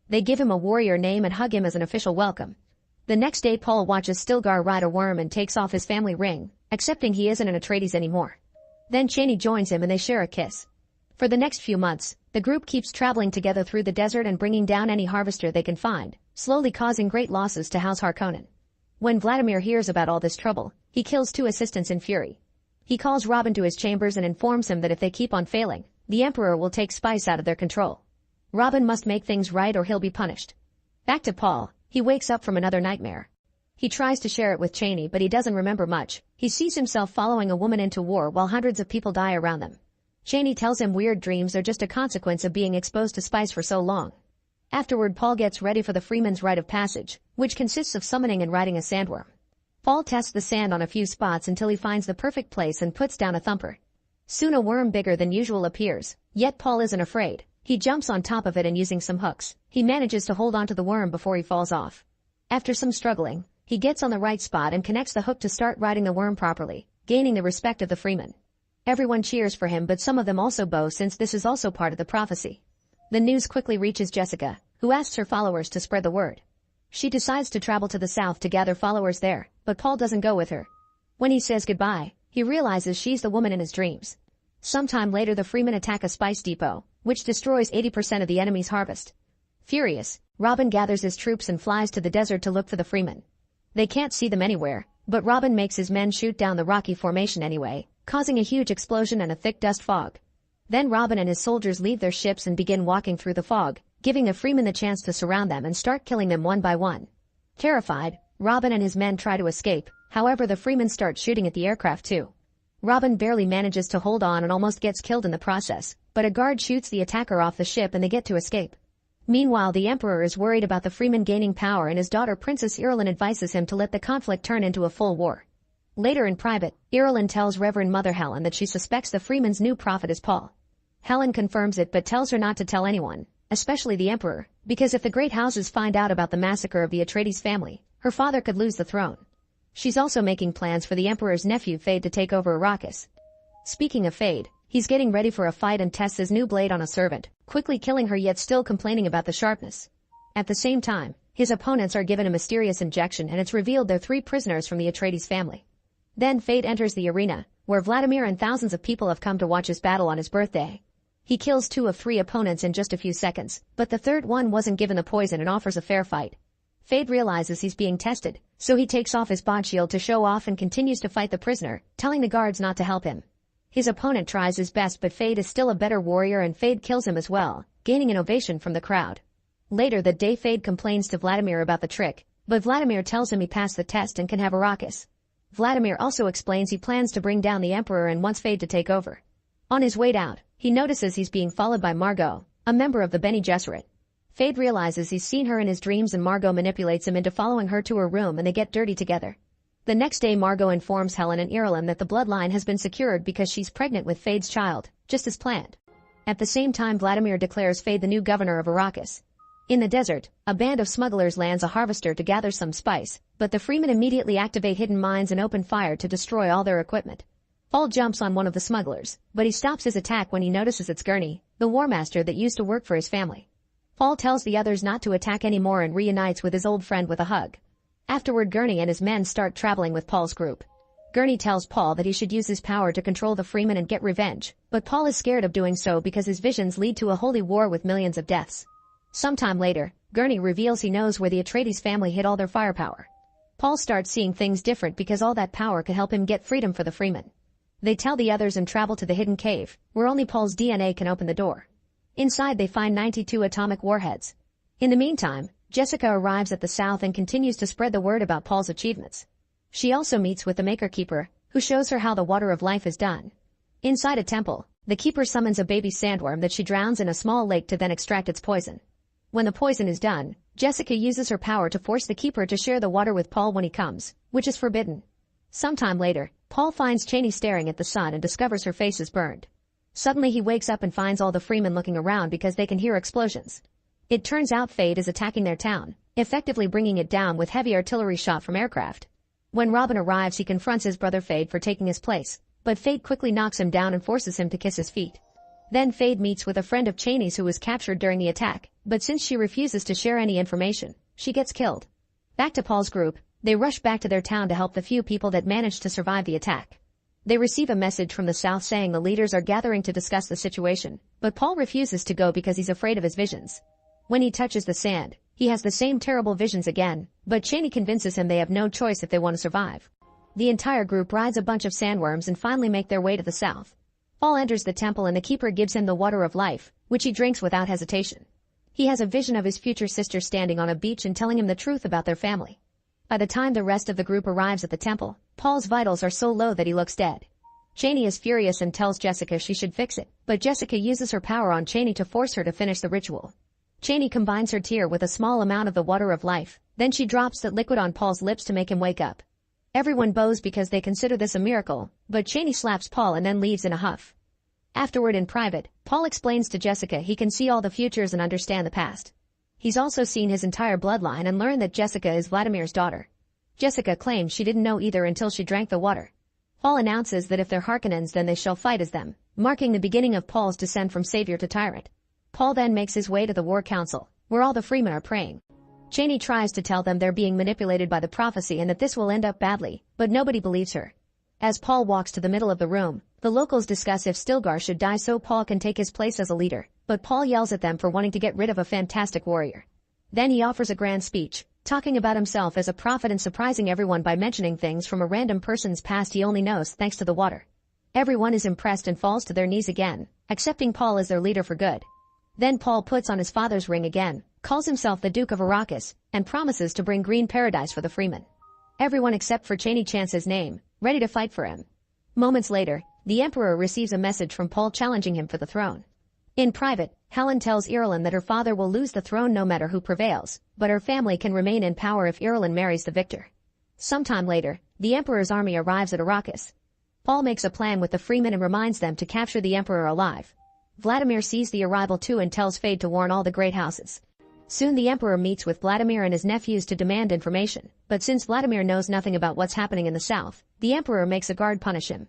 They give him a warrior name and hug him as an official welcome. The next day Paul watches Stilgar ride a worm and takes off his family ring, accepting he isn't an Atreides anymore. Then Chani joins him and they share a kiss. For the next few months, the group keeps traveling together through the desert and bringing down any harvester they can find, slowly causing great losses to House Harkonnen. When Vladimir hears about all this trouble, he kills 2 assistants in fury. He calls Robin to his chambers and informs him that if they keep on failing, the Emperor will take spice out of their control. Robin must make things right or he'll be punished. Back to Paul, he wakes up from another nightmare. He tries to share it with Chani but he doesn't remember much. He sees himself following a woman into war while hundreds of people die around them. Chani tells him weird dreams are just a consequence of being exposed to spice for so long. Afterward Paul gets ready for the freeman's rite of passage, which consists of summoning and riding a sandworm. Paul tests the sand on a few spots until he finds the perfect place and puts down a thumper. Soon a worm bigger than usual appears, yet Paul isn't afraid. He jumps on top of it and using some hooks, he manages to hold onto the worm before he falls off. After some struggling, he gets on the right spot and connects the hook to start riding the worm properly, gaining the respect of the freemen. Everyone cheers for him but some of them also bow since this is also part of the prophecy. The news quickly reaches Jessica, who asks her followers to spread the word. She decides to travel to the south to gather followers there, but Paul doesn't go with her. When he says goodbye, he realizes she's the woman in his dreams. Sometime later the freemen attack a spice depot, which destroys 80% of the enemy's harvest. Furious, Robin gathers his troops and flies to the desert to look for the freemen. They can't see them anywhere, but Robin makes his men shoot down the rocky formation anyway, causing a huge explosion and a thick dust fog. Then Robin and his soldiers leave their ships and begin walking through the fog, giving the freemen the chance to surround them and start killing them one by one. Terrified, Robin and his men try to escape, however the freemen start shooting at the aircraft too. Robin barely manages to hold on and almost gets killed in the process, but a guard shoots the attacker off the ship and they get to escape. Meanwhile the Emperor is worried about the freemen gaining power and his daughter Princess Irulan advises him to let the conflict turn into a full war. Later in private, Irulan tells Reverend Mother Helen that she suspects the freeman's new prophet is Paul. Helen confirms it but tells her not to tell anyone, especially the Emperor, because if the great houses find out about the massacre of the Atreides family, her father could lose the throne. She's also making plans for the Emperor's nephew Fade to take over Arrakis. Speaking of Fade, he's getting ready for a fight and tests his new blade on a servant, quickly killing her yet still complaining about the sharpness. At the same time, his opponents are given a mysterious injection and it's revealed they're 3 prisoners from the Atreides family. Then Fade enters the arena, where Vladimir and thousands of people have come to watch his battle on his birthday. He kills 2 of 3 opponents in just a few seconds, but the third one wasn't given the poison and offers a fair fight. Fade realizes he's being tested, so he takes off his bod shield to show off and continues to fight the prisoner, telling the guards not to help him. His opponent tries his best but Fade is still a better warrior and Fade kills him as well, gaining an ovation from the crowd. Later that day Fade complains to Vladimir about the trick, but Vladimir tells him he passed the test and can have Arrakis. Vladimir also explains he plans to bring down the Emperor and wants Fade to take over. On his way out, he notices he's being followed by Margot, a member of the Bene Gesserit. Fade realizes he's seen her in his dreams and Margot manipulates him into following her to her room and they get dirty together. The next day Margot informs Helen and Irulan that the bloodline has been secured because she's pregnant with Fade's child, just as planned. At the same time, Vladimir declares Fade the new governor of Arrakis. In the desert, a band of smugglers lands a harvester to gather some spice, but the Freemen immediately activate hidden mines and open fire to destroy all their equipment. Paul jumps on one of the smugglers, but he stops his attack when he notices it's Gurney, the War Master that used to work for his family. Paul tells the others not to attack anymore and reunites with his old friend with a hug. Afterward, Gurney and his men start traveling with Paul's group. Gurney tells Paul that he should use his power to control the Freemen and get revenge, but Paul is scared of doing so because his visions lead to a holy war with millions of deaths. Sometime later, Gurney reveals he knows where the Atreides family hid all their firepower. Paul starts seeing things different because all that power could help him get freedom for the Freemen. They tell the others and travel to the hidden cave, where only Paul's DNA can open the door. Inside they find 92 atomic warheads. In the meantime, Jessica arrives at the south and continues to spread the word about Paul's achievements. She also meets with the Maker Keeper, who shows her how the water of life is done. Inside a temple, the Keeper summons a baby sandworm that she drowns in a small lake to then extract its poison. When the poison is done, Jessica uses her power to force the Keeper to share the water with Paul when he comes, which is forbidden. Sometime later, Paul finds Chani staring at the sun and discovers her face is burned. Suddenly he wakes up and finds all the Freemen looking around because they can hear explosions. It turns out Fade is attacking their town, effectively bringing it down with heavy artillery shot from aircraft. When Robin arrives, he confronts his brother Fade for taking his place, but Fade quickly knocks him down and forces him to kiss his feet. Then Fade meets with a friend of Chani's who was captured during the attack, but since she refuses to share any information, she gets killed. Back to Paul's group, they rush back to their town to help the few people that managed to survive the attack. They receive a message from the south saying the leaders are gathering to discuss the situation, but Paul refuses to go because he's afraid of his visions. When he touches the sand, he has the same terrible visions again, but Chani convinces him they have no choice if they want to survive. The entire group rides a bunch of sandworms and finally make their way to the south. Paul enters the temple and the Keeper gives him the water of life, which he drinks without hesitation. He has a vision of his future sister standing on a beach and telling him the truth about their family. By the time the rest of the group arrives at the temple, Paul's vitals are so low that he looks dead. Chani is furious and tells Jessica she should fix it, but Jessica uses her power on Chani to force her to finish the ritual. Chani combines her tear with a small amount of the water of life, then she drops that liquid on Paul's lips to make him wake up. Everyone bows because they consider this a miracle, but Chani slaps Paul and then leaves in a huff. Afterward in private, Paul explains to Jessica he can see all the futures and understand the past. He's also seen his entire bloodline and learned that Jessica is Vladimir's daughter. Jessica claims she didn't know either until she drank the water. Paul announces that if they're Harkonnens then they shall fight as them, marking the beginning of Paul's descent from savior to tyrant. Paul then makes his way to the War Council, where all the Freemen are praying. Chani tries to tell them they're being manipulated by the prophecy and that this will end up badly, but nobody believes her. As Paul walks to the middle of the room, the locals discuss if Stilgar should die so Paul can take his place as a leader, but Paul yells at them for wanting to get rid of a fantastic warrior. Then he offers a grand speech, talking about himself as a prophet and surprising everyone by mentioning things from a random person's past he only knows thanks to the water. Everyone is impressed and falls to their knees again, accepting Paul as their leader for good. Then Paul puts on his father's ring again, calls himself the Duke of Arrakis, and promises to bring green paradise for the Freemen. Everyone except for Chani chants his name, ready to fight for him. Moments later, the Emperor receives a message from Paul challenging him for the throne. In private, Helen tells Irulan that her father will lose the throne no matter who prevails, but her family can remain in power if Irulan marries the victor. Sometime later, the Emperor's army arrives at Arrakis. Paul makes a plan with the Freemen and reminds them to capture the Emperor alive. Vladimir sees the arrival too and tells Fade to warn all the great houses. Soon the Emperor meets with Vladimir and his nephews to demand information, but since Vladimir knows nothing about what's happening in the south, the Emperor makes a guard punish him.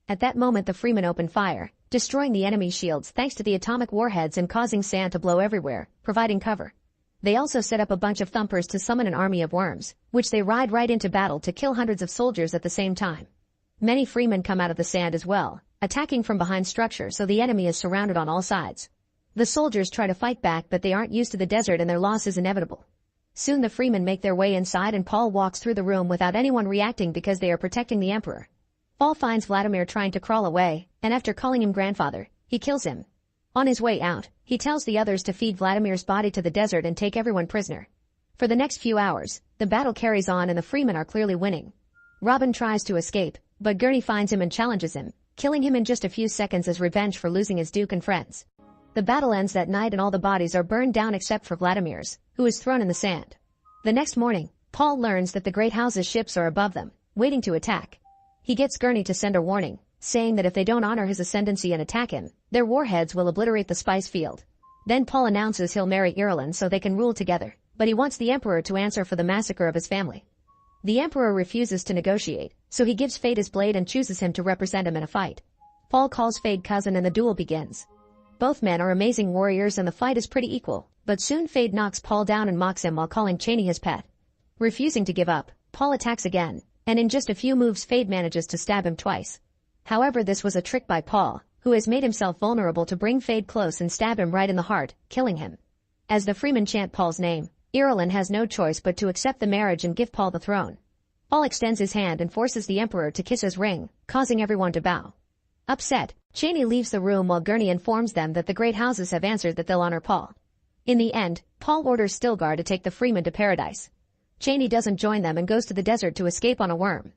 At that moment the Freemen open fire, destroying the enemy's shields thanks to the atomic warheads and causing sand to blow everywhere, providing cover. They also set up a bunch of thumpers to summon an army of worms, which they ride right into battle to kill hundreds of soldiers at the same time. Many Freemen come out of the sand as well, attacking from behind structure so the enemy is surrounded on all sides. The soldiers try to fight back but they aren't used to the desert and their loss is inevitable. Soon the Freemen make their way inside and Paul walks through the room without anyone reacting because they are protecting the Emperor. Paul finds Vladimir trying to crawl away, and after calling him grandfather, he kills him. On his way out, he tells the others to feed Vladimir's body to the desert and take everyone prisoner. For the next few hours, the battle carries on and the Freemen are clearly winning. Robin tries to escape, but Gurney finds him and challenges him, killing him in just a few seconds as revenge for losing his duke and friends. The battle ends that night and all the bodies are burned down except for Vladimir's, who is thrown in the sand. The next morning, Paul learns that the Great House's ships are above them, waiting to attack. He gets Gurney to send a warning, saying that if they don't honor his ascendancy and attack him, their warheads will obliterate the spice field. Then Paul announces he'll marry Irulan so they can rule together, but he wants the Emperor to answer for the massacre of his family. The Emperor refuses to negotiate, so he gives Feyd his blade and chooses him to represent him in a fight. Paul calls Feyd cousin and the duel begins. Both men are amazing warriors and the fight is pretty equal, but soon Feyd knocks Paul down and mocks him while calling Chani his pet. Refusing to give up, Paul attacks again, and in just a few moves Feyd manages to stab him twice. However, this was a trick by Paul, who has made himself vulnerable to bring Feyd close and stab him right in the heart, killing him. As the freemen chant Paul's name, Irulan has no choice but to accept the marriage and give Paul the throne. Paul extends his hand and forces the Emperor to kiss his ring, causing everyone to bow. Upset, Chani leaves the room while Gurney informs them that the great houses have answered that they'll honor Paul. In the end, Paul orders Stilgar to take the freemen to paradise. Chani doesn't join them and goes to the desert to escape on a worm.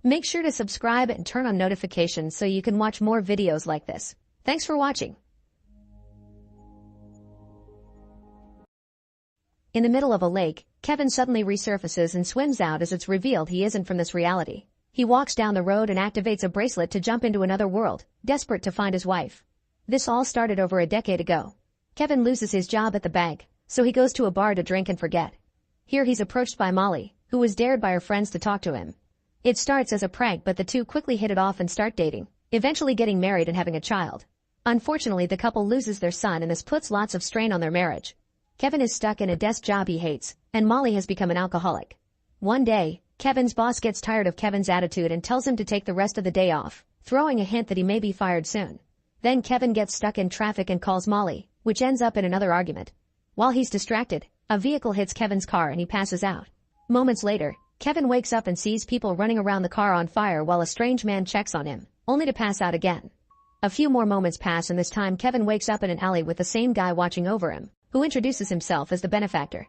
Make sure to subscribe and turn on notifications so you can watch more videos like this. Thanks for watching. In the middle of a lake, Kevin suddenly resurfaces and swims out as it's revealed he isn't from this reality. He walks down the road and activates a bracelet to jump into another world, desperate to find his wife. This all started over a decade ago. Kevin loses his job at the bank, so he goes to a bar to drink and forget. Here he's approached by Molly, who was dared by her friends to talk to him. It starts as a prank, but the two quickly hit it off and start dating, eventually getting married and having a child. Unfortunately, the couple loses their son and this puts lots of strain on their marriage. Kevin is stuck in a desk job he hates, and Molly has become an alcoholic. One day, Kevin's boss gets tired of Kevin's attitude and tells him to take the rest of the day off, throwing a hint that he may be fired soon. Then Kevin gets stuck in traffic and calls Molly, which ends up in another argument. While he's distracted, a vehicle hits Kevin's car and he passes out. Moments later, Kevin wakes up and sees people running around the car on fire while a strange man checks on him, only to pass out again. A few more moments pass and this time Kevin wakes up in an alley with the same guy watching over him, who introduces himself as the benefactor.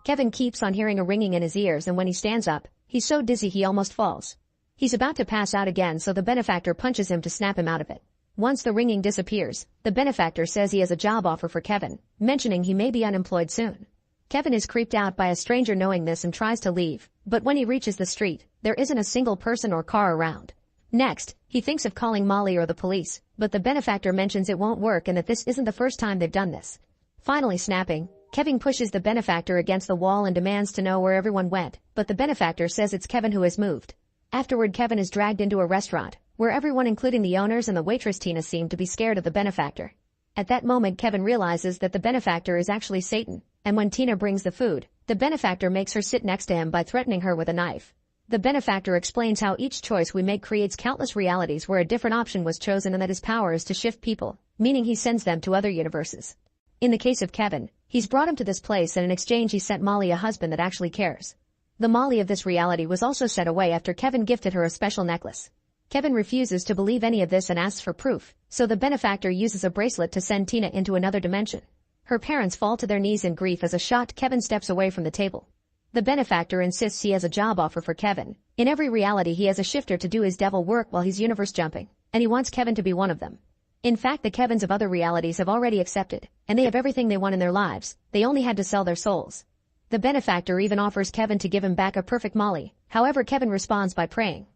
Kevin keeps on hearing a ringing in his ears and when he stands up, he's so dizzy he almost falls. He's about to pass out again so the benefactor punches him to snap him out of it. Once the ringing disappears, the benefactor says he has a job offer for Kevin, mentioning he may be unemployed soon. Kevin is creeped out by a stranger knowing this and tries to leave, but when he reaches the street, there isn't a single person or car around. Next, he thinks of calling Molly or the police, but the benefactor mentions it won't work and that this isn't the first time they've done this. Finally snapping, Kevin pushes the benefactor against the wall and demands to know where everyone went, but the benefactor says it's Kevin who has moved. Afterward, Kevin is dragged into a restaurant, where everyone including the owners and the waitress Tina seem to be scared of the benefactor. At that moment, Kevin realizes that the benefactor is actually Satan, and when Tina brings the food, the benefactor makes her sit next to him by threatening her with a knife. The benefactor explains how each choice we make creates countless realities where a different option was chosen and that his power is to shift people, meaning he sends them to other universes. In the case of Kevin, he's brought him to this place and in exchange he sent Molly a husband that actually cares. The Molly of this reality was also sent away after Kevin gifted her a special necklace. Kevin refuses to believe any of this and asks for proof, so the benefactor uses a bracelet to send Tina into another dimension. Her parents fall to their knees in grief as a shocked Kevin steps away from the table. The benefactor insists he has a job offer for Kevin. In every reality he has a shifter to do his devil work while he's universe jumping, and he wants Kevin to be one of them. In fact, the Kevins of other realities have already accepted, and they have everything they want in their lives, they only had to sell their souls. The benefactor even offers Kevin to give him back a perfect Molly, however Kevin responds by praying.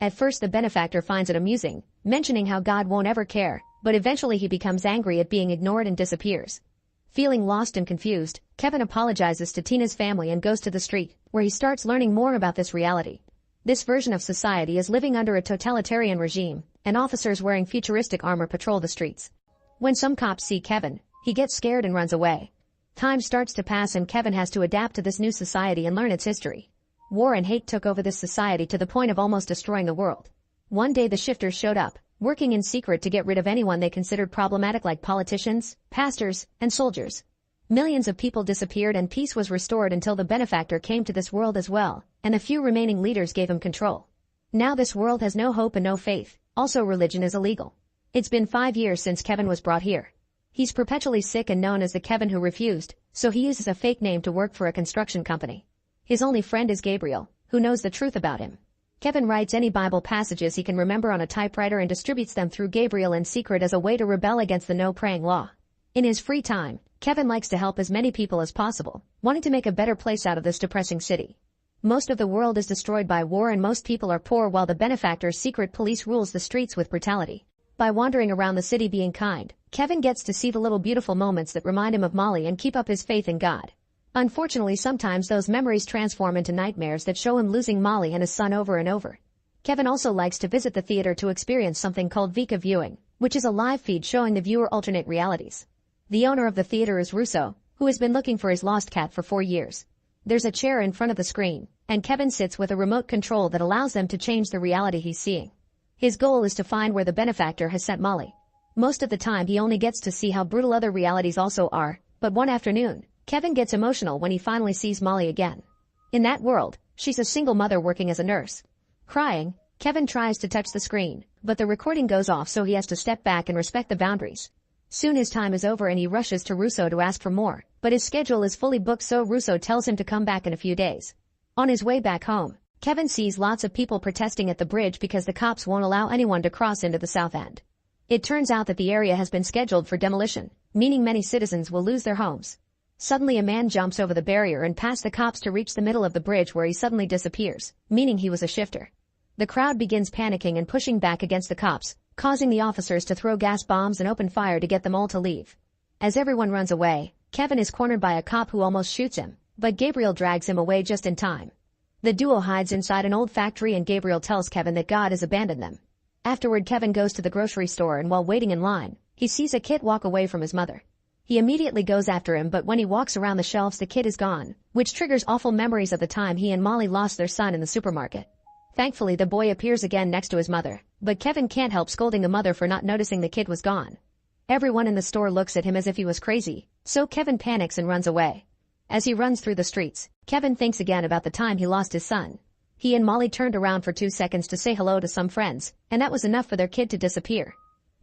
At first the benefactor finds it amusing, mentioning how God won't ever care, but eventually he becomes angry at being ignored and disappears. Feeling lost and confused, Kevin apologizes to Tina's family and goes to the street, where he starts learning more about this reality. This version of society is living under a totalitarian regime, and officers wearing futuristic armor patrol the streets. When some cops see Kevin, he gets scared and runs away. Time starts to pass and Kevin has to adapt to this new society and learn its history. War and hate took over this society to the point of almost destroying the world. One day the shifters showed up, working in secret to get rid of anyone they considered problematic like politicians, pastors, and soldiers. Millions of people disappeared and peace was restored until the benefactor came to this world as well, and the few remaining leaders gave him control. Now this world has no hope and no faith, also religion is illegal. It's been 5 years since Kevin was brought here. He's perpetually sick and known as the Kevin who refused, so he uses a fake name to work for a construction company. His only friend is Gabriel, who knows the truth about him. Kevin writes any Bible passages he can remember on a typewriter and distributes them through Gabriel in secret as a way to rebel against the no-praying law. In his free time, Kevin likes to help as many people as possible, wanting to make a better place out of this depressing city. Most of the world is destroyed by war and most people are poor while the benefactor's secret police rules the streets with brutality. By wandering around the city being kind, Kevin gets to see the little beautiful moments that remind him of Molly and keep up his faith in God. Unfortunately, sometimes those memories transform into nightmares that show him losing Molly and his son over and over. Kevin also likes to visit the theater to experience something called Vika viewing, which is a live feed showing the viewer alternate realities. The owner of the theater is Russo, who has been looking for his lost cat for 4 years. There's a chair in front of the screen, and Kevin sits with a remote control that allows them to change the reality he's seeing. His goal is to find where the benefactor has sent Molly. Most of the time he only gets to see how brutal other realities also are, but one afternoon, Kevin gets emotional when he finally sees Molly again. In that world, she's a single mother working as a nurse. Crying, Kevin tries to touch the screen, but the recording goes off so he has to step back and respect the boundaries. Soon his time is over and he rushes to Russo to ask for more, but his schedule is fully booked so Russo tells him to come back in a few days. On his way back home, Kevin sees lots of people protesting at the bridge because the cops won't allow anyone to cross into the south end. It turns out that the area has been scheduled for demolition, meaning many citizens will lose their homes. Suddenly a man jumps over the barrier and past the cops to reach the middle of the bridge where he suddenly disappears, meaning he was a shifter. The crowd begins panicking and pushing back against the cops, causing the officers to throw gas bombs and open fire to get them all to leave. As everyone runs away, Kevin is cornered by a cop who almost shoots him, but Gabriel drags him away just in time. The duo hides inside an old factory and Gabriel tells Kevin that God has abandoned them. Afterward, Kevin goes to the grocery store and while waiting in line, he sees a kid walk away from his mother. He immediately goes after him, but when he walks around the shelves the kid is gone, which triggers awful memories of the time he and Molly lost their son in the supermarket. Thankfully the boy appears again next to his mother, but Kevin can't help scolding the mother for not noticing the kid was gone. Everyone in the store looks at him as if he was crazy, so Kevin panics and runs away. As he runs through the streets, Kevin thinks again about the time he lost his son. He and Molly turned around for 2 seconds to say hello to some friends, and that was enough for their kid to disappear.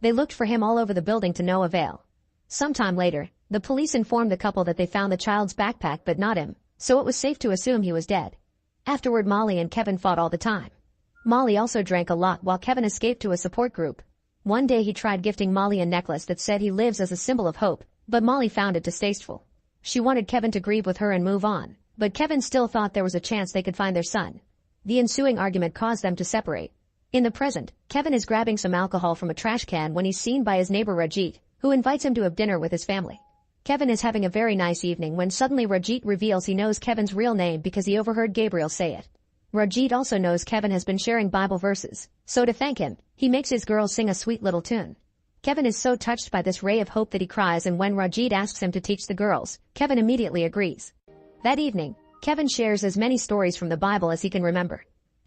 They looked for him all over the building to no avail. Sometime later, the police informed the couple that they found the child's backpack but not him, so it was safe to assume he was dead. Afterward, Molly and Kevin fought all the time. Molly also drank a lot while Kevin escaped to a support group. One day he tried gifting Molly a necklace that said he lives as a symbol of hope, but Molly found it distasteful. She wanted Kevin to grieve with her and move on, but Kevin still thought there was a chance they could find their son. The ensuing argument caused them to separate. In the present, Kevin is grabbing some alcohol from a trash can when he's seen by his neighbor Rajit, who invites him to have dinner with his family. Kevin is having a very nice evening when suddenly Rajit reveals he knows Kevin's real name because he overheard Gabriel say it. Rajit also knows Kevin has been sharing Bible verses, so to thank him, he makes his girls sing a sweet little tune. Kevin is so touched by this ray of hope that he cries, and when Rajit asks him to teach the girls, Kevin immediately agrees. That evening, Kevin shares as many stories from the Bible as he can remember.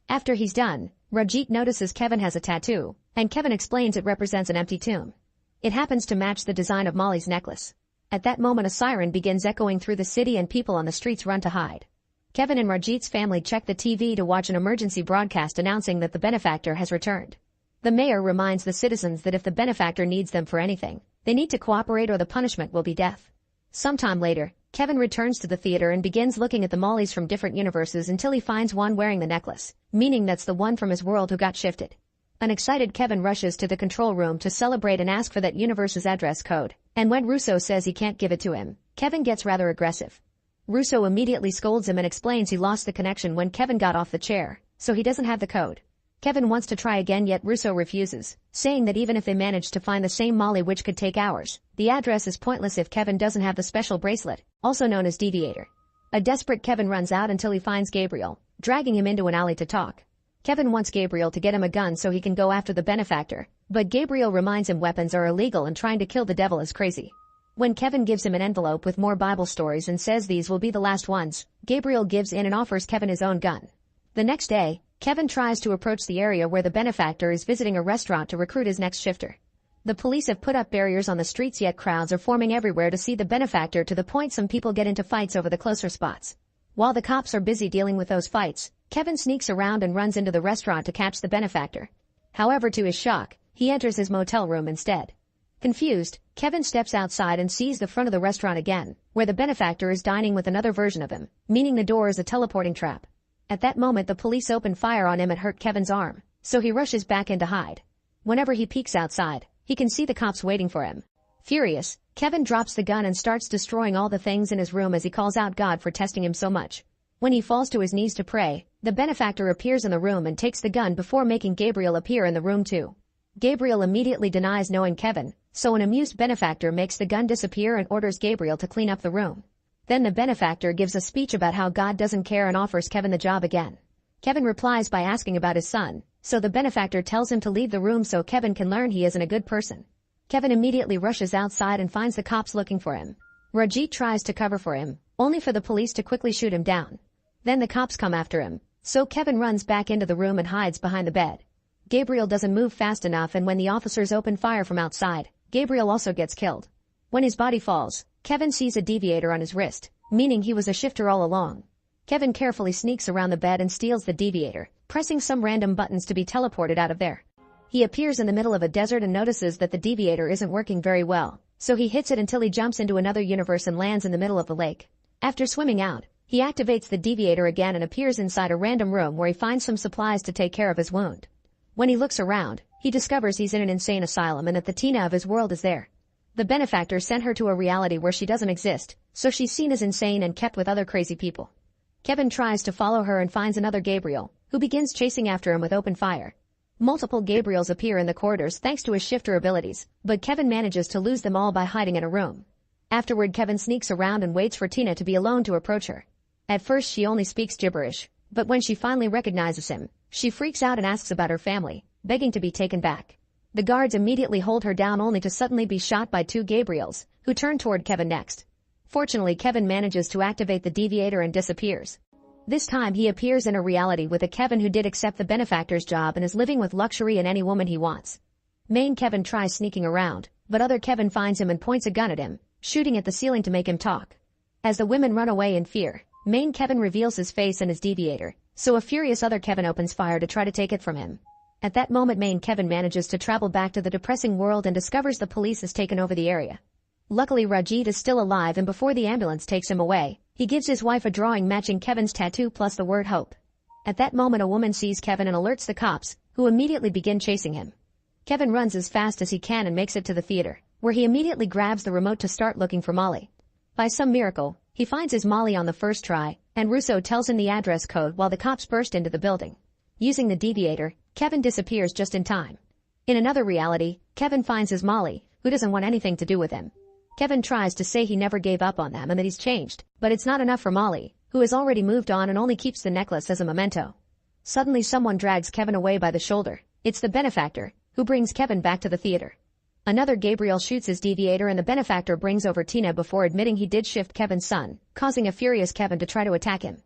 After he's done, Rajit notices Kevin has a tattoo, and Kevin explains it represents an empty tomb. It happens to match the design of Molly's necklace. At that moment a siren begins echoing through the city and people on the streets run to hide. Kevin and Rajit's family check the TV to watch an emergency broadcast announcing that the benefactor has returned. The mayor reminds the citizens that if the benefactor needs them for anything, they need to cooperate or the punishment will be death. Sometime later, Kevin returns to the theater and begins looking at the Mollys from different universes until he finds one wearing the necklace, meaning that's the one from his world who got shifted. An excited Kevin rushes to the control room to celebrate and ask for that universe's address code, and when Russo says he can't give it to him, Kevin gets rather aggressive. Russo immediately scolds him and explains he lost the connection when Kevin got off the chair, so he doesn't have the code. Kevin wants to try again, yet Russo refuses, saying that even if they manage to find the same Molly, which could take hours, the address is pointless if Kevin doesn't have the special bracelet, also known as Deviator. A desperate Kevin runs out until he finds Gabriel, dragging him into an alley to talk. Kevin wants Gabriel to get him a gun so he can go after the benefactor, but Gabriel reminds him weapons are illegal and trying to kill the devil is crazy. When Kevin gives him an envelope with more Bible stories and says these will be the last ones, Gabriel gives in and offers Kevin his own gun. The next day, Kevin tries to approach the area where the benefactor is visiting a restaurant to recruit his next shifter. The police have put up barriers on the streets, yet crowds are forming everywhere to see the benefactor, to the point some people get into fights over the closer spots. While the cops are busy dealing with those fights, Kevin sneaks around and runs into the restaurant to catch the benefactor. However, to his shock, he enters his motel room instead. Confused, Kevin steps outside and sees the front of the restaurant again, where the benefactor is dining with another version of him, meaning the door is a teleporting trap. At that moment the police open fire on him and hurt Kevin's arm, so he rushes back in to hide. Whenever he peeks outside, he can see the cops waiting for him. Furious, Kevin drops the gun and starts destroying all the things in his room as he calls out God for testing him so much. When he falls to his knees to pray, the benefactor appears in the room and takes the gun before making Gabriel appear in the room too. Gabriel immediately denies knowing Kevin, so an amused benefactor makes the gun disappear and orders Gabriel to clean up the room. Then the benefactor gives a speech about how God doesn't care and offers Kevin the job again. Kevin replies by asking about his son, so the benefactor tells him to leave the room so Kevin can learn he isn't a good person. Kevin immediately rushes outside and finds the cops looking for him. Rajit tries to cover for him, only for the police to quickly shoot him down. Then the cops come after him, so Kevin runs back into the room and hides behind the bed. Gabriel doesn't move fast enough, and when the officers open fire from outside, Gabriel also gets killed. When his body falls, Kevin sees a deviator on his wrist, meaning he was a shifter all along. Kevin carefully sneaks around the bed and steals the deviator, pressing some random buttons to be teleported out of there. He appears in the middle of a desert and notices that the deviator isn't working very well, so he hits it until he jumps into another universe and lands in the middle of the lake. After swimming out, he activates the deviator again and appears inside a random room where he finds some supplies to take care of his wound. When he looks around, he discovers he's in an insane asylum and that the Tina of his world is there. The benefactor sent her to a reality where she doesn't exist, so she's seen as insane and kept with other crazy people. Kevin tries to follow her and finds another Gabriel, who begins chasing after him with open fire. Multiple Gabriels appear in the corridors thanks to his shifter abilities, but Kevin manages to lose them all by hiding in a room. Afterward, Kevin sneaks around and waits for Tina to be alone to approach her. At first she only speaks gibberish, but when she finally recognizes him, she freaks out and asks about her family, begging to be taken back. The guards immediately hold her down only to suddenly be shot by two Gabriels, who turn toward Kevin next. Fortunately, Kevin manages to activate the deviator and disappears. This time he appears in a reality with a Kevin who did accept the benefactor's job and is living with luxury and any woman he wants. Main Kevin tries sneaking around, but other Kevin finds him and points a gun at him, shooting at the ceiling to make him talk. As the women run away in fear, Main Kevin reveals his face and his deviator, so a furious other Kevin opens fire to try to take it from him. At that moment, Main Kevin manages to travel back to the depressing world and discovers the police has taken over the area. Luckily, Rajit is still alive, and before the ambulance takes him away, he gives his wife a drawing matching Kevin's tattoo plus the word hope. At that moment, a woman sees Kevin and alerts the cops, who immediately begin chasing him. Kevin runs as fast as he can and makes it to the theater, where he immediately grabs the remote to start looking for Molly. By some miracle, he finds his Molly on the first try, and Russo tells him the address code while the cops burst into the building. Using the deviator, Kevin disappears just in time. In another reality, Kevin finds his Molly, who doesn't want anything to do with him. Kevin tries to say he never gave up on them and that he's changed, but it's not enough for Molly, who has already moved on and only keeps the necklace as a memento. Suddenly someone drags Kevin away by the shoulder. It's the benefactor, who brings Kevin back to the theater. Another Gabriel shoots his deviator and the benefactor brings over Tina before admitting he did shift Kevin's son, causing a furious Kevin to try to attack him.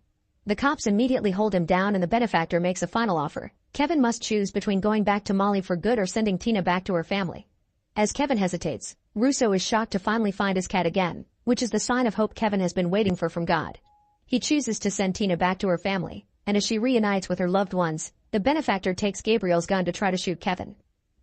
The cops immediately hold him down and the benefactor makes a final offer. Kevin must choose between going back to Molly for good or sending Tina back to her family. As Kevin hesitates, Russo is shocked to finally find his cat again, which is the sign of hope Kevin has been waiting for from God. He chooses to send Tina back to her family, and as she reunites with her loved ones, the benefactor takes Gabriel's gun to try to shoot Kevin.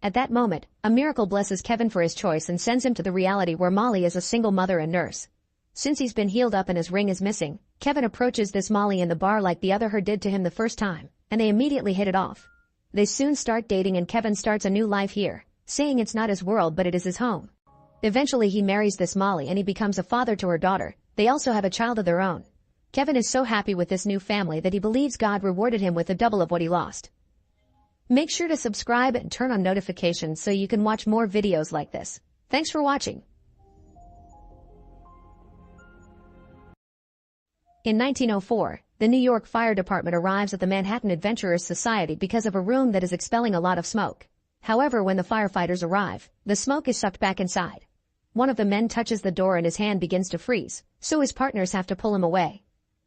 At that moment, a miracle blesses Kevin for his choice and sends him to the reality where Molly is a single mother and nurse. Since he's been healed up and his ring is missing, Kevin approaches this Molly in the bar like the other her did to him the first time, and they immediately hit it off. They soon start dating and Kevin starts a new life here, saying it's not his world but it is his home. Eventually he marries this Molly and he becomes a father to her daughter. They also have a child of their own. Kevin is so happy with this new family that he believes God rewarded him with the double of what he lost. Make sure to subscribe and turn on notifications so you can watch more videos like this. Thanks for watching. In 1904, the New York Fire Department arrives at the Manhattan Adventurers Society because of a room that is expelling a lot of smoke. However, when the firefighters arrive, the smoke is sucked back inside. One of the men touches the door and his hand begins to freeze, so his partners have to pull him away.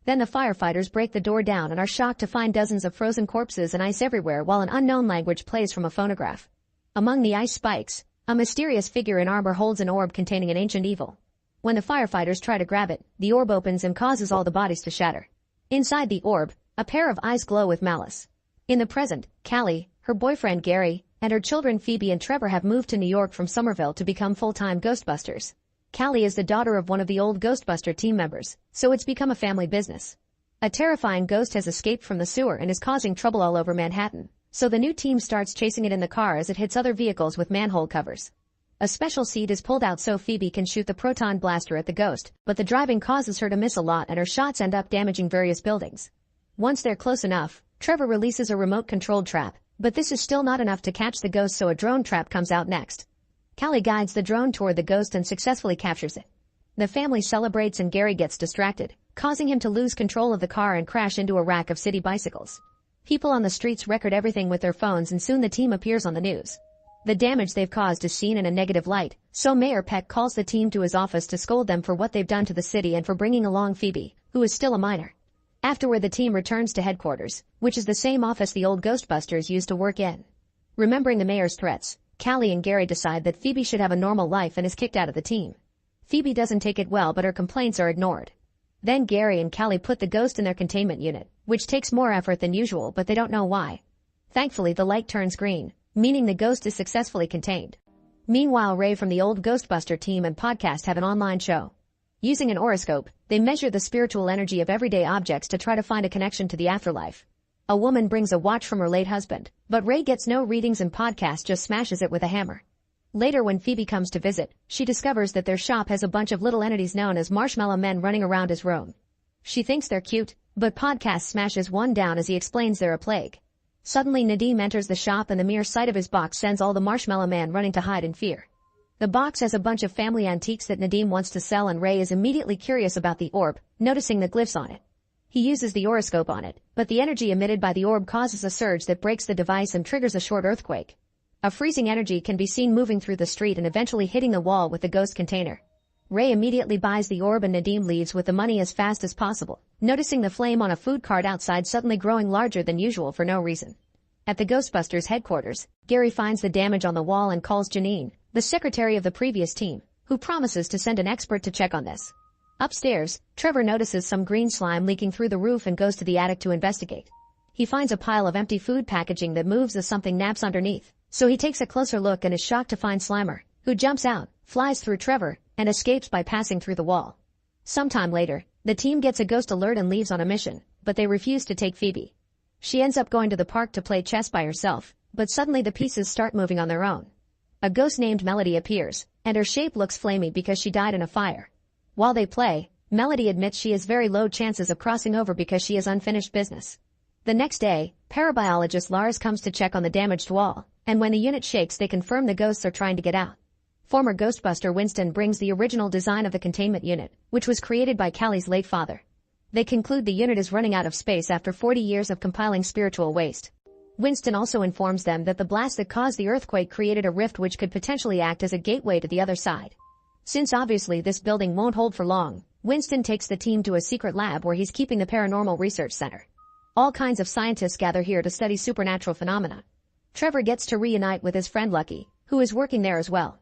Then the firefighters break the door down and are shocked to find dozens of frozen corpses and ice everywhere while an unknown language plays from a phonograph. Among the ice spikes, a mysterious figure in armor holds an orb containing an ancient evil. When the firefighters try to grab it, the orb opens and causes all the bodies to shatter. Inside the orb, a pair of eyes glow with malice. In the present, Callie, her boyfriend Gary, and her children Phoebe and Trevor have moved to New York from Somerville to become full-time Ghostbusters. Callie is the daughter of one of the old Ghostbuster team members, so it's become a family business. A terrifying ghost has escaped from the sewer and is causing trouble all over Manhattan, so the new team starts chasing it in the car as it hits other vehicles with manhole covers. A special seat is pulled out so Phoebe can shoot the proton blaster at the ghost, but the driving causes her to miss a lot and her shots end up damaging various buildings. Once they're close enough, Trevor releases a remote-controlled trap, but this is still not enough to catch the ghost, so a drone trap comes out next. Callie guides the drone toward the ghost and successfully captures it. The family celebrates and Gary gets distracted, causing him to lose control of the car and crash into a rack of city bicycles. People on the streets record everything with their phones and soon the team appears on the news. The damage they've caused is seen in a negative light, so Mayor Peck calls the team to his office to scold them for what they've done to the city and for bringing along Phoebe, who is still a minor. Afterward, the team returns to headquarters, which is the same office the old Ghostbusters used to work in. Remembering the mayor's threats, Callie and Gary decide that Phoebe should have a normal life and is kicked out of the team. Phoebe doesn't take it well, but her complaints are ignored. Then Gary and Callie put the ghost in their containment unit, which takes more effort than usual, but they don't know why. Thankfully, the light turns green, meaning the ghost is successfully contained. Meanwhile, Ray from the old Ghostbuster team and podcast have an online show. Using an horoscope, they measure the spiritual energy of everyday objects to try to find a connection to the afterlife. A woman brings a watch from her late husband, but Ray gets no readings and podcast just smashes it with a hammer. Later, when Phoebe comes to visit, she discovers that their shop has a bunch of little entities known as marshmallow men running around his room. She thinks they're cute, but podcast smashes one down as he explains they're a plague. Suddenly, Nadim enters the shop and the mere sight of his box sends all the marshmallow man running to hide in fear. The box has a bunch of family antiques that Nadim wants to sell, and Ray is immediately curious about the orb, noticing the glyphs on it. He uses the horoscope on it, but the energy emitted by the orb causes a surge that breaks the device and triggers a short earthquake. A freezing energy can be seen moving through the street and eventually hitting the wall with the ghost container. Ray immediately buys the orb and Nadim leaves with the money as fast as possible, noticing the flame on a food cart outside suddenly growing larger than usual for no reason. At the Ghostbusters headquarters, Gary finds the damage on the wall and calls Janine, the secretary of the previous team, who promises to send an expert to check on this. Upstairs, Trevor notices some green slime leaking through the roof and goes to the attic to investigate. He finds a pile of empty food packaging that moves as something naps underneath, so he takes a closer look and is shocked to find Slimer, who jumps out, flies through Trevor, and escapes by passing through the wall. Sometime later, the team gets a ghost alert and leaves on a mission, but they refuse to take Phoebe. She ends up going to the park to play chess by herself, but suddenly the pieces start moving on their own. A ghost named Melody appears, and her shape looks flamey because she died in a fire. While they play, Melody admits she has very low chances of crossing over because she has unfinished business. The next day, parabiologist Lars comes to check on the damaged wall, and when the unit shakes they confirm the ghosts are trying to get out. Former Ghostbuster Winston brings the original design of the containment unit, which was created by Callie's late father. They conclude the unit is running out of space after 40 years of compiling spiritual waste. Winston also informs them that the blast that caused the earthquake created a rift which could potentially act as a gateway to the other side. Since obviously this building won't hold for long, Winston takes the team to a secret lab where he's keeping the Paranormal Research Center. All kinds of scientists gather here to study supernatural phenomena. Trevor gets to reunite with his friend Lucky, who is working there as well.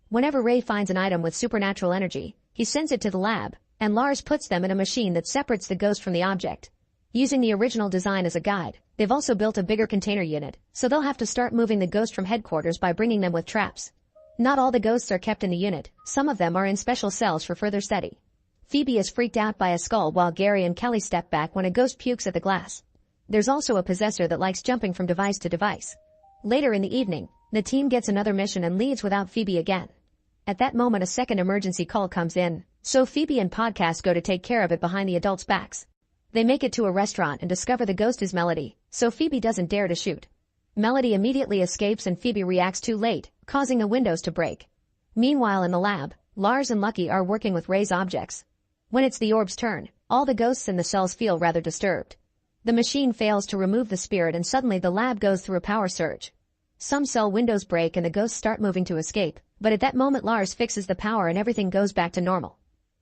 Whenever Ray finds an item with supernatural energy, he sends it to the lab, and Lars puts them in a machine that separates the ghost from the object. Using the original design as a guide, they've also built a bigger container unit, so they'll have to start moving the ghost from headquarters by bringing them with traps. Not all the ghosts are kept in the unit, some of them are in special cells for further study. Phoebe is freaked out by a skull while Gary and Kelly step back when a ghost pukes at the glass. There's also a possessor that likes jumping from device to device. Later in the evening, the team gets another mission and leaves without Phoebe again. At that moment a second emergency call comes in, so Phoebe and Podcast go to take care of it behind the adults' backs. They make it to a restaurant and discover the ghost is Melody, so Phoebe doesn't dare to shoot. Melody immediately escapes and Phoebe reacts too late, causing the windows to break. Meanwhile in the lab, Lars and Lucky are working with Ray's objects. When it's the orb's turn, all the ghosts in the cells feel rather disturbed. The machine fails to remove the spirit and suddenly the lab goes through a power surge. Some cell windows break and the ghosts start moving to escape, but at that moment Lars fixes the power and everything goes back to normal.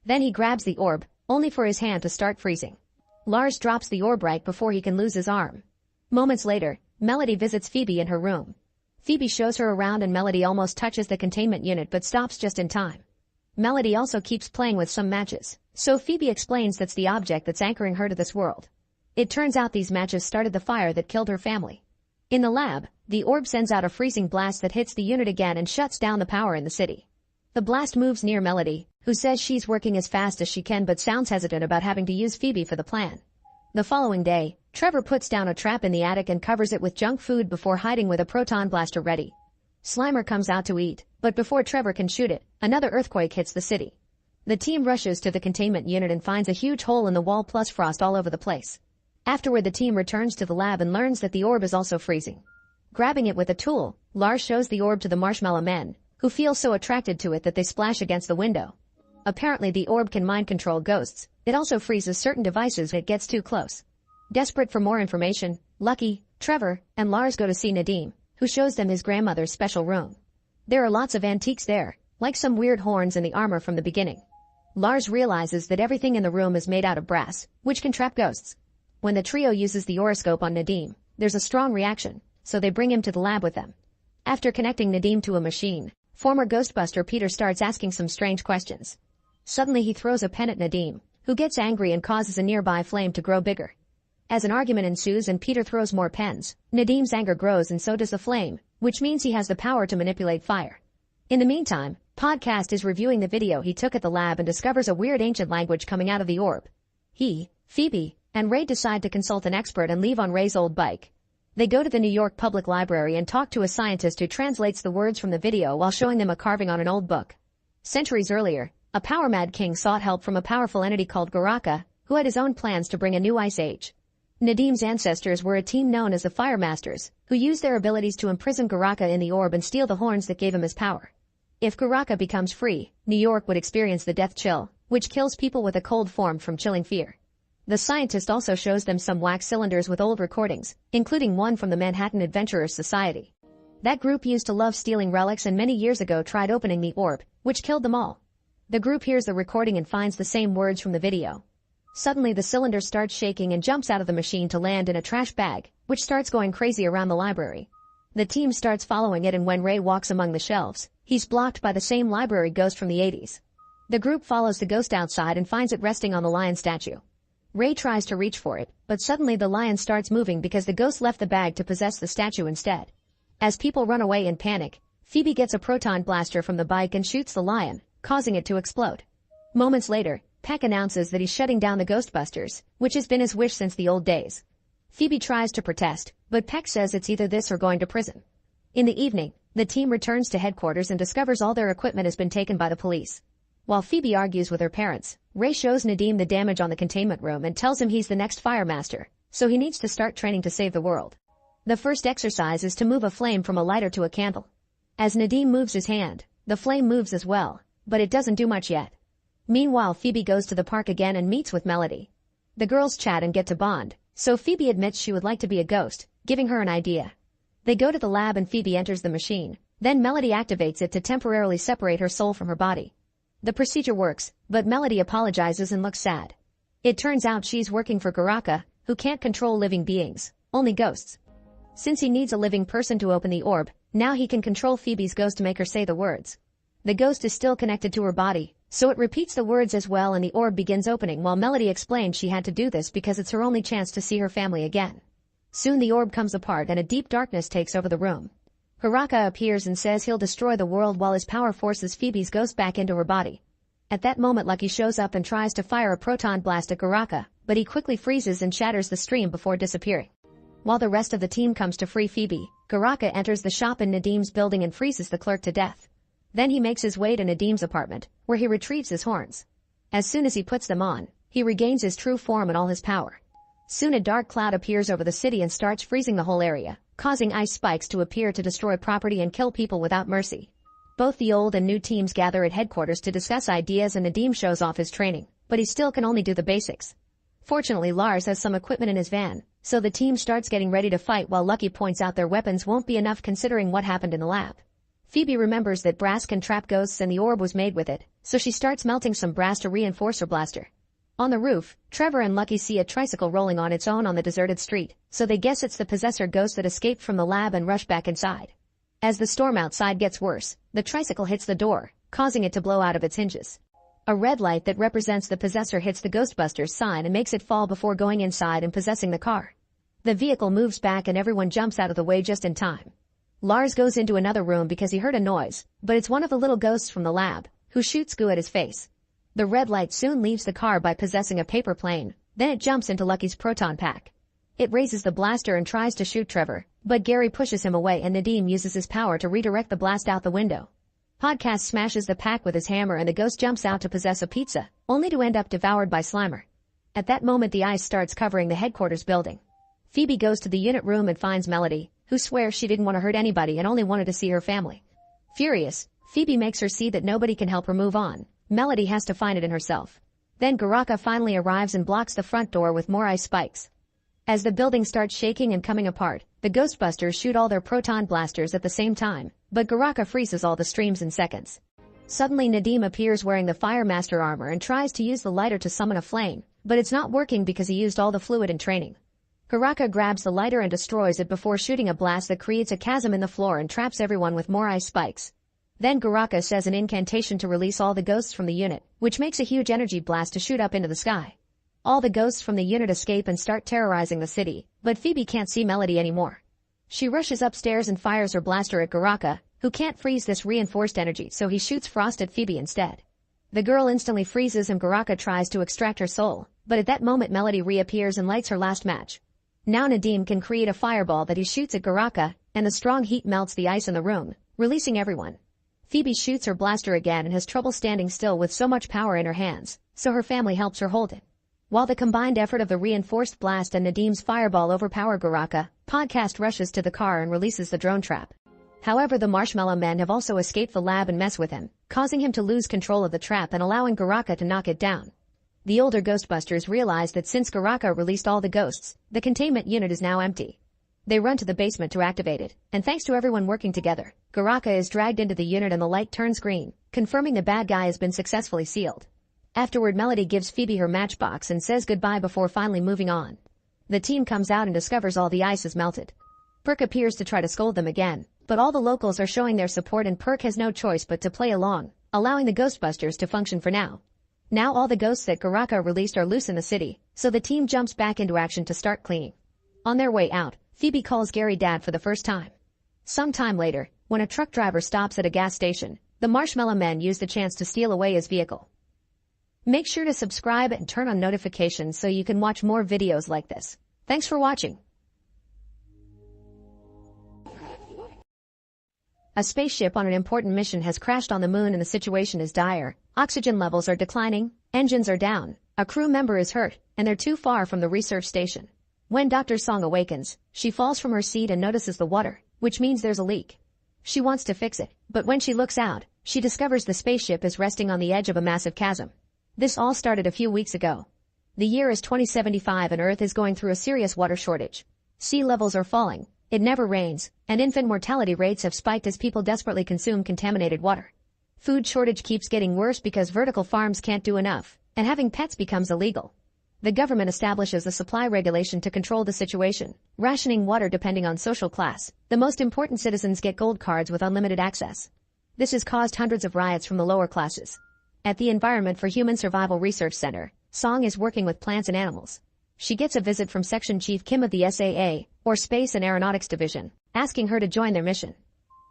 Then he grabs the orb, only for his hand to start freezing. Lars drops the orb right before he can lose his arm. Moments later, Melody visits Phoebe in her room. Phoebe shows her around and Melody almost touches the containment unit but stops just in time. Melody also keeps playing with some matches, so Phoebe explains that's the object that's anchoring her to this world. It turns out these matches started the fire that killed her family. In the lab, the orb sends out a freezing blast that hits the unit again and shuts down the power in the city. The blast moves near Melody, who says she's working as fast as she can but sounds hesitant about having to use Phoebe for the plan. The following day, Trevor puts down a trap in the attic and covers it with junk food before hiding with a proton blaster ready. Slimer comes out to eat, but before Trevor can shoot it, another earthquake hits the city. The team rushes to the containment unit and finds a huge hole in the wall plus frost all over the place. Afterward, the team returns to the lab and learns that the orb is also freezing. Grabbing it with a tool, Lars shows the orb to the Marshmallow Men, who feel so attracted to it that they splash against the window. Apparently the orb can mind control ghosts. It also freezes certain devices when it gets too close. Desperate for more information, Lucky, Trevor, and Lars go to see Nadim, who shows them his grandmother's special room. There are lots of antiques there, like some weird horns and the armor from the beginning. Lars realizes that everything in the room is made out of brass, which can trap ghosts. When the trio uses the horoscope on Nadim, there's a strong reaction, so they bring him to the lab with them. After connecting Nadim to a machine, former Ghostbuster Peter starts asking some strange questions. Suddenly he throws a pen at Nadim, who gets angry and causes a nearby flame to grow bigger. As an argument ensues and Peter throws more pens, Nadim's anger grows and so does the flame, which means he has the power to manipulate fire. In the meantime, Podcast is reviewing the video he took at the lab and discovers a weird ancient language coming out of the orb. He, Phoebe, and Ray decide to consult an expert and leave on Ray's old bike. They go to the New York Public Library and talk to a scientist who translates the words from the video while showing them a carving on an old book. Centuries earlier, a power-mad king sought help from a powerful entity called Garaka, who had his own plans to bring a new ice age. Nadim's ancestors were a team known as the Fire Masters, who used their abilities to imprison Garaka in the orb and steal the horns that gave him his power. If Garaka becomes free, New York would experience the death chill, which kills people with a cold formed from chilling fear. The scientist also shows them some wax cylinders with old recordings, including one from the Manhattan Adventurers Society. That group used to love stealing relics and many years ago tried opening the orb, which killed them all. The group hears the recording and finds the same words from the video. Suddenly the cylinder starts shaking and jumps out of the machine to land in a trash bag, which starts going crazy around the library. The team starts following it and when Ray walks among the shelves, he's blocked by the same library ghost from the 80s. The group follows the ghost outside and finds it resting on the lion statue. Ray tries to reach for it, but suddenly the lion starts moving because the ghost left the bag to possess the statue instead. As people run away in panic, Phoebe gets a proton blaster from the bike and shoots the lion, causing it to explode. Moments later, Peck announces that he's shutting down the Ghostbusters, which has been his wish since the old days. Phoebe tries to protest, but Peck says it's either this or going to prison. In the evening, the team returns to headquarters and discovers all their equipment has been taken by the police. While Phoebe argues with her parents, Ray shows Nadim the damage on the containment room and tells him he's the next Fire Master, so he needs to start training to save the world. The first exercise is to move a flame from a lighter to a candle. As Nadim moves his hand, the flame moves as well, but it doesn't do much yet. Meanwhile, Phoebe goes to the park again and meets with Melody. The girls chat and get to bond, so Phoebe admits she would like to be a ghost, giving her an idea. They go to the lab and Phoebe enters the machine, then Melody activates it to temporarily separate her soul from her body. The procedure works, but Melody apologizes and looks sad. It turns out she's working for Garaka, who can't control living beings, only ghosts. Since he needs a living person to open the orb, now he can control Phoebe's ghost to make her say the words. The ghost is still connected to her body, so it repeats the words as well and the orb begins opening while Melody explains she had to do this because it's her only chance to see her family again. Soon the orb comes apart and a deep darkness takes over the room. Garaka appears and says he'll destroy the world while his power forces Phoebe's ghost back into her body. At that moment Lucky shows up and tries to fire a proton blast at Garaka, but he quickly freezes and shatters the stream before disappearing. While the rest of the team comes to free Phoebe, Garaka enters the shop in Nadim's building and freezes the clerk to death. Then he makes his way to Nadim's apartment, where he retrieves his horns. As soon as he puts them on, he regains his true form and all his power. Soon a dark cloud appears over the city and starts freezing the whole area, causing ice spikes to appear to destroy property and kill people without mercy. Both the old and new teams gather at headquarters to discuss ideas and Nadim shows off his training, but he still can only do the basics. Fortunately, Lars has some equipment in his van, so the team starts getting ready to fight while Lucky points out their weapons won't be enough considering what happened in the lab. Phoebe remembers that brass can trap ghosts and the orb was made with it, so she starts melting some brass to reinforce her blaster. On the roof, Trevor and Lucky see a tricycle rolling on its own on the deserted street, so they guess it's the possessor ghost that escaped from the lab and rush back inside. As the storm outside gets worse, the tricycle hits the door, causing it to blow out of its hinges. A red light that represents the possessor hits the Ghostbusters sign and makes it fall before going inside and possessing the car. The vehicle moves back and everyone jumps out of the way just in time. Lars goes into another room because he heard a noise, but it's one of the little ghosts from the lab, who shoots goo at his face. The red light soon leaves the car by possessing a paper plane, then it jumps into Lucky's proton pack. It raises the blaster and tries to shoot Trevor, but Gary pushes him away and Nadim uses his power to redirect the blast out the window. Podcast smashes the pack with his hammer and the ghost jumps out to possess a pizza, only to end up devoured by Slimer. At that moment the ice starts covering the headquarters building. Phoebe goes to the unit room and finds Melody, who swears she didn't want to hurt anybody and only wanted to see her family. Furious, Phoebe makes her see that nobody can help her move on. Melody has to find it in herself. Then Garaka finally arrives and blocks the front door with more ice spikes. As the building starts shaking and coming apart, the Ghostbusters shoot all their proton blasters at the same time, but Garaka freezes all the streams in seconds. Suddenly Nadim appears wearing the Fire Master armor and tries to use the lighter to summon a flame, but it's not working because he used all the fluid in training. Garaka grabs the lighter and destroys it before shooting a blast that creates a chasm in the floor and traps everyone with more ice spikes. Then Garaka says an incantation to release all the ghosts from the unit, which makes a huge energy blast to shoot up into the sky. All the ghosts from the unit escape and start terrorizing the city, but Phoebe can't see Melody anymore. She rushes upstairs and fires her blaster at Garaka, who can't freeze this reinforced energy, so he shoots Frost at Phoebe instead. The girl instantly freezes and Garaka tries to extract her soul, but at that moment Melody reappears and lights her last match. Now Nadim can create a fireball that he shoots at Garaka, and the strong heat melts the ice in the room, releasing everyone. Phoebe shoots her blaster again and has trouble standing still with so much power in her hands, so her family helps her hold it. While the combined effort of the reinforced blast and Nadim's fireball overpower Garaka, Podcast rushes to the car and releases the drone trap. However, the Marshmallow Men have also escaped the lab and mess with him, causing him to lose control of the trap and allowing Garaka to knock it down. The older Ghostbusters realize that since Garaka released all the ghosts, the containment unit is now empty. They run to the basement to activate it, and thanks to everyone working together, Garaka is dragged into the unit and the light turns green, confirming the bad guy has been successfully sealed. Afterward, Melody gives Phoebe her matchbox and says goodbye before finally moving on. The team comes out and discovers all the ice is melted. Perk appears to try to scold them again, but all the locals are showing their support and Perk has no choice but to play along, allowing the Ghostbusters to function for now. Now all the ghosts that Garaka released are loose in the city, so the team jumps back into action to start cleaning. On their way out, Phoebe calls Gary Dad for the first time. Some time later, when a truck driver stops at a gas station, the Marshmallow Men use the chance to steal away his vehicle. Make sure to subscribe and turn on notifications so you can watch more videos like this. Thanks for watching. A spaceship on an important mission has crashed on the moon and the situation is dire. Oxygen levels are declining, engines are down, a crew member is hurt, and they're too far from the research station. When Dr. Song awakens, she falls from her seat and notices the water, which means there's a leak. She wants to fix it, but when she looks out, she discovers the spaceship is resting on the edge of a massive chasm. This all started a few weeks ago. The year is 2075 and Earth is going through a serious water shortage. Sea levels are falling, it never rains, and infant mortality rates have spiked as people desperately consume contaminated water. Food shortage keeps getting worse because vertical farms can't do enough, and having pets becomes illegal. The government establishes a supply regulation to control the situation, rationing water depending on social class. The most important citizens get gold cards with unlimited access. This has caused hundreds of riots from the lower classes. At the Environment for Human Survival Research Center, Song is working with plants and animals. She gets a visit from Section Chief Kim of the SAA, or Space and Aeronautics Division, asking her to join their mission.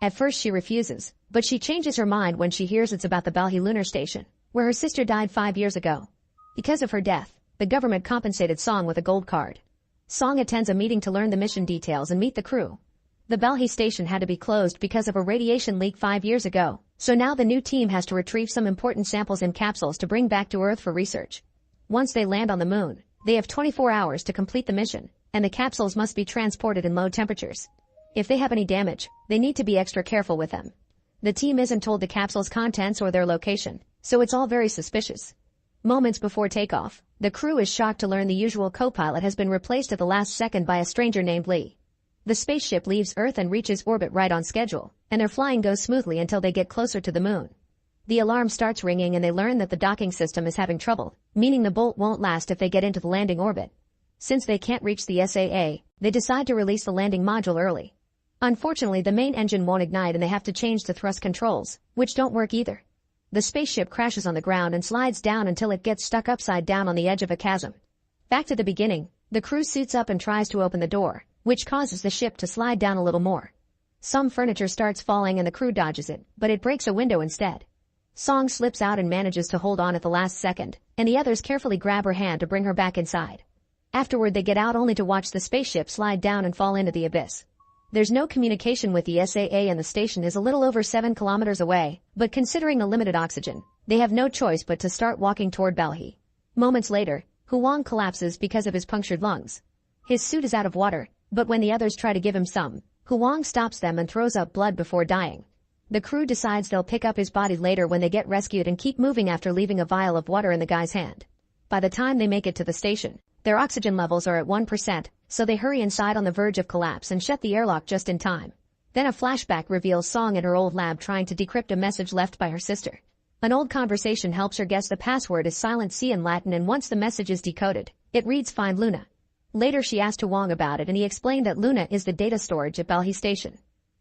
At first she refuses, but she changes her mind when she hears it's about the Balhi Lunar Station, where her sister died 5 years ago. Because of her death, the government compensated Song with a gold card. Song attends a meeting to learn the mission details and meet the crew. The Balhi station had to be closed because of a radiation leak 5 years ago, so now the new team has to retrieve some important samples in capsules to bring back to Earth for research. Once they land on the moon, they have 24 hours to complete the mission, and the capsules must be transported in low temperatures. If they have any damage, they need to be extra careful with them. The team isn't told the capsule's contents or their location, so it's all very suspicious. Moments before takeoff, the crew is shocked to learn the usual co-pilot has been replaced at the last second by a stranger named Lee. The spaceship leaves Earth and reaches orbit right on schedule, and their flying goes smoothly until they get closer to the moon. The alarm starts ringing and they learn that the docking system is having trouble, meaning the bolt won't last if they get into the landing orbit. Since they can't reach the SAA, they decide to release the landing module early. Unfortunately, the main engine won't ignite and they have to change the thrust controls, which don't work either. The spaceship crashes on the ground and slides down until it gets stuck upside down on the edge of a chasm. Back to the beginning, the crew suits up and tries to open the door, which causes the ship to slide down a little more. Some furniture starts falling and the crew dodges it, but it breaks a window instead. Song slips out and manages to hold on at the last second, and the others carefully grab her hand to bring her back inside. Afterward they get out only to watch the spaceship slide down and fall into the abyss. There's no communication with the SAA and the station is a little over 7 kilometers away, but considering the limited oxygen, they have no choice but to start walking toward Balhi. Moments later, Huang collapses because of his punctured lungs. His suit is out of water, but when the others try to give him some, Huang stops them and throws up blood before dying. The crew decides they'll pick up his body later when they get rescued and keep moving after leaving a vial of water in the guy's hand. By the time they make it to the station, their oxygen levels are at 1%, so they hurry inside on the verge of collapse and shut the airlock just in time. Then a flashback reveals Song in her old lab trying to decrypt a message left by her sister. An old conversation helps her guess the password is silent C in Latin, and once the message is decoded, it reads "Find Luna." Later she asked Huang about it and he explained that Luna is the data storage at Balhi station.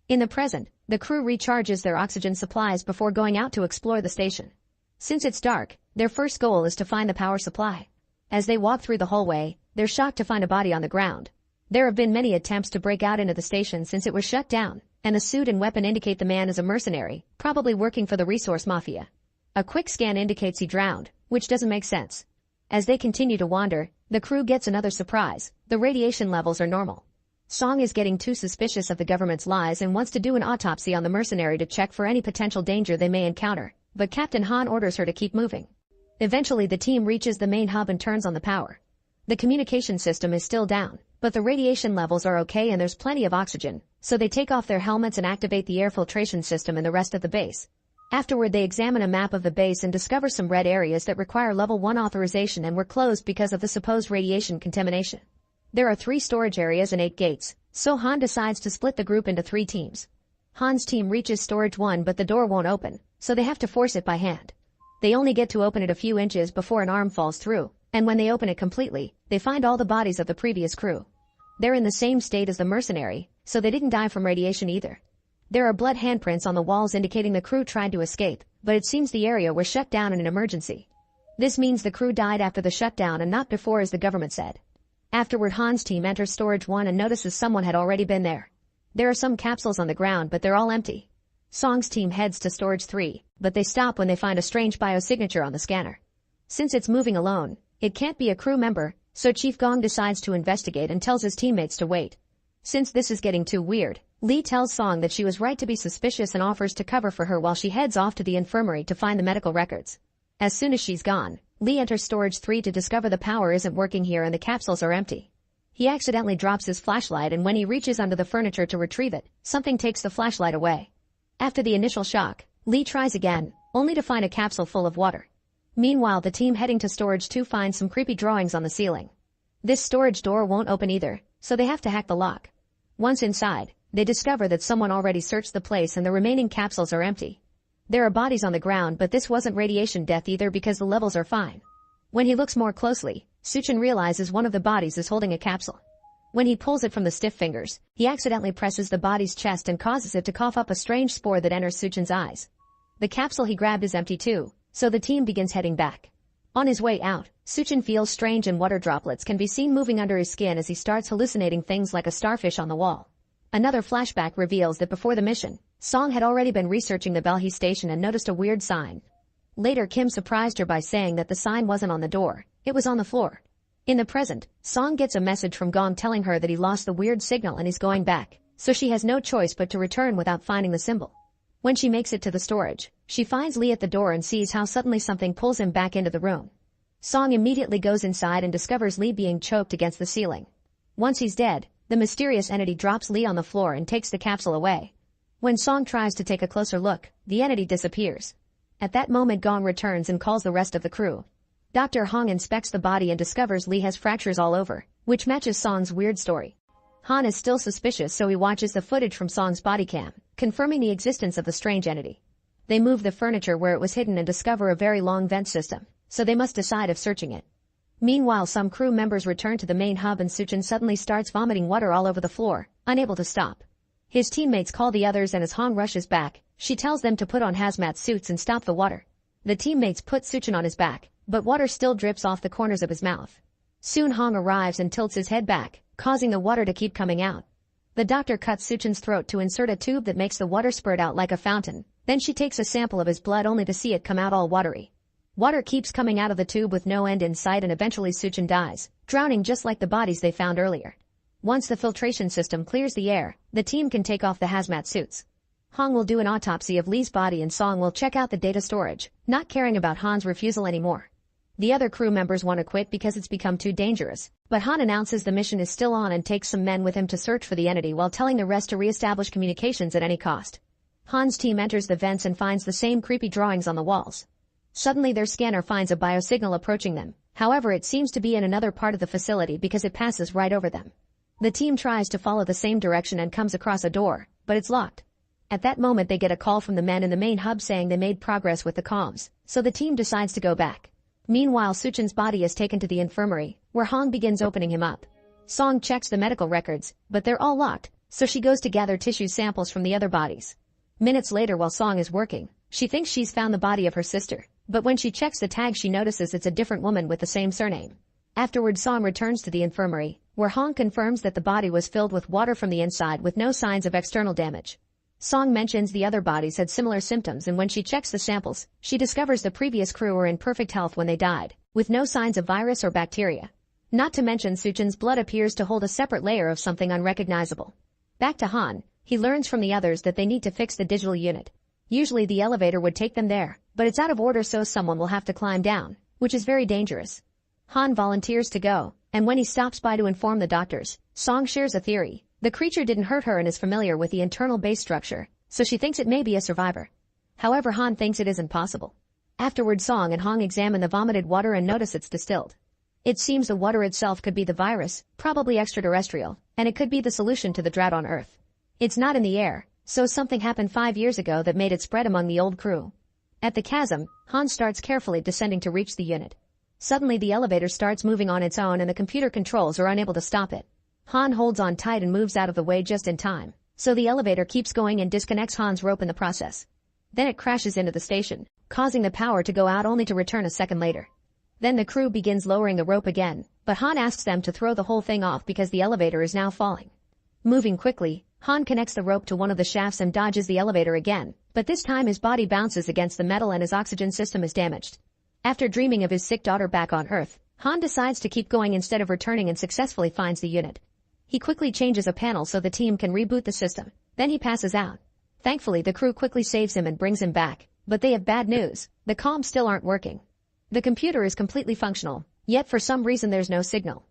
In the present, the crew recharges their oxygen supplies before going out to explore the station. Since it's dark, their first goal is to find the power supply. As they walk through the hallway, they're shocked to find a body on the ground. There have been many attempts to break out into the station since it was shut down, and the suit and weapon indicate the man is a mercenary, probably working for the resource mafia. A quick scan indicates he drowned, which doesn't make sense. As they continue to wander, the crew gets another surprise. The radiation levels are normal. Song is getting too suspicious of the government's lies and wants to do an autopsy on the mercenary to check for any potential danger they may encounter, but Captain Han orders her to keep moving. Eventually the team reaches the main hub and turns on the power. The communication system is still down, but the radiation levels are okay and there's plenty of oxygen, so they take off their helmets and activate the air filtration system in the rest of the base. Afterward they examine a map of the base and discover some red areas that require level 1 authorization and were closed because of the supposed radiation contamination. There are 3 storage areas and 8 gates, so Han decides to split the group into 3 teams. Han's team reaches storage 1 but the door won't open, so they have to force it by hand. They only get to open it a few inches before an arm falls through, and when they open it completely, they find all the bodies of the previous crew. They're in the same state as the mercenary, so they didn't die from radiation either. There are blood handprints on the walls indicating the crew tried to escape, but it seems the area was shut down in an emergency. This means the crew died after the shutdown and not before, as the government said. Afterward Han's team enters storage 1 and notices someone had already been there. There are some capsules on the ground but they're all empty. Song's team heads to storage 3, but they stop when they find a strange biosignature on the scanner. Since it's moving alone, it can't be a crew member, so Chief Gong decides to investigate and tells his teammates to wait. Since this is getting too weird, Lee tells Song that she was right to be suspicious and offers to cover for her while she heads off to the infirmary to find the medical records. As soon as she's gone, Lee enters storage 3 to discover the power isn't working here and the capsules are empty. He accidentally drops his flashlight and when he reaches under the furniture to retrieve it, something takes the flashlight away. After the initial shock, Lee tries again, only to find a capsule full of water. Meanwhile, the team heading to storage 2 finds some creepy drawings on the ceiling. This storage door won't open either, so they have to hack the lock. Once inside, they discover that someone already searched the place and the remaining capsules are empty. There are bodies on the ground but this wasn't radiation death either because the levels are fine. When he looks more closely, Suchin realizes one of the bodies is holding a capsule. When he pulls it from the stiff fingers, he accidentally presses the body's chest and causes it to cough up a strange spore that enters Suchin's eyes. The capsule he grabbed is empty too, so the team begins heading back. On his way out, Suchin feels strange and water droplets can be seen moving under his skin as he starts hallucinating things like a starfish on the wall. Another flashback reveals that before the mission, Song had already been researching the Balhi station and noticed a weird sign. Later Kim surprised her by saying that the sign wasn't on the door, it was on the floor. In the present, Song gets a message from Gong telling her that he lost the weird signal and he's going back, so she has no choice but to return without finding the symbol. When she makes it to the storage, she finds Lee at the door and sees how suddenly something pulls him back into the room. Song immediately goes inside and discovers Lee being choked against the ceiling. Once he's dead, the mysterious entity drops Lee on the floor and takes the capsule away. When Song tries to take a closer look, the entity disappears. At that moment Gong returns and calls the rest of the crew. Dr. Hong inspects the body and discovers Lee has fractures all over, which matches Song's weird story. Han is still suspicious so he watches the footage from Song's body cam, confirming the existence of the strange entity. They move the furniture where it was hidden and discover a very long vent system, so they must decide if searching it. Meanwhile, some crew members return to the main hub and Suchin suddenly starts vomiting water all over the floor, unable to stop. His teammates call the others and as Hong rushes back, she tells them to put on hazmat suits and stop the water. The teammates put Suchin on his back, but water still drips off the corners of his mouth. Soon Hong arrives and tilts his head back, causing the water to keep coming out. The doctor cuts Suchin's throat to insert a tube that makes the water spurt out like a fountain. Then she takes a sample of his blood only to see it come out all watery. Water keeps coming out of the tube with no end in sight, and eventually Suchin dies, drowning just like the bodies they found earlier. Once the filtration system clears the air, the team can take off the hazmat suits. Hong will do an autopsy of Lee's body and Song will check out the data storage, not caring about Han's refusal anymore. The other crew members want to quit because it's become too dangerous, but Han announces the mission is still on and takes some men with him to search for the entity while telling the rest to re-establish communications at any cost. Han's team enters the vents and finds the same creepy drawings on the walls. Suddenly their scanner finds a biosignal approaching them, however it seems to be in another part of the facility because it passes right over them. The team tries to follow the same direction and comes across a door, but it's locked. At that moment they get a call from the men in the main hub saying they made progress with the comms, so the team decides to go back. Meanwhile, Suchin's body is taken to the infirmary, where Hong begins opening him up. Song checks the medical records, but they're all locked, so she goes to gather tissue samples from the other bodies. Minutes later, while Song is working, she thinks she's found the body of her sister, but when she checks the tag she notices it's a different woman with the same surname. Afterward, Song returns to the infirmary, where Hong confirms that the body was filled with water from the inside with no signs of external damage. Song mentions the other bodies had similar symptoms, and when she checks the samples, she discovers the previous crew were in perfect health when they died, with no signs of virus or bacteria. Not to mention Suchin's blood appears to hold a separate layer of something unrecognizable. Back to Han, he learns from the others that they need to fix the digital unit. Usually the elevator would take them there, but it's out of order, so someone will have to climb down, which is very dangerous. Han volunteers to go, and when he stops by to inform the doctors, Song shares a theory. The creature didn't hurt her and is familiar with the internal base structure, so she thinks it may be a survivor. However, Han thinks it isn't possible. Afterward, Song and Hong examine the vomited water and notice it's distilled. It seems the water itself could be the virus, probably extraterrestrial, and it could be the solution to the drought on Earth. It's not in the air, so something happened 5 years ago that made it spread among the old crew. At the chasm, Han starts carefully descending to reach the unit. Suddenly the elevator starts moving on its own and the computer controls are unable to stop it. Han holds on tight and moves out of the way just in time, so the elevator keeps going and disconnects Han's rope in the process. Then it crashes into the station, causing the power to go out only to return a second later. Then the crew begins lowering the rope again, but Han asks them to throw the whole thing off because the elevator is now falling. Moving quickly, Han connects the rope to one of the shafts and dodges the elevator again, but this time his body bounces against the metal and his oxygen system is damaged. After dreaming of his sick daughter back on Earth, Han decides to keep going instead of returning and successfully finds the unit. He quickly changes a panel so the team can reboot the system. Then he passes out. Thankfully, the crew quickly saves him and brings him back, but they have bad news. The comms still aren't working. The computer is completely functional, yet for some reason there's no signal.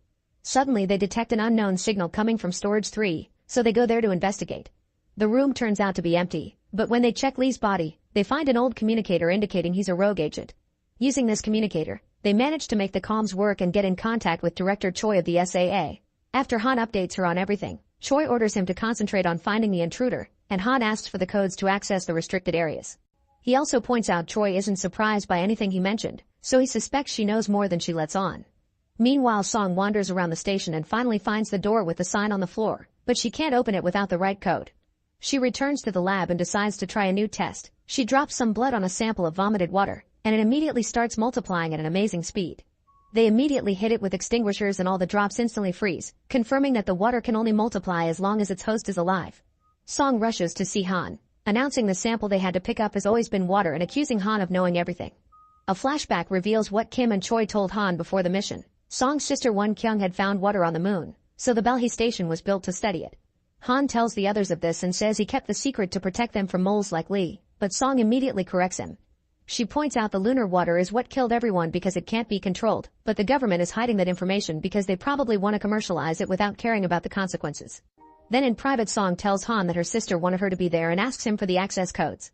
Suddenly they detect an unknown signal coming from Storage 3, so they go there to investigate. The room turns out to be empty, but when they check Lee's body, they find an old communicator indicating he's a rogue agent. Using this communicator, they manage to make the comms work and get in contact with Director Choi of the SAA. After Han updates her on everything, Choi orders him to concentrate on finding the intruder, and Han asks for the codes to access the restricted areas. He also points out Choi isn't surprised by anything he mentioned, so he suspects she knows more than she lets on. Meanwhile, Song wanders around the station and finally finds the door with the sign on the floor, but she can't open it without the right code. She returns to the lab and decides to try a new test. She drops some blood on a sample of vomited water, and it immediately starts multiplying at an amazing speed. They immediately hit it with extinguishers and all the drops instantly freeze, confirming that the water can only multiply as long as its host is alive. Song rushes to see Han, announcing the sample they had to pick up has always been water and accusing Han of knowing everything. A flashback reveals what Kim and Choi told Han before the mission. Song's sister Won Kyung had found water on the moon, so the Belhi station was built to study it. Han tells the others of this and says he kept the secret to protect them from moles like Lee, but Song immediately corrects him. She points out the lunar water is what killed everyone because it can't be controlled, but the government is hiding that information because they probably want to commercialize it without caring about the consequences. Then in private, Song tells Han that her sister wanted her to be there and asks him for the access codes.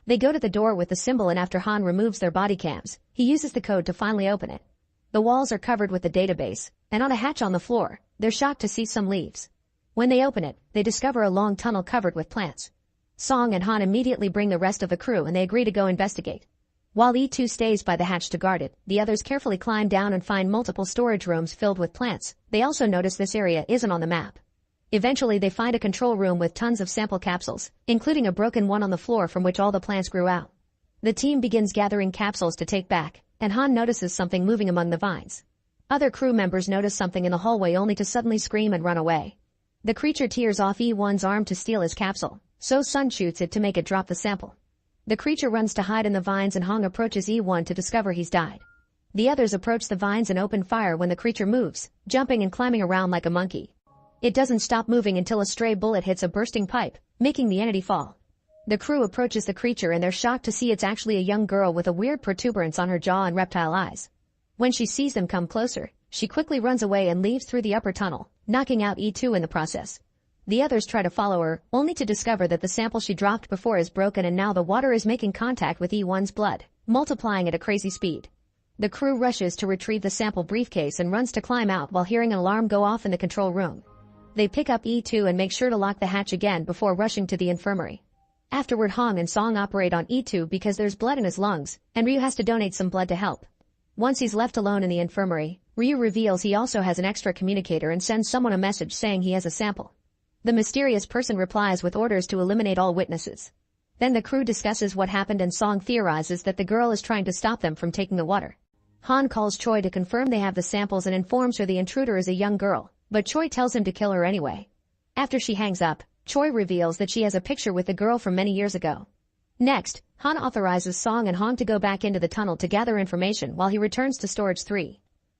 They go to the door with the symbol, and after Han removes their body cams, he uses the code to finally open it. The walls are covered with the database, and on a hatch on the floor, they're shocked to see some leaves. When they open it, they discover a long tunnel covered with plants. Song and Han immediately bring the rest of the crew and they agree to go investigate. While E2 stays by the hatch to guard it, the others carefully climb down and find multiple storage rooms filled with plants. They also notice this area isn't on the map. Eventually they find a control room with tons of sample capsules, including a broken one on the floor from which all the plants grew out. The team begins gathering capsules to take back, and Han notices something moving among the vines. Other crew members notice something in the hallway only to suddenly scream and run away. The creature tears off E1's arm to steal his capsule, so Sun shoots it to make it drop the sample. The creature runs to hide in the vines and Hong approaches E1 to discover he's died. The others approach the vines and open fire when the creature moves, jumping and climbing around like a monkey. It doesn't stop moving until a stray bullet hits a bursting pipe, making the entity fall. The crew approaches the creature and they're shocked to see it's actually a young girl with a weird protuberance on her jaw and reptile eyes. When she sees them come closer, she quickly runs away and leaves through the upper tunnel, knocking out E2 in the process. The others try to follow her, only to discover that the sample she dropped before is broken and now the water is making contact with E1's blood, multiplying at a crazy speed. The crew rushes to retrieve the sample briefcase and runs to climb out while hearing an alarm go off in the control room. They pick up E2 and make sure to lock the hatch again before rushing to the infirmary. Afterward, Hong and Song operate on E2 because there's blood in his lungs, and Ryu has to donate some blood to help. Once he's left alone in the infirmary, Ryu reveals he also has an extra communicator and sends someone a message saying he has a sample. The mysterious person replies with orders to eliminate all witnesses. Then the crew discusses what happened and Song theorizes that the girl is trying to stop them from taking the water. Han calls Choi to confirm they have the samples and informs her the intruder is a young girl, but Choi tells him to kill her anyway. After she hangs up, Choi reveals that she has a picture with the girl from many years ago. Next, Han authorizes Song and Hong to go back into the tunnel to gather information while he returns to Storage 3.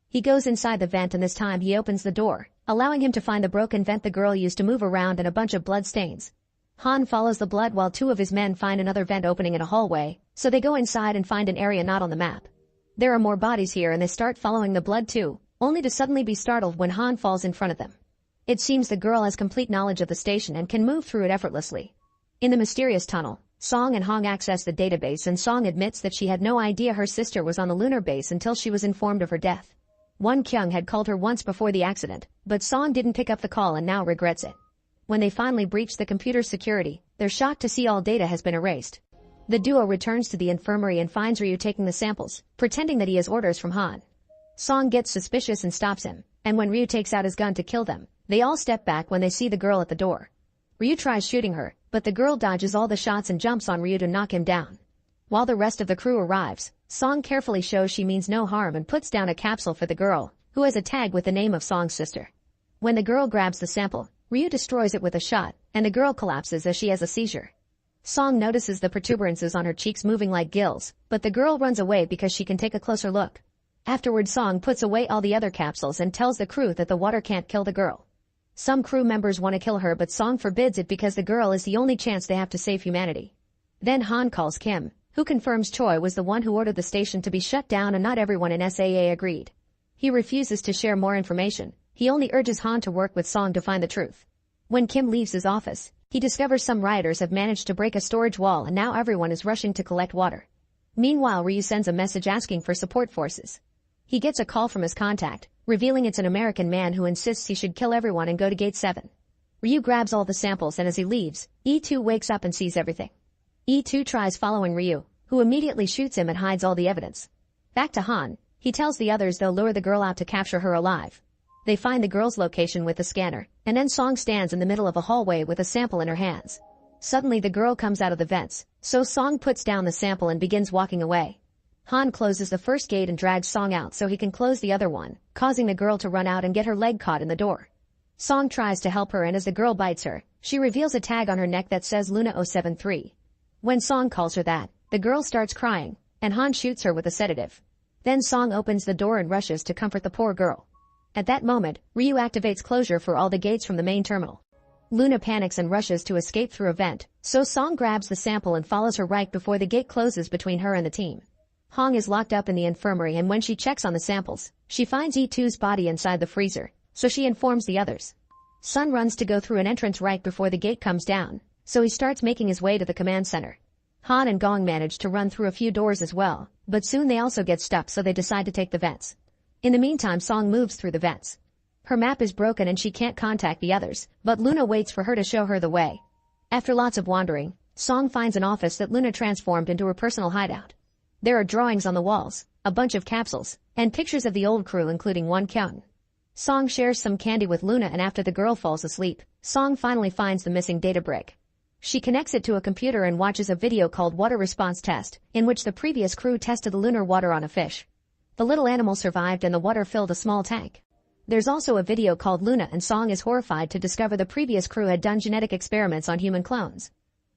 He goes inside the vent and this time he opens the door, allowing him to find the broken vent the girl used to move around and a bunch of blood stains. Han follows the blood while two of his men find another vent opening in a hallway, so they go inside and find an area not on the map. There are more bodies here and they start following the blood too, only to suddenly be startled when Han falls in front of them. It seems the girl has complete knowledge of the station and can move through it effortlessly. In the mysterious tunnel, Song and Hong access the database and Song admits that she had no idea her sister was on the lunar base until she was informed of her death. Won Kyung had called her once before the accident, but Song didn't pick up the call and now regrets it. When they finally breach the computer's security, they're shocked to see all data has been erased. The duo returns to the infirmary and finds Ryu taking the samples, pretending that he has orders from Han. Song gets suspicious and stops him, and when Ryu takes out his gun to kill them, they all step back when they see the girl at the door. Ryu tries shooting her, but the girl dodges all the shots and jumps on Ryu to knock him down. While the rest of the crew arrives, Song carefully shows she means no harm and puts down a capsule for the girl, who has a tag with the name of Song's sister. When the girl grabs the sample, Ryu destroys it with a shot, and the girl collapses as she has a seizure. Song notices the protuberances on her cheeks moving like gills, but the girl runs away because she can take a closer look. Afterward, Song puts away all the other capsules and tells the crew that the water can't kill the girl. Some crew members want to kill her but Song forbids it because the girl is the only chance they have to save humanity. Then Han calls Kim, who confirms Choi was the one who ordered the station to be shut down and not everyone in SAA agreed. He refuses to share more information, he only urges Han to work with Song to find the truth. When Kim leaves his office, he discovers some rioters have managed to break a storage wall and now everyone is rushing to collect water. Meanwhile, Ryu sends a message asking for support forces. He gets a call from his contact, revealing it's an American man who insists he should kill everyone and go to Gate 7. Ryu grabs all the samples and as he leaves, E2 wakes up and sees everything. E2 tries following Ryu, who immediately shoots him and hides all the evidence. Back to Han, he tells the others they'll lure the girl out to capture her alive. They find the girl's location with the scanner, and then Song stands in the middle of a hallway with a sample in her hands. Suddenly the girl comes out of the vents, so Song puts down the sample and begins walking away. Han closes the first gate and drags Song out so he can close the other one, causing the girl to run out and get her leg caught in the door. Song tries to help her and as the girl bites her, she reveals a tag on her neck that says Luna 073. When Song calls her that, the girl starts crying, and Han shoots her with a sedative. Then Song opens the door and rushes to comfort the poor girl. At that moment, Ryu activates closure for all the gates from the main terminal. Luna panics and rushes to escape through a vent, so Song grabs the sample and follows her right before the gate closes between her and the team. Hong is locked up in the infirmary and when she checks on the samples, she finds E2's body inside the freezer, so she informs the others. Sun runs to go through an entrance right before the gate comes down, so he starts making his way to the command center. Han and Gong manage to run through a few doors as well, but soon they also get stuck so they decide to take the vents. In the meantime, Song moves through the vents. Her map is broken and she can't contact the others, but Luna waits for her to show her the way. After lots of wandering, Song finds an office that Luna transformed into her personal hideout. There are drawings on the walls, a bunch of capsules, and pictures of the old crew including Won Kyung. Song shares some candy with Luna and after the girl falls asleep, Song finally finds the missing data brick. She connects it to a computer and watches a video called Water Response Test, in which the previous crew tested the lunar water on a fish. The little animal survived and the water filled a small tank. There's also a video called Luna and Song is horrified to discover the previous crew had done genetic experiments on human clones.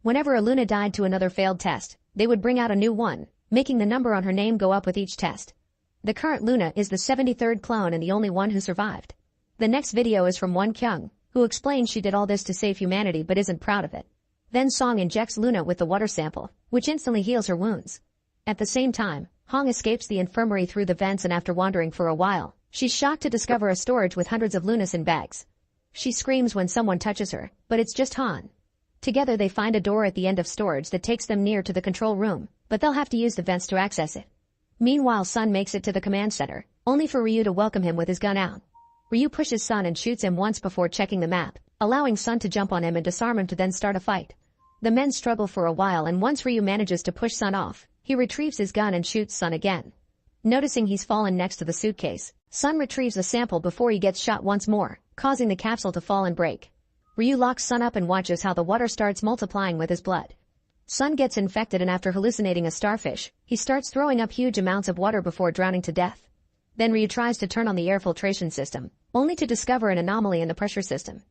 Whenever a Luna died to another failed test, they would bring out a new one, making the number on her name go up with each test. The current Luna is the 73rd clone and the only one who survived. The next video is from Won Kyung, who explains she did all this to save humanity but isn't proud of it. Then Song injects Luna with the water sample, which instantly heals her wounds. At the same time, Hong escapes the infirmary through the vents, and after wandering for a while, she's shocked to discover a storage with hundreds of Lunas in bags. She screams when someone touches her, but it's just Han. Together they find a door at the end of storage that takes them near to the control room, but they'll have to use the vents to access it. Meanwhile, Sun makes it to the command center, only for Ryu to welcome him with his gun out. Ryu pushes Sun and shoots him once before checking the map, allowing Sun to jump on him and disarm him to then start a fight. The men struggle for a while, and once Ryu manages to push Sun off, he retrieves his gun and shoots Sun again. Noticing he's fallen next to the suitcase, Sun retrieves a sample before he gets shot once more, causing the capsule to fall and break. Ryu locks Sun up and watches how the water starts multiplying with his blood. Sun gets infected, and after hallucinating a starfish, he starts throwing up huge amounts of water before drowning to death. Then Ryu tries to turn on the air filtration system, only to discover an anomaly in the pressure system.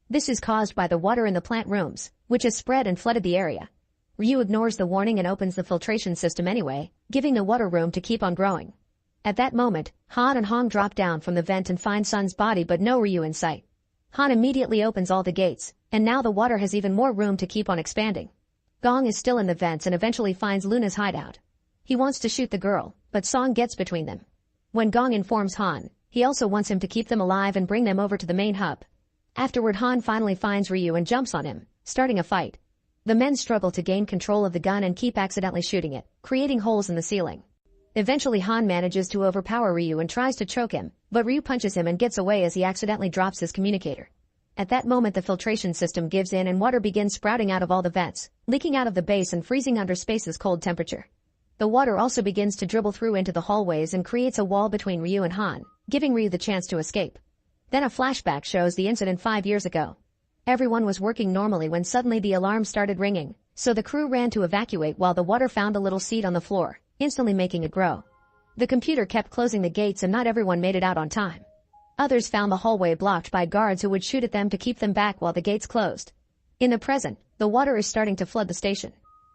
This is caused by the water in the plant rooms, which has spread and flooded the area. Ryu ignores the warning and opens the filtration system anyway, giving the water room to keep on growing. At that moment, Han and Hong drop down from the vent and find Sun's body but no Ryu in sight. Han immediately opens all the gates, and now the water has even more room to keep on expanding. Gong is still in the vents and eventually finds Luna's hideout. He wants to shoot the girl, but Song gets between them. When Gong informs Han, he also wants him to keep them alive and bring them over to the main hub. Afterward, Han finally finds Ryu and jumps on him, starting a fight. The men struggle to gain control of the gun and keep accidentally shooting it, creating holes in the ceiling. Eventually, Han manages to overpower Ryu and tries to choke him, but Ryu punches him and gets away as he accidentally drops his communicator. At that moment, the filtration system gives in and water begins sprouting out of all the vents, leaking out of the base and freezing under space's cold temperature. The water also begins to dribble through into the hallways and creates a wall between Ryu and Han, giving Ryu the chance to escape. Then a flashback shows the incident 5 years ago. Everyone was working normally when suddenly the alarm started ringing, so the crew ran to evacuate while the water found a little seed on the floor, instantly making it grow. The computer kept closing the gates and not everyone made it out on time. Others found the hallway blocked by guards who would shoot at them to keep them back while the gates closed. In the present, the water is starting to flood the station.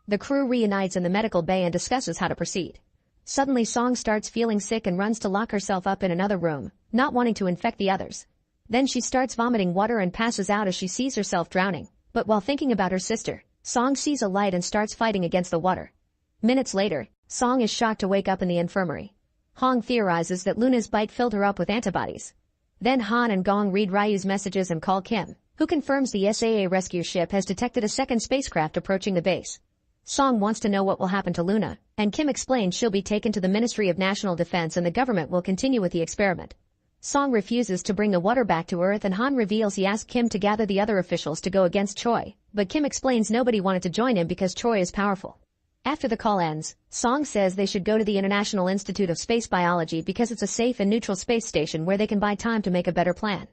The crew reunites in the medical bay and discusses how to proceed. Suddenly, Song starts feeling sick and runs to lock herself up in another room, not wanting to infect the others. Then she starts vomiting water and passes out as she sees herself drowning. But while thinking about her sister, Song sees a light and starts fighting against the water. Minutes later, Song is shocked to wake up in the infirmary. Hong theorizes that Luna's bite filled her up with antibodies. Then Han and Gong read Ryu's messages and call Kim, who confirms the SAA rescue ship has detected a second spacecraft approaching the base. Song wants to know what will happen to Luna, and Kim explains she'll be taken to the Ministry of National Defense and the government will continue with the experiment. Song refuses to bring the water back to Earth, and Han reveals he asked Kim to gather the other officials to go against Choi, but Kim explains nobody wanted to join him because Choi is powerful. After the call ends, Song says they should go to the International Institute of Space Biology because it's a safe and neutral space station where they can buy time to make a better plan.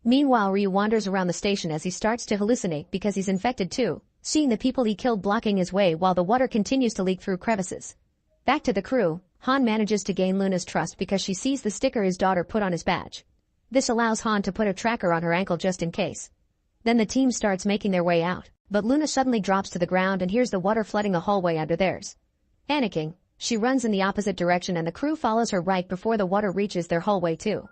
Meanwhile, Ryu wanders around the station as he starts to hallucinate because he's infected too, seeing the people he killed blocking his way while the water continues to leak through crevices. Back to the crew, Han manages to gain Luna's trust because she sees the sticker his daughter put on his badge. This allows Han to put a tracker on her ankle just in case. Then the team starts making their way out, but Luna suddenly drops to the ground and hears the water flooding the hallway under theirs. Panicking, she runs in the opposite direction and the crew follows her right before the water reaches their hallway too.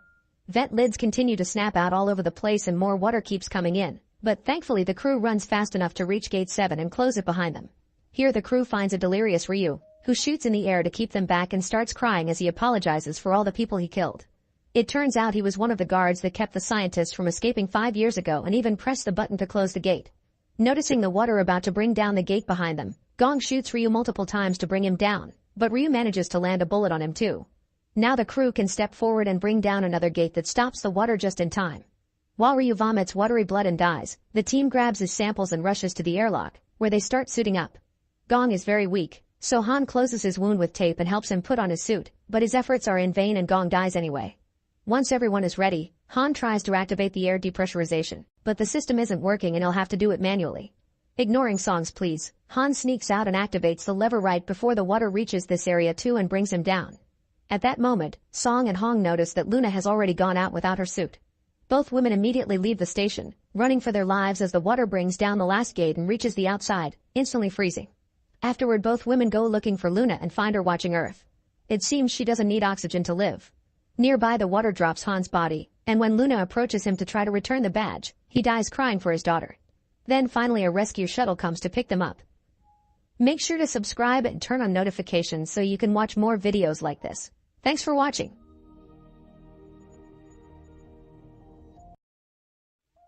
Vent lids continue to snap out all over the place and more water keeps coming in, but thankfully the crew runs fast enough to reach gate 7 and close it behind them. Here the crew finds a delirious Ryu, who shoots in the air to keep them back and starts crying as he apologizes for all the people he killed. It turns out he was one of the guards that kept the scientists from escaping 5 years ago and even pressed the button to close the gate. Noticing the water about to bring down the gate behind them, Gong shoots Ryu multiple times to bring him down, but Ryu manages to land a bullet on him too. Now the crew can step forward and bring down another gate that stops the water just in time. While Ryu vomits watery blood and dies, the team grabs his samples and rushes to the airlock, where they start suiting up. Gong is very weak, so Han closes his wound with tape and helps him put on his suit, but his efforts are in vain and Gong dies anyway. Once everyone is ready, Han tries to activate the air depressurization, but the system isn't working and he'll have to do it manually. Ignoring Song's pleas, Han sneaks out and activates the lever right before the water reaches this area too and brings him down. At that moment, Song and Hong notice that Luna has already gone out without her suit. Both women immediately leave the station, running for their lives as the water brings down the last gate and reaches the outside, instantly freezing. Afterward, both women go looking for Luna and find her watching Earth. It seems she doesn't need oxygen to live. Nearby, the water drops Han's body, and when Luna approaches him to try to return the badge, he dies crying for his daughter. Then finally a rescue shuttle comes to pick them up. Make sure to subscribe and turn on notifications so you can watch more videos like this. Thanks for watching.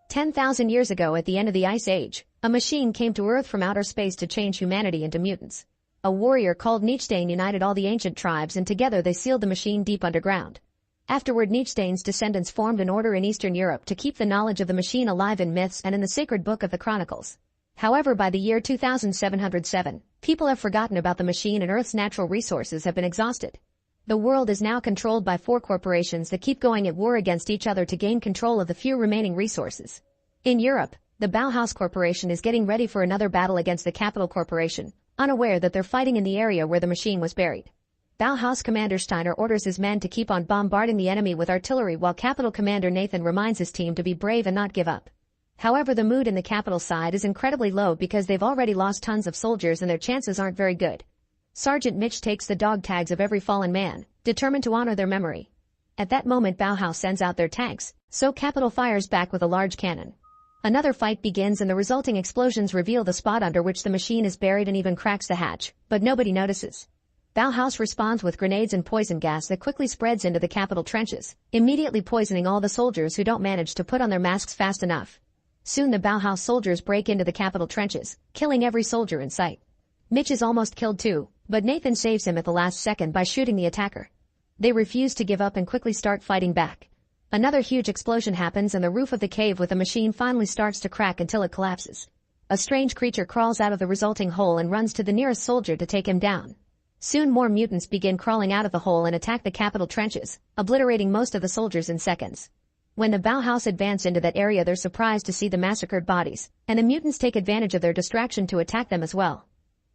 10,000 years ago, at the end of the Ice Age, a machine came to Earth from outer space to change humanity into mutants. A warrior called Neechstain united all the ancient tribes, and together they sealed the machine deep underground. Afterward, Neechstain's descendants formed an order in Eastern Europe to keep the knowledge of the machine alive in myths and in the sacred book of the Chronicles. However, by the year 2707, people have forgotten about the machine and Earth's natural resources have been exhausted. The world is now controlled by 4 corporations that keep going at war against each other to gain control of the few remaining resources. In Europe, the Bauhaus Corporation is getting ready for another battle against the Capital Corporation, unaware that they're fighting in the area where the machine was buried. Bauhaus Commander Steiner orders his men to keep on bombarding the enemy with artillery, while Capital Commander Nathan reminds his team to be brave and not give up. However, the mood in the Capital side is incredibly low because they've already lost tons of soldiers and their chances aren't very good. Sergeant Mitch takes the dog tags of every fallen man, determined to honor their memory. At that moment, Bauhaus sends out their tanks, so Capital fires back with a large cannon. Another fight begins, and the resulting explosions reveal the spot under which the machine is buried and even cracks the hatch, but nobody notices. Bauhaus responds with grenades and poison gas that quickly spreads into the Capital trenches, immediately poisoning all the soldiers who don't manage to put on their masks fast enough. Soon the Bauhaus soldiers break into the Capital trenches, killing every soldier in sight. Mitch is almost killed too, but Nathan saves him at the last second by shooting the attacker. They refuse to give up and quickly start fighting back. Another huge explosion happens, and the roof of the cave with the machine finally starts to crack until it collapses. A strange creature crawls out of the resulting hole and runs to the nearest soldier to take him down. Soon more mutants begin crawling out of the hole and attack the Capital trenches, obliterating most of the soldiers in seconds. When the Bauhaus advance into that area, they're surprised to see the massacred bodies, and the mutants take advantage of their distraction to attack them as well.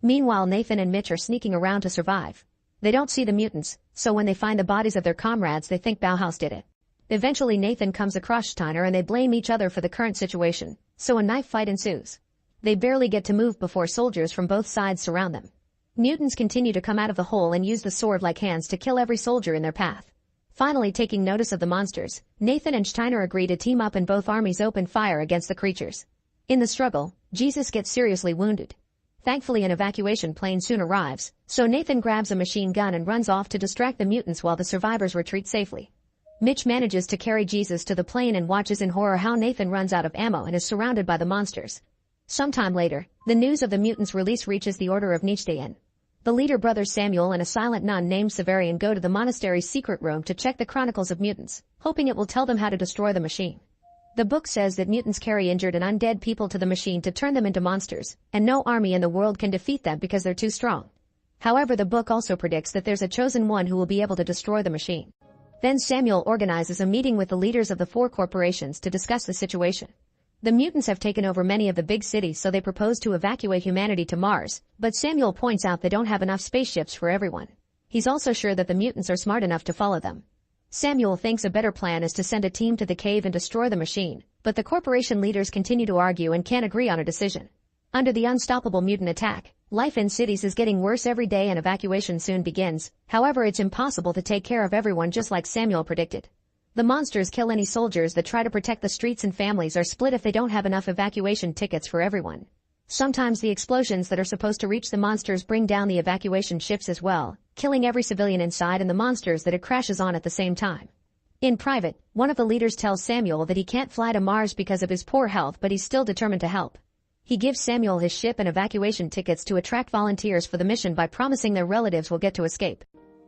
Meanwhile, Nathan and Mitch are sneaking around to survive. They don't see the mutants, so when they find the bodies of their comrades, they think Bauhaus did it. Eventually, Nathan comes across Steiner and they blame each other for the current situation, so a knife fight ensues. They barely get to move before soldiers from both sides surround them. Mutants continue to come out of the hole and use the sword-like hands to kill every soldier in their path. Finally, taking notice of the monsters, Nathan and Steiner agree to team up, and both armies open fire against the creatures. In the struggle, Jesus gets seriously wounded. Thankfully, an evacuation plane soon arrives, so Nathan grabs a machine gun and runs off to distract the mutants while the survivors retreat safely. Mitch manages to carry Jesus to the plane and watches in horror how Nathan runs out of ammo and is surrounded by the monsters. Sometime later, the news of the mutants' release reaches the Order of Neechstain. The leader, Brother Samuel, and a silent nun named Severian go to the monastery's secret room to check the Chronicles of Mutants, hoping it will tell them how to destroy the machine. The book says that mutants carry injured and undead people to the machine to turn them into monsters, and no army in the world can defeat them because they're too strong. However, the book also predicts that there's a chosen one who will be able to destroy the machine. Then Samuel organizes a meeting with the leaders of the 4 corporations to discuss the situation. The mutants have taken over many of the big cities, so they propose to evacuate humanity to Mars, but Samuel points out they don't have enough spaceships for everyone. He's also sure that the mutants are smart enough to follow them. Samuel thinks a better plan is to send a team to the cave and destroy the machine, but the corporation leaders continue to argue and can't agree on a decision. Under the unstoppable mutant attack, life in cities is getting worse every day and evacuation soon begins. However, it's impossible to take care of everyone, just like Samuel predicted. The monsters kill any soldiers that try to protect the streets, and families are split if they don't have enough evacuation tickets for everyone. Sometimes the explosions that are supposed to reach the monsters bring down the evacuation ships as well, killing every civilian inside and the monsters that it crashes on at the same time. In private, one of the leaders tells Samuel that he can't fly to Mars because of his poor health, but he's still determined to help. He gives Samuel his ship and evacuation tickets to attract volunteers for the mission by promising their relatives will get to escape.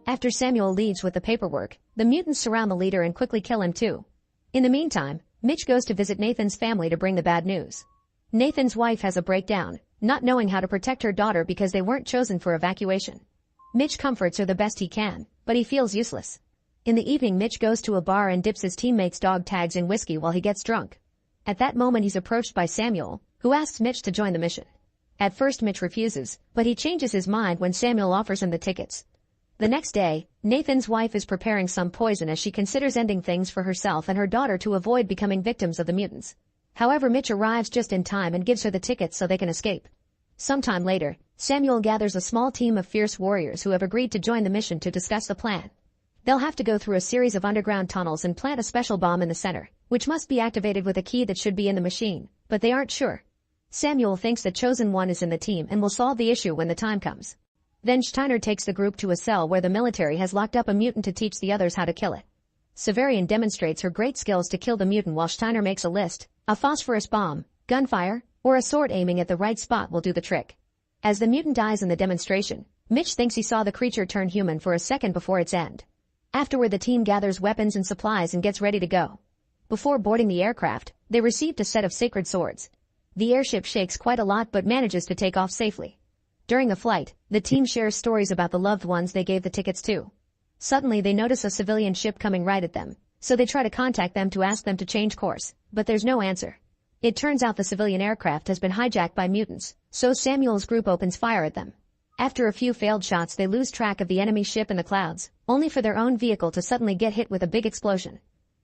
After Samuel leaves with the paperwork, the mutants surround the leader and quickly kill him too. In the meantime, Mitch goes to visit Nathan's family to bring the bad news. Nathan's wife has a breakdown, not knowing how to protect her daughter because they weren't chosen for evacuation. Mitch comforts her the best he can, but he feels useless. In the evening, Mitch goes to a bar and dips his teammates' dog tags in whiskey while he gets drunk. At that moment, he's approached by Samuel, who asks Mitch to join the mission. At first, Mitch refuses, but he changes his mind when Samuel offers him the tickets. The next day, Nathan's wife is preparing some poison as she considers ending things for herself and her daughter to avoid becoming victims of the mutants. However, Mitch arrives just in time and gives her the tickets so they can escape. Sometime later, Samuel gathers a small team of fierce warriors who have agreed to join the mission to discuss the plan. They'll have to go through a series of underground tunnels and plant a special bomb in the center, which must be activated with a key that should be in the machine, but they aren't sure. Samuel thinks the chosen one is in the team and will solve the issue when the time comes. Then Steiner takes the group to a cell where the military has locked up a mutant to teach the others how to kill it. Severian demonstrates her great skills to kill the mutant while Steiner makes a list. A phosphorus bomb, gunfire, or a sword aiming at the right spot will do the trick. As the mutant dies in the demonstration, Mitch thinks he saw the creature turn human for a second before its end. Afterward, the team gathers weapons and supplies and gets ready to go. Before boarding the aircraft, they received a set of sacred swords. The airship shakes quite a lot but manages to take off safely. During the flight, the team shares stories about the loved ones they gave the tickets to. Suddenly they notice a civilian ship coming right at them, so they try to contact them to ask them to change course, but there's no answer. It turns out the civilian aircraft has been hijacked by mutants, so Samuel's group opens fire at them. After a few failed shots, they lose track of the enemy ship in the clouds, only for their own vehicle to suddenly get hit with a big explosion.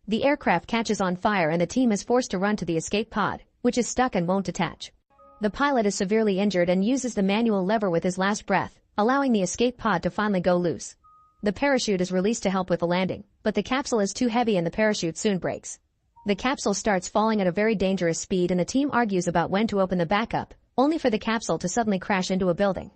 The aircraft catches on fire and the team is forced to run to the escape pod, which is stuck and won't detach. The pilot is severely injured and uses the manual lever with his last breath, allowing the escape pod to finally go loose. The parachute is released to help with the landing, but the capsule is too heavy and the parachute soon breaks. The capsule starts falling at a very dangerous speed and the team argues about when to open the backup, only for the capsule to suddenly crash into a building.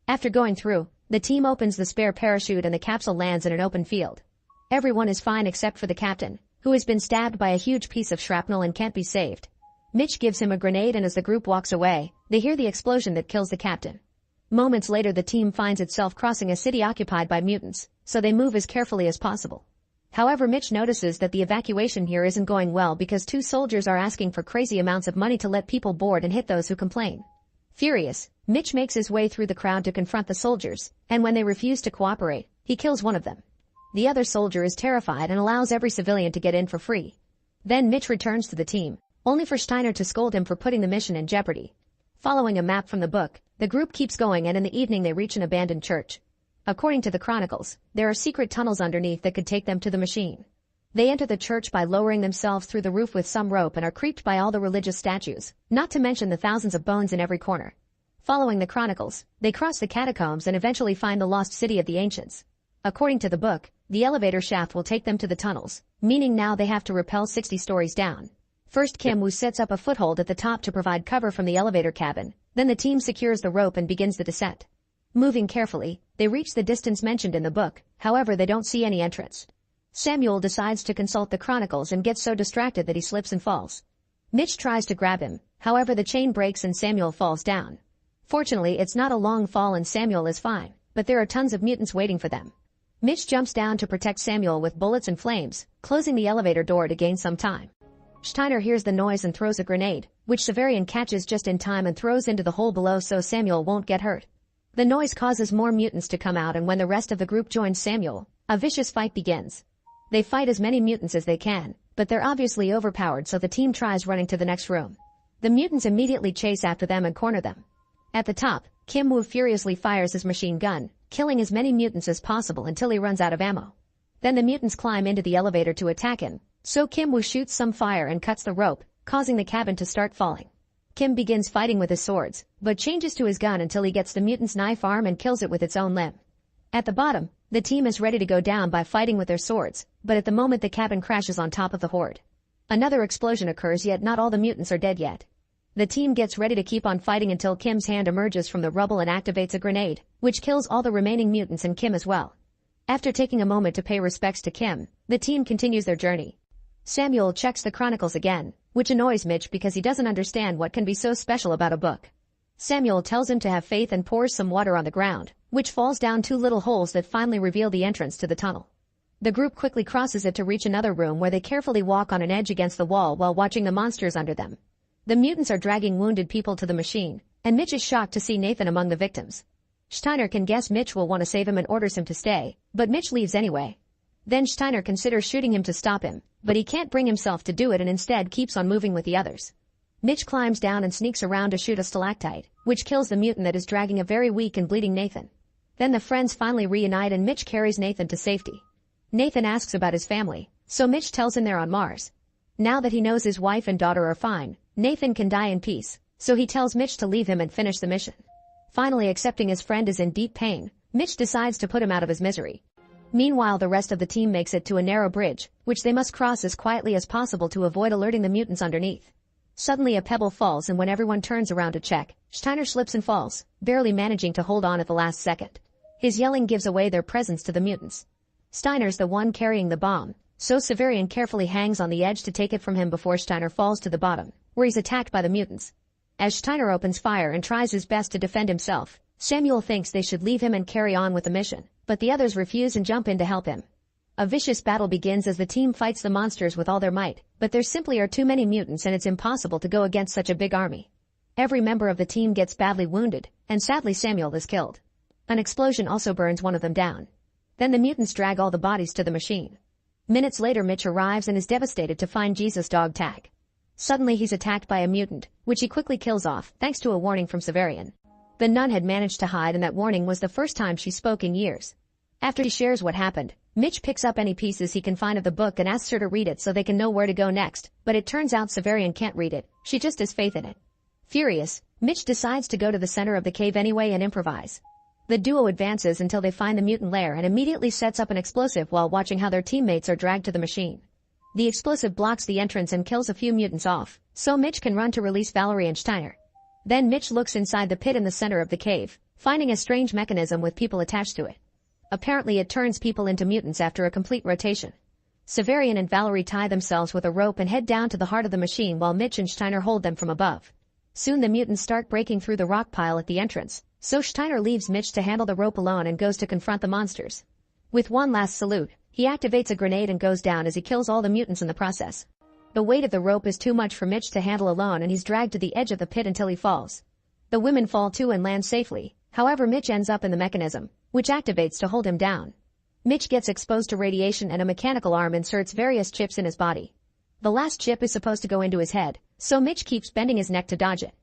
After going through, the team opens the spare parachute and the capsule lands in an open field. Everyone is fine except for the captain, who has been stabbed by a huge piece of shrapnel and can't be saved. Mitch gives him a grenade and as the group walks away, they hear the explosion that kills the captain. Moments later, the team finds itself crossing a city occupied by mutants, so they move as carefully as possible. However, Mitch notices that the evacuation here isn't going well because two soldiers are asking for crazy amounts of money to let people board and hit those who complain. Furious, Mitch makes his way through the crowd to confront the soldiers, and when they refuse to cooperate, he kills one of them. The other soldier is terrified and allows every civilian to get in for free. Then Mitch returns to the team, only for Steiner to scold him for putting the mission in jeopardy. Following a map from the book, the group keeps going and in the evening they reach an abandoned church. According to the chronicles, there are secret tunnels underneath that could take them to the machine. They enter the church by lowering themselves through the roof with some rope and are creeped by all the religious statues, not to mention the thousands of bones in every corner. Following the chronicles, they cross the catacombs and eventually find the lost city of the ancients. According to the book, the elevator shaft will take them to the tunnels, meaning now they have to rappel 60 stories down. First, Kim Woo sets up a foothold at the top to provide cover from the elevator cabin, then the team secures the rope and begins the descent. Moving carefully, they reach the distance mentioned in the book, however they don't see any entrance. Samuel decides to consult the chronicles and gets so distracted that he slips and falls. Mitch tries to grab him, however the chain breaks and Samuel falls down. Fortunately, it's not a long fall and Samuel is fine, but there are tons of mutants waiting for them. Mitch jumps down to protect Samuel with bullets and flames, closing the elevator door to gain some time. Steiner hears the noise and throws a grenade, which Severian catches just in time and throws into the hole below so Samuel won't get hurt. The noise causes more mutants to come out and when the rest of the group joins Samuel, a vicious fight begins. They fight as many mutants as they can, but they're obviously overpowered so the team tries running to the next room. The mutants immediately chase after them and corner them. At the top, Kim Woo furiously fires his machine gun, killing as many mutants as possible until he runs out of ammo. Then the mutants climb into the elevator to attack him, so Kim Woo shoots some fire and cuts the rope, causing the cabin to start falling. Kim begins fighting with his swords, but changes to his gun until he gets the mutant's knife arm and kills it with its own limb. At the bottom, the team is ready to go down by fighting with their swords, but at the moment the cabin crashes on top of the horde. Another explosion occurs yet not all the mutants are dead yet. The team gets ready to keep on fighting until Kim's hand emerges from the rubble and activates a grenade, which kills all the remaining mutants and Kim as well. After taking a moment to pay respects to Kim, the team continues their journey. Samuel checks the chronicles again, which annoys Mitch because he doesn't understand what can be so special about a book. Samuel tells him to have faith and pours some water on the ground, which falls down two little holes that finally reveal the entrance to the tunnel. The group quickly crosses it to reach another room where they carefully walk on an edge against the wall while watching the monsters under them. The mutants are dragging wounded people to the machine, and Mitch is shocked to see Nathan among the victims. Steiner can guess Mitch will want to save him and orders him to stay, but Mitch leaves anyway. Then Steiner considers shooting him to stop him, but he can't bring himself to do it and instead keeps on moving with the others. Mitch climbs down and sneaks around to shoot a stalactite, which kills the mutant that is dragging a very weak and bleeding Nathan. Then the friends finally reunite and Mitch carries Nathan to safety. Nathan asks about his family, so Mitch tells him they're on Mars. Now that he knows his wife and daughter are fine, Nathan can die in peace, so he tells Mitch to leave him and finish the mission. Finally accepting his friend is in deep pain, Mitch decides to put him out of his misery. Meanwhile, the rest of the team makes it to a narrow bridge, which they must cross as quietly as possible to avoid alerting the mutants underneath. Suddenly a pebble falls, and when everyone turns around to check, Steiner slips and falls, barely managing to hold on at the last second. His yelling gives away their presence to the mutants. Steiner's the one carrying the bomb, so Severian carefully hangs on the edge to take it from him before Steiner falls to the bottom, where he's attacked by the mutants. As Steiner opens fire and tries his best to defend himself, Samuel thinks they should leave him and carry on with the mission, but the others refuse and jump in to help him. A vicious battle begins as the team fights the monsters with all their might, but there simply are too many mutants and it's impossible to go against such a big army. Every member of the team gets badly wounded, and sadly Samuel is killed. An explosion also burns one of them down. Then the mutants drag all the bodies to the machine. Minutes later Mitch arrives and is devastated to find Jesus' dog Tag. Suddenly he's attacked by a mutant, which he quickly kills off thanks to a warning from Severian. The nun had managed to hide, and that warning was the first time she spoke in years. After he shares what happened, Mitch picks up any pieces he can find of the book and asks her to read it so they can know where to go next, but it turns out Severian can't read it, she just has faith in it. Furious, Mitch decides to go to the center of the cave anyway and improvise. The duo advances until they find the mutant lair and immediately sets up an explosive while watching how their teammates are dragged to the machine. The explosive blocks the entrance and kills a few mutants off, so Mitch can run to release Valerie and Steiner. Then Mitch looks inside the pit in the center of the cave, finding a strange mechanism with people attached to it. Apparently it turns people into mutants after a complete rotation. Severian and Valerie tie themselves with a rope and head down to the heart of the machine while Mitch and Steiner hold them from above. Soon the mutants start breaking through the rock pile at the entrance, so Steiner leaves Mitch to handle the rope alone and goes to confront the monsters. With one last salute, he activates a grenade and goes down as he kills all the mutants in the process. The weight of the rope is too much for Mitch to handle alone and he's dragged to the edge of the pit until he falls. The women fall too and land safely, however Mitch ends up in the mechanism, which activates to hold him down. Mitch gets exposed to radiation and a mechanical arm inserts various chips in his body. The last chip is supposed to go into his head, so Mitch keeps bending his neck to dodge it.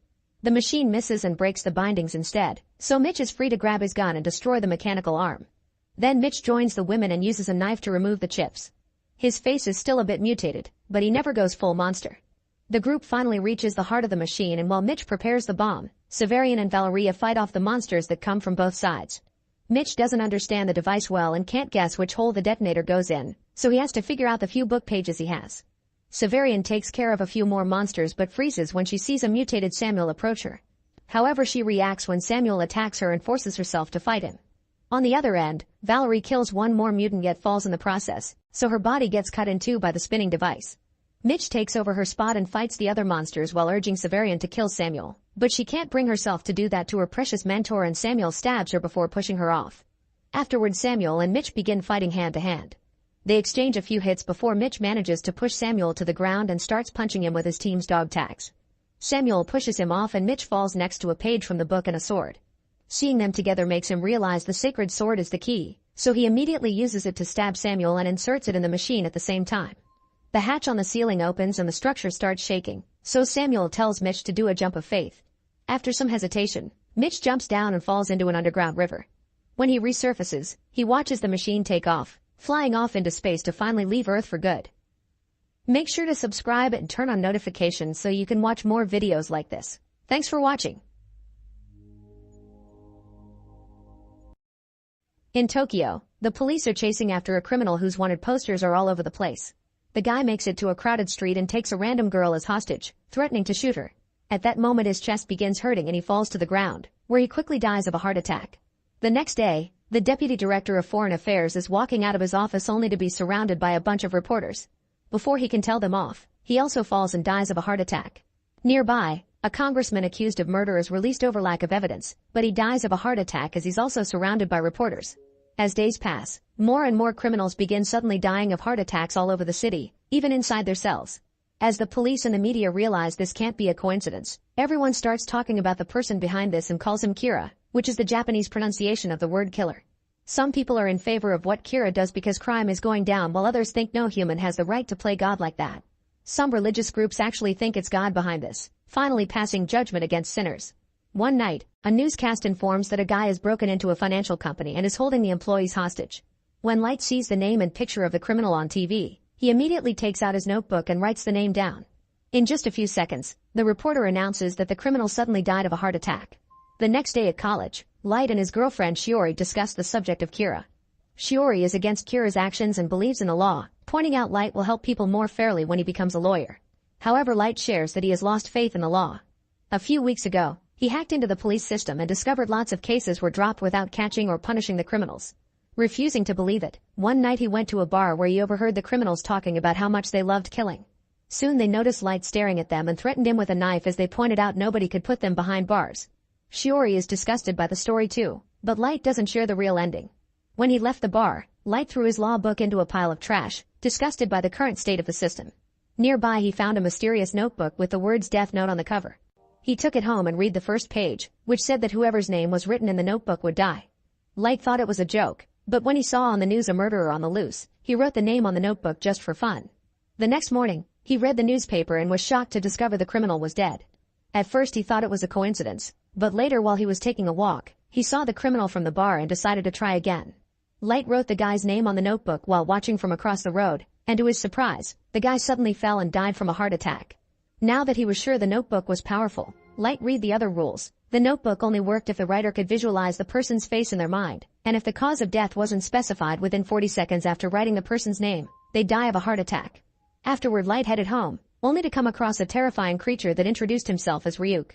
The machine misses and breaks the bindings instead, so Mitch is free to grab his gun and destroy the mechanical arm. Then Mitch joins the women and uses a knife to remove the chips. His face is still a bit mutated, but he never goes full monster. The group finally reaches the heart of the machine, and while Mitch prepares the bomb, Severian and Valeria fight off the monsters that come from both sides. Mitch doesn't understand the device well and can't guess which hole the detonator goes in, so he has to figure out the few book pages he has. Severian takes care of a few more monsters but freezes when she sees a mutated Samuel approach her. However, she reacts when Samuel attacks her and forces herself to fight him. On the other end, Valerie kills one more mutant yet falls in the process, so her body gets cut in two by the spinning device. Mitch takes over her spot and fights the other monsters while urging Severian to kill Samuel, but she can't bring herself to do that to her precious mentor and Samuel stabs her before pushing her off. Afterward, Samuel and Mitch begin fighting hand to hand. They exchange a few hits before Mitch manages to push Samuel to the ground and starts punching him with his team's dog tags. Samuel pushes him off and Mitch falls next to a page from the book and a sword. Seeing them together makes him realize the sacred sword is the key, so he immediately uses it to stab Samuel and inserts it in the machine at the same time. The hatch on the ceiling opens and the structure starts shaking, so Samuel tells Mitch to do a jump of faith. After some hesitation, Mitch jumps down and falls into an underground river. When he resurfaces, he watches the machine take off, flying off into space to finally leave Earth for good. Make sure to subscribe and turn on notifications so you can watch more videos like this. Thanks for watching. In Tokyo, the police are chasing after a criminal whose wanted posters are all over the place. The guy makes it to a crowded street and takes a random girl as hostage, threatening to shoot her. At that moment his chest begins hurting and he falls to the ground, where he quickly dies of a heart attack. The next day, the deputy director of foreign affairs is walking out of his office only to be surrounded by a bunch of reporters. Before he can tell them off, he also falls and dies of a heart attack. Nearby, a congressman accused of murder is released over lack of evidence, but he dies of a heart attack as he's also surrounded by reporters. As days pass, more and more criminals begin suddenly dying of heart attacks all over the city, even inside their cells. As the police and the media realize this can't be a coincidence, everyone starts talking about the person behind this and calls him Kira, which is the Japanese pronunciation of the word killer. Some people are in favor of what Kira does because crime is going down, while others think no human has the right to play God like that. Some religious groups actually think it's God behind this, finally passing judgment against sinners. One night, a newscast informs that a guy has broken into a financial company and is holding the employees hostage. When Light sees the name and picture of the criminal on TV, he immediately takes out his notebook and writes the name down. In just a few seconds, the reporter announces that the criminal suddenly died of a heart attack. The next day at college, Light and his girlfriend Shiori discuss the subject of Kira. Shiori is against Kira's actions and believes in the law, pointing out Light will help people more fairly when he becomes a lawyer. However, Light shares that he has lost faith in the law. A few weeks ago, he hacked into the police system and discovered lots of cases were dropped without catching or punishing the criminals. Refusing to believe it, one night he went to a bar where he overheard the criminals talking about how much they loved killing. Soon they noticed Light staring at them and threatened him with a knife as they pointed out nobody could put them behind bars. Shiori is disgusted by the story too, but Light doesn't share the real ending. When he left the bar, Light threw his law book into a pile of trash, disgusted by the current state of the system. Nearby he found a mysterious notebook with the words Death Note on the cover. He took it home and read the first page, which said that whoever's name was written in the notebook would die. Light thought it was a joke, but when he saw on the news a murderer on the loose, he wrote the name on the notebook just for fun. The next morning, he read the newspaper and was shocked to discover the criminal was dead. At first he thought it was a coincidence, but later while he was taking a walk, he saw the criminal from the bar and decided to try again. Light wrote the guy's name on the notebook while watching from across the road, and to his surprise, the guy suddenly fell and died from a heart attack. Now that he was sure the notebook was powerful, Light read the other rules. The notebook only worked if the writer could visualize the person's face in their mind, and if the cause of death wasn't specified within 40 seconds after writing the person's name, they'd die of a heart attack. Afterward, Light headed home, only to come across a terrifying creature that introduced himself as Ryuk.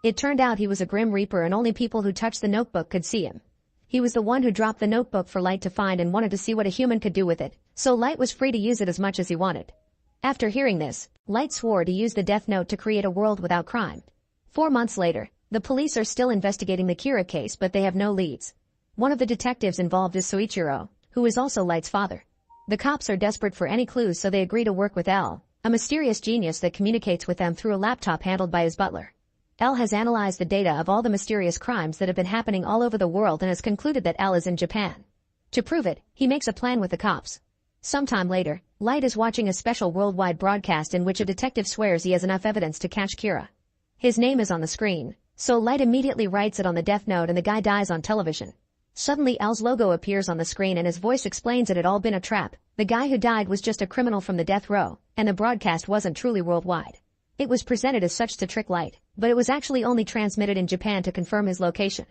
It turned out he was a Grim Reaper and only people who touched the notebook could see him. He was the one who dropped the notebook for Light to find and wanted to see what a human could do with it, so Light was free to use it as much as he wanted. After hearing this, Light swore to use the Death Note to create a world without crime. 4 months later, the police are still investigating the Kira case but they have no leads. One of the detectives involved is Soichiro, who is also Light's father. The cops are desperate for any clues so they agree to work with L, a mysterious genius that communicates with them through a laptop handled by his butler. L has analyzed the data of all the mysterious crimes that have been happening all over the world and has concluded that L is in Japan. To prove it, he makes a plan with the cops. Sometime later, Light is watching a special worldwide broadcast in which a detective swears he has enough evidence to catch Kira. His name is on the screen, so Light immediately writes it on the Death Note and the guy dies on television. Suddenly L's logo appears on the screen and his voice explains it had all been a trap. The guy who died was just a criminal from the death row, and the broadcast wasn't truly worldwide. It was presented as such to trick Light, but it was actually only transmitted in Japan to confirm his location.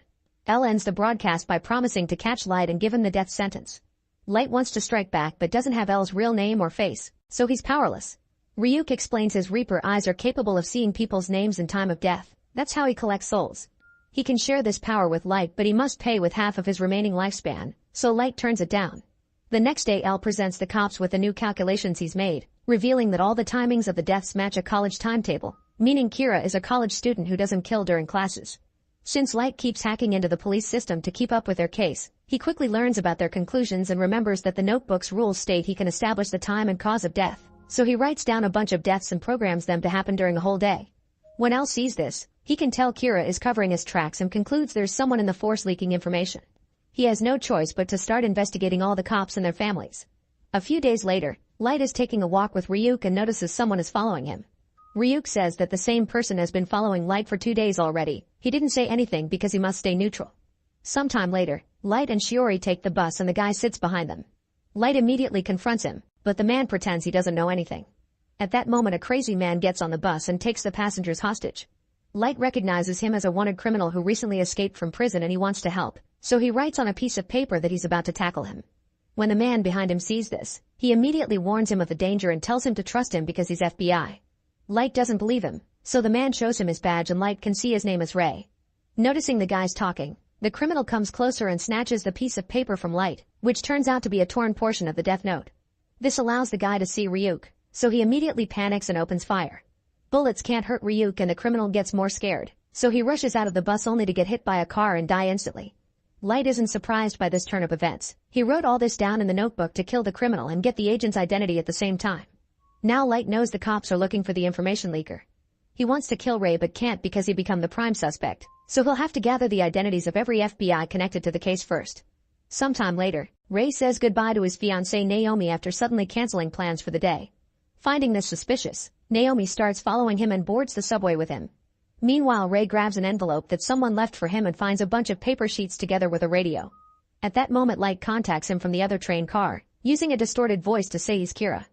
L ends the broadcast by promising to catch Light and give him the death sentence. Light wants to strike back but doesn't have L's real name or face, so he's powerless. Ryuk explains his Reaper eyes are capable of seeing people's names in time of death. That's how he collects souls. He can share this power with Light but he must pay with half of his remaining lifespan, so Light turns it down. The next day L presents the cops with the new calculations he's made, revealing that all the timings of the deaths match a college timetable, meaning Kira is a college student who doesn't kill during classes. Since Light keeps hacking into the police system to keep up with their case, he quickly learns about their conclusions and remembers that the notebook's rules state he can establish the time and cause of death, so he writes down a bunch of deaths and programs them to happen during a whole day. When L sees this, he can tell Kira is covering his tracks and concludes there's someone in the force leaking information. He has no choice but to start investigating all the cops and their families. A few days later, Light is taking a walk with Ryuk and notices someone is following him. Ryuk says that the same person has been following Light for 2 days already. He didn't say anything because he must stay neutral. Sometime later, Light and Shiori take the bus and the guy sits behind them. Light immediately confronts him, but the man pretends he doesn't know anything. At that moment a crazy man gets on the bus and takes the passengers hostage. Light recognizes him as a wanted criminal who recently escaped from prison and he wants to help, so he writes on a piece of paper that he's about to tackle him. When the man behind him sees this, he immediately warns him of the danger and tells him to trust him because he's FBI. Light doesn't believe him, so the man shows him his badge and Light can see his name is Ray. Noticing the guys talking, the criminal comes closer and snatches the piece of paper from Light, which turns out to be a torn portion of the Death Note. This allows the guy to see Ryuk, so he immediately panics and opens fire. Bullets can't hurt Ryuk and the criminal gets more scared, so he rushes out of the bus only to get hit by a car and die instantly. Light isn't surprised by this turn of events. He wrote all this down in the notebook to kill the criminal and get the agent's identity at the same time. Now Light knows the cops are looking for the information leaker. He wants to kill Ray but can't because he become the prime suspect, so he'll have to gather the identities of every FBI connected to the case first. Sometime later, Ray says goodbye to his fiancée Naomi after suddenly canceling plans for the day. Finding this suspicious, Naomi starts following him and boards the subway with him. Meanwhile, Ray grabs an envelope that someone left for him and finds a bunch of paper sheets together with a radio. At that moment Light contacts him from the other train car, using a distorted voice to say he's Kira.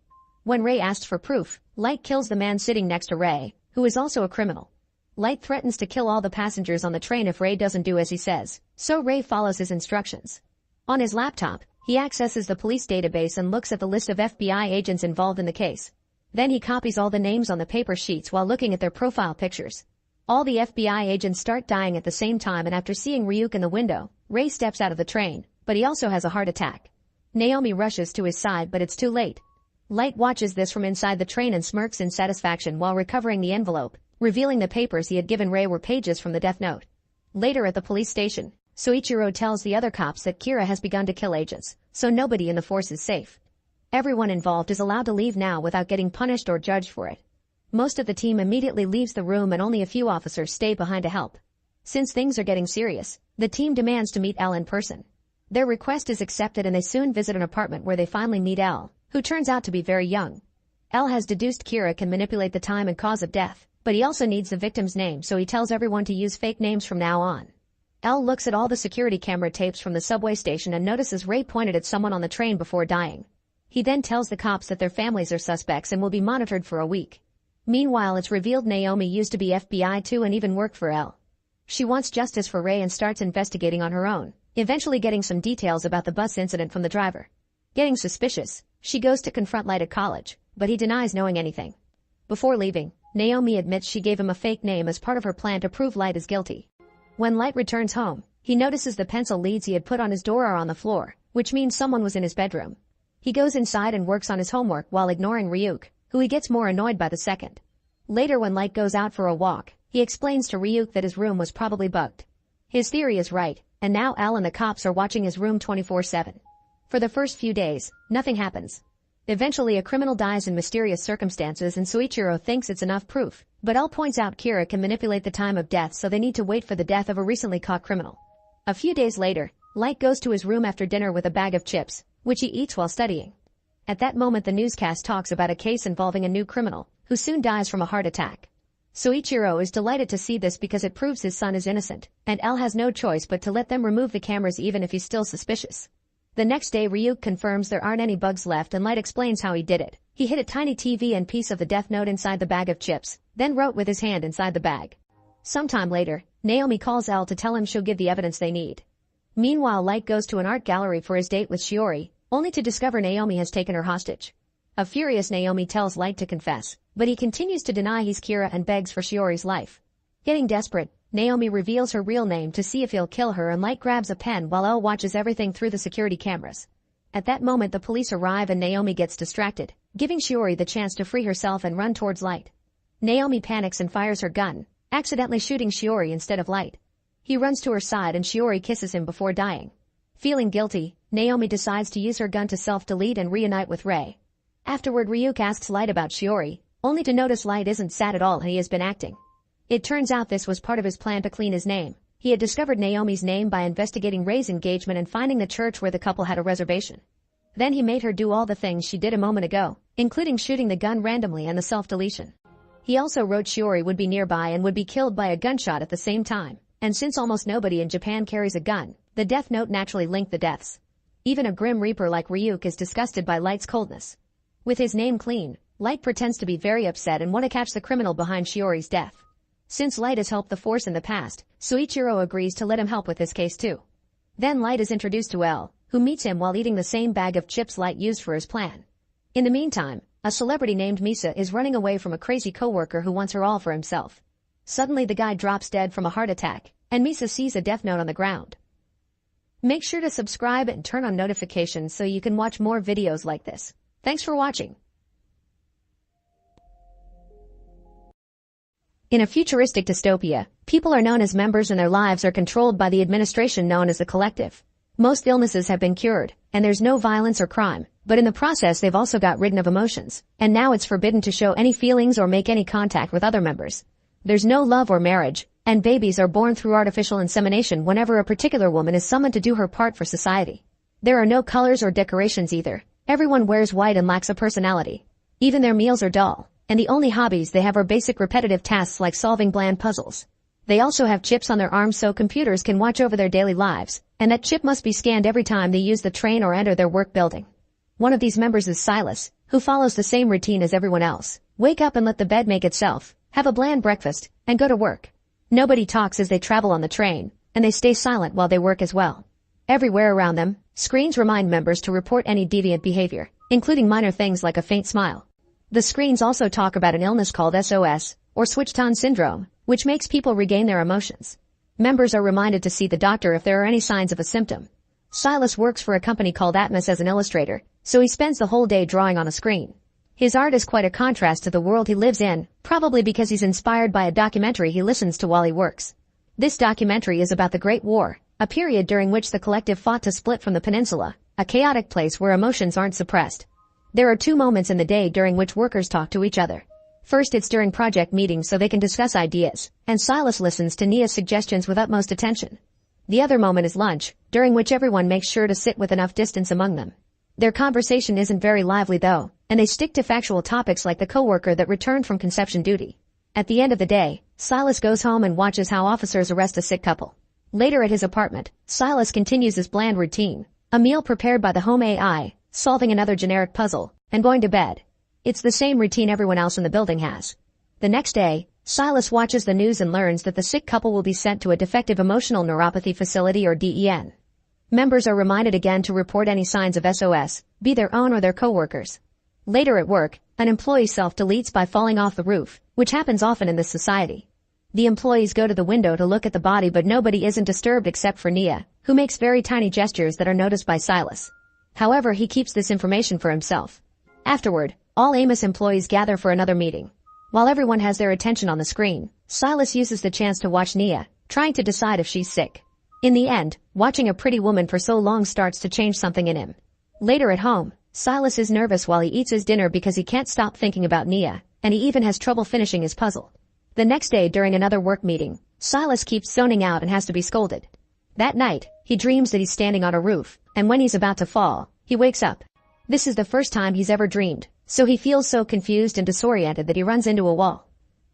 When Ray asks for proof, Light kills the man sitting next to Ray, who is also a criminal. Light threatens to kill all the passengers on the train if Ray doesn't do as he says, so Ray follows his instructions. On his laptop, he accesses the police database and looks at the list of FBI agents involved in the case. Then he copies all the names on the paper sheets while looking at their profile pictures. All the FBI agents start dying at the same time, and after seeing Ryuk in the window, Ray steps out of the train, but he also has a heart attack. Naomi rushes to his side, but it's too late. Light watches this from inside the train and smirks in satisfaction while recovering the envelope, revealing the papers he had given Ray were pages from the death note. Later at the police station, Soichiro tells the other cops that Kira has begun to kill agents, so nobody in the force is safe. Everyone involved is allowed to leave now without getting punished or judged for it. Most of the team immediately leaves the room and only a few officers stay behind to help. Since things are getting serious, the team demands to meet Elle in person. Their request is accepted and they soon visit an apartment where they finally meet Elle, who turns out to be very young. Elle has deduced Kira can manipulate the time and cause of death, but he also needs the victim's name, so he tells everyone to use fake names from now on. Elle looks at all the security camera tapes from the subway station and notices Ray pointed at someone on the train before dying. He then tells the cops that their families are suspects and will be monitored for a week. Meanwhile, it's revealed Naomi used to be FBI too and even worked for Elle. She wants justice for Ray and starts investigating on her own, eventually getting some details about the bus incident from the driver. Getting suspicious, she goes to confront Light at college, but he denies knowing anything. Before leaving, Naomi admits she gave him a fake name as part of her plan to prove Light is guilty. When Light returns home, he notices the pencil leads he had put on his door are on the floor, which means someone was in his bedroom. He goes inside and works on his homework while ignoring Ryuk, who he gets more annoyed by the second. Later, when Light goes out for a walk, he explains to Ryuk that his room was probably bugged. His theory is right, and now Elle and the cops are watching his room 24/7. For the first few days, nothing happens. Eventually, a criminal dies in mysterious circumstances and Soichiro thinks it's enough proof, but Elle points out Kira can manipulate the time of death, so they need to wait for the death of a recently caught criminal. A few days later, Light goes to his room after dinner with a bag of chips, which he eats while studying. At that moment, the newscast talks about a case involving a new criminal, who soon dies from a heart attack. Soichiro is delighted to see this because it proves his son is innocent, and Elle has no choice but to let them remove the cameras even if he's still suspicious. The next day, Ryuk confirms there aren't any bugs left and Light explains how he did it. He hid a tiny TV and piece of the death note inside the bag of chips, then wrote with his hand inside the bag. Sometime later, Naomi calls Elle to tell him she'll give the evidence they need. Meanwhile, Light goes to an art gallery for his date with Shiori, only to discover Naomi has taken her hostage. A furious Naomi tells Light to confess, but he continues to deny he's Kira and begs for Shiori's life. Getting desperate, Naomi reveals her real name to see if he'll kill her, and Light grabs a pen while Elle watches everything through the security cameras. At that moment, the police arrive and Naomi gets distracted, giving Shiori the chance to free herself and run towards Light. Naomi panics and fires her gun, accidentally shooting Shiori instead of Light. He runs to her side and Shiori kisses him before dying. Feeling guilty, Naomi decides to use her gun to self-delete and reunite with Ray. Afterward, Ryuk asks Light about Shiori, only to notice Light isn't sad at all and he has been acting. It turns out this was part of his plan to clean his name. He had discovered Naomi's name by investigating Ray's engagement and finding the church where the couple had a reservation. Then he made her do all the things she did a moment ago, including shooting the gun randomly and the self-deletion. He also wrote Shiori would be nearby and would be killed by a gunshot at the same time, and since almost nobody in Japan carries a gun, the death note naturally linked the deaths. Even a grim reaper like Ryuk is disgusted by Light's coldness. With his name clean, Light pretends to be very upset and want to catch the criminal behind Shiori's death. Since Light has helped the Force in the past, Soichiro agrees to let him help with this case too. Then Light is introduced to Elle, who meets him while eating the same bag of chips Light used for his plan. In the meantime, a celebrity named Misa is running away from a crazy coworker who wants her all for himself. Suddenly the guy drops dead from a heart attack, and Misa sees a death note on the ground. Make sure to subscribe and turn on notifications so you can watch more videos like this. Thanks for watching. In a futuristic dystopia, people are known as members and their lives are controlled by the administration known as the collective. Most illnesses have been cured, and there's no violence or crime, but in the process they've also got rid of emotions, and now it's forbidden to show any feelings or make any contact with other members. There's no love or marriage, and babies are born through artificial insemination whenever a particular woman is summoned to do her part for society. There are no colors or decorations either. Everyone wears white and lacks a personality. Even their meals are dull, and the only hobbies they have are basic repetitive tasks like solving bland puzzles. They also have chips on their arms so computers can watch over their daily lives, and that chip must be scanned every time they use the train or enter their work building. One of these members is Silas, who follows the same routine as everyone else. Wake up and let the bed make itself, have a bland breakfast, and go to work. Nobody talks as they travel on the train, and they stay silent while they work as well. Everywhere around them, screens remind members to report any deviant behavior, including minor things like a faint smile. The screens also talk about an illness called SOS, or switch-on syndrome, which makes people regain their emotions. Members are reminded to see the doctor if there are any signs of a symptom. Silas works for a company called Atmos as an illustrator, so he spends the whole day drawing on a screen. His art is quite a contrast to the world he lives in, probably because he's inspired by a documentary he listens to while he works. This documentary is about the Great War, a period during which the collective fought to split from the peninsula, a chaotic place where emotions aren't suppressed. There are 2 moments in the day during which workers talk to each other. First, it's during project meetings so they can discuss ideas, and Silas listens to Nia's suggestions with utmost attention. The other moment is lunch, during which everyone makes sure to sit with enough distance among them. Their conversation isn't very lively though, and they stick to factual topics like the coworker that returned from conception duty. At the end of the day, Silas goes home and watches how officers arrest a sick couple. Later at his apartment, Silas continues his bland routine, a meal prepared by the home AI, solving another generic puzzle, and going to bed. It's the same routine everyone else in the building has. The next day, Silas watches the news and learns that the sick couple will be sent to a defective emotional neuropathy facility or DEN. Members are reminded again to report any signs of SOS, be their own or their coworkers. Later at work, an employee self-deletes by falling off the roof, which happens often in this society. The employees go to the window to look at the body but nobody isn't disturbed except for Nia, who makes very tiny gestures that are noticed by Silas. However, he keeps this information for himself. Afterward, all Amos employees gather for another meeting. While everyone has their attention on the screen, Silas uses the chance to watch Nia, trying to decide if she's sick. In the end, watching a pretty woman for so long starts to change something in him. Later at home, Silas is nervous while he eats his dinner because he can't stop thinking about Nia, and he even has trouble finishing his puzzle. The next day during another work meeting, Silas keeps zoning out and has to be scolded. That night, he dreams that he's standing on a roof, and when he's about to fall, he wakes up. This is the first time he's ever dreamed, so he feels so confused and disoriented that he runs into a wall.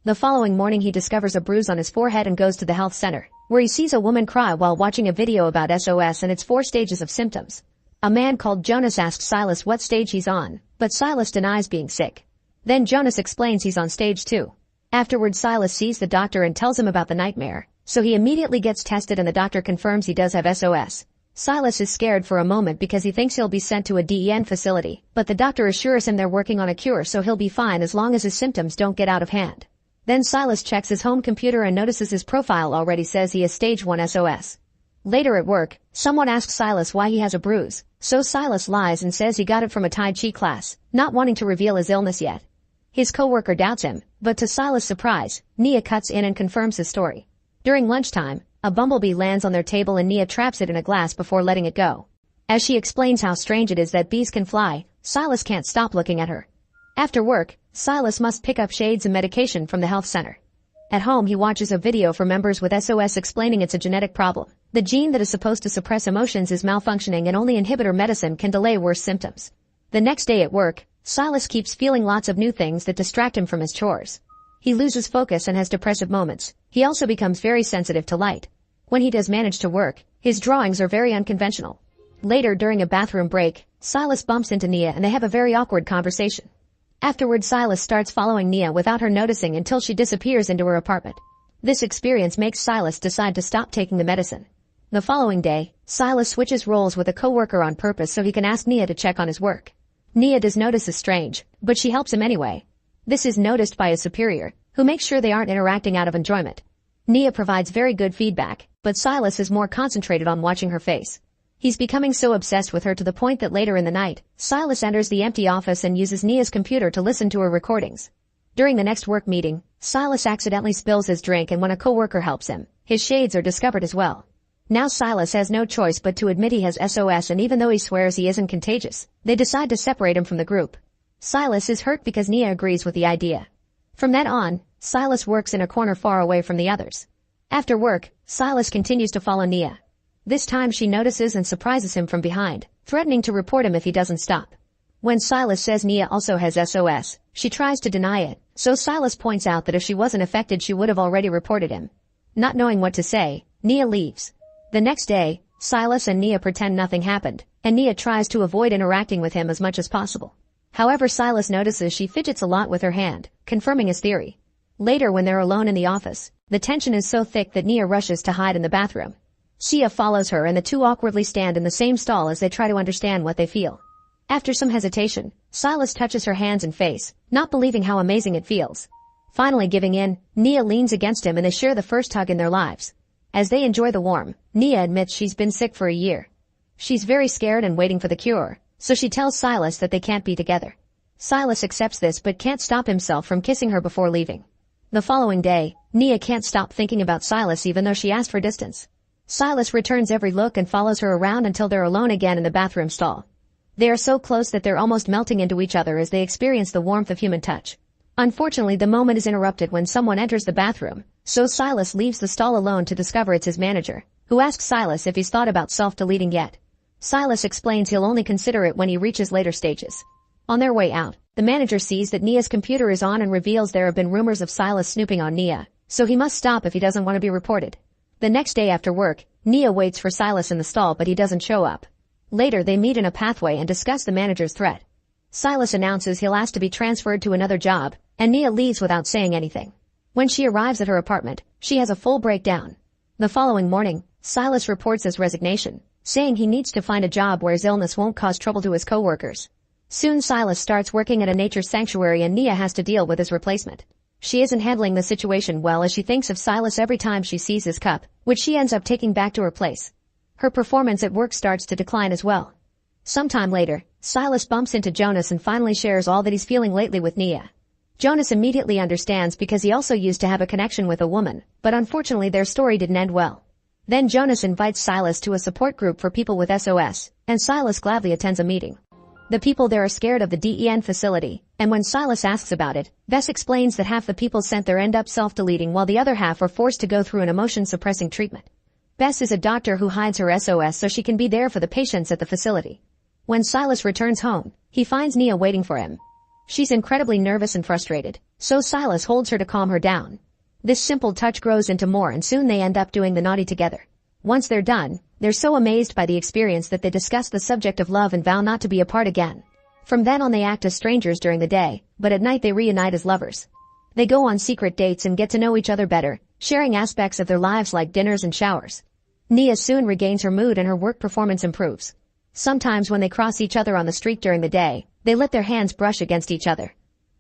The following morning he discovers a bruise on his forehead and goes to the health center, where he sees a woman cry while watching a video about SOS and its 4 stages of symptoms. A man called Jonas asks Silas what stage he's on, but Silas denies being sick. Then Jonas explains he's on stage 2. Afterwards Silas sees the doctor and tells him about the nightmare, so he immediately gets tested and the doctor confirms he does have SOS. Silas is scared for a moment because he thinks he'll be sent to a DEN facility, but the doctor assures him they're working on a cure so he'll be fine as long as his symptoms don't get out of hand. Then Silas checks his home computer and notices his profile already says he has stage 1 SOS. Later at work, someone asks Silas why he has a bruise, so Silas lies and says he got it from a Tai Chi class, not wanting to reveal his illness yet. His coworker doubts him, but to Silas' surprise, Nia cuts in and confirms his story. During lunchtime, a bumblebee lands on their table and Nia traps it in a glass before letting it go. As she explains how strange it is that bees can fly, Silas can't stop looking at her. After work, Silas must pick up shades and medication from the health center. At home he watches a video for members with SOS explaining it's a genetic problem. The gene that is supposed to suppress emotions is malfunctioning and only inhibitor medicine can delay worse symptoms. The next day at work, Silas keeps feeling lots of new things that distract him from his chores. He loses focus and has depressive moments. He also becomes very sensitive to light. When he does manage to work, his drawings are very unconventional. Later during a bathroom break, Silas bumps into Nia and they have a very awkward conversation. Afterward Silas starts following Nia without her noticing until she disappears into her apartment. This experience makes Silas decide to stop taking the medicine. The following day, Silas switches roles with a coworker on purpose so he can ask Nia to check on his work. Nia does notice is strange, but she helps him anyway. This is noticed by his superior, who makes sure they aren't interacting out of enjoyment. Nia provides very good feedback, but Silas is more concentrated on watching her face. He's becoming so obsessed with her to the point that later in the night, Silas enters the empty office and uses Nia's computer to listen to her recordings. During the next work meeting, Silas accidentally spills his drink and when a coworker helps him, his shades are discovered as well. Now Silas has no choice but to admit he has SOS and even though he swears he isn't contagious, they decide to separate him from the group. Silas is hurt because Nia agrees with the idea. From then on, Silas works in a corner far away from the others. After work, Silas continues to follow Nia. This time she notices and surprises him from behind, threatening to report him if he doesn't stop. When Silas says Nia also has SOS, she tries to deny it, so Silas points out that if she wasn't affected she would have already reported him. Not knowing what to say, Nia leaves. The next day, Silas and Nia pretend nothing happened, and Nia tries to avoid interacting with him as much as possible. However, Silas notices she fidgets a lot with her hand, confirming his theory. Later, when they're alone in the office, the tension is so thick that Nia rushes to hide in the bathroom. Sia follows her and the two awkwardly stand in the same stall as they try to understand what they feel. After some hesitation, Silas touches her hands and face, not believing how amazing it feels. Finally giving in, Nia leans against him and they share the first hug in their lives. As they enjoy the warmth, Nia admits she's been sick for a year. She's very scared and waiting for the cure, so she tells Silas that they can't be together. Silas accepts this but can't stop himself from kissing her before leaving. The following day, Nia can't stop thinking about Silas even though she asked for distance. Silas returns every look and follows her around until they're alone again in the bathroom stall. They are so close that they're almost melting into each other as they experience the warmth of human touch. Unfortunately, the moment is interrupted when someone enters the bathroom, so Silas leaves the stall alone to discover it's his manager, who asks Silas if he's thought about self-deleting yet. Silas explains he'll only consider it when he reaches later stages. On their way out, the manager sees that Nia's computer is on and reveals there have been rumors of Silas snooping on Nia, so he must stop if he doesn't want to be reported. The next day after work, Nia waits for Silas in the stall but he doesn't show up. Later they meet in a pathway and discuss the manager's threat. Silas announces he'll ask to be transferred to another job, and Nia leaves without saying anything. When she arrives at her apartment, she has a full breakdown. The following morning, Silas reports his resignation, saying he needs to find a job where his illness won't cause trouble to his coworkers. Soon Silas starts working at a nature sanctuary and Nia has to deal with his replacement. She isn't handling the situation well as she thinks of Silas every time she sees his cup, which she ends up taking back to her place. Her performance at work starts to decline as well. Sometime later, Silas bumps into Jonas and finally shares all that he's feeling lately with Nia. Jonas immediately understands because he also used to have a connection with a woman, but unfortunately their story didn't end well. Then Jonas invites Silas to a support group for people with SOS, and Silas gladly attends a meeting. The people there are scared of the DEN facility, and when Silas asks about it, Bess explains that half the people sent there end up self-deleting while the other half are forced to go through an emotion-suppressing treatment. Bess is a doctor who hides her SOS so she can be there for the patients at the facility. When Silas returns home, he finds Nia waiting for him. She's incredibly nervous and frustrated, so Silas holds her to calm her down. This simple touch grows into more and soon they end up doing the naughty together. Once they're done, they're so amazed by the experience that they discuss the subject of love and vow not to be apart again. From then on they act as strangers during the day, but at night they reunite as lovers. They go on secret dates and get to know each other better, sharing aspects of their lives like dinners and showers. Nia soon regains her mood and her work performance improves. Sometimes when they cross each other on the street during the day, they let their hands brush against each other.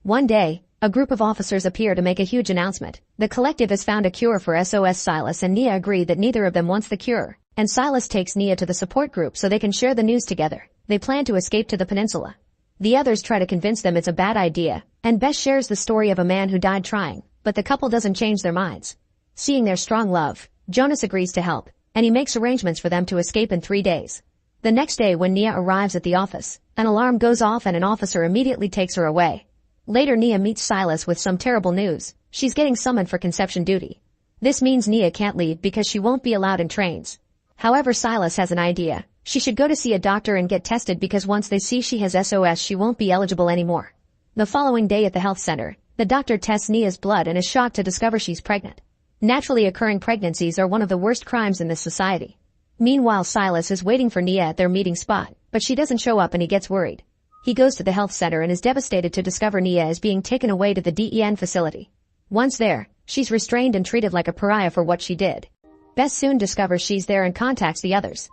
One day, a group of officers appear to make a huge announcement. The collective has found a cure for SOS. Silas and Nia agree that neither of them wants the cure, and Silas takes Nia to the support group so they can share the news together. They plan to escape to the peninsula. The others try to convince them it's a bad idea, and Bess shares the story of a man who died trying, but the couple doesn't change their minds. Seeing their strong love, Jonas agrees to help, and he makes arrangements for them to escape in 3 days. The next day when Nia arrives at the office, an alarm goes off and an officer immediately takes her away. Later Nia meets Silas with some terrible news. She's getting summoned for conception duty. This means Nia can't leave because she won't be allowed in trains. However, Silas has an idea. She should go to see a doctor and get tested because once they see she has SOS she won't be eligible anymore. The following day at the health center, the doctor tests Nia's blood and is shocked to discover she's pregnant. Naturally occurring pregnancies are one of the worst crimes in this society. Meanwhile, Silas is waiting for Nia at their meeting spot, but she doesn't show up and he gets worried. He goes to the health center and is devastated to discover Nia is being taken away to the DEN facility. Once there, she's restrained and treated like a pariah for what she did. Bess soon discovers she's there and contacts the others.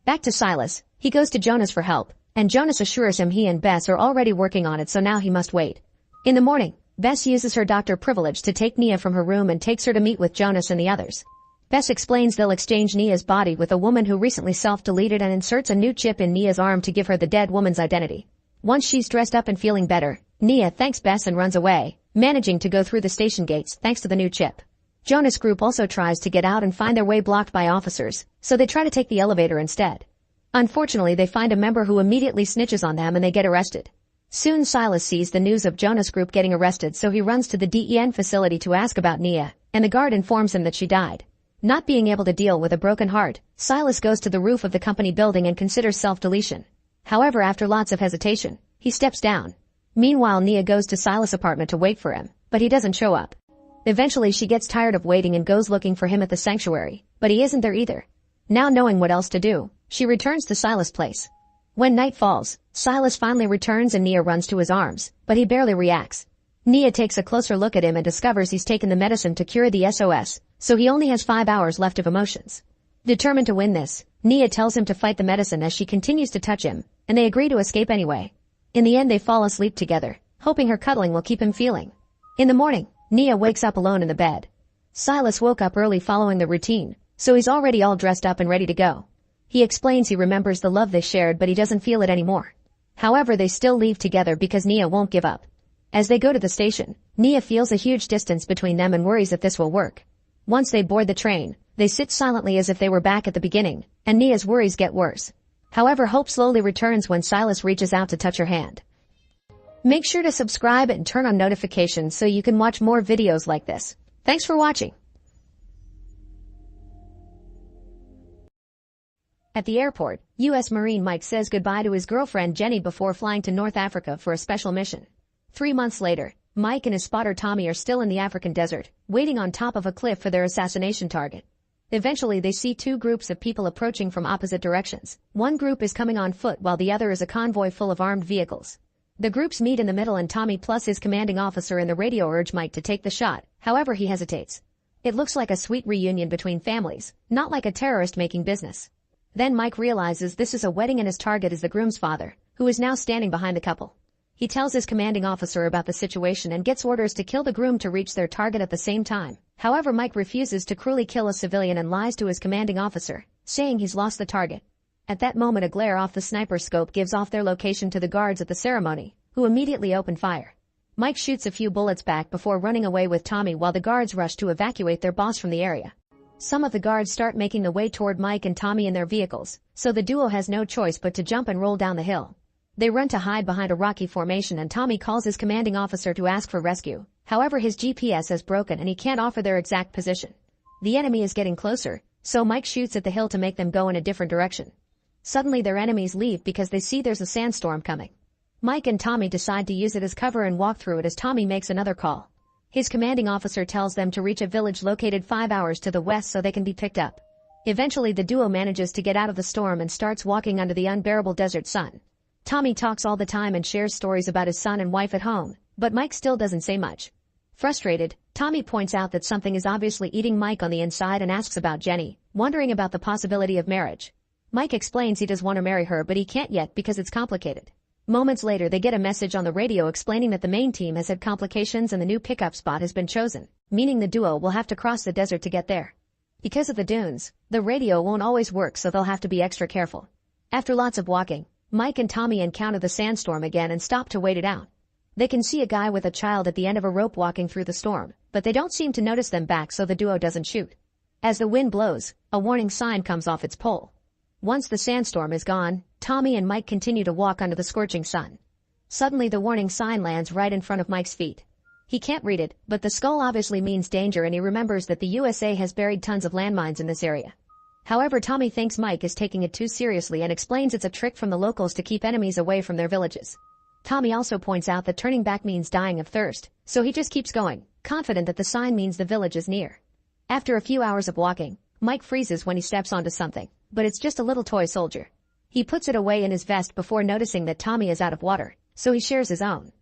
Back to Silas, he goes to Jonas for help, and Jonas assures him he and Bess are already working on it so now he must wait. In the morning, Bess uses her doctor privilege to take Nia from her room and takes her to meet with Jonas and the others. Bess explains they'll exchange Nia's body with a woman who recently self-deleted and inserts a new chip in Nia's arm to give her the dead woman's identity. Once she's dressed up and feeling better, Nia thanks Bess and runs away, managing to go through the station gates thanks to the new chip. Jonas' group also tries to get out and find their way blocked by officers, so they try to take the elevator instead. Unfortunately, they find a member who immediately snitches on them and they get arrested. Soon Silas sees the news of Jonas' group getting arrested, so he runs to the DEN facility to ask about Nia, and the guard informs him that she died. Not being able to deal with a broken heart, Silas goes to the roof of the company building and considers self-deletion. However, after lots of hesitation, he steps down. Meanwhile, Nia goes to Silas' apartment to wait for him, but he doesn't show up. Eventually she gets tired of waiting and goes looking for him at the sanctuary, but he isn't there either. Now knowing what else to do, she returns to Silas' place. When night falls, Silas finally returns and Nia runs to his arms, but he barely reacts. Nia takes a closer look at him and discovers he's taken the medicine to cure the SOS, so he only has 5 hours left of emotions. Determined to win this, Nia tells him to fight the medicine as she continues to touch him, and they agree to escape anyway. In the end they fall asleep together, hoping her cuddling will keep him feeling. In the morning, Nia wakes up alone in the bed. Silas woke up early following the routine, so he's already all dressed up and ready to go. He explains he remembers the love they shared but he doesn't feel it anymore. However, they still leave together because Nia won't give up. As they go to the station, Nia feels a huge distance between them and worries if this will work. Once they board the train, they sit silently as if they were back at the beginning, and Nia's worries get worse. However, hope slowly returns when Silas reaches out to touch her hand. Make sure to subscribe and turn on notifications so you can watch more videos like this. Thanks for watching. At the airport, U.S. Marine Mike says goodbye to his girlfriend Jenny before flying to North Africa for a special mission. 3 months later, Mike and his spotter Tommy are still in the African desert, waiting on top of a cliff for their assassination target. Eventually they see 2 groups of people approaching from opposite directions. One group is coming on foot while the other is a convoy full of armed vehicles. The groups meet in the middle and Tommy plus his commanding officer in the radio urge Mike to take the shot, however he hesitates. It looks like a sweet reunion between families, not like a terrorist making business. Then Mike realizes this is a wedding and his target is the groom's father, who is now standing behind the couple. He tells his commanding officer about the situation and gets orders to kill the groom to reach their target at the same time. However, Mike refuses to cruelly kill a civilian and lies to his commanding officer, saying he's lost the target. At that moment a glare off the sniper scope gives off their location to the guards at the ceremony, who immediately open fire. Mike shoots a few bullets back before running away with Tommy while the guards rush to evacuate their boss from the area. Some of the guards start making the way toward Mike and Tommy in their vehicles, so the duo has no choice but to jump and roll down the hill. They run to hide behind a rocky formation and Tommy calls his commanding officer to ask for rescue. However, his GPS has broken and he can't offer their exact position. The enemy is getting closer, so Mike shoots at the hill to make them go in a different direction. Suddenly their enemies leave because they see there's a sandstorm coming. Mike and Tommy decide to use it as cover and walk through it as Tommy makes another call. His commanding officer tells them to reach a village located 5 hours to the west so they can be picked up. Eventually the duo manages to get out of the storm and starts walking under the unbearable desert sun. Tommy talks all the time and shares stories about his son and wife at home, but Mike still doesn't say much. Frustrated, Tommy points out that something is obviously eating Mike on the inside and asks about Jenny, wondering about the possibility of marriage. Mike explains he does want to marry her but he can't yet because it's complicated. Moments later they get a message on the radio explaining that the main team has had complications and the new pickup spot has been chosen, meaning the duo will have to cross the desert to get there. Because of the dunes, the radio won't always work so they'll have to be extra careful. After lots of walking, Mike and Tommy encounter the sandstorm again and stop to wait it out. They can see a guy with a child at the end of a rope walking through the storm, but they don't seem to notice them back so the duo doesn't shoot. As the wind blows, a warning sign comes off its pole. Once the sandstorm is gone, Tommy and Mike continue to walk under the scorching sun. Suddenly the warning sign lands right in front of Mike's feet. He can't read it, but the skull obviously means danger and he remembers that the USA has buried tons of landmines in this area. However, Tommy thinks Mike is taking it too seriously and explains it's a trick from the locals to keep enemies away from their villages. Tommy also points out that turning back means dying of thirst, so he just keeps going, confident that the sign means the village is near. After a few hours of walking, Mike freezes when he steps onto something, but it's just a little toy soldier. He puts it away in his vest before noticing that Tommy is out of water, so he shares his own.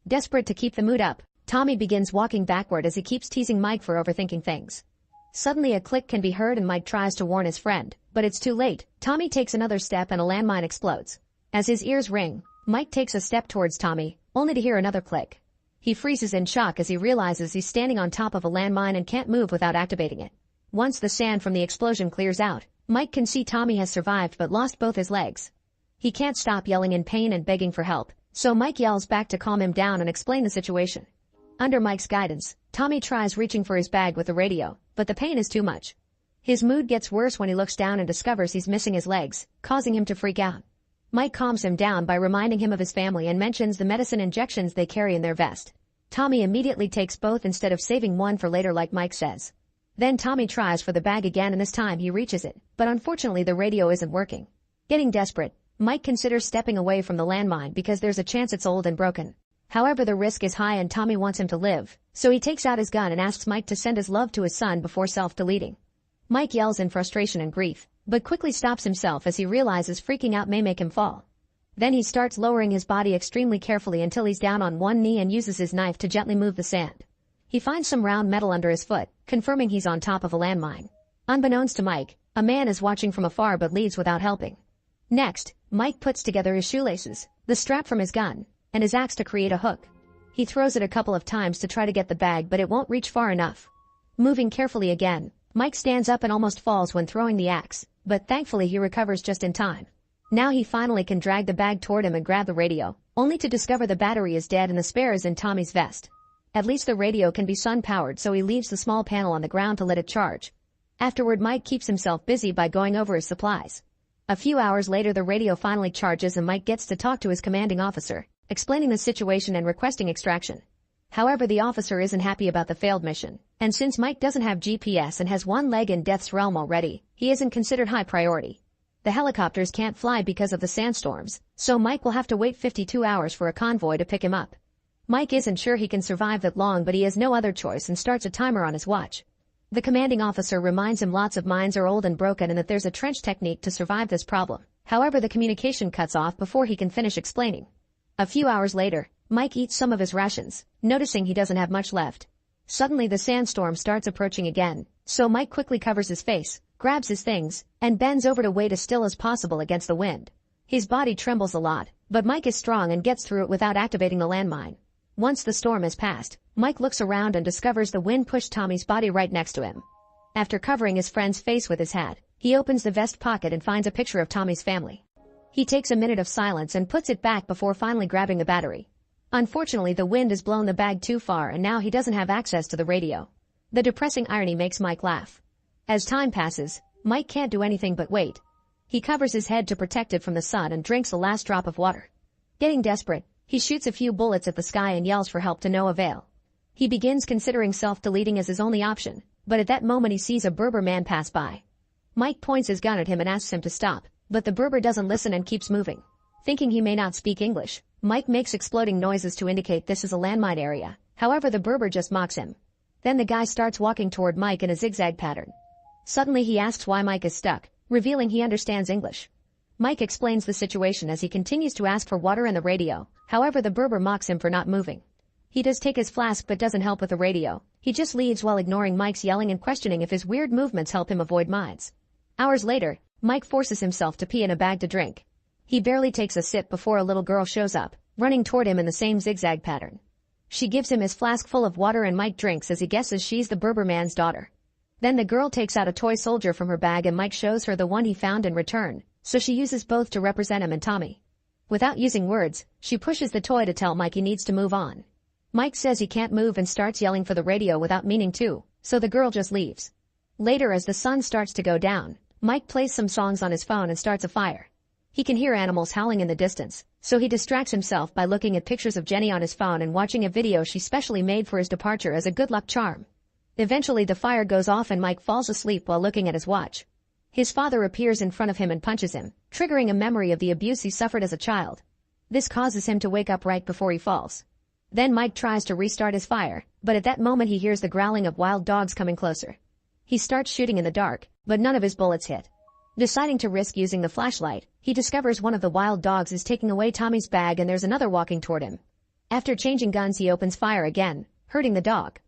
Desperate to keep the mood up, Tommy begins walking backward as he keeps teasing Mike for overthinking things. Suddenly a click can be heard and Mike tries to warn his friend, but it's too late. Tommy takes another step and a landmine explodes. As his ears ring, Mike takes a step towards Tommy, only to hear another click. He freezes in shock as he realizes he's standing on top of a landmine and can't move without activating it. Once the sand from the explosion clears out, Mike can see Tommy has survived but lost both his legs. He can't stop yelling in pain and begging for help, so Mike yells back to calm him down and explain the situation. Under Mike's guidance, Tommy tries reaching for his bag with the radio, but the pain is too much. His mood gets worse when he looks down and discovers he's missing his legs, causing him to freak out. Mike calms him down by reminding him of his family and mentions the medicine injections they carry in their vest. Tommy immediately takes both instead of saving one for later like Mike says. Then Tommy tries for the bag again and this time he reaches it, but unfortunately the radio isn't working. Getting desperate, Mike considers stepping away from the landmine because there's a chance it's old and broken. However, the risk is high and Tommy wants him to live, so he takes out his gun and asks Mike to send his love to his son before self-deleting. Mike yells in frustration and grief, but quickly stops himself as he realizes freaking out may make him fall. Then he starts lowering his body extremely carefully until he's down on one knee and uses his knife to gently move the sand. He finds some round metal under his foot, confirming he's on top of a landmine. Unbeknownst to Mike, a man is watching from afar but leaves without helping. Next, Mike puts together his shoelaces, the strap from his gun, and his axe to create a hook. He throws it a couple of times to try to get the bag, but it won't reach far enough. Moving carefully again, Mike stands up and almost falls when throwing the axe, but thankfully he recovers just in time. Now he finally can drag the bag toward him and grab the radio, only to discover the battery is dead and the spare is in Tommy's vest. At least the radio can be sun-powered, so he leaves the small panel on the ground to let it charge. Afterward, Mike keeps himself busy by going over his supplies. A few hours later, the radio finally charges and Mike gets to talk to his commanding officer, explaining the situation and requesting extraction. However, the officer isn't happy about the failed mission, and since Mike doesn't have GPS and has one leg in Death's realm already, he isn't considered high priority. The helicopters can't fly because of the sandstorms, so Mike will have to wait 52 hours for a convoy to pick him up. Mike isn't sure he can survive that long, but he has no other choice and starts a timer on his watch. The commanding officer reminds him lots of mines are old and broken and that there's a trench technique to survive this problem. However, the communication cuts off before he can finish explaining. A few hours later, Mike eats some of his rations, noticing he doesn't have much left. Suddenly the sandstorm starts approaching again, so Mike quickly covers his face, grabs his things, and bends over to wait as still as possible against the wind. His body trembles a lot, but Mike is strong and gets through it without activating the landmine. Once the storm has passed, Mike looks around and discovers the wind pushed Tommy's body right next to him. After covering his friend's face with his hat, he opens the vest pocket and finds a picture of Tommy's family. He takes a minute of silence and puts it back before finally grabbing the battery. Unfortunately, the wind has blown the bag too far and now he doesn't have access to the radio. The depressing irony makes Mike laugh. As time passes, Mike can't do anything but wait. He covers his head to protect it from the sun and drinks the last drop of water. Getting desperate, he shoots a few bullets at the sky and yells for help to no avail. He begins considering self-deleting as his only option, but at that moment he sees a Berber man pass by. Mike points his gun at him and asks him to stop, but the Berber doesn't listen and keeps moving. Thinking he may not speak English, Mike makes exploding noises to indicate this is a landmine area. However, the Berber just mocks him. Then the guy starts walking toward Mike in a zigzag pattern. Suddenly he asks why Mike is stuck, revealing he understands English. Mike explains the situation as he continues to ask for water and the radio. However, the Berber mocks him for not moving. He does take his flask but doesn't help with the radio. He just leaves while ignoring Mike's yelling and questioning if his weird movements help him avoid mines. Hours later, Mike forces himself to pee in a bag to drink. He barely takes a sip before a little girl shows up, running toward him in the same zigzag pattern. She gives him his flask full of water and Mike drinks as he guesses she's the Berber man's daughter. Then the girl takes out a toy soldier from her bag and Mike shows her the one he found in return, so she uses both to represent him and Tommy. Without using words, she pushes the toy to tell Mike he needs to move on. Mike says he can't move and starts yelling for the radio without meaning to, so the girl just leaves. Later, as the sun starts to go down, Mike plays some songs on his phone and starts a fire. He can hear animals howling in the distance, so he distracts himself by looking at pictures of Jenny on his phone and watching a video she specially made for his departure as a good luck charm. Eventually the fire goes off and Mike falls asleep while looking at his watch. His father appears in front of him and punches him, triggering a memory of the abuse he suffered as a child. This causes him to wake up right before he falls. Then Mike tries to restart his fire, but at that moment he hears the growling of wild dogs coming closer. He starts shooting in the dark, but none of his bullets hit. Deciding to risk using the flashlight, he discovers one of the wild dogs is taking away Tommy's bag and there's another walking toward him. After changing guns, he opens fire again, hurting the dog.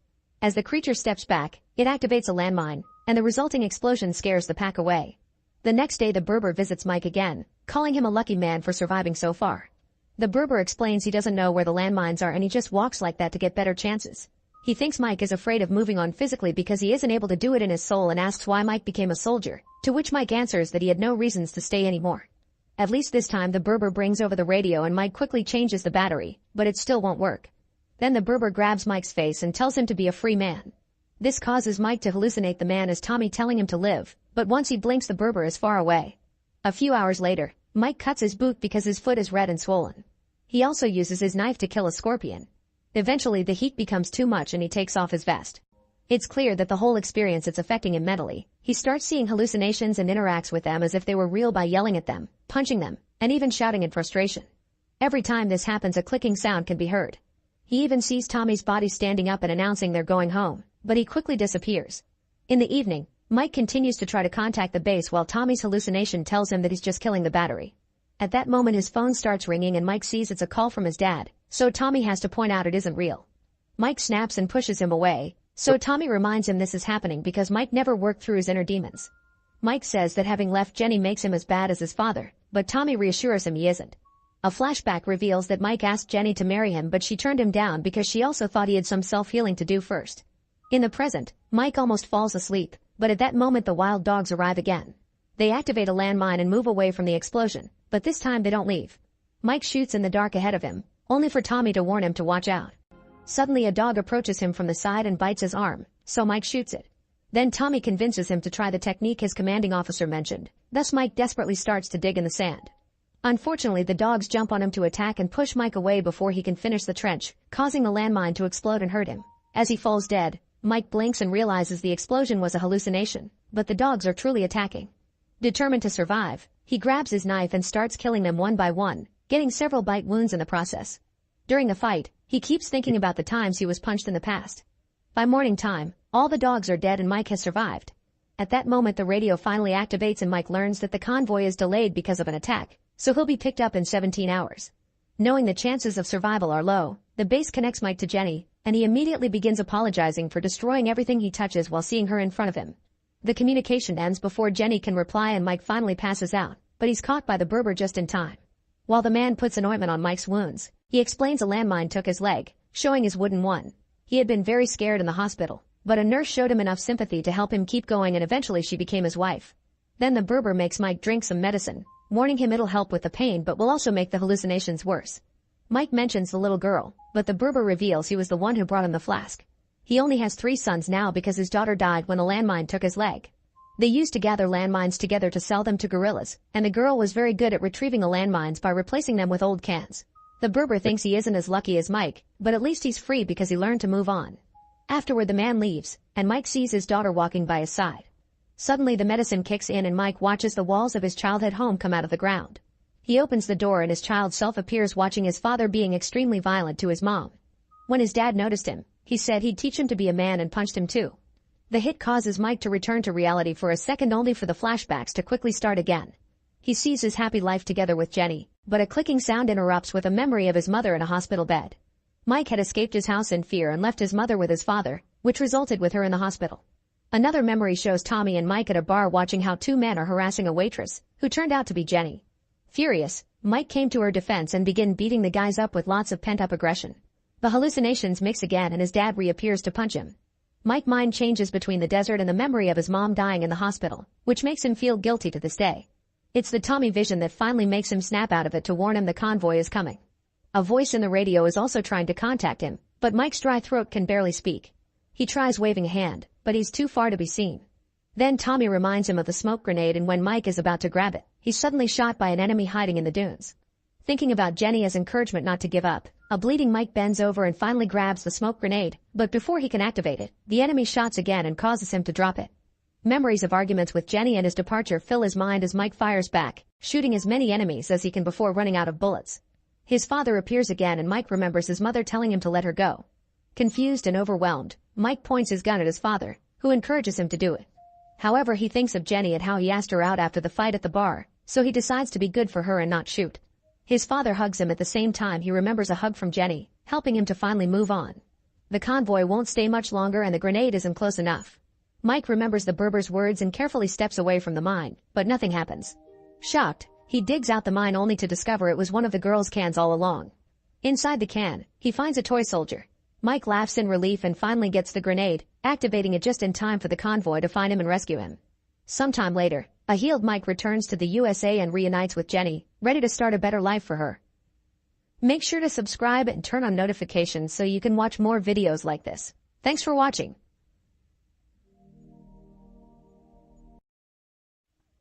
As the creature steps back, it activates a landmine, and the resulting explosion scares the pack away. The next day the Berber visits Mike again, calling him a lucky man for surviving so far. The Berber explains he doesn't know where the landmines are and he just walks like that to get better chances. He thinks Mike is afraid of moving on physically because he isn't able to do it in his soul and asks why Mike became a soldier, to which Mike answers that he had no reasons to stay anymore. At least this time the Berber brings over the radio and Mike quickly changes the battery, but it still won't work. Then the Berber grabs Mike's face and tells him to be a free man. This causes Mike to hallucinate the man as Tommy telling him to live, but once he blinks the Berber is far away. A few hours later, Mike cuts his boot because his foot is red and swollen. He also uses his knife to kill a scorpion. Eventually the heat becomes too much and he takes off his vest. It's clear that the whole experience is affecting him mentally. He starts seeing hallucinations and interacts with them as if they were real by yelling at them, punching them, and even shouting in frustration. Every time this happens, a clicking sound can be heard. He even sees Tommy's body standing up and announcing they're going home, but he quickly disappears. In the evening, Mike continues to try to contact the base while Tommy's hallucination tells him that he's just killing the battery. At that moment his phone starts ringing and Mike sees it's a call from his dad, so Tommy has to point out it isn't real. Mike snaps and pushes him away, so Tommy reminds him this is happening because Mike never worked through his inner demons. Mike says that having left Jenny makes him as bad as his father, but Tommy reassures him he isn't. A flashback reveals that Mike asked Jenny to marry him but she turned him down because she also thought he had some self-healing to do first. In the present, Mike almost falls asleep, but at that moment the wild dogs arrive again. They activate a landmine and move away from the explosion, but this time they don't leave. Mike shoots in the dark ahead of him, only for Tommy to warn him to watch out. Suddenly a dog approaches him from the side and bites his arm, so Mike shoots it. Then Tommy convinces him to try the technique his commanding officer mentioned, thus Mike desperately starts to dig in the sand. Unfortunately the dogs jump on him to attack and push Mike away before he can finish the trench, causing the landmine to explode and hurt him. As he falls dead, Mike blinks and realizes the explosion was a hallucination, but the dogs are truly attacking. Determined to survive, he grabs his knife and starts killing them one by one, getting several bite wounds in the process. During the fight, he keeps thinking about the times he was punched in the past. By morning time, all the dogs are dead and Mike has survived. At that moment the radio finally activates and Mike learns that the convoy is delayed because of an attack, so he'll be picked up in 17 hours. Knowing the chances of survival are low, the base connects Mike to Jenny, and he immediately begins apologizing for destroying everything he touches while seeing her in front of him. The communication ends before Jenny can reply and Mike finally passes out, but he's caught by the Berber just in time. While the man puts an ointment on Mike's wounds, he explains a landmine took his leg, showing his wooden one. He had been very scared in the hospital, but a nurse showed him enough sympathy to help him keep going and eventually she became his wife. Then the Berber makes Mike drink some medicine, warning him it'll help with the pain but will also make the hallucinations worse. Mike mentions the little girl, but the Berber reveals he was the one who brought him the flask. He only has 3 sons now because his daughter died when a landmine took his leg. They used to gather landmines together to sell them to guerrillas, and the girl was very good at retrieving the landmines by replacing them with old cans. The Berber thinks he isn't as lucky as Mike, but at least he's free because he learned to move on. Afterward the man leaves, and Mike sees his daughter walking by his side. Suddenly the medicine kicks in and Mike watches the walls of his childhood home come out of the ground. He opens the door and his child self appears watching his father being extremely violent to his mom. When his dad noticed him, he said he'd teach him to be a man and punched him too. The hit causes Mike to return to reality for a second only for the flashbacks to quickly start again. He sees his happy life together with Jenny, but a clicking sound interrupts with a memory of his mother in a hospital bed. Mike had escaped his house in fear and left his mother with his father, which resulted with her in the hospital. Another memory shows Tommy and Mike at a bar watching how 2 men are harassing a waitress, who turned out to be Jenny. Furious, Mike came to her defense and began beating the guys up with lots of pent-up aggression. The hallucinations mix again and his dad reappears to punch him. Mike's mind changes between the desert and the memory of his mom dying in the hospital, which makes him feel guilty to this day. It's the Tommy vision that finally makes him snap out of it to warn him the convoy is coming. A voice in the radio is also trying to contact him, but Mike's dry throat can barely speak. He tries waving a hand, but he's too far to be seen. Then Tommy reminds him of the smoke grenade and when Mike is about to grab it, he's suddenly shot by an enemy hiding in the dunes. Thinking about Jenny as encouragement not to give up, a bleeding Mike bends over and finally grabs the smoke grenade, but before he can activate it, the enemy shots again and causes him to drop it. Memories of arguments with Jenny and his departure fill his mind as Mike fires back, shooting as many enemies as he can before running out of bullets. His father appears again and Mike remembers his mother telling him to let her go. Confused and overwhelmed, Mike points his gun at his father, who encourages him to do it. However, he thinks of Jenny and how he asked her out after the fight at the bar, so he decides to be good for her and not shoot. His father hugs him at the same time he remembers a hug from Jenny, helping him to finally move on. The convoy won't stay much longer and the grenade isn't close enough. Mike remembers the Berber's words and carefully steps away from the mine, but nothing happens. Shocked, he digs out the mine only to discover it was one of the girl's cans all along. Inside the can, he finds a toy soldier. Mike laughs in relief and finally gets the grenade, activating it just in time for the convoy to find him and rescue him. Sometime later, a healed Mike returns to the USA and reunites with Jenny, ready to start a better life for her. Make sure to subscribe and turn on notifications so you can watch more videos like this. Thanks for watching.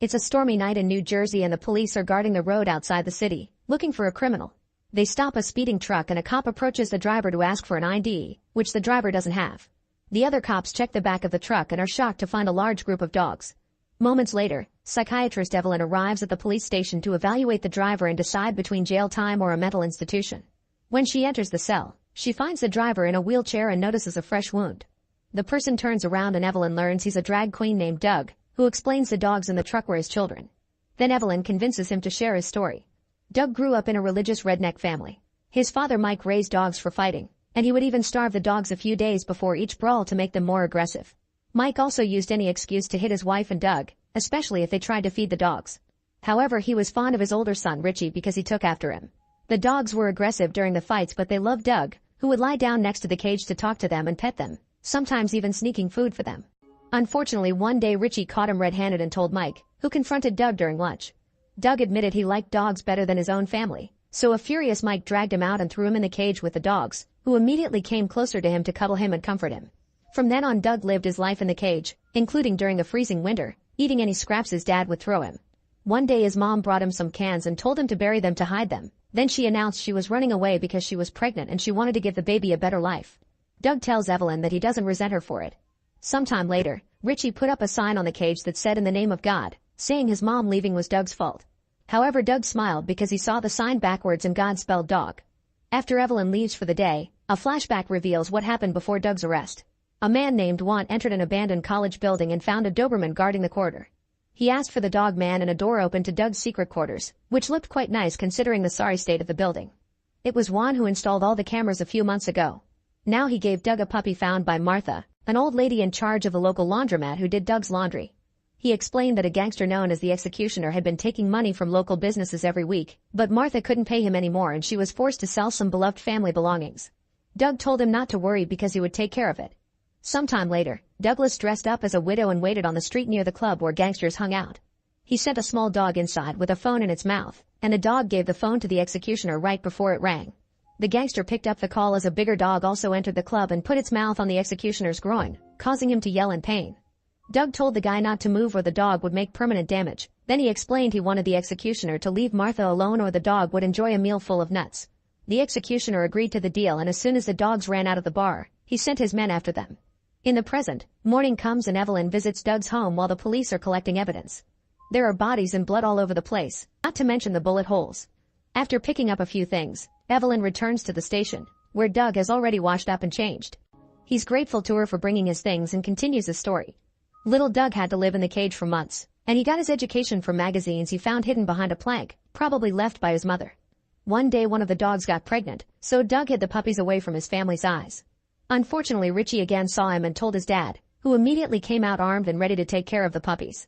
It's a stormy night in New Jersey and the police are guarding the road outside the city, looking for a criminal. They stop a speeding truck and a cop approaches the driver to ask for an ID, which the driver doesn't have. The other cops check the back of the truck and are shocked to find a large group of dogs. Moments later, psychiatrist Evelyn arrives at the police station to evaluate the driver and decide between jail time or a mental institution. When she enters the cell, she finds the driver in a wheelchair and notices a fresh wound. The person turns around and Evelyn learns he's a drag queen named Doug, who explains the dogs in the truck were his children. Then Evelyn convinces him to share his story. Doug grew up in a religious redneck family. His father Mike raised dogs for fighting, and he would even starve the dogs a few days before each brawl to make them more aggressive. Mike also used any excuse to hit his wife and Doug, especially if they tried to feed the dogs. However, he was fond of his older son Richie because he took after him. The dogs were aggressive during the fights, but they loved Doug, who would lie down next to the cage to talk to them and pet them, sometimes even sneaking food for them. Unfortunately, one day Richie caught him red-handed and told Mike, who confronted Doug during lunch. Doug admitted he liked dogs better than his own family, so a furious Mike dragged him out and threw him in the cage with the dogs, who immediately came closer to him to cuddle him and comfort him. From then on, Doug lived his life in the cage, including during the freezing winter, eating any scraps his dad would throw him. One day his mom brought him some cans and told him to bury them to hide them. Then she announced she was running away because she was pregnant and she wanted to give the baby a better life. Doug tells Evelyn that he doesn't resent her for it. Sometime later, Richie put up a sign on the cage that said "In the name of God," saying his mom leaving was Doug's fault. However, Doug smiled because he saw the sign backwards and God spelled dog. After Evelyn leaves for the day, a flashback reveals what happened before Doug's arrest. A man named Juan entered an abandoned college building and found a Doberman guarding the corridor. He asked for the dog man and a door opened to Doug's secret quarters, which looked quite nice considering the sorry state of the building. It was Juan who installed all the cameras a few months ago. Now he gave Doug a puppy found by Martha, an old lady in charge of the local laundromat who did Doug's laundry. He explained that a gangster known as the Executioner had been taking money from local businesses every week, but Martha couldn't pay him anymore and she was forced to sell some beloved family belongings. Doug told him not to worry because he would take care of it. Sometime later, Douglas dressed up as a widow and waited on the street near the club where gangsters hung out. He sent a small dog inside with a phone in its mouth, and the dog gave the phone to the Executioner right before it rang. The gangster picked up the call as a bigger dog also entered the club and put its mouth on the Executioner's groin, causing him to yell in pain. Doug told the guy not to move or the dog would make permanent damage. Then he explained he wanted the Executioner to leave Martha alone or the dog would enjoy a meal full of nuts. The Executioner agreed to the deal, and as soon as the dogs ran out of the bar, he sent his men after them. In the present, morning comes and Evelyn visits Doug's home while the police are collecting evidence. There are bodies and blood all over the place, not to mention the bullet holes. After picking up a few things, Evelyn returns to the station, where Doug has already washed up and changed. He's grateful to her for bringing his things and continues his story. Little Doug had to live in the cage for months, and he got his education from magazines he found hidden behind a plank, probably left by his mother. One day one of the dogs got pregnant, so Doug hid the puppies away from his family's eyes. Unfortunately, Richie again saw him and told his dad, who immediately came out armed and ready to take care of the puppies.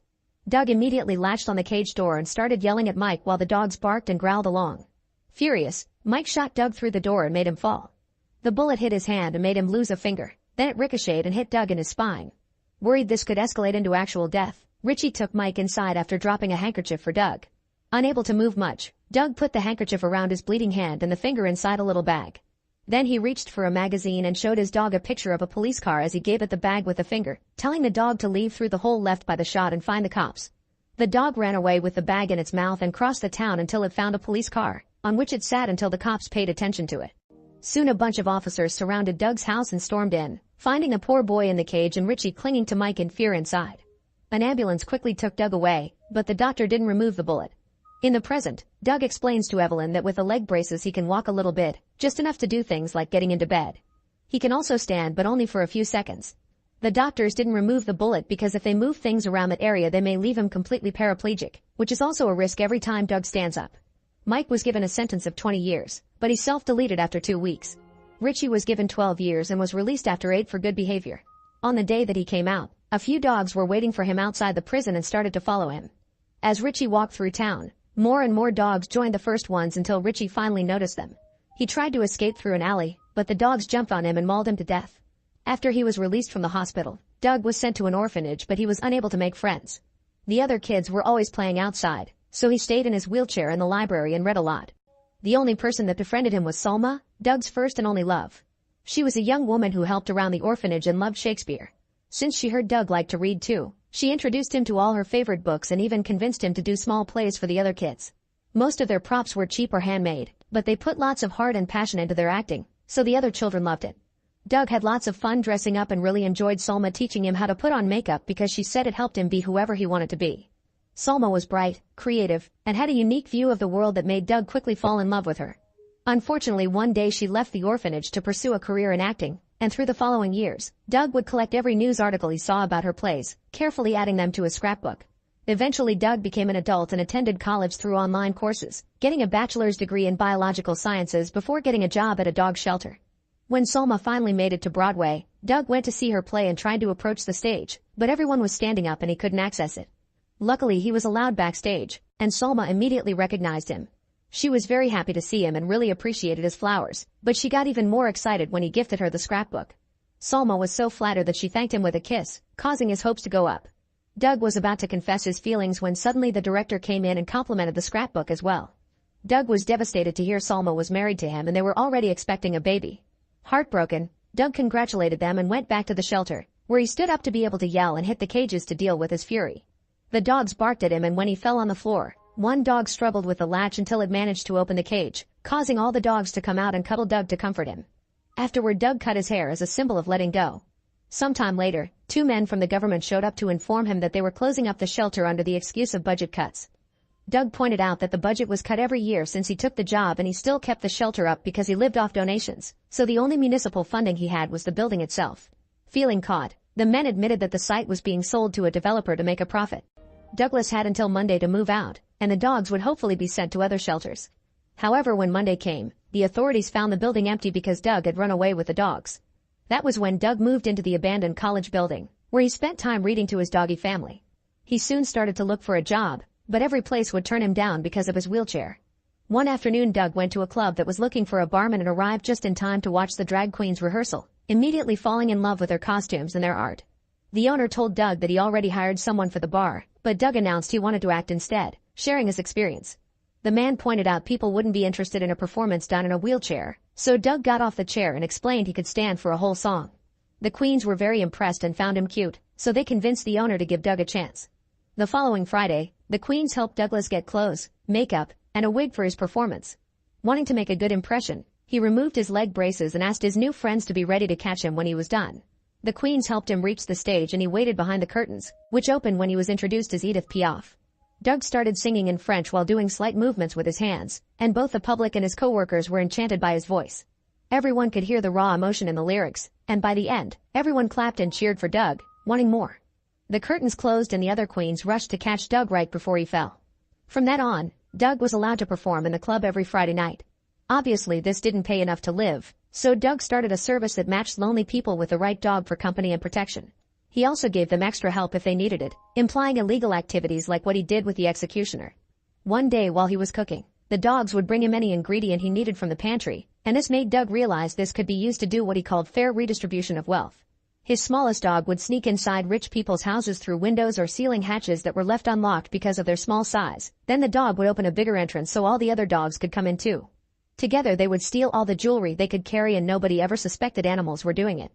Doug immediately latched on the cage door and started yelling at Mike while the dogs barked and growled along. Furious, Mike shot Doug through the door and made him fall. The bullet hit his hand and made him lose a finger, then it ricocheted and hit Doug in his spine. Worried this could escalate into actual death, Richie took Mike inside after dropping a handkerchief for Doug. Unable to move much, Doug put the handkerchief around his bleeding hand and the finger inside a little bag. Then he reached for a magazine and showed his dog a picture of a police car as he gave it the bag with the finger, telling the dog to leave through the hole left by the shot and find the cops. The dog ran away with the bag in its mouth and crossed the town until it found a police car, on which it sat until the cops paid attention to it. Soon a bunch of officers surrounded Doug's house and stormed in, finding the poor boy in the cage and Richie clinging to Mike in fear inside. An ambulance quickly took Doug away, but the doctor didn't remove the bullet. In the present, Doug explains to Evelyn that with the leg braces he can walk a little bit, just enough to do things like getting into bed. He can also stand, but only for a few seconds. The doctors didn't remove the bullet because if they move things around that area they may leave him completely paraplegic, which is also a risk every time Doug stands up. Mike was given a sentence of 20 years, but he self-deleted after 2 weeks. Richie was given 12 years and was released after 8 for good behavior. On the day that he came out, a few dogs were waiting for him outside the prison and started to follow him. As Richie walked through town, more and more dogs joined the first ones until Richie finally noticed them. He tried to escape through an alley, but the dogs jumped on him and mauled him to death. After he was released from the hospital, Doug was sent to an orphanage, but he was unable to make friends. The other kids were always playing outside, so he stayed in his wheelchair in the library and read a lot. The only person that befriended him was Salma, Doug's first and only love. She was a young woman who helped around the orphanage and loved Shakespeare. Since she heard Doug liked to read too, she introduced him to all her favorite books and even convinced him to do small plays for the other kids. Most of their props were cheap or handmade, but they put lots of heart and passion into their acting, so the other children loved it. Doug had lots of fun dressing up and really enjoyed Salma teaching him how to put on makeup because she said it helped him be whoever he wanted to be. Salma was bright, creative, and had a unique view of the world that made Doug quickly fall in love with her. Unfortunately, one day she left the orphanage to pursue a career in acting, and through the following years, Doug would collect every news article he saw about her plays, carefully adding them to his scrapbook. Eventually Doug became an adult and attended college through online courses, getting a bachelor's degree in biological sciences before getting a job at a dog shelter. When Salma finally made it to Broadway, Doug went to see her play and tried to approach the stage, but everyone was standing up and he couldn't access it. Luckily he was allowed backstage, and Salma immediately recognized him. She was very happy to see him and really appreciated his flowers, but she got even more excited when he gifted her the scrapbook. Salma was so flattered that she thanked him with a kiss, causing his hopes to go up. Doug was about to confess his feelings when suddenly the director came in and complimented the scrapbook as well. Doug was devastated to hear Salma was married to him and they were already expecting a baby. Heartbroken, Doug congratulated them and went back to the shelter, where he stood up to be able to yell and hit the cages to deal with his fury. The dogs barked at him and when he fell on the floor, one dog struggled with the latch until it managed to open the cage, causing all the dogs to come out and cuddle Doug to comfort him. Afterward Doug cut his hair as a symbol of letting go. Sometime later, 2 men from the government showed up to inform him that they were closing up the shelter under the excuse of budget cuts. Doug pointed out that the budget was cut every year since he took the job and he still kept the shelter up because he lived off donations, so the only municipal funding he had was the building itself. Feeling caught, the men admitted that the site was being sold to a developer to make a profit. Douglas had until Monday to move out, and the dogs would hopefully be sent to other shelters. However, when Monday came, the authorities found the building empty because Doug had run away with the dogs. That was when Doug moved into the abandoned college building, where he spent time reading to his doggy family. He soon started to look for a job, but every place would turn him down because of his wheelchair. One afternoon Doug went to a club that was looking for a barman and arrived just in time to watch the drag queens rehearsal, immediately falling in love with their costumes and their art. The owner told Doug that he already hired someone for the bar, but Doug announced he wanted to act instead, sharing his experience. The man pointed out people wouldn't be interested in a performance done in a wheelchair, so Doug got off the chair and explained he could stand for a whole song. The queens were very impressed and found him cute, so they convinced the owner to give Doug a chance. The following Friday, the queens helped Douglas get clothes, makeup, and a wig for his performance. Wanting to make a good impression, he removed his leg braces and asked his new friends to be ready to catch him when he was done. The queens helped him reach the stage and he waited behind the curtains, which opened when he was introduced as Edith Piaf. Doug started singing in French while doing slight movements with his hands, and both the public and his co-workers were enchanted by his voice. Everyone could hear the raw emotion in the lyrics, and by the end, everyone clapped and cheered for Doug, wanting more. The curtains closed and the other queens rushed to catch Doug right before he fell. From that on, Doug was allowed to perform in the club every Friday night. Obviously this didn't pay enough to live, so Doug started a service that matched lonely people with the right dog for company and protection. He also gave them extra help if they needed it, implying illegal activities like what he did with the executioner. One day while he was cooking, the dogs would bring him any ingredient he needed from the pantry, and this made Doug realize this could be used to do what he called fair redistribution of wealth. His smallest dog would sneak inside rich people's houses through windows or ceiling hatches that were left unlocked because of their small size. Then the dog would open a bigger entrance so all the other dogs could come in too. Together they would steal all the jewelry they could carry and nobody ever suspected animals were doing it.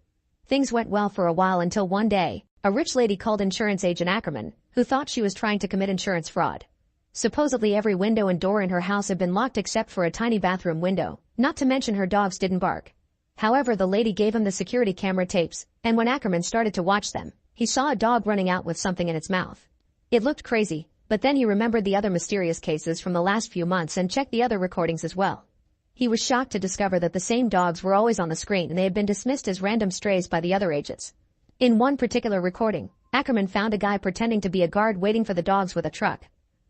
Things went well for a while until one day, a rich lady called insurance agent Ackerman, who thought she was trying to commit insurance fraud. Supposedly every window and door in her house had been locked except for a tiny bathroom window, not to mention her dogs didn't bark. However, the lady gave him the security camera tapes, and when Ackerman started to watch them, he saw a dog running out with something in its mouth. It looked crazy, but then he remembered the other mysterious cases from the last few months and checked the other recordings as well. He was shocked to discover that the same dogs were always on the screen and they had been dismissed as random strays by the other agents. In one particular recording, Ackerman found a guy pretending to be a guard waiting for the dogs with a truck.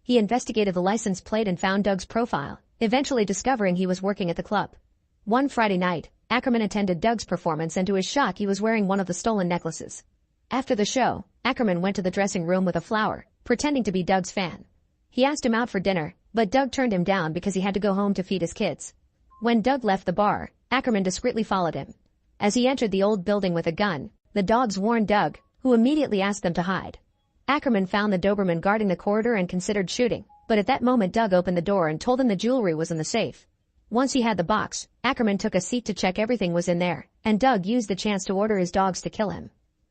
He investigated the license plate and found Doug's profile, eventually discovering he was working at the club. One Friday night, Ackerman attended Doug's performance and to his shock he was wearing one of the stolen necklaces. After the show, Ackerman went to the dressing room with a flower, pretending to be Doug's fan. He asked him out for dinner, but Doug turned him down because he had to go home to feed his kids. When Doug left the bar, Ackerman discreetly followed him. As he entered the old building with a gun, the dogs warned Doug, who immediately asked them to hide. Ackerman found the Doberman guarding the corridor and considered shooting, but at that moment Doug opened the door and told him the jewelry was in the safe. Once he had the box, Ackerman took a seat to check everything was in there, and Doug used the chance to order his dogs to kill him.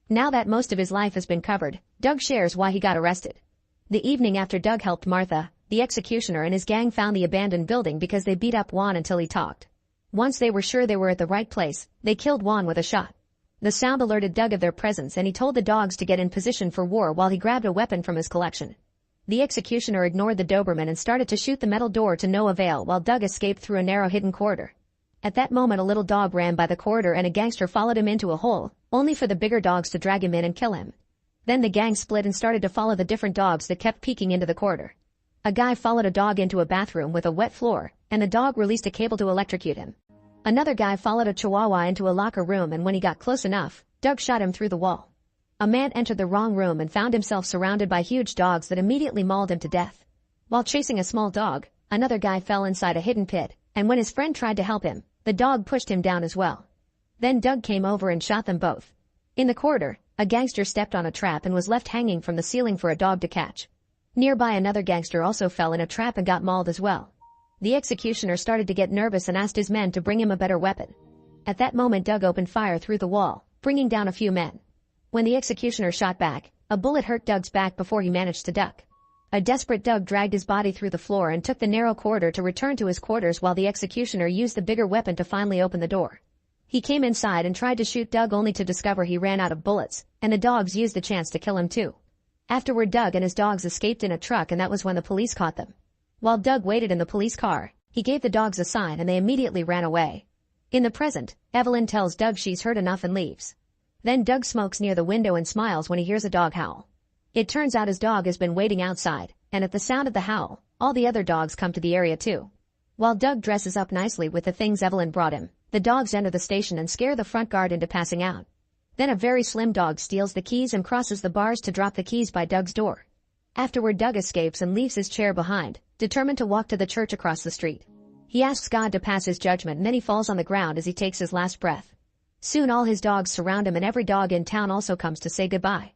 Now that most of his life has been covered, Doug shares why he got arrested. The evening after Doug helped Martha, the executioner and his gang found the abandoned building because they beat up Juan until he talked. Once they were sure they were at the right place, they killed Juan with a shot. The sound alerted Doug of their presence and he told the dogs to get in position for war while he grabbed a weapon from his collection. The executioner ignored the Doberman and started to shoot the metal door to no avail while Doug escaped through a narrow hidden corridor. At that moment a little dog ran by the corridor and a gangster followed him into a hole, only for the bigger dogs to drag him in and kill him. Then the gang split and started to follow the different dogs that kept peeking into the corridor. A guy followed a dog into a bathroom with a wet floor, and the dog released a cable to electrocute him. Another guy followed a chihuahua into a locker room, and when he got close enough, Doug shot him through the wall. A man entered the wrong room and found himself surrounded by huge dogs that immediately mauled him to death. While chasing a small dog, another guy fell inside a hidden pit, and when his friend tried to help him, the dog pushed him down as well. Then Doug came over and shot them both. In the corridor, a gangster stepped on a trap and was left hanging from the ceiling for a dog to catch. Nearby, another gangster also fell in a trap and got mauled as well. The executioner started to get nervous and asked his men to bring him a better weapon. At that moment, Doug opened fire through the wall, bringing down a few men. When the executioner shot back, a bullet hurt Doug's back before he managed to duck. A desperate Doug dragged his body through the floor and took the narrow corridor to return to his quarters while the executioner used the bigger weapon to finally open the door. He came inside and tried to shoot Doug only to discover he ran out of bullets, and the dogs used the chance to kill him too. Afterward, Doug and his dogs escaped in a truck, and that was when the police caught them. While Doug waited in the police car, he gave the dogs a sign and they immediately ran away. In the present, Evelyn tells Doug she's heard enough and leaves. Then Doug smokes near the window and smiles when he hears a dog howl. It turns out his dog has been waiting outside, and at the sound of the howl, all the other dogs come to the area too. While Doug dresses up nicely with the things Evelyn brought him, the dogs enter the station and scare the front guard into passing out. Then a very slim dog steals the keys and crosses the bars to drop the keys by Doug's door. Afterward, Doug escapes and leaves his chair behind, determined to walk to the church across the street. He asks God to pass his judgment, and then he falls on the ground as he takes his last breath. Soon all his dogs surround him, and every dog in town also comes to say goodbye.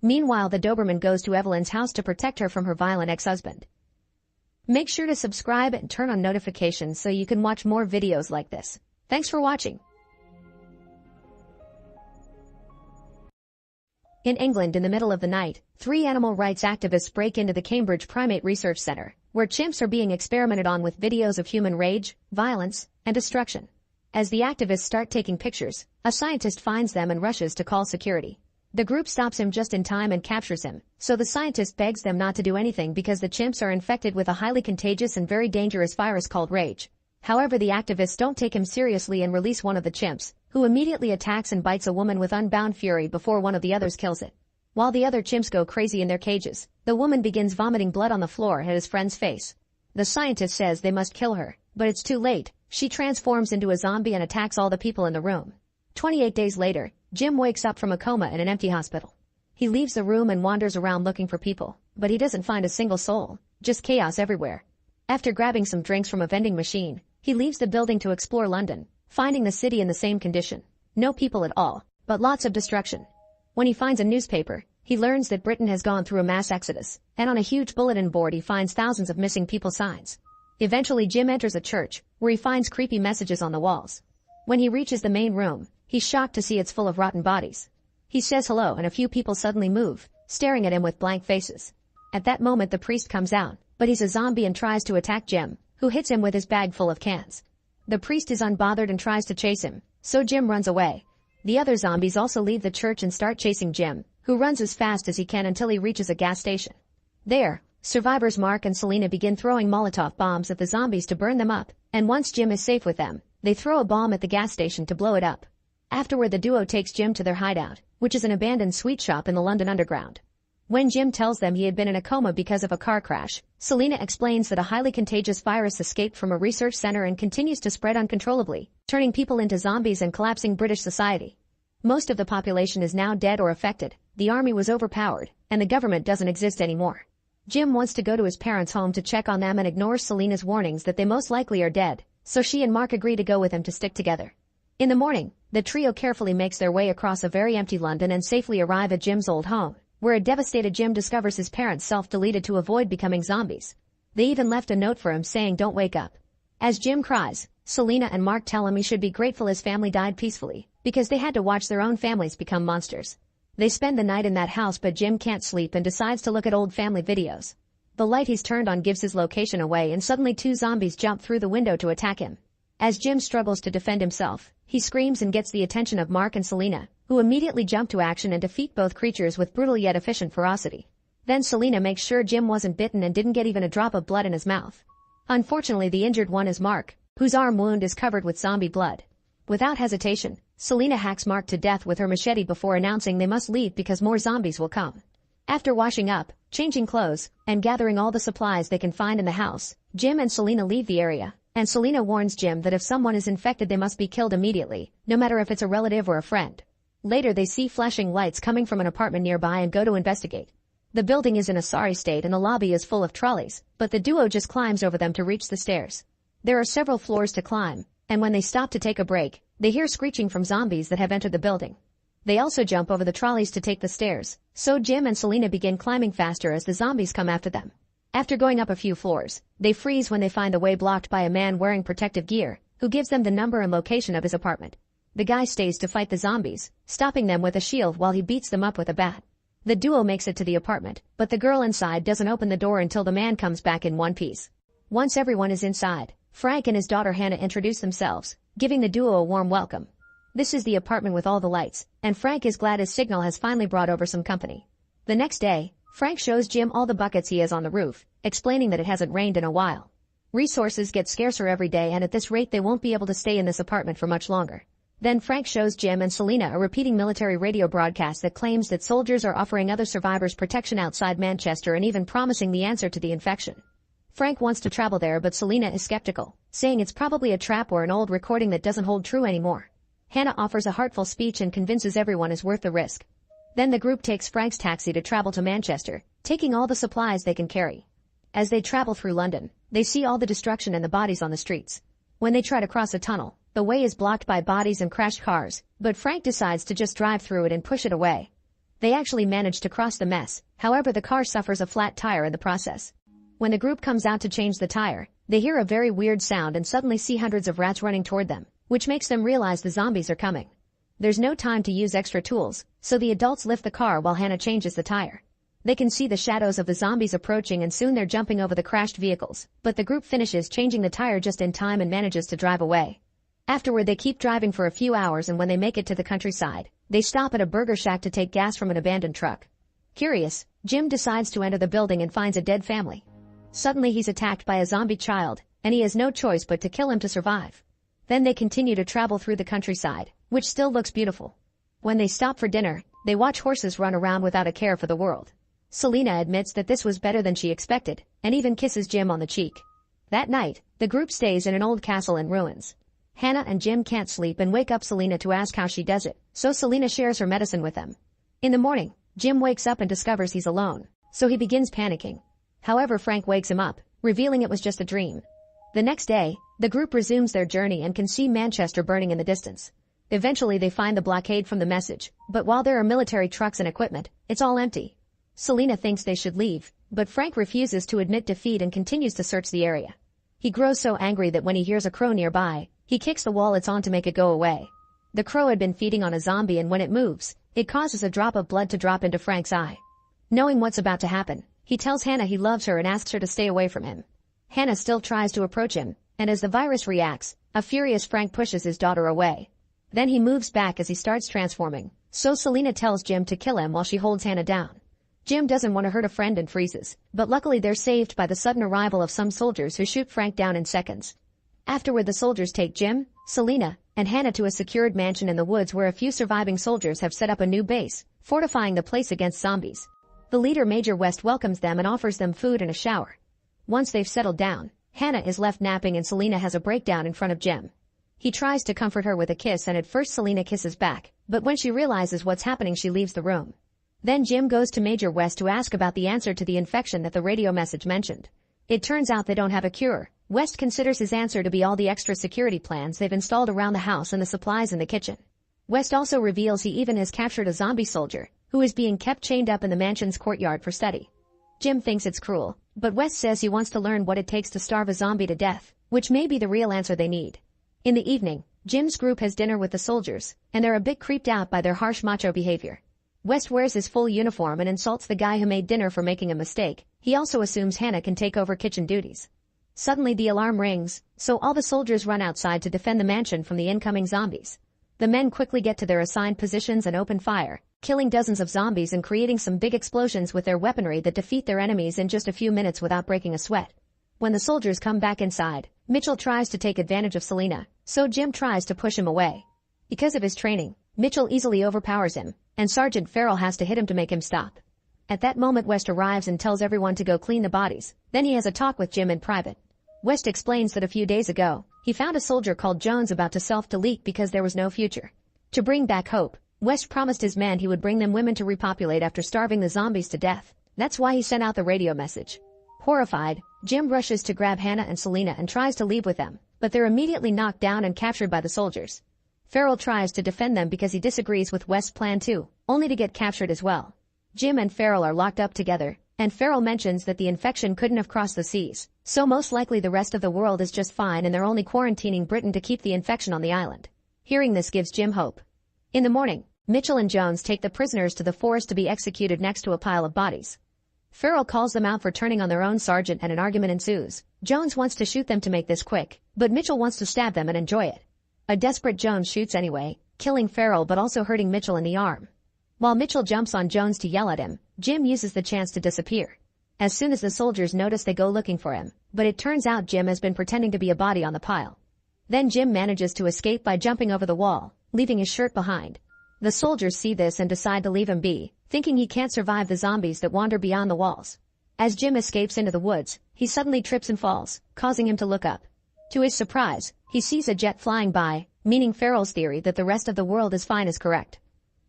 Meanwhile, the Doberman goes to Evelyn's house to protect her from her violent ex-husband. Make sure to subscribe and turn on notifications so you can watch more videos like this. Thanks for watching. In England, in the middle of the night, 3 animal rights activists break into the Cambridge Primate Research Center, where chimps are being experimented on with videos of human rage, violence, and destruction. As the activists start taking pictures, a scientist finds them and rushes to call security. The group stops him just in time and captures him, so the scientist begs them not to do anything because the chimps are infected with a highly contagious and very dangerous virus called rage. However, the activists don't take him seriously and release one of the chimps, who immediately attacks and bites a woman with unbound fury before one of the others kills it. While the other chimps go crazy in their cages, the woman begins vomiting blood on the floor at his friend's face. The scientist says they must kill her, but it's too late. She transforms into a zombie and attacks all the people in the room. 28 days later, Jim wakes up from a coma in an empty hospital. He leaves the room and wanders around looking for people, but he doesn't find a single soul, just chaos everywhere. After grabbing some drinks from a vending machine, he leaves the building to explore London, finding the city in the same condition. No people at all, but lots of destruction. When he finds a newspaper, he learns that Britain has gone through a mass exodus, and on a huge bulletin board he finds thousands of missing people signs. Eventually, Jim enters a church, where he finds creepy messages on the walls. When he reaches the main room, he's shocked to see it's full of rotten bodies. He says hello and a few people suddenly move, staring at him with blank faces. At that moment, the priest comes out, but he's a zombie and tries to attack Jim, who hits him with his bag full of cans. The priest is unbothered and tries to chase him, so Jim runs away. The other zombies also leave the church and start chasing Jim, who runs as fast as he can until he reaches a gas station. There, survivors Mark and Selena begin throwing Molotov bombs at the zombies to burn them up, and once Jim is safe with them, they throw a bomb at the gas station to blow it up. Afterward, the duo takes Jim to their hideout, which is an abandoned sweet shop in the London Underground. When Jim tells them he had been in a coma because of a car crash, Selena explains that a highly contagious virus escaped from a research center and continues to spread uncontrollably, turning people into zombies and collapsing British society. Most of the population is now dead or affected, the army was overpowered, and the government doesn't exist anymore. Jim wants to go to his parents' home to check on them and ignores Selena's warnings that they most likely are dead, so she and Mark agree to go with him to stick together. In the morning, the trio carefully makes their way across a very empty London and safely arrive at Jim's old home, where a devastated Jim discovers his parents self-deleted to avoid becoming zombies. They even left a note for him saying don't wake up. As Jim cries, Selena and Mark tell him he should be grateful his family died peacefully, because they had to watch their own families become monsters. They spend the night in that house, but Jim can't sleep and decides to look at old family videos. The light he's turned on gives his location away, and suddenly 2 zombies jump through the window to attack him. As Jim struggles to defend himself, he screams and gets the attention of Mark and Selena, who immediately jump to action and defeat both creatures with brutal yet efficient ferocity. Then Selena makes sure Jim wasn't bitten and didn't get even a drop of blood in his mouth. Unfortunately, the injured one is Mark, whose arm wound is covered with zombie blood. Without hesitation, Selena hacks Mark to death with her machete before announcing they must leave because more zombies will come. After washing up, changing clothes, and gathering all the supplies they can find in the house, Jim and Selena leave the area, and Selena warns Jim that if someone is infected they must be killed immediately, no matter if it's a relative or a friend. Later they see flashing lights coming from an apartment nearby and go to investigate. The building is in a sorry state and the lobby is full of trolleys, but the duo just climbs over them to reach the stairs. There are several floors to climb, and when they stop to take a break, they hear screeching from zombies that have entered the building. They also jump over the trolleys to take the stairs, so Jim and Selena begin climbing faster as the zombies come after them. After going up a few floors, they freeze when they find the way blocked by a man wearing protective gear, who gives them the number and location of his apartment. The guy stays to fight the zombies, stopping them with a shield while he beats them up with a bat. The duo makes it to the apartment, but the girl inside doesn't open the door until the man comes back in one piece. Once everyone is inside, Frank and his daughter Hannah introduce themselves, giving the duo a warm welcome. This is the apartment with all the lights, and Frank is glad his signal has finally brought over some company. The next day, Frank shows Jim all the buckets he has on the roof, explaining that it hasn't rained in a while. Resources get scarcer every day and at this rate they won't be able to stay in this apartment for much longer. Then Frank shows Jim and Selena a repeating military radio broadcast that claims that soldiers are offering other survivors protection outside Manchester and even promising the answer to the infection. Frank wants to travel there but Selena is skeptical, saying it's probably a trap or an old recording that doesn't hold true anymore. Hannah offers a heartful speech and convinces everyone is worth the risk. Then the group takes Frank's taxi to travel to Manchester, taking all the supplies they can carry. As they travel through London, they see all the destruction and the bodies on the streets. When they try to cross a tunnel, the way is blocked by bodies and crashed cars, but Frank decides to just drive through it and push it away. They actually manage to cross the mess, however the car suffers a flat tire in the process. When the group comes out to change the tire, they hear a very weird sound and suddenly see hundreds of rats running toward them, which makes them realize the zombies are coming. There's no time to use extra tools, so the adults lift the car while Hannah changes the tire. They can see the shadows of the zombies approaching and soon they're jumping over the crashed vehicles, but the group finishes changing the tire just in time and manages to drive away. Afterward they keep driving for a few hours and when they make it to the countryside, they stop at a burger shack to take gas from an abandoned truck. Curious, Jim decides to enter the building and finds a dead family. Suddenly he's attacked by a zombie child, and he has no choice but to kill him to survive. Then they continue to travel through the countryside, which still looks beautiful. When they stop for dinner, they watch horses run around without a care for the world. Selena admits that this was better than she expected, and even kisses Jim on the cheek. That night, the group stays in an old castle in ruins. Hannah and Jim can't sleep and wake up Selena to ask how she does it, so Selena shares her medicine with them. In the morning, Jim wakes up and discovers he's alone, so he begins panicking. However, Frank wakes him up, revealing it was just a dream. The next day, the group resumes their journey and can see Manchester burning in the distance. Eventually they find the blockade from the message, but while there are military trucks and equipment, it's all empty. Selena thinks they should leave, but Frank refuses to admit defeat and continues to search the area. He grows so angry that when he hears a crow nearby, he kicks the wall it's on to make it go away. The crow had been feeding on a zombie and when it moves, it causes a drop of blood to drop into Frank's eye. Knowing what's about to happen, he tells Hannah he loves her and asks her to stay away from him. Hannah still tries to approach him, and as the virus reacts, a furious Frank pushes his daughter away. Then he moves back as he starts transforming, so Selena tells Jim to kill him while she holds Hannah down. Jim doesn't want to hurt a friend and freezes, but luckily they're saved by the sudden arrival of some soldiers who shoot Frank down in seconds. Afterward the soldiers take Jim, Selena, and Hannah to a secured mansion in the woods where a few surviving soldiers have set up a new base, fortifying the place against zombies. The leader Major West welcomes them and offers them food and a shower. Once they've settled down, Hannah is left napping and Selena has a breakdown in front of Jim. He tries to comfort her with a kiss and at first Selena kisses back, but when she realizes what's happening she leaves the room. Then Jim goes to Major West to ask about the answer to the infection that the radio message mentioned. It turns out they don't have a cure. West considers his answer to be all the extra security plans they've installed around the house and the supplies in the kitchen. West also reveals he even has captured a zombie soldier, who is being kept chained up in the mansion's courtyard for study. Jim thinks it's cruel, but West says he wants to learn what it takes to starve a zombie to death, which may be the real answer they need. In the evening, Jim's group has dinner with the soldiers, and they're a bit creeped out by their harsh macho behavior. West wears his full uniform and insults the guy who made dinner for making a mistake. He also assumes Hannah can take over kitchen duties. Suddenly the alarm rings, so all the soldiers run outside to defend the mansion from the incoming zombies. The men quickly get to their assigned positions and open fire, killing dozens of zombies and creating some big explosions with their weaponry that defeat their enemies in just a few minutes without breaking a sweat. When the soldiers come back inside, Mitchell tries to take advantage of Selena, so Jim tries to push him away. Because of his training, Mitchell easily overpowers him, and Sergeant Farrell has to hit him to make him stop. At that moment West arrives and tells everyone to go clean the bodies. Then he has a talk with Jim in private. West explains that a few days ago, he found a soldier called Jones about to self-delete because there was no future. To bring back hope, West promised his men he would bring them women to repopulate after starving the zombies to death. That's why he sent out the radio message. Horrified, Jim rushes to grab Hannah and Selena and tries to leave with them, but they're immediately knocked down and captured by the soldiers. Farrell tries to defend them because he disagrees with West's plan too, only to get captured as well. Jim and Farrell are locked up together, and Farrell mentions that the infection couldn't have crossed the seas, so most likely the rest of the world is just fine and they're only quarantining Britain to keep the infection on the island. Hearing this gives Jim hope. In the morning, Mitchell and Jones take the prisoners to the forest to be executed next to a pile of bodies. Farrell calls them out for turning on their own sergeant and an argument ensues. Jones wants to shoot them to make this quick, but Mitchell wants to stab them and enjoy it. A desperate Jones shoots anyway, killing Farrell but also hurting Mitchell in the arm. While Mitchell jumps on Jones to yell at him, Jim uses the chance to disappear. As soon as the soldiers notice they go looking for him, but it turns out Jim has been pretending to be a body on the pile. Then Jim manages to escape by jumping over the wall, leaving his shirt behind. The soldiers see this and decide to leave him be, thinking he can't survive the zombies that wander beyond the walls. As Jim escapes into the woods, he suddenly trips and falls, causing him to look up. To his surprise, he sees a jet flying by, meaning Farrell's theory that the rest of the world is fine is correct.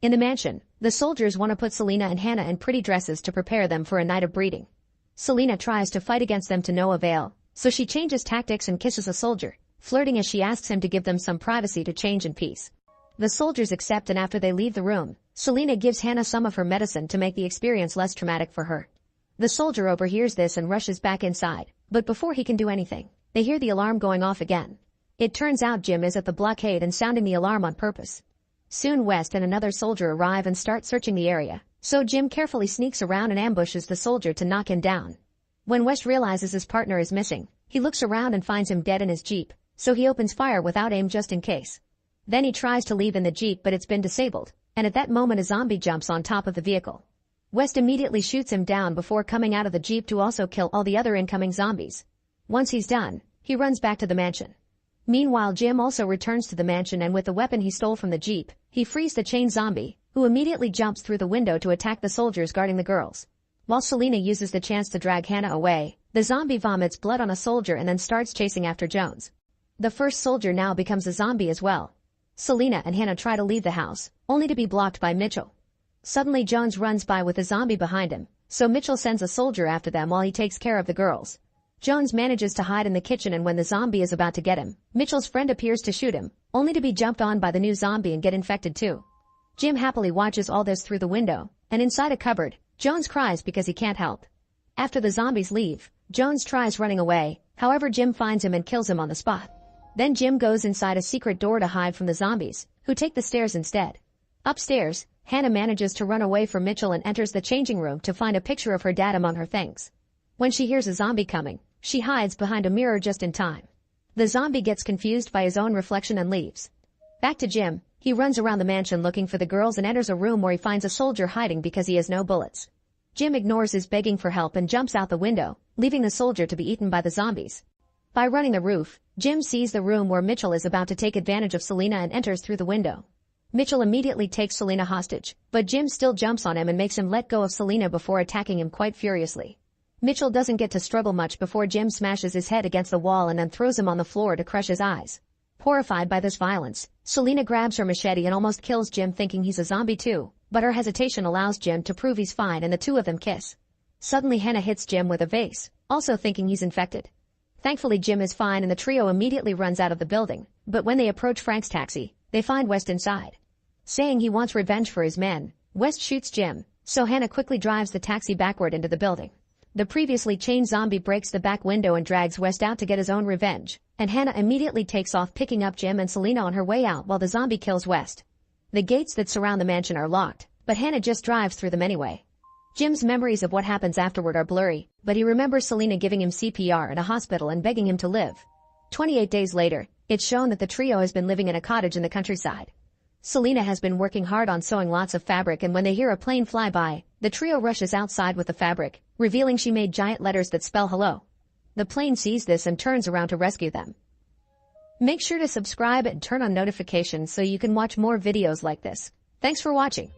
In the mansion, the soldiers want to put Selena and Hannah in pretty dresses to prepare them for a night of breeding. Selena tries to fight against them to no avail, so she changes tactics and kisses a soldier, flirting as she asks him to give them some privacy to change in peace. The soldiers accept and after they leave the room, Selena gives Hannah some of her medicine to make the experience less traumatic for her. The soldier overhears this and rushes back inside, but before he can do anything, they hear the alarm going off again. It turns out Jim is at the blockade and sounding the alarm on purpose. Soon West and another soldier arrive and start searching the area, so Jim carefully sneaks around and ambushes the soldier to knock him down. When West realizes his partner is missing, he looks around and finds him dead in his Jeep, so he opens fire without aim just in case. Then he tries to leave in the Jeep but it's been disabled, and at that moment a zombie jumps on top of the vehicle. West immediately shoots him down before coming out of the Jeep to also kill all the other incoming zombies. Once he's done, he runs back to the mansion. Meanwhile Jim also returns to the mansion and with the weapon he stole from the Jeep, he frees the chained zombie, who immediately jumps through the window to attack the soldiers guarding the girls. While Selena uses the chance to drag Hannah away, the zombie vomits blood on a soldier and then starts chasing after Jones. The first soldier now becomes a zombie as well. Selena and Hannah try to leave the house, only to be blocked by Mitchell. Suddenly Jones runs by with a zombie behind him, so Mitchell sends a soldier after them while he takes care of the girls. Jones manages to hide in the kitchen and when the zombie is about to get him, Mitchell's friend appears to shoot him, only to be jumped on by the new zombie and get infected too. Jim happily watches all this through the window, and inside a cupboard, Jones cries because he can't help. After the zombies leave, Jones tries running away, however Jim finds him and kills him on the spot. Then Jim goes inside a secret door to hide from the zombies, who take the stairs instead. Upstairs, Hannah manages to run away from Mitchell and enters the changing room to find a picture of her dad among her things. When she hears a zombie coming, she hides behind a mirror just in time. The zombie gets confused by his own reflection and leaves. Back to Jim, he runs around the mansion looking for the girls and enters a room where he finds a soldier hiding because he has no bullets. Jim ignores his begging for help and jumps out the window, leaving the soldier to be eaten by the zombies. By running the roof, Jim sees the room where Mitchell is about to take advantage of Selena and enters through the window. Mitchell immediately takes Selena hostage, but Jim still jumps on him and makes him let go of Selena before attacking him quite furiously. Mitchell doesn't get to struggle much before Jim smashes his head against the wall and then throws him on the floor to crush his eyes. Horrified by this violence, Selena grabs her machete and almost kills Jim thinking he's a zombie too, but her hesitation allows Jim to prove he's fine and the two of them kiss. Suddenly Hannah hits Jim with a vase, also thinking he's infected. Thankfully Jim is fine and the trio immediately runs out of the building, but when they approach Frank's taxi, they find West inside. Saying he wants revenge for his men, West shoots Jim, so Hannah quickly drives the taxi backward into the building. The previously chained zombie breaks the back window and drags West out to get his own revenge, and Hannah immediately takes off picking up Jim and Selena on her way out while the zombie kills West. The gates that surround the mansion are locked, but Hannah just drives through them anyway. Jim's memories of what happens afterward are blurry, but he remembers Selena giving him CPR in a hospital and begging him to live. 28 days later, it's shown that the trio has been living in a cottage in the countryside. Selena has been working hard on sewing lots of fabric and when they hear a plane fly by, the trio rushes outside with the fabric, revealing she made giant letters that spell hello. The plane sees this and turns around to rescue them. Make sure to subscribe and turn on notifications so you can watch more videos like this. Thanks for watching.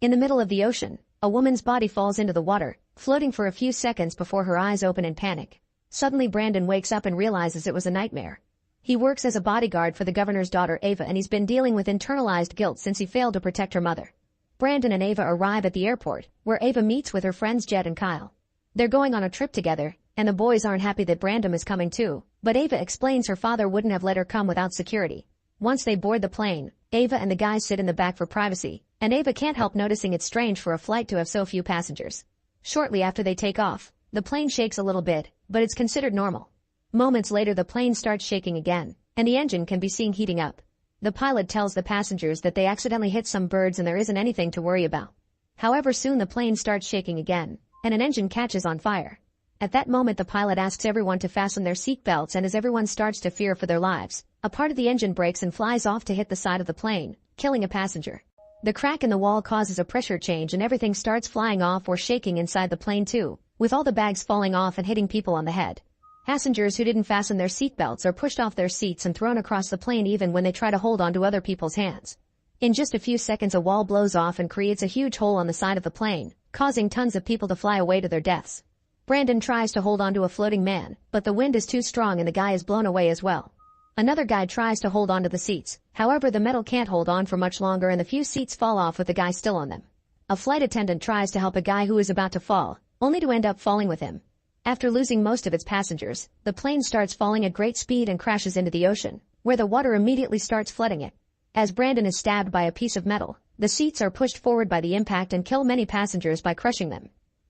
In the middle of the ocean, a woman's body falls into the water, floating for a few seconds before her eyes open in panic. Suddenly Brandon wakes up and realizes it was a nightmare. He works as a bodyguard for the governor's daughter Ava, and he's been dealing with internalized guilt since he failed to protect her mother. Brandon and Ava arrive at the airport, where Ava meets with her friends Jed and Kyle. They're going on a trip together, and the boys aren't happy that Brandon is coming too, but Ava explains her father wouldn't have let her come without security. Once they board the plane, Ava and the guys sit in the back for privacy, and Ava can't help noticing it's strange for a flight to have so few passengers. Shortly after they take off, the plane shakes a little bit, but it's considered normal. Moments later the plane starts shaking again, and the engine can be seen heating up. The pilot tells the passengers that they accidentally hit some birds and there isn't anything to worry about. However, soon the plane starts shaking again, and an engine catches on fire. At that moment the pilot asks everyone to fasten their seatbelts, and as everyone starts to fear for their lives, a part of the engine breaks and flies off to hit the side of the plane, killing a passenger. The crack in the wall causes a pressure change and everything starts flying off or shaking inside the plane too, with all the bags falling off and hitting people on the head. Passengers who didn't fasten their seatbelts are pushed off their seats and thrown across the plane even when they try to hold onto other people's hands. In just a few seconds a wall blows off and creates a huge hole on the side of the plane, causing tons of people to fly away to their deaths. Brandon tries to hold onto a floating man, but the wind is too strong and the guy is blown away as well. Another guy tries to hold onto the seats, however the metal can't hold on for much longer and the few seats fall off with the guy still on them. A flight attendant tries to help a guy who is about to fall, only to end up falling with him. After losing most of its passengers, the plane starts falling at great speed and crashes into the ocean, where the water immediately starts flooding it. As Brandon is stabbed by a piece of metal, the seats are pushed forward by the impact and kill many passengers by crushing them.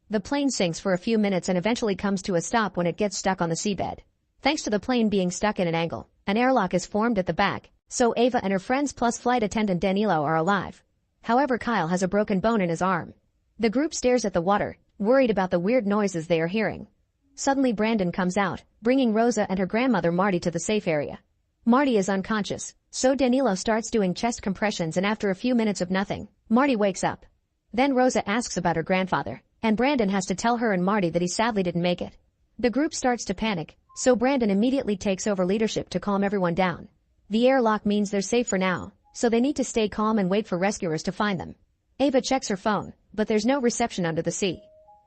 The plane sinks for a few minutes and eventually comes to a stop when it gets stuck on the seabed. Thanks to the plane being stuck in an angle, an airlock is formed at the back, so Ava and her friends plus flight attendant Danilo are alive. However, Kyle has a broken bone in his arm. The group stares at the water, worried about the weird noises they are hearing. Suddenly Brandon comes out, bringing Rosa and her grandmother Marty to the safe area. Marty is unconscious, so Danilo starts doing chest compressions, and after a few minutes of nothing, Marty wakes up. Then Rosa asks about her grandfather, and Brandon has to tell her and Marty that he sadly didn't make it. The group starts to panic, so Brandon immediately takes over leadership to calm everyone down. The airlock means they're safe for now, so they need to stay calm and wait for rescuers to find them. Ava checks her phone, but there's no reception under the sea.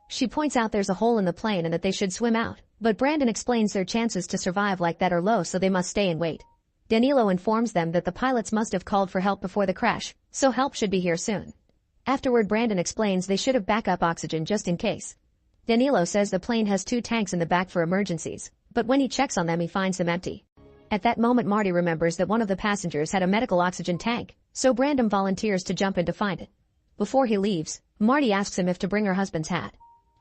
She points out there's a hole in the plane and that they should swim out, but Brandon explains their chances to survive like that are low, so they must stay and wait. Danilo informs them that the pilots must have called for help before the crash, so help should be here soon. Afterward Brandon explains they should have backup oxygen just in case. Danilo says the plane has 2 tanks in the back for emergencies, but when he checks on them he finds them empty. At that moment Marty remembers that one of the passengers had a medical oxygen tank, so Brandon volunteers to jump in to find it. Before he leaves, Marty asks him if to bring her husband's hat.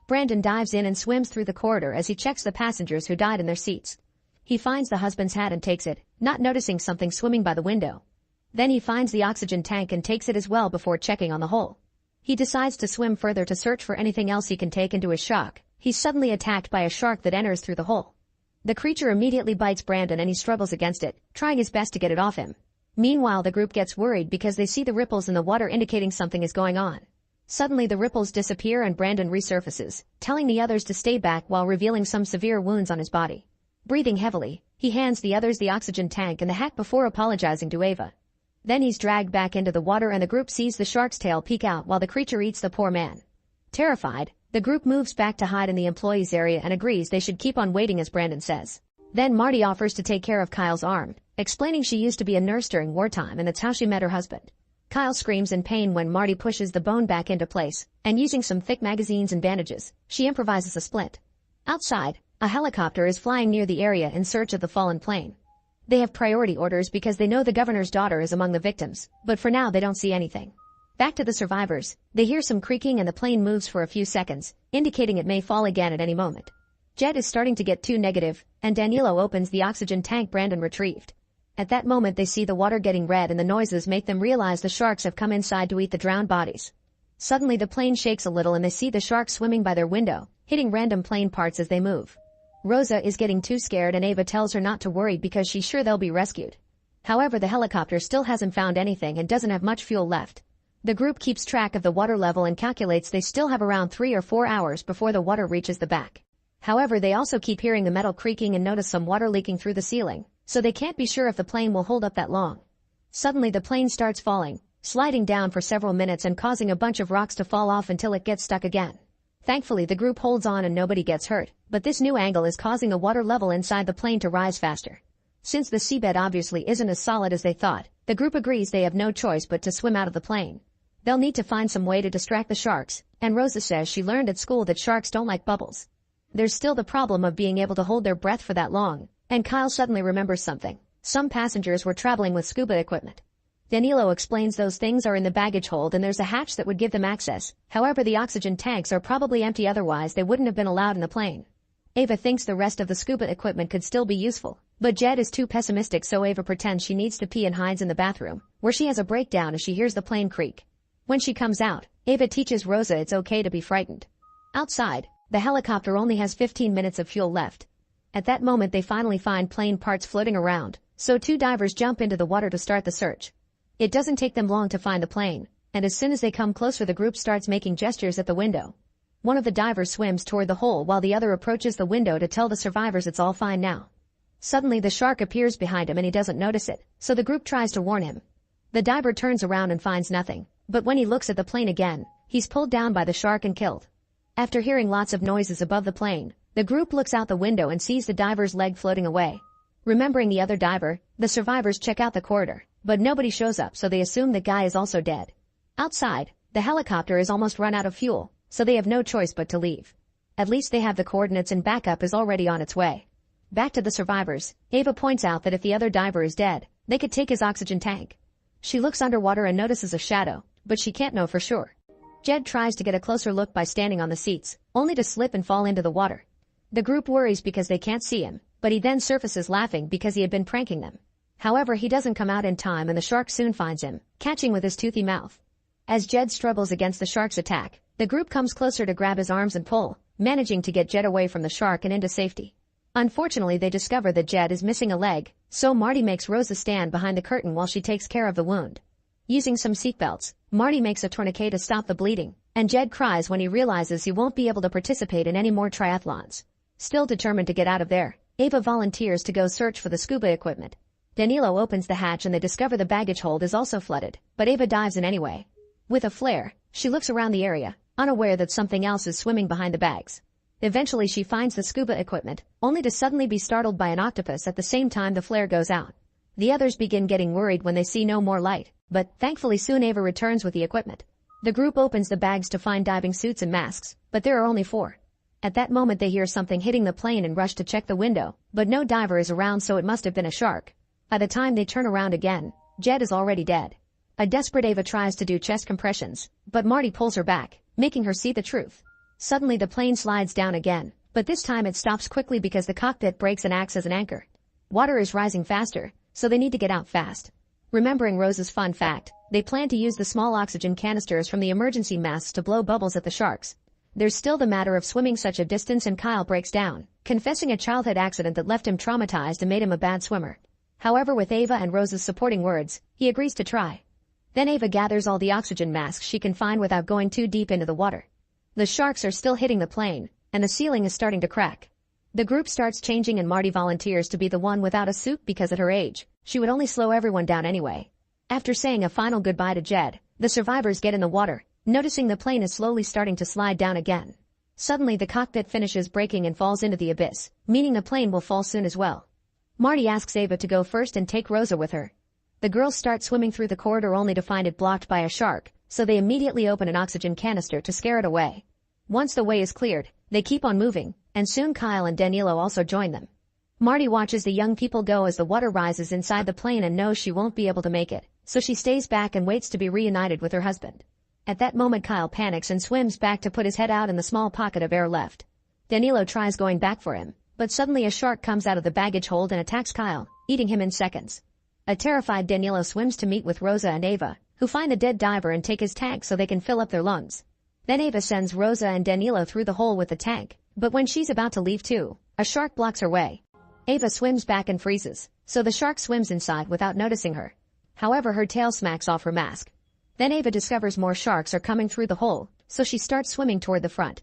Brandon dives in and swims through the corridor as he checks the passengers who died in their seats. He finds the husband's hat and takes it, not noticing something swimming by the window. Then he finds the oxygen tank and takes it as well before checking on the hole. He decides to swim further to search for anything else he can take, and to his shock, he's suddenly attacked by a shark that enters through the hole. The creature immediately bites Brandon and he struggles against it, trying his best to get it off him. Meanwhile the group gets worried because they see the ripples in the water indicating something is going on. Suddenly the ripples disappear and Brandon resurfaces, telling the others to stay back while revealing some severe wounds on his body. Breathing heavily, he hands the others the oxygen tank and the hat before apologizing to Ava. Then he's dragged back into the water and the group sees the shark's tail peek out while the creature eats the poor man. Terrified, the group moves back to hide in the employees area and agrees they should keep on waiting as Brandon says. Then Marty offers to take care of Kyle's arm, explaining she used to be a nurse during wartime and that's how she met her husband. Kyle screams in pain when Marty pushes the bone back into place, and using some thick magazines and bandages, she improvises a splint. Outside, a helicopter is flying near the area in search of the fallen plane. They have priority orders because they know the governor's daughter is among the victims, but for now they don't see anything. Back to the survivors, they hear some creaking and the plane moves for a few seconds, indicating it may fall again at any moment. Jed is starting to get too negative, and Danilo opens the oxygen tank Brandon retrieved. At that moment they see the water getting red and the noises make them realize the sharks have come inside to eat the drowned bodies. Suddenly the plane shakes a little and they see the sharks swimming by their window, hitting random plane parts as they move. Rosa is getting too scared and Ava tells her not to worry because she's sure they'll be rescued. However, the helicopter still hasn't found anything and doesn't have much fuel left. The group keeps track of the water level and calculates they still have around 3 or 4 hours before the water reaches the back. However, they also keep hearing the metal creaking and notice some water leaking through the ceiling, so they can't be sure if the plane will hold up that long. Suddenly the plane starts falling, sliding down for several minutes and causing a bunch of rocks to fall off until it gets stuck again. Thankfully, the group holds on and nobody gets hurt, but this new angle is causing the water level inside the plane to rise faster. Since the seabed obviously isn't as solid as they thought, the group agrees they have no choice but to swim out of the plane. They'll need to find some way to distract the sharks, and Rosa says she learned at school that sharks don't like bubbles. There's still the problem of being able to hold their breath for that long, and Kyle suddenly remembers something. Some passengers were traveling with scuba equipment. Danilo explains those things are in the baggage hold and there's a hatch that would give them access. However, the oxygen tanks are probably empty, otherwise they wouldn't have been allowed in the plane. Ava thinks the rest of the scuba equipment could still be useful, but Jed is too pessimistic, so Ava pretends she needs to pee and hides in the bathroom, where she has a breakdown as she hears the plane creak. When she comes out, Ava teaches Rosa it's okay to be frightened. Outside, the helicopter only has 15 minutes of fuel left. At that moment they finally find plane parts floating around, so two divers jump into the water to start the search. It doesn't take them long to find the plane, and as soon as they come closer the group starts making gestures at the window. One of the divers swims toward the hole while the other approaches the window to tell the survivors it's all fine now. Suddenly the shark appears behind him and he doesn't notice it, so the group tries to warn him. The diver turns around and finds nothing, but when he looks at the plane again, he's pulled down by the shark and killed. After hearing lots of noises above the plane, the group looks out the window and sees the diver's leg floating away. Remembering the other diver, the survivors check out the corridor, but nobody shows up, so they assume the guy is also dead. Outside, the helicopter is almost run out of fuel, so they have no choice but to leave. At least they have the coordinates and backup is already on its way. Back to the survivors, Ava points out that if the other diver is dead, they could take his oxygen tank. She looks underwater and notices a shadow, but she can't know for sure. Jed tries to get a closer look by standing on the seats, only to slip and fall into the water. The group worries because they can't see him, but he then surfaces laughing because he had been pranking them. However, he doesn't come out in time and the shark soon finds him, catching with his toothy mouth. As Jed struggles against the shark's attack, the group comes closer to grab his arms and pull, managing to get Jed away from the shark and into safety. Unfortunately, they discover that Jed is missing a leg, so Marty makes Rosa stand behind the curtain while she takes care of the wound. Using some seatbelts, Marty makes a tourniquet to stop the bleeding, and Jed cries when he realizes he won't be able to participate in any more triathlons. Still determined to get out of there, Ava volunteers to go search for the scuba equipment. Danilo opens the hatch and they discover the baggage hold is also flooded, but Ava dives in anyway. With a flare, she looks around the area, unaware that something else is swimming behind the bags. Eventually she finds the scuba equipment, only to suddenly be startled by an octopus at the same time the flare goes out. The others begin getting worried when they see no more light, but thankfully soon Ava returns with the equipment. The group opens the bags to find diving suits and masks, but there are only 4. At that moment they hear something hitting the plane and rush to check the window, but no diver is around, so it must have been a shark. By the time they turn around again, Jed is already dead. A desperate Ava tries to do chest compressions, but Marty pulls her back, making her see the truth. Suddenly the plane slides down again, but this time it stops quickly because the cockpit breaks and acts as an anchor. Water is rising faster, so they need to get out fast. Remembering Rose's fun fact, they plan to use the small oxygen canisters from the emergency masks to blow bubbles at the sharks. There's still the matter of swimming such a distance, and Kyle breaks down, confessing a childhood accident that left him traumatized and made him a bad swimmer. However, with Ava and Rose's supporting words, he agrees to try. Then Ava gathers all the oxygen masks she can find without going too deep into the water. The sharks are still hitting the plane, and the ceiling is starting to crack. The group starts changing and Marty volunteers to be the one without a suit because at her age, she would only slow everyone down anyway. After saying a final goodbye to Jed, the survivors get in the water, noticing the plane is slowly starting to slide down again. Suddenly the cockpit finishes breaking and falls into the abyss, meaning the plane will fall soon as well. Marty asks Ava to go first and take Rosa with her. The girls start swimming through the corridor only to find it blocked by a shark, so they immediately open an oxygen canister to scare it away. Once the way is cleared, they keep on moving, and soon Kyle and Danilo also join them. Marty watches the young people go as the water rises inside the plane and knows she won't be able to make it, so she stays back and waits to be reunited with her husband. At that moment Kyle panics and swims back to put his head out in the small pocket of air left. Danilo tries going back for him, but suddenly a shark comes out of the baggage hold and attacks Kyle, eating him in seconds. A terrified Danilo swims to meet with Rosa and Ava, who find the dead diver and take his tank so they can fill up their lungs. Then Ava sends Rosa and Danilo through the hole with the tank, but when she's about to leave too, a shark blocks her way. Ava swims back and freezes, so the shark swims inside without noticing her. However, her tail smacks off her mask. Then Ava discovers more sharks are coming through the hole, so she starts swimming toward the front.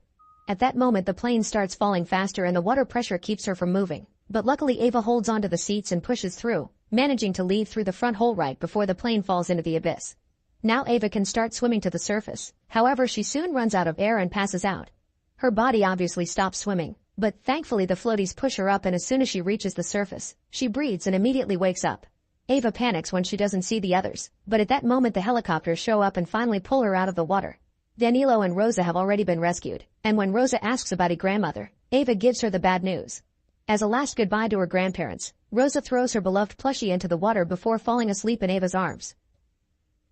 At that moment the plane starts falling faster and the water pressure keeps her from moving. But luckily Ava holds onto the seats and pushes through, managing to leave through the front hole right before the plane falls into the abyss. Now Ava can start swimming to the surface. However, she soon runs out of air and passes out. Her body obviously stops swimming, but thankfully the floaties push her up, and as soon as she reaches the surface, she breathes and immediately wakes up. Ava panics when she doesn't see the others, but at that moment the helicopters show up and finally pull her out of the water. Danilo and Rosa have already been rescued, and when Rosa asks about her grandmother, Ava gives her the bad news. As a last goodbye to her grandparents, Rosa throws her beloved plushie into the water before falling asleep in Ava's arms.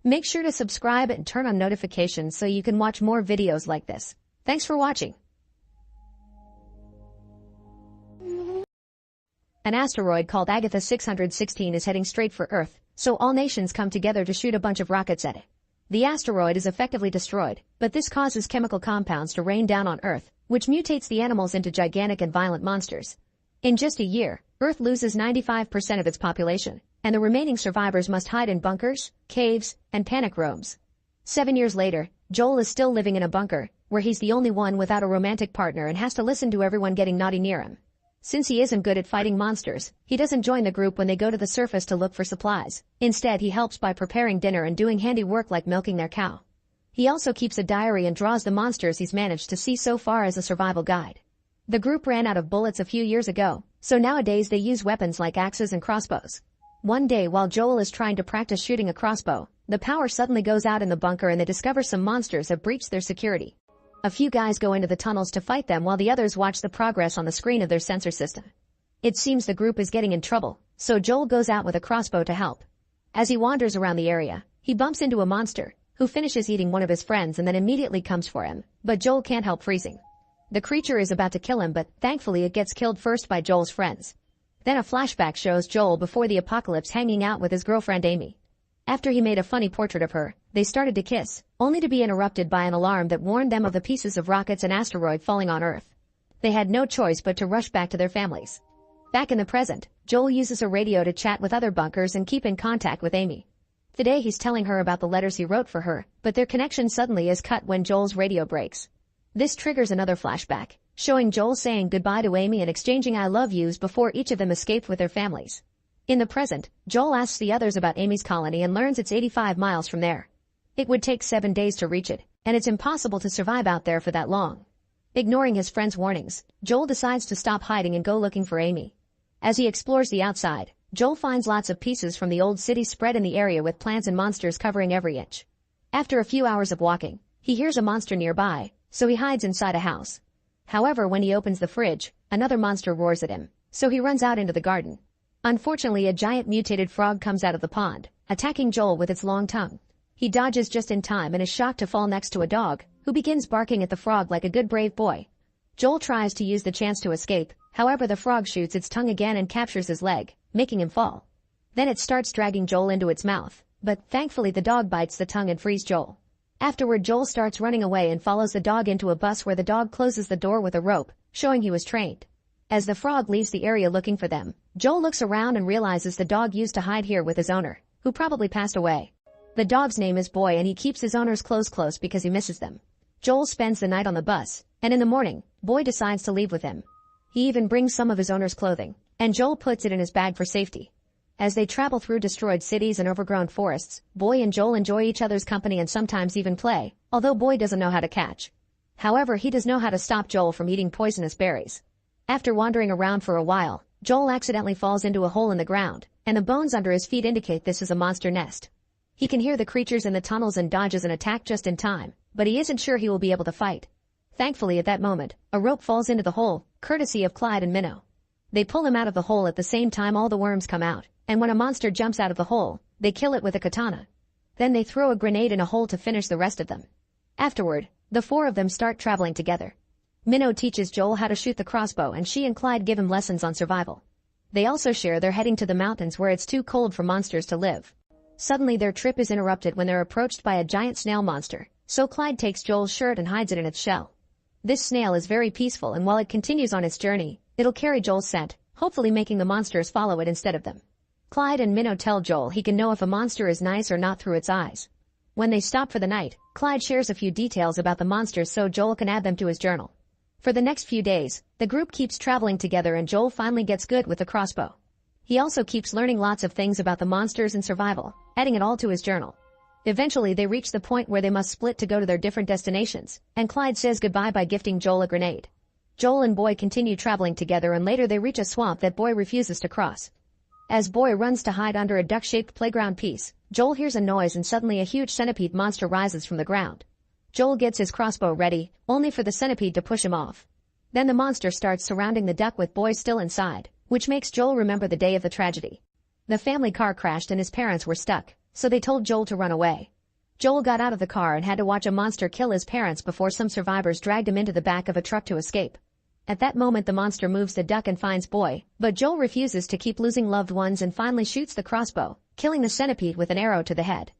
Make sure to subscribe and turn on notifications so you can watch more videos like this. Thanks for watching. An asteroid called Agatha 616 is heading straight for Earth, so all nations come together to shoot a bunch of rockets at it. The asteroid is effectively destroyed, but this causes chemical compounds to rain down on Earth, which mutates the animals into gigantic and violent monsters. In just a year, Earth loses 95% of its population, and the remaining survivors must hide in bunkers, caves, and panic rooms. 7 years later, Joel is still living in a bunker, where he's the only one without a romantic partner and has to listen to everyone getting naughty near him. Since he isn't good at fighting monsters, he doesn't join the group when they go to the surface to look for supplies. Instead, he helps by preparing dinner and doing handy work like milking their cow. He also keeps a diary and draws the monsters he's managed to see so far as a survival guide. The group ran out of bullets a few years ago, so nowadays they use weapons like axes and crossbows. One day while Joel is trying to practice shooting a crossbow, the power suddenly goes out in the bunker and they discover some monsters have breached their security. A few guys go into the tunnels to fight them while the others watch the progress on the screen of their sensor system. It seems the group is getting in trouble, so Joel goes out with a crossbow to help. As he wanders around the area, he bumps into a monster, who finishes eating one of his friends and then immediately comes for him, but Joel can't help freezing. The creature is about to kill him, but thankfully it gets killed first by Joel's friends. Then a flashback shows Joel before the apocalypse hanging out with his girlfriend Amy. After he made a funny portrait of her, they started to kiss, only to be interrupted by an alarm that warned them of the pieces of rockets and asteroid falling on Earth. They had no choice but to rush back to their families. Back in the present, Joel uses a radio to chat with other bunkers and keep in contact with Amy. Today he's telling her about the letters he wrote for her, but their connection suddenly is cut when Joel's radio breaks. This triggers another flashback, showing Joel saying goodbye to Amy and exchanging I love yous before each of them escaped with their families. In the present, Joel asks the others about Amy's colony and learns it's 85 miles from there. It would take 7 days to reach it, and it's impossible to survive out there for that long. Ignoring his friend's warnings, Joel decides to stop hiding and go looking for Amy. As he explores the outside, Joel finds lots of pieces from the old city spread in the area with plants and monsters covering every inch. After a few hours of walking, he hears a monster nearby, so he hides inside a house. However, when he opens the fridge, another monster roars at him, so he runs out into the garden. Unfortunately, a giant mutated frog comes out of the pond, attacking Joel with its long tongue. He dodges just in time and is shocked to fall next to a dog, who begins barking at the frog like a good brave boy. Joel tries to use the chance to escape, however the frog shoots its tongue again and captures his leg, making him fall. Then it starts dragging Joel into its mouth, but thankfully the dog bites the tongue and frees Joel. Afterward, Joel starts running away and follows the dog into a bus where the dog closes the door with a rope, showing he was trained. As the frog leaves the area looking for them, Joel looks around and realizes the dog used to hide here with his owner, who probably passed away. The dog's name is Boy and he keeps his owner's clothes close because he misses them. Joel spends the night on the bus, and in the morning, Boy decides to leave with him. He even brings some of his owner's clothing, and Joel puts it in his bag for safety. As they travel through destroyed cities and overgrown forests, Boy and Joel enjoy each other's company and sometimes even play, although Boy doesn't know how to catch. However, he does know how to stop Joel from eating poisonous berries. After wandering around for a while, Joel accidentally falls into a hole in the ground, and the bones under his feet indicate this is a monster nest. He can hear the creatures in the tunnels and dodges an attack just in time, but he isn't sure he will be able to fight. Thankfully at that moment, a rope falls into the hole, courtesy of Clyde and Minnow. They pull him out of the hole at the same time all the worms come out, and when a monster jumps out of the hole, they kill it with a katana. Then they throw a grenade in a hole to finish the rest of them. Afterward, the four of them start traveling together. Minnow teaches Joel how to shoot the crossbow and she and Clyde give him lessons on survival. They also share they're heading to the mountains where it's too cold for monsters to live. Suddenly their trip is interrupted when they're approached by a giant snail monster, so Clyde takes Joel's shirt and hides it in its shell. This snail is very peaceful and while it continues on its journey, it'll carry Joel's scent, hopefully making the monsters follow it instead of them. Clyde and Minnow tell Joel he can know if a monster is nice or not through its eyes. When they stop for the night, Clyde shares a few details about the monsters so Joel can add them to his journal. For the next few days, the group keeps traveling together and Joel finally gets good with the crossbow. He also keeps learning lots of things about the monsters and survival, adding it all to his journal. Eventually they reach the point where they must split to go to their different destinations, and Clyde says goodbye by gifting Joel a grenade. Joel and Boy continue traveling together and later they reach a swamp that Boy refuses to cross. As Boy runs to hide under a duck-shaped playground piece, Joel hears a noise and suddenly a huge centipede monster rises from the ground. Joel gets his crossbow ready, only for the centipede to push him off. Then the monster starts surrounding the duck with Boy still inside, which makes Joel remember the day of the tragedy. The family car crashed and his parents were stuck, so they told Joel to run away. Joel got out of the car and had to watch a monster kill his parents before some survivors dragged him into the back of a truck to escape. At that moment the monster moves the duck and finds Boy, but Joel refuses to keep losing loved ones and finally shoots the crossbow, killing the centipede with an arrow to the head.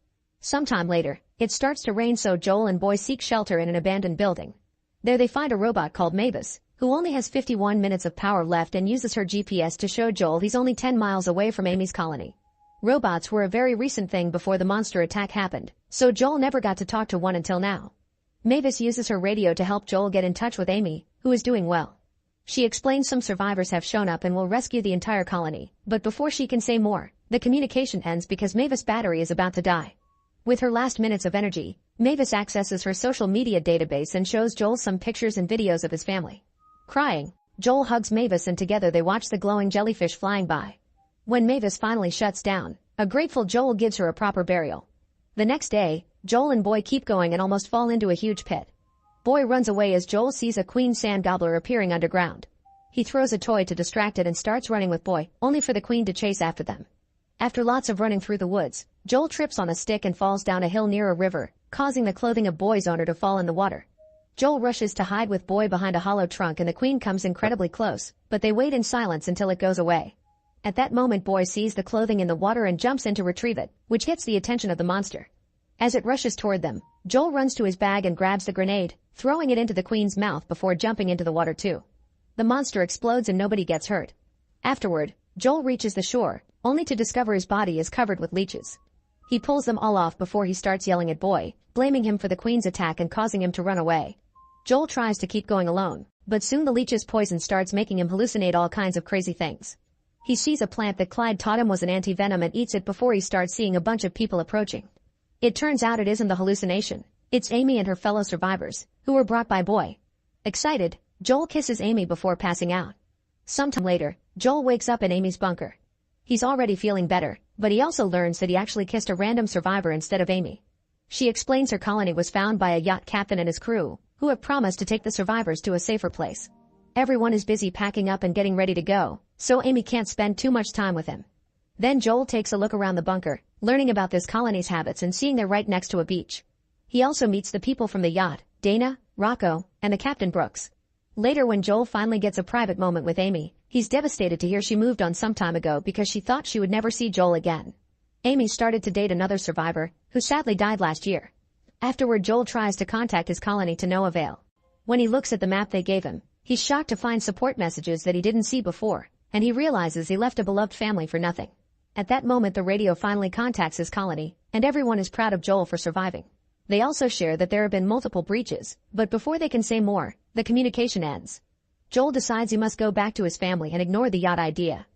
Sometime later, it starts to rain so Joel and Boy seek shelter in an abandoned building. There they find a robot called Mavis, who only has 51 minutes of power left and uses her GPS to show Joel he's only 10 miles away from Amy's colony. Robots were a very recent thing before the monster attack happened, so Joel never got to talk to one until now. Mavis uses her radio to help Joel get in touch with Amy, who is doing well. She explains some survivors have shown up and will rescue the entire colony, but before she can say more, the communication ends because Mavis' battery is about to die. With her last minutes of energy, Mavis accesses her social media database and shows Joel some pictures and videos of his family. Crying, Joel hugs Mavis and together they watch the glowing jellyfish flying by. When Mavis finally shuts down, a grateful Joel gives her a proper burial. The next day, Joel and Boy keep going and almost fall into a huge pit. Boy runs away as Joel sees a queen sand gobbler appearing underground. He throws a toy to distract it and starts running with Boy, only for the queen to chase after them. After lots of running through the woods, Joel trips on a stick and falls down a hill near a river, causing the clothing of Boy's owner to fall in the water. Joel rushes to hide with Boy behind a hollow trunk and the queen comes incredibly close, but they wait in silence until it goes away. At that moment Boy sees the clothing in the water and jumps in to retrieve it, which gets the attention of the monster. As it rushes toward them, Joel runs to his bag and grabs the grenade, throwing it into the queen's mouth before jumping into the water too. The monster explodes and nobody gets hurt. Afterward, Joel reaches the shore, only to discover his body is covered with leeches. He pulls them all off before he starts yelling at Boy, blaming him for the queen's attack and causing him to run away. Joel tries to keep going alone, but soon the leech's poison starts making him hallucinate all kinds of crazy things. He sees a plant that Clyde taught him was an anti-venom and eats it before he starts seeing a bunch of people approaching. It turns out it isn't the hallucination. It's Amy and her fellow survivors, who were brought by Boy. Excited, Joel kisses Amy before passing out. Sometime later, Joel wakes up in Amy's bunker. He's already feeling better, but he also learns that he actually kissed a random survivor instead of Amy. She explains her colony was found by a yacht captain and his crew, who have promised to take the survivors to a safer place. Everyone is busy packing up and getting ready to go, so Amy can't spend too much time with him. Then Joel takes a look around the bunker, learning about this colony's habits and seeing they're right next to a beach. He also meets the people from the yacht, Dana, Rocco, and the Captain Brooks. Later when Joel finally gets a private moment with Amy, he's devastated to hear she moved on some time ago because she thought she would never see Joel again. Amy started to date another survivor, who sadly died last year. Afterward Joel tries to contact his colony to no avail. When he looks at the map they gave him, he's shocked to find support messages that he didn't see before, and he realizes he left a beloved family for nothing. At that moment the radio finally contacts his colony, and everyone is proud of Joel for surviving. They also share that there have been multiple breaches, but before they can say more, the communication ends. Joel decides he must go back to his family and ignore the yacht idea.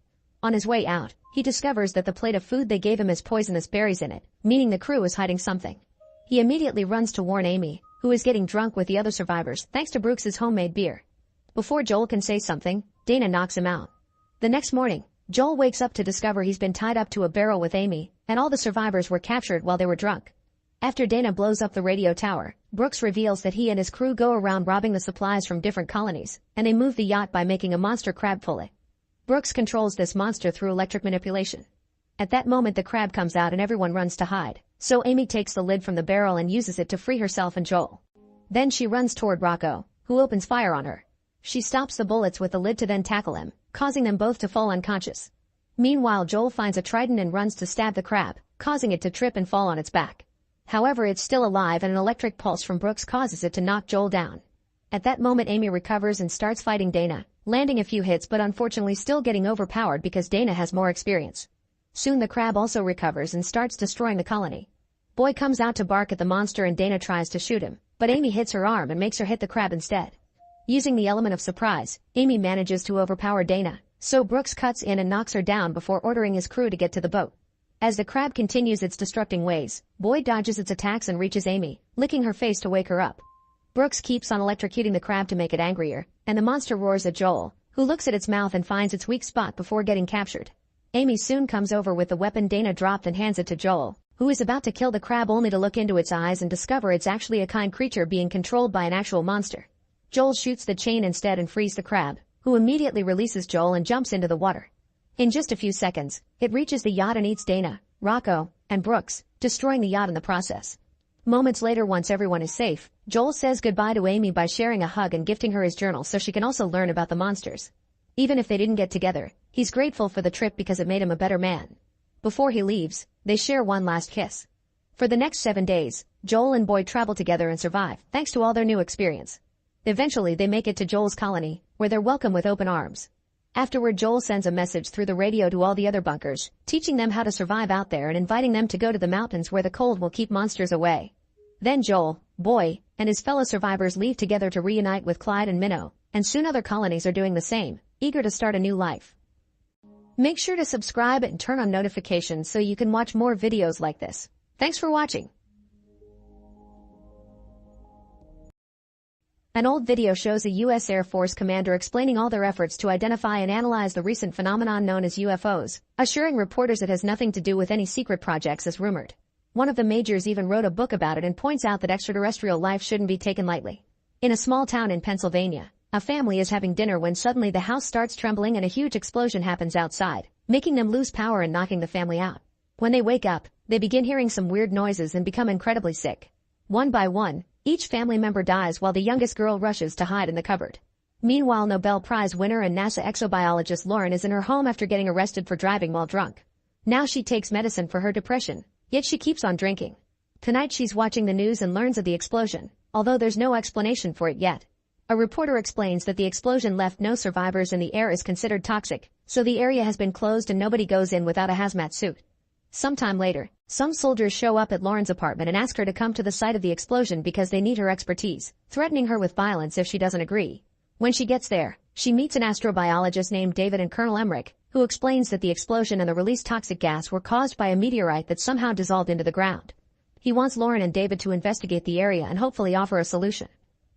On his way out, he discovers that the plate of food they gave him has poisonous berries in it, meaning the crew is hiding something. He immediately runs to warn Amy, who is getting drunk with the other survivors thanks to Brooks's homemade beer. Before Joel can say something, Dana knocks him out. The next morning, Joel wakes up to discover he's been tied up to a barrel with Amy, and all the survivors were captured while they were drunk. After Dana blows up the radio tower, Brooks reveals that he and his crew go around robbing the supplies from different colonies, and they move the yacht by making a monster crab pulley. Brooks controls this monster through electric manipulation. At that moment the crab comes out and everyone runs to hide, so Amy takes the lid from the barrel and uses it to free herself and Joel. Then she runs toward Rocco, who opens fire on her. She stops the bullets with the lid to then tackle him, causing them both to fall unconscious. Meanwhile Joel finds a trident and runs to stab the crab, causing it to trip and fall on its back. However, it's still alive and an electric pulse from Brooks causes it to knock Joel down. At that moment Amy recovers and starts fighting Dana, landing a few hits but unfortunately still getting overpowered because Dana has more experience. Soon the crab also recovers and starts destroying the colony. Boy comes out to bark at the monster and Dana tries to shoot him, but Amy hits her arm and makes her hit the crab instead. Using the element of surprise, Amy manages to overpower Dana, so Brooks cuts in and knocks her down before ordering his crew to get to the boat. As the crab continues its destructing ways, Boyd dodges its attacks and reaches Amy, licking her face to wake her up. Brooks keeps on electrocuting the crab to make it angrier, and the monster roars at Joel, who looks at its mouth and finds its weak spot before getting captured. Amy soon comes over with the weapon Dana dropped and hands it to Joel, who is about to kill the crab only to look into its eyes and discover it's actually a kind creature being controlled by an actual monster. Joel shoots the chain instead and frees the crab, who immediately releases Joel and jumps into the water. In just a few seconds, it reaches the yacht and eats Dana, Rocco, and Brooks, destroying the yacht in the process. Moments later, once everyone is safe, Joel says goodbye to Amy by sharing a hug and gifting her his journal so she can also learn about the monsters. Even if they didn't get together, he's grateful for the trip because it made him a better man. Before he leaves, they share one last kiss. For the next 7 days, Joel and Boyd travel together and survive, thanks to all their new experience. Eventually they make it to Joel's colony, where they're welcomed with open arms. Afterward, Joel sends a message through the radio to all the other bunkers, teaching them how to survive out there and inviting them to go to the mountains where the cold will keep monsters away. Then Joel, Boyd, and his fellow survivors leave together to reunite with Clyde and Minnow, and soon other colonies are doing the same, eager to start a new life. Make sure to subscribe and turn on notifications so you can watch more videos like this. Thanks for watching. An old video shows a U.S. Air Force commander explaining all their efforts to identify and analyze the recent phenomenon known as UFOs, assuring reporters it has nothing to do with any secret projects as rumored. One of the majors even wrote a book about it and points out that extraterrestrial life shouldn't be taken lightly. In a small town in Pennsylvania, a family is having dinner when suddenly the house starts trembling and a huge explosion happens outside, making them lose power and knocking the family out. When they wake up, they begin hearing some weird noises and become incredibly sick. One by one, each family member dies while the youngest girl rushes to hide in the cupboard. Meanwhile, Nobel Prize winner and NASA exobiologist Lauren is in her home after getting arrested for driving while drunk. Now she takes medicine for her depression, yet she keeps on drinking. Tonight she's watching the news and learns of the explosion, although there's no explanation for it yet. A reporter explains that the explosion left no survivors and the air is considered toxic, so the area has been closed and nobody goes in without a hazmat suit. Sometime later, some soldiers show up at Lauren's apartment and ask her to come to the site of the explosion because they need her expertise, threatening her with violence if she doesn't agree. When she gets there, she meets an astrobiologist named David and Colonel Emmerich, who explains that the explosion and the released toxic gas were caused by a meteorite that somehow dissolved into the ground. He wants Lauren and David to investigate the area and hopefully offer a solution.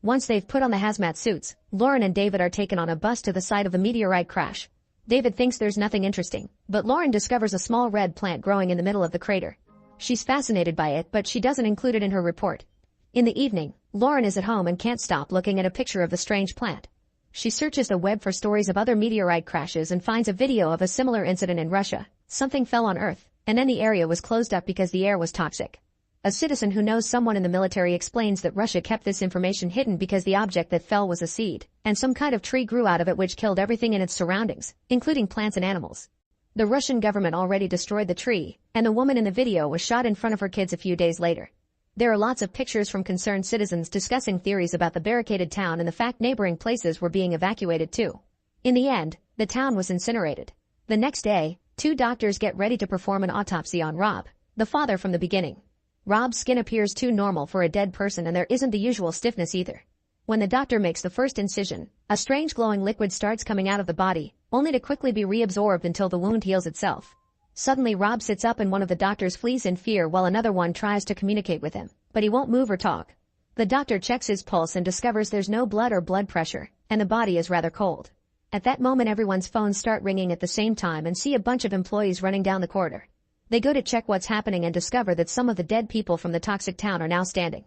Once they've put on the hazmat suits, Lauren and David are taken on a bus to the site of the meteorite crash. David thinks there's nothing interesting, but Lauren discovers a small red plant growing in the middle of the crater. She's fascinated by it, but she doesn't include it in her report. In the evening, Lauren is at home and can't stop looking at a picture of the strange plant. She searches the web for stories of other meteorite crashes and finds a video of a similar incident in Russia. Something fell on Earth, and then the area was closed up because the air was toxic. A citizen who knows someone in the military explains that Russia kept this information hidden because the object that fell was a seed, and some kind of tree grew out of it which killed everything in its surroundings, including plants and animals. The Russian government already destroyed the tree, and the woman in the video was shot in front of her kids a few days later. There are lots of pictures from concerned citizens discussing theories about the barricaded town and the fact neighboring places were being evacuated too. In the end, the town was incinerated. The next day, 2 doctors get ready to perform an autopsy on Rob, the father from the beginning. Rob's skin appears too normal for a dead person and there isn't the usual stiffness either. When the doctor makes the first incision, a strange glowing liquid starts coming out of the body, only to quickly be reabsorbed until the wound heals itself. Suddenly Rob sits up and one of the doctors flees in fear while another one tries to communicate with him, but he won't move or talk. The doctor checks his pulse and discovers there's no blood or blood pressure, and the body is rather cold. At that moment everyone's phones start ringing at the same time and see a bunch of employees running down the corridor. They go to check what's happening and discover that some of the dead people from the toxic town are now standing.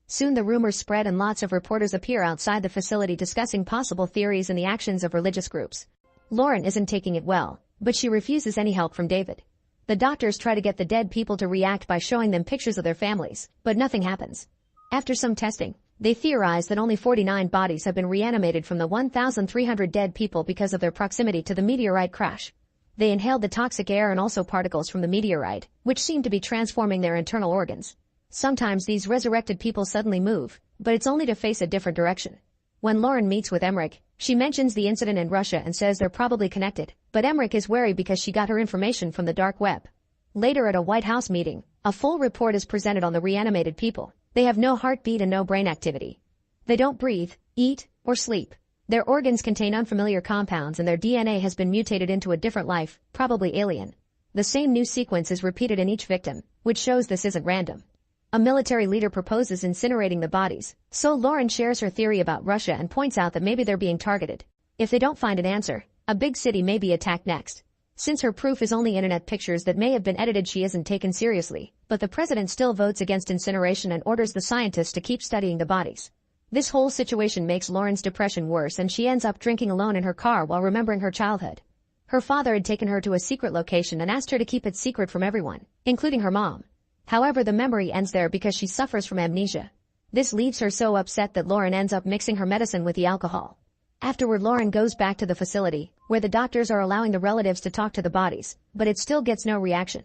Soon the rumors spread and lots of reporters appear outside the facility discussing possible theories and the actions of religious groups. Lauren isn't taking it well, but she refuses any help from David. The doctors try to get the dead people to react by showing them pictures of their families, but nothing happens. After some testing, they theorize that only 49 bodies have been reanimated from the 1,300 dead people because of their proximity to the meteorite crash. They inhaled the toxic air and also particles from the meteorite, which seemed to be transforming their internal organs. Sometimes these resurrected people suddenly move, but it's only to face a different direction. When Lauren meets with Emmerich, she mentions the incident in Russia and says they're probably connected, but Emmerich is wary because she got her information from the dark web. Later at a White House meeting, a full report is presented on the reanimated people. They have no heartbeat and no brain activity. They don't breathe, eat, or sleep. Their organs contain unfamiliar compounds and their DNA has been mutated into a different life, probably alien. The same new sequence is repeated in each victim, which shows this isn't random. A military leader proposes incinerating the bodies, so Lauren shares her theory about Russia and points out that maybe they're being targeted. If they don't find an answer, a big city may be attacked next. Since her proof is only internet pictures that may have been edited, she isn't taken seriously, but the president still votes against incineration and orders the scientists to keep studying the bodies. This whole situation makes Lauren's depression worse and she ends up drinking alone in her car while remembering her childhood. Her father had taken her to a secret location and asked her to keep it secret from everyone, including her mom. However, the memory ends there because she suffers from amnesia. This leaves her so upset that Lauren ends up mixing her medicine with the alcohol. Afterward, Lauren goes back to the facility, where the doctors are allowing the relatives to talk to the bodies, but it still gets no reaction.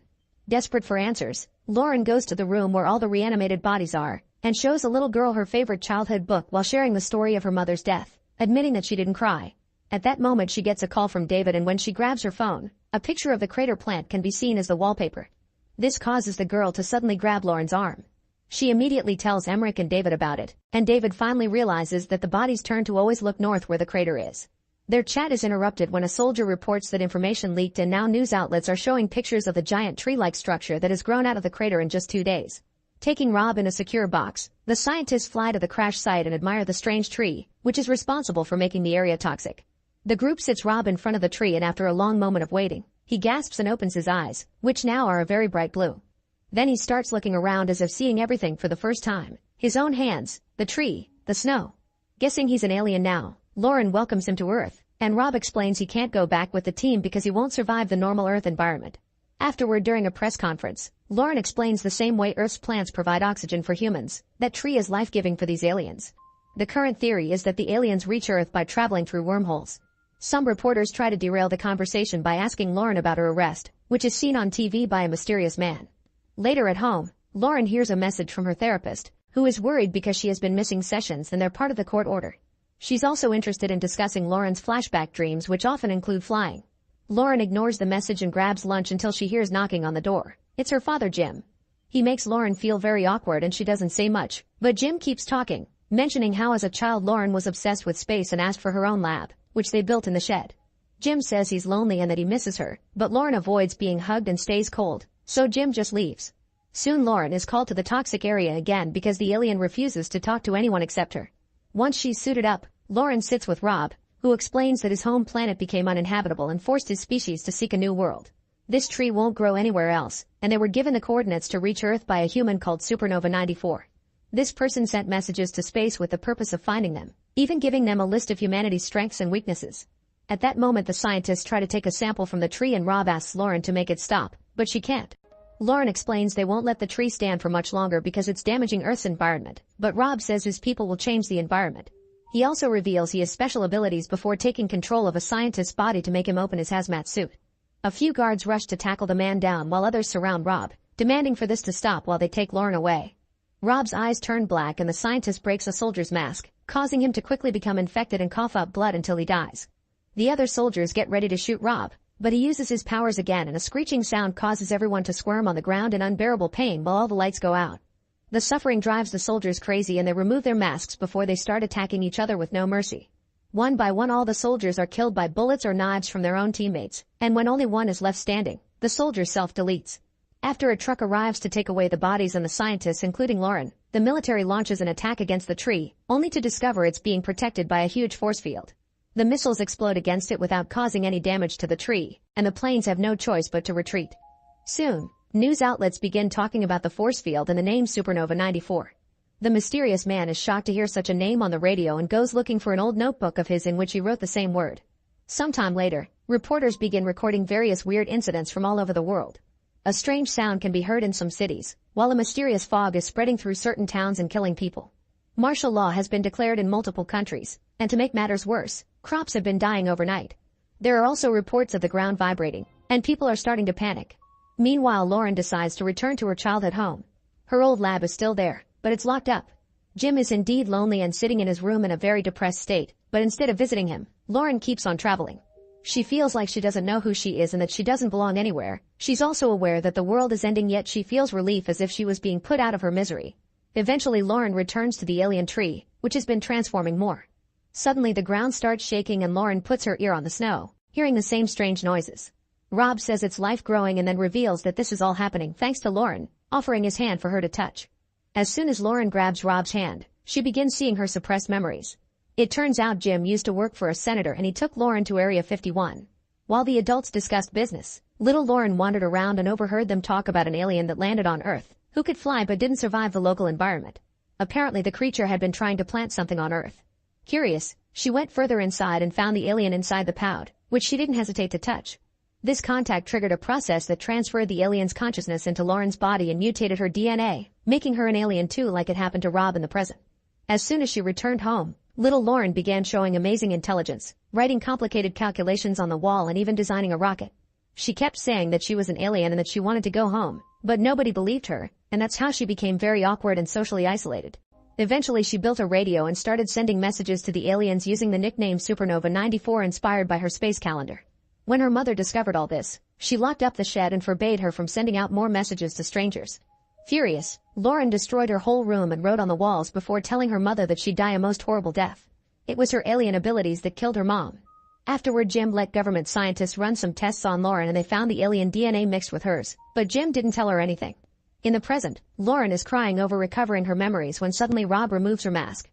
Desperate for answers, Lauren goes to the room where all the reanimated bodies are, and shows a little girl her favorite childhood book while sharing the story of her mother's death, admitting that she didn't cry. At that moment she gets a call from David, and when she grabs her phone, a picture of the crater plant can be seen as the wallpaper. This causes the girl to suddenly grab Lauren's arm. She immediately tells Emmerich and David about it, and David finally realizes that the bodies turn to always look north where the crater is. Their chat is interrupted when a soldier reports that information leaked and now news outlets are showing pictures of the giant tree-like structure that has grown out of the crater in just 2 days. Taking Rob in a secure box, the scientists fly to the crash site and admire the strange tree, which is responsible for making the area toxic. The group sits Rob in front of the tree, and after a long moment of waiting, he gasps and opens his eyes, which now are a very bright blue. Then he starts looking around as if seeing everything for the first time. His own hands, the tree, the snow. Guessing he's an alien now, Lauren welcomes him to Earth, and Rob explains he can't go back with the team because he won't survive the normal Earth environment. Afterward, during a press conference, Lauren explains the same way Earth's plants provide oxygen for humans, that tree is life-giving for these aliens. The current theory is that the aliens reach Earth by traveling through wormholes. Some reporters try to derail the conversation by asking Lauren about her arrest, which is seen on TV by a mysterious man. Later at home, Lauren hears a message from her therapist, who is worried because she has been missing sessions and they're part of the court order. She's also interested in discussing Lauren's flashback dreams, which often include flying. Lauren ignores the message and grabs lunch until she hears knocking on the door. It's her father, Jim. He makes Lauren feel very awkward and she doesn't say much, but Jim keeps talking, mentioning how as a child Lauren was obsessed with space and asked for her own lab, which they built in the shed. Jim says he's lonely and that he misses her, but Lauren avoids being hugged and stays cold, so Jim just leaves. Soon Lauren is called to the toxic area again because the alien refuses to talk to anyone except her. Once she's suited up, Lauren sits with Rob, who explains that his home planet became uninhabitable and forced his species to seek a new world. This tree won't grow anywhere else, and they were given the coordinates to reach Earth by a human called Supernova 94. This person sent messages to space with the purpose of finding them, even giving them a list of humanity's strengths and weaknesses. At that moment the scientists try to take a sample from the tree and Rob asks Lauren to make it stop, but she can't. Lauren explains they won't let the tree stand for much longer because it's damaging Earth's environment, but Rob says his people will change the environment. He also reveals he has special abilities before taking control of a scientist's body to make him open his hazmat suit. A few guards rush to tackle the man down while others surround Rob, demanding for this to stop while they take Lauren away. Rob's eyes turn black and the scientist breaks a soldier's mask, causing him to quickly become infected and cough up blood until he dies. The other soldiers get ready to shoot Rob, but he uses his powers again and a screeching sound causes everyone to squirm on the ground in unbearable pain while all the lights go out. The suffering drives the soldiers crazy and they remove their masks before they start attacking each other with no mercy. One by one all the soldiers are killed by bullets or knives from their own teammates, and when only one is left standing, the soldier self-deletes. After a truck arrives to take away the bodies and the scientists including Lauren, the military launches an attack against the tree, only to discover it's being protected by a huge force field. The missiles explode against it without causing any damage to the tree, and the planes have no choice but to retreat. Soon, news outlets begin talking about the force field and the name Supernova 94. The mysterious man is shocked to hear such a name on the radio and goes looking for an old notebook of his in which he wrote the same word. Sometime later, reporters begin recording various weird incidents from all over the world. A strange sound can be heard in some cities, while a mysterious fog is spreading through certain towns and killing people. Martial law has been declared in multiple countries, and to make matters worse, crops have been dying overnight. There are also reports of the ground vibrating, and people are starting to panic. Meanwhile, Lauren decides to return to her childhood home. Her old lab is still there, but it's locked up. Jim is indeed lonely and sitting in his room in a very depressed state, but instead of visiting him, Lauren keeps on traveling. She feels like she doesn't know who she is and that she doesn't belong anywhere. She's also aware that the world is ending, yet she feels relief as if she was being put out of her misery. Eventually Lauren returns to the alien tree, which has been transforming more. Suddenly the ground starts shaking and Lauren puts her ear on the snow, hearing the same strange noises. Rob says it's life growing and then reveals that this is all happening thanks to Lauren, offering his hand for her to touch. As soon as Lauren grabs Rob's hand, she begins seeing her suppressed memories. It turns out Jim used to work for a senator and he took Lauren to Area 51. While the adults discussed business, little Lauren wandered around and overheard them talk about an alien that landed on Earth, who could fly but didn't survive the local environment. Apparently the creature had been trying to plant something on Earth. Curious, she went further inside and found the alien inside the pod, which she didn't hesitate to touch. This contact triggered a process that transferred the alien's consciousness into Lauren's body and mutated her DNA, making her an alien too like it happened to Rob in the present. As soon as she returned home, little Lauren began showing amazing intelligence, writing complicated calculations on the wall and even designing a rocket. She kept saying that she was an alien and that she wanted to go home, but nobody believed her, and that's how she became very awkward and socially isolated. Eventually she built a radio and started sending messages to the aliens using the nickname Supernova 94 inspired by her space calendar. When her mother discovered all this, she locked up the shed and forbade her from sending out more messages to strangers. Furious, Lauren destroyed her whole room and wrote on the walls before telling her mother that she'd die a most horrible death. It was her alien abilities that killed her mom. Afterward, Jim let government scientists run some tests on Lauren and they found the alien DNA mixed with hers, but Jim didn't tell her anything. In the present, Lauren is crying over recovering her memories when suddenly Rob removes her mask.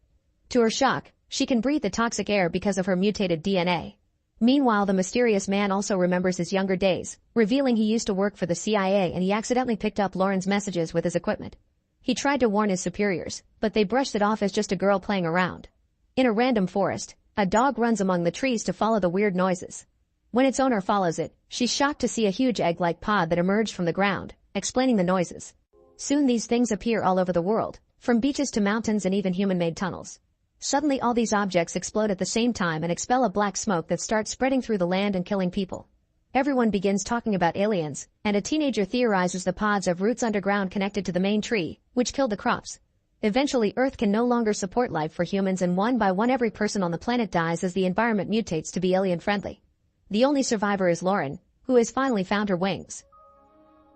To her shock, she can breathe the toxic air because of her mutated DNA. Meanwhile, the mysterious man also remembers his younger days, revealing he used to work for the CIA and he accidentally picked up Lauren's messages with his equipment. He tried to warn his superiors, but they brushed it off as just a girl playing around. In a random forest, a dog runs among the trees to follow the weird noises. When its owner follows it, she's shocked to see a huge egg-like pod that emerged from the ground, explaining the noises. Soon these things appear all over the world, from beaches to mountains and even human-made tunnels. Suddenly all these objects explode at the same time and expel a black smoke that starts spreading through the land and killing people. Everyone begins talking about aliens, and a teenager theorizes the pods have roots underground connected to the main tree, which killed the crops. Eventually Earth can no longer support life for humans and one by one every person on the planet dies as the environment mutates to be alien-friendly. The only survivor is Lauren, who has finally found her wings.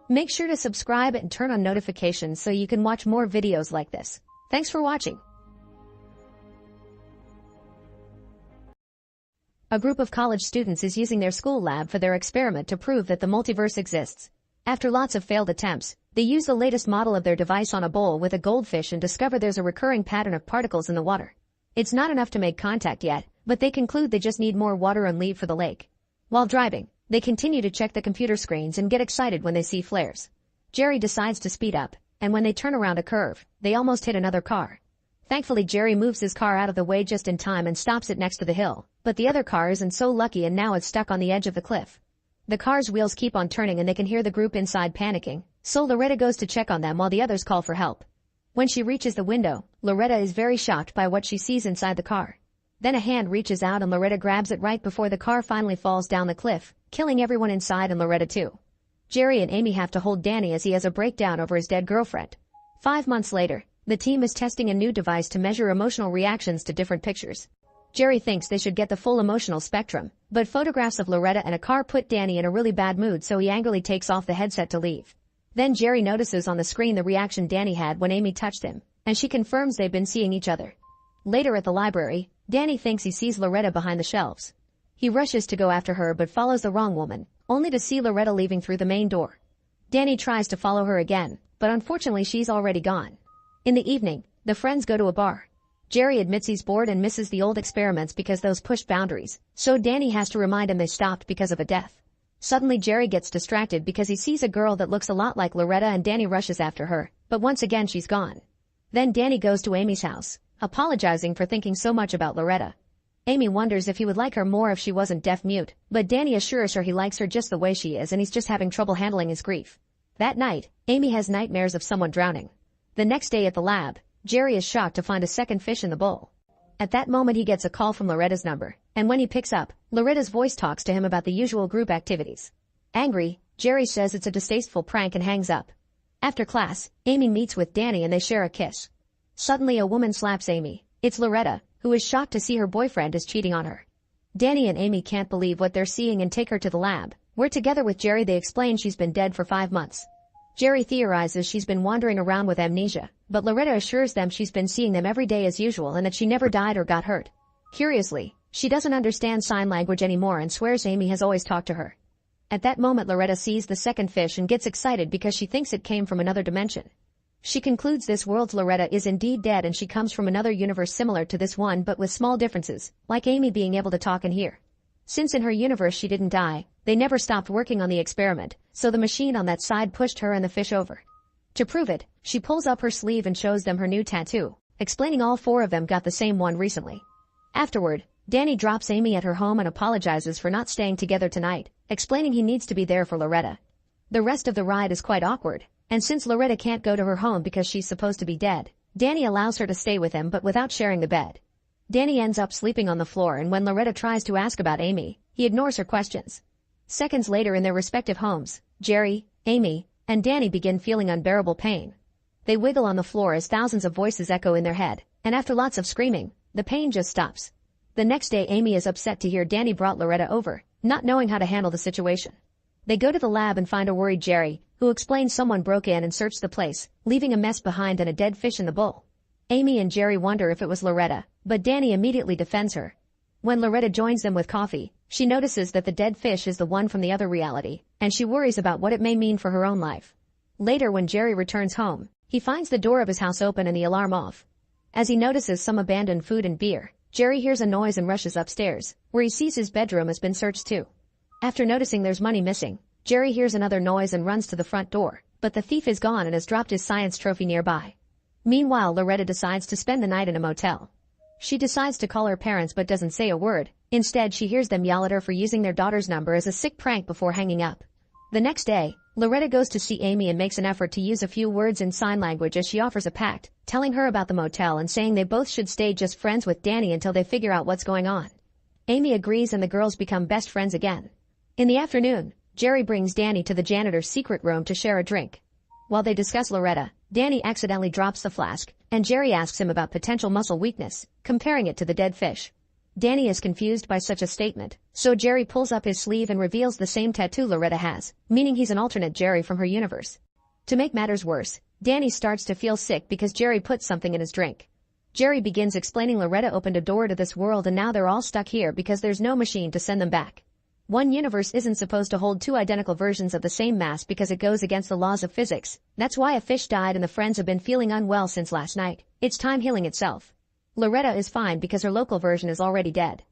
Make sure to subscribe and turn on notifications so you can watch more videos like this. Thanks for watching. A group of college students is using their school lab for their experiment to prove that the multiverse exists. After lots of failed attempts, they use the latest model of their device on a bowl with a goldfish and discover there's a recurring pattern of particles in the water. It's not enough to make contact yet, but they conclude they just need more water and leave for the lake. While driving, they continue to check the computer screens and get excited when they see flares. Jerry decides to speed up, and when they turn around a curve, they almost hit another car. Thankfully, Jerry moves his car out of the way just in time and stops it next to the hill, but the other car isn't so lucky and now it's stuck on the edge of the cliff. The car's wheels keep on turning and they can hear the group inside panicking, so Loretta goes to check on them while the others call for help. When she reaches the window, Loretta is very shocked by what she sees inside the car. Then a hand reaches out and Loretta grabs it right before the car finally falls down the cliff, killing everyone inside and Loretta too. Jerry and Amy have to hold Danny as he has a breakdown over his dead girlfriend. 5 months later, the team is testing a new device to measure emotional reactions to different pictures. Jerry thinks they should get the full emotional spectrum, but photographs of Loretta and a car put Danny in a really bad mood, so he angrily takes off the headset to leave. Then Jerry notices on the screen the reaction Danny had when Amy touched him, and she confirms they've been seeing each other. Later at the library, Danny thinks he sees Loretta behind the shelves. He rushes to go after her but follows the wrong woman, only to see Loretta leaving through the main door. Danny tries to follow her again, but unfortunately she's already gone. In the evening, the friends go to a bar. Jerry admits he's bored and misses the old experiments because those pushed boundaries, so Danny has to remind him they stopped because of a death. Suddenly Jerry gets distracted because he sees a girl that looks a lot like Loretta and Danny rushes after her, but once again she's gone. Then Danny goes to Amy's house, apologizing for thinking so much about Loretta. Amy wonders if he would like her more if she wasn't deaf-mute, but Danny assures her he likes her just the way she is and he's just having trouble handling his grief. That night, Amy has nightmares of someone drowning. The next day at the lab, Jerry is shocked to find a second fish in the bowl. At that moment he gets a call from Loretta's number, and when he picks up, Loretta's voice talks to him about the usual group activities. Angry, Jerry says it's a distasteful prank and hangs up. After class, Amy meets with Danny and they share a kiss. Suddenly a woman slaps Amy. It's Loretta, who is shocked to see her boyfriend is cheating on her. Danny and Amy can't believe what they're seeing and take her to the lab, where together with Jerry they explain she's been dead for 5 months. Jerry theorizes she's been wandering around with amnesia, but Loretta assures them she's been seeing them every day as usual and that she never died or got hurt. Curiously, she doesn't understand sign language anymore and swears Amy has always talked to her. At that moment Loretta sees the second fish and gets excited because she thinks it came from another dimension. She concludes this world's Loretta is indeed dead and she comes from another universe similar to this one but with small differences, like Amy being able to talk and hear. Since in her universe she didn't die, they never stopped working on the experiment, so the machine on that side pushed her and the fish over. To prove it, she pulls up her sleeve and shows them her new tattoo, explaining all four of them got the same one recently. Afterward, Danny drops Amy at her home and apologizes for not staying together tonight, explaining he needs to be there for Loretta. The rest of the ride is quite awkward, and since Loretta can't go to her home because she's supposed to be dead, Danny allows her to stay with him but without sharing the bed. Danny ends up sleeping on the floor and when Loretta tries to ask about Amy, he ignores her questions. Seconds later in their respective homes, Jerry, Amy, and Danny begin feeling unbearable pain. They wiggle on the floor as thousands of voices echo in their head, and after lots of screaming, the pain just stops. The next day Amy is upset to hear Danny brought Loretta over, not knowing how to handle the situation. They go to the lab and find a worried Jerry, who explains someone broke in and searched the place, leaving a mess behind and a dead fish in the bowl. Amy and Jerry wonder if it was Loretta, but Danny immediately defends her. When Loretta joins them with coffee, she notices that the dead fish is the one from the other reality, and she worries about what it may mean for her own life. Later when Jerry returns home, he finds the door of his house open and the alarm off. As he notices some abandoned food and beer, Jerry hears a noise and rushes upstairs, where he sees his bedroom has been searched too. After noticing there's money missing, Jerry hears another noise and runs to the front door, but the thief is gone and has dropped his science trophy nearby. Meanwhile Loretta decides to spend the night in a motel. She decides to call her parents but doesn't say a word. Instead she hears them yell at her for using their daughter's number as a sick prank before hanging up. The next day, Loretta goes to see Amy and makes an effort to use a few words in sign language as she offers a pact, telling her about the motel and saying they both should stay just friends with Danny until they figure out what's going on. Amy agrees and the girls become best friends again. In the afternoon, Jerry brings Danny to the janitor's secret room to share a drink. While they discuss Loretta, Danny accidentally drops the flask, and Jerry asks him about potential muscle weakness, comparing it to the dead fish. Danny is confused by such a statement, so Jerry pulls up his sleeve and reveals the same tattoo Loretta has, meaning he's an alternate Jerry from her universe. To make matters worse, Danny starts to feel sick because Jerry put something in his drink. Jerry begins explaining Loretta opened a door to this world and now they're all stuck here because there's no machine to send them back. One universe isn't supposed to hold two identical versions of the same mass because it goes against the laws of physics. That's why a fish died and the friends have been feeling unwell since last night. It's time healing itself. Loretta is fine because her local version is already dead.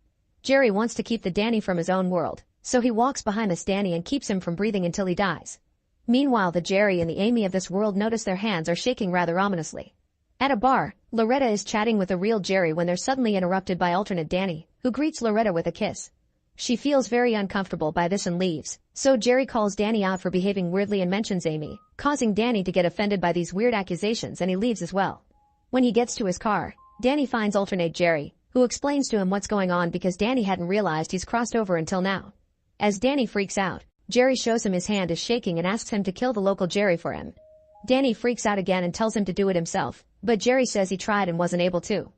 Jerry wants to keep the Danny from his own world, so he walks behind this Danny and keeps him from breathing until he dies. Meanwhile the Jerry and the Amy of this world notice their hands are shaking rather ominously. At a bar, Loretta is chatting with a real Jerry when they're suddenly interrupted by alternate Danny, who greets Loretta with a kiss. She feels very uncomfortable by this and leaves, so Jerry calls Danny out for behaving weirdly and mentions Amy, causing Danny to get offended by these weird accusations and he leaves as well. When he gets to his car, Danny finds alternate Jerry, who explains to him what's going on because Danny hadn't realized he's crossed over until now. As Danny freaks out, Jerry shows him his hand is shaking and asks him to kill the local Jerry for him. Danny freaks out again and tells him to do it himself, but Jerry says he tried and wasn't able to.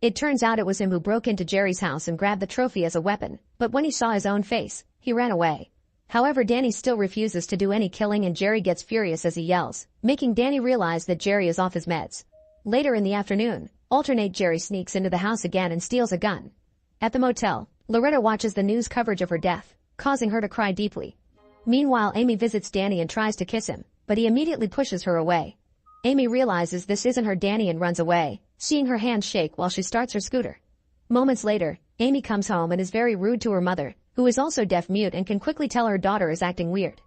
It turns out it was him who broke into Jerry's house and grabbed the trophy as a weapon, but when he saw his own face, he ran away. However, Danny still refuses to do any killing and Jerry gets furious as he yells, making Danny realize that Jerry is off his meds. Later in the afternoon, alternate Jerry sneaks into the house again and steals a gun. At the motel, Loretta watches the news coverage of her death, causing her to cry deeply. Meanwhile, Amy visits Danny and tries to kiss him, but he immediately pushes her away. Amy realizes this isn't her Danny and runs away, seeing her hand shake while she starts her scooter. Moments later, Amy comes home and is very rude to her mother, who is also deaf-mute and can quickly tell her daughter is acting weird.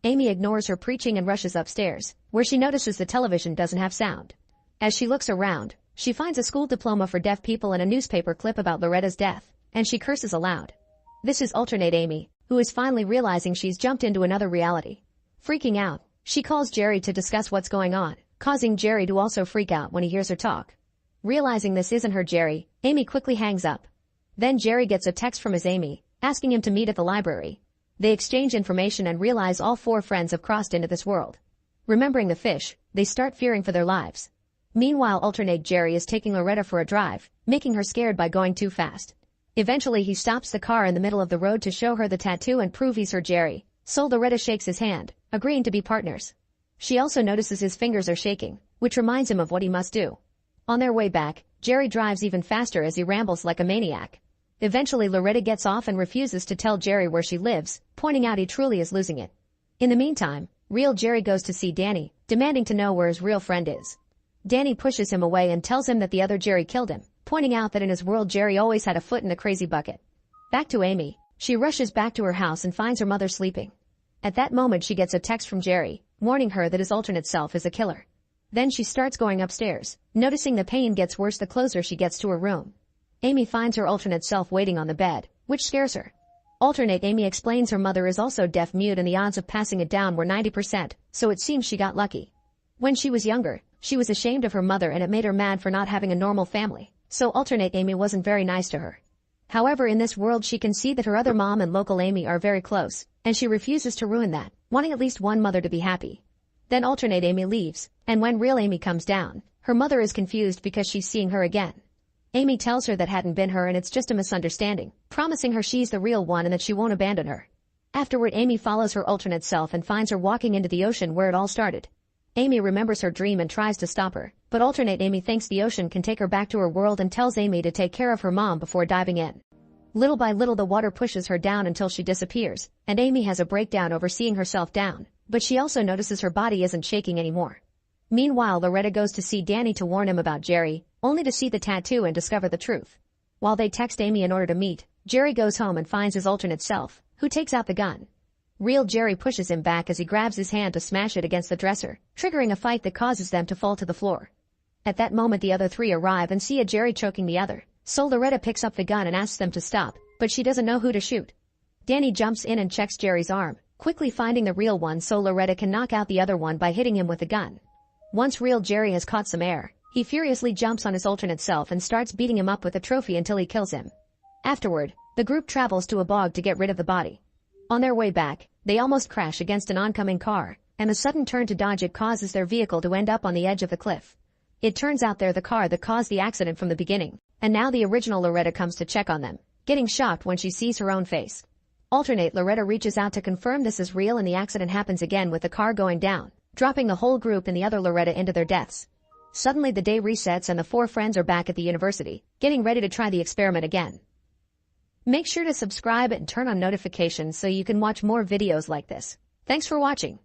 Amy ignores her preaching and rushes upstairs, where she notices the television doesn't have sound. As she looks around, she finds a school diploma for deaf people and a newspaper clip about Loretta's death, and she curses aloud. This is alternate Amy, who is finally realizing she's jumped into another reality. Freaking out, she calls Jerry to discuss what's going on, causing Jerry to also freak out when he hears her talk. Realizing this isn't her Jerry, Amy quickly hangs up. Then Jerry gets a text from his Amy, asking him to meet at the library. They exchange information and realize all four friends have crossed into this world. Remembering the fish, they start fearing for their lives. Meanwhile, alternate Jerry is taking Loretta for a drive, making her scared by going too fast. Eventually he stops the car in the middle of the road to show her the tattoo and prove he's her Jerry, so Loretta shakes his hand, agreeing to be partners. She also notices his fingers are shaking, which reminds him of what he must do. On their way back, Jerry drives even faster as he rambles like a maniac, Eventually Loretta gets off and refuses to tell Jerry where she lives, pointing out he truly is losing it. In the meantime, real Jerry goes to see Danny, demanding to know where his real friend is. Danny pushes him away and tells him that the other Jerry killed him, pointing out that in his world Jerry always had a foot in the crazy bucket. Back to Amy. She rushes back to her house and finds her mother sleeping. At that moment she gets a text from Jerry, warning her that his alternate self is a killer. Then she starts going upstairs, noticing the pain gets worse the closer she gets to her room. Amy finds her alternate self waiting on the bed, which scares her. Alternate Amy explains her mother is also deaf-mute and the odds of passing it down were 90%, so it seems she got lucky. When she was younger, she was ashamed of her mother and it made her mad for not having a normal family, so alternate Amy wasn't very nice to her. However, in this world she can see that her other mom and local Amy are very close, and she refuses to ruin that, wanting at least one mother to be happy. Then alternate Amy leaves, and when real Amy comes down, her mother is confused because she's seeing her again. Amy tells her that hadn't been her and it's just a misunderstanding, promising her she's the real one and that she won't abandon her. Afterward, Amy follows her alternate self and finds her walking into the ocean where it all started. Amy remembers her dream and tries to stop her, but alternate Amy thinks the ocean can take her back to her world and tells Amy to take care of her mom before diving in. Little by little the water pushes her down until she disappears, and Amy has a breakdown over seeing herself down, but she also notices her body isn't shaking anymore. Meanwhile, Loretta goes to see Danny to warn him about Jerry, only to see the tattoo and discover the truth. While they text Amy in order to meet, Jerry goes home and finds his alternate self, who takes out the gun. Real Jerry pushes him back as he grabs his hand to smash it against the dresser, triggering a fight that causes them to fall to the floor. At that moment the other three arrive and see a Jerry choking the other, so Loretta picks up the gun and asks them to stop, but she doesn't know who to shoot. Danny jumps in and checks Jerry's arm, quickly finding the real one so Loretta can knock out the other one by hitting him with the gun. Once real Jerry has caught some air, he furiously jumps on his alternate self and starts beating him up with a trophy until he kills him. Afterward, the group travels to a bog to get rid of the body. On their way back, they almost crash against an oncoming car, and a sudden turn to dodge it causes their vehicle to end up on the edge of the cliff. It turns out they're the car that caused the accident from the beginning, and now the original Loretta comes to check on them, getting shocked when she sees her own face. Alternate Loretta reaches out to confirm this is real and the accident happens again with the car going down, dropping the whole group and the other Loretta into their deaths. Suddenly the day resets and the four friends are back at the university, getting ready to try the experiment again. Make sure to subscribe and turn on notifications so you can watch more videos like this. Thanks for watching.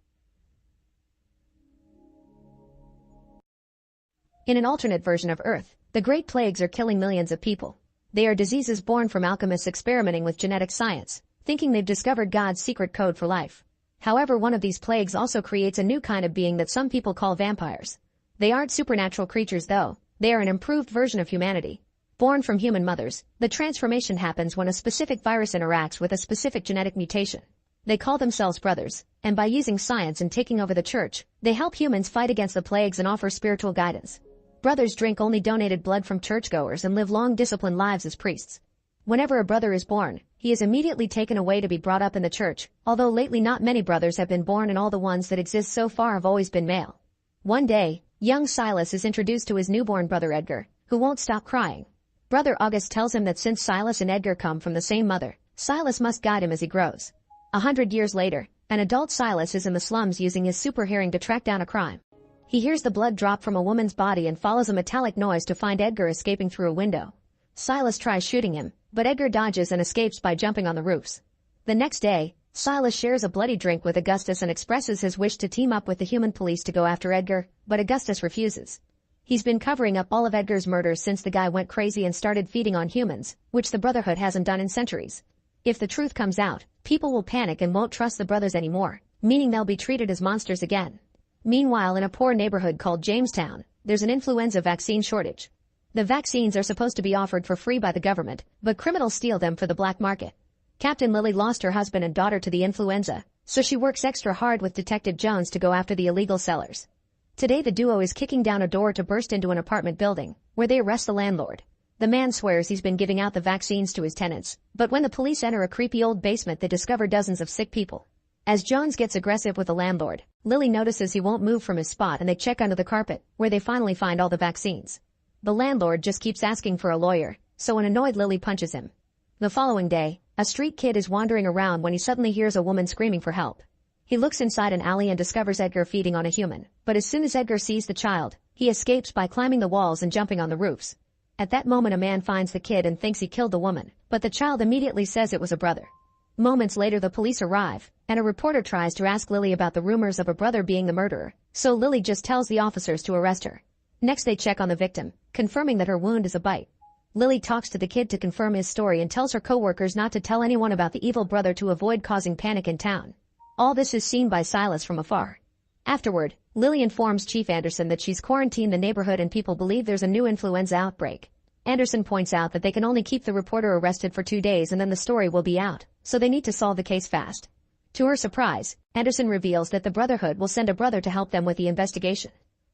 In an alternate version of Earth, the Great Plagues are killing millions of people. They are diseases born from alchemists experimenting with genetic science, thinking they've discovered God's secret code for life. However, one of these plagues also creates a new kind of being that some people call vampires. They aren't supernatural creatures though, they are an improved version of humanity. Born from human mothers, the transformation happens when a specific virus interacts with a specific genetic mutation. They call themselves brothers, and by using science and taking over the church, they help humans fight against the plagues and offer spiritual guidance. Brothers drink only donated blood from churchgoers and live long disciplined lives as priests. Whenever a brother is born, he is immediately taken away to be brought up in the church, although lately not many brothers have been born and all the ones that exist so far have always been male. One day, young Silas is introduced to his newborn brother Edgar, who won't stop crying. Brother August tells him that since Silas and Edgar come from the same mother, Silas must guide him as he grows. 100 years later, an adult Silas is in the slums using his super hearing to track down a crime. He hears the blood drop from a woman's body and follows a metallic noise to find Edgar escaping through a window. Silas tries shooting him, but Edgar dodges and escapes by jumping on the roofs. The next day, Silas shares a bloody drink with Augustus and expresses his wish to team up with the human police to go after Edgar, but Augustus refuses. He's been covering up all of Edgar's murders since the guy went crazy and started feeding on humans, which the Brotherhood hasn't done in centuries. If the truth comes out, people will panic and won't trust the brothers anymore, meaning they'll be treated as monsters again. Meanwhile, in a poor neighborhood called Jamestown, there's an influenza vaccine shortage. The vaccines are supposed to be offered for free by the government, but criminals steal them for the black market. Captain Lily lost her husband and daughter to the influenza, so she works extra hard with Detective Jones to go after the illegal sellers. Today the duo is kicking down a door to burst into an apartment building, where they arrest the landlord. The man swears he's been giving out the vaccines to his tenants, but when the police enter a creepy old basement they discover dozens of sick people. As Jones gets aggressive with the landlord, Lily notices he won't move from his spot and they check under the carpet, where they finally find all the vaccines. The landlord just keeps asking for a lawyer, so an annoyed Lily punches him. The following day, a street kid is wandering around when he suddenly hears a woman screaming for help. He looks inside an alley and discovers Edgar feeding on a human, but as soon as Edgar sees the child, he escapes by climbing the walls and jumping on the roofs. At that moment a man finds the kid and thinks he killed the woman, but the child immediately says it was a brother. Moments later the police arrive, and a reporter tries to ask Lily about the rumors of a brother being the murderer, so Lily just tells the officers to arrest her. Next they check on the victim, confirming that her wound is a bite. Lily talks to the kid to confirm his story and tells her co-workers not to tell anyone about the evil brother to avoid causing panic in town. All this is seen by Silas from afar. Afterward, Lily informs Chief Anderson that she's quarantined the neighborhood and people believe there's a new influenza outbreak. Anderson points out that they can only keep the reporter arrested for 2 days and then the story will be out, so they need to solve the case fast. To her surprise, Anderson reveals that the Brotherhood will send a brother to help them with the investigation.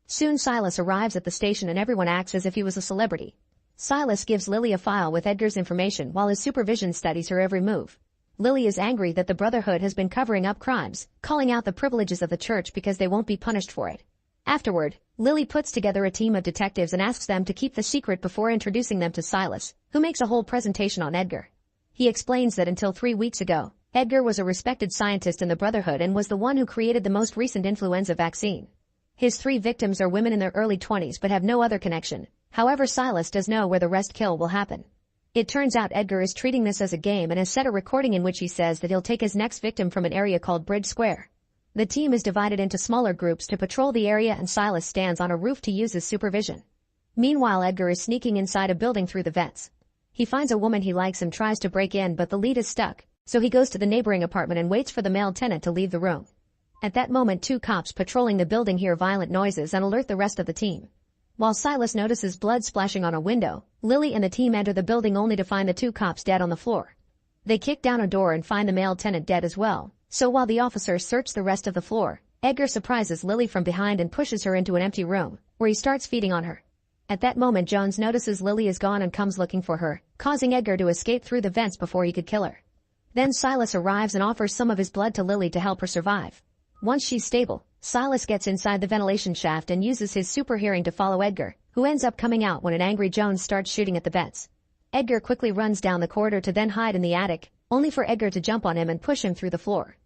Soon Silas arrives at the station and everyone acts as if he was a celebrity. Silas gives Lily a file with Edgar's information while his supervision studies her every move. Lily is angry that the Brotherhood has been covering up crimes, calling out the privileges of the church because they won't be punished for it. Afterward, Lily puts together a team of detectives and asks them to keep the secret before introducing them to Silas, who makes a whole presentation on Edgar. He explains that until 3 weeks ago, Edgar was a respected scientist in the Brotherhood and was the one who created the most recent influenza vaccine. His 3 victims are women in their early 20s but have no other connection. However, Silas does know where the rest kill will happen. It turns out Edgar is treating this as a game and has set a recording in which he says that he'll take his next victim from an area called Bridge Square. The team is divided into smaller groups to patrol the area and Silas stands on a roof to use his supervision. Meanwhile, Edgar is sneaking inside a building through the vents. He finds a woman he likes and tries to break in, but the lead is stuck, so he goes to the neighboring apartment and waits for the male tenant to leave the room. At that moment 2 cops patrolling the building hear violent noises and alert the rest of the team. While Silas notices blood splashing on a window, Lily and the team enter the building only to find the 2 cops dead on the floor. They kick down a door and find the male tenant dead as well, so while the officers search the rest of the floor, Edgar surprises Lily from behind and pushes her into an empty room, where he starts feeding on her. At that moment Jones notices Lily is gone and comes looking for her, causing Edgar to escape through the vents before he could kill her. Then Silas arrives and offers some of his blood to Lily to help her survive. Once she's stable, Silas gets inside the ventilation shaft and uses his super hearing to follow Edgar, who ends up coming out when an angry Jones starts shooting at the vents. Edgar quickly runs down the corridor to then hide in the attic, only for Edgar to jump on him and push him through the floor.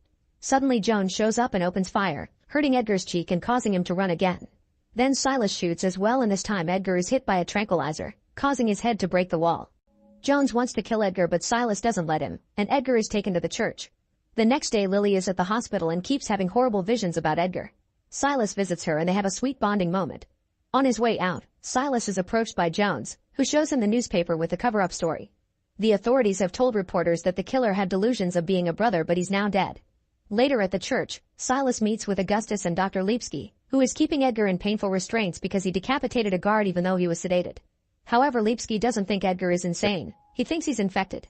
Suddenly Jones shows up and opens fire, hurting Edgar's cheek and causing him to run again. Then Silas shoots as well, and this time Edgar is hit by a tranquilizer, causing his head to break the wall. Jones wants to kill Edgar but Silas doesn't let him, and Edgar is taken to the church. The next day Lily is at the hospital and keeps having horrible visions about Edgar. Silas visits her and they have a sweet bonding moment. On his way out, Silas is approached by Jones, who shows him the newspaper with the cover-up story. The authorities have told reporters that the killer had delusions of being a brother but he's now dead. Later at the church, Silas meets with Augustus and Dr. Lipsky, who is keeping Edgar in painful restraints because he decapitated a guard even though he was sedated. However, Lipsky doesn't think Edgar is insane. He thinks he's infected.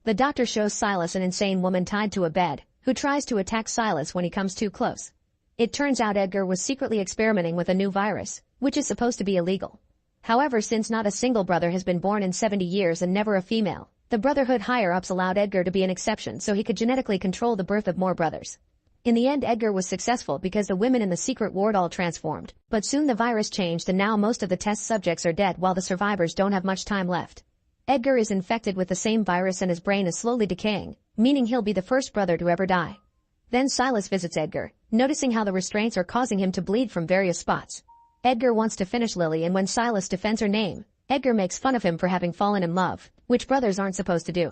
The doctor shows Silas an insane woman tied to a bed, who tries to attack Silas when he comes too close. It turns out Edgar was secretly experimenting with a new virus, which is supposed to be illegal. However, since not a single brother has been born in 70 years and never a female, the Brotherhood higher-ups allowed Edgar to be an exception so he could genetically control the birth of more brothers. In the end, Edgar was successful because the women in the secret ward all transformed, but soon the virus changed and now most of the test subjects are dead while the survivors don't have much time left. Edgar is infected with the same virus and his brain is slowly decaying, meaning he'll be the first brother to ever die. Then Silas visits Edgar, noticing how the restraints are causing him to bleed from various spots. Edgar wants to finish Lily, and when Silas defends her name, Edgar makes fun of him for having fallen in love, which brothers aren't supposed to do.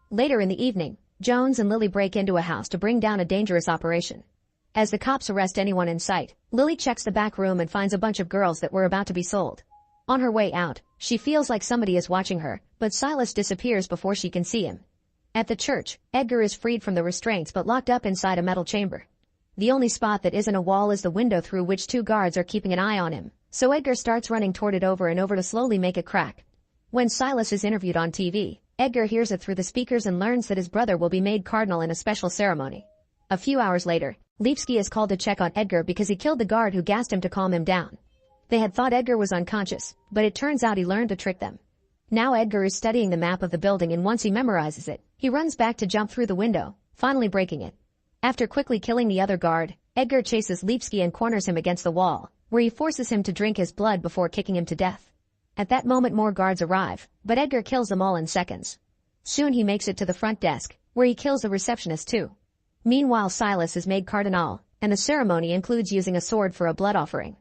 Later in the evening, Jones and Lily break into a house to bring down a dangerous operation. As the cops arrest anyone in sight, Lily checks the back room and finds a bunch of girls that were about to be sold. On her way out, she feels like somebody is watching her, but Silas disappears before she can see him. At the church, Edgar is freed from the restraints but locked up inside a metal chamber. The only spot that isn't a wall is the window through which 2 guards are keeping an eye on him, so Edgar starts running toward it over and over to slowly make it crack. When Silas is interviewed on TV, Edgar hears it through the speakers and learns that his brother will be made cardinal in a special ceremony. A few hours later, Lipsky is called to check on Edgar because he killed the guard who gassed him to calm him down. They had thought Edgar was unconscious, but it turns out he learned to trick them. Now Edgar is studying the map of the building, and once he memorizes it, he runs back to jump through the window, finally breaking it. After quickly killing the other guard, Edgar chases Lipsky and corners him against the wall, where he forces him to drink his blood before kicking him to death. At that moment more guards arrive, but Edgar kills them all in seconds. Soon he makes it to the front desk, where he kills the receptionist too. Meanwhile Silas is made cardinal, and the ceremony includes using a sword for a blood offering.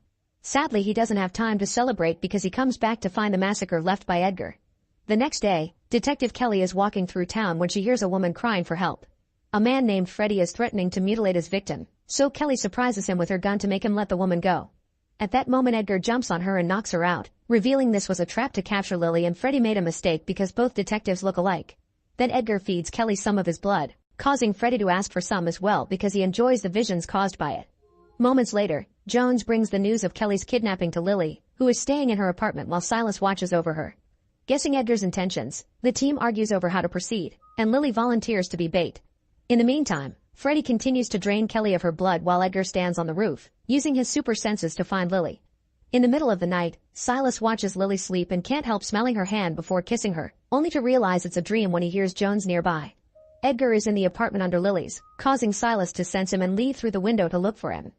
Sadly, he doesn't have time to celebrate because he comes back to find the massacre left by Edgar. The next day, Detective Kelly is walking through town when she hears a woman crying for help. A man named Freddy is threatening to mutilate his victim, so Kelly surprises him with her gun to make him let the woman go. At that moment, Edgar jumps on her and knocks her out, revealing this was a trap to capture Lily and Freddy made a mistake because both detectives look alike. Then Edgar feeds Kelly some of his blood, causing Freddy to ask for some as well because he enjoys the visions caused by it. Moments later, Jones brings the news of Kelly's kidnapping to Lily, who is staying in her apartment while Silas watches over her. Guessing Edgar's intentions, the team argues over how to proceed, and Lily volunteers to be bait. In the meantime, Freddy continues to drain Kelly of her blood while Edgar stands on the roof, using his super senses to find Lily. In the middle of the night, Silas watches Lily sleep and can't help smelling her hand before kissing her, only to realize it's a dream when he hears Jones nearby. Edgar is in the apartment under Lily's, causing Silas to sense him and leave through the window to look for him.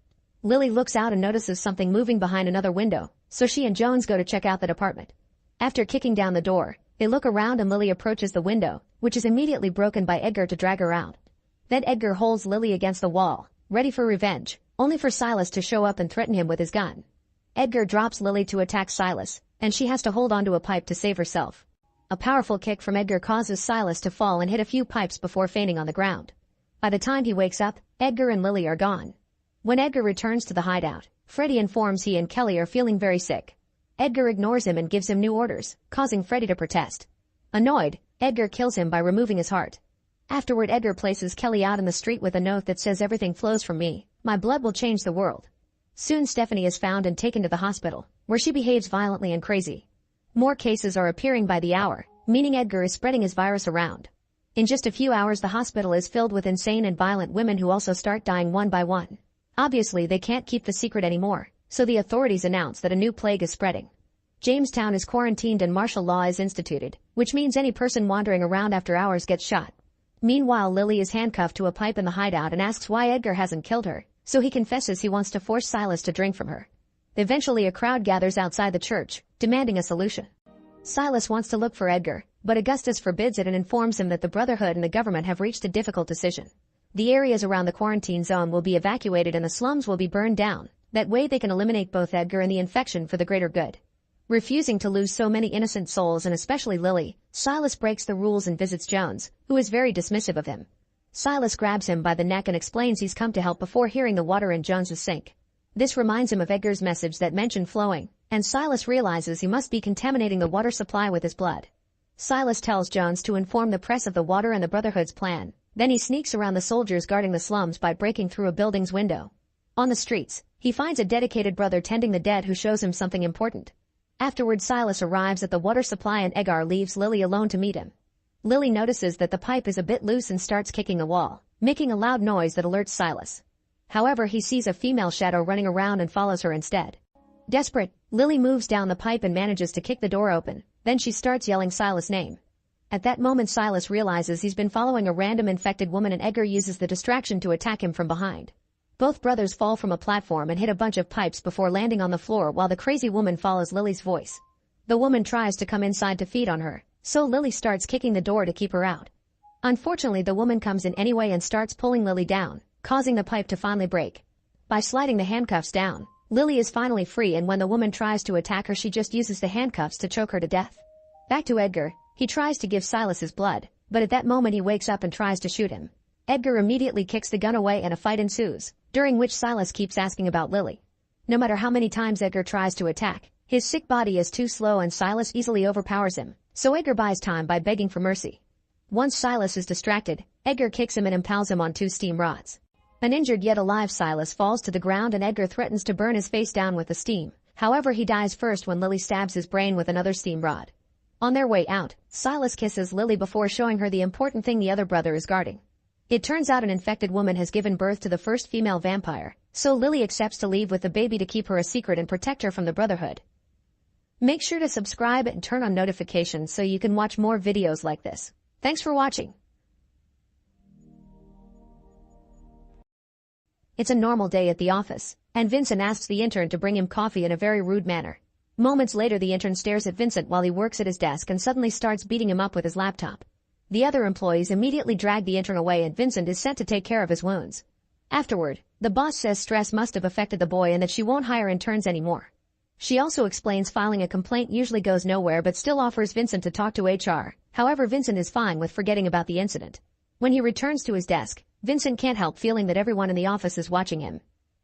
Lily looks out and notices something moving behind another window, so she and Jones go to check out that apartment. After kicking down the door, they look around and Lily approaches the window, which is immediately broken by Edgar to drag her out. Then Edgar holds Lily against the wall, ready for revenge, only for Silas to show up and threaten him with his gun. Edgar drops Lily to attack Silas, and she has to hold onto a pipe to save herself. A powerful kick from Edgar causes Silas to fall and hit a few pipes before fainting on the ground. By the time he wakes up, Edgar and Lily are gone. When Edgar returns to the hideout, Freddy informs he and Kelly are feeling very sick. Edgar ignores him and gives him new orders, causing Freddy to protest. Annoyed, Edgar kills him by removing his heart. Afterward, Edgar places Kelly out in the street with a note that says, "Everything flows from me. My blood will change the world." Soon Stephanie is found and taken to the hospital, where she behaves violently and crazy. More cases are appearing by the hour, meaning Edgar is spreading his virus around. In just a few hours, the hospital is filled with insane and violent women who also start dying one by one. Obviously, they can't keep the secret anymore, so the authorities announce that a new plague is spreading. Jamestown is quarantined and martial law is instituted, which means any person wandering around after hours gets shot. Meanwhile, Lily is handcuffed to a pipe in the hideout and asks why Edgar hasn't killed her, so he confesses he wants to force Silas to drink from her. Eventually, a crowd gathers outside the church, demanding a solution. Silas wants to look for Edgar, but Augustus forbids it and informs him that the Brotherhood and the government have reached a difficult decision. The areas around the quarantine zone will be evacuated and the slums will be burned down. That way they can eliminate both Edgar and the infection for the greater good. Refusing to lose so many innocent souls and especially Lily, Silas breaks the rules and visits Jones, who is very dismissive of him. Silas grabs him by the neck and explains he's come to help before hearing the water in Jones's sink. This reminds him of Edgar's message that mentioned flowing, and Silas realizes he must be contaminating the water supply with his blood. Silas tells Jones to inform the press of the water and the Brotherhood's plan. Then he sneaks around the soldiers guarding the slums by breaking through a building's window. On the streets, he finds a dedicated brother tending the dead who shows him something important. Afterward, Silas arrives at the water supply and Edgar leaves Lily alone to meet him. Lily notices that the pipe is a bit loose and starts kicking the wall, making a loud noise that alerts Silas. However, he sees a female shadow running around and follows her instead. Desperate, Lily moves down the pipe and manages to kick the door open, then she starts yelling Silas' name. At that moment, Silas realizes he's been following a random infected woman and Edgar uses the distraction to attack him from behind. Both brothers fall from a platform and hit a bunch of pipes before landing on the floor while the crazy woman follows Lily's voice. The woman tries to come inside to feed on her, so Lily starts kicking the door to keep her out. Unfortunately, the woman comes in anyway and starts pulling Lily down, causing the pipe to finally break. By sliding the handcuffs down, Lily is finally free, and when the woman tries to attack her, she just uses the handcuffs to choke her to death. Back to Edgar, he tries to give Silas his blood, but at that moment he wakes up and tries to shoot him. Edgar immediately kicks the gun away and a fight ensues, during which Silas keeps asking about Lily. No matter how many times Edgar tries to attack, his sick body is too slow and Silas easily overpowers him, so Edgar buys time by begging for mercy. Once Silas is distracted, Edgar kicks him and impales him on 2 steam rods. An injured yet alive Silas falls to the ground and Edgar threatens to burn his face down with the steam. However, he dies first when Lily stabs his brain with another steam rod. On their way out, Silas kisses Lily before showing her the important thing the other brother is guarding. It turns out an infected woman has given birth to the first female vampire, so Lily accepts to leave with the baby to keep her a secret and protect her from the Brotherhood. Make sure to subscribe and turn on notifications so you can watch more videos like this. Thanks for watching. It's a normal day at the office, and Vincent asks the intern to bring him coffee in a very rude manner. Moments later, the intern stares at Vincent while he works at his desk and suddenly starts beating him up with his laptop. The other employees immediately drag the intern away and Vincent is sent to take care of his wounds. Afterward, the boss says stress must have affected the boy and that she won't hire interns anymore. She also explains filing a complaint usually goes nowhere but still offers Vincent to talk to HR. However, Vincent is fine with forgetting about the incident. When he returns to his desk, Vincent can't help feeling that everyone in the office is watching him.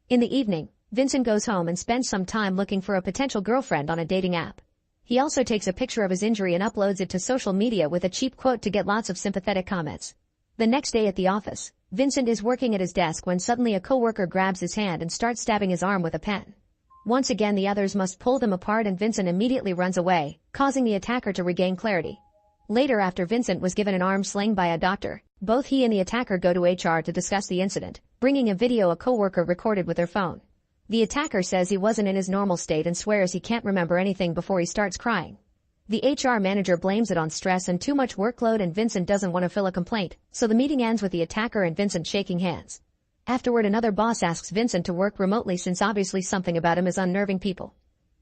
In the evening, Vincent goes home and spends some time looking for a potential girlfriend on a dating app. He also takes a picture of his injury and uploads it to social media with a cheap quote to get lots of sympathetic comments. The next day at the office, Vincent is working at his desk when suddenly a coworker grabs his hand and starts stabbing his arm with a pen. Once again, the others must pull them apart and Vincent immediately runs away, causing the attacker to regain clarity. Later, after Vincent was given an arm sling by a doctor, both he and the attacker go to HR to discuss the incident, bringing a video a coworker recorded with their phone. The attacker says he wasn't in his normal state and swears he can't remember anything before he starts crying. The HR manager blames it on stress and too much workload, and Vincent doesn't want to fill a complaint, so the meeting ends with the attacker and Vincent shaking hands. Afterward, another boss asks Vincent to work remotely since obviously something about him is unnerving people.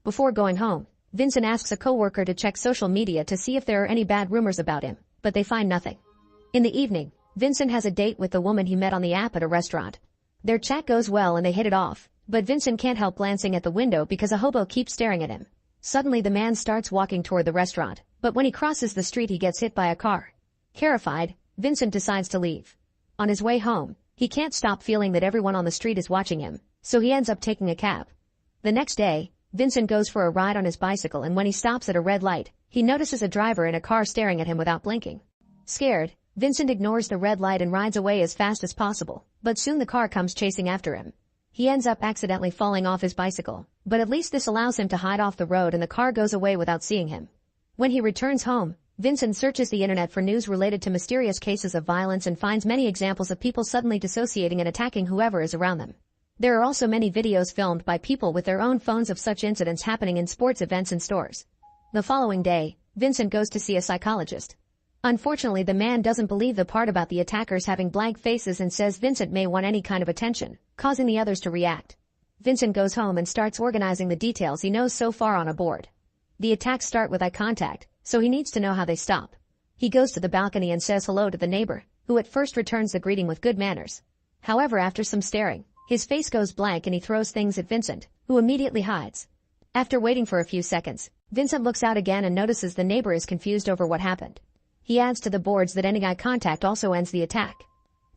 Before going home, Vincent asks a coworker to check social media to see if there are any bad rumors about him, but they find nothing. In the evening, Vincent has a date with the woman he met on the app at a restaurant. Their chat goes well and they hit it off, but Vincent can't help glancing at the window because a hobo keeps staring at him. Suddenly the man starts walking toward the restaurant, but when he crosses the street he gets hit by a car. Terrified, Vincent decides to leave. On his way home, he can't stop feeling that everyone on the street is watching him, so he ends up taking a cab. The next day, Vincent goes for a ride on his bicycle, and when he stops at a red light, he notices a driver in a car staring at him without blinking. Scared, Vincent ignores the red light and rides away as fast as possible, but soon the car comes chasing after him. He ends up accidentally falling off his bicycle, but at least this allows him to hide off the road and the car goes away without seeing him. When he returns home, Vincent searches the internet for news related to mysterious cases of violence and finds many examples of people suddenly dissociating and attacking whoever is around them. There are also many videos filmed by people with their own phones of such incidents happening in sports events and stores. The following day, Vincent goes to see a psychologist. Unfortunately, the man doesn't believe the part about the attackers having blank faces and says Vincent may want any kind of attention, causing the others to react. Vincent goes home and starts organizing the details he knows so far on a board. The attacks start with eye contact, so he needs to know how they stop. He goes to the balcony and says hello to the neighbor, who at first returns the greeting with good manners. However, after some staring, his face goes blank and he throws things at Vincent, who immediately hides. After waiting for a few seconds, Vincent looks out again and notices the neighbor is confused over what happened. He adds to the boards that ending eye contact also ends the attack.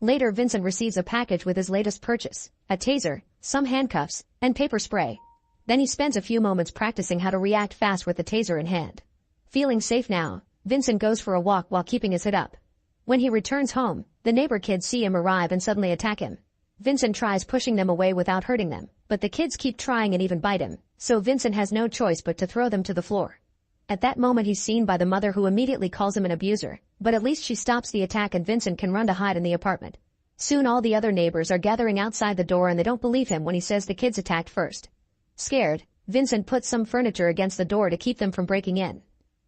Later, Vincent receives a package with his latest purchase, a taser, some handcuffs, and paper spray. Then he spends a few moments practicing how to react fast with the taser in hand. Feeling safe now, Vincent goes for a walk while keeping his hood up. When he returns home, the neighbor kids see him arrive and suddenly attack him. Vincent tries pushing them away without hurting them, but the kids keep trying and even bite him, so Vincent has no choice but to throw them to the floor. At that moment, he's seen by the mother, who immediately calls him an abuser, but at least she stops the attack and Vincent can run to hide in the apartment. Soon all the other neighbors are gathering outside the door and they don't believe him when he says the kids attacked first. Scared, Vincent puts some furniture against the door to keep them from breaking in.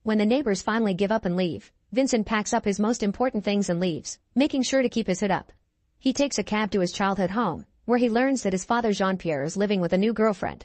When the neighbors finally give up and leave, Vincent packs up his most important things and leaves, making sure to keep his hood up. He takes a cab to his childhood home, where he learns that his father Jean-Pierre is living with a new girlfriend.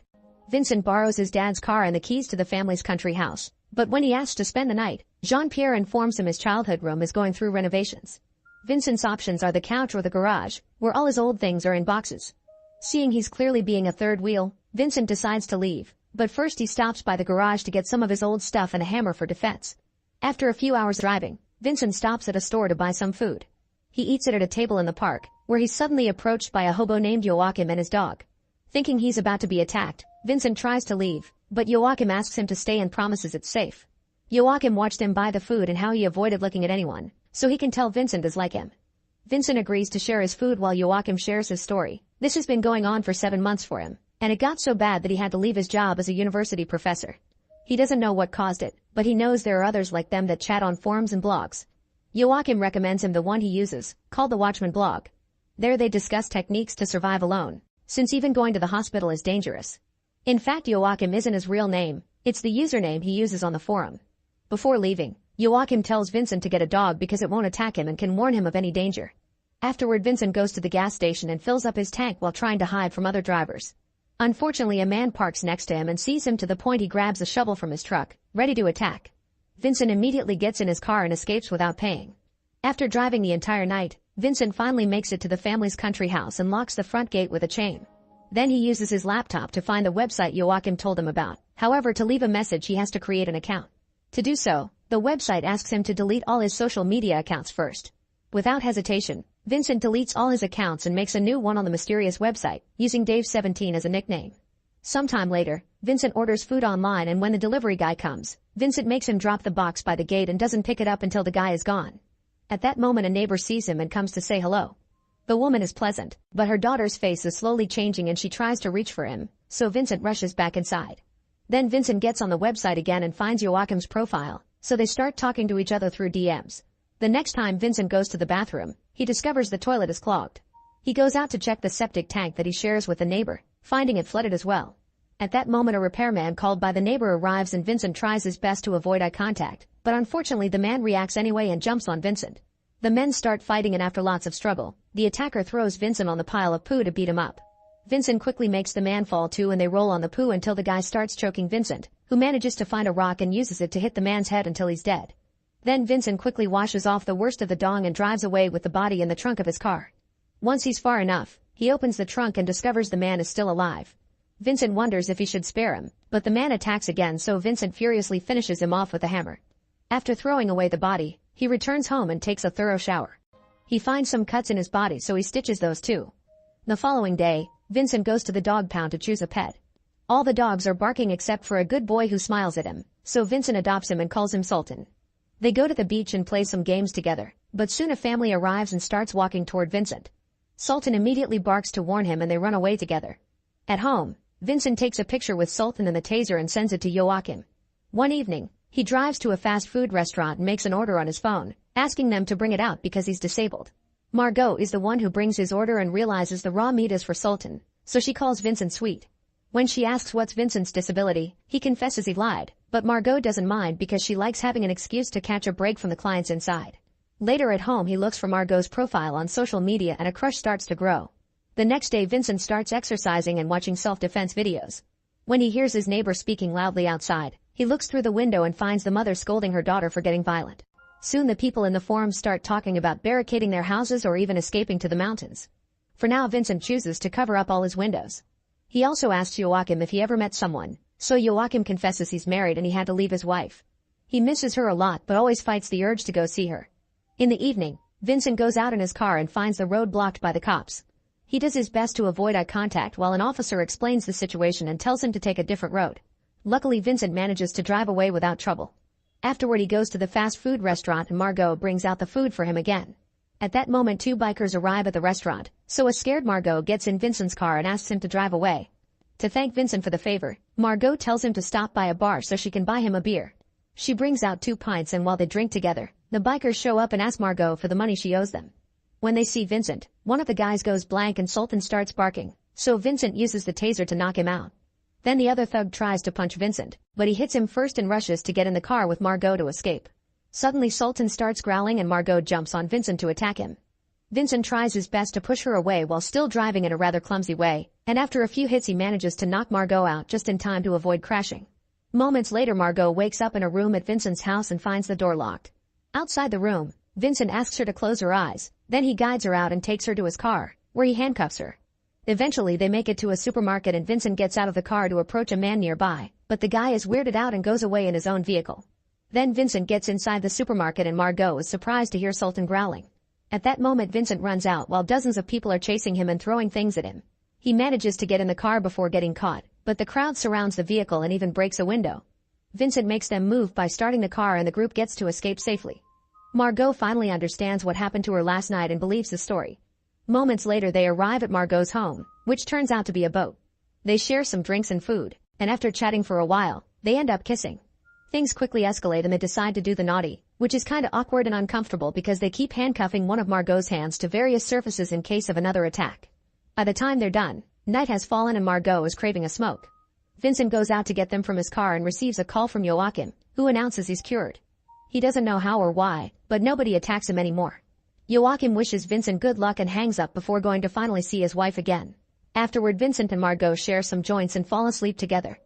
Vincent borrows his dad's car and the keys to the family's country house, but when he asks to spend the night, Jean-Pierre informs him his childhood room is going through renovations. Vincent's options are the couch or the garage, where all his old things are in boxes. Seeing he's clearly being a third wheel, Vincent decides to leave, but first he stops by the garage to get some of his old stuff and a hammer for defense. After a few hours driving, Vincent stops at a store to buy some food. He eats it at a table in the park, where he's suddenly approached by a hobo named Joachim and his dog. Thinking he's about to be attacked, Vincent tries to leave, but Joachim asks him to stay and promises it's safe. Joachim watched him buy the food and how he avoided looking at anyone, so he can tell Vincent is like him. Vincent agrees to share his food while Joachim shares his story. This has been going on for 7 months for him, and it got so bad that he had to leave his job as a university professor. He doesn't know what caused it, but he knows there are others like them that chat on forums and blogs. Joachim recommends him the one he uses, called the Watchman blog. There they discuss techniques to survive alone, since even going to the hospital is dangerous. In fact, Joachim isn't his real name, it's the username he uses on the forum. Before leaving, Joachim tells Vincent to get a dog because it won't attack him and can warn him of any danger. Afterward, Vincent goes to the gas station and fills up his tank while trying to hide from other drivers. Unfortunately, a man parks next to him and sees him to the point he grabs a shovel from his truck, ready to attack. Vincent immediately gets in his car and escapes without paying. After driving the entire night, Vincent finally makes it to the family's country house and locks the front gate with a chain. Then he uses his laptop to find the website Joachim told him about. However, to leave a message he has to create an account. To do so, the website asks him to delete all his social media accounts first. Without hesitation, Vincent deletes all his accounts and makes a new one on the mysterious website, using Dave17 as a nickname. Sometime later, Vincent orders food online, and when the delivery guy comes, Vincent makes him drop the box by the gate and doesn't pick it up until the guy is gone. At that moment, a neighbor sees him and comes to say hello. The woman is pleasant, but her daughter's face is slowly changing and she tries to reach for him, so Vincent rushes back inside. Then Vincent gets on the website again and finds Joachim's profile, so they start talking to each other through DMs. The next time Vincent goes to the bathroom, he discovers the toilet is clogged. He goes out to check the septic tank that he shares with the neighbor, finding it flooded as well. At that moment, a repairman called by the neighbor arrives and Vincent tries his best to avoid eye contact, but unfortunately the man reacts anyway and jumps on Vincent. The men start fighting, and after lots of struggle, the attacker throws Vincent on the pile of poo to beat him up. Vincent quickly makes the man fall too, and they roll on the poo until the guy starts choking Vincent, who manages to find a rock and uses it to hit the man's head until he's dead. Then Vincent quickly washes off the worst of the dong and drives away with the body in the trunk of his car. Once he's far enough, he opens the trunk and discovers the man is still alive. Vincent wonders if he should spare him, but the man attacks again, so Vincent furiously finishes him off with a hammer. After throwing away the body, he returns home and takes a thorough shower. He finds some cuts in his body, so he stitches those too. The following day, Vincent goes to the dog pound to choose a pet. All the dogs are barking except for a good boy who smiles at him, so Vincent adopts him and calls him Sultan. They go to the beach and play some games together, but soon a family arrives and starts walking toward Vincent. Sultan immediately barks to warn him and they run away together. At home, Vincent takes a picture with Sultan and the taser and sends it to Joachim. One evening, he drives to a fast food restaurant and makes an order on his phone, asking them to bring it out because he's disabled. Margot is the one who brings his order and realizes the raw meat is for Sultan, so she calls Vincent sweet. When she asks what's Vincent's disability, he confesses he lied, but Margot doesn't mind because she likes having an excuse to catch a break from the clients inside. Later at home, he looks for Margot's profile on social media and a crush starts to grow. The next day, Vincent starts exercising and watching self-defense videos. When he hears his neighbor speaking loudly outside, he looks through the window and finds the mother scolding her daughter for getting violent. Soon the people in the forums start talking about barricading their houses or even escaping to the mountains. For now, Vincent chooses to cover up all his windows. He also asks Joachim if he ever met someone, so Joachim confesses he's married and he had to leave his wife. He misses her a lot but always fights the urge to go see her. In the evening, Vincent goes out in his car and finds the road blocked by the cops. He does his best to avoid eye contact while an officer explains the situation and tells him to take a different road. Luckily, Vincent manages to drive away without trouble. Afterward, he goes to the fast food restaurant and Margot brings out the food for him again. At that moment, two bikers arrive at the restaurant, so a scared Margot gets in Vincent's car and asks him to drive away. To thank Vincent for the favor, Margot tells him to stop by a bar so she can buy him a beer. She brings out 2 pints and while they drink together, the bikers show up and ask Margot for the money she owes them. When they see Vincent, one of the guys goes blank and Sultan starts barking, so Vincent uses the taser to knock him out. Then the other thug tries to punch Vincent, but he hits him first and rushes to get in the car with Margot to escape. Suddenly Sultan starts growling and Margot jumps on Vincent to attack him. Vincent tries his best to push her away while still driving in a rather clumsy way, and after a few hits he manages to knock Margot out just in time to avoid crashing. Moments later, Margot wakes up in a room at Vincent's house and finds the door locked. Outside the room, Vincent asks her to close her eyes, then he guides her out and takes her to his car, where he handcuffs her. Eventually they make it to a supermarket and Vincent gets out of the car to approach a man nearby, but the guy is weirded out and goes away in his own vehicle. Then Vincent gets inside the supermarket and Margot is surprised to hear Sultan growling. At that moment Vincent runs out while dozens of people are chasing him and throwing things at him. He manages to get in the car before getting caught, but the crowd surrounds the vehicle and even breaks a window. Vincent makes them move by starting the car and the group gets to escape safely. Margot finally understands what happened to her last night and believes the story. Moments later they arrive at Margot's home, which turns out to be a boat. They share some drinks and food, and after chatting for a while, they end up kissing. Things quickly escalate and they decide to do the naughty, which is kinda awkward and uncomfortable because they keep handcuffing one of Margot's hands to various surfaces in case of another attack. By the time they're done, night has fallen and Margot is craving a smoke. Vincent goes out to get them from his car and receives a call from Joachim, who announces he's cured. He doesn't know how or why, but nobody attacks him anymore. Joachim wishes Vincent good luck and hangs up before going to finally see his wife again. Afterward, Vincent and Margot share some joints and fall asleep together.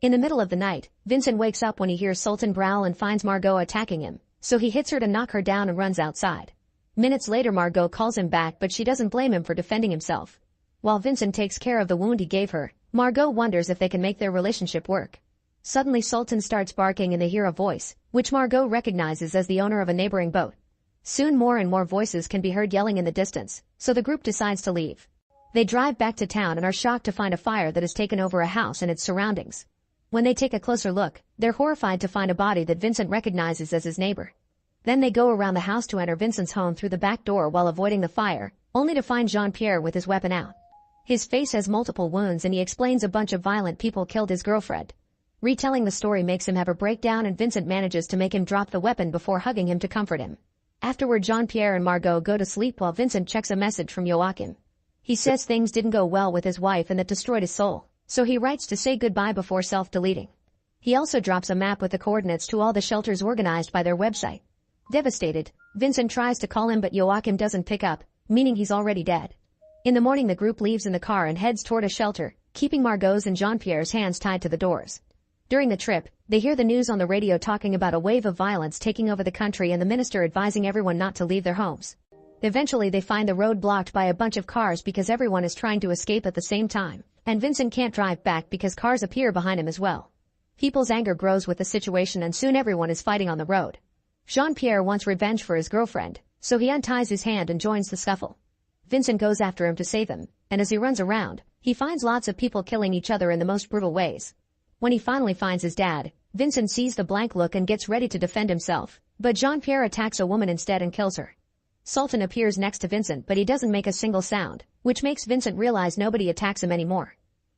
In the middle of the night, Vincent wakes up when he hears Sultan growl and finds Margot attacking him, so he hits her to knock her down and runs outside. Minutes later, Margot calls him back but she doesn't blame him for defending himself. While Vincent takes care of the wound he gave her, Margot wonders if they can make their relationship work. Suddenly Sultan starts barking and they hear a voice, which Margot recognizes as the owner of a neighboring boat. Soon more and more voices can be heard yelling in the distance, so the group decides to leave. They drive back to town and are shocked to find a fire that has taken over a house and its surroundings. When they take a closer look, they're horrified to find a body that Vincent recognizes as his neighbor. Then they go around the house to enter Vincent's home through the back door while avoiding the fire, only to find Jean-Pierre with his weapon out. His face has multiple wounds and he explains a bunch of violent people killed his girlfriend. Retelling the story makes him have a breakdown and Vincent manages to make him drop the weapon before hugging him to comfort him. Afterward, Jean-Pierre and Margot go to sleep while Vincent checks a message from Joachim. He says things didn't go well with his wife and that destroyed his soul, so he writes to say goodbye before self-deleting. He also drops a map with the coordinates to all the shelters organized by their website. Devastated, Vincent tries to call him but Joachim doesn't pick up, meaning he's already dead. In the morning the group leaves in the car and heads toward a shelter, keeping Margot's and Jean-Pierre's hands tied to the doors. During the trip, they hear the news on the radio talking about a wave of violence taking over the country and the minister advising everyone not to leave their homes. Eventually they find the road blocked by a bunch of cars because everyone is trying to escape at the same time, and Vincent can't drive back because cars appear behind him as well. People's anger grows with the situation and soon everyone is fighting on the road. Jean-Pierre wants revenge for his girlfriend, so he unties his hand and joins the scuffle. Vincent goes after him to save him, and as he runs around, he finds lots of people killing each other in the most brutal ways. When he finally finds his dad, Vincent sees the blank look and gets ready to defend himself, but Jean-Pierre attacks a woman instead and kills her. Sultan appears next to Vincent but he doesn't make a single sound, which makes Vincent realize nobody attacks him anymore.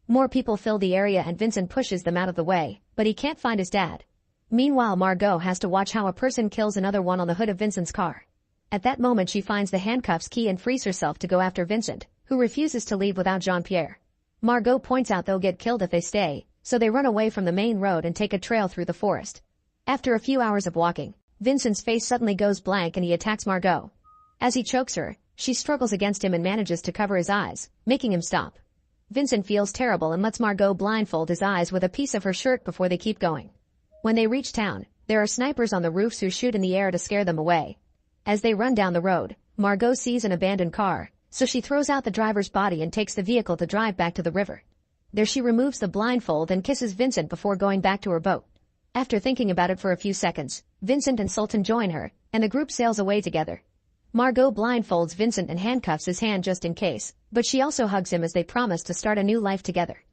More people fill the area and Vincent pushes them out of the way, but he can't find his dad. Meanwhile, Margot has to watch how a person kills another one on the hood of Vincent's car. At that moment she finds the handcuffs key and frees herself to go after Vincent, who refuses to leave without Jean-Pierre. Margot points out they'll get killed if they stay, so they run away from the main road and take a trail through the forest. After a few hours of walking, Vincent's face suddenly goes blank and he attacks Margot. As he chokes her, she struggles against him and manages to cover his eyes, making him stop. Vincent feels terrible and lets Margot blindfold his eyes with a piece of her shirt before they keep going. When they reach town, there are snipers on the roofs who shoot in the air to scare them away. As they run down the road, Margot sees an abandoned car, so she throws out the driver's body and takes the vehicle to drive back to the river. There she removes the blindfold and kisses Vincent before going back to her boat. After thinking about it for a few seconds, Vincent and Sultan join her, and the group sails away together. Margot blindfolds Vincent and handcuffs his hand just in case, but she also hugs him as they promise to start a new life together.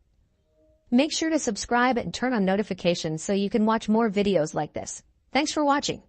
Make sure to subscribe and turn on notifications so you can watch more videos like this. Thanks for watching.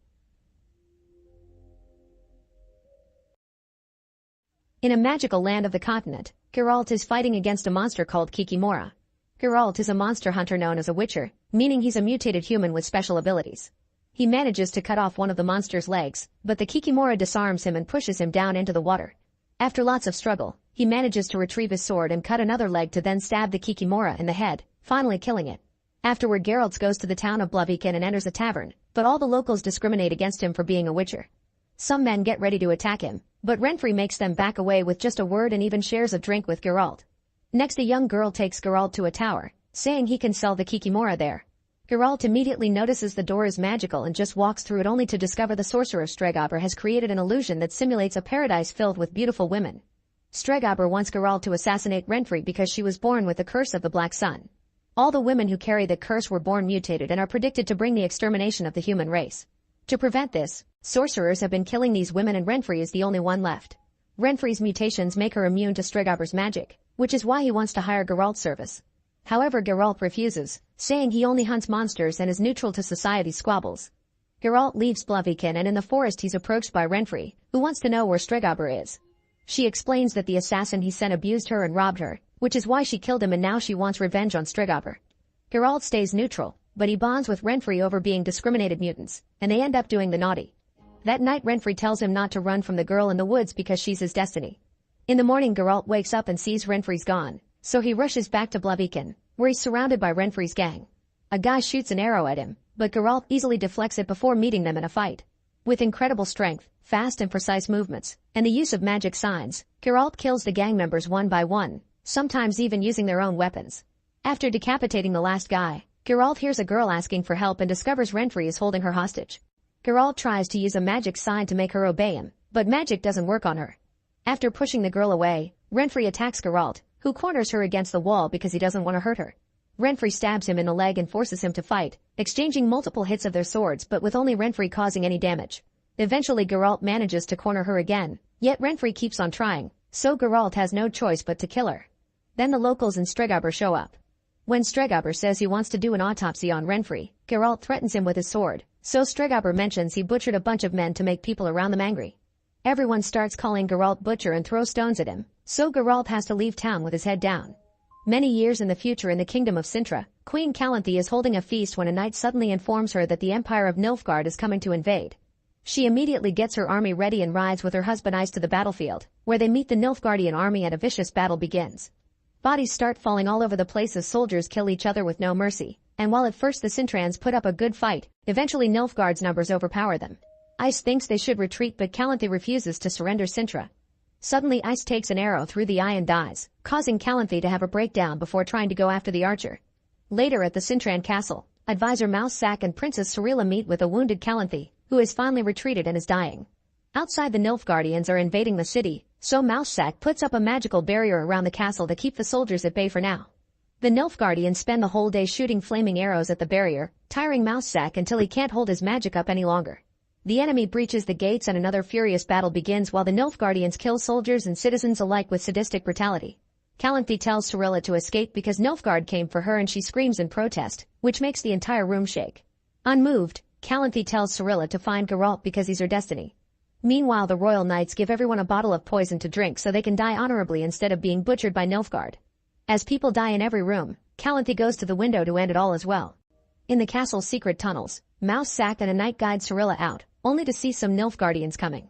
In a magical land of the continent, Geralt is fighting against a monster called Kikimora. Geralt is a monster hunter known as a witcher, meaning he's a mutated human with special abilities. He manages to cut off one of the monster's legs, but the Kikimora disarms him and pushes him down into the water. After lots of struggle, he manages to retrieve his sword and cut another leg to then stab the Kikimora in the head, finally killing it. Afterward, Geralt goes to the town of Blaviken and enters a tavern, but all the locals discriminate against him for being a witcher. Some men get ready to attack him, but Renfri makes them back away with just a word and even shares a drink with Geralt. Next, a young girl takes Geralt to a tower, saying he can sell the Kikimora there. Geralt immediately notices the door is magical and just walks through it only to discover the sorcerer Stregobor has created an illusion that simulates a paradise filled with beautiful women. Stregobor wants Geralt to assassinate Renfri because she was born with the curse of the Black Sun. All the women who carry the curse were born mutated and are predicted to bring the extermination of the human race. To prevent this, sorcerers have been killing these women and Renfri is the only one left. Renfri's mutations make her immune to Stregobor's magic, which is why he wants to hire Geralt's service. However, Geralt refuses, saying he only hunts monsters and is neutral to society's squabbles. Geralt leaves Blaviken and in the forest he's approached by Renfri, who wants to know where Stregobor is. She explains that the assassin he sent abused her and robbed her, which is why she killed him and now she wants revenge on Stregobor. Geralt stays neutral, but he bonds with Renfri over being discriminated mutants, and they end up doing the naughty. That night Renfri tells him not to run from the girl in the woods because she's his destiny. In the morning Geralt wakes up and sees Renfri's gone, so he rushes back to Blaviken, where he's surrounded by Renfri's gang. A guy shoots an arrow at him, but Geralt easily deflects it before meeting them in a fight. With incredible strength, fast and precise movements, and the use of magic signs, Geralt kills the gang members one by one, sometimes even using their own weapons. After decapitating the last guy, Geralt hears a girl asking for help and discovers Renfri is holding her hostage. Geralt tries to use a magic sign to make her obey him, but magic doesn't work on her. After pushing the girl away, Renfri attacks Geralt, who corners her against the wall because he doesn't want to hurt her. Renfri stabs him in the leg and forces him to fight, exchanging multiple hits of their swords but with only Renfri causing any damage. Eventually Geralt manages to corner her again, yet Renfri keeps on trying, so Geralt has no choice but to kill her. Then the locals and Stregobor show up. When Stregobor says he wants to do an autopsy on Renfri, Geralt threatens him with his sword, so Stregobor mentions he butchered a bunch of men to make people around them angry. Everyone starts calling Geralt butcher and throw stones at him, so Geralt has to leave town with his head down. Many years in the future in the kingdom of Cintra, Queen Calanthe is holding a feast when a knight suddenly informs her that the Empire of Nilfgaard is coming to invade. She immediately gets her army ready and rides with her husband Ice to the battlefield, where they meet the Nilfgaardian army and a vicious battle begins. Bodies start falling all over the place as soldiers kill each other with no mercy, and while at first the Cintrans put up a good fight, eventually Nilfgaard's numbers overpower them. Ice thinks they should retreat but Calanthe refuses to surrender Cintra. Suddenly Ice takes an arrow through the eye and dies, causing Calanthe to have a breakdown before trying to go after the archer. Later at the Cintran castle, advisor Mousesack and Princess Cirilla meet with a wounded Calanthe, who has finally retreated and is dying. Outside the Nilfgaardians are invading the city, so Mousesack puts up a magical barrier around the castle to keep the soldiers at bay for now. The Nilfgaardians spend the whole day shooting flaming arrows at the barrier, tiring Mousesack until he can't hold his magic up any longer. The enemy breaches the gates and another furious battle begins while the Nilfgaardians kill soldiers and citizens alike with sadistic brutality. Calanthe tells Cirilla to escape because Nilfgaard came for her and she screams in protest, which makes the entire room shake. Unmoved, Calanthe tells Cirilla to find Geralt because he's her destiny. Meanwhile the royal knights give everyone a bottle of poison to drink so they can die honorably instead of being butchered by Nilfgaard. As people die in every room, Calanthe goes to the window to end it all as well. In the castle's secret tunnels, Mousesack and a knight guide Cirilla out, only to see some Nilfgaardians coming.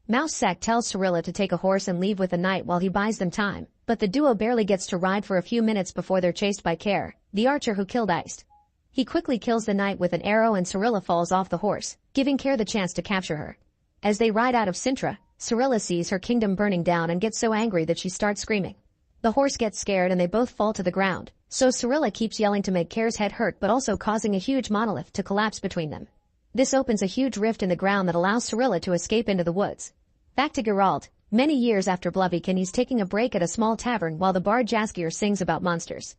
Mousesack tells Cirilla to take a horse and leave with the knight while he buys them time, but the duo barely gets to ride for a few minutes before they're chased by Care, the archer who killed Iced. He quickly kills the knight with an arrow and Cirilla falls off the horse, giving Care the chance to capture her. As they ride out of Cintra, Cirilla sees her kingdom burning down and gets so angry that she starts screaming. The horse gets scared and they both fall to the ground, so Cirilla keeps yelling to make Care's head hurt but also causing a huge monolith to collapse between them. This opens a huge rift in the ground that allows Cirilla to escape into the woods. Back to Geralt. Many years after Blaviken, he's taking a break at a small tavern while the bard Jaskier sings about monsters.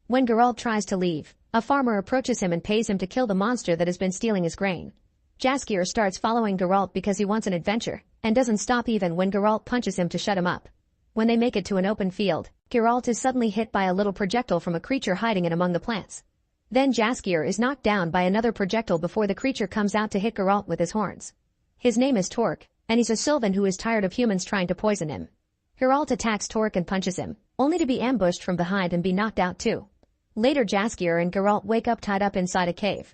When Geralt tries to leave, a farmer approaches him and pays him to kill the monster that has been stealing his grain. Jaskier starts following Geralt because he wants an adventure, and doesn't stop even when Geralt punches him to shut him up. When they make it to an open field, Geralt is suddenly hit by a little projectile from a creature hiding in among the plants. Then Jaskier is knocked down by another projectile before the creature comes out to hit Geralt with his horns. His name is Torque, and he's a Sylvan who is tired of humans trying to poison him. Geralt attacks Torque and punches him, only to be ambushed from behind and be knocked out too. Later Jaskier and Geralt wake up tied up inside a cave.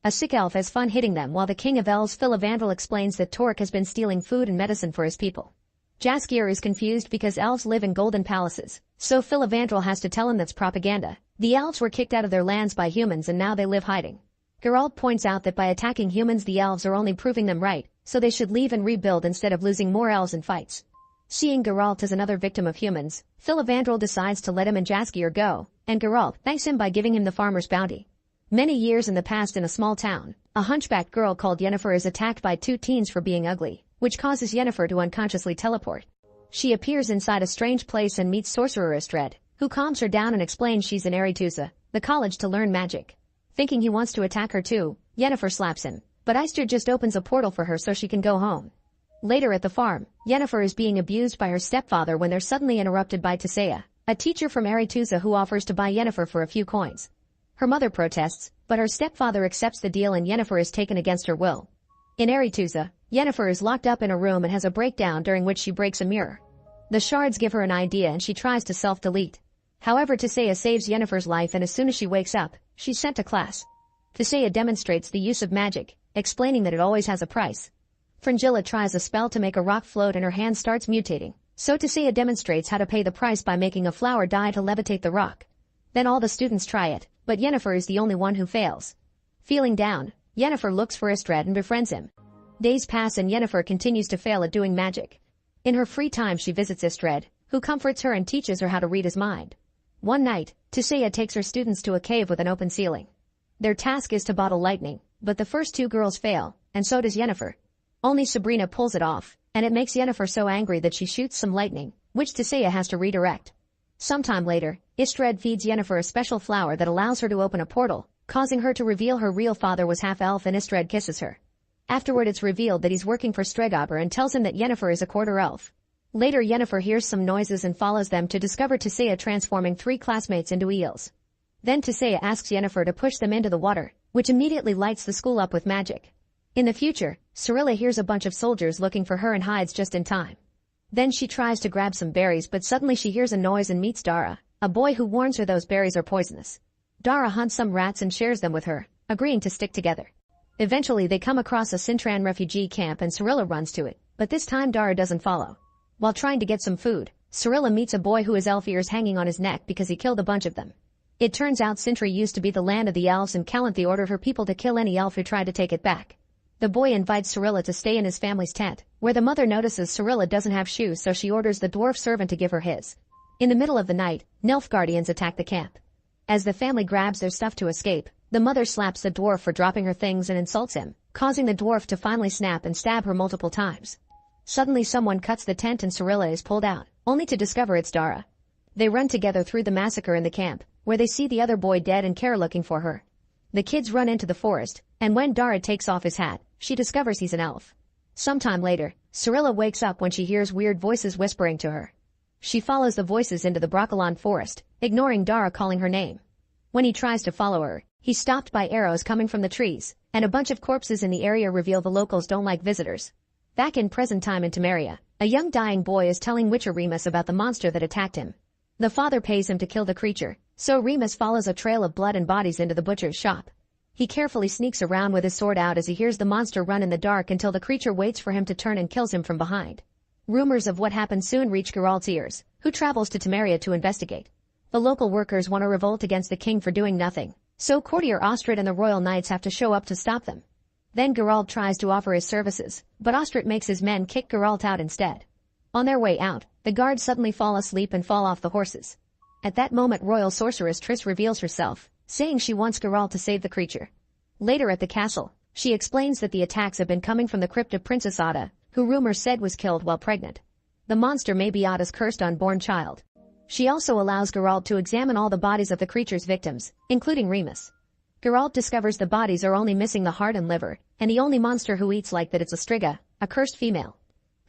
A sick elf has fun hitting them while the king of elves Filavandrel explains that Torque has been stealing food and medicine for his people. Jaskier is confused because elves live in golden palaces, so Filavandrel has to tell him that's propaganda. The elves were kicked out of their lands by humans and now they live hiding. Geralt points out that by attacking humans the elves are only proving them right, so they should leave and rebuild instead of losing more elves in fights. Seeing Geralt as another victim of humans, Filavandrel decides to let him and Jaskier go, and Geralt thanks him by giving him the farmer's bounty. Many years in the past in a small town, a hunchbacked girl called Yennefer is attacked by two teens for being ugly, which causes Yennefer to unconsciously teleport. She appears inside a strange place and meets sorcerer Istred, who calms her down and explains she's in Aretuza, the college to learn magic. Thinking he wants to attack her too, Yennefer slaps him, but Istred just opens a portal for her so she can go home. Later at the farm, Yennefer is being abused by her stepfather when they're suddenly interrupted by Tisea, a teacher from Aretuza who offers to buy Yennefer for a few coins. Her mother protests, but her stepfather accepts the deal and Yennefer is taken against her will. In Aretuza, Yennefer is locked up in a room and has a breakdown during which she breaks a mirror. The shards give her an idea and she tries to self-delete. However, Tisea saves Yennefer's life and as soon as she wakes up, she's sent to class. Tisea demonstrates the use of magic, explaining that it always has a price. Fringilla tries a spell to make a rock float and her hand starts mutating, so Tisea demonstrates how to pay the price by making a flower dye to levitate the rock. Then all the students try it, but Yennefer is the only one who fails. Feeling down, Yennefer looks for Istred and befriends him. Days pass and Yennefer continues to fail at doing magic. In her free time she visits Istred, who comforts her and teaches her how to read his mind. One night, Tisea takes her students to a cave with an open ceiling. Their task is to bottle lightning, but the first two girls fail, and so does Yennefer. Only Sabrina pulls it off, and it makes Yennefer so angry that she shoots some lightning, which Tisea has to redirect. Sometime later, Istred feeds Yennefer a special flower that allows her to open a portal, causing her to reveal her real father was half-elf, and Istred kisses her. Afterward, it's revealed that he's working for Stregobor and tells him that Yennefer is a quarter elf. Later, Yennefer hears some noises and follows them to discover Tissaia transforming 3 classmates into eels. Then Tissaia asks Yennefer to push them into the water, which immediately lights the school up with magic. In the future, Cirilla hears a bunch of soldiers looking for her and hides just in time. Then she tries to grab some berries, but suddenly she hears a noise and meets Dara, a boy who warns her those berries are poisonous. Dara hunts some rats and shares them with her, agreeing to stick together. Eventually they come across a Cintran refugee camp and Cirilla runs to it, but this time Dara doesn't follow. While trying to get some food, Cirilla meets a boy who has elf ears hanging on his neck because he killed a bunch of them. It turns out Sintry used to be the land of the elves, and Calanthe ordered her people to kill any elf who tried to take it back. The boy invites Cirilla to stay in his family's tent, where the mother notices Cirilla doesn't have shoes, so she orders the dwarf servant to give her his. In the middle of the night, Nilfgaardians attack the camp. As the family grabs their stuff to escape, the mother slaps the dwarf for dropping her things and insults him, causing the dwarf to finally snap and stab her multiple times. Suddenly someone cuts the tent and Cirilla is pulled out, only to discover it's Dara. They run together through the massacre in the camp, where they see the other boy dead and Kara looking for her. The kids run into the forest, and when Dara takes off his hat, she discovers he's an elf. Sometime later, Cirilla wakes up when she hears weird voices whispering to her. She follows the voices into the Brokilon forest, ignoring Dara calling her name. When he tries to follow her, he's stopped by arrows coming from the trees, and a bunch of corpses in the area reveal the locals don't like visitors. Back in present time in Temeria, a young dying boy is telling Witcher Remus about the monster that attacked him. The father pays him to kill the creature, so Remus follows a trail of blood and bodies into the butcher's shop. He carefully sneaks around with his sword out as he hears the monster run in the dark until the creature waits for him to turn and kills him from behind. Rumors of what happened soon reach Geralt's ears, who travels to Temeria to investigate. The local workers want to revolt against the king for doing nothing, so courtier Ostrid and the royal knights have to show up to stop them. Then Geralt tries to offer his services, but Ostrid makes his men kick Geralt out instead. On their way out, the guards suddenly fall asleep and fall off the horses. At that moment, royal sorceress Triss reveals herself, saying she wants Geralt to save the creature. Later at the castle, she explains that the attacks have been coming from the crypt of Princess Ada, who rumors said was killed while pregnant. The monster may be Ada's cursed unborn child. She also allows Geralt to examine all the bodies of the creature's victims, including Remus. Geralt discovers the bodies are only missing the heart and liver, and the only monster who eats like that it's a Striga, a cursed female.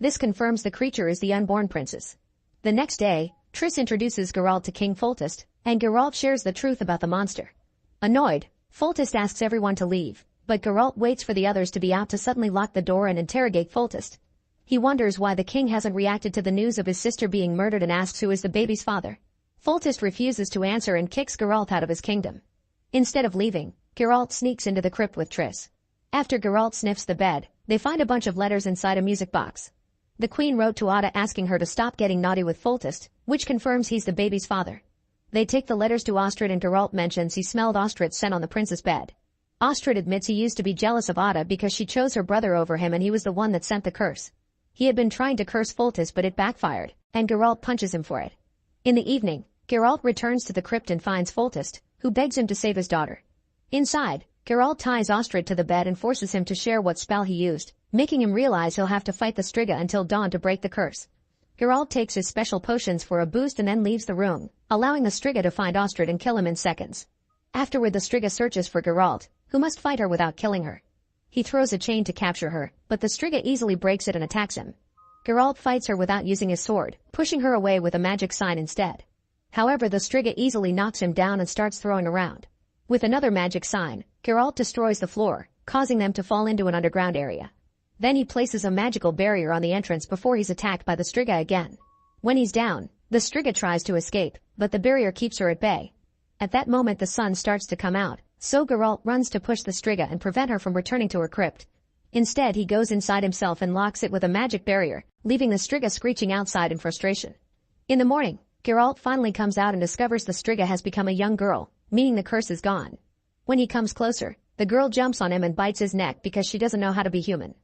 This confirms the creature is the unborn princess. The next day, Triss introduces Geralt to King Foltest, and Geralt shares the truth about the monster. Annoyed, Foltest asks everyone to leave, but Geralt waits for the others to be out to suddenly lock the door and interrogate Foltest. He wonders why the king hasn't reacted to the news of his sister being murdered and asks who is the baby's father. Foltest refuses to answer and kicks Geralt out of his kingdom. Instead of leaving, Geralt sneaks into the crypt with Triss. After Geralt sniffs the bed, they find a bunch of letters inside a music box. The queen wrote to Ada asking her to stop getting naughty with Foltest, which confirms he's the baby's father. They take the letters to Ostrid and Geralt mentions he smelled Ostrid's scent on the prince's bed. Ostrid admits he used to be jealous of Ada because she chose her brother over him and he was the one that sent the curse. He had been trying to curse Foltest but it backfired, and Geralt punches him for it. In the evening, Geralt returns to the crypt and finds Foltest, who begs him to save his daughter. Inside, Geralt ties Ostrid to the bed and forces him to share what spell he used, making him realize he'll have to fight the Striga until dawn to break the curse. Geralt takes his special potions for a boost and then leaves the room, allowing the Striga to find Ostrid and kill him in seconds. Afterward, the Striga searches for Geralt, who must fight her without killing her. He throws a chain to capture her, but the Striga easily breaks it and attacks him. Geralt fights her without using his sword, pushing her away with a magic sign instead. However, the Striga easily knocks him down and starts throwing around. With another magic sign, Geralt destroys the floor, causing them to fall into an underground area. Then he places a magical barrier on the entrance before he's attacked by the Striga again. When he's down, the Striga tries to escape, but the barrier keeps her at bay. At that moment the sun starts to come out, so Geralt runs to push the Striga and prevent her from returning to her crypt. Instead he goes inside himself and locks it with a magic barrier, leaving the Striga screeching outside in frustration. In the morning, Geralt finally comes out and discovers the Striga has become a young girl, meaning the curse is gone. When he comes closer, the girl jumps on him and bites his neck because she doesn't know how to be human.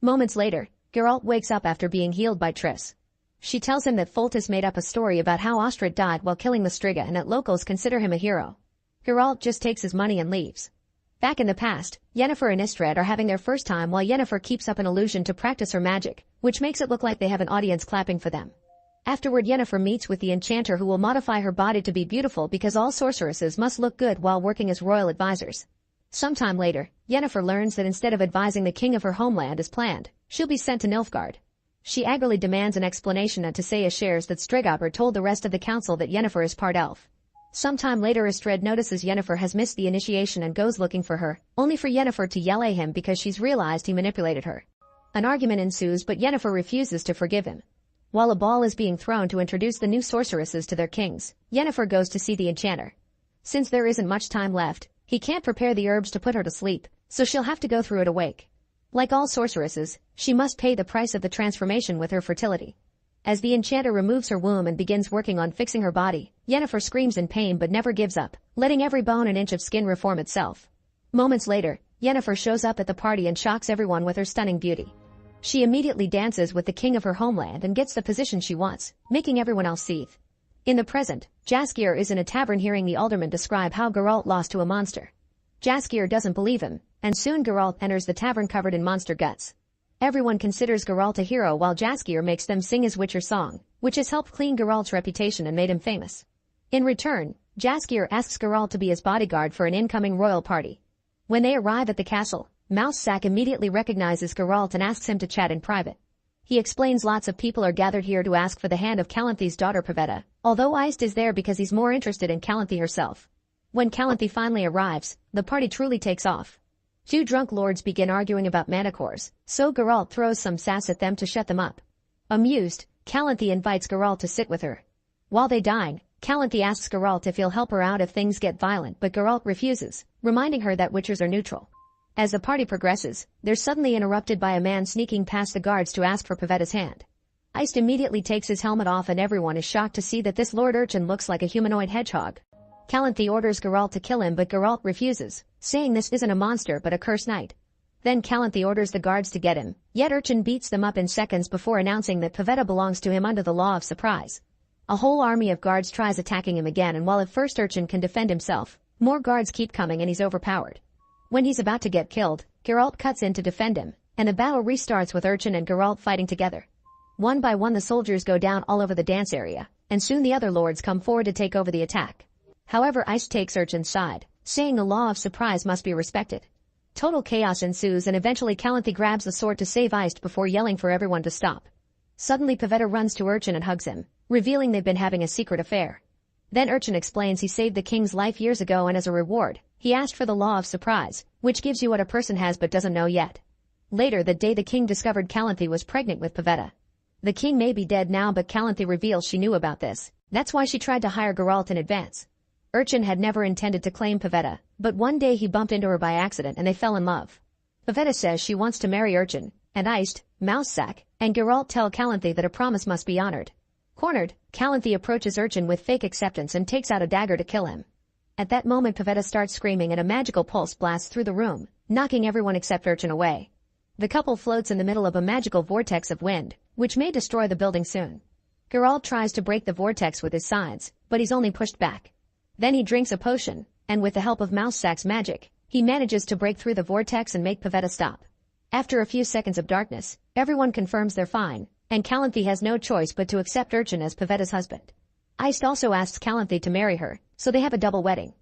Moments later, Geralt wakes up after being healed by Triss. She tells him that Foltest made up a story about how Ostrid died while killing the Striga and that locals consider him a hero. Geralt just takes his money and leaves. Back in the past, Yennefer and Istred are having their first time while Yennefer keeps up an illusion to practice her magic, which makes it look like they have an audience clapping for them. Afterward, Yennefer meets with the enchanter who will modify her body to be beautiful because all sorceresses must look good while working as royal advisors. Sometime later, Yennefer learns that instead of advising the king of her homeland as planned, she'll be sent to Nilfgaard. She angrily demands an explanation and Tissaia shares that Stregobor told the rest of the council that Yennefer is part elf. Sometime later, Istred notices Yennefer has missed the initiation and goes looking for her, only for Yennefer to yell at him because she's realized he manipulated her. An argument ensues, but Yennefer refuses to forgive him. While a ball is being thrown to introduce the new sorceresses to their kings, Yennefer goes to see the enchanter. Since there isn't much time left, he can't prepare the herbs to put her to sleep, so she'll have to go through it awake. Like all sorceresses, she must pay the price of the transformation with her fertility. As the enchanter removes her womb and begins working on fixing her body, Yennefer screams in pain but never gives up, letting every bone and inch of skin reform itself. Moments later, Yennefer shows up at the party and shocks everyone with her stunning beauty. She immediately dances with the king of her homeland and gets the position she wants, making everyone else seethe. In the present, Jaskier is in a tavern hearing the alderman describe how Geralt lost to a monster. Jaskier doesn't believe him, and soon Geralt enters the tavern covered in monster guts. Everyone considers Geralt a hero while Jaskier makes them sing his Witcher song, which has helped clean Geralt's reputation and made him famous. In return, Jaskier asks Geralt to be his bodyguard for an incoming royal party. When they arrive at the castle, Mousesack immediately recognizes Geralt and asks him to chat in private. He explains lots of people are gathered here to ask for the hand of Calanthe's daughter Pavetta, although Iced is there because he's more interested in Calanthe herself. When Calanthe finally arrives, the party truly takes off. Two drunk lords begin arguing about manticores, so Geralt throws some sass at them to shut them up. Amused, Calanthe invites Geralt to sit with her. While they dine, Calanthe asks Geralt if he'll help her out if things get violent, but Geralt refuses, reminding her that witchers are neutral. As the party progresses, they're suddenly interrupted by a man sneaking past the guards to ask for Pavetta's hand. Iced immediately takes his helmet off and everyone is shocked to see that this Lord Urchin looks like a humanoid hedgehog. Calanthe orders Geralt to kill him but Geralt refuses, saying this isn't a monster but a cursed knight. Then Calanthe orders the guards to get him, yet Urchin beats them up in seconds before announcing that Pavetta belongs to him under the law of surprise. A whole army of guards tries attacking him again, and while at first Urchin can defend himself, more guards keep coming and he's overpowered. When he's about to get killed, Geralt cuts in to defend him, and the battle restarts with Urchin and Geralt fighting together. One by one the soldiers go down all over the dance area, and soon the other lords come forward to take over the attack. However, Ice takes Urchin's side, saying the law of surprise must be respected. Total chaos ensues and eventually Calanthe grabs the sword to save Iced before yelling for everyone to stop. Suddenly Pavetta runs to Urchin and hugs him, revealing they've been having a secret affair. Then Urchin explains he saved the king's life years ago and as a reward, he asked for the law of surprise, which gives you what a person has but doesn't know yet. Later that day the king discovered Calanthe was pregnant with Pavetta. The king may be dead now but Calanthe reveals she knew about this, that's why she tried to hire Geralt in advance. Urchin had never intended to claim Pavetta, but one day he bumped into her by accident and they fell in love. Pavetta says she wants to marry Urchin, and Iced, Mousesack, and Geralt tell Calanthe that a promise must be honored. Cornered, Calanthe approaches Urchin with fake acceptance and takes out a dagger to kill him. At that moment Pavetta starts screaming and a magical pulse blasts through the room, knocking everyone except Urchin away. The couple floats in the middle of a magical vortex of wind, which may destroy the building soon. Geralt tries to break the vortex with his sides, but he's only pushed back. Then he drinks a potion, and with the help of Mousesack's magic, he manages to break through the vortex and make Pavetta stop. After a few seconds of darkness, everyone confirms they're fine, and Calanthe has no choice but to accept Urchin as Pavetta's husband. Iced also asks Calanthe to marry her, so they have a double wedding.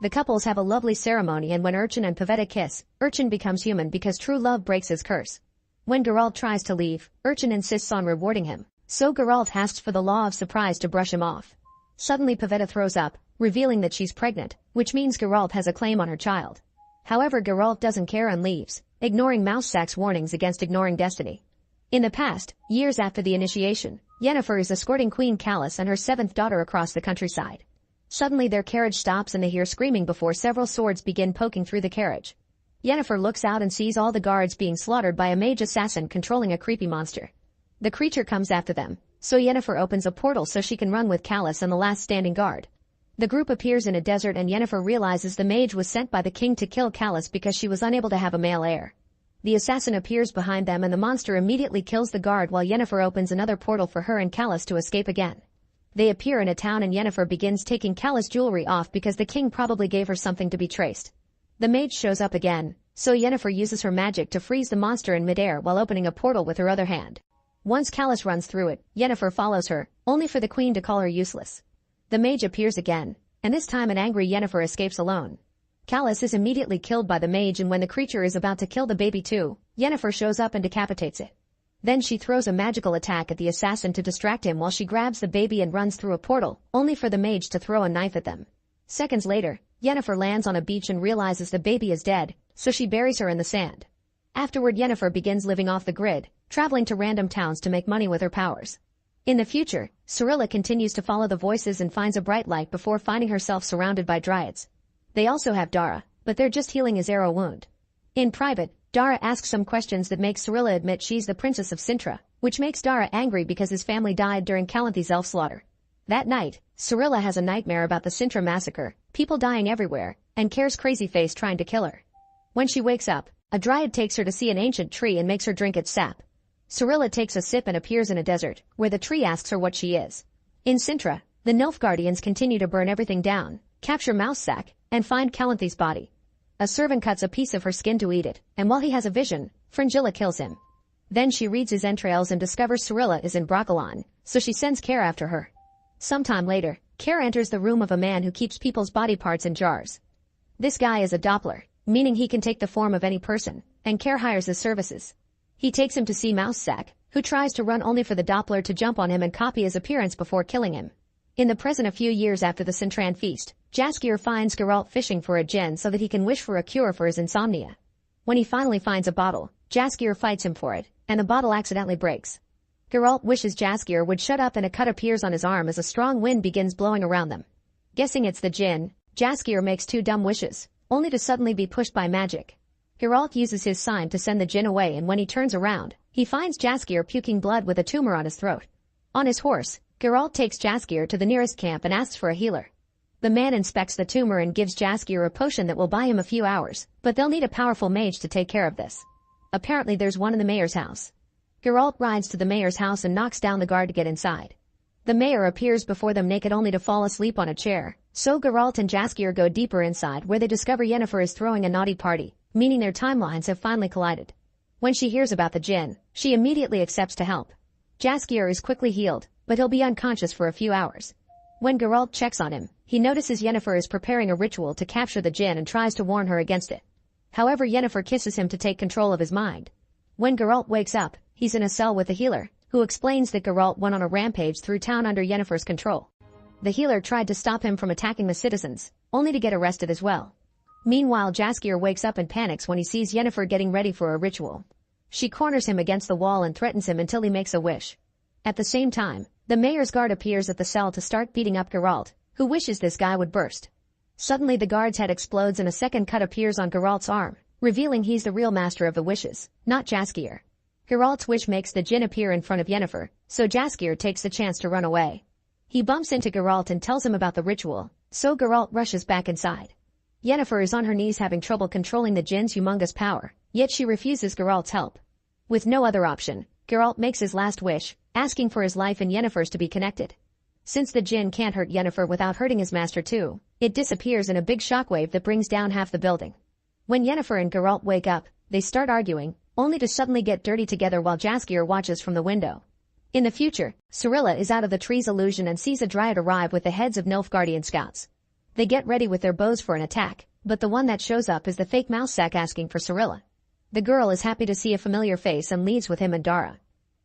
The couples have a lovely ceremony and when Urchin and Pavetta kiss, Urchin becomes human because true love breaks his curse. When Geralt tries to leave, Urchin insists on rewarding him, so Geralt asks for the law of surprise to brush him off. Suddenly Pavetta throws up, revealing that she's pregnant, which means Geralt has a claim on her child. However, Geralt doesn't care and leaves, ignoring Mousesack's warnings against ignoring destiny. In the past, years after the initiation, Yennefer is escorting Queen Callis and her seventh daughter across the countryside. Suddenly their carriage stops and they hear screaming before several swords begin poking through the carriage. Yennefer looks out and sees all the guards being slaughtered by a mage assassin controlling a creepy monster. The creature comes after them, so Yennefer opens a portal so she can run with Callis and the last standing guard. The group appears in a desert and Yennefer realizes the mage was sent by the king to kill Callis because she was unable to have a male heir. The assassin appears behind them and the monster immediately kills the guard while Yennefer opens another portal for her and Callis to escape again. They appear in a town and Yennefer begins taking Callis' jewelry off because the king probably gave her something to be traced. The mage shows up again, so Yennefer uses her magic to freeze the monster in midair while opening a portal with her other hand. Once Callis runs through it, Yennefer follows her, only for the queen to call her useless. The mage appears again, and this time an angry Yennefer escapes alone. Callus is immediately killed by the mage, and when the creature is about to kill the baby too, Yennefer shows up and decapitates it. Then she throws a magical attack at the assassin to distract him while she grabs the baby and runs through a portal, only for the mage to throw a knife at them. Seconds later, Yennefer lands on a beach and realizes the baby is dead, so she buries her in the sand. Afterward, Yennefer begins living off the grid, traveling to random towns to make money with her powers. In the future, Cirilla continues to follow the voices and finds a bright light before finding herself surrounded by dryads. They also have Dara, but they're just healing his arrow wound. In private, Dara asks some questions that make Cirilla admit she's the princess of Cintra, which makes Dara angry because his family died during Calanthes' elf slaughter. That night, Cirilla has a nightmare about the Cintra massacre, people dying everywhere, and Care's crazy face trying to kill her. When she wakes up, a dryad takes her to see an ancient tree and makes her drink its sap. Cirilla takes a sip and appears in a desert, where the tree asks her what she is. In Cintra, the Nilfgaardians continue to burn everything down, capture Mousesack, and find Calanthes' body. A servant cuts a piece of her skin to eat it, and while he has a vision, Fringilla kills him. Then she reads his entrails and discovers Cirilla is in Broccolon, so she sends Care after her. Sometime later, Care enters the room of a man who keeps people's body parts in jars. This guy is a Doppler, meaning he can take the form of any person, and Care hires his services. He takes him to see Mousesack, who tries to run only for the Doppler to jump on him and copy his appearance before killing him. In the present, a few years after the Cintran feast, Jaskier finds Geralt fishing for a djinn so that he can wish for a cure for his insomnia. When he finally finds a bottle, Jaskier fights him for it, and the bottle accidentally breaks. Geralt wishes Jaskier would shut up, and a cut appears on his arm as a strong wind begins blowing around them. Guessing it's the djinn, Jaskier makes 2 dumb wishes, only to suddenly be pushed by magic. Geralt uses his sign to send the djinn away, and when he turns around, he finds Jaskier puking blood with a tumor on his throat. On his horse, Geralt takes Jaskier to the nearest camp and asks for a healer. The man inspects the tumor and gives Jaskier a potion that will buy him a few hours, but they'll need a powerful mage to take care of this. Apparently there's one in the mayor's house. Geralt rides to the mayor's house and knocks down the guard to get inside. The mayor appears before them naked, only to fall asleep on a chair, so Geralt and Jaskier go deeper inside, where they discover Yennefer is throwing a naughty party, meaning their timelines have finally collided. When she hears about the djinn, she immediately accepts to help. Jaskier is quickly healed, but he'll be unconscious for a few hours. When Geralt checks on him, he notices Yennefer is preparing a ritual to capture the djinn and tries to warn her against it. However, Yennefer kisses him to take control of his mind. When Geralt wakes up, he's in a cell with the healer, who explains that Geralt went on a rampage through town under Yennefer's control. The healer tried to stop him from attacking the citizens, only to get arrested as well. Meanwhile, Jaskier wakes up and panics when he sees Yennefer getting ready for a ritual. She corners him against the wall and threatens him until he makes a wish. At the same time, the mayor's guard appears at the cell to start beating up Geralt, who wishes this guy would burst. Suddenly the guard's head explodes and a second cut appears on Geralt's arm, revealing he's the real master of the wishes, not Jaskier. Geralt's wish makes the djinn appear in front of Yennefer, so Jaskier takes the chance to run away. He bumps into Geralt and tells him about the ritual, so Geralt rushes back inside. Yennefer is on her knees having trouble controlling the djinn's humongous power, yet she refuses Geralt's help. With no other option, Geralt makes his last wish, asking for his life and Yennefer's to be connected. Since the djinn can't hurt Yennefer without hurting his master too, it disappears in a big shockwave that brings down half the building. When Yennefer and Geralt wake up, they start arguing, only to suddenly get dirty together while Jaskier watches from the window. In the future, Cirilla is out of the tree's illusion and sees a dryad arrive with the heads of Nilfgaardian scouts. They get ready with their bows for an attack, but the one that shows up is the fake Mousesack asking for Cirilla. The girl is happy to see a familiar face and leaves with him and Dara.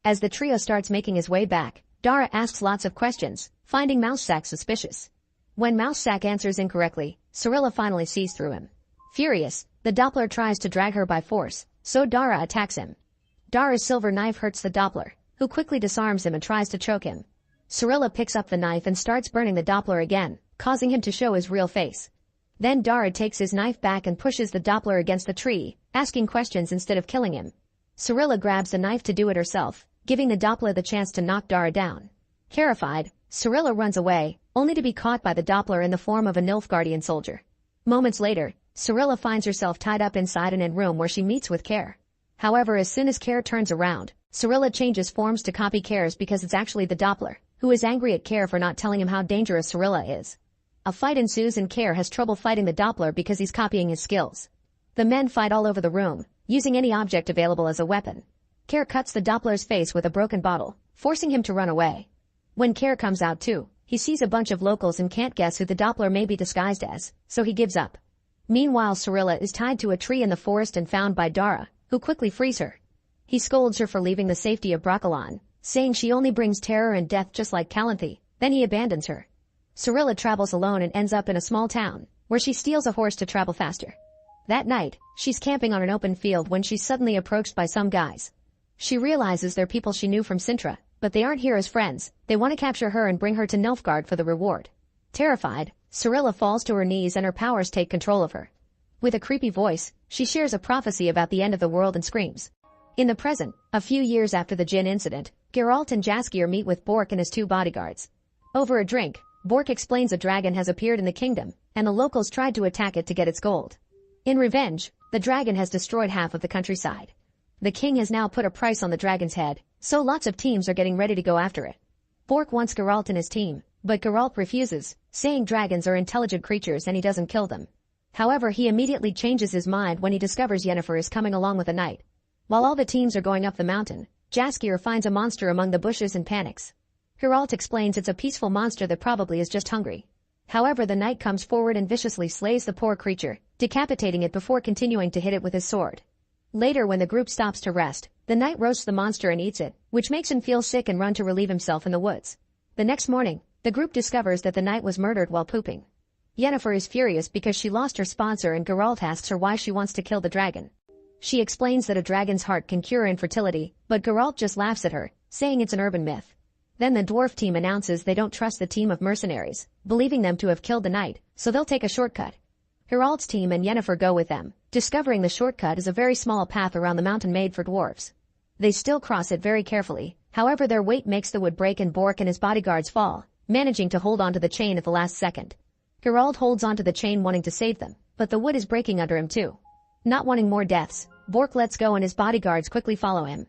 As the trio starts making his way back, Dara asks lots of questions, finding Mousesack suspicious. When Mousesack answers incorrectly, Cirilla finally sees through him. Furious, the Doppler tries to drag her by force, so Dara attacks him. Dara's silver knife hurts the Doppler, who quickly disarms him and tries to choke him. Cirilla picks up the knife and starts burning the Doppler again, causing him to show his real face. Then Dara takes his knife back and pushes the Doppler against the tree, asking questions instead of killing him. Cirilla grabs the knife to do it herself, giving the Doppler the chance to knock Dara down. Terrified, Cirilla runs away, only to be caught by the Doppler in the form of a Nilfgaardian soldier. Moments later, Cirilla finds herself tied up inside an inn room where she meets with Care. However, as soon as Care turns around, Cirilla changes forms to copy Care's because it's actually the Doppler, who is angry at Care for not telling him how dangerous Cirilla is. A fight ensues and Care has trouble fighting the Doppler because he's copying his skills. The men fight all over the room, using any object available as a weapon. Care cuts the Doppler's face with a broken bottle, forcing him to run away. When Care comes out too, he sees a bunch of locals and can't guess who the Doppler may be disguised as, so he gives up. Meanwhile, Cirilla is tied to a tree in the forest and found by Dara, who quickly frees her. He scolds her for leaving the safety of Broccolon, saying she only brings terror and death just like Calanthe, then he abandons her. Cirilla travels alone and ends up in a small town, where she steals a horse to travel faster. That night, she's camping on an open field when she's suddenly approached by some guys. She realizes they're people she knew from Cintra, but they aren't here as friends. They want to capture her and bring her to Nilfgaard for the reward. Terrified, Cirilla falls to her knees and her powers take control of her. With a creepy voice, she shares a prophecy about the end of the world and screams. In the present, a few years after the Djinn incident, Geralt and Jaskier meet with Bork and his 2 bodyguards. Over a drink, Bork explains a dragon has appeared in the kingdom, and the locals tried to attack it to get its gold. In revenge, the dragon has destroyed half of the countryside. The king has now put a price on the dragon's head, so lots of teams are getting ready to go after it. Bork wants Geralt and his team, but Geralt refuses, saying dragons are intelligent creatures and he doesn't kill them. However, he immediately changes his mind when he discovers Yennefer is coming along with a knight. While all the teams are going up the mountain, Jaskier finds a monster among the bushes and panics. Geralt explains it's a peaceful monster that probably is just hungry. However, the knight comes forward and viciously slays the poor creature, decapitating it before continuing to hit it with his sword. Later, when the group stops to rest, the knight roasts the monster and eats it, which makes him feel sick and run to relieve himself in the woods. The next morning, the group discovers that the knight was murdered while pooping. Yennefer is furious because she lost her sponsor and Geralt asks her why she wants to kill the dragon. She explains that a dragon's heart can cure infertility, but Geralt just laughs at her, saying it's an urban myth. Then the dwarf team announces they don't trust the team of mercenaries, believing them to have killed the knight, so they'll take a shortcut. Geralt's team and Yennefer go with them, discovering the shortcut is a very small path around the mountain made for dwarves. They still cross it very carefully, however their weight makes the wood break and Bork and his bodyguards fall, managing to hold onto the chain at the last second. Geralt holds onto the chain wanting to save them, but the wood is breaking under him too. Not wanting more deaths, Bork lets go and his bodyguards quickly follow him.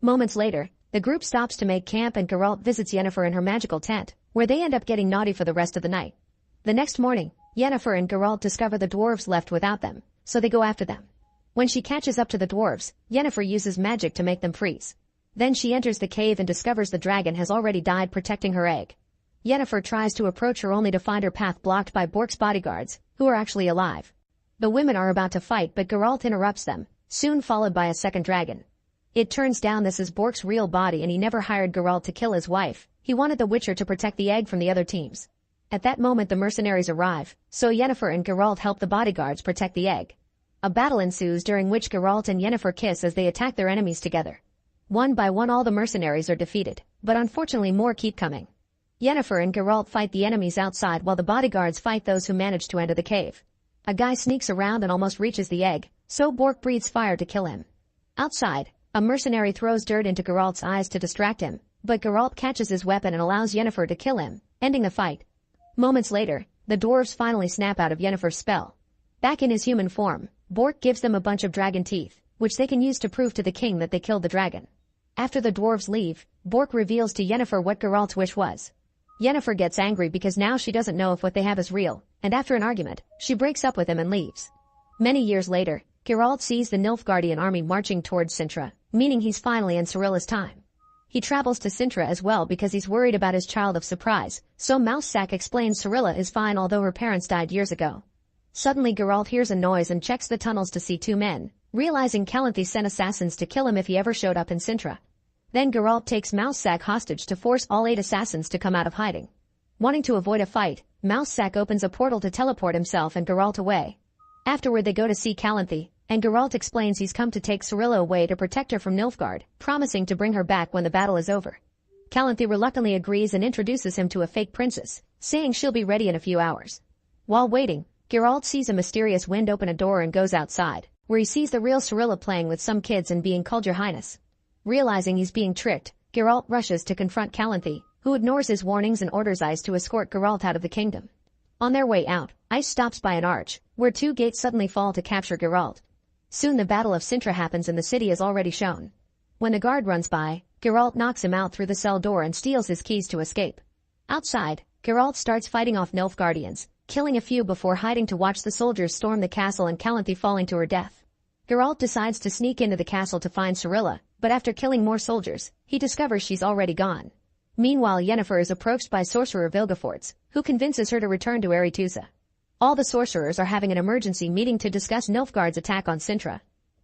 Moments later, the group stops to make camp and Geralt visits Yennefer in her magical tent, where they end up getting naughty for the rest of the night. The next morning, Yennefer and Geralt discover the dwarves left without them, so they go after them. When she catches up to the dwarves, Yennefer uses magic to make them freeze. Then she enters the cave and discovers the dragon has already died protecting her egg. Yennefer tries to approach her only to find her path blocked by Bork's bodyguards, who are actually alive. The women are about to fight but Geralt interrupts them, soon followed by a second dragon. It turns down this is Bork's real body and he never hired Geralt to kill his wife, he wanted the Witcher to protect the egg from the other teams. At that moment the mercenaries arrive, so Yennefer and Geralt help the bodyguards protect the egg. A battle ensues during which Geralt and Yennefer kiss as they attack their enemies together. One by one all the mercenaries are defeated, but unfortunately more keep coming. Yennefer and Geralt fight the enemies outside while the bodyguards fight those who manage to enter the cave. A guy sneaks around and almost reaches the egg, so Bork breathes fire to kill him. Outside, a mercenary throws dirt into Geralt's eyes to distract him, but Geralt catches his weapon and allows Yennefer to kill him, ending the fight. Moments later, the dwarves finally snap out of Yennefer's spell. Back in his human form, Bork gives them a bunch of dragon teeth, which they can use to prove to the king that they killed the dragon. After the dwarves leave, Bork reveals to Yennefer what Geralt's wish was. Yennefer gets angry because now she doesn't know if what they have is real, and after an argument, she breaks up with him and leaves. Many years later, Geralt sees the Nilfgaardian army marching towards Cintra, meaning he's finally in Cirilla's time. He travels to Cintra as well because he's worried about his child of surprise, so Mousesack explains Cirilla is fine although her parents died years ago. Suddenly Geralt hears a noise and checks the tunnels to see 2 men, realizing Calanthe sent assassins to kill him if he ever showed up in Cintra. Then Geralt takes Mousesack hostage to force all 8 assassins to come out of hiding. Wanting to avoid a fight, Mousesack opens a portal to teleport himself and Geralt away. Afterward they go to see Calanthe, and Geralt explains he's come to take Cirilla away to protect her from Nilfgaard, promising to bring her back when the battle is over. Calanthe reluctantly agrees and introduces him to a fake princess, saying she'll be ready in a few hours. While waiting, Geralt sees a mysterious wind open a door and goes outside, where he sees the real Cirilla playing with some kids and being called Your Highness. Realizing he's being tricked, Geralt rushes to confront Calanthe, who ignores his warnings and orders Ice to escort Geralt out of the kingdom. On their way out, Ice stops by an arch, where 2 gates suddenly fall to capture Geralt. Soon the Battle of Cintra happens and the city is already shown. When the guard runs by, Geralt knocks him out through the cell door and steals his keys to escape. Outside, Geralt starts fighting off Nilfgaardians, killing a few before hiding to watch the soldiers storm the castle and Calanthe falling to her death. Geralt decides to sneak into the castle to find Cirilla, but after killing more soldiers, he discovers she's already gone. Meanwhile, Yennefer is approached by sorcerer Vilgefortz, who convinces her to return to Aretusa. All the sorcerers are having an emergency meeting to discuss Nilfgaard's attack on Sintra.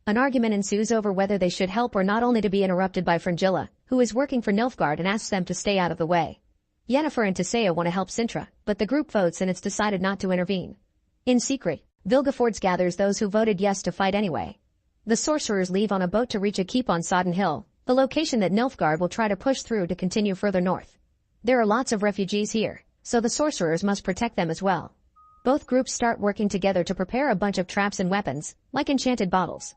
An argument ensues over whether they should help or not, only to be interrupted by Fringilla, who is working for Nilfgaard and asks them to stay out of the way. Yennefer and Tissaia want to help Sintra, but the group votes and it's decided not to intervene. In secret, Vilgefortz gathers those who voted yes to fight anyway. The sorcerers leave on a boat to reach a keep on Sodden Hill, the location that Nilfgaard will try to push through to continue further north. There are lots of refugees here, so the sorcerers must protect them as well. Both groups start working together to prepare a bunch of traps and weapons, like enchanted bottles.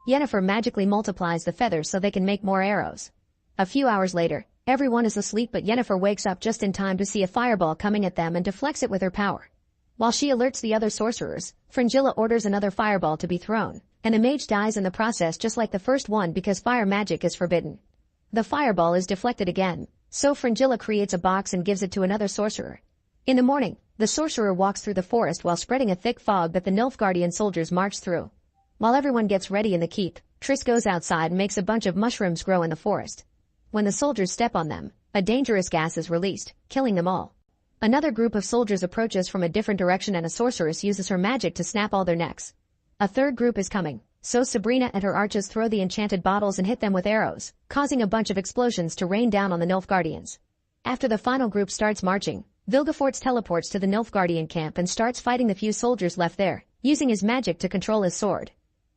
Yennefer magically multiplies the feathers so they can make more arrows. A few hours later, everyone is asleep, but Yennefer wakes up just in time to see a fireball coming at them and deflects it with her power. While she alerts the other sorcerers, Fringilla orders another fireball to be thrown, and the mage dies in the process just like the first one because fire magic is forbidden. The fireball is deflected again, so Fringilla creates a box and gives it to another sorcerer. In the morning, the sorcerer walks through the forest while spreading a thick fog that the Nilfgaardian soldiers march through. While everyone gets ready in the keep, Triss goes outside and makes a bunch of mushrooms grow in the forest. When the soldiers step on them, a dangerous gas is released, killing them all. Another group of soldiers approaches from a different direction and a sorceress uses her magic to snap all their necks. A third group is coming, so Sabrina and her archers throw the enchanted bottles and hit them with arrows, causing a bunch of explosions to rain down on the Nilfgaardians. After the final group starts marching, Vilgefortz teleports to the Nilfgaardian camp and starts fighting the few soldiers left there, using his magic to control his sword.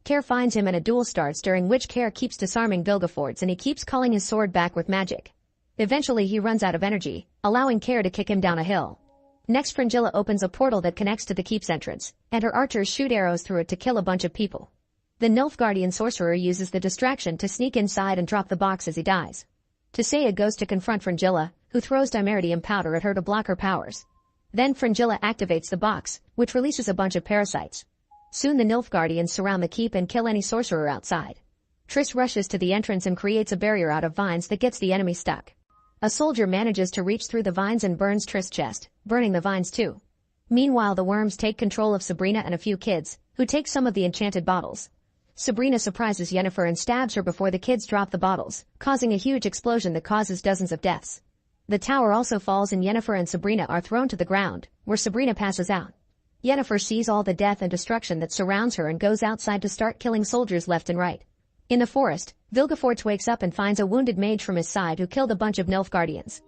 Care finds him and a duel starts, during which Care keeps disarming Vilgefortz and he keeps calling his sword back with magic. Eventually he runs out of energy, allowing Care to kick him down a hill. Next, Fringilla opens a portal that connects to the keep's entrance, and her archers shoot arrows through it to kill a bunch of people. The Nilfgaardian sorcerer uses the distraction to sneak inside and drop the box as he dies. Tissaia goes to confront Fringilla, who throws dimeritium powder at her to block her powers. Then Fringilla activates the box, which releases a bunch of parasites. Soon the Nilfgaardians surround the keep and kill any sorcerer outside. Triss rushes to the entrance and creates a barrier out of vines that gets the enemy stuck. A soldier manages to reach through the vines and burns Triss' chest, burning the vines too. Meanwhile, the worms take control of Sabrina and a few kids, who take some of the enchanted bottles. Sabrina surprises Yennefer and stabs her before the kids drop the bottles, causing a huge explosion that causes dozens of deaths. The tower also falls and Yennefer and Sabrina are thrown to the ground, where Sabrina passes out. Yennefer sees all the death and destruction that surrounds her and goes outside to start killing soldiers left and right. In the forest, Vilgefortz wakes up and finds a wounded mage from his side who killed a bunch of Nilfgaardians.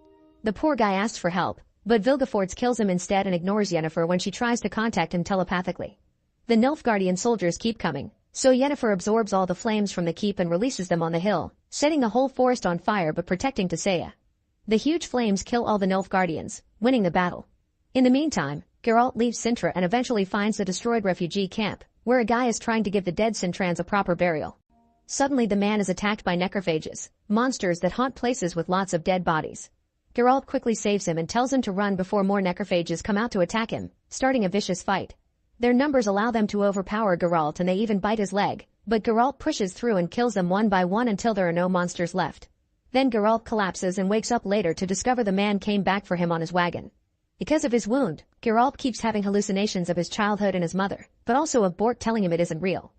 The poor guy asks for help, but Vilgefortz kills him instead and ignores Yennefer when she tries to contact him telepathically. The Nilfgaardian soldiers keep coming, so Yennefer absorbs all the flames from the keep and releases them on the hill, setting the whole forest on fire but protecting Tissaia. The huge flames kill all the Nilfgaardians, winning the battle. In the meantime, Geralt leaves Sintra and eventually finds the destroyed refugee camp, where a guy is trying to give the dead Sintrans a proper burial. Suddenly the man is attacked by necrophages, monsters that haunt places with lots of dead bodies. Geralt quickly saves him and tells him to run before more necrophages come out to attack him, starting a vicious fight. Their numbers allow them to overpower Geralt and they even bite his leg, but Geralt pushes through and kills them one by one until there are no monsters left. Then Geralt collapses and wakes up later to discover the man came back for him on his wagon. Because of his wound, Geralt keeps having hallucinations of his childhood and his mother, but also of Bort telling him it isn't real.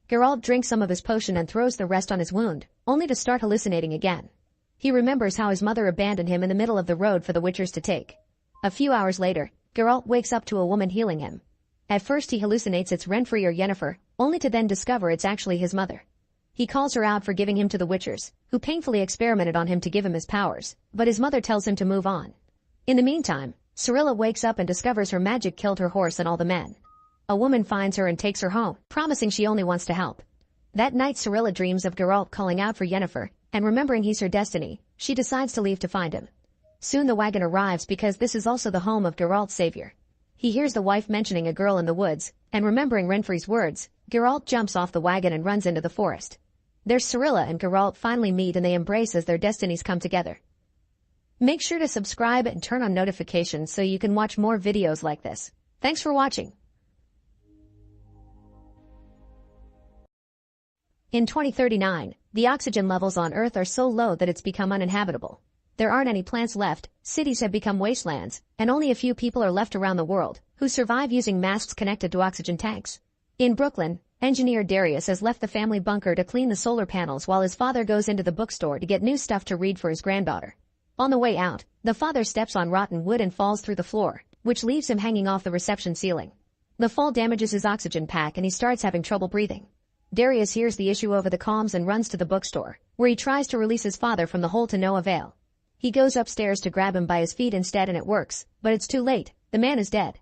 Geralt drinks some of his potion and throws the rest on his wound, only to start hallucinating again. He remembers how his mother abandoned him in the middle of the road for the Witchers to take. A few hours later, Geralt wakes up to a woman healing him. At first he hallucinates it's Renfri or Yennefer, only to then discover it's actually his mother. He calls her out for giving him to the Witchers, who painfully experimented on him to give him his powers, but his mother tells him to move on. In the meantime, Cirilla wakes up and discovers her magic killed her horse and all the men. A woman finds her and takes her home, promising she only wants to help. That night Cirilla dreams of Geralt calling out for Yennefer, and remembering he's her destiny, she decides to leave to find him. Soon the wagon arrives because this is also the home of Geralt's savior. He hears the wife mentioning a girl in the woods, and remembering Renfri's words, Geralt jumps off the wagon and runs into the forest. There's Cirilla and Geralt finally meet and they embrace as their destinies come together. Make sure to subscribe and turn on notifications so you can watch more videos like this. Thanks for watching. In 2039, the oxygen levels on Earth are so low that it's become uninhabitable. There aren't any plants left, cities have become wastelands, and only a few people are left around the world, who survive using masks connected to oxygen tanks. In Brooklyn, engineer Darius has left the family bunker to clean the solar panels while his father goes into the bookstore to get new stuff to read for his granddaughter. On the way out, the father steps on rotten wood and falls through the floor, which leaves him hanging off the reception ceiling. The fall damages his oxygen pack and he starts having trouble breathing. Darius hears the issue over the comms and runs to the bookstore, where he tries to release his father from the hole to no avail. He goes upstairs to grab him by his feet instead and it works, but it's too late, the man is dead.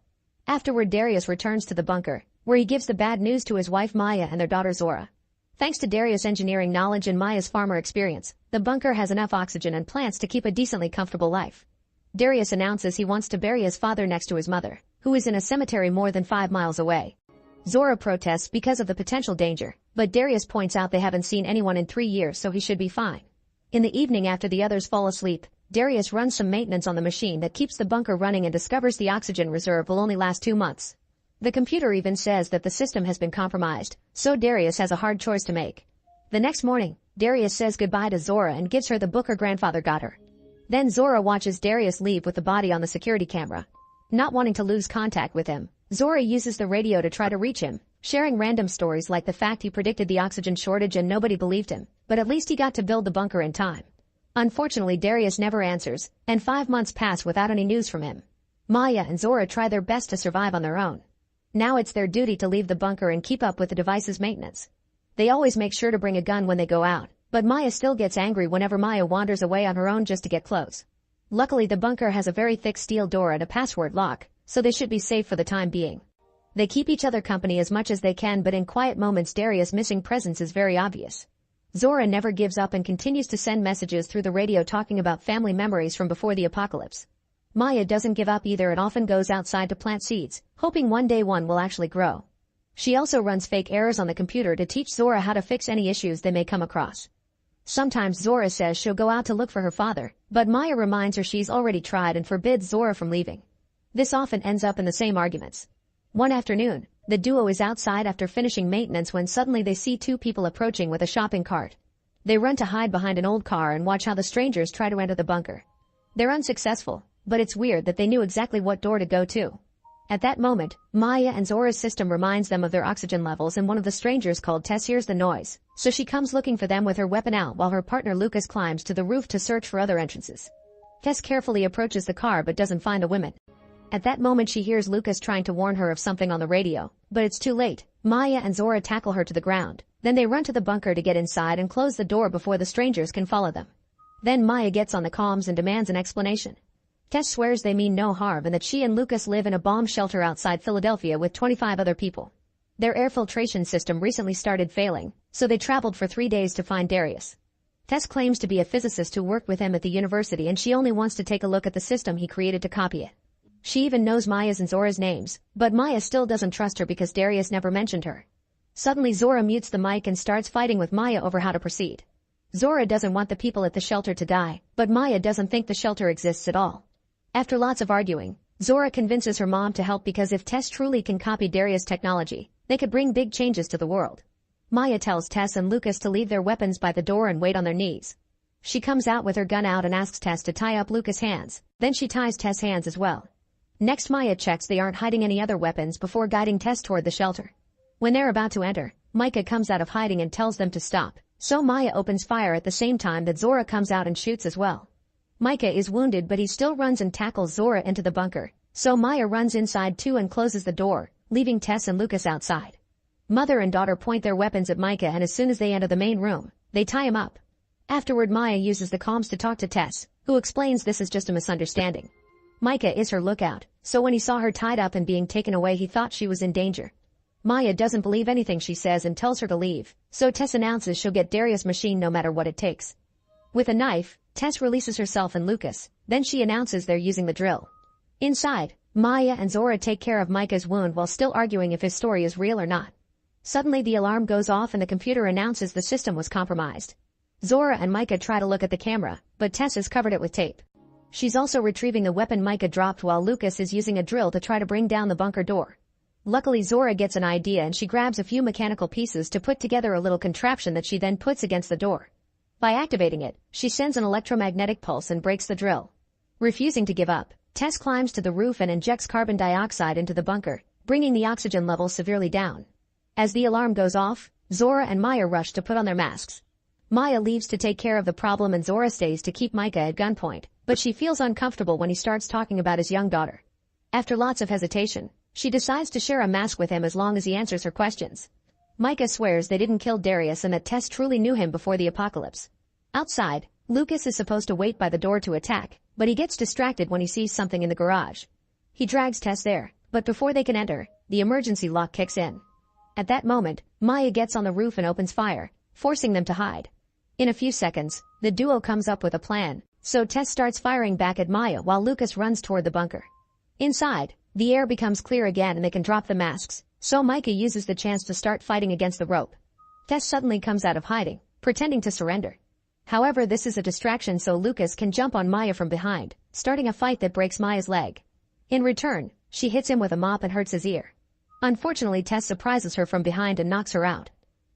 Afterward, Darius returns to the bunker, where he gives the bad news to his wife Maya and their daughter Zora. Thanks to Darius' engineering knowledge and Maya's farmer experience, the bunker has enough oxygen and plants to keep a decently comfortable life. Darius announces he wants to bury his father next to his mother, who is in a cemetery more than 5 miles away. Zora protests because of the potential danger, but Darius points out they haven't seen anyone in 3 years, so he should be fine. In the evening, after the others fall asleep, Darius runs some maintenance on the machine that keeps the bunker running and discovers the oxygen reserve will only last 2 months. The computer even says that the system has been compromised, so Darius has a hard choice to make. The next morning, Darius says goodbye to Zora and gives her the book her grandfather got her. Then Zora watches Darius leave with the body on the security camera. Not wanting to lose contact with him, Zora uses the radio to try to reach him, sharing random stories like the fact he predicted the oxygen shortage and nobody believed him, but at least he got to build the bunker in time. Unfortunately, Darius never answers, and 5 months pass without any news from him. Maya and Zora try their best to survive on their own. Now it's their duty to leave the bunker and keep up with the device's maintenance. They always make sure to bring a gun when they go out, but Maya still gets angry whenever Maya wanders away on her own just to get close. Luckily, the bunker has a very thick steel door and a password lock, so they should be safe for the time being. They keep each other company as much as they can, but in quiet moments Darius' missing presence is very obvious. Zora never gives up and continues to send messages through the radio talking about family memories from before the apocalypse. Maya doesn't give up either and often goes outside to plant seeds, hoping one day one will actually grow. She also runs fake errors on the computer to teach Zora how to fix any issues they may come across. Sometimes Zora says she'll go out to look for her father, but Maya reminds her she's already tried and forbids Zora from leaving. This often ends up in the same arguments. One afternoon, the duo is outside after finishing maintenance when suddenly they see 2 people approaching with a shopping cart. They run to hide behind an old car and watch how the strangers try to enter the bunker. They're unsuccessful, but it's weird that they knew exactly what door to go to. At that moment, Maya and Zora's system reminds them of their oxygen levels and one of the strangers called Tess hears the noise, so she comes looking for them with her weapon out while her partner Lucas climbs to the roof to search for other entrances. Tess carefully approaches the car but doesn't find the women. At that moment she hears Lucas trying to warn her of something on the radio, but it's too late. Maya and Zora tackle her to the ground. Then they run to the bunker to get inside and close the door before the strangers can follow them. Then Maya gets on the comms and demands an explanation. Tess swears they mean no harm and that she and Lucas live in a bomb shelter outside Philadelphia with 25 other people. Their air filtration system recently started failing, so they traveled for 3 days to find Darius. Tess claims to be a physicist who worked with him at the university and she only wants to take a look at the system he created to copy it. She even knows Maya's and Zora's names, but Maya still doesn't trust her because Darius never mentioned her. Suddenly Zora mutes the mic and starts fighting with Maya over how to proceed. Zora doesn't want the people at the shelter to die, but Maya doesn't think the shelter exists at all. After lots of arguing, Zora convinces her mom to help because if Tess truly can copy Darius' technology, they could bring big changes to the world. Maya tells Tess and Lucas to leave their weapons by the door and wait on their knees. She comes out with her gun out and asks Tess to tie up Lucas' hands, then she ties Tess' hands as well. Next Maya checks they aren't hiding any other weapons before guiding Tess toward the shelter. When they're about to enter, Micah comes out of hiding and tells them to stop, so Maya opens fire at the same time that Zora comes out and shoots as well. Micah is wounded but he still runs and tackles Zora into the bunker, so Maya runs inside too and closes the door, leaving Tess and Lucas outside. Mother and daughter point their weapons at Micah and as soon as they enter the main room, they tie him up. Afterward Maya uses the comms to talk to Tess, who explains this is just a misunderstanding. Micah is her lookout, so when he saw her tied up and being taken away he thought she was in danger. Maya doesn't believe anything she says and tells her to leave, so Tess announces she'll get Darius' machine no matter what it takes. With a knife, Tess releases herself and Lucas, then she announces they're using the drill. Inside, Maya and Zora take care of Micah's wound while still arguing if his story is real or not. Suddenly the alarm goes off and the computer announces the system was compromised. Zora and Micah try to look at the camera, but Tess has covered it with tape. She's also retrieving the weapon Micah dropped while Lucas is using a drill to try to bring down the bunker door. Luckily Zora gets an idea and she grabs a few mechanical pieces to put together a little contraption that she then puts against the door. By activating it, she sends an electromagnetic pulse and breaks the drill. Refusing to give up, Tess climbs to the roof and injects carbon dioxide into the bunker, bringing the oxygen levels severely down. As the alarm goes off, Zora and Maya rush to put on their masks. Maya leaves to take care of the problem and Zora stays to keep Micah at gunpoint, but she feels uncomfortable when he starts talking about his young daughter. After lots of hesitation, she decides to share a mask with him as long as he answers her questions. Micah swears they didn't kill Darius and that Tess truly knew him before the apocalypse. Outside, Lucas is supposed to wait by the door to attack, but he gets distracted when he sees something in the garage. He drags Tess there, but before they can enter, the emergency lock kicks in. At that moment, Maya gets on the roof and opens fire, forcing them to hide. In a few seconds, the duo comes up with a plan, so Tess starts firing back at Maya while Lucas runs toward the bunker. Inside, the air becomes clear again and they can drop the masks, so Micah uses the chance to start fighting against the rope. Tess suddenly comes out of hiding, pretending to surrender. However, this is a distraction so Lucas can jump on Maya from behind, starting a fight that breaks Maya's leg. In return, she hits him with a mop and hurts his ear. Unfortunately, Tess surprises her from behind and knocks her out.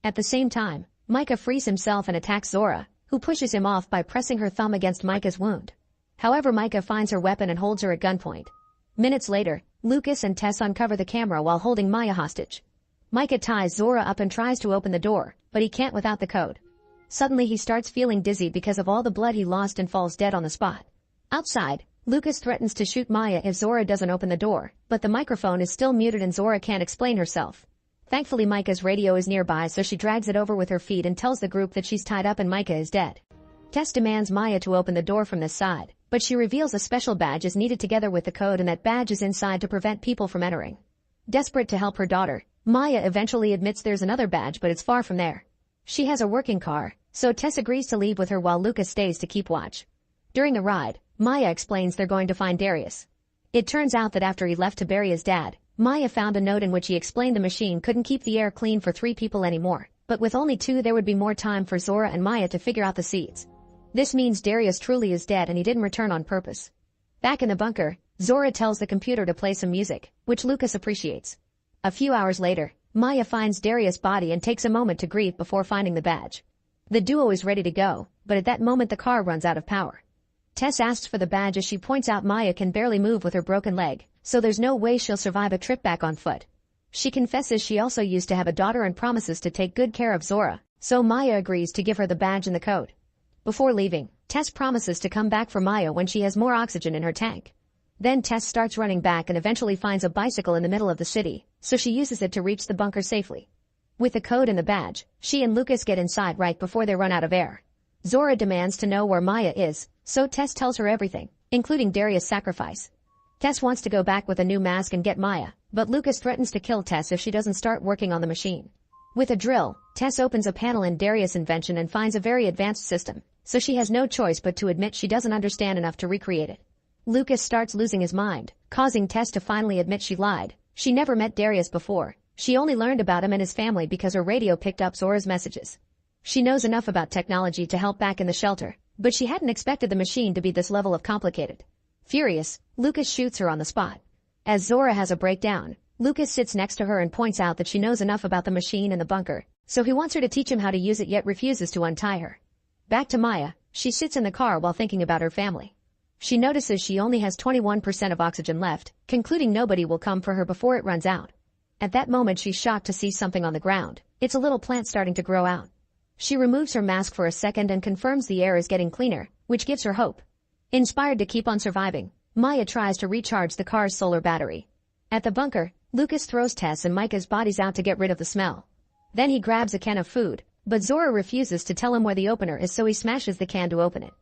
At the same time, Micah frees himself and attacks Zora, who pushes him off by pressing her thumb against Micah's wound. However, Micah finds her weapon and holds her at gunpoint. Minutes later, Lucas and Tess uncover the camera while holding Maya hostage. Micah ties Zora up and tries to open the door, but he can't without the code. Suddenly he starts feeling dizzy because of all the blood he lost and falls dead on the spot. Outside, Lucas threatens to shoot Maya if Zora doesn't open the door, but the microphone is still muted and Zora can't explain herself. Thankfully, Micah's radio is nearby, so she drags it over with her feet and tells the group that she's tied up and Micah is dead. Tess demands Maya to open the door from this side, but she reveals a special badge is needed together with the code and that badge is inside to prevent people from entering. Desperate to help her daughter, Maya eventually admits there's another badge, but it's far from there. She has a working car, so Tess agrees to leave with her while Lucas stays to keep watch. During the ride, Maya explains they're going to find Darius. It turns out that after he left to bury his dad, Maya found a note in which he explained the machine couldn't keep the air clean for 3 people anymore, but with only 2 there would be more time for Zora and Maya to figure out the seeds. This means Darius truly is dead and he didn't return on purpose. Back in the bunker, Zora tells the computer to play some music, which Lucas appreciates. A few hours later, Maya finds Darius' body and takes a moment to grieve before finding the badge. The duo is ready to go, but at that moment the car runs out of power. Tess asks for the badge as she points out Maya can barely move with her broken leg, so there's no way she'll survive a trip back on foot. She confesses she also used to have a daughter and promises to take good care of Zora, so Maya agrees to give her the badge and the code. Before leaving, Tess promises to come back for Maya when she has more oxygen in her tank. Then Tess starts running back and eventually finds a bicycle in the middle of the city, so she uses it to reach the bunker safely. With the code and the badge, she and Lucas get inside right before they run out of air. Zora demands to know where Maya is, so Tess tells her everything, including Darius' sacrifice. Tess wants to go back with a new mask and get Maya, but Lucas threatens to kill Tess if she doesn't start working on the machine. With a drill, Tess opens a panel in Darius' invention and finds a very advanced system, so she has no choice but to admit she doesn't understand enough to recreate it. Lucas starts losing his mind, causing Tess to finally admit she lied. She never met Darius before. She only learned about him and his family because her radio picked up Zora's messages. She knows enough about technology to help back in the shelter, but she hadn't expected the machine to be this level of complicated. Furious, Lucas shoots her on the spot. As Zora has a breakdown, Lucas sits next to her and points out that she knows enough about the machine and the bunker, so he wants her to teach him how to use it yet refuses to untie her. Back to Maya, she sits in the car while thinking about her family. She notices she only has 21% of oxygen left, concluding nobody will come for her before it runs out. At that moment she's shocked to see something on the ground. It's a little plant starting to grow out. She removes her mask for a second and confirms the air is getting cleaner, which gives her hope. Inspired to keep on surviving, Maya tries to recharge the car's solar battery. At the bunker, Lucas throws Tess and Micah's bodies out to get rid of the smell. Then he grabs a can of food, but Zora refuses to tell him where the opener is, so he smashes the can to open it.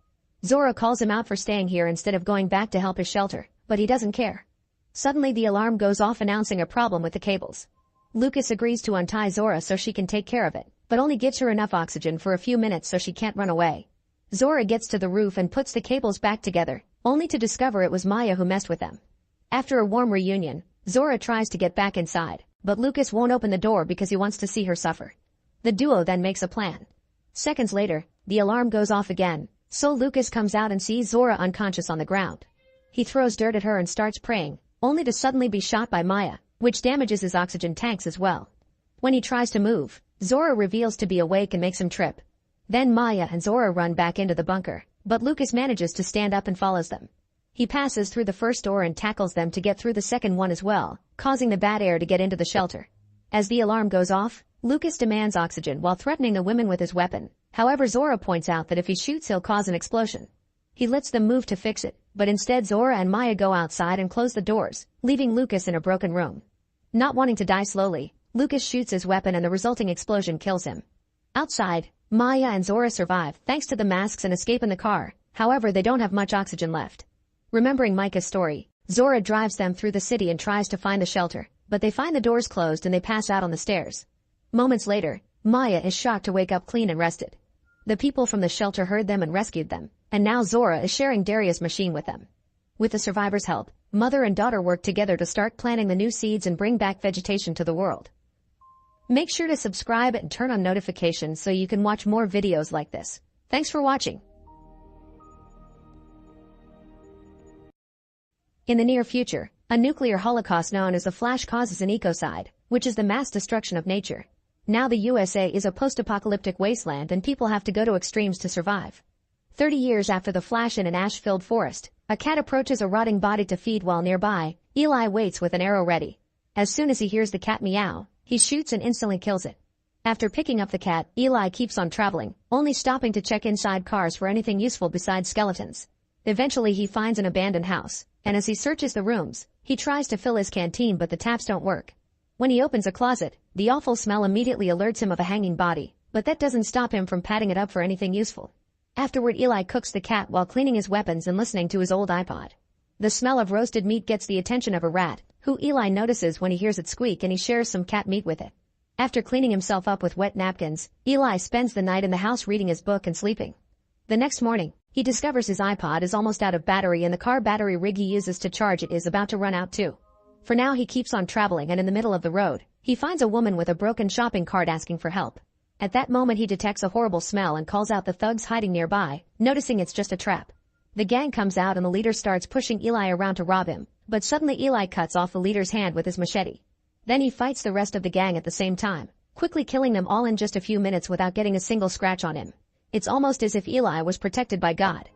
Zora calls him out for staying here instead of going back to help his shelter, but he doesn't care. Suddenly the alarm goes off announcing a problem with the cables. Lucas agrees to untie Zora so she can take care of it, but only gives her enough oxygen for a few minutes so she can't run away. Zora gets to the roof and puts the cables back together, only to discover it was Maya who messed with them. After a warm reunion, Zora tries to get back inside, but Lucas won't open the door because he wants to see her suffer. The duo then makes a plan. Seconds later, the alarm goes off again, so Lucas comes out and sees Zora unconscious on the ground. He throws dirt at her and starts praying, only to suddenly be shot by Maya, which damages his oxygen tanks as well. When he tries to move, Zora reveals to be awake and makes him trip. Then Maya and Zora run back into the bunker, but Lucas manages to stand up and follows them. He passes through the first door and tackles them to get through the second one as well, causing the bad air to get into the shelter. As the alarm goes off, Lucas demands oxygen while threatening the women with his weapon. However, Zora points out that if he shoots he'll cause an explosion. He lets them move to fix it, but instead Zora and Maya go outside and close the doors, leaving Lucas in a broken room. Not wanting to die slowly, Lucas shoots his weapon and the resulting explosion kills him. Outside, Maya and Zora survive thanks to the masks and escape in the car, however they don't have much oxygen left. Remembering Micah's story, Zora drives them through the city and tries to find the shelter, but they find the doors closed and they pass out on the stairs. Moments later, Maya is shocked to wake up clean and rested. The people from the shelter heard them and rescued them, and now Zora is sharing Daria's machine with them. With the survivors' help, mother and daughter work together to start planting the new seeds and bring back vegetation to the world. Make sure to subscribe and turn on notifications so you can watch more videos like this. Thanks for watching. In the near future, a nuclear holocaust known as the Flash causes an ecocide, which is the mass destruction of nature. Now the USA is a post-apocalyptic wasteland and people have to go to extremes to survive. 30 years after the Flash in an ash-filled forest, a cat approaches a rotting body to feed while nearby. Eli waits with an arrow ready. As soon as he hears the cat meow, he shoots and instantly kills it. After picking up the cat, Eli keeps on traveling, only stopping to check inside cars for anything useful besides skeletons. Eventually he finds an abandoned house, and as he searches the rooms, he tries to fill his canteen but the taps don't work. When he opens a closet, the awful smell immediately alerts him of a hanging body, but that doesn't stop him from patting it up for anything useful. Afterward Eli cooks the cat while cleaning his weapons and listening to his old iPod. The smell of roasted meat gets the attention of a rat, who Eli notices when he hears it squeak and he shares some cat meat with it. After cleaning himself up with wet napkins, Eli spends the night in the house reading his book and sleeping. The next morning, he discovers his iPod is almost out of battery and the car battery rig he uses to charge it is about to run out too. For now he keeps on traveling and in the middle of the road, he finds a woman with a broken shopping cart asking for help. At that moment he detects a horrible smell and calls out the thugs hiding nearby, noticing it's just a trap. The gang comes out and the leader starts pushing Eli around to rob him, but suddenly Eli cuts off the leader's hand with his machete. Then he fights the rest of the gang at the same time, quickly killing them all in just a few minutes without getting a single scratch on him. It's almost as if Eli was protected by God.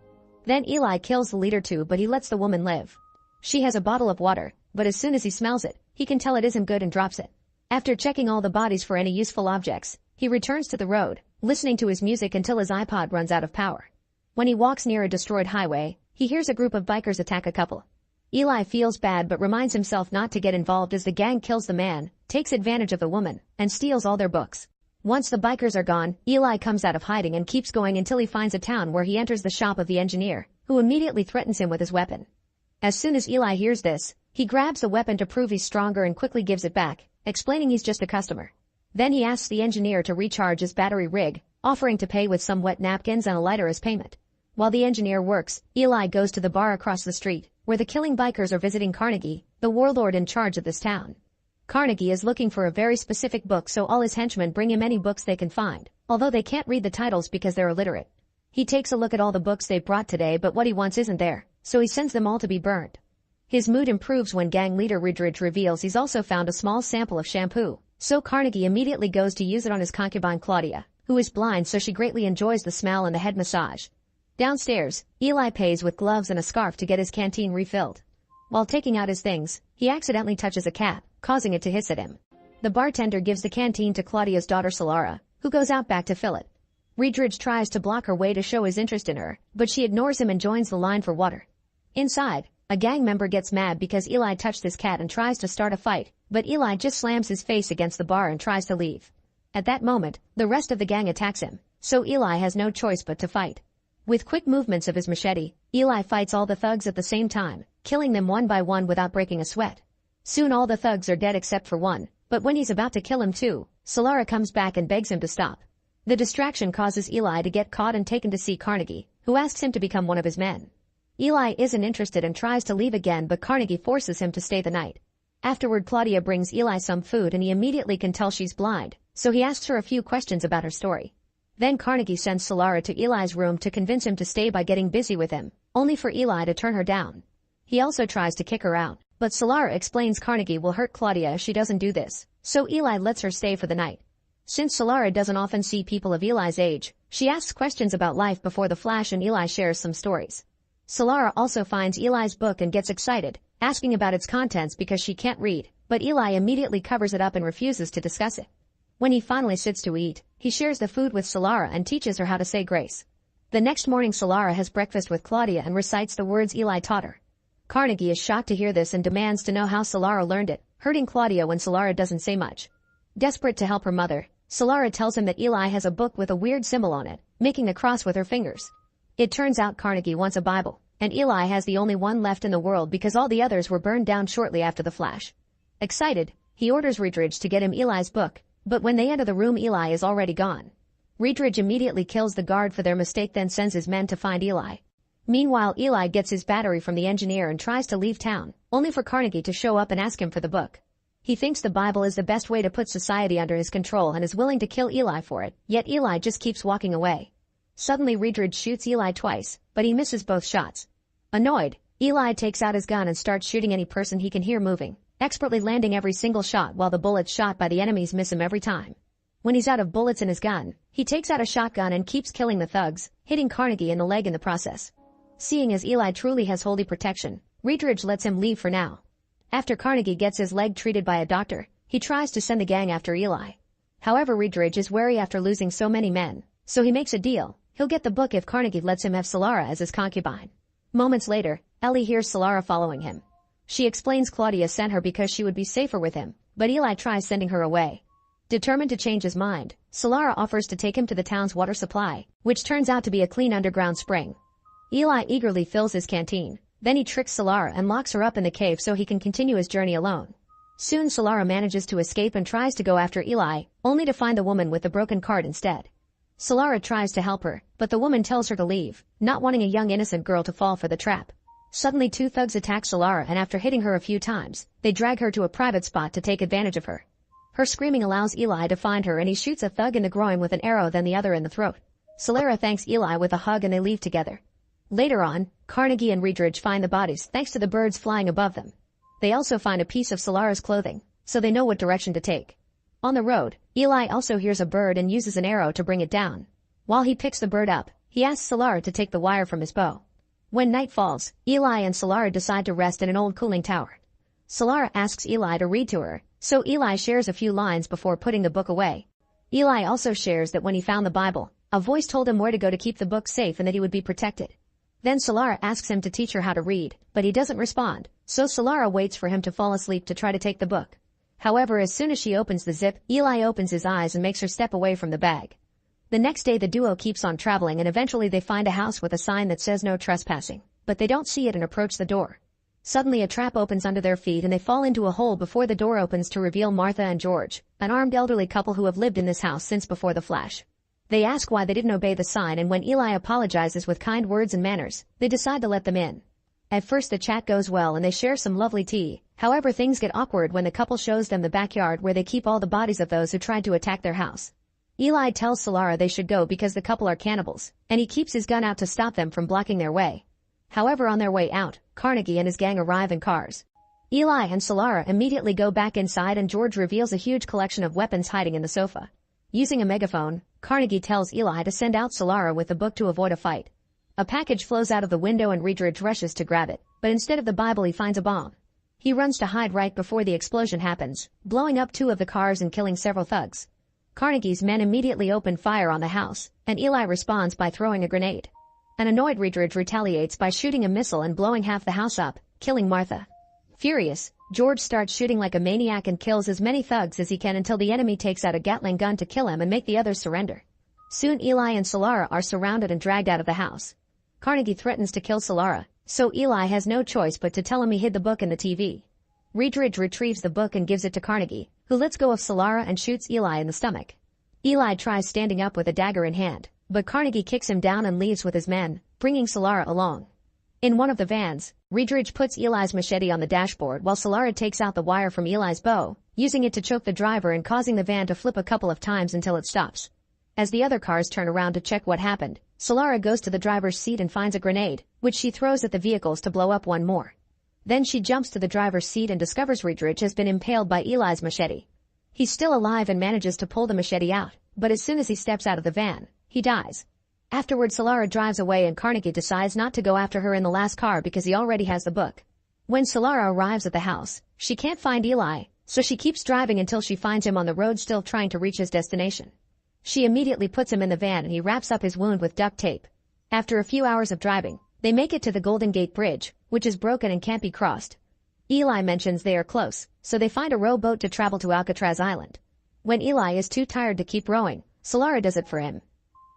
Then Eli kills the leader too, but he lets the woman live. She has a bottle of water, but as soon as he smells it, he can tell it isn't good and drops it. After checking all the bodies for any useful objects, he returns to the road, listening to his music until his iPod runs out of power. When he walks near a destroyed highway, he hears a group of bikers attack a couple. Eli feels bad but reminds himself not to get involved as the gang kills the man, takes advantage of the woman, and steals all their books. Once the bikers are gone, Eli comes out of hiding and keeps going until he finds a town where he enters the shop of the engineer, who immediately threatens him with his weapon. As soon as Eli hears this, he grabs the weapon to prove he's stronger and quickly gives it back, explaining he's just a customer. Then he asks the engineer to recharge his battery rig, offering to pay with some wet napkins and a lighter as payment. While the engineer works, Eli goes to the bar across the street, where the killing bikers are visiting Carnegie, the warlord in charge of this town. Carnegie is looking for a very specific book, so all his henchmen bring him any books they can find, although they can't read the titles because they're illiterate. He takes a look at all the books they brought today, but what he wants isn't there, so he sends them all to be burned. His mood improves when gang leader Ridridge reveals he's also found a small sample of shampoo, so Carnegie immediately goes to use it on his concubine Claudia, who is blind so she greatly enjoys the smell and the head massage. Downstairs, Eli pays with gloves and a scarf to get his canteen refilled. While taking out his things, he accidentally touches a cat, causing it to hiss at him. The bartender gives the canteen to Claudia's daughter Solara, who goes out back to fill it. Ridridge tries to block her way to show his interest in her, but she ignores him and joins the line for water. Inside, a gang member gets mad because Eli touched his cat and tries to start a fight, but Eli just slams his face against the bar and tries to leave. At that moment, the rest of the gang attacks him, so Eli has no choice but to fight. With quick movements of his machete, Eli fights all the thugs at the same time, killing them one by one without breaking a sweat. Soon all the thugs are dead except for one, but when he's about to kill him too, Solara comes back and begs him to stop. The distraction causes Eli to get caught and taken to see Carnegie, who asks him to become one of his men. Eli isn't interested and tries to leave again, but Carnegie forces him to stay the night. Afterward, Claudia brings Eli some food and he immediately can tell she's blind, so he asks her a few questions about her story. Then Carnegie sends Solara to Eli's room to convince him to stay by getting busy with him, only for Eli to turn her down. He also tries to kick her out, but Solara explains Carnegie will hurt Claudia if she doesn't do this, so Eli lets her stay for the night. Since Solara doesn't often see people of Eli's age, she asks questions about life before the Flash and Eli shares some stories. Solara also finds Eli's book and gets excited, asking about its contents because she can't read, but Eli immediately covers it up and refuses to discuss it. When he finally sits to eat, he shares the food with Solara and teaches her how to say grace. The next morning Solara has breakfast with Claudia and recites the words Eli taught her. Carnegie is shocked to hear this and demands to know how Solara learned it, hurting Claudia when Solara doesn't say much. Desperate to help her mother, Solara tells him that Eli has a book with a weird symbol on it, making a cross with her fingers. It turns out Carnegie wants a Bible, and Eli has the only one left in the world because all the others were burned down shortly after the flash. Excited, he orders Riedrich to get him Eli's book, but when they enter the room Eli is already gone. Riedrich immediately kills the guard for their mistake, then sends his men to find Eli. Meanwhile Eli gets his battery from the engineer and tries to leave town, only for Carnegie to show up and ask him for the book. He thinks the Bible is the best way to put society under his control and is willing to kill Eli for it, yet Eli just keeps walking away. Suddenly Riedrich shoots Eli twice, but he misses both shots. Annoyed, Eli takes out his gun and starts shooting any person he can hear moving, expertly landing every single shot while the bullets shot by the enemies miss him every time. When he's out of bullets in his gun, he takes out a shotgun and keeps killing the thugs, hitting Carnegie in the leg in the process. Seeing as Eli truly has holy protection, Riedrich lets him leave for now. After Carnegie gets his leg treated by a doctor, he tries to send the gang after Eli. However, Riedrich is wary after losing so many men, so he makes a deal. He'll get the book if Carnegie lets him have Solara as his concubine. Moments later, Ellie hears Solara following him. She explains Claudia sent her because she would be safer with him, but Eli tries sending her away. Determined to change his mind, Solara offers to take him to the town's water supply, which turns out to be a clean underground spring. Eli eagerly fills his canteen, then he tricks Solara and locks her up in the cave so he can continue his journey alone. Soon Solara manages to escape and tries to go after Eli, only to find the woman with the broken cart instead. Solara tries to help her, but the woman tells her to leave, not wanting a young innocent girl to fall for the trap. Suddenly two thugs attack Solara and after hitting her a few times, they drag her to a private spot to take advantage of her. Her screaming allows Eli to find her and he shoots a thug in the groin with an arrow then the other in the throat. Solara thanks Eli with a hug and they leave together. Later on, Carnegie and Riedrich find the bodies thanks to the birds flying above them. They also find a piece of Solara's clothing, so they know what direction to take. On the road, Eli also hears a bird and uses an arrow to bring it down. While he picks the bird up, he asks Solara to take the wire from his bow. When night falls, Eli and Solara decide to rest in an old cooling tower. Solara asks Eli to read to her, so Eli shares a few lines before putting the book away. Eli also shares that when he found the Bible, a voice told him where to go to keep the book safe and that he would be protected. Then Solara asks him to teach her how to read, but he doesn't respond, so Solara waits for him to fall asleep to try to take the book. However, as soon as she opens the zip, Eli opens his eyes and makes her step away from the bag. The next day the duo keeps on traveling and eventually they find a house with a sign that says no trespassing, but they don't see it and approach the door. Suddenly a trap opens under their feet and they fall into a hole before the door opens to reveal Martha and George, an armed elderly couple who have lived in this house since before the flash. They ask why they didn't obey the sign and when Eli apologizes with kind words and manners, they decide to let them in. At first the chat goes well and they share some lovely tea, however things get awkward when the couple shows them the backyard where they keep all the bodies of those who tried to attack their house. Eli tells Solara they should go because the couple are cannibals, and he keeps his gun out to stop them from blocking their way. However, on their way out, Carnegie and his gang arrive in cars. Eli and Solara immediately go back inside and George reveals a huge collection of weapons hiding in the sofa. Using a megaphone, Carnegie tells Eli to send out Solara with the book to avoid a fight. A package flows out of the window and Riedrich rushes to grab it, but instead of the Bible he finds a bomb. He runs to hide right before the explosion happens, blowing up 2 of the cars and killing several thugs. Carnegie's men immediately open fire on the house, and Eli responds by throwing a grenade. An annoyed Riedrich retaliates by shooting a missile and blowing half the house up, killing Martha. Furious, George starts shooting like a maniac and kills as many thugs as he can until the enemy takes out a Gatling gun to kill him and make the others surrender. Soon Eli and Solara are surrounded and dragged out of the house. Carnegie threatens to kill Solara, so Eli has no choice but to tell him he hid the book in the TV. Riedrich retrieves the book and gives it to Carnegie, who lets go of Solara and shoots Eli in the stomach. Eli tries standing up with a dagger in hand, but Carnegie kicks him down and leaves with his men, bringing Solara along. In one of the vans, Riedrich puts Eli's machete on the dashboard while Solara takes out the wire from Eli's bow, using it to choke the driver and causing the van to flip a couple of times until it stops. As the other cars turn around to check what happened, Solara goes to the driver's seat and finds a grenade, which she throws at the vehicles to blow up one more. Then she jumps to the driver's seat and discovers Riedrich has been impaled by Eli's machete. He's still alive and manages to pull the machete out, but as soon as he steps out of the van, he dies. Afterward Solara drives away and Carnegie decides not to go after her in the last car because he already has the book. When Solara arrives at the house, she can't find Eli, so she keeps driving until she finds him on the road still trying to reach his destination. She immediately puts him in the van and he wraps up his wound with duct tape. After a few hours of driving, they make it to the Golden Gate Bridge, which is broken and can't be crossed. Eli mentions they are close, so they find a rowboat to travel to Alcatraz Island. When Eli is too tired to keep rowing, Solara does it for him.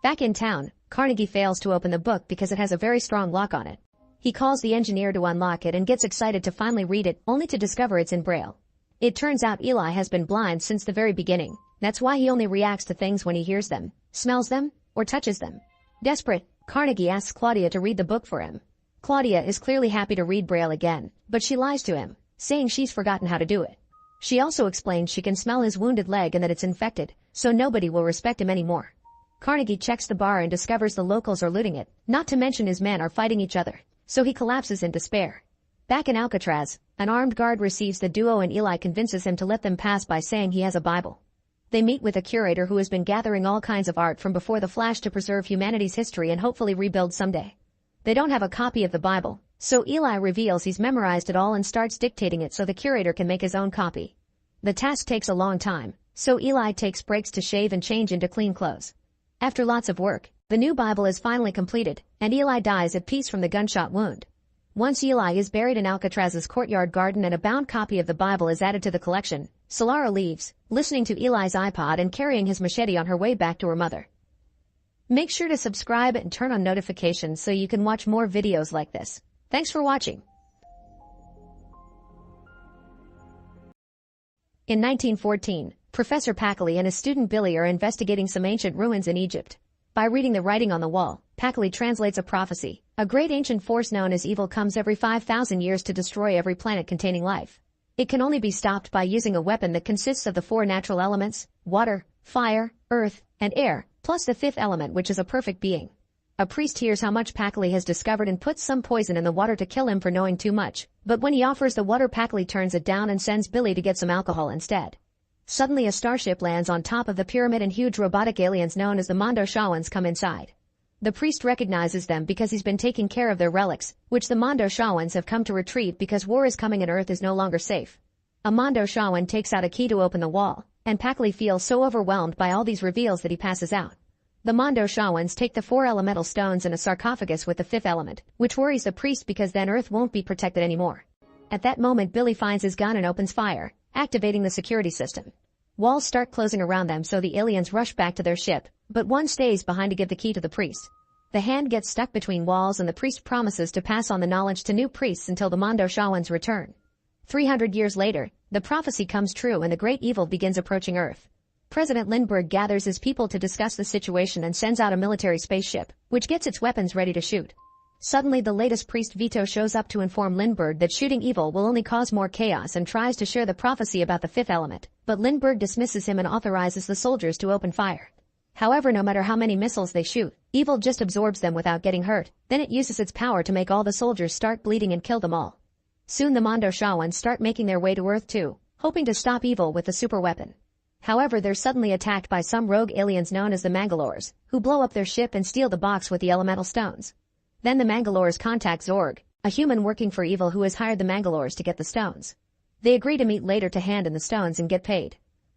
Back in town, Carnegie fails to open the book because it has a very strong lock on it. He calls the engineer to unlock it and gets excited to finally read it, only to discover it's in Braille. It turns out Eli has been blind since the very beginning. That's why he only reacts to things when he hears them, smells them, or touches them. Desperate, Carnegie asks Claudia to read the book for him. Claudia is clearly happy to read Braille again, but she lies to him, saying she's forgotten how to do it. She also explains she can smell his wounded leg and that it's infected, so nobody will respect him anymore. Carnegie checks the bar and discovers the locals are looting it, not to mention his men are fighting each other, so he collapses in despair. Back in Alcatraz, an armed guard receives the duo and Eli convinces him to let them pass by saying he has a Bible. They meet with a curator who has been gathering all kinds of art from before the Flash to preserve humanity's history and hopefully rebuild someday. They don't have a copy of the Bible, so Eli reveals he's memorized it all and starts dictating it so the curator can make his own copy. The task takes a long time, so Eli takes breaks to shave and change into clean clothes. After lots of work, the new Bible is finally completed, and Eli dies at peace from the gunshot wound. Once Eli is buried in Alcatraz's courtyard garden and a bound copy of the Bible is added to the collection, Solara leaves, listening to Eli's iPod and carrying his machete on her way back to her mother. Make sure to subscribe and turn on notifications so you can watch more videos like this. Thanks for watching. In 1914, Professor Packley and his student Billy are investigating some ancient ruins in Egypt. By reading the writing on the wall, Packley translates a prophecy. A great ancient force known as evil comes every 5,000 years to destroy every planet containing life. It can only be stopped by using a weapon that consists of the 4 natural elements, water, fire, earth, and air, plus the 5th element, which is a perfect being. A priest hears how much Packley has discovered and puts some poison in the water to kill him for knowing too much, but when he offers the water, Packley turns it down and sends Billy to get some alcohol instead. Suddenly a starship lands on top of the pyramid and huge robotic aliens known as the Mondo Shawans come inside. The priest recognizes them because he's been taking care of their relics, which the Mondo Shawans have come to retrieve because war is coming and Earth is no longer safe. A Mondo Shawan takes out a key to open the wall, and Packley feels so overwhelmed by all these reveals that he passes out. The Mondo Shawans take the 4 elemental stones and a sarcophagus with the 5th element, which worries the priest because then Earth won't be protected anymore. At that moment Billy finds his gun and opens fire, activating the security system. Walls start closing around them so the aliens rush back to their ship, but one stays behind to give the key to the priest. The hand gets stuck between walls and the priest promises to pass on the knowledge to new priests until the Mondo Shawans return. 300 years later, the prophecy comes true and the great evil begins approaching Earth. President Lindbergh gathers his people to discuss the situation and sends out a military spaceship, which gets its weapons ready to shoot. Suddenly the latest priest Vito shows up to inform Lindbergh that shooting evil will only cause more chaos and tries to share the prophecy about the 5th element, but Lindbergh dismisses him and authorizes the soldiers to open fire. However, no matter how many missiles they shoot, evil just absorbs them without getting hurt, then it uses its power to make all the soldiers start bleeding and kill them all. Soon the Mondo Shawans start making their way to Earth too, hoping to stop evil with the superweapon. However, they're suddenly attacked by some rogue aliens known as the Mangalores, who blow up their ship and steal the box with the elemental stones. Then the Mangalores contact Zorg, a human working for evil who has hired the Mangalores to get the stones. They agree to meet later to hand in the stones and get paid.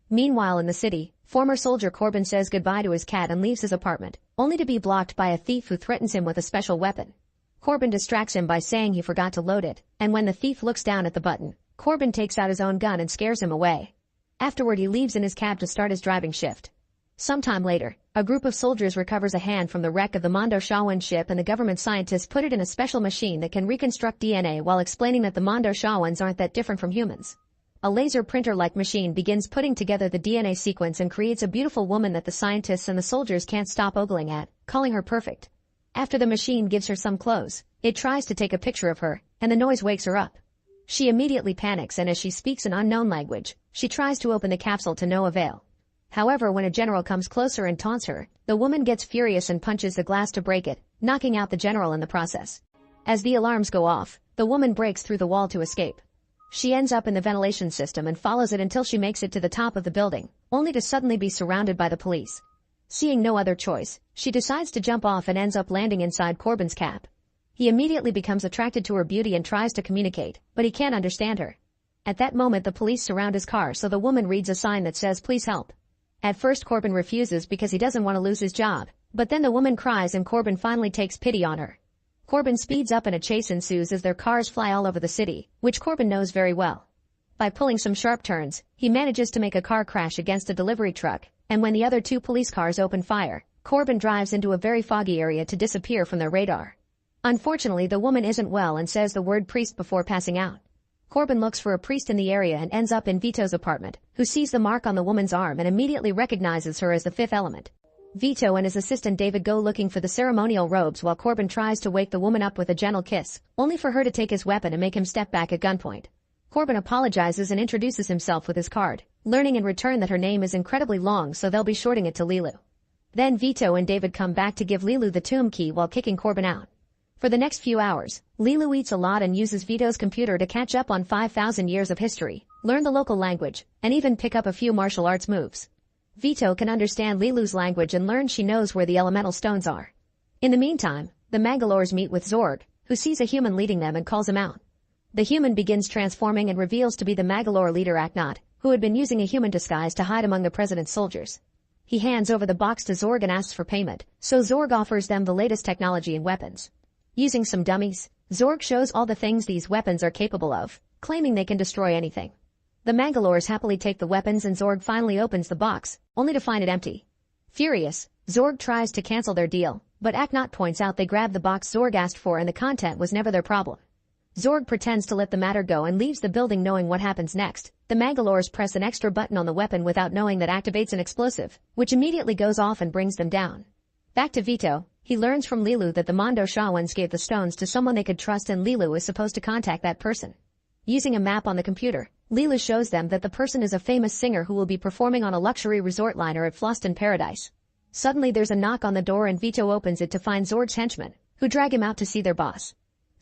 Meanwhile in the city, former soldier Corbin says goodbye to his cat and leaves his apartment, only to be blocked by a thief who threatens him with a special weapon. Corbin distracts him by saying he forgot to load it, and when the thief looks down at the button, Corbin takes out his own gun and scares him away. Afterward he leaves in his cab to start his driving shift. Sometime later, a group of soldiers recovers a hand from the wreck of the Mondo Shawan ship and the government scientists put it in a special machine that can reconstruct DNA while explaining that the Mondo Shawans aren't that different from humans. A laser printer-like machine begins putting together the DNA sequence and creates a beautiful woman that the scientists and the soldiers can't stop ogling at, calling her perfect. After the machine gives her some clothes, it tries to take a picture of her, and the noise wakes her up. She immediately panics and as she speaks an unknown language, she tries to open the capsule to no avail. However, when a general comes closer and taunts her, the woman gets furious and punches the glass to break it, knocking out the general in the process. As the alarms go off, the woman breaks through the wall to escape. She ends up in the ventilation system and follows it until she makes it to the top of the building, only to suddenly be surrounded by the police. Seeing no other choice, she decides to jump off and ends up landing inside Corbin's cap. He immediately becomes attracted to her beauty and tries to communicate, but he can't understand her. At that moment the police surround his car so the woman reads a sign that says please help. At first Corbin refuses because he doesn't want to lose his job, But then the woman cries and Corbin finally takes pity on her. Corbin speeds up and a chase ensues as their cars fly all over the city, which Corbin knows very well. By pulling some sharp turns, he manages to make a car crash against a delivery truck, and when the other two police cars open fire, Corbin drives into a very foggy area to disappear from their radar. Unfortunately, the woman isn't well and says the word priest before passing out. Corbin looks for a priest in the area and ends up in Vito's apartment, who sees the mark on the woman's arm and immediately recognizes her as the fifth element. Vito and his assistant David go looking for the ceremonial robes while Corbin tries to wake the woman up with a gentle kiss, only for her to take his weapon and make him step back at gunpoint. Corbin apologizes and introduces himself with his card, learning in return that her name is incredibly long so they'll be shorting it to Lilu. Then Vito and David come back to give Lilu the tomb key while kicking Corbin out. For the next few hours, Lilu eats a lot and uses Vito's computer to catch up on 5,000 years of history, learn the local language, and even pick up a few martial arts moves. Vito can understand Lilu's language and learns she knows where the elemental stones are. In the meantime, the Mangalores meet with Zorg, who sees a human leading them and calls him out. The human begins transforming and reveals to be the Mangalore leader Aknot, who had been using a human disguise to hide among the president's soldiers. He hands over the box to Zorg and asks for payment, so Zorg offers them the latest technology and weapons. Using some dummies, Zorg shows all the things these weapons are capable of, claiming they can destroy anything. The Mangalores happily take the weapons and Zorg finally opens the box, only to find it empty. Furious, Zorg tries to cancel their deal, but Aknot points out they grabbed the box Zorg asked for and the content was never their problem. Zorg pretends to let the matter go and leaves the building knowing what happens next. The Mangalores press an extra button on the weapon without knowing that activates an explosive, which immediately goes off and brings them down. Back to Vito, he learns from Lilu that the Mondo Shawans gave the stones to someone they could trust and Lilu is supposed to contact that person. Using a map on the computer, Lilu shows them that the person is a famous singer who will be performing on a luxury resort liner at Floston Paradise. Suddenly there's a knock on the door and Vito opens it to find Zorg's henchmen, who drag him out to see their boss.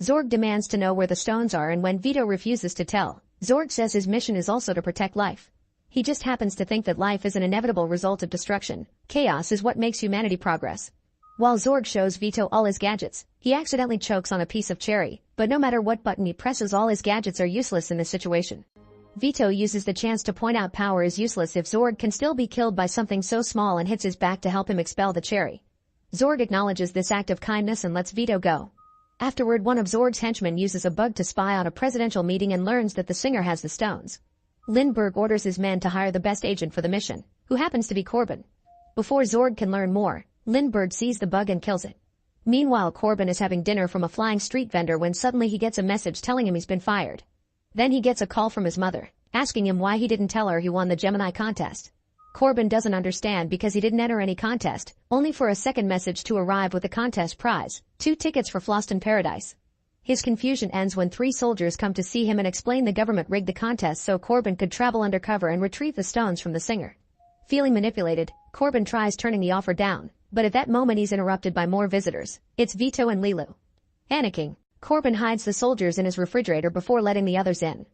Zorg demands to know where the stones are and when Vito refuses to tell, Zorg says his mission is also to protect life. He just happens to think that life is an inevitable result of destruction. Chaos is what makes humanity progress. While Zorg shows Vito all his gadgets, he accidentally chokes on a piece of cherry, but no matter what button he presses all his gadgets are useless in this situation. Vito uses the chance to point out power is useless if Zorg can still be killed by something so small and hits his back to help him expel the cherry. Zorg acknowledges this act of kindness and lets Vito go. Afterward, one of Zorg's henchmen uses a bug to spy on a presidential meeting and learns that the singer has the stones. Lindbergh orders his men to hire the best agent for the mission, who happens to be Corbin. Before Zorg can learn more, Lindbergh sees the bug and kills it. Meanwhile, Corbin is having dinner from a flying street vendor when suddenly he gets a message telling him he's been fired. Then he gets a call from his mother, asking him why he didn't tell her he won the Gemini contest. Corbin doesn't understand because he didn't enter any contest, only for a second message to arrive with the contest prize, 2 tickets for Floston Paradise. His confusion ends when 3 soldiers come to see him and explain the government rigged the contest so Corbin could travel undercover and retrieve the stones from the singer. Feeling manipulated, Corbin tries turning the offer down, but at that moment he's interrupted by more visitors. It's Vito and Lilu. Panicking, Corbin hides the soldiers in his refrigerator before letting the others in.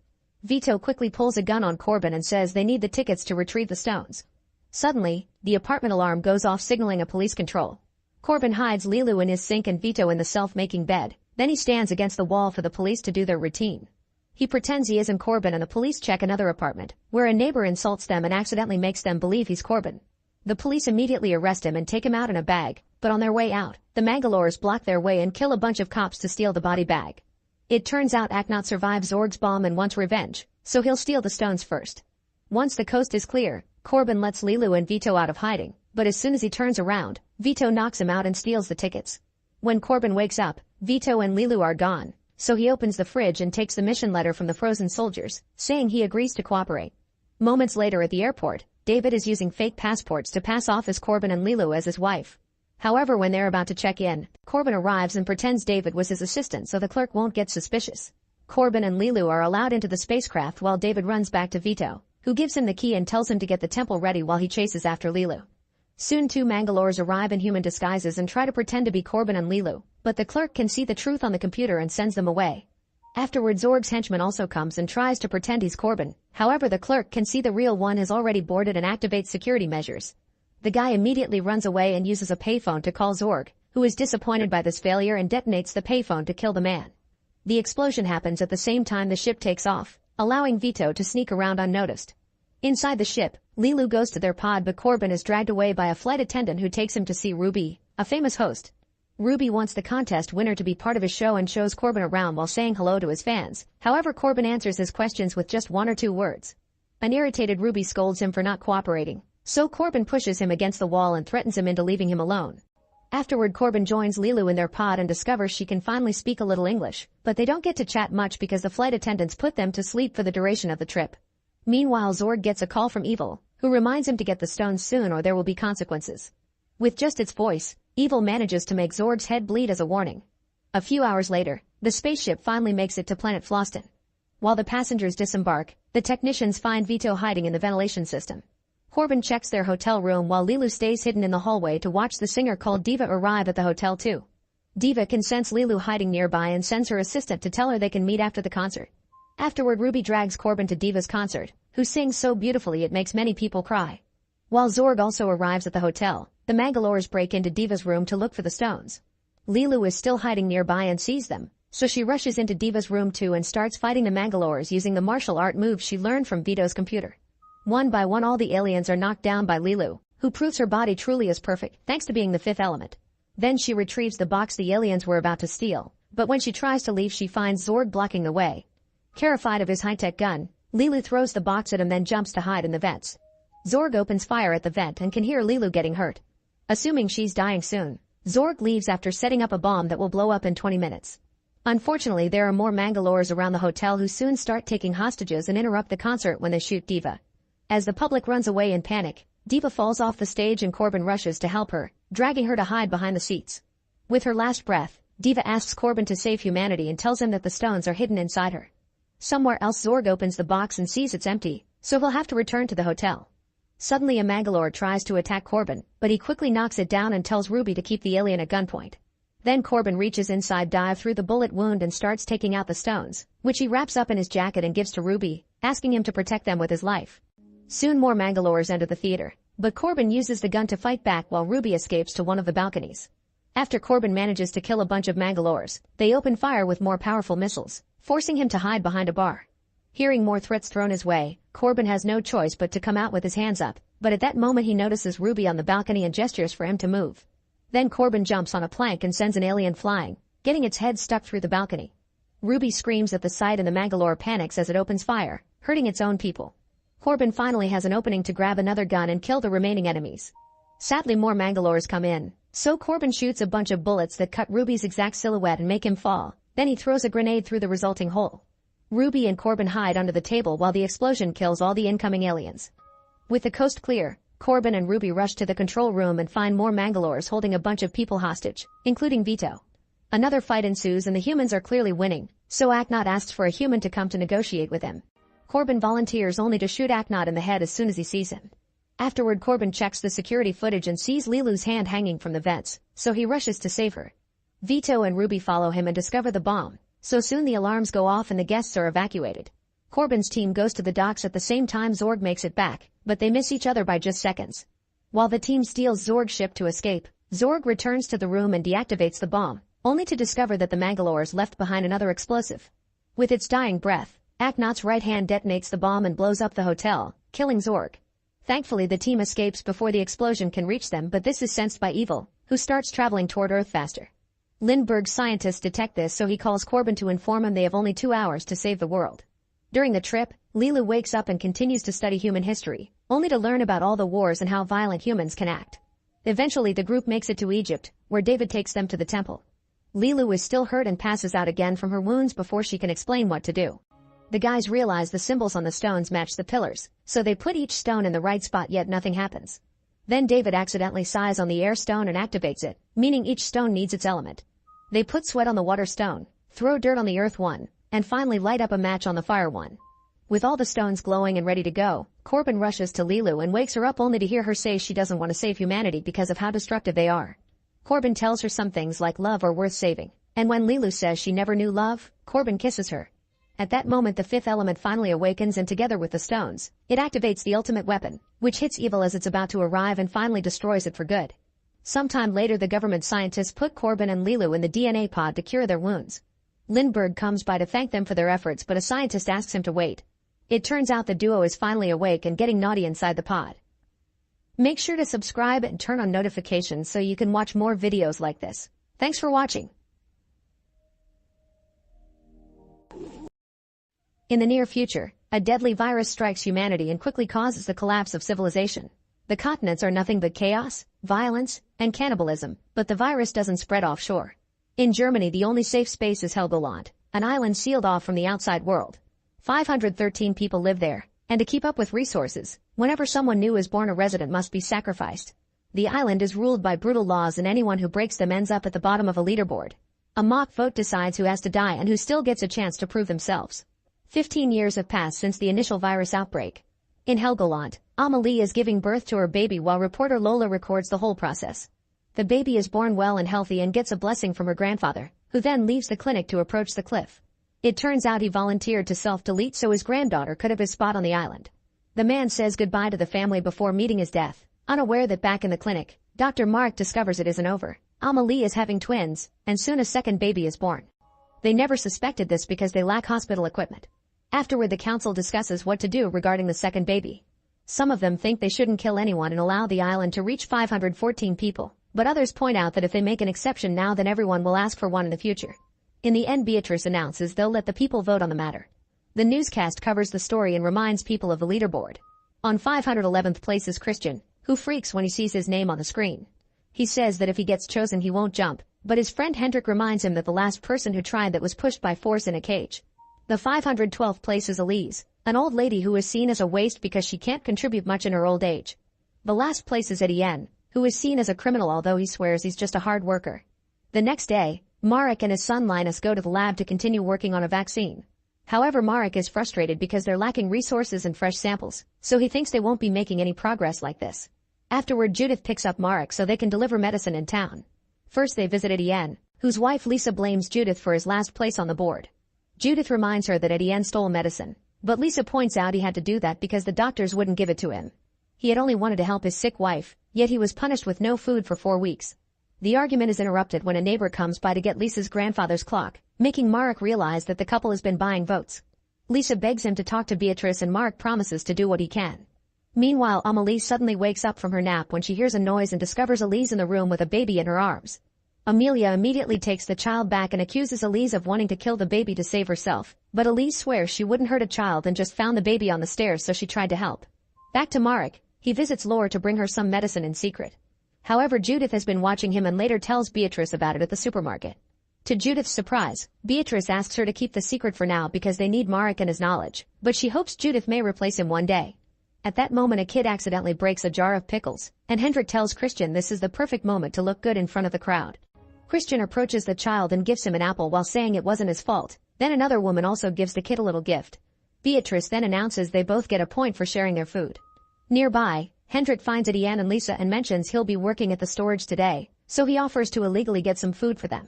Vito quickly pulls a gun on Corbin and says they need the tickets to retrieve the stones. Suddenly, the apartment alarm goes off signaling a police control. Corbin hides Lilu in his sink and Vito in the self-making bed, then he stands against the wall for the police to do their routine. He pretends he isn't Corbin and the police check another apartment, where a neighbor insults them and accidentally makes them believe he's Corbin. The police immediately arrest him and take him out in a bag, but on their way out, the Mangalores block their way and kill a bunch of cops to steal the body bag. It turns out Aknot survives Zorg's bomb and wants revenge, so he'll steal the stones first. Once the coast is clear, Corbin lets Lilu and Vito out of hiding, but as soon as he turns around, Vito knocks him out and steals the tickets. When Corbin wakes up, Vito and Lilu are gone, so he opens the fridge and takes the mission letter from the frozen soldiers, saying he agrees to cooperate. Moments later at the airport, David is using fake passports to pass off as Corbin and Lilu as his wife. However, when they're about to check in, Corbin arrives and pretends David was his assistant so the clerk won't get suspicious. Corbin and Lilu are allowed into the spacecraft while David runs back to Vito, who gives him the key and tells him to get the temple ready while he chases after Lilu. Soon 2 Mangalores arrive in human disguises and try to pretend to be Corbin and Lilu, but the clerk can see the truth on the computer and sends them away. Afterward, Zorg's henchman also comes and tries to pretend he's Corbin, however the clerk can see the real one has already boarded and activates security measures. The guy immediately runs away and uses a payphone to call Zorg, who is disappointed by this failure and detonates the payphone to kill the man. The explosion happens at the same time the ship takes off, allowing Vito to sneak around unnoticed. Inside the ship, Lilu goes to their pod but Corbin is dragged away by a flight attendant who takes him to see Ruby, a famous host. Ruby wants the contest winner to be part of his show and shows Corbin around while saying hello to his fans. However, Corbin answers his questions with just one or two words. An irritated Ruby scolds him for not cooperating, so Corbin pushes him against the wall and threatens him into leaving him alone. Afterward, Corbin joins Leeloo in their pod and discovers she can finally speak a little English, but they don't get to chat much because the flight attendants put them to sleep for the duration of the trip. Meanwhile, Zorg gets a call from Evil, who reminds him to get the stones soon or there will be consequences. With just its voice, Evil manages to make Zorg's head bleed as a warning. A few hours later, the spaceship finally makes it to planet Floston. While the passengers disembark, the technicians find Vito hiding in the ventilation system. Corbin checks their hotel room while Leeloo stays hidden in the hallway to watch the singer called Diva arrive at the hotel too. Diva can sense Leeloo hiding nearby and sends her assistant to tell her they can meet after the concert. Afterward, Ruby drags Corbin to Diva's concert, who sings so beautifully it makes many people cry. While Zorg also arrives at the hotel, the Mangalores break into Diva's room to look for the stones. Leeloo is still hiding nearby and sees them, so she rushes into Diva's room too and starts fighting the Mangalores using the martial art moves she learned from Vito's computer. One by one, all the aliens are knocked down by Leeloo, who proves her body truly is perfect thanks to being the fifth element. Then she retrieves the box the aliens were about to steal, but when she tries to leave she finds Zorg blocking the way. Terrified of his high-tech gun, Leeloo throws the box at him then jumps to hide in the vents. Zorg opens fire at the vent and can hear Leeloo getting hurt. Assuming she's dying soon, Zorg leaves after setting up a bomb that will blow up in 20 minutes. Unfortunately, there are more Mangalores around the hotel who soon start taking hostages and interrupt the concert when they shoot Diva. As the public runs away in panic, Diva falls off the stage and Corbin rushes to help her, dragging her to hide behind the seats. With her last breath, Diva asks Corbin to save humanity and tells him that the stones are hidden inside her. Somewhere else, Zorg opens the box and sees it's empty, so he'll have to return to the hotel. Suddenly, a Mangalore tries to attack Corbin, but he quickly knocks it down and tells Ruby to keep the alien at gunpoint. Then Corbin reaches inside, dives through the bullet wound and starts taking out the stones, which he wraps up in his jacket and gives to Ruby, asking him to protect them with his life. Soon more Mangalores enter the theater, but Corbin uses the gun to fight back while Ruby escapes to one of the balconies. After Corbin manages to kill a bunch of Mangalores, they open fire with more powerful missiles, forcing him to hide behind a bar. Hearing more threats thrown his way, Corbin has no choice but to come out with his hands up, but at that moment he notices Ruby on the balcony and gestures for him to move. Then Corbin jumps on a plank and sends an alien flying, getting its head stuck through the balcony. Ruby screams at the sight and the Mangalore panics as it opens fire, hurting its own people. Corbin finally has an opening to grab another gun and kill the remaining enemies. Sadly, more Mangalores come in, so Corbin shoots a bunch of bullets that cut Ruby's exact silhouette and make him fall. Then he throws a grenade through the resulting hole. Ruby and Corbin hide under the table while the explosion kills all the incoming aliens. With the coast clear, Corbin and Ruby rush to the control room and find more Mangalores holding a bunch of people hostage, including Vito. Another fight ensues and the humans are clearly winning, so Aknot asks for a human to come to negotiate with him. Corbin volunteers only to shoot Aknot in the head as soon as he sees him. Afterward, Corbin checks the security footage and sees Leeloo's hand hanging from the vents, so he rushes to save her. Vito and Ruby follow him and discover the bomb, so soon the alarms go off and the guests are evacuated. Corbin's team goes to the docks at the same time Zorg makes it back, but they miss each other by just seconds. While the team steals Zorg's ship to escape, Zorg returns to the room and deactivates the bomb, only to discover that the Mangalores left behind another explosive. With its dying breath, Aknot's right hand detonates the bomb and blows up the hotel, killing Zorg. Thankfully, the team escapes before the explosion can reach them, but this is sensed by Evil, who starts traveling toward Earth faster. Lindbergh's scientists detect this, so he calls Corbin to inform him they have only 2 hours to save the world. During the trip, Leeloo wakes up and continues to study human history, only to learn about all the wars and how violent humans can act. Eventually, the group makes it to Egypt, where David takes them to the temple. Leeloo is still hurt and passes out again from her wounds before she can explain what to do. The guys realize the symbols on the stones match the pillars, so they put each stone in the right spot, yet nothing happens. Then David accidentally sighs on the air stone and activates it, meaning each stone needs its element. They put sweat on the water stone, throw dirt on the earth one, and finally light up a match on the fire one. With all the stones glowing and ready to go, Corbin rushes to Leeloo and wakes her up only to hear her say she doesn't want to save humanity because of how destructive they are. Corbin tells her some things like love are worth saving, and when Leeloo says she never knew love, Corbin kisses her. At that moment, the fifth element finally awakens, and together with the stones, it activates the ultimate weapon, which hits Evil as it's about to arrive and finally destroys it for good. Sometime later, the government scientists put Corbin and Leeloo in the DNA pod to cure their wounds. Lindbergh comes by to thank them for their efforts, but a scientist asks him to wait. It turns out the duo is finally awake and getting naughty inside the pod. Make sure to subscribe and turn on notifications so you can watch more videos like this. Thanks for watching. In the near future, a deadly virus strikes humanity and quickly causes the collapse of civilization. The continents are nothing but chaos, violence, and cannibalism, but the virus doesn't spread offshore. In Germany, the only safe space is Helgoland, an island sealed off from the outside world. 513 people live there, and to keep up with resources, whenever someone new is born, a resident must be sacrificed. The island is ruled by brutal laws, and anyone who breaks them ends up at the bottom of a leaderboard. A mock vote decides who has to die and who still gets a chance to prove themselves. 15 years have passed since the initial virus outbreak. In Helgoland, Amelie is giving birth to her baby while reporter Lola records the whole process. The baby is born well and healthy and gets a blessing from her grandfather, who then leaves the clinic to approach the cliff. It turns out he volunteered to self-delete so his granddaughter could have his spot on the island. The man says goodbye to the family before meeting his death, unaware that back in the clinic, Dr. Mark discovers it isn't over. Amelie is having twins, and soon a second baby is born. They never suspected this because they lack hospital equipment. Afterward, the council discusses what to do regarding the second baby. Some of them think they shouldn't kill anyone and allow the island to reach 514 people, but others point out that if they make an exception now, then everyone will ask for one in the future. In the end, Beatrice announces they'll let the people vote on the matter. The newscast covers the story and reminds people of the leaderboard. On 511th place is Christian, who freaks when he sees his name on the screen. He says that if he gets chosen he won't jump, but his friend Hendrik reminds him that the last person who tried that was pushed by force in a cage. The 512th place is Elise, an old lady who is seen as a waste because she can't contribute much in her old age. The last place is Etienne, who is seen as a criminal although he swears he's just a hard worker. The next day, Marek and his son Linus go to the lab to continue working on a vaccine. However, Marek is frustrated because they're lacking resources and fresh samples, so he thinks they won't be making any progress like this. Afterward, Judith picks up Marek so they can deliver medicine in town. First they visit Etienne, whose wife Lisa blames Judith for his last place on the board. Judith reminds her that Etienne stole medicine, but Lisa points out he had to do that because the doctors wouldn't give it to him. He had only wanted to help his sick wife, yet he was punished with no food for 4 weeks. The argument is interrupted when a neighbor comes by to get Lisa's grandfather's clock, making Marek realize that the couple has been buying votes. Lisa begs him to talk to Beatrice and Marek promises to do what he can. Meanwhile, Amelie suddenly wakes up from her nap when she hears a noise and discovers Elise in the room with a baby in her arms. Amelia immediately takes the child back and accuses Elise of wanting to kill the baby to save herself, but Elise swears she wouldn't hurt a child and just found the baby on the stairs so she tried to help. Back to Marek, he visits Laura to bring her some medicine in secret. However, Judith has been watching him and later tells Beatrice about it at the supermarket. To Judith's surprise, Beatrice asks her to keep the secret for now because they need Marek and his knowledge, but she hopes Judith may replace him one day. At that moment, a kid accidentally breaks a jar of pickles, and Hendrik tells Christian this is the perfect moment to look good in front of the crowd. Christian approaches the child and gives him an apple while saying it wasn't his fault. Then another woman also gives the kid a little gift. Beatrice then announces they both get a point for sharing their food. Nearby, Hendrik finds Etienne and Lisa and mentions he'll be working at the storage today, so he offers to illegally get some food for them.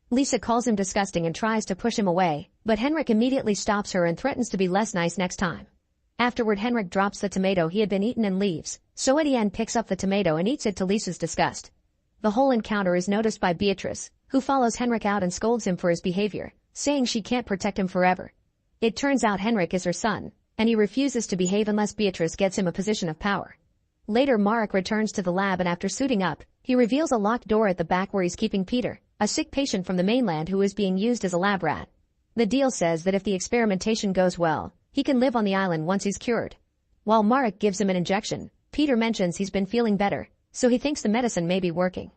Lisa calls him disgusting and tries to push him away, but Henrik immediately stops her and threatens to be less nice next time. Afterward, Henrik drops the tomato he had been eaten and leaves, so Etienne picks up the tomato and eats it to Lisa's disgust. The whole encounter is noticed by Beatrice, who follows Henrik out and scolds him for his behavior, saying she can't protect him forever. It turns out Henrik is her son, and he refuses to behave unless Beatrice gets him a position of power. Later, Marek returns to the lab and after suiting up, he reveals a locked door at the back where he's keeping Peter, a sick patient from the mainland who is being used as a lab rat. The deal says that if the experimentation goes well, he can live on the island once he's cured. While Marek gives him an injection, Peter mentions he's been feeling better, so he thinks the medicine may be working.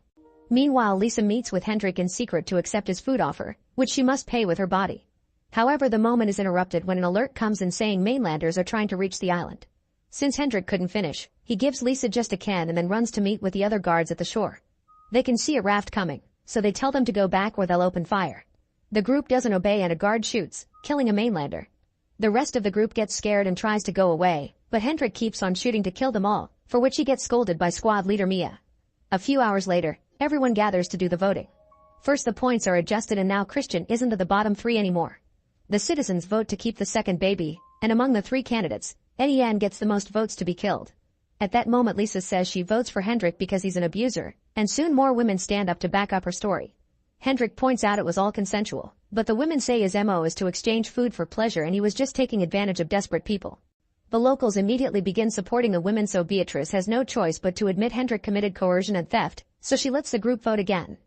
Meanwhile, Lisa meets with Hendrik in secret to accept his food offer, which she must pay with her body. However, the moment is interrupted when an alert comes in saying mainlanders are trying to reach the island. Since Hendrik couldn't finish, he gives Lisa just a can and then runs to meet with the other guards at the shore. They can see a raft coming, so they tell them to go back or they'll open fire. The group doesn't obey and a guard shoots, killing a mainlander. The rest of the group gets scared and tries to go away, but Hendrik keeps on shooting to kill them all, for which he gets scolded by squad leader Mia. A few hours later, everyone gathers to do the voting. First, the points are adjusted and now Christian isn't at the bottom 3 anymore. The citizens vote to keep the second baby, and among the 3 candidates, Etienne gets the most votes to be killed. At that moment, Lisa says she votes for Hendrik because he's an abuser, and soon more women stand up to back up her story. Hendrik points out it was all consensual, but the women say his MO is to exchange food for pleasure and he was just taking advantage of desperate people. The locals immediately begin supporting the women, so Beatrice has no choice but to admit Hendrik committed coercion and theft, so she lets the group vote again.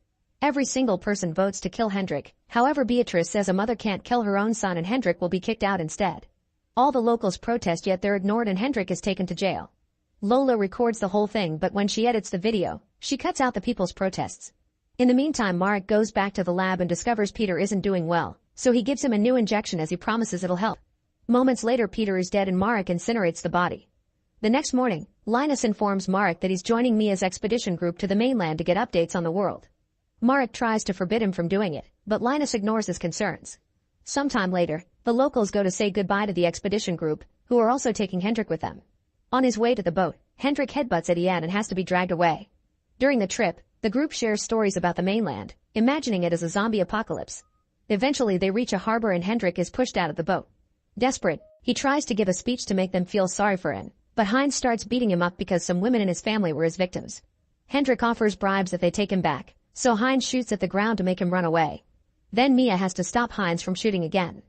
Every single person votes to kill Hendrik. However, Beatrice says a mother can't kill her own son and Hendrik will be kicked out instead. All the locals protest, yet they're ignored and Hendrik is taken to jail. Lola records the whole thing, but when she edits the video, she cuts out the people's protests. In the meantime, Marek goes back to the lab and discovers Peter isn't doing well, so he gives him a new injection as he promises it'll help. Moments later, Peter is dead and Marek incinerates the body. The next morning, Linus informs Marek that he's joining Mia's expedition group to the mainland to get updates on the world. Marek tries to forbid him from doing it, but Linus ignores his concerns. Sometime later, the locals go to say goodbye to the expedition group, who are also taking Hendrik with them. On his way to the boat, Hendrik headbutts Etienne and has to be dragged away. During the trip, the group shares stories about the mainland, imagining it as a zombie apocalypse. Eventually they reach a harbor and Hendrik is pushed out of the boat. Desperate, he tries to give a speech to make them feel sorry for him, but Heinz starts beating him up because some women in his family were his victims. Hendrik offers bribes if they take him back, so Heinz shoots at the ground to make him run away. Then Mia has to stop Heinz from shooting again.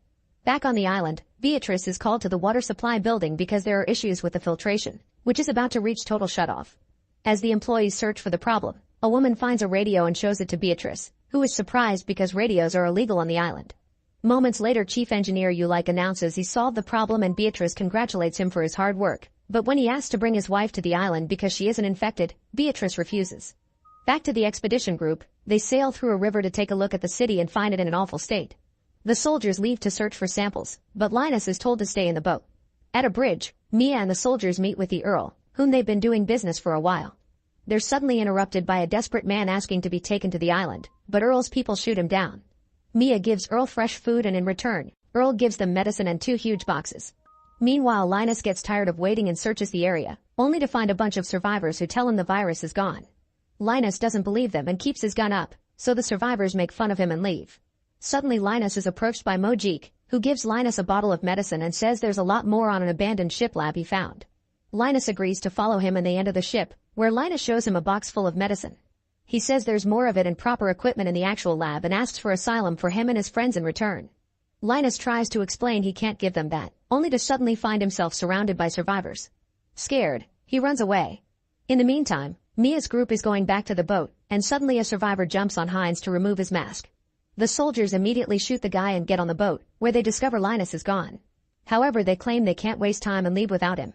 Back on the island, Beatrice is called to the water supply building because there are issues with the filtration, which is about to reach total shutoff. As the employees search for the problem, a woman finds a radio and shows it to Beatrice, who is surprised because radios are illegal on the island. Moments later, Chief Engineer Ulik announces he solved the problem and Beatrice congratulates him for his hard work, but when he asks to bring his wife to the island because she isn't infected, Beatrice refuses. Back to the expedition group, they sail through a river to take a look at the city and find it in an awful state. The soldiers leave to search for samples, but Linus is told to stay in the boat. At a bridge, Mia and the soldiers meet with the Earl, whom they've been doing business for a while. They're suddenly interrupted by a desperate man asking to be taken to the island, but Earl's people shoot him down. Mia gives Earl fresh food and in return, Earl gives them medicine and 2 huge boxes. Meanwhile, Linus gets tired of waiting and searches the area, only to find a bunch of survivors who tell him the virus is gone. Linus doesn't believe them and keeps his gun up, so the survivors make fun of him and leave. Suddenly Linus is approached by Mojik, who gives Linus a bottle of medicine and says there's a lot more on an abandoned ship lab he found. Linus agrees to follow him and they enter the ship, where Linus shows him a box full of medicine. He says there's more of it and proper equipment in the actual lab and asks for asylum for him and his friends in return. Linus tries to explain he can't give them that, only to suddenly find himself surrounded by survivors. Scared, he runs away. In the meantime, Mia's group is going back to the boat, and suddenly a survivor jumps on Heinz to remove his mask. The soldiers immediately shoot the guy and get on the boat, where they discover Linus is gone. However, they claim they can't waste time and leave without him.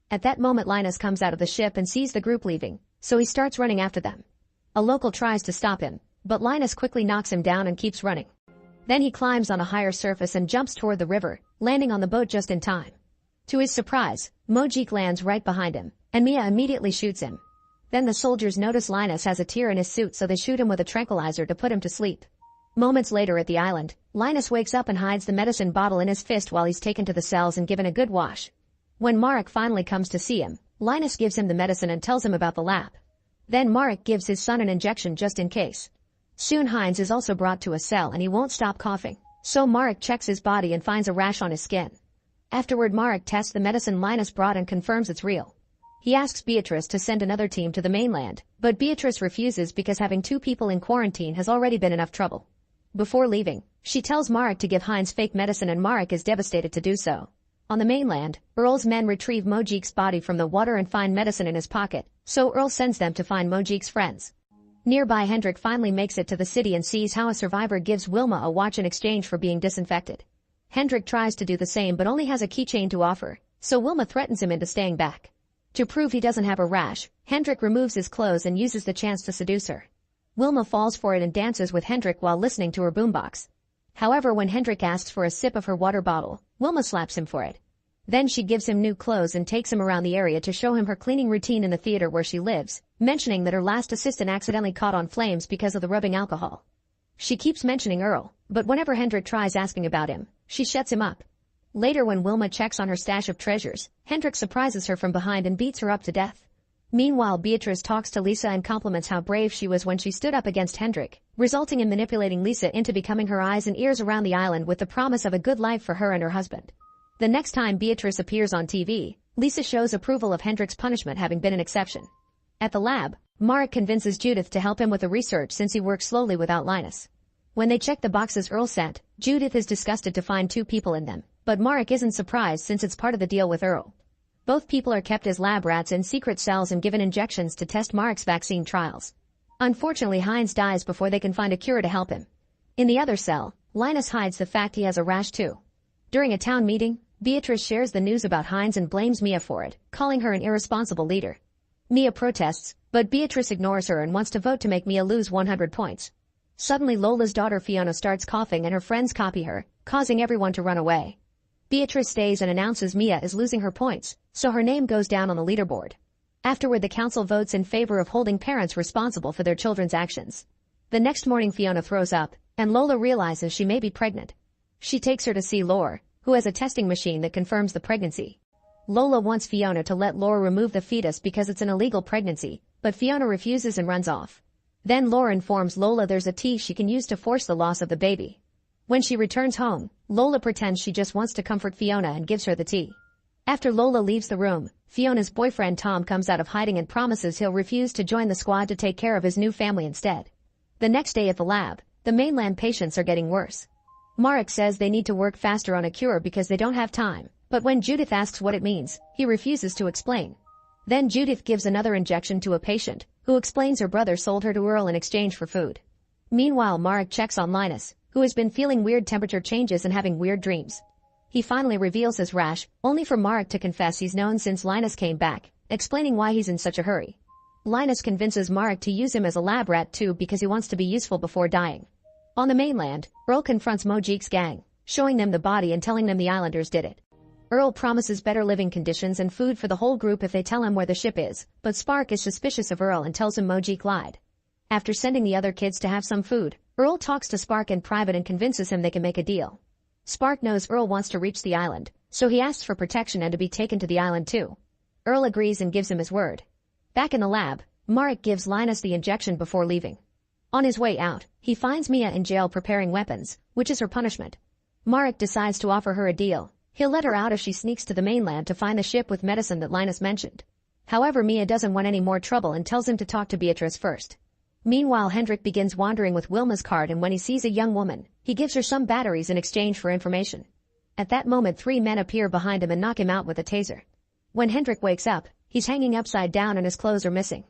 At that moment, Linus comes out of the ship and sees the group leaving, so he starts running after them. A local tries to stop him, but Linus quickly knocks him down and keeps running. Then he climbs on a higher surface and jumps toward the river, landing on the boat just in time. To his surprise, Mojik lands right behind him, and Mia immediately shoots him. Then the soldiers notice Linus has a tear in his suit, so they shoot him with a tranquilizer to put him to sleep. Moments later at the island, Linus wakes up and hides the medicine bottle in his fist while he's taken to the cells and given a good wash. When Marek finally comes to see him, Linus gives him the medicine and tells him about the lab. Then Marek gives his son an injection just in case. Soon Heinz is also brought to a cell and he won't stop coughing, so Marek checks his body and finds a rash on his skin. Afterward, Marek tests the medicine Linus brought and confirms it's real. He asks Beatrice to send another team to the mainland, but Beatrice refuses because having 2 people in quarantine has already been enough trouble. Before leaving, she tells Marek to give Heinz fake medicine and Marek is devastated to do so. On the mainland, Earl's men retrieve Mojik's body from the water and find medicine in his pocket, so Earl sends them to find Mojik's friends. Nearby, Hendrik finally makes it to the city and sees how a survivor gives Wilma a watch in exchange for being disinfected. Hendrik tries to do the same but only has a keychain to offer, so Wilma threatens him into staying back. To prove he doesn't have a rash, Hendrik removes his clothes and uses the chance to seduce her. Wilma falls for it and dances with Hendrik while listening to her boombox. However, when Hendrik asks for a sip of her water bottle, Wilma slaps him for it. Then she gives him new clothes and takes him around the area to show him her cleaning routine in the theater where she lives, mentioning that her last assistant accidentally caught on flames because of the rubbing alcohol. She keeps mentioning Earl, but whenever Hendrik tries asking about him, she shuts him up. Later, when Wilma checks on her stash of treasures, Hendrik surprises her from behind and beats her up to death. Meanwhile, Beatrice talks to Lisa and compliments how brave she was when she stood up against Hendrik, resulting in manipulating Lisa into becoming her eyes and ears around the island with the promise of a good life for her and her husband. The next time Beatrice appears on TV, Lisa shows approval of Hendrik's punishment having been an exception. At the lab, Marek convinces Judith to help him with the research since he works slowly without Linus. When they check the boxes Earl sent, Judith is disgusted to find 2 people in them, but Marek isn't surprised since it's part of the deal with Earl. Both people are kept as lab rats in secret cells and given injections to test Marek's vaccine trials. Unfortunately, Heinz dies before they can find a cure to help him. In the other cell, Linus hides the fact he has a rash too. During a town meeting, Beatrice shares the news about Heinz and blames Mia for it, calling her an irresponsible leader. Mia protests, but Beatrice ignores her and wants to vote to make Mia lose 100 points. Suddenly Lola's daughter Fiona starts coughing and her friends copy her, causing everyone to run away. Beatrice stays and announces Mia is losing her points, so her name goes down on the leaderboard. Afterward, the council votes in favor of holding parents responsible for their children's actions. The next morning Fiona throws up, and Lola realizes she may be pregnant. She takes her to see Lore, who has a testing machine that confirms the pregnancy. Lola wants Fiona to let Lore remove the fetus because it's an illegal pregnancy, but Fiona refuses and runs off. Then Lore informs Lola there's a tea she can use to force the loss of the baby. When she returns home, Lola pretends she just wants to comfort Fiona and gives her the tea. After Lola leaves the room, Fiona's boyfriend Tom comes out of hiding and promises he'll refuse to join the squad to take care of his new family instead. The next day at the lab, the mainland patients are getting worse. Marek says they need to work faster on a cure because they don't have time, but when Judith asks what it means, he refuses to explain. Then Judith gives another injection to a patient, who explains her brother sold her to Earl in exchange for food. Meanwhile, Marek checks on Linus, who has been feeling weird temperature changes and having weird dreams. He finally reveals his rash, only for Marek to confess he's known since Linus came back, explaining why he's in such a hurry. Linus convinces Marek to use him as a lab rat too because he wants to be useful before dying. On the mainland, Earl confronts Mojik's gang, showing them the body and telling them the islanders did it. Earl promises better living conditions and food for the whole group if they tell him where the ship is, but Spark is suspicious of Earl and tells him Mojik lied. After sending the other kids to have some food, Earl talks to Spark in private and convinces him they can make a deal. Spark knows Earl wants to reach the island, so he asks for protection and to be taken to the island too. Earl agrees and gives him his word. Back in the lab, Marek gives Linus the injection before leaving. On his way out, he finds Mia in jail preparing weapons, which is her punishment. Marek decides to offer her a deal. He'll let her out if she sneaks to the mainland to find the ship with medicine that Linus mentioned. However, Mia doesn't want any more trouble and tells him to talk to Beatrice first. Meanwhile, Hendrik begins wandering with Wilma's card, and when he sees a young woman, he gives her some batteries in exchange for information. At that moment, 3 men appear behind him and knock him out with a taser. When Hendrik wakes up, he's hanging upside down and his clothes are missing.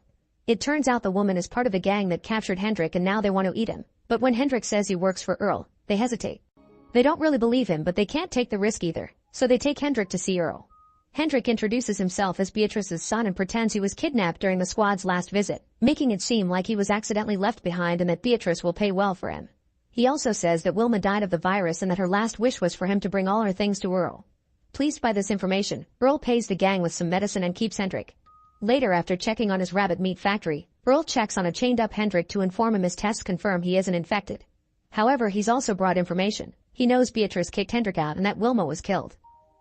It turns out the woman is part of the gang that captured Hendrik and now they want to eat him. But when Hendrik says he works for Earl, they hesitate. They don't really believe him, but they can't take the risk either, so they take Hendrik to see Earl. Hendrik introduces himself as Beatrice's son and pretends he was kidnapped during the squad's last visit, making it seem like he was accidentally left behind and that Beatrice will pay well for him. He also says that Wilma died of the virus and that her last wish was for him to bring all her things to Earl. Pleased by this information, Earl pays the gang with some medicine and keeps Hendrik. Later, after checking on his rabbit meat factory, Earl checks on a chained-up Hendrik to inform him his tests confirm he isn't infected. However, he's also brought information. He knows Beatrice kicked Hendrik out and that Wilma was killed.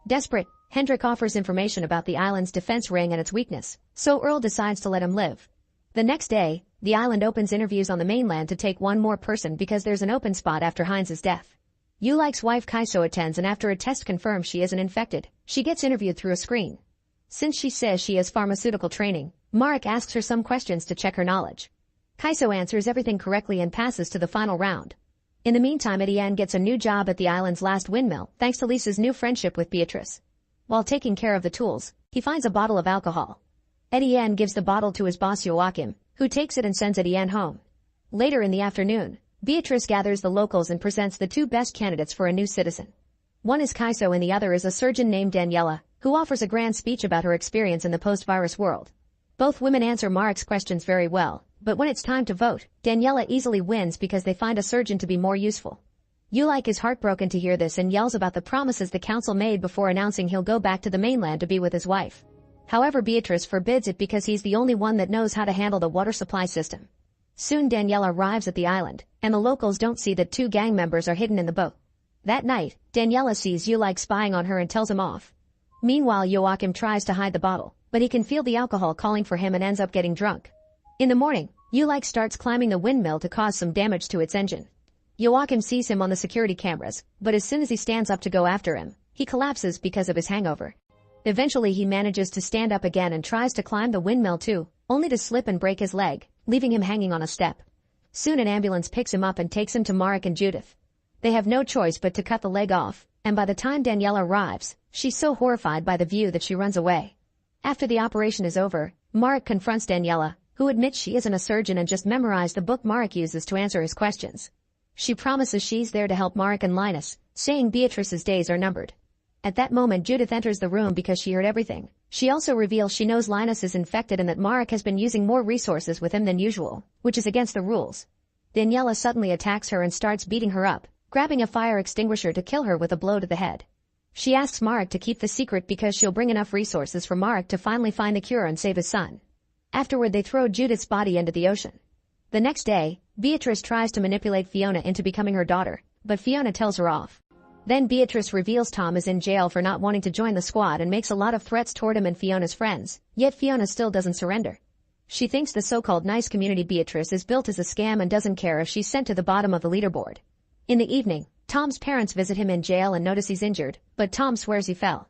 Desperate, Hendrik offers information about the island's defense ring and its weakness, so Earl decides to let him live. The next day, the island opens interviews on the mainland to take one more person because there's an open spot after Heinz's death. Ulik's wife Kaiso attends, and after a test confirms she isn't infected, she gets interviewed through a screen. Since she says she has pharmaceutical training, Marek asks her some questions to check her knowledge. Kaiso answers everything correctly and passes to the final round. In the meantime, Etienne gets a new job at the island's last windmill thanks to Lisa's new friendship with Beatrice. While taking care of the tools, he finds a bottle of alcohol. Etienne gives the bottle to his boss Joachim, who takes it and sends Etienne home. Later in the afternoon, Beatrice gathers the locals and presents the 2 best candidates for a new citizen. One is Kaiso and the other is a surgeon named Daniela, who offers a grand speech about her experience in the post-virus world. Both women answer Marek's questions very well, but when it's time to vote, Daniela easily wins because they find a surgeon to be more useful. Ulik is heartbroken to hear this and yells about the promises the council made before announcing he'll go back to the mainland to be with his wife. However, Beatrice forbids it because he's the only one that knows how to handle the water supply system. Soon Daniela arrives at the island, and the locals don't see that 2 gang members are hidden in the boat. That night, Daniela sees Ulik spying on her and tells him off. Meanwhile, Joachim tries to hide the bottle, but he can feel the alcohol calling for him and ends up getting drunk. In the morning, Ulik starts climbing the windmill to cause some damage to its engine. Joachim sees him on the security cameras, but as soon as he stands up to go after him, he collapses because of his hangover. Eventually he manages to stand up again and tries to climb the windmill too, only to slip and break his leg, leaving him hanging on a step. Soon an ambulance picks him up and takes him to Marek and Judith. They have no choice but to cut the leg off, and by the time Daniela arrives, she's so horrified by the view that she runs away. After the operation is over, Marek confronts Daniela, who admits she isn't a surgeon and just memorized the book Marek uses to answer his questions. She promises she's there to help Marek and Linus, saying Beatrice's days are numbered. At that moment Judith enters the room because she heard everything. She also reveals she knows Linus is infected and that Marek has been using more resources with him than usual, which is against the rules. Daniela suddenly attacks her and starts beating her up, grabbing a fire extinguisher to kill her with a blow to the head. She asks Marek to keep the secret because she'll bring enough resources for Marek to finally find the cure and save his son. Afterward they throw Judith's body into the ocean. The next day, Beatrice tries to manipulate Fiona into becoming her daughter, but Fiona tells her off. Then Beatrice reveals Tom is in jail for not wanting to join the squad and makes a lot of threats toward him and Fiona's friends, yet Fiona still doesn't surrender. She thinks the so-called nice community Beatrice is built as a scam and doesn't care if she's sent to the bottom of the leaderboard. In the evening, Tom's parents visit him in jail and notice he's injured, but Tom swears he fell.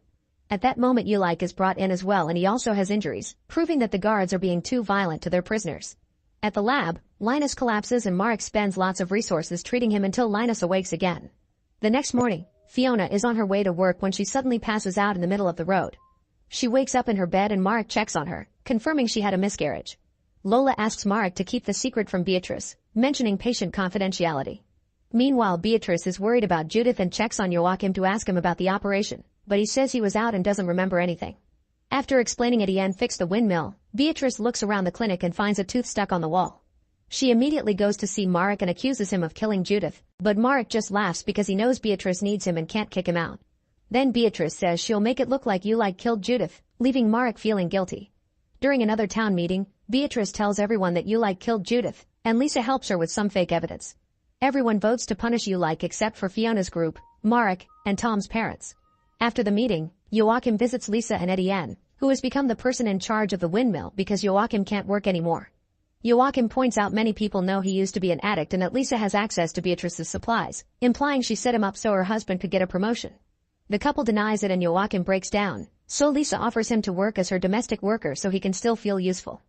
At that moment Ulyk is brought in as well and he also has injuries, proving that the guards are being too violent to their prisoners. At the lab, Linus collapses and Marek spends lots of resources treating him until Linus awakes again. The next morning, Fiona is on her way to work when she suddenly passes out in the middle of the road. She wakes up in her bed and Marek checks on her, confirming she had a miscarriage. Lola asks Marek to keep the secret from Beatrice, mentioning patient confidentiality. Meanwhile Beatrice is worried about Judith and checks on Joachim to ask him about the operation, but he says he was out and doesn't remember anything. After explaining Etienne fixed the windmill, Beatrice looks around the clinic and finds a tooth stuck on the wall. She immediately goes to see Marek and accuses him of killing Judith, but Marek just laughs because he knows Beatrice needs him and can't kick him out. Then Beatrice says she'll make it look like Ulyk killed Judith, leaving Marek feeling guilty. During another town meeting, Beatrice tells everyone that Ulyk killed Judith, and Lisa helps her with some fake evidence. Everyone votes to punish Ulyk except for Fiona's group, Marek, and Tom's parents. After the meeting, Joachim visits Lisa and Etienne, who has become the person in charge of the windmill because Joachim can't work anymore. Joachim points out many people know he used to be an addict and that Lisa has access to Beatrice's supplies, implying she set him up so her husband could get a promotion. The couple denies it and Joachim breaks down, so Lisa offers him to work as her domestic worker so he can still feel useful.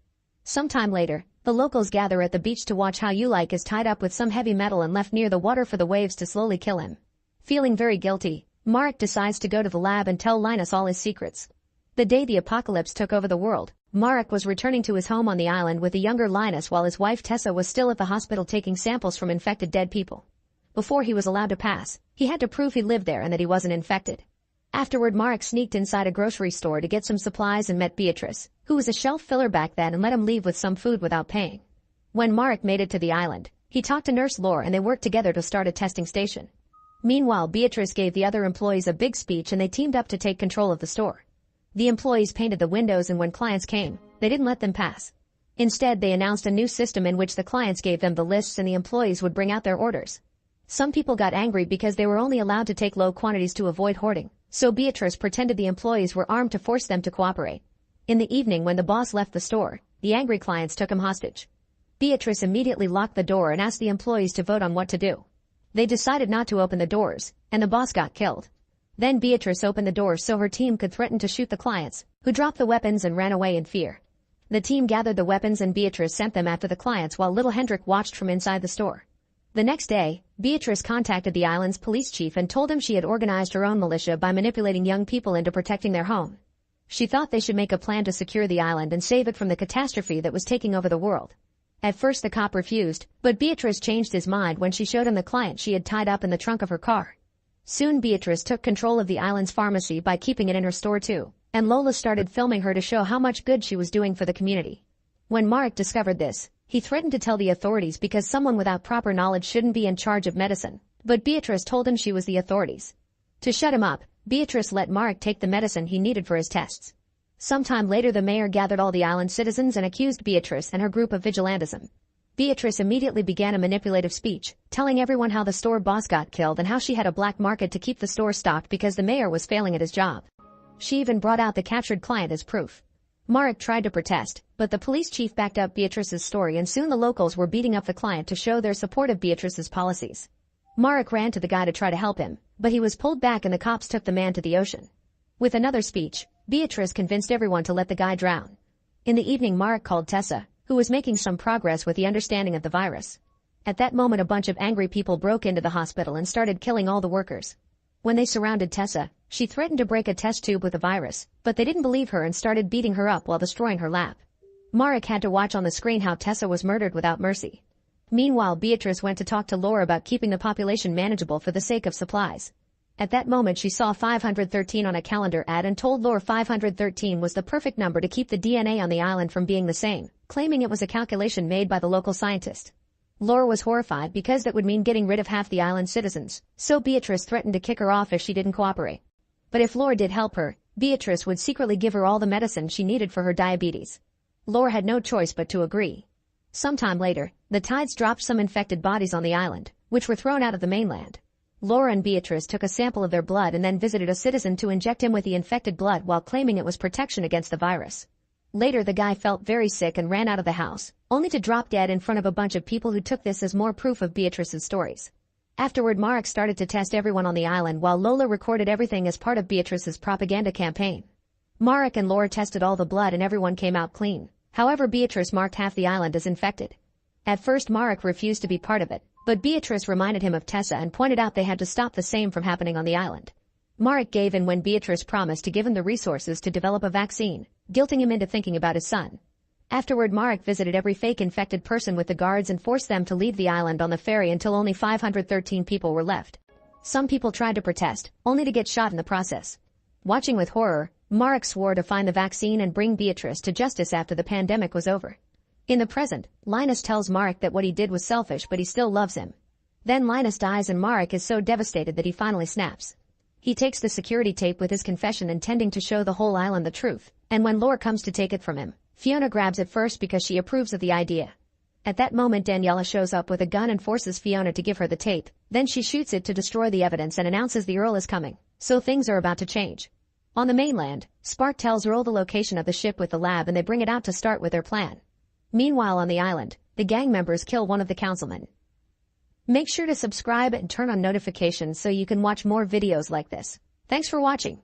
Sometime later, the locals gather at the beach to watch how Ulyk is tied up with some heavy metal and left near the water for the waves to slowly kill him. Feeling very guilty, Marek decides to go to the lab and tell Linus all his secrets. The day the apocalypse took over the world, Marek was returning to his home on the island with the younger Linus while his wife Tessa was still at the hospital taking samples from infected dead people. Before he was allowed to pass, he had to prove he lived there and that he wasn't infected. Afterward Marek sneaked inside a grocery store to get some supplies and met Beatrice, who was a shelf filler back then, and let him leave with some food without paying. When Marek made it to the island, he talked to Nurse Lore and they worked together to start a testing station. Meanwhile Beatrice gave the other employees a big speech and they teamed up to take control of the store. The employees painted the windows and when clients came, they didn't let them pass. Instead they announced a new system in which the clients gave them the lists and the employees would bring out their orders. Some people got angry because they were only allowed to take low quantities to avoid hoarding, so Beatrice pretended the employees were armed to force them to cooperate. In the evening when the boss left the store, the angry clients took him hostage. Beatrice immediately locked the door and asked the employees to vote on what to do. They decided not to open the doors, and the boss got killed. Then Beatrice opened the doors so her team could threaten to shoot the clients, who dropped the weapons and ran away in fear. The team gathered the weapons and Beatrice sent them after the clients while little Hendrik watched from inside the store. The next day, Beatrice contacted the island's police chief and told him she had organized her own militia by manipulating young people into protecting their home. She thought they should make a plan to secure the island and save it from the catastrophe that was taking over the world. At first the cop refused, but Beatrice changed his mind when she showed him the client she had tied up in the trunk of her car. Soon Beatrice took control of the island's pharmacy by keeping it in her store too, and Lola started filming her to show how much good she was doing for the community. When Marek discovered this, he threatened to tell the authorities because someone without proper knowledge shouldn't be in charge of medicine, but Beatrice told him she was the authorities. To shut him up, Beatrice let Marek take the medicine he needed for his tests. Sometime later the mayor gathered all the island citizens and accused Beatrice and her group of vigilantism. Beatrice immediately began a manipulative speech, telling everyone how the store boss got killed and how she had a black market to keep the store stocked because the mayor was failing at his job. She even brought out the captured client as proof. Marek tried to protest, but the police chief backed up Beatrice's story and soon the locals were beating up the client to show their support of Beatrice's policies. Marek ran to the guy to try to help him, but he was pulled back and the cops took the man to the ocean. With another speech, Beatrice convinced everyone to let the guy drown. In the evening Marek called Tessa, who was making some progress with the understanding of the virus. At that moment a bunch of angry people broke into the hospital and started killing all the workers. When they surrounded Tessa, She threatened to break a test tube with a virus, but they didn't believe her and started beating her up while destroying her lab. Marek had to watch on the screen how Tessa was murdered without mercy. Meanwhile, Beatrice went to talk to Laura about keeping the population manageable for the sake of supplies. At that moment she saw 513 on a calendar ad and told Laura 513 was the perfect number to keep the DNA on the island from being the same, claiming it was a calculation made by the local scientist. Laura was horrified because that would mean getting rid of half the island's citizens, so Beatrice threatened to kick her off if she didn't cooperate. But if Laura did help her, Beatrice would secretly give her all the medicine she needed for her diabetes. Laura had no choice but to agree. Sometime later, the tides dropped some infected bodies on the island, which were thrown out of the mainland. Laura and Beatrice took a sample of their blood and then visited a citizen to inject him with the infected blood while claiming it was protection against the virus. Later the guy felt very sick and ran out of the house, only to drop dead in front of a bunch of people who took this as more proof of Beatrice's stories. Afterward, Marek started to test everyone on the island while Lola recorded everything as part of Beatrice's propaganda campaign. Marek and Laura tested all the blood and everyone came out clean. However, Beatrice marked half the island as infected. At first Marek refused to be part of it, but Beatrice reminded him of Tessa and pointed out they had to stop the same from happening on the island. Marek gave in when Beatrice promised to give him the resources to develop a vaccine, guilting him into thinking about his son. Afterward, Marek visited every fake infected person with the guards and forced them to leave the island on the ferry until only 513 people were left. Some people tried to protest, only to get shot in the process. Watching with horror, Marek swore to find the vaccine and bring Beatrice to justice after the pandemic was over. In the present, Linus tells Marek that what he did was selfish but he still loves him. Then Linus dies and Marek is so devastated that he finally snaps. He takes the security tape with his confession intending to show the whole island the truth, and when Laura comes to take it from him, Fiona grabs it first because she approves of the idea. At that moment Daniela shows up with a gun and forces Fiona to give her the tape, then she shoots it to destroy the evidence and announces the Earl is coming, so things are about to change. On the mainland, Spark tells Earl the location of the ship with the lab and they bring it out to start with their plan. Meanwhile on the island, the gang members kill one of the councilmen. Make sure to subscribe and turn on notifications so you can watch more videos like this. Thanks for watching.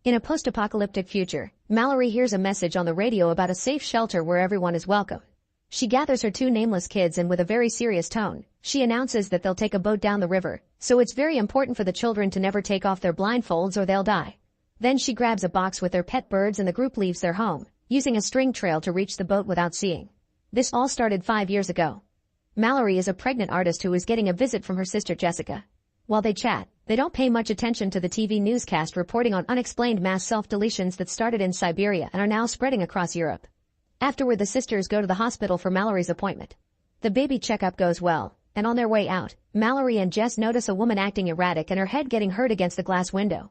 In a post-apocalyptic future, Mallory hears a message on the radio about a safe shelter where everyone is welcome. She gathers her two nameless kids and with a very serious tone, she announces that they'll take a boat down the river, so it's very important for the children to never take off their blindfolds or they'll die. Then she grabs a box with their pet birds and the group leaves their home, using a string trail to reach the boat without seeing. This all started 5 years ago. Mallory is a pregnant artist who is getting a visit from her sister Jessica. While they chat, they don't pay much attention to the TV newscast reporting on unexplained mass self-deletions that started in Siberia and are now spreading across Europe. Afterward, the sisters go to the hospital for Mallory's appointment. The baby checkup goes well, and on their way out, Mallory and Jess notice a woman acting erratic and her head getting hurt against the glass window.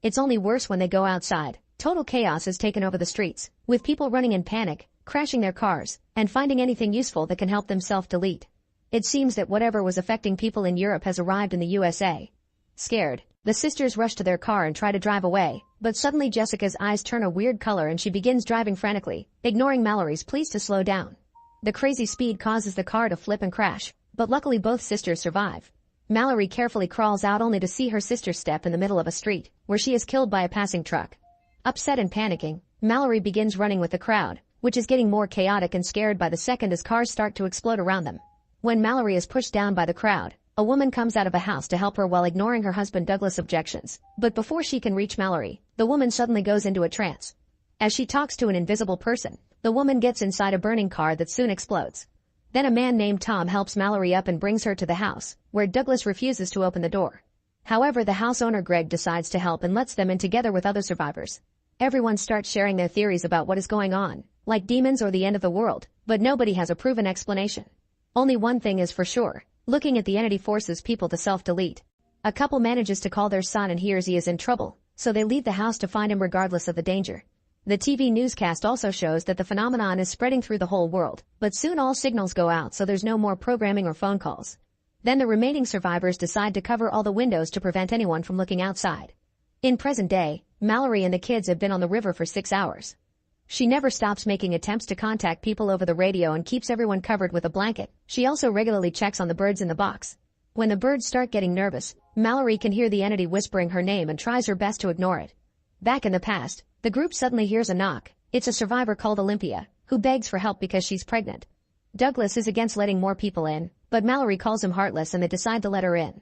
It's only worse when they go outside. Total chaos has taken over the streets, with people running in panic, crashing their cars, and finding anything useful that can help them self-delete. It seems that whatever was affecting people in Europe has arrived in the USA. Scared, the sisters rush to their car and try to drive away, but suddenly Jessica's eyes turn a weird color and she begins driving frantically, ignoring Mallory's pleas to slow down. The crazy speed causes the car to flip and crash, but luckily both sisters survive. Mallory carefully crawls out only to see her sister step in the middle of a street, where she is killed by a passing truck. Upset and panicking, Mallory begins running with the crowd, which is getting more chaotic and scared by the second as cars start to explode around them. When Mallory is pushed down by the crowd, a woman comes out of a house to help her while ignoring her husband Douglas' objections. But before she can reach Mallory, the woman suddenly goes into a trance. As she talks to an invisible person, the woman gets inside a burning car that soon explodes. Then a man named Tom helps Mallory up and brings her to the house, where Douglas refuses to open the door. However, the house owner Greg decides to help and lets them in together with other survivors. Everyone starts sharing their theories about what is going on, like demons or the end of the world, but nobody has a proven explanation. Only one thing is for sure, looking at the entity forces people to self-delete. A couple manages to call their son and hears he is in trouble, so they leave the house to find him regardless of the danger. The TV newscast also shows that the phenomenon is spreading through the whole world, but soon all signals go out so there's no more programming or phone calls. Then the remaining survivors decide to cover all the windows to prevent anyone from looking outside. In present day, Mallory and the kids have been on the river for 6 hours. She never stops making attempts to contact people over the radio and keeps everyone covered with a blanket. She also regularly checks on the birds in the box. When the birds start getting nervous, Mallory can hear the entity whispering her name and tries her best to ignore it. Back in the past, the group suddenly hears a knock. It's a survivor called Olympia, who begs for help because she's pregnant. Douglas is against letting more people in, but Mallory calls him heartless and they decide to let her in.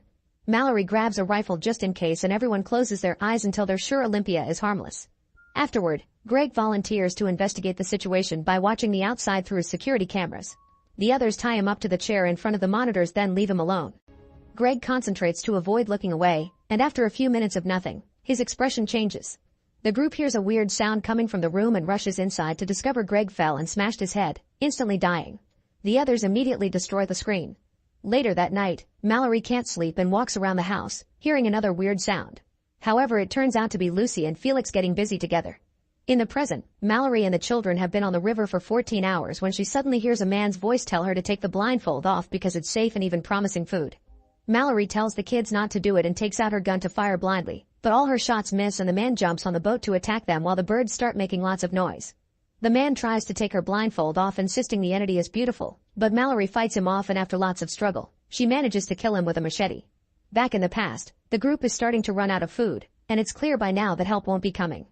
Mallory grabs a rifle just in case and everyone closes their eyes until they're sure Olympia is harmless. Afterward, Greg volunteers to investigate the situation by watching the outside through his security cameras. The others tie him up to the chair in front of the monitors then leave him alone. Greg concentrates to avoid looking away, and after a few minutes of nothing, his expression changes. The group hears a weird sound coming from the room and rushes inside to discover Greg fell and smashed his head, instantly dying. The others immediately destroy the screen. Later that night, Mallory can't sleep and walks around the house, hearing another weird sound. However, it turns out to be Lucy and Felix getting busy together. In the present, Mallory and the children have been on the river for 14 hours when she suddenly hears a man's voice tell her to take the blindfold off because it's safe and even promising food. Mallory tells the kids not to do it and takes out her gun to fire blindly, but all her shots miss and the man jumps on the boat to attack them while the birds start making lots of noise. The man tries to take her blindfold off, insisting the entity is beautiful, but Mallory fights him off and after lots of struggle, she manages to kill him with a machete. Back in the past, the group is starting to run out of food, and it's clear by now that help won't be coming.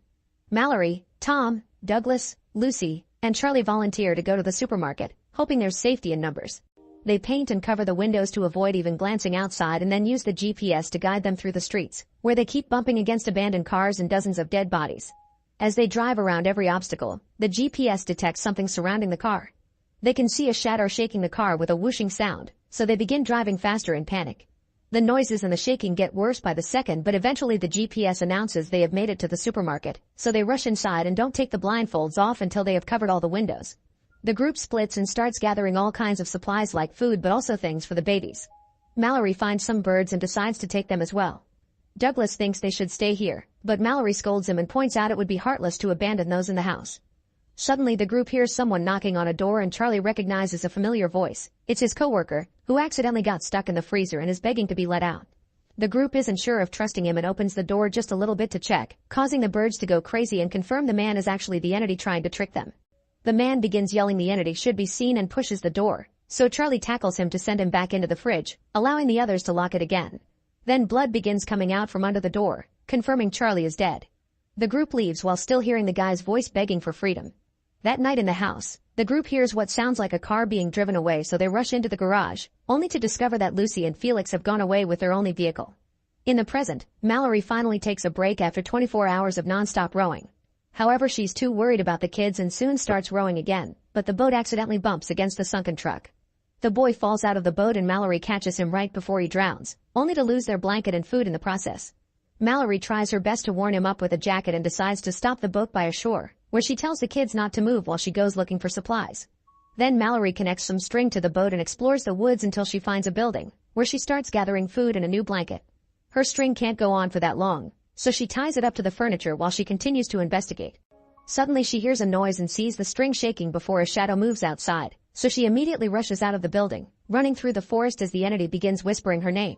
Mallory, Tom, Douglas, Lucy, and Charlie volunteer to go to the supermarket, hoping there's safety in numbers. They paint and cover the windows to avoid even glancing outside and then use the GPS to guide them through the streets, where they keep bumping against abandoned cars and dozens of dead bodies. As they drive around every obstacle, the GPS detects something surrounding the car. They can see a shadow shaking the car with a whooshing sound, so they begin driving faster in panic. The noises and the shaking get worse by the second, but eventually the GPS announces they have made it to the supermarket, so they rush inside and don't take the blindfolds off until they have covered all the windows. The group splits and starts gathering all kinds of supplies like food but also things for the babies. Mallory finds some birds and decides to take them as well. Douglas thinks they should stay here, but Mallory scolds him and points out it would be heartless to abandon those in the house. Suddenly the group hears someone knocking on a door and Charlie recognizes a familiar voice. It's his coworker, who accidentally got stuck in the freezer and is begging to be let out. The group isn't sure of trusting him and opens the door just a little bit to check, causing the birds to go crazy and confirm the man is actually the entity trying to trick them. The man begins yelling the entity should be seen and pushes the door, so Charlie tackles him to send him back into the fridge, allowing the others to lock it again. Then blood begins coming out from under the door, confirming Charlie is dead. The group leaves while still hearing the guy's voice begging for freedom. That night in the house, the group hears what sounds like a car being driven away, so they rush into the garage, only to discover that Lucy and Felix have gone away with their only vehicle. In the present, Mallory finally takes a break after 24 hours of non-stop rowing. However, she's too worried about the kids and soon starts rowing again, but the boat accidentally bumps against the sunken truck. The boy falls out of the boat and Mallory catches him right before he drowns, only to lose their blanket and food in the process. Mallory tries her best to warn him up with a jacket and decides to stop the boat by a shore, where she tells the kids not to move while she goes looking for supplies. Then Mallory connects some string to the boat and explores the woods until she finds a building, where she starts gathering food and a new blanket. Her string can't go on for that long, so she ties it up to the furniture while she continues to investigate. Suddenly she hears a noise and sees the string shaking before a shadow moves outside, so she immediately rushes out of the building, running through the forest as the entity begins whispering her name.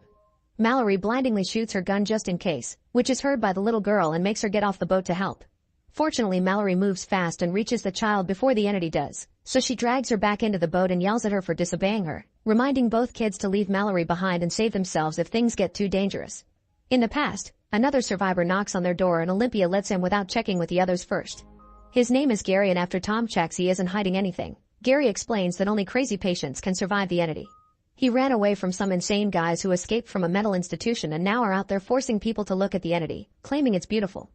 Mallory blindingly shoots her gun just in case, which is heard by the little girl and makes her get off the boat to help. Fortunately, Mallory moves fast and reaches the child before the entity does, so she drags her back into the boat and yells at her for disobeying her, reminding both kids to leave Mallory behind and save themselves if things get too dangerous. In the past, another survivor knocks on their door and Olympia lets in without checking with the others first. His name is Gary, and after Tom checks he isn't hiding anything. Gary explains that only crazy patients can survive the entity. He ran away from some insane guys who escaped from a mental institution and now are out there forcing people to look at the entity, claiming it's beautiful.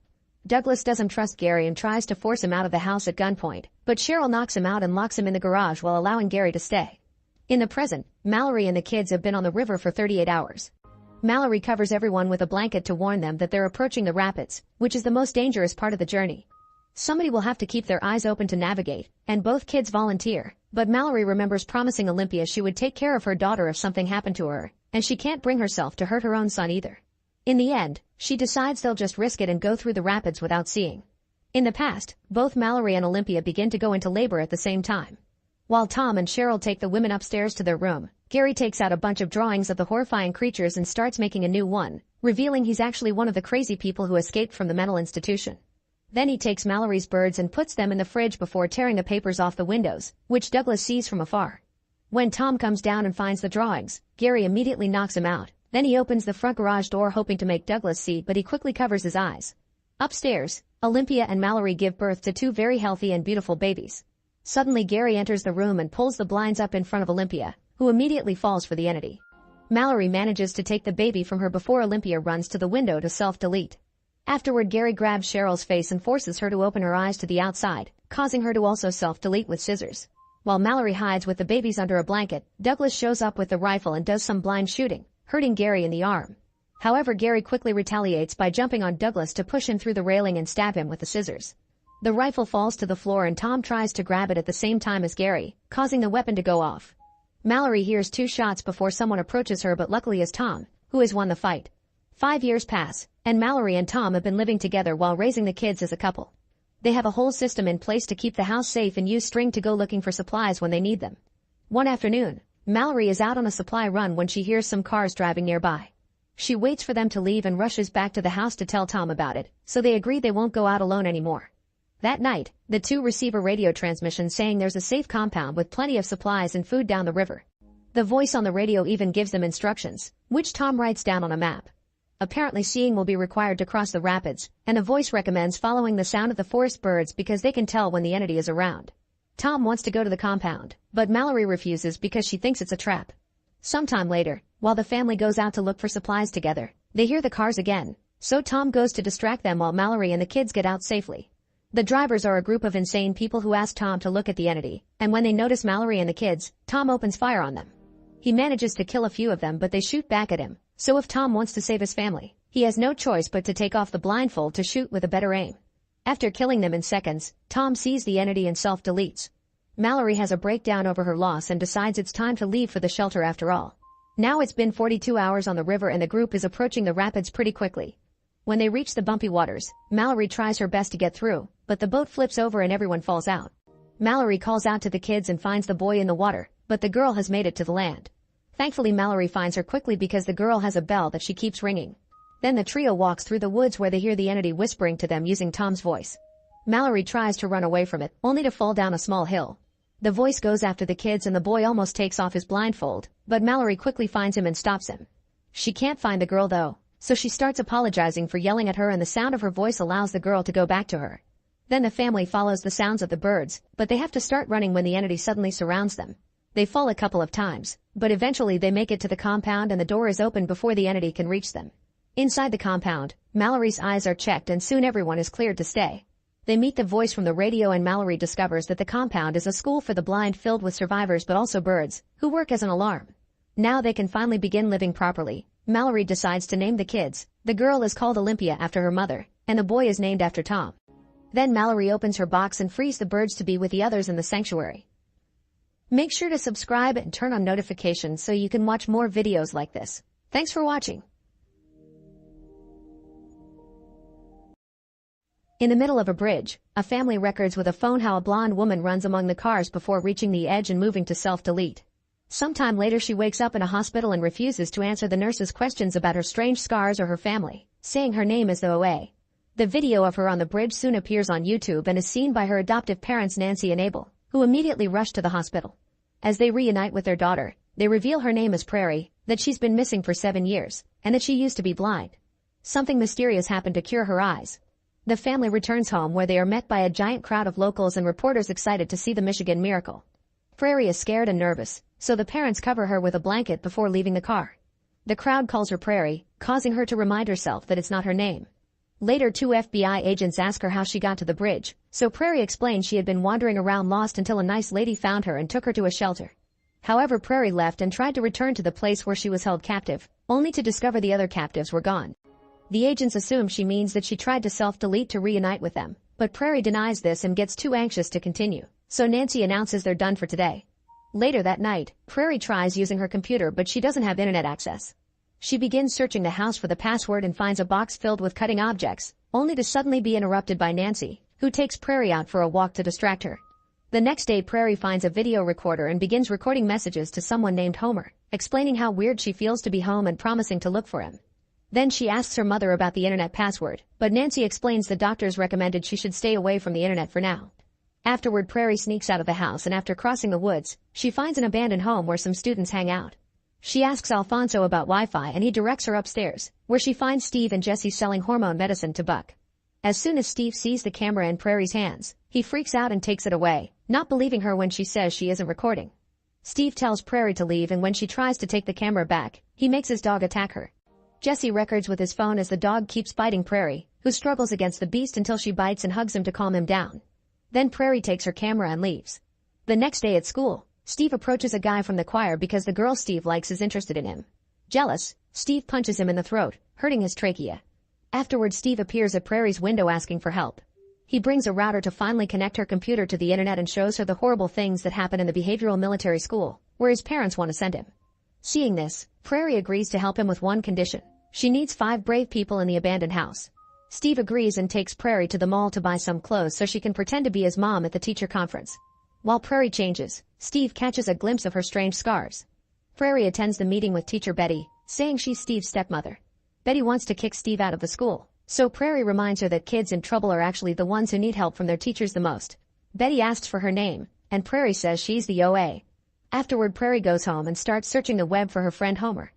Douglas doesn't trust Gary and tries to force him out of the house at gunpoint, but Cheryl knocks him out and locks him in the garage while allowing Gary to stay. In the present, Mallory and the kids have been on the river for 38 hours. Mallory covers everyone with a blanket to warn them that they're approaching the rapids, which is the most dangerous part of the journey. Somebody will have to keep their eyes open to navigate, and both kids volunteer, but Mallory remembers promising Olympia she would take care of her daughter if something happened to her, and she can't bring herself to hurt her own son either. In the end, she decides they'll just risk it and go through the rapids without seeing. In the past, both Mallory and Olympia begin to go into labor at the same time. While Tom and Cheryl take the women upstairs to their room, Gary takes out a bunch of drawings of the horrifying creatures and starts making a new one, revealing he's actually one of the crazy people who escaped from the mental institution. Then he takes Mallory's birds and puts them in the fridge before tearing the papers off the windows, which Douglas sees from afar. When Tom comes down and finds the drawings, Gary immediately knocks him out. Then he opens the front garage door hoping to make Douglas see, but he quickly covers his eyes. Upstairs, Olympia and Mallory give birth to two very healthy and beautiful babies. Suddenly Gary enters the room and pulls the blinds up in front of Olympia, who immediately falls for the entity. Mallory manages to take the baby from her before Olympia runs to the window to self-delete. Afterward, Gary grabs Cheryl's face and forces her to open her eyes to the outside, causing her to also self-delete with scissors. While Mallory hides with the babies under a blanket, Douglas shows up with the rifle and does some blind shooting, hurting Gary in the arm. However, Gary quickly retaliates by jumping on Douglas to push him through the railing and stab him with the scissors. The rifle falls to the floor and Tom tries to grab it at the same time as Gary, causing the weapon to go off. Mallory hears 2 shots before someone approaches her, but luckily is Tom, who has won the fight. 5 years pass, and Mallory and Tom have been living together while raising the kids as a couple. They have a whole system in place to keep the house safe and use string to go looking for supplies when they need them. One afternoon, Mallory is out on a supply run when she hears some cars driving nearby. She waits for them to leave and rushes back to the house to tell Tom about it, so they agree they won't go out alone anymore. That night, the two receive a radio transmission saying there's a safe compound with plenty of supplies and food down the river. The voice on the radio even gives them instructions, which Tom writes down on a map. Apparently seeing will be required to cross the rapids, and the voice recommends following the sound of the forest birds because they can tell when the entity is around. Tom wants to go to the compound, but Mallory refuses because she thinks it's a trap. Sometime later, while the family goes out to look for supplies together, they hear the cars again, so Tom goes to distract them while Mallory and the kids get out safely. The drivers are a group of insane people who ask Tom to look at the entity, and when they notice Mallory and the kids, Tom opens fire on them. He manages to kill a few of them, but they shoot back at him. So if Tom wants to save his family, he has no choice but to take off the blindfold to shoot with a better aim. After killing them in seconds, Tom sees the entity and self-deletes. Mallory has a breakdown over her loss and decides it's time to leave for the shelter after all. Now it's been 42 hours on the river and the group is approaching the rapids pretty quickly. When they reach the bumpy waters, Mallory tries her best to get through, but the boat flips over and everyone falls out. Mallory calls out to the kids and finds the boy in the water, but the girl has made it to the land. Thankfully, Mallory finds her quickly because the girl has a bell that she keeps ringing. Then the trio walks through the woods where they hear the entity whispering to them using Tom's voice. Mallory tries to run away from it, only to fall down a small hill. The voice goes after the kids and the boy almost takes off his blindfold, but Mallory quickly finds him and stops him. She can't find the girl though, so she starts apologizing for yelling at her and the sound of her voice allows the girl to go back to her. Then the family follows the sounds of the birds, but they have to start running when the entity suddenly surrounds them. They fall a couple of times, but eventually they make it to the compound and the door is opened before the entity can reach them. Inside the compound, Mallory's eyes are checked and soon everyone is cleared to stay. They meet the voice from the radio and Mallory discovers that the compound is a school for the blind filled with survivors but also birds, who work as an alarm. Now they can finally begin living properly. Mallory decides to name the kids. The girl is called Olympia after her mother, and the boy is named after Tom. Then Mallory opens her box and frees the birds to be with the others in the sanctuary. Make sure to subscribe and turn on notifications so you can watch more videos like this. Thanks for watching. In the middle of a bridge, a family records with a phone how a blonde woman runs among the cars before reaching the edge and moving to self-delete. Sometime later she wakes up in a hospital and refuses to answer the nurse's questions about her strange scars or her family, saying her name is the OA. The video of her on the bridge soon appears on YouTube and is seen by her adoptive parents Nancy and Abel, who immediately rush to the hospital. As they reunite with their daughter, they reveal her name is Prairie, that she's been missing for 7 years, and that she used to be blind. Something mysterious happened to cure her eyes. The family returns home where they are met by a giant crowd of locals and reporters excited to see the Michigan miracle. Prairie is scared and nervous, so the parents cover her with a blanket before leaving the car. The crowd calls her Prairie, causing her to remind herself that it's not her name. Later 2 FBI agents ask her how she got to the bridge, so Prairie explains she had been wandering around lost until a nice lady found her and took her to a shelter. However, Prairie left and tried to return to the place where she was held captive, only to discover the other captives were gone. The agents assume she means that she tried to self-delete to reunite with them, but Prairie denies this and gets too anxious to continue, so Nancy announces they're done for today. Later that night, Prairie tries using her computer but she doesn't have internet access. She begins searching the house for the password and finds a box filled with cutting objects, only to suddenly be interrupted by Nancy, who takes Prairie out for a walk to distract her. The next day Prairie finds a video recorder and begins recording messages to someone named Homer, explaining how weird she feels to be home and promising to look for him. Then she asks her mother about the internet password, but Nancy explains the doctors recommended she should stay away from the internet for now. Afterward, Prairie sneaks out of the house and after crossing the woods, she finds an abandoned home where some students hang out. She asks Alfonso about Wi-Fi and he directs her upstairs, where she finds Steve and Jesse selling hormone medicine to Buck. As soon as Steve sees the camera in Prairie's hands, he freaks out and takes it away, not believing her when she says she isn't recording. Steve tells Prairie to leave, and when she tries to take the camera back, he makes his dog attack her. Jesse records with his phone as the dog keeps biting Prairie, who struggles against the beast until she bites and hugs him to calm him down. Then Prairie takes her camera and leaves. The next day at school, Steve approaches a guy from the choir because the girl Steve likes is interested in him. Jealous, Steve punches him in the throat, hurting his trachea. Afterward, Steve appears at Prairie's window asking for help. He brings a router to finally connect her computer to the internet and shows her the horrible things that happen in the behavioral military school, where his parents want to send him. Seeing this, Prairie agrees to help him with one condition. She needs 5 brave people in the abandoned house. Steve agrees and takes Prairie to the mall to buy some clothes so she can pretend to be his mom at the teacher conference. While Prairie changes, Steve catches a glimpse of her strange scars. Prairie attends the meeting with teacher Betty, saying she's Steve's stepmother. Betty wants to kick Steve out of the school, so Prairie reminds her that kids in trouble are actually the ones who need help from their teachers the most. Betty asks for her name, and Prairie says she's the OA. Afterward, Prairie goes home and starts searching the web for her friend Homer.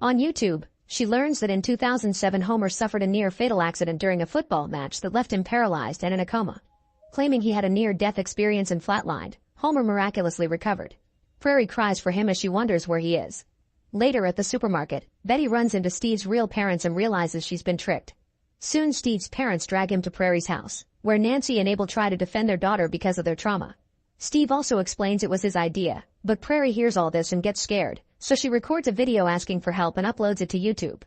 On YouTube, she learns that in 2007 Homer suffered a near-fatal accident during a football match that left him paralyzed and in a coma. Claiming he had a near-death experience and flatlined, Homer miraculously recovered. Prairie cries for him as she wonders where he is. Later at the supermarket, Betty runs into Steve's real parents and realizes she's been tricked. Soon Steve's parents drag him to Prairie's house, where Nancy and Abel try to defend their daughter because of their trauma. Steve also explains it was his idea, but Prairie hears all this and gets scared, so she records a video asking for help and uploads it to YouTube.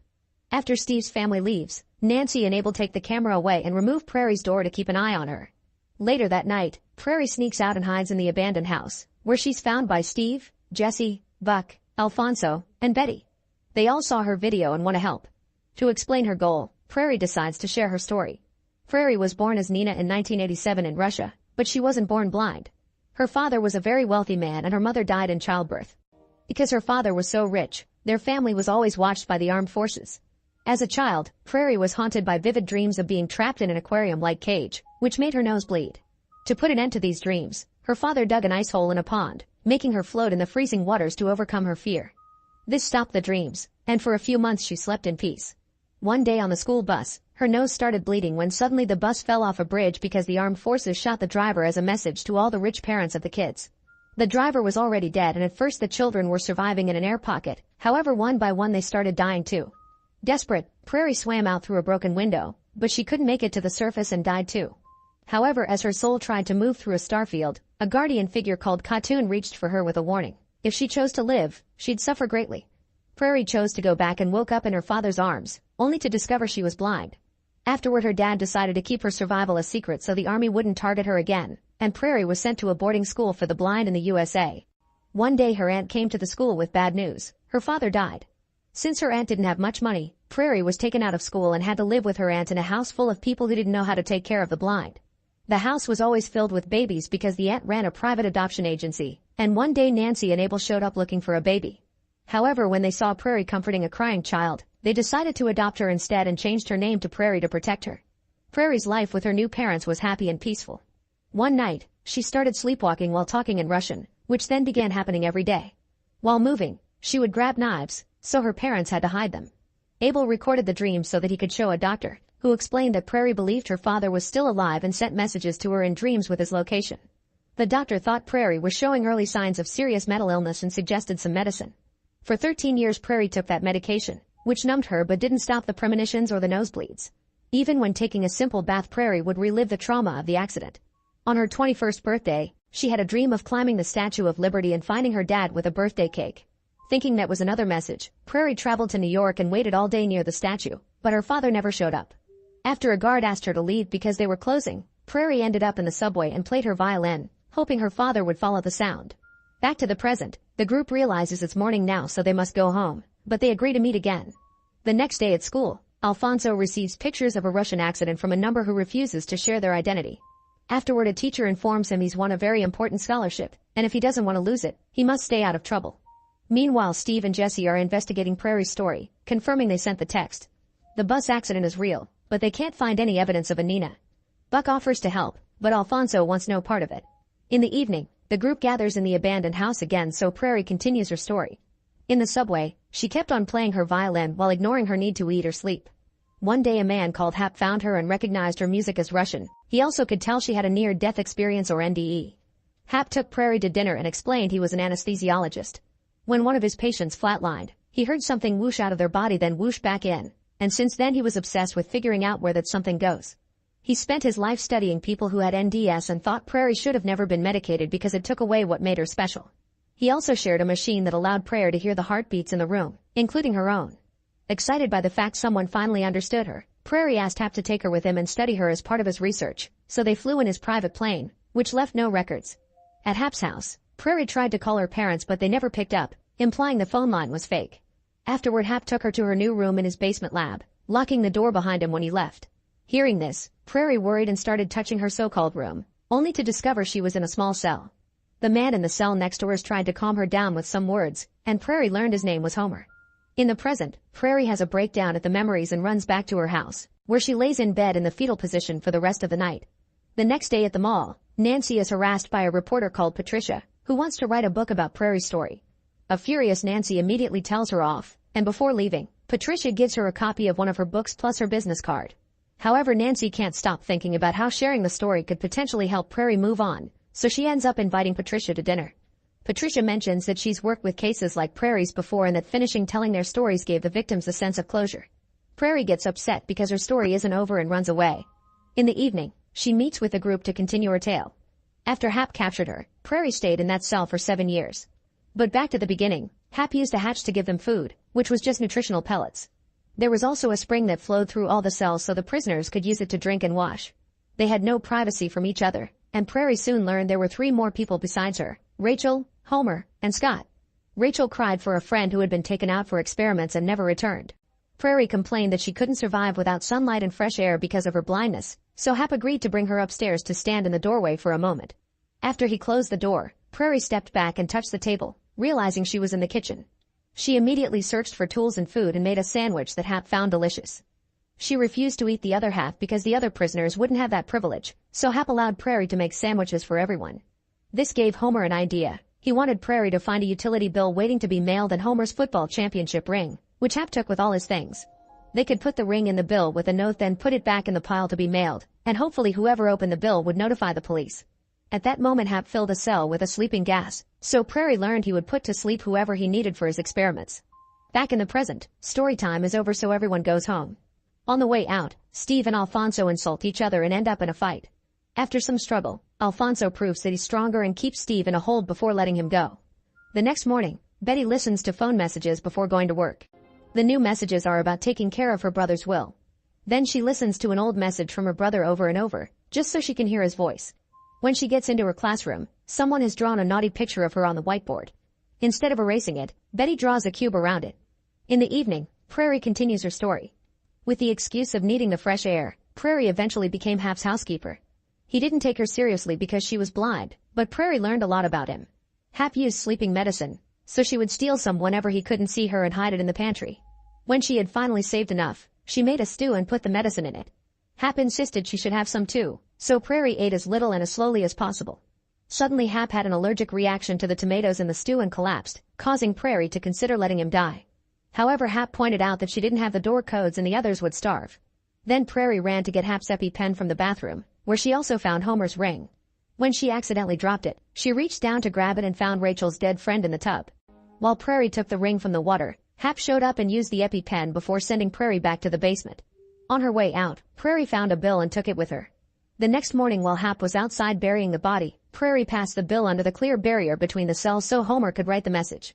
After Steve's family leaves, Nancy and Abel take the camera away and remove Prairie's door to keep an eye on her. Later that night, Prairie sneaks out and hides in the abandoned house, where she's found by Steve, Jesse, Buck, Alfonso, and Betty. They all saw her video and want to help. To explain her goal, Prairie decides to share her story. Prairie was born as Nina in 1987 in Russia, but she wasn't born blind. Her father was a very wealthy man and her mother died in childbirth. Because her father was so rich, their family was always watched by the armed forces. As a child, Prairie was haunted by vivid dreams of being trapped in an aquarium-like cage, which made her nose bleed. To put an end to these dreams, her father dug an ice hole in a pond, making her float in the freezing waters to overcome her fear. This stopped the dreams, and for a few months she slept in peace. One day on the school bus, her nose started bleeding when suddenly the bus fell off a bridge because the armed forces shot the driver as a message to all the rich parents of the kids. The driver was already dead, and at first the children were surviving in an air pocket, however one by one they started dying too. Desperate, Prairie swam out through a broken window, but she couldn't make it to the surface and died too. However, as her soul tried to move through a starfield, a guardian figure called Khatun reached for her with a warning. If she chose to live, she'd suffer greatly. Prairie chose to go back and woke up in her father's arms, only to discover she was blind. Afterward, her dad decided to keep her survival a secret so the army wouldn't target her again, and Prairie was sent to a boarding school for the blind in the USA. One day her aunt came to the school with bad news. Her father died. Since her aunt didn't have much money, Prairie was taken out of school and had to live with her aunt in a house full of people who didn't know how to take care of the blind. The house was always filled with babies because the aunt ran a private adoption agency, and one day Nancy and Abel showed up looking for a baby. However, when they saw Prairie comforting a crying child, they decided to adopt her instead and changed her name to Prairie to protect her. Prairie's life with her new parents was happy and peaceful. One night, she started sleepwalking while talking in Russian, which then began happening every day. While moving, she would grab knives, so her parents had to hide them. Abel recorded the dream so that he could show a doctor, who explained that Prairie believed her father was still alive and sent messages to her in dreams with his location. The doctor thought Prairie was showing early signs of serious mental illness and suggested some medicine. For 13 years Prairie took that medication, which numbed her but didn't stop the premonitions or the nosebleeds. Even when taking a simple bath, Prairie would relive the trauma of the accident. On her 21st birthday, she had a dream of climbing the Statue of Liberty and finding her dad with a birthday cake. Thinking that was another message, Prairie traveled to New York and waited all day near the statue, but her father never showed up. After a guard asked her to leave because they were closing, Prairie ended up in the subway and played her violin, hoping her father would follow the sound. Back to the present, the group realizes it's morning now so they must go home, but they agree to meet again. The next day at school, Alfonso receives pictures of a Russian accident from a number who refuses to share their identity. Afterward, a teacher informs him he's won a very important scholarship, and if he doesn't want to lose it, he must stay out of trouble. Meanwhile, Steve and Jesse are investigating Prairie's story, confirming they sent the text. The bus accident is real, but they can't find any evidence of a Nina. Buck offers to help, but Alfonso wants no part of it. In the evening, the group gathers in the abandoned house again so Prairie continues her story. In the subway, she kept on playing her violin while ignoring her need to eat or sleep. One day a man called Hap found her and recognized her music as Russian. He also could tell she had a near-death experience or NDE. Hap took Prairie to dinner and explained he was an anesthesiologist. When one of his patients flatlined, he heard something whoosh out of their body then whoosh back in, and since then he was obsessed with figuring out where that something goes. He spent his life studying people who had NDS and thought Prairie should have never been medicated because it took away what made her special. He also shared a machine that allowed Prairie to hear the heartbeats in the room, including her own. Excited by the fact someone finally understood her, Prairie asked Hap to take her with him and study her as part of his research, so they flew in his private plane, which left no records. At Hap's house, Prairie tried to call her parents but they never picked up, implying the phone line was fake. Afterward, Hap took her to her new room in his basement lab, locking the door behind him when he left. Hearing this, Prairie worried and started touching her so-called room, only to discover she was in a small cell. The man in the cell next doors tried to calm her down with some words, and Prairie learned his name was Homer. In the present, Prairie has a breakdown at the memories and runs back to her house, where she lays in bed in the fetal position for the rest of the night. The next day at the mall, Nancy is harassed by a reporter called Patricia, who wants to write a book about Prairie's story. A furious Nancy immediately tells her off, and before leaving, Patricia gives her a copy of one of her books plus her business card. However, Nancy can't stop thinking about how sharing the story could potentially help Prairie move on, so she ends up inviting Patricia to dinner. Patricia mentions that she's worked with cases like Prairie's before and that finishing telling their stories gave the victims a sense of closure. Prairie gets upset because her story isn't over and runs away. In the evening, she meets with the group to continue her tale. After Hap captured her, Prairie stayed in that cell for 7 years. But back to the beginning, Hap used a hatch to give them food, which was just nutritional pellets. There was also a spring that flowed through all the cells so the prisoners could use it to drink and wash. They had no privacy from each other, and Prairie soon learned there were 3 more people besides her: Rachel, Homer, and Scott. Rachel cried for a friend who had been taken out for experiments and never returned. Prairie complained that she couldn't survive without sunlight and fresh air because of her blindness, so Hap agreed to bring her upstairs to stand in the doorway for a moment. After he closed the door, Prairie stepped back and touched the table, realizing she was in the kitchen. She immediately searched for tools and food and made a sandwich that Hap found delicious. She refused to eat the other half because the other prisoners wouldn't have that privilege, so Hap allowed Prairie to make sandwiches for everyone. This gave Homer an idea. He wanted Prairie to find a utility bill waiting to be mailed and Homer's football championship ring, which Hap took with all his things. They could put the ring in the bill with a note then put it back in the pile to be mailed, and hopefully whoever opened the bill would notify the police. At that moment Hap filled a cell with a sleeping gas, so Prairie learned he would put to sleep whoever he needed for his experiments. Back in the present, story time is over so everyone goes home. On the way out, Steve and Alfonso insult each other and end up in a fight. After some struggle, Alfonso proves that he's stronger and keeps Steve in a hold before letting him go. The next morning, Betty listens to phone messages before going to work. The new messages are about taking care of her brother's will. Then she listens to an old message from her brother over and over, just so she can hear his voice. When she gets into her classroom, someone has drawn a naughty picture of her on the whiteboard. Instead of erasing it, Betty draws a cube around it. In the evening, Prairie continues her story. With the excuse of needing the fresh air, Prairie eventually became Hap's housekeeper. He didn't take her seriously because she was blind, but Prairie learned a lot about him. Hap used sleeping medicine, so she would steal some whenever he couldn't see her and hide it in the pantry. When she had finally saved enough, she made a stew and put the medicine in it. Hap insisted she should have some too, so Prairie ate as little and as slowly as possible. Suddenly Hap had an allergic reaction to the tomatoes in the stew and collapsed, causing Prairie to consider letting him die. However, Hap pointed out that she didn't have the door codes and the others would starve. Then Prairie ran to get Hap's EpiPen from the bathroom, where she also found Homer's ring. When she accidentally dropped it, she reached down to grab it and found Rachel's dead friend in the tub. While Prairie took the ring from the water, Hap showed up and used the EpiPen before sending Prairie back to the basement. On her way out, Prairie found a bill and took it with her. The next morning while Hap was outside burying the body, Prairie passed the bill under the clear barrier between the cells so Homer could write the message.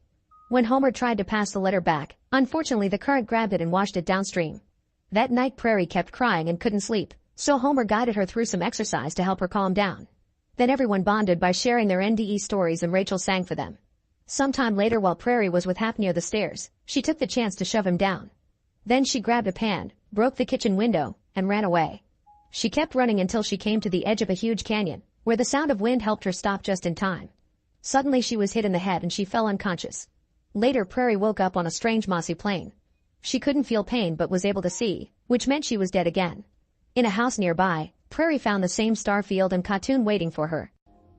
When Homer tried to pass the letter back, unfortunately the current grabbed it and washed it downstream. That night Prairie kept crying and couldn't sleep, so Homer guided her through some exercise to help her calm down. Then everyone bonded by sharing their NDE stories and Rachel sang for them. Sometime later while Prairie was with Hap near the stairs, she took the chance to shove him down. Then she grabbed a pan, broke the kitchen window, and ran away. She kept running until she came to the edge of a huge canyon, where the sound of wind helped her stop just in time. Suddenly she was hit in the head and she fell unconscious. Later Prairie woke up on a strange mossy plain. She couldn't feel pain but was able to see, which meant she was dead again. In a house nearby, Prairie found the same Starfield and Katoon waiting for her.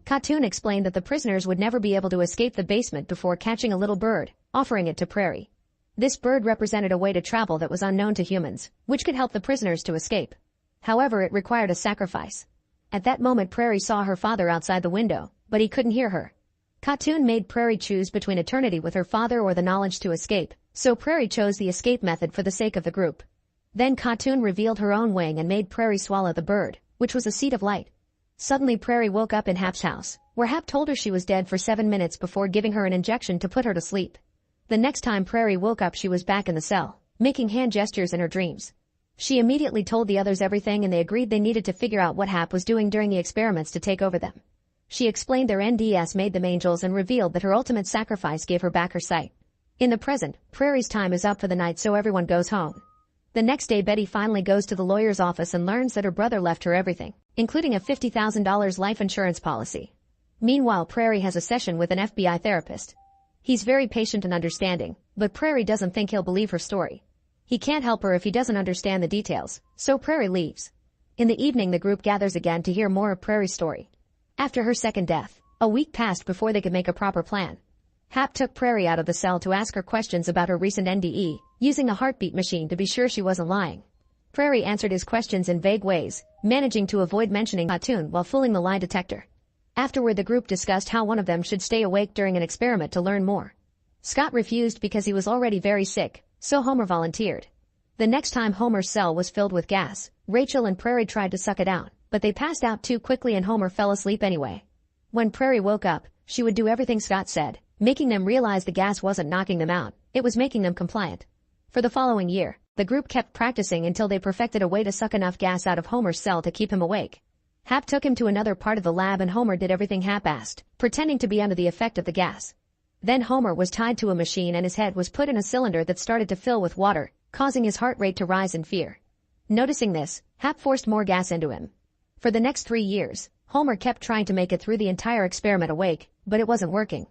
Katoon explained that the prisoners would never be able to escape the basement before catching a little bird, offering it to Prairie. This bird represented a way to travel that was unknown to humans, which could help the prisoners to escape. However, it required a sacrifice. At that moment Prairie saw her father outside the window, but he couldn't hear her. Khatun made Prairie choose between eternity with her father or the knowledge to escape, so Prairie chose the escape method for the sake of the group. Then Khatun revealed her own wing and made Prairie swallow the bird, which was a seed of light. Suddenly Prairie woke up in Hap's house, where Hap told her she was dead for 7 minutes before giving her an injection to put her to sleep. The next time Prairie woke up she was back in the cell, making hand gestures in her dreams. She immediately told the others everything and they agreed they needed to figure out what Hap was doing during the experiments to take over them. She explained their NDS made them angels and revealed that her ultimate sacrifice gave her back her sight. In the present, Prairie's time is up for the night so everyone goes home. The next day Betty finally goes to the lawyer's office and learns that her brother left her everything, including a $50,000 life insurance policy. Meanwhile Prairie has a session with an FBI therapist. He's very patient and understanding, but Prairie doesn't think he'll believe her story. He can't help her if he doesn't understand the details, so Prairie leaves. In the evening the group gathers again to hear more of Prairie's story. After her second death, a week passed before they could make a proper plan. Hap took Prairie out of the cell to ask her questions about her recent NDE, using a heartbeat machine to be sure she wasn't lying. Prairie answered his questions in vague ways, managing to avoid mentioning Khatun while fooling the lie detector. Afterward the group discussed how one of them should stay awake during an experiment to learn more. Scott refused because he was already very sick, so Homer volunteered. The next time Homer's cell was filled with gas, Rachel and Prairie tried to suck it out, but they passed out too quickly and Homer fell asleep anyway. When Prairie woke up, she would do everything Scott said, making them realize the gas wasn't knocking them out, it was making them compliant. For the following year, the group kept practicing until they perfected a way to suck enough gas out of Homer's cell to keep him awake. Hap took him to another part of the lab and Homer did everything Hap asked, pretending to be under the effect of the gas. Then Homer was tied to a machine and his head was put in a cylinder that started to fill with water, causing his heart rate to rise in fear. Noticing this, Hap forced more gas into him. For the next 3 years, Homer kept trying to make it through the entire experiment awake, but it wasn't working.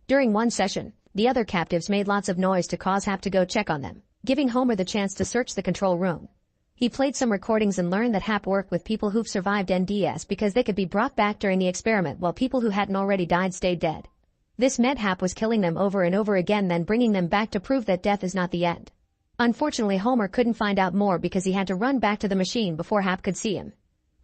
During one session, the other captives made lots of noise to cause Hap to go check on them, giving Homer the chance to search the control room. He played some recordings and learned that Hap worked with people who've survived NDS because they could be brought back during the experiment while people who hadn't already died stayed dead. This meant Hap was killing them over and over again then bringing them back to prove that death is not the end. Unfortunately Homer couldn't find out more because he had to run back to the machine before Hap could see him.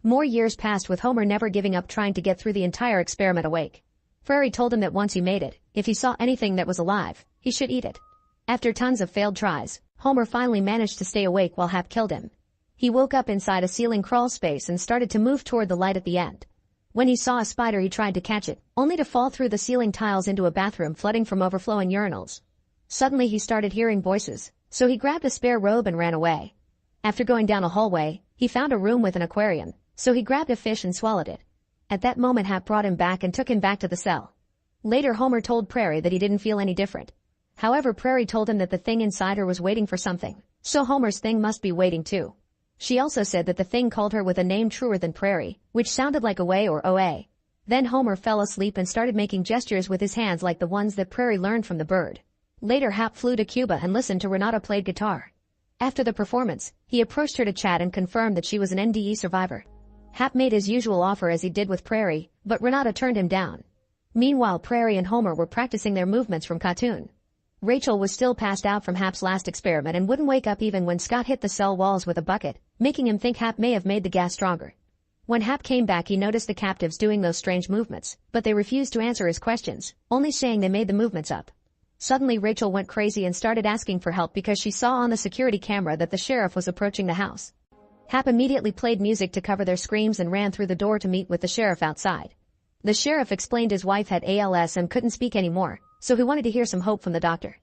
More years passed with Homer never giving up trying to get through the entire experiment awake. Prairie told him that once he made it, if he saw anything that was alive, he should eat it. After tons of failed tries, Homer finally managed to stay awake while Hap killed him. He woke up inside a ceiling crawl space and started to move toward the light at the end. When he saw a spider he tried to catch it, only to fall through the ceiling tiles into a bathroom flooding from overflowing urinals. Suddenly he started hearing voices, so he grabbed a spare robe and ran away. After going down a hallway, he found a room with an aquarium, so he grabbed a fish and swallowed it. At that moment Hap brought him back and took him back to the cell. Later Homer told Prairie that he didn't feel any different. However Prairie told him that the thing inside her was waiting for something, so Homer's thing must be waiting too. She also said that the thing called her with a name truer than Prairie, which sounded like away or OA. Then Homer fell asleep and started making gestures with his hands like the ones that Prairie learned from the bird. Later Hap flew to Cuba and listened to Renata play guitar. After the performance, he approached her to chat and confirmed that she was an NDE survivor. Hap made his usual offer as he did with Prairie, but Renata turned him down. Meanwhile Prairie and Homer were practicing their movements from Khatun. Rachel was still passed out from Hap's last experiment and wouldn't wake up even when Scott hit the cell walls with a bucket, making him think Hap may have made the gas stronger. When Hap came back he noticed the captives doing those strange movements, but they refused to answer his questions, only saying they made the movements up. Suddenly Rachel went crazy and started asking for help because she saw on the security camera that the sheriff was approaching the house. Hap immediately played music to cover their screams and ran through the door to meet with the sheriff outside. The sheriff explained his wife had ALS and couldn't speak anymore, so he wanted to hear some hope from the doctor.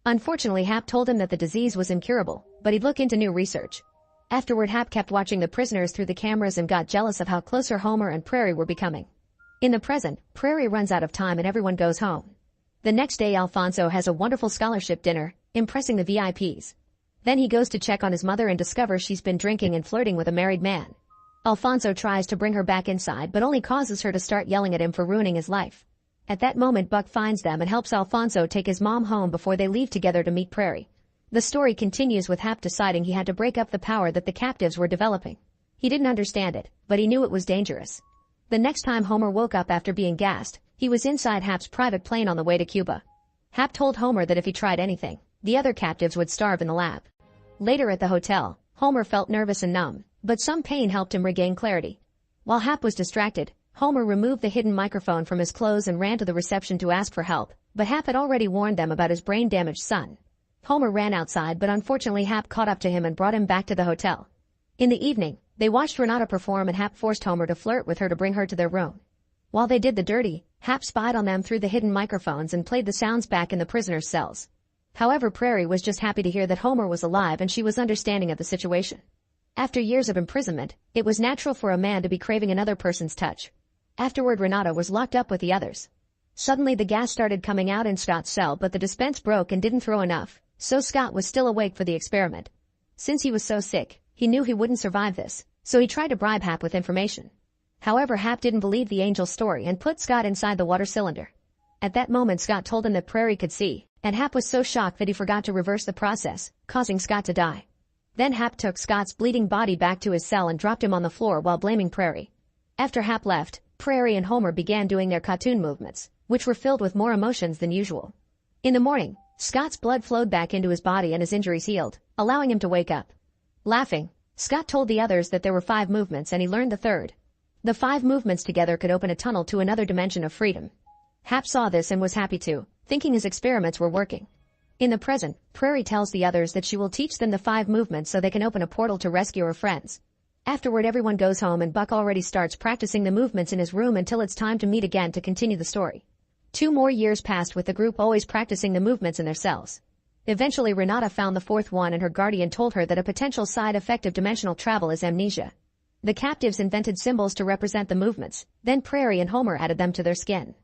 Unfortunately Hap told him that the disease was incurable, but he'd look into new research. Afterward Hap kept watching the prisoners through the cameras and got jealous of how closer Homer and Prairie were becoming. In the present, Prairie runs out of time and everyone goes home. The next day Alfonso has a wonderful scholarship dinner, impressing the VIPs. Then he goes to check on his mother and discovers she's been drinking and flirting with a married man. Alfonso tries to bring her back inside but only causes her to start yelling at him for ruining his life. At that moment Buck finds them and helps Alfonso take his mom home before they leave together to meet Prairie. The story continues with Hap deciding he had to break up the power that the captives were developing. He didn't understand it, but he knew it was dangerous. The next time Homer woke up after being gassed, he was inside Hap's private plane on the way to Cuba. Hap told Homer that if he tried anything, the other captives would starve in the lab. Later at the hotel, Homer felt nervous and numb, but some pain helped him regain clarity. While Hap was distracted, Homer removed the hidden microphone from his clothes and ran to the reception to ask for help, but Hap had already warned them about his brain-damaged son. Homer ran outside, but unfortunately Hap caught up to him and brought him back to the hotel. In the evening, they watched Renata perform and Hap forced Homer to flirt with her to bring her to their room. While they did the dirty, Hap spied on them through the hidden microphones and played the sounds back in the prisoners' cells. However, Prairie was just happy to hear that Homer was alive and she was understanding of the situation. After years of imprisonment, it was natural for a man to be craving another person's touch. Afterward, Renata was locked up with the others. Suddenly the gas started coming out in Scott's cell, but the dispense broke and didn't throw enough, so Scott was still awake for the experiment. Since he was so sick, he knew he wouldn't survive this, so he tried to bribe Hap with information. However, Hap didn't believe the angel's story and put Scott inside the water cylinder. At that moment, Scott told him that Prairie could see, and Hap was so shocked that he forgot to reverse the process, causing Scott to die. Then Hap took Scott's bleeding body back to his cell and dropped him on the floor while blaming Prairie. After Hap left, Prairie and Homer began doing their cartoon movements, which were filled with more emotions than usual. In the morning, Scott's blood flowed back into his body and his injuries healed, allowing him to wake up. Laughing, Scott told the others that there were 5 movements and he learned the third. The 5 movements together could open a tunnel to another dimension of freedom. Hap saw this and was happy too, thinking his experiments were working. In the present, Prairie tells the others that she will teach them the 5 movements so they can open a portal to rescue her friends. Afterward, everyone goes home and Buck already starts practicing the movements in his room until it's time to meet again to continue the story. 2 more years passed with the group always practicing the movements in their cells. Eventually, Renata found the 4th one and her guardian told her that a potential side effect of dimensional travel is amnesia. The captives invented symbols to represent the movements, then Prairie and Homer added them to their skin.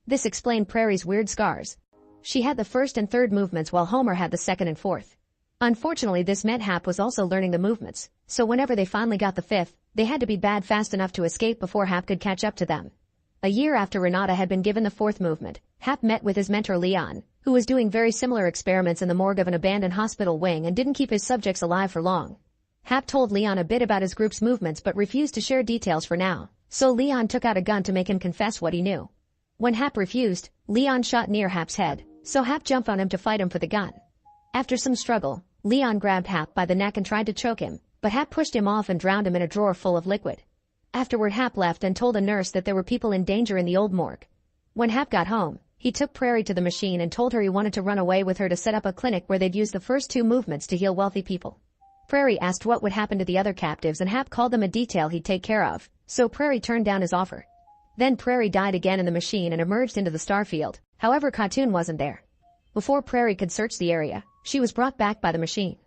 This explained Prairie's weird scars. She had the 1st and 3rd movements while Homer had the 2nd and 4th. Unfortunately, this meant Hap was also learning the movements, so whenever they finally got the 5th, they had to be bad fast enough to escape before Hap could catch up to them. A year after Renata had been given the 4th movement, Hap met with his mentor Leon, who was doing very similar experiments in the morgue of an abandoned hospital wing and didn't keep his subjects alive for long. Hap told Leon a bit about his group's movements but refused to share details for now, so Leon took out a gun to make him confess what he knew. When Hap refused, Leon shot near Hap's head, so Hap jumped on him to fight him for the gun. After some struggle, Leon grabbed Hap by the neck and tried to choke him, but Hap pushed him off and drowned him in a drawer full of liquid. Afterward, Hap left and told a nurse that there were people in danger in the old morgue. When Hap got home, he took Prairie to the machine and told her he wanted to run away with her to set up a clinic where they'd use the first 2 movements to heal wealthy people. Prairie asked what would happen to the other captives and Hap called them a detail he'd take care of, so Prairie turned down his offer. Then Prairie died again in the machine and emerged into the starfield, however Cartoon wasn't there. Before Prairie could search the area, she was brought back by the machine.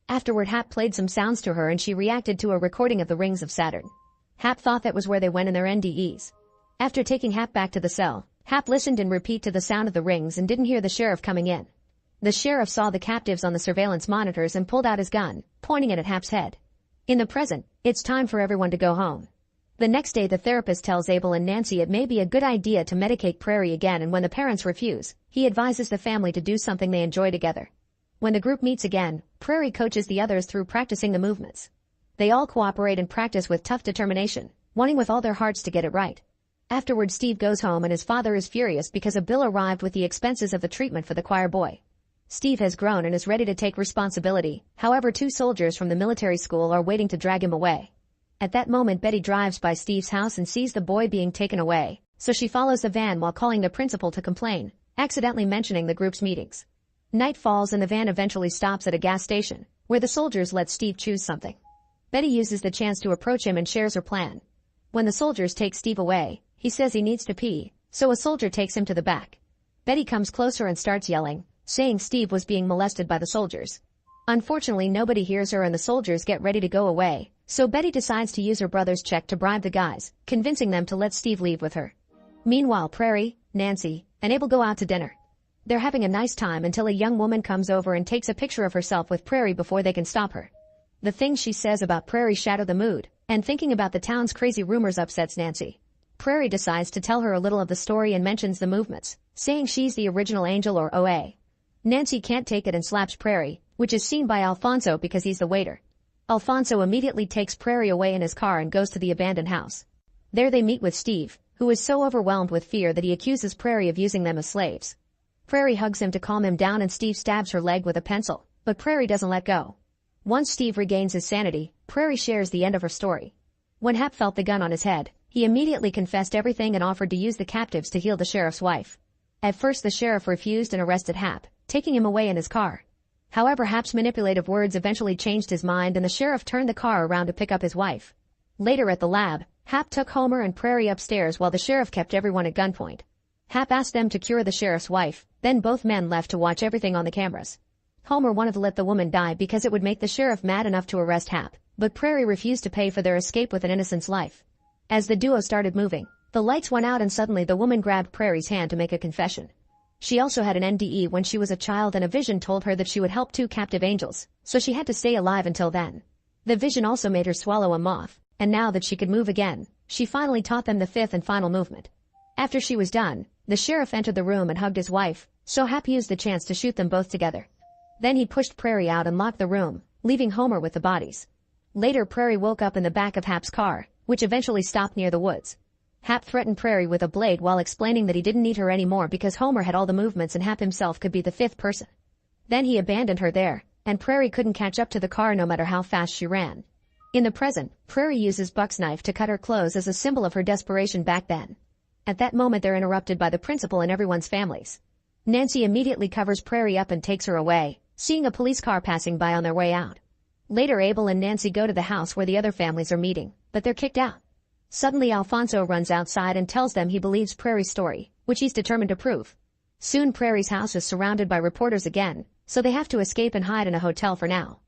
Afterward, Hap played some sounds to her and she reacted to a recording of the rings of Saturn. Hap thought that was where they went in their NDEs. After taking Hap back to the cell, Hap listened in repeat to the sound of the rings and didn't hear the sheriff coming in. The sheriff saw the captives on the surveillance monitors and pulled out his gun, pointing it at Hap's head. In the present, it's time for everyone to go home. The next day, the therapist tells Abel and Nancy it may be a good idea to medicate Prairie again, and when the parents refuse, he advises the family to do something they enjoy together. When the group meets again, Prairie coaches the others through practicing the movements. They all cooperate and practice with tough determination, wanting with all their hearts to get it right. Afterward, Steve goes home and his father is furious because a bill arrived with the expenses of the treatment for the choir boy. Steve has grown and is ready to take responsibility, however 2 soldiers from the military school are waiting to drag him away. At that moment, Betty drives by Steve's house and sees the boy being taken away, so she follows the van while calling the principal to complain, accidentally mentioning the group's meetings. Night falls and the van eventually stops at a gas station, where the soldiers let Steve choose something. Betty uses the chance to approach him and shares her plan. When the soldiers take Steve away, he says he needs to pee, so a soldier takes him to the back. Betty comes closer and starts yelling, saying Steve was being molested by the soldiers. Unfortunately, nobody hears her and the soldiers get ready to go away, so Betty decides to use her brother's check to bribe the guys, convincing them to let Steve leave with her. Meanwhile, Prairie, Nancy, and Abel go out to dinner. They're having a nice time until a young woman comes over and takes a picture of herself with Prairie before they can stop her. The things she says about Prairie shatter the mood, and thinking about the town's crazy rumors upsets Nancy. Prairie decides to tell her a little of the story and mentions the movements, saying she's the original angel or OA. Nancy can't take it and slaps Prairie, which is seen by Alfonso because he's the waiter. Alfonso immediately takes Prairie away in his car and goes to the abandoned house. There they meet with Steve, who is so overwhelmed with fear that he accuses Prairie of using them as slaves. Prairie hugs him to calm him down and Steve stabs her leg with a pencil, but Prairie doesn't let go. Once Steve regains his sanity, Prairie shares the end of her story. When Hap felt the gun on his head, He immediately confessed everything and offered to use the captives to heal the sheriff's wife. At first the sheriff refused and arrested Hap, taking him away in his car. However, Hap's manipulative words eventually changed his mind and the sheriff turned the car around to pick up his wife. Later at the lab, Hap took Homer and Prairie upstairs while the sheriff kept everyone at gunpoint. Hap asked them to cure the sheriff's wife, then both men left to watch everything on the cameras. Homer wanted to let the woman die because it would make the sheriff mad enough to arrest Hap, but Prairie refused to pay for their escape with an innocent's life. As the duo started moving, the lights went out and suddenly the woman grabbed Prairie's hand to make a confession. She also had an NDE when she was a child and a vision told her that she would help 2 captive angels, so she had to stay alive until then. The vision also made her swallow a moth, and now that she could move again, she finally taught them the 5th and final movement. After she was done, the sheriff entered the room and hugged his wife, so Hap used the chance to shoot them both together. Then he pushed Prairie out and locked the room, leaving Homer with the bodies. Later Prairie woke up in the back of Hap's car, which eventually stopped near the woods. Hap threatened Prairie with a blade while explaining that he didn't need her anymore because Homer had all the movements and Hap himself could be the 5th person. Then he abandoned her there, and Prairie couldn't catch up to the car no matter how fast she ran. In the present, Prairie uses Buck's knife to cut her clothes as a symbol of her desperation back then. At that moment they're interrupted by the principal and everyone's families. Nancy immediately covers Prairie up and takes her away, seeing a police car passing by on their way out. Later Abel and Nancy go to the house where the other families are meeting, but they're kicked out. Suddenly Alfonso runs outside and tells them he believes Prairie's story, which he's determined to prove. Soon Prairie's house is surrounded by reporters again, so they have to escape and hide in a hotel for now.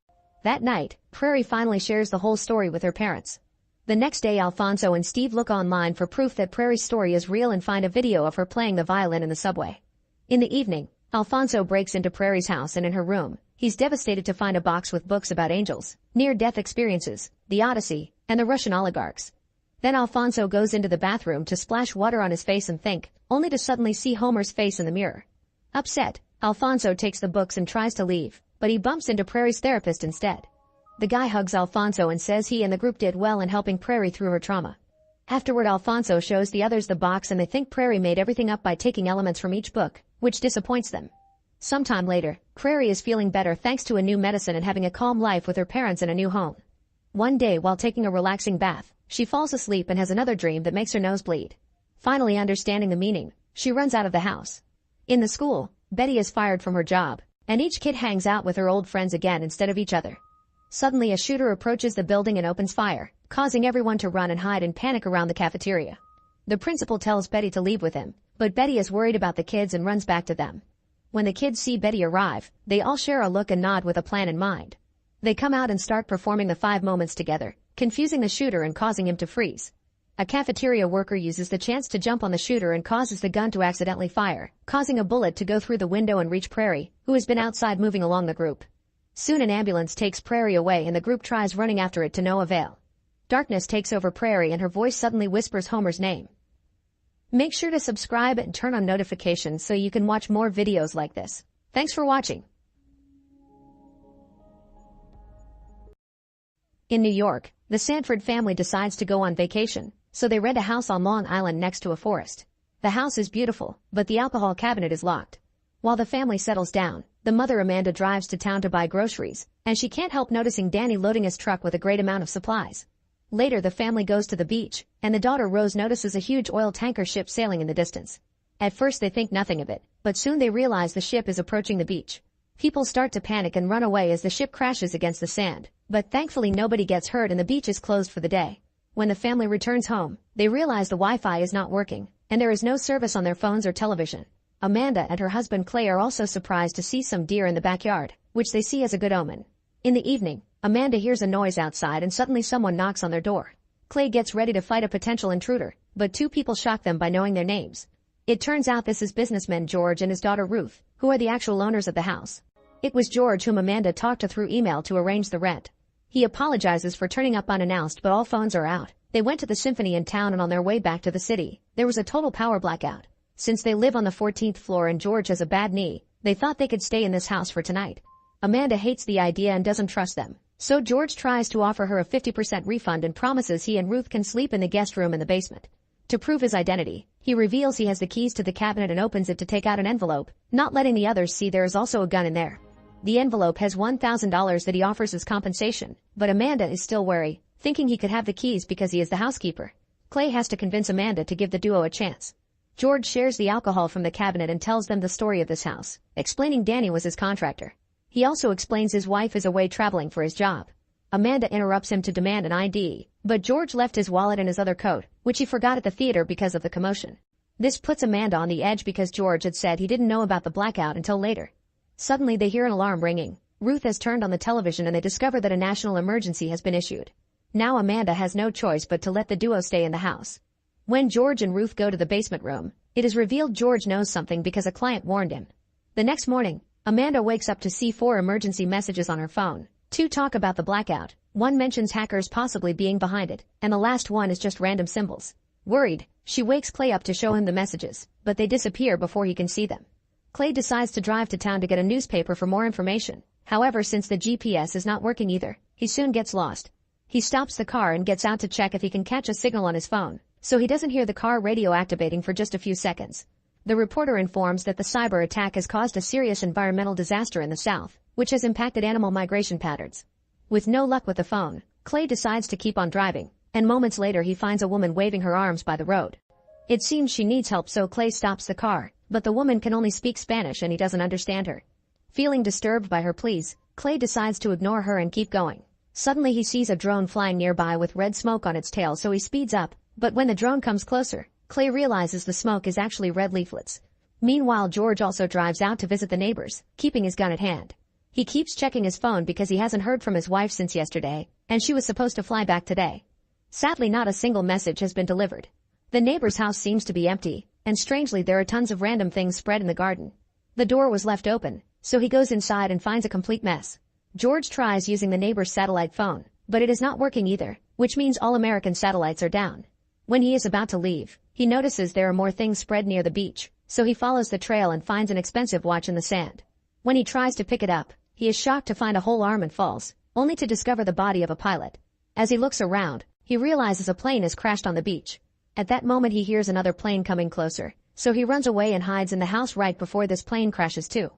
That night, Prairie finally shares the whole story with her parents. The next day Alfonso and Steve look online for proof that Prairie's story is real and find a video of her playing the violin in the subway. In the evening, Alfonso breaks into Prairie's house and in her room, he's devastated to find a box with books about angels, near-death experiences, the Odyssey, and the Russian oligarchs. Then Alfonso goes into the bathroom to splash water on his face and think, only to suddenly see Homer's face in the mirror. Upset, Alfonso takes the books and tries to leave, but he bumps into Prairie's therapist instead. The guy hugs Alfonso and says he and the group did well in helping Prairie through her trauma. Afterward Alfonso shows the others the box and they think Prairie made everything up by taking elements from each book, which disappoints them. Sometime later, Prairie is feeling better thanks to a new medicine and having a calm life with her parents in a new home. One day while taking a relaxing bath, she falls asleep and has another dream that makes her nose bleed. Finally understanding the meaning, she runs out of the house. In the school, Betty is fired from her job, and each kid hangs out with her old friends again instead of each other. Suddenly a shooter approaches the building and opens fire, causing everyone to run and hide in panic around the cafeteria. The principal tells Betty to leave with him, but Betty is worried about the kids and runs back to them. When the kids see Betty arrive, they all share a look and nod with a plan in mind. They come out and start performing the 5 moments together, confusing the shooter and causing him to freeze. A cafeteria worker uses the chance to jump on the shooter and causes the gun to accidentally fire, causing a bullet to go through the window and reach Prairie, who has been outside moving along the group. Soon an ambulance takes Prairie away and the group tries running after it to no avail. Darkness takes over Prairie and her voice suddenly whispers Homer's name. Make sure to subscribe and turn on notifications so you can watch more videos like this. Thanks for watching. In New York, the Sanford family decides to go on vacation, so they rent a house on Long Island next to a forest. The house is beautiful, but the alcohol cabinet is locked. While the family settles down, the mother Amanda drives to town to buy groceries, and she can't help noticing Danny loading his truck with a great amount of supplies. Later the family goes to the beach, and the daughter Rose notices a huge oil tanker ship sailing in the distance. At first they think nothing of it, but soon they realize the ship is approaching the beach. People start to panic and run away as the ship crashes against the sand, but thankfully nobody gets hurt and the beach is closed for the day. When the family returns home, they realize the Wi-Fi is not working, and there is no service on their phones or television. Amanda and her husband Clay are also surprised to see some deer in the backyard, which they see as a good omen. In the evening, Amanda hears a noise outside and suddenly someone knocks on their door. Clay gets ready to fight a potential intruder, but 2 people shock them by knowing their names. It turns out this is businessman George and his daughter Ruth, who are the actual owners of the house. It was George whom Amanda talked to through email to arrange the rent. He apologizes for turning up unannounced but all phones are out. They went to the symphony in town and on their way back to the city, there was a total power blackout. Since they live on the 14th floor and George has a bad knee, they thought they could stay in this house for tonight. Amanda hates the idea and doesn't trust them. So George tries to offer her a 50% refund and promises he and Ruth can sleep in the guest room in the basement. To prove his identity, he reveals he has the keys to the cabinet and opens it to take out an envelope, not letting the others see there is also a gun in there. The envelope has $1,000 that he offers as compensation, but Amanda is still wary, thinking he could have the keys because he is the housekeeper. Clay has to convince Amanda to give the duo a chance. George shares the alcohol from the cabinet and tells them the story of this house, explaining Danny was his contractor. He also explains his wife is away traveling for his job. Amanda interrupts him to demand an ID, but George left his wallet and his other coat, which he forgot at the theater because of the commotion. This puts Amanda on the edge because George had said he didn't know about the blackout until later. Suddenly they hear an alarm ringing. Ruth has turned on the television and they discover that a national emergency has been issued. Now Amanda has no choice but to let the duo stay in the house. When George and Ruth go to the basement room, it is revealed George knows something because a client warned him. The next morning, Amanda wakes up to see 4 emergency messages on her phone. 2 talk about the blackout, 1 mentions hackers possibly being behind it, and the last one is just random symbols. Worried, she wakes Clay up to show him the messages, but they disappear before he can see them. Clay decides to drive to town to get a newspaper for more information. However, since the GPS is not working either, he soon gets lost. He stops the car and gets out to check if he can catch a signal on his phone, so he doesn't hear the car radio activating for just a few seconds. The reporter informs that the cyber attack has caused a serious environmental disaster in the south, which has impacted animal migration patterns. With no luck with the phone, Clay decides to keep on driving, and moments later he finds a woman waving her arms by the road. It seems she needs help, so Clay stops the car, but the woman can only speak Spanish and he doesn't understand her. Feeling disturbed by her pleas, Clay decides to ignore her and keep going. Suddenly he sees a drone flying nearby with red smoke on its tail, so he speeds up, but when the drone comes closer, Clay realizes the smoke is actually red leaflets. Meanwhile, George also drives out to visit the neighbors, keeping his gun at hand. He keeps checking his phone because he hasn't heard from his wife since yesterday, and she was supposed to fly back today. Sadly, not a single message has been delivered. The neighbor's house seems to be empty, and strangely there are tons of random things spread in the garden. The door was left open, so he goes inside and finds a complete mess. George tries using the neighbor's satellite phone, but it is not working either, which means all American satellites are down. When he is about to leave, he notices there are more things spread near the beach, so he follows the trail and finds an expensive watch in the sand. When he tries to pick it up, he is shocked to find a whole arm and falls, only to discover the body of a pilot. As he looks around, he realizes a plane has crashed on the beach. At that moment he hears another plane coming closer, so he runs away and hides in the house right before this plane crashes too.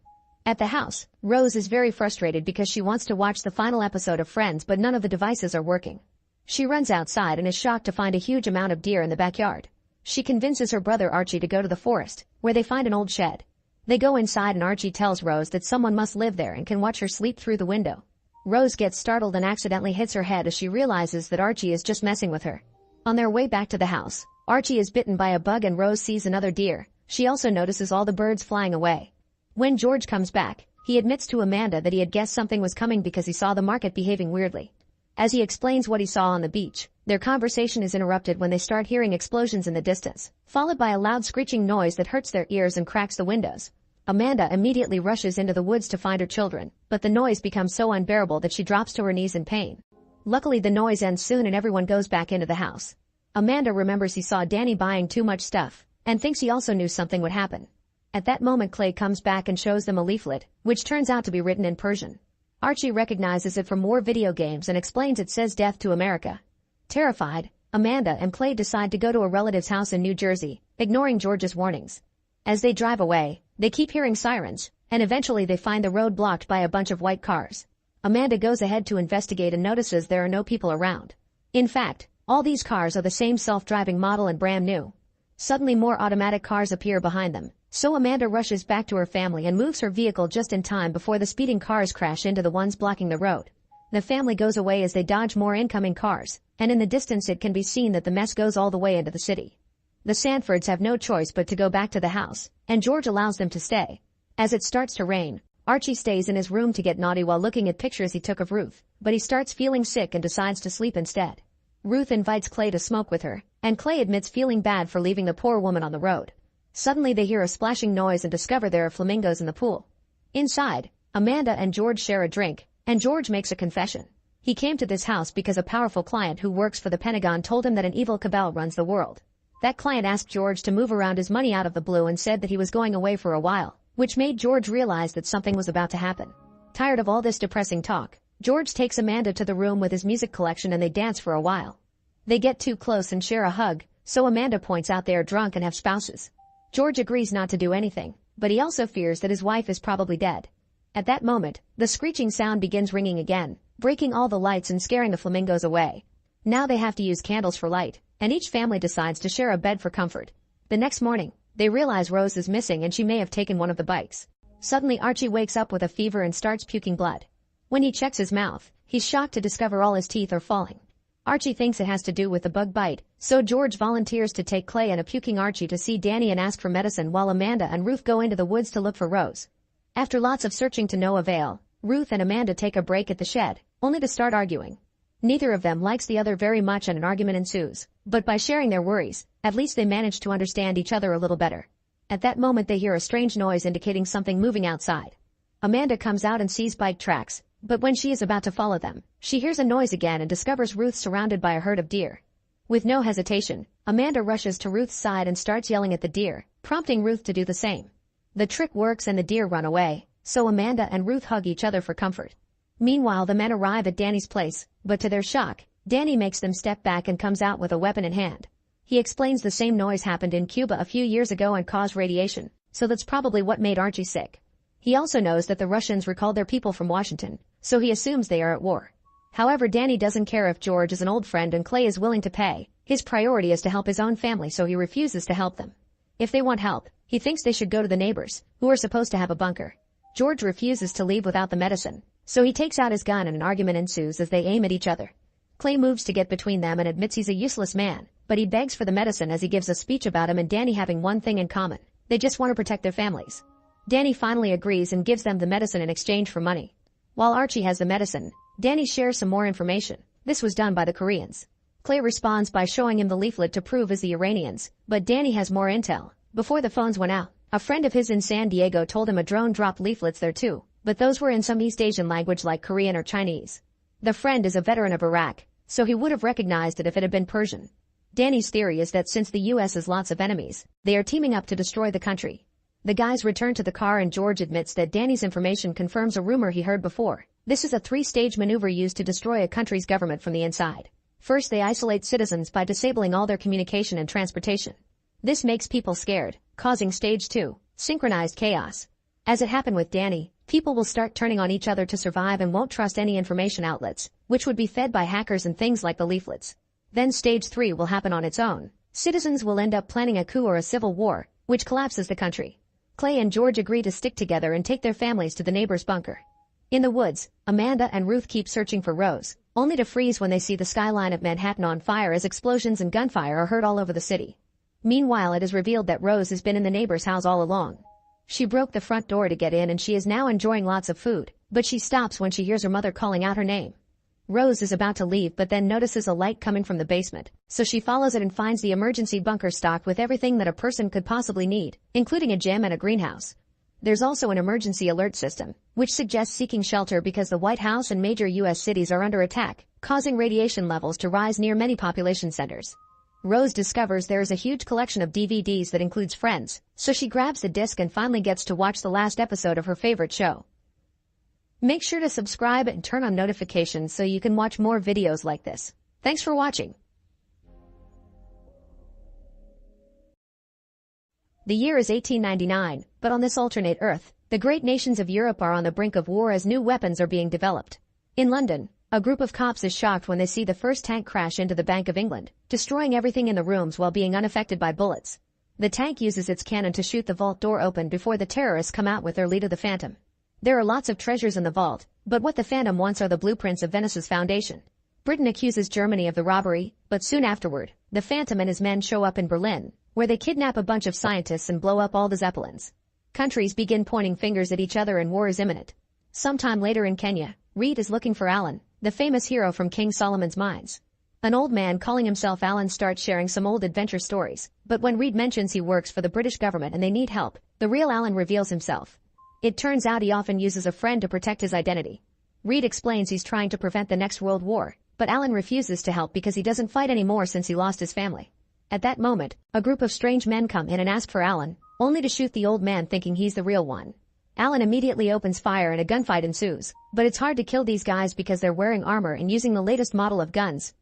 At the house, Rose is very frustrated because she wants to watch the final episode of Friends, but none of the devices are working. She runs outside and is shocked to find a huge amount of deer in the backyard. She convinces her brother Archie to go to the forest, where they find an old shed. They go inside and Archie tells Rose that someone must live there and can watch her sleep through the window. Rose gets startled and accidentally hits her head as she realizes that Archie is just messing with her. On their way back to the house, Archie is bitten by a bug and Rose sees another deer. She also notices all the birds flying away. When George comes back, he admits to Amanda that he had guessed something was coming because he saw the market behaving weirdly. As he explains what he saw on the beach, their conversation is interrupted when they start hearing explosions in the distance, followed by a loud screeching noise that hurts their ears and cracks the windows. Amanda immediately rushes into the woods to find her children, but the noise becomes so unbearable that she drops to her knees in pain. Luckily, the noise ends soon and everyone goes back into the house. Amanda remembers he saw Danny buying too much stuff, and thinks he also knew something would happen. At that moment Clay comes back and shows them a leaflet, which turns out to be written in Persian. Archie recognizes it from more video games and explains it says "Death to America." Terrified, Amanda and Clay decide to go to a relative's house in New Jersey, ignoring George's warnings. As they drive away, they keep hearing sirens, and eventually they find the road blocked by a bunch of white cars. Amanda goes ahead to investigate and notices there are no people around. In fact, all these cars are the same self-driving model and brand new. Suddenly more automatic cars appear behind them, so Amanda rushes back to her family and moves her vehicle just in time before the speeding cars crash into the ones blocking the road. The family goes away as they dodge more incoming cars, and in the distance it can be seen that the mess goes all the way into the city. The Sanfords have no choice but to go back to the house, and George allows them to stay. As it starts to rain, Archie stays in his room to get naughty while looking at pictures he took of Ruth, but he starts feeling sick and decides to sleep instead. Ruth invites Clay to smoke with her, and Clay admits feeling bad for leaving the poor woman on the road. Suddenly they hear a splashing noise and discover there are flamingos in the pool. Inside, Amanda and George share a drink, and George makes a confession. He came to this house because a powerful client who works for the Pentagon told him that an evil cabal runs the world. That client asked George to move around his money out of the blue and said that he was going away for a while, which made George realize that something was about to happen. Tired of all this depressing talk, George takes Amanda to the room with his music collection and they dance for a while. They get too close and share a hug, so Amanda points out they are drunk and have spouses. George agrees not to do anything, but he also fears that his wife is probably dead. At that moment, the screeching sound begins ringing again, breaking all the lights and scaring the flamingos away. Now they have to use candles for light. and each family decides to share a bed for comfort. The next morning, they realize Rose is missing and she may have taken one of the bikes. Suddenly Archie wakes up with a fever and starts puking blood. When he checks his mouth, he's shocked to discover all his teeth are falling. Archie thinks it has to do with the bug bite, so George volunteers to take Clay and a puking Archie to see Danny and ask for medicine while Amanda and Ruth go into the woods to look for Rose. After lots of searching to no avail, Ruth and Amanda take a break at the shed, only to start arguing. Neither of them likes the other very much and an argument ensues, but by sharing their worries, at least they manage to understand each other a little better. At that moment they hear a strange noise indicating something moving outside. Amanda comes out and sees bike tracks, but when she is about to follow them, she hears a noise again and discovers Ruth surrounded by a herd of deer. With no hesitation, Amanda rushes to Ruth's side and starts yelling at the deer, prompting Ruth to do the same. The trick works and the deer run away, so Amanda and Ruth hug each other for comfort. Meanwhile the men arrive at Danny's place, but to their shock, Danny makes them step back and comes out with a weapon in hand. He explains the same noise happened in Cuba a few years ago and caused radiation, so that's probably what made Archie sick. He also knows that the Russians recalled their people from Washington, so he assumes they are at war. However, Danny doesn't care if George is an old friend and Clay is willing to pay. His priority is to help his own family, so he refuses to help them. If they want help, he thinks they should go to the neighbors, who are supposed to have a bunker. George refuses to leave without the medicine, so he takes out his gun and an argument ensues as they aim at each other. Clay moves to get between them and admits he's a useless man, but he begs for the medicine as he gives a speech about him and Danny having one thing in common. They just want to protect their families. Danny finally agrees and gives them the medicine in exchange for money. While Archie has the medicine, Danny shares some more information. This was done by the Koreans. Clay responds by showing him the leaflet to prove it's the Iranians, but Danny has more intel. Before the phones went out, a friend of his in San Diego told him a drone dropped leaflets there too, but those were in some East Asian language like Korean or Chinese. The friend is a veteran of Iraq, so he would have recognized it if it had been Persian. Danny's theory is that since the US has lots of enemies, they are teaming up to destroy the country. The guys return to the car and George admits that Danny's information confirms a rumor he heard before. This is a three-stage maneuver used to destroy a country's government from the inside. First, they isolate citizens by disabling all their communication and transportation. This makes people scared, causing stage 2, synchronized chaos. As it happened with Danny, people will start turning on each other to survive and won't trust any information outlets, which would be fed by hackers and things like the leaflets. Then stage 3 will happen on its own. Citizens will end up planning a coup or a civil war, which collapses the country. Clay and George agree to stick together and take their families to the neighbor's bunker. In the woods, Amanda and Ruth keep searching for Rose, only to freeze when they see the skyline of Manhattan on fire as explosions and gunfire are heard all over the city. Meanwhile, it is revealed that Rose has been in the neighbor's house all along. She broke the front door to get in and she is now enjoying lots of food, but she stops when she hears her mother calling out her name. Rose is about to leave but then notices a light coming from the basement, so she follows it and finds the emergency bunker stocked with everything that a person could possibly need, including a gym and a greenhouse. There's also an emergency alert system, which suggests seeking shelter because the White House and major U.S. cities are under attack, causing radiation levels to rise near many population centers. Rose discovers there is a huge collection of DVDs that includes Friends, so she grabs the disc and finally gets to watch the last episode of her favorite show. Make sure to subscribe and turn on notifications so you can watch more videos like this. Thanks for watching. The year is 1899, but on this alternate Earth, the great nations of Europe are on the brink of war as new weapons are being developed. In London, a group of cops is shocked when they see the first tank crash into the Bank of England, destroying everything in the rooms while being unaffected by bullets. The tank uses its cannon to shoot the vault door open before the terrorists come out with their leader the Phantom. There are lots of treasures in the vault, but what the Phantom wants are the blueprints of Venice's foundation. Britain accuses Germany of the robbery, but soon afterward, the Phantom and his men show up in Berlin, where they kidnap a bunch of scientists and blow up all the Zeppelins. Countries begin pointing fingers at each other and war is imminent. Sometime later in Kenya, Reed is looking for Alan, the famous hero from King Solomon's Mines. An old man calling himself Alan starts sharing some old adventure stories, but when Reed mentions he works for the British government and they need help, the real Alan reveals himself. It turns out he often uses a friend to protect his identity. Reed explains he's trying to prevent the next world war, but Alan refuses to help because he doesn't fight anymore since he lost his family. At that moment, a group of strange men come in and ask for Alan, only to shoot the old man thinking he's the real one. Alan immediately opens fire and a gunfight ensues, but it's hard to kill these guys because they're wearing armor and using the latest model of guns.